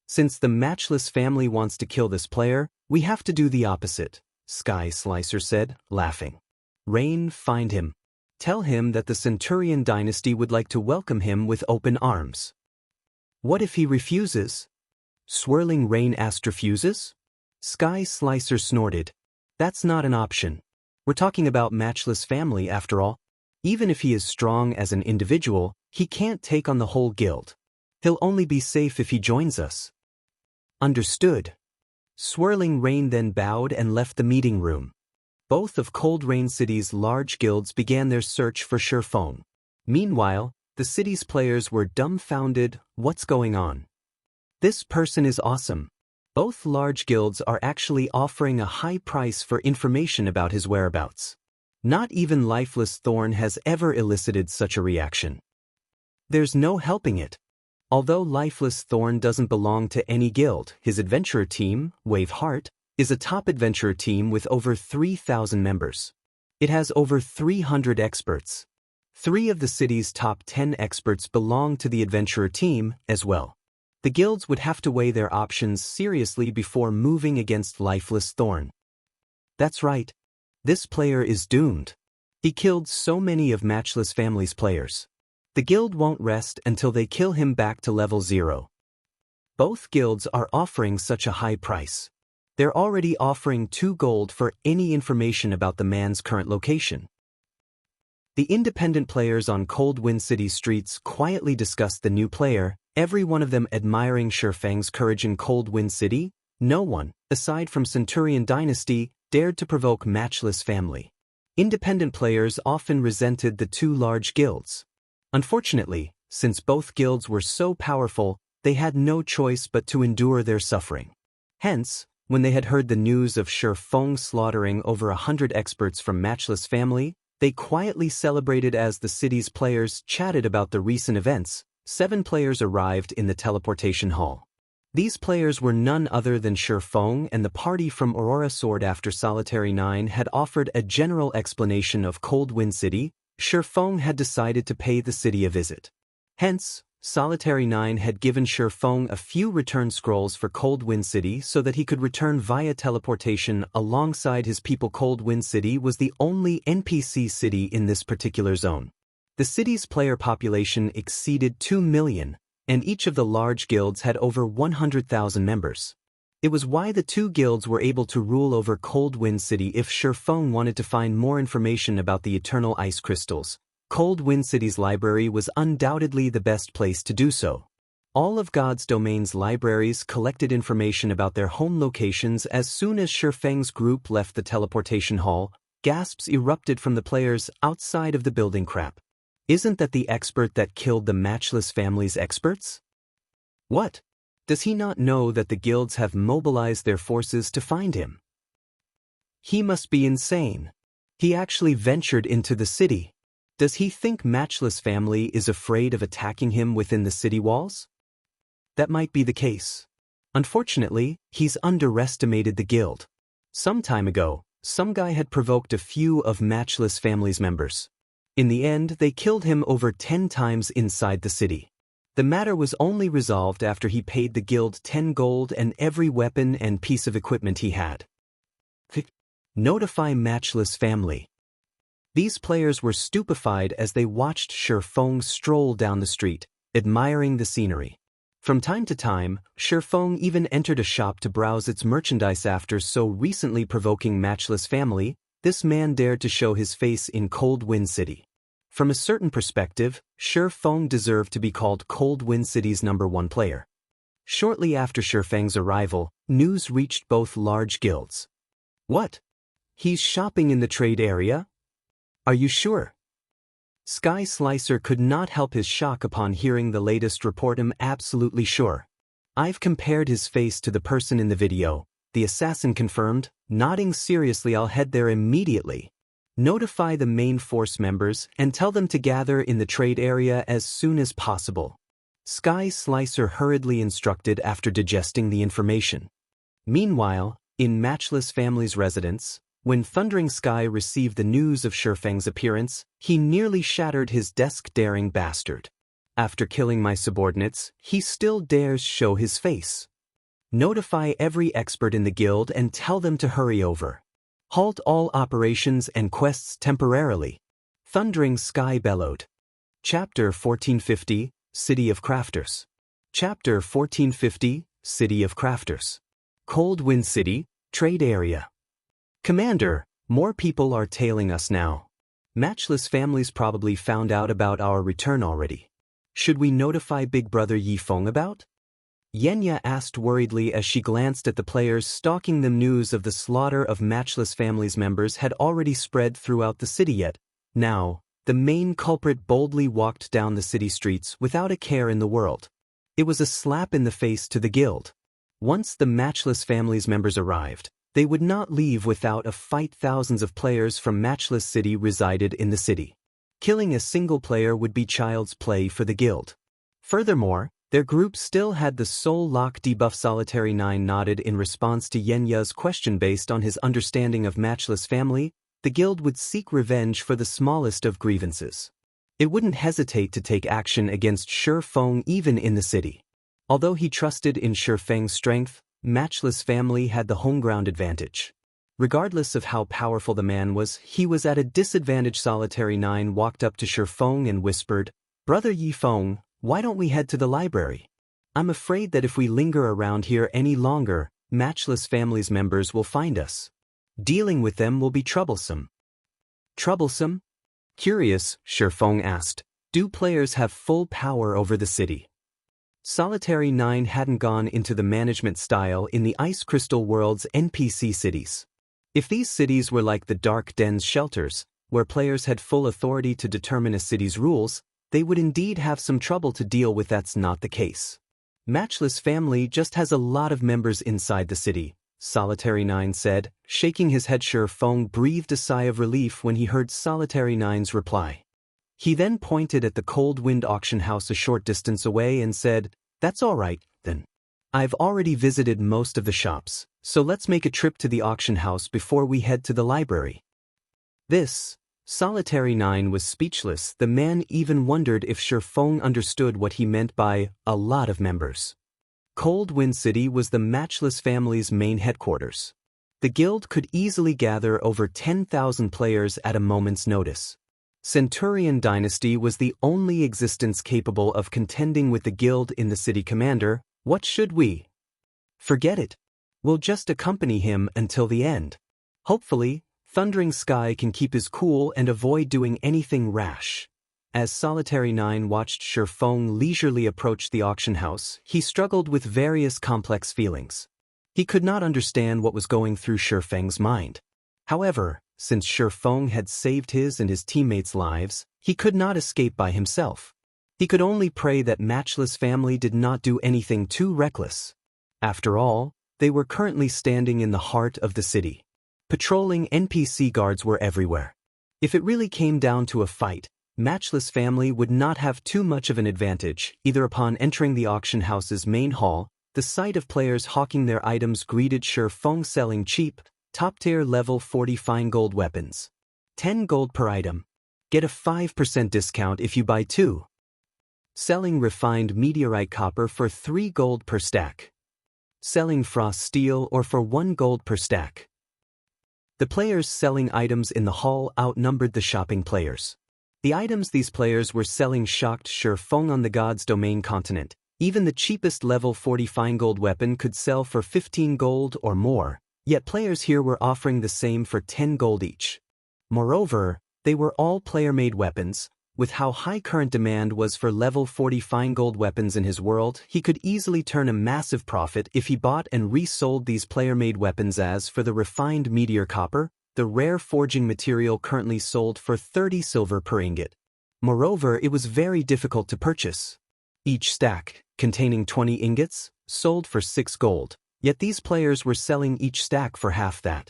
Speaker 1: "Since the Matchless family wants to kill this player, we have to do the opposite," Sky Slicer said, laughing. "Rain, find him. Tell him that the Centurion Dynasty would like to welcome him with open arms." "What if he refuses?" Swirling Rain asked. "Refuses?" Sky Slicer snorted. "That's not an option. We're talking about Matchless family after all. Even if he is strong as an individual, he can't take on the whole guild. He'll only be safe if he joins us." Understood. Swirling Rain then bowed and left the meeting room. Both of Cold Rain City's large guilds began their search for Feng. Meanwhile, the city's players were dumbfounded. What's going on? This person is awesome. Both large guilds are actually offering a high price for information about his whereabouts. Not even Lifeless Thorn has ever elicited such a reaction. There's no helping it. Although Lifeless Thorn doesn't belong to any guild, his adventurer team, Wave Heart, is a top adventurer team with over 3,000 members. It has over 300 experts. 3 of the city's top 10 experts belong to the adventurer team as well. The guilds would have to weigh their options seriously before moving against Lifeless Thorn. That's right. This player is doomed. He killed so many of Matchless family's players. The guild won't rest until they kill him back to level 0. Both guilds are offering such a high price. They're already offering 2 gold for any information about the man's current location. The independent players on Cold Wind City streets quietly discussed the new player, every one of them admiring Feng's courage in Cold Wind City. No one, aside from Centurion Dynasty, dared to provoke Matchless family. Independent players often resented the 2 large guilds. Unfortunately, since both guilds were so powerful, they had no choice but to endure their suffering. Hence, when they had heard the news of Feng slaughtering over 100 experts from Matchless family, they quietly celebrated. As the city's players chatted about the recent events, 7 players arrived in the teleportation hall. These players were none other than Feng and the party from Aurora Sword. After Solitary 9 had offered a general explanation of Cold Wind City, Feng had decided to pay the city a visit. Hence, Solitary 9 had given Feng a few return scrolls for Cold Wind City so that he could return via teleportation alongside his people. Cold Wind City was the only NPC city in this particular zone. The city's player population exceeded 2 million, and each of the large guilds had over 100,000 members. It was why the 2 guilds were able to rule over Cold Wind City. If Feng wanted to find more information about the eternal ice crystals, Cold Wind City's library was undoubtedly the best place to do so. All of God's Domain's libraries collected information about their home locations as soon as Feng's group left the teleportation hall. Gasps erupted from the players outside of the building. Crap. Isn't that the expert that killed the Matchless family's experts? What? Does he not know that the guilds have mobilized their forces to find him? He must be insane. He actually ventured into the city. Does he think Matchless family is afraid of attacking him within the city walls? That might be the case. Unfortunately, he's underestimated the guild. Some time ago, some guy had provoked a few of Matchless family's members. In the end, they killed him over 10 times inside the city. The matter was only resolved after he paid the guild 10 gold and every weapon and piece of equipment he had. Notify Matchless family. These players were stupefied as they watched Feng stroll down the street, admiring the scenery. From time to time, Feng even entered a shop to browse its merchandise. After so recently provoking Matchless family, this man dared to show his face in Cold Wind City. From a certain perspective, Feng deserved to be called Cold Wind City's #1 player. Shortly after Feng's arrival, news reached both large guilds. What? He's shopping in the trade area? Are you sure? Sky Slicer could not help his shock upon hearing the latest report. I'm absolutely sure. I've compared his face to the person in the video, the assassin confirmed, nodding seriously. I'll head there immediately. Notify the main force members and tell them to gather in the trade area as soon as possible. Sky Slicer hurriedly instructed after digesting the information. Meanwhile, in Matchless family's residence, when Thundering Sky received the news of Feng's appearance, he nearly shattered his desk. Daring bastard. After killing my subordinates, he still dares show his face. Notify every expert in the guild and tell them to hurry over. Halt all operations and quests temporarily. Thundering Sky bellowed. Chapter 1450, City of Crafters. Chapter 1450, City of Crafters. Cold Wind City, Trade Area. Commander, more people are tailing us now. Matchless families probably found out about our return already. Should we notify Big Brother Feng about? Yenya asked worriedly as she glanced at the players stalking them. News of the slaughter of Matchless family's members had already spread throughout the city. Yet, now, the main culprit boldly walked down the city streets without a care in the world. It was a slap in the face to the guild. Once the Matchless family's members arrived, they would not leave without a fight. Thousands of players from Matchless City resided in the city. Killing a single player would be child's play for the guild. Furthermore, their group still had the soul lock debuff. Solitary 9 nodded in response to Yenya's question. Based on his understanding of Matchless family, the guild would seek revenge for the smallest of grievances. It wouldn't hesitate to take action against Feng even in the city. Although he trusted in Feng's strength, Matchless family had the home ground advantage. Regardless of how powerful the man was, he was at a disadvantage. Solitary 9 walked up to Feng and whispered, "Brother Feng, why don't we head to the library? I'm afraid that if we linger around here any longer, Matchless family's members will find us. Dealing with them will be troublesome." Troublesome? Curious, Feng asked, do players have full power over the city? Solitary 9 hadn't gone into the management style in the Ice Crystal World's NPC cities. If these cities were like the Dark Den's shelters, where players had full authority to determine a city's rules, they would indeed have some trouble to deal with. That's not the case. Matchless family just has a lot of members inside the city, Solitary 9 said, shaking his head. Feng breathed a sigh of relief when he heard Solitary 9's reply. He then pointed at the Cold Wind auction house a short distance away and said, "That's all right, then. I've already visited most of the shops, so let's make a trip to the auction house before we head to the library." Solitary 9 was speechless. The man even wondered if Feng understood what he meant by a lot of members. Cold Wind City was the Matchless family's main headquarters. The guild could easily gather over 10,000 players at a moment's notice. Centurion Dynasty was the only existence capable of contending with the guild in the city. Commander, what should we? Forget it. We'll just accompany him until the end. Hopefully, Thundering Sky can keep his cool and avoid doing anything rash. As Solitary 9 watched Feng leisurely approach the auction house, he struggled with various complex feelings. He could not understand what was going through Feng's mind. However, since Feng had saved his and his teammates' lives, he could not escape by himself. He could only pray that Matchless family did not do anything too reckless. After all, they were currently standing in the heart of the city. Patrolling NPC guards were everywhere. If it really came down to a fight, Matchless family would not have too much of an advantage, either upon entering the auction house's main hall. The sight of players hawking their items greeted Feng selling cheap, top-tier level 40 fine gold weapons. 10 gold per item. Get a 5% discount if you buy 2. Selling refined meteorite copper for 3 gold per stack. Selling frost steel or for 1 gold per stack. The players selling items in the hall outnumbered the shopping players. The items these players were selling shocked Feng on the God's Domain continent. Even the cheapest level 40 fine gold weapon could sell for 15 gold or more, yet players here were offering the same for 10 gold each. Moreover, they were all player-made weapons. With how high current demand was for level 40 fine gold weapons in his world, he could easily turn a massive profit if he bought and resold these player-made weapons. As for the refined meteor copper, the rare forging material currently sold for 30 silver per ingot. Moreover, it was very difficult to purchase. Each stack, containing 20 ingots, sold for 6 gold, yet these players were selling each stack for half that.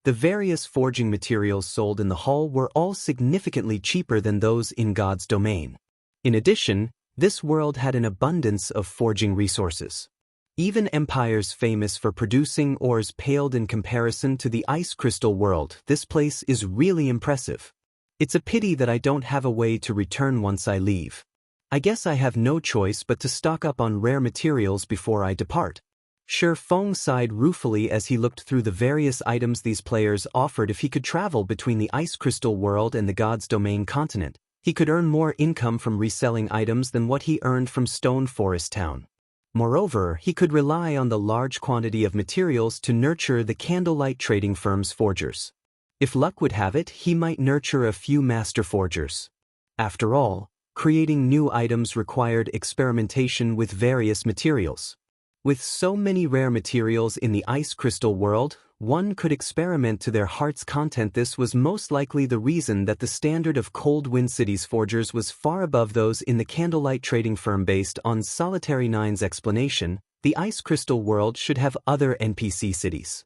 Speaker 1: The various forging materials sold in the hall were all significantly cheaper than those in God's domain. In addition, this world had an abundance of forging resources. Even empires famous for producing ores paled in comparison to the ice crystal world. This place is really impressive. It's a pity that I don't have a way to return once I leave. I guess I have no choice but to stock up on rare materials before I depart. Feng sighed ruefully as he looked through the various items these players offered. If he could travel between the ice crystal world and the God's Domain continent, he could earn more income from reselling items than what he earned from Stone Forest Town. Moreover, he could rely on the large quantity of materials to nurture the candlelight trading firm's forgers. If luck would have it, he might nurture a few master forgers. After all, creating new items required experimentation with various materials. With so many rare materials in the ice crystal world, one could experiment to their heart's content. This was most likely the reason that the standard of Cold Wind City's forgers was far above those in the candlelight trading firm. Based on Solitary 9's explanation, the ice crystal world should have other NPC cities.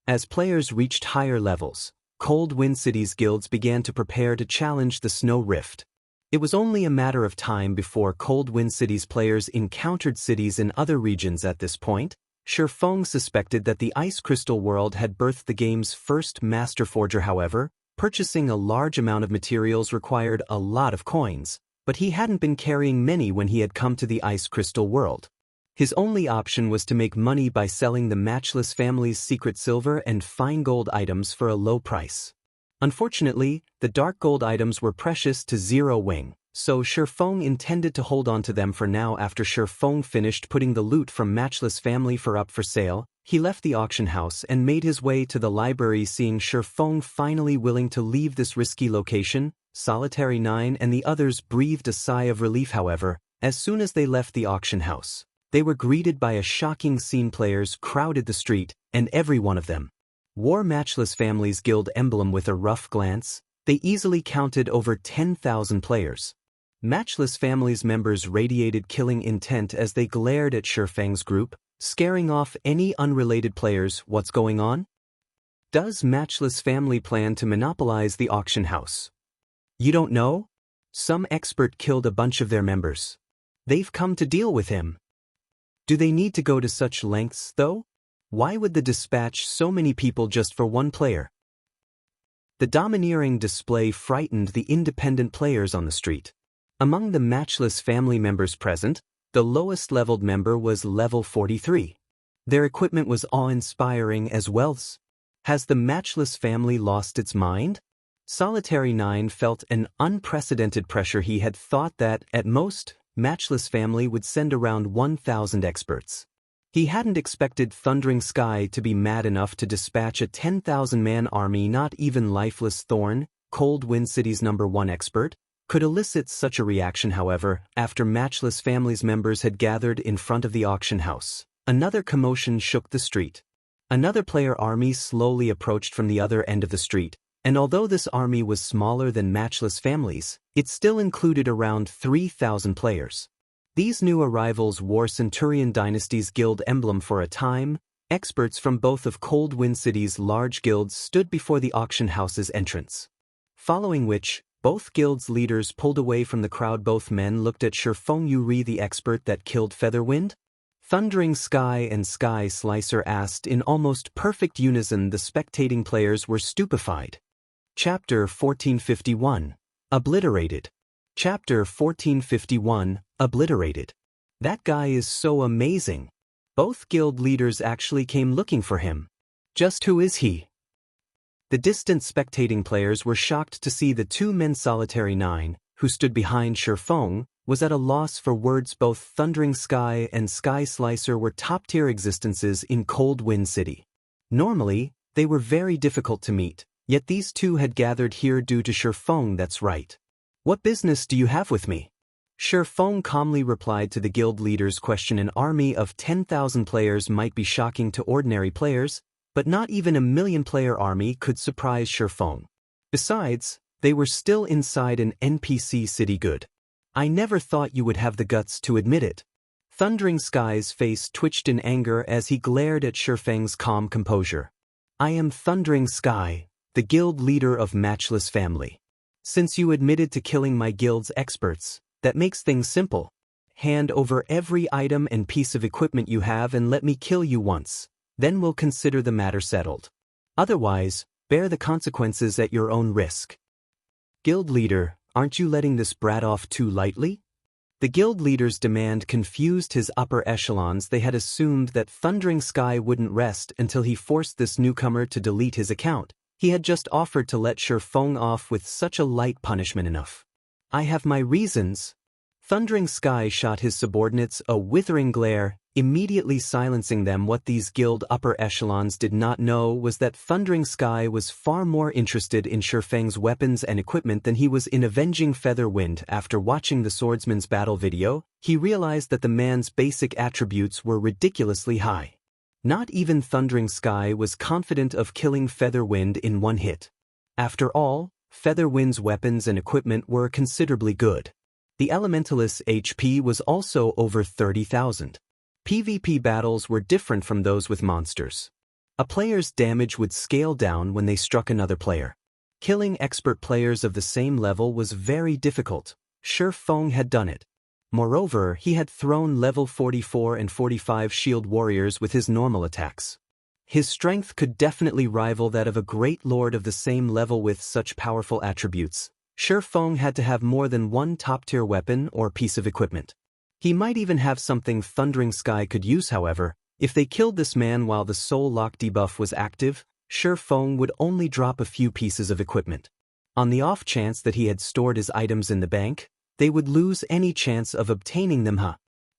Speaker 1: As players reached higher levels, Cold Wind City's guilds began to prepare to challenge the Snow Rift. It was only a matter of time before Cold Wind City's players encountered cities in other regions. At this point, Feng suspected that the Ice Crystal world had birthed the game's first master forger. However, purchasing a large amount of materials required a lot of coins, but he hadn't been carrying many when he had come to the Ice Crystal world. His only option was to make money by selling the Matchless family's secret silver and fine gold items for a low price. Unfortunately, the dark gold items were precious to Zero Wing, so Feng intended to hold on to them for now. After Feng finished putting the loot from Matchless family up for sale, he left the auction house and made his way to the library. Seeing Feng finally willing to leave this risky location, Solitary 9 and the others breathed a sigh of relief. However, as soon as they left the auction house, they were greeted by a shocking scene. Players crowded the street, and every one of them wore Matchless family's guild emblem. With a rough glance, they easily counted over 10,000 players. Matchless family's members radiated killing intent as they glared at Feng's group, scaring off any unrelated players. What's going on? Does Matchless family plan to monopolize the auction house? You don't know? Some expert killed a bunch of their members. They've come to deal with him. Do they need to go to such lengths, though? Why would they dispatch so many people just for one player? The domineering display frightened the independent players on the street. Among the Matchless family members present, the lowest leveled member was level 43. Their equipment was awe-inspiring as well. Has the Matchless family lost its mind? Solitary 9 felt an unprecedented pressure. He had thought that, at most, Matchless family would send around 1,000 experts. He hadn't expected Thundering Sky to be mad enough to dispatch a 10,000-man army. Not even Lifeless Thorn, Cold Wind City's #1 expert, could elicit such a reaction. However, after Matchless family's members had gathered in front of the auction house, another commotion shook the street. Another player army slowly approached from the other end of the street, and although this army was smaller than Matchless family's, it still included around 3,000 players. These new arrivals wore Centurion Dynasty's guild emblem for a time. Experts from both of Cold Wind City's large guilds stood before the auction house's entrance. Following which, both guilds' leaders pulled away from the crowd. Both men looked at Feng Yuri, the expert that killed Featherwind. Thundering Sky and Sky Slicer asked in almost perfect unison. The spectating players were stupefied. Chapter 1451. Obliterated. Chapter 1451. Obliterated. That guy is so amazing. Both guild leaders actually came looking for him. Just who is he? The distant spectating players were shocked to see the two men. Solitary 9, who stood behind Feng, was at a loss for words. Both Thundering Sky and Sky Slicer were top-tier existences in Cold Wind City. Normally, they were very difficult to meet, yet these two had gathered here due to Feng. That's right. What business do you have with me? Feng calmly replied to the guild leader's question. An army of 10,000 players might be shocking to ordinary players, but not even a million-player army could surprise Feng. Besides, they were still inside an NPC city. Good. I never thought you would have the guts to admit it. Thundering Sky's face twitched in anger as he glared at Feng's calm composure. I am Thundering Sky, the guild leader of Matchless family. Since you admitted to killing my guild's experts, that makes things simple. Hand over every item and piece of equipment you have and let me kill you once. Then we'll consider the matter settled. Otherwise, bear the consequences at your own risk. Guild leader, aren't you letting this brat off too lightly? The guild leader's demand confused his upper echelons. They had assumed that Thundering Sky wouldn't rest until he forced this newcomer to delete his account. He had just offered to let Feng off with such a light punishment. Enough. I have my reasons. Thundering Sky shot his subordinates a withering glare, immediately silencing them. What these guild upper echelons did not know was that Thundering Sky was far more interested in Feng's weapons and equipment than he was in avenging Featherwind. After watching the swordsman's battle video, he realized that the man's basic attributes were ridiculously high. Not even Thundering Sky was confident of killing Featherwind in one hit. After all, Featherwind's weapons and equipment were considerably good. The Elementalist's HP was also over 30,000. PvP battles were different from those with monsters. A player's damage would scale down when they struck another player. Killing expert players of the same level was very difficult. Feng had done it. Moreover, he had thrown level 44 and 45 shield warriors with his normal attacks. His strength could definitely rival that of a great lord of the same level with such powerful attributes. Feng had to have more than one top-tier weapon or piece of equipment. He might even have something Thundering Sky could use. However, if they killed this man while the Soul Lock debuff was active, Feng would only drop a few pieces of equipment. On the off chance that he had stored his items in the bank, they would lose any chance of obtaining them.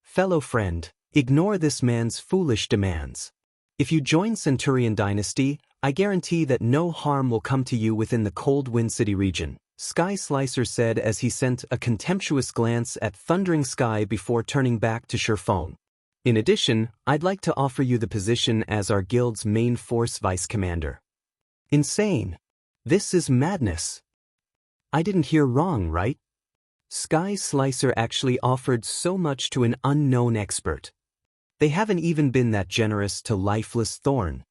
Speaker 1: Fellow friend, ignore this man's foolish demands. If you join Centurion Dynasty, I guarantee that no harm will come to you within the Cold Wind City region, Sky Slicer said as he sent a contemptuous glance at Thundering Sky before turning back to Feng. In addition, I'd like to offer you the position as our guild's main force vice commander. Insane. This is madness. I didn't hear wrong, right? Sky Slicer actually offered so much to an unknown expert. They haven't even been that generous to Lifeless Thorn.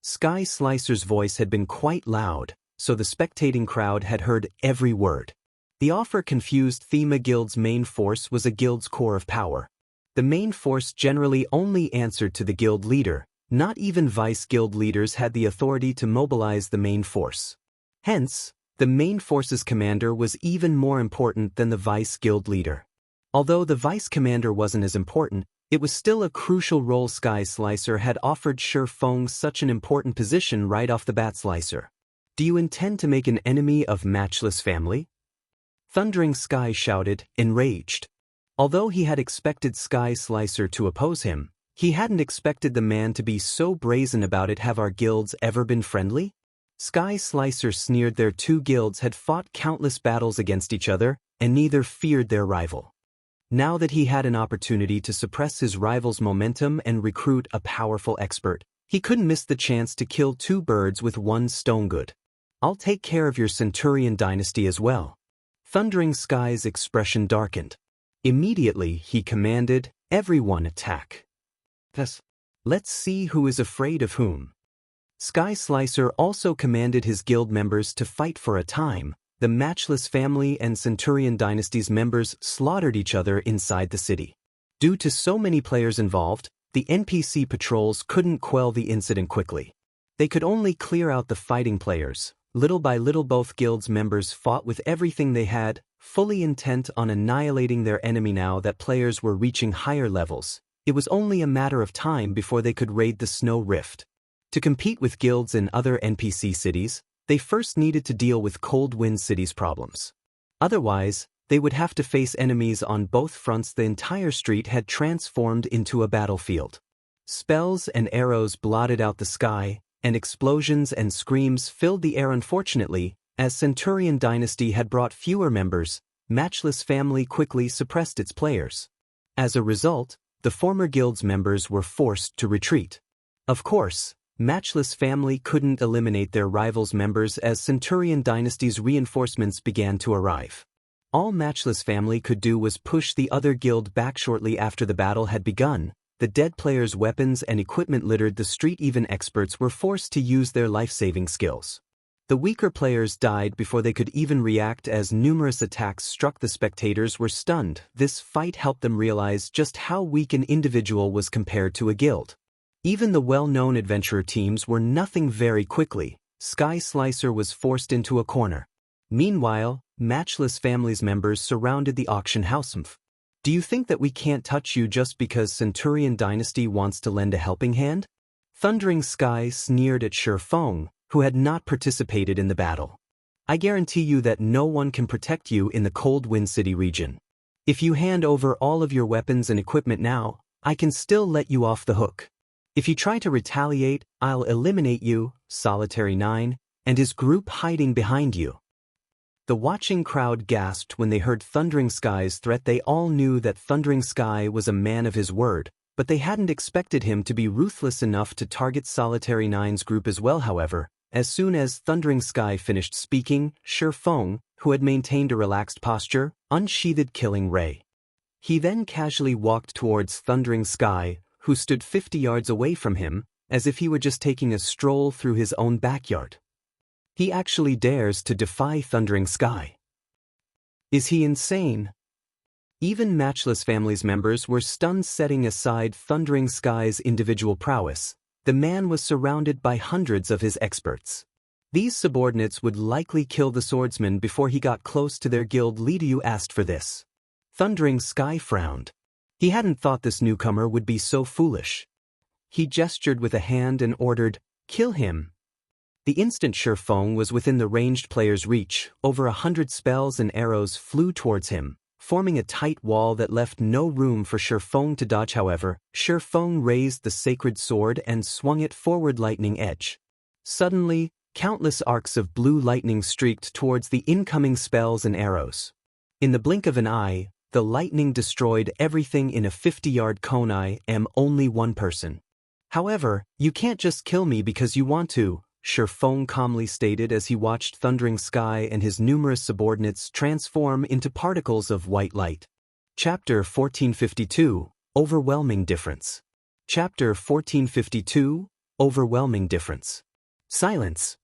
Speaker 1: Sky Slicer's voice had been quite loud, so the spectating crowd had heard every word. The offer confused Thema Guild's main force was a guild's core of power. The main force generally only answered to the guild leader. Not even vice guild leaders had the authority to mobilize the main force. Hence, the main force's commander was even more important than the vice guild leader. Although the vice commander wasn't as important, it was still a crucial role. Sky Slicer had offered Feng such an important position right off the bat. Slicer, do you intend to make an enemy of Matchless family? Thundering Sky shouted, enraged. Although he had expected Sky Slicer to oppose him, he hadn't expected the man to be so brazen about it. Have our guilds ever been friendly? Sky Slicer sneered their two guilds had fought countless battles against each other, and neither feared their rival. Now that he had an opportunity to suppress his rival's momentum and recruit a powerful expert, he couldn't miss the chance to kill two birds with one stone. Good. I'll take care of your Centurion dynasty as well. Thundering Sky's expression darkened. Immediately, he commanded, everyone attack. Thus, let's see who is afraid of whom. Sky Slicer also commanded his guild members to fight for a time. The Matchless family and Centurion dynasty's members slaughtered each other inside the city. Due to so many players involved, the NPC patrols couldn't quell the incident quickly. They could only clear out the fighting players. Little by little both guilds' members fought with everything they had, fully intent on annihilating their enemy. Now that players were reaching higher levels, it was only a matter of time before they could raid the Snow Rift. To compete with guilds in other NPC cities, they first needed to deal with Cold Wind City's problems. Otherwise, they would have to face enemies on both fronts. The entire street had transformed into a battlefield. Spells and arrows blotted out the sky, and explosions and screams filled the air. Unfortunately, as Centurion Dynasty had brought fewer members, Matchless family quickly suppressed its players. As a result, the former guild's members were forced to retreat. Of course, Matchless family couldn't eliminate their rivals' members as Centurion Dynasty's reinforcements began to arrive. All Matchless family could do was push the other guild back. Shortly after the battle had begun, the dead players' weapons and equipment littered the street. Even experts were forced to use their life-saving skills. The weaker players died before they could even react as numerous attacks struck. The spectators were stunned. This fight helped them realize just how weak an individual was compared to a guild. Even the well-known adventurer teams were nothing. Very quickly, Sky Slicer was forced into a corner. Meanwhile, Matchless family's members surrounded the auction house. Do you think that we can't touch you just because Centurion Dynasty wants to lend a helping hand? Thundering Sky sneered at Feng, who had not participated in the battle. I guarantee you that no one can protect you in the Cold Wind City region. If you hand over all of your weapons and equipment now, I can still let you off the hook. If you try to retaliate, I'll eliminate you, Solitary 9, and his group hiding behind you. The watching crowd gasped when they heard Thundering Sky's threat. They all knew that Thundering Sky was a man of his word, but they hadn't expected him to be ruthless enough to target Solitary 9's group as well. However, as soon as Thundering Sky finished speaking, Feng, who had maintained a relaxed posture, unsheathed Killing Ray. He then casually walked towards Thundering Sky, who stood 50 yards away from him, as if he were just taking a stroll through his own backyard. He actually dares to defy Thundering Sky. Is he insane? Even Matchless family's members were stunned. Setting aside Thundering Sky's individual prowess, the man was surrounded by hundreds of his experts. These subordinates would likely kill the swordsman before he got close to their guild leader. You asked for this. Thundering Sky frowned. He hadn't thought this newcomer would be so foolish. He gestured with a hand and ordered, "Kill him." The instant Feng was within the ranged player's reach, over 100 spells and arrows flew towards him, forming a tight wall that left no room for Feng to dodge. However, Feng raised the sacred sword and swung it forward. Lightning edge. Suddenly, countless arcs of blue lightning streaked towards the incoming spells and arrows. In the blink of an eye, the lightning destroyed everything in a 50-yard cone. I am only one person. However, you can't just kill me because you want to, Feng calmly stated as he watched Thundering Sky and his numerous subordinates transform into particles of white light. Chapter 1452, Overwhelming Difference. Chapter 1452, Overwhelming Difference. Silence.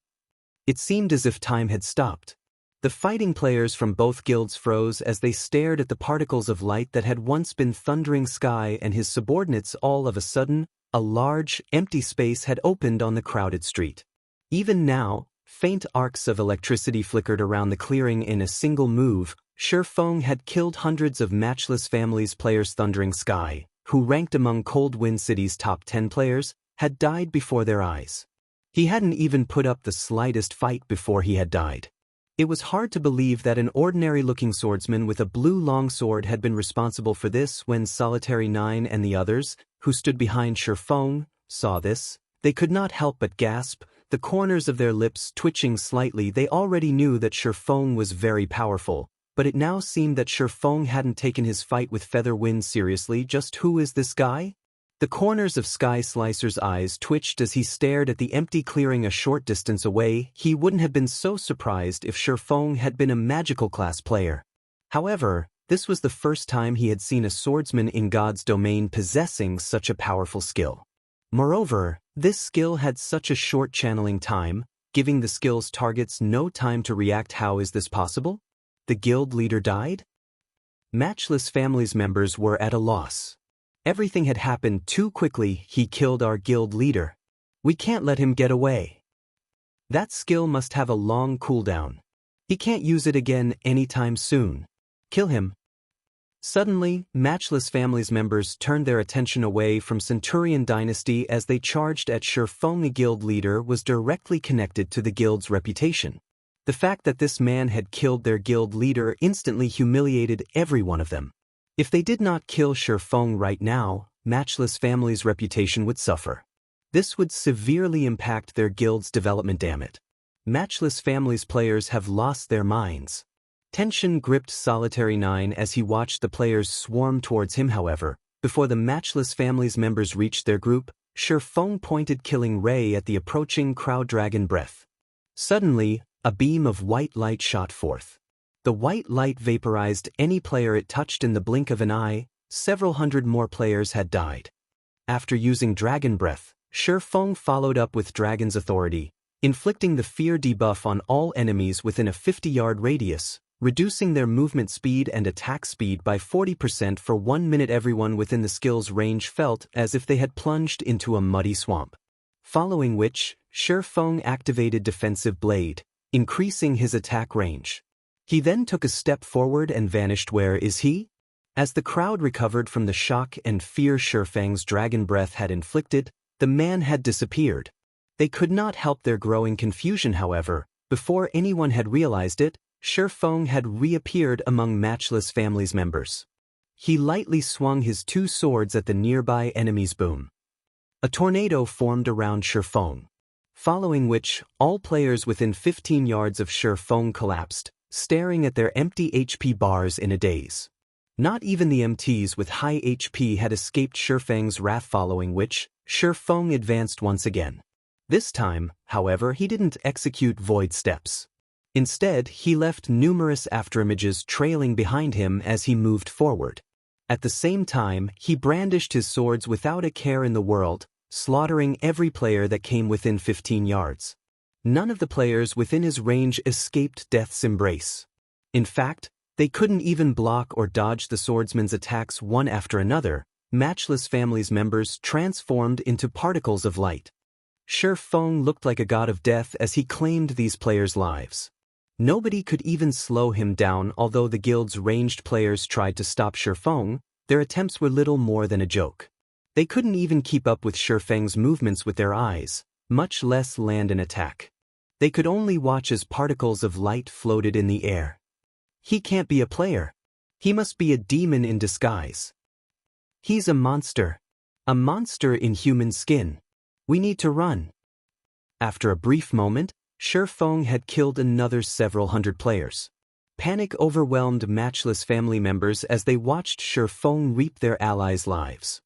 Speaker 1: It seemed as if time had stopped. The fighting players from both guilds froze as they stared at the particles of light that had once been Thundering Sky and his subordinates. All of a sudden, a large, empty space had opened on the crowded street. Even now, faint arcs of electricity flickered around the clearing. In a single move, Feng had killed hundreds of Matchless family's players. Thundering Sky, who ranked among Cold Wind City's top 10 players, had died before their eyes. He hadn't even put up the slightest fight before he had died. It was hard to believe that an ordinary-looking swordsman with a blue longsword had been responsible for this. When Solitary 9 and the others, who stood behind Feng, saw this, they could not help but gasp. the corners of their lips twitching slightly. They already knew that Feng was very powerful, but it now seemed that Feng hadn't taken his fight with Featherwind seriously. Just who is this guy? The corners of Sky Slicer's eyes twitched as he stared at the empty clearing a short distance away. He wouldn't have been so surprised if Feng had been a magical class player. However, this was the first time he had seen a swordsman in God's domain possessing such a powerful skill. Moreover, this skill had such a short channeling time, giving the skill's targets no time to react. How is this possible? The guild leader died? Matchless family's members were at a loss. Everything had happened too quickly. He killed our guild leader. We can't let him get away. That skill must have a long cooldown. He can't use it again anytime soon. Kill him. Suddenly, Matchless family's members turned their attention away from Centurion Dynasty as they charged at Feng. The guild leader was directly connected to the guild's reputation. The fact that this man had killed their guild leader instantly humiliated every one of them. If they did not kill Feng right now, Matchless family's reputation would suffer. This would severely impact their guild's development. Damn it. Matchless family's players have lost their minds. Tension gripped Solitary 9 as he watched the players swarm towards him. However, before the Matchless family's members reached their group, Feng pointed killing ray at the approaching crowd. Dragon breath. Suddenly, a beam of white light shot forth. The white light vaporized any player it touched. In the blink of an eye, several hundred more players had died. After using Dragon Breath, Feng followed up with Dragon's Authority, inflicting the fear debuff on all enemies within a 50-yard radius, reducing their movement speed and attack speed by 40% for 1 minute. Everyone within the skill's range felt as if they had plunged into a muddy swamp. Following which, Feng activated Defensive Blade, increasing his attack range. He then took a step forward and vanished. Where is he? As the crowd recovered from the shock and fear Feng's Dragon Breath had inflicted, the man had disappeared. They could not help their growing confusion. However, before anyone had realized it, Feng had reappeared among Matchless family's members. He lightly swung his two swords at the nearby enemies. Boom. A tornado formed around Feng. Following which, all players within 15 yards of Feng collapsed, staring at their empty HP bars in a daze. Not even the MTs with high HP had escaped Feng's wrath. Following which, Feng advanced once again. This time, however, he didn't execute void steps. Instead, he left numerous afterimages trailing behind him as he moved forward. At the same time, he brandished his swords without a care in the world, slaughtering every player that came within 15 yards. None of the players within his range escaped death's embrace. In fact, they couldn't even block or dodge the swordsman's attacks. One after another, Matchless family's members transformed into particles of light. Feng looked like a god of death as he claimed these players' lives. Nobody could even slow him down. Although the guild's ranged players tried to stop Feng, their attempts were little more than a joke. They couldn't even keep up with Feng's movements with their eyes, much less land an attack. They could only watch as particles of light floated in the air. He can't be a player. He must be a demon in disguise. He's a monster. A monster in human skin. We need to run. After a brief moment, Feng had killed another several hundred players. Panic overwhelmed Matchless family members as they watched Feng reap their allies' lives.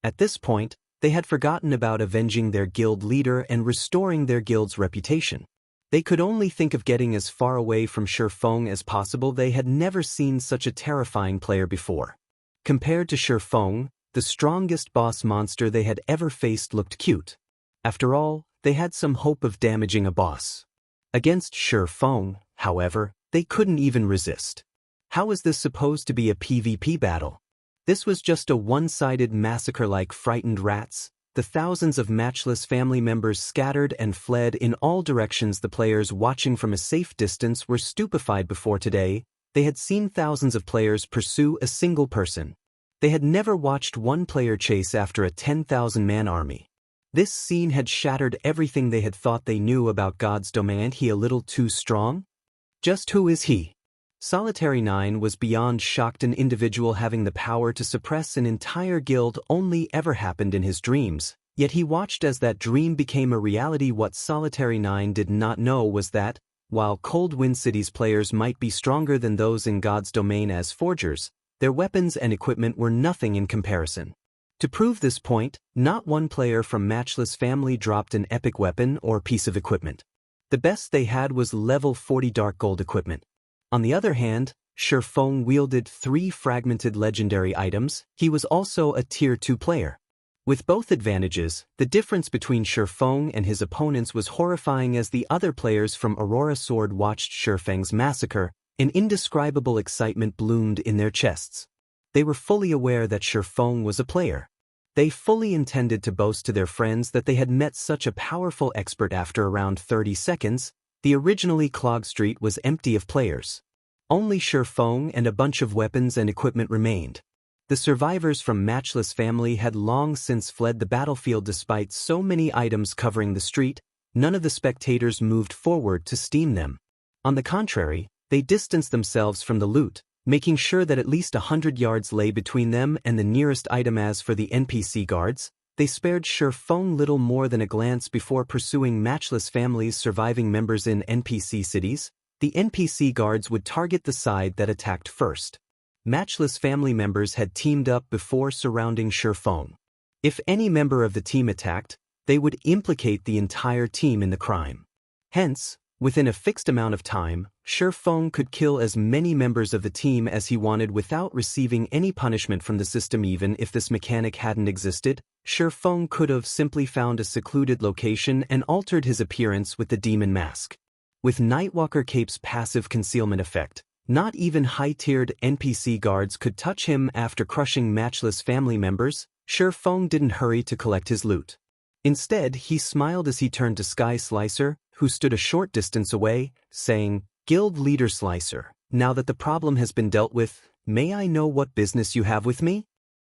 Speaker 1: At this point, they had forgotten about avenging their guild leader and restoring their guild's reputation. They could only think of getting as far away from Feng as possible. They had never seen such a terrifying player before. Compared to Feng, the strongest boss monster they had ever faced looked cute. After all, they had some hope of damaging a boss. Against Feng, however, they couldn't even resist. How was this supposed to be a PvP battle? This was just a one-sided massacre. Like frightened rats, the thousands of Matchless family members scattered and fled in all directions. The players watching from a safe distance were stupefied. Before today, they had seen thousands of players pursue a single person. They had never watched one player chase after a 10,000-man army. This scene had shattered everything they had thought they knew about God's domain. He a little too strong? Just who is he? Solitary 9 was beyond shocked. An individual having the power to suppress an entire guild only ever happened in his dreams, Yet he watched as that dream became a reality. What Solitary 9 did not know was that, while Cold Wind City's players might be stronger than those in God's domain as forgers, their weapons and equipment were nothing in comparison. To prove this point, not one player from Matchless family dropped an epic weapon or piece of equipment. The best they had was level 40 dark gold equipment. On the other hand, Feng wielded 3 fragmented legendary items. He was also a tier 2 player. With both advantages, the difference between Feng and his opponents was horrifying. As the other players from Aurora Sword watched Feng's massacre, an indescribable excitement bloomed in their chests. They were fully aware that Feng was a player. They fully intended to boast to their friends that they had met such a powerful expert. After around 30 seconds, the originally clogged street was empty of players. Only Feng and a bunch of weapons and equipment remained. The survivors from Matchless family had long since fled the battlefield. Despite so many items covering the street, none of the spectators moved forward to steam them. On the contrary, they distanced themselves from the loot, making sure that at least 100 yards lay between them and the nearest item. As for the NPC guards, they spared Feng little more than a glance before pursuing Matchless family's surviving members in NPC cities. The NPC guards would target the side that attacked first. Matchless family members had teamed up before surrounding Feng. If any member of the team attacked, they would implicate the entire team in the crime. Hence, within a fixed amount of time, Feng could kill as many members of the team as he wanted without receiving any punishment from the system. Even if this mechanic hadn't existed, Feng could have simply found a secluded location and altered his appearance with the demon mask. With Nightwalker Cape's passive concealment effect, not even high-tiered NPC guards could touch him. After crushing Matchless family members, Feng didn't hurry to collect his loot. Instead, he smiled as he turned to Sky Slicer, who stood a short distance away, saying, "Guild Leader Slicer, now that the problem has been dealt with, may I know what business you have with me?"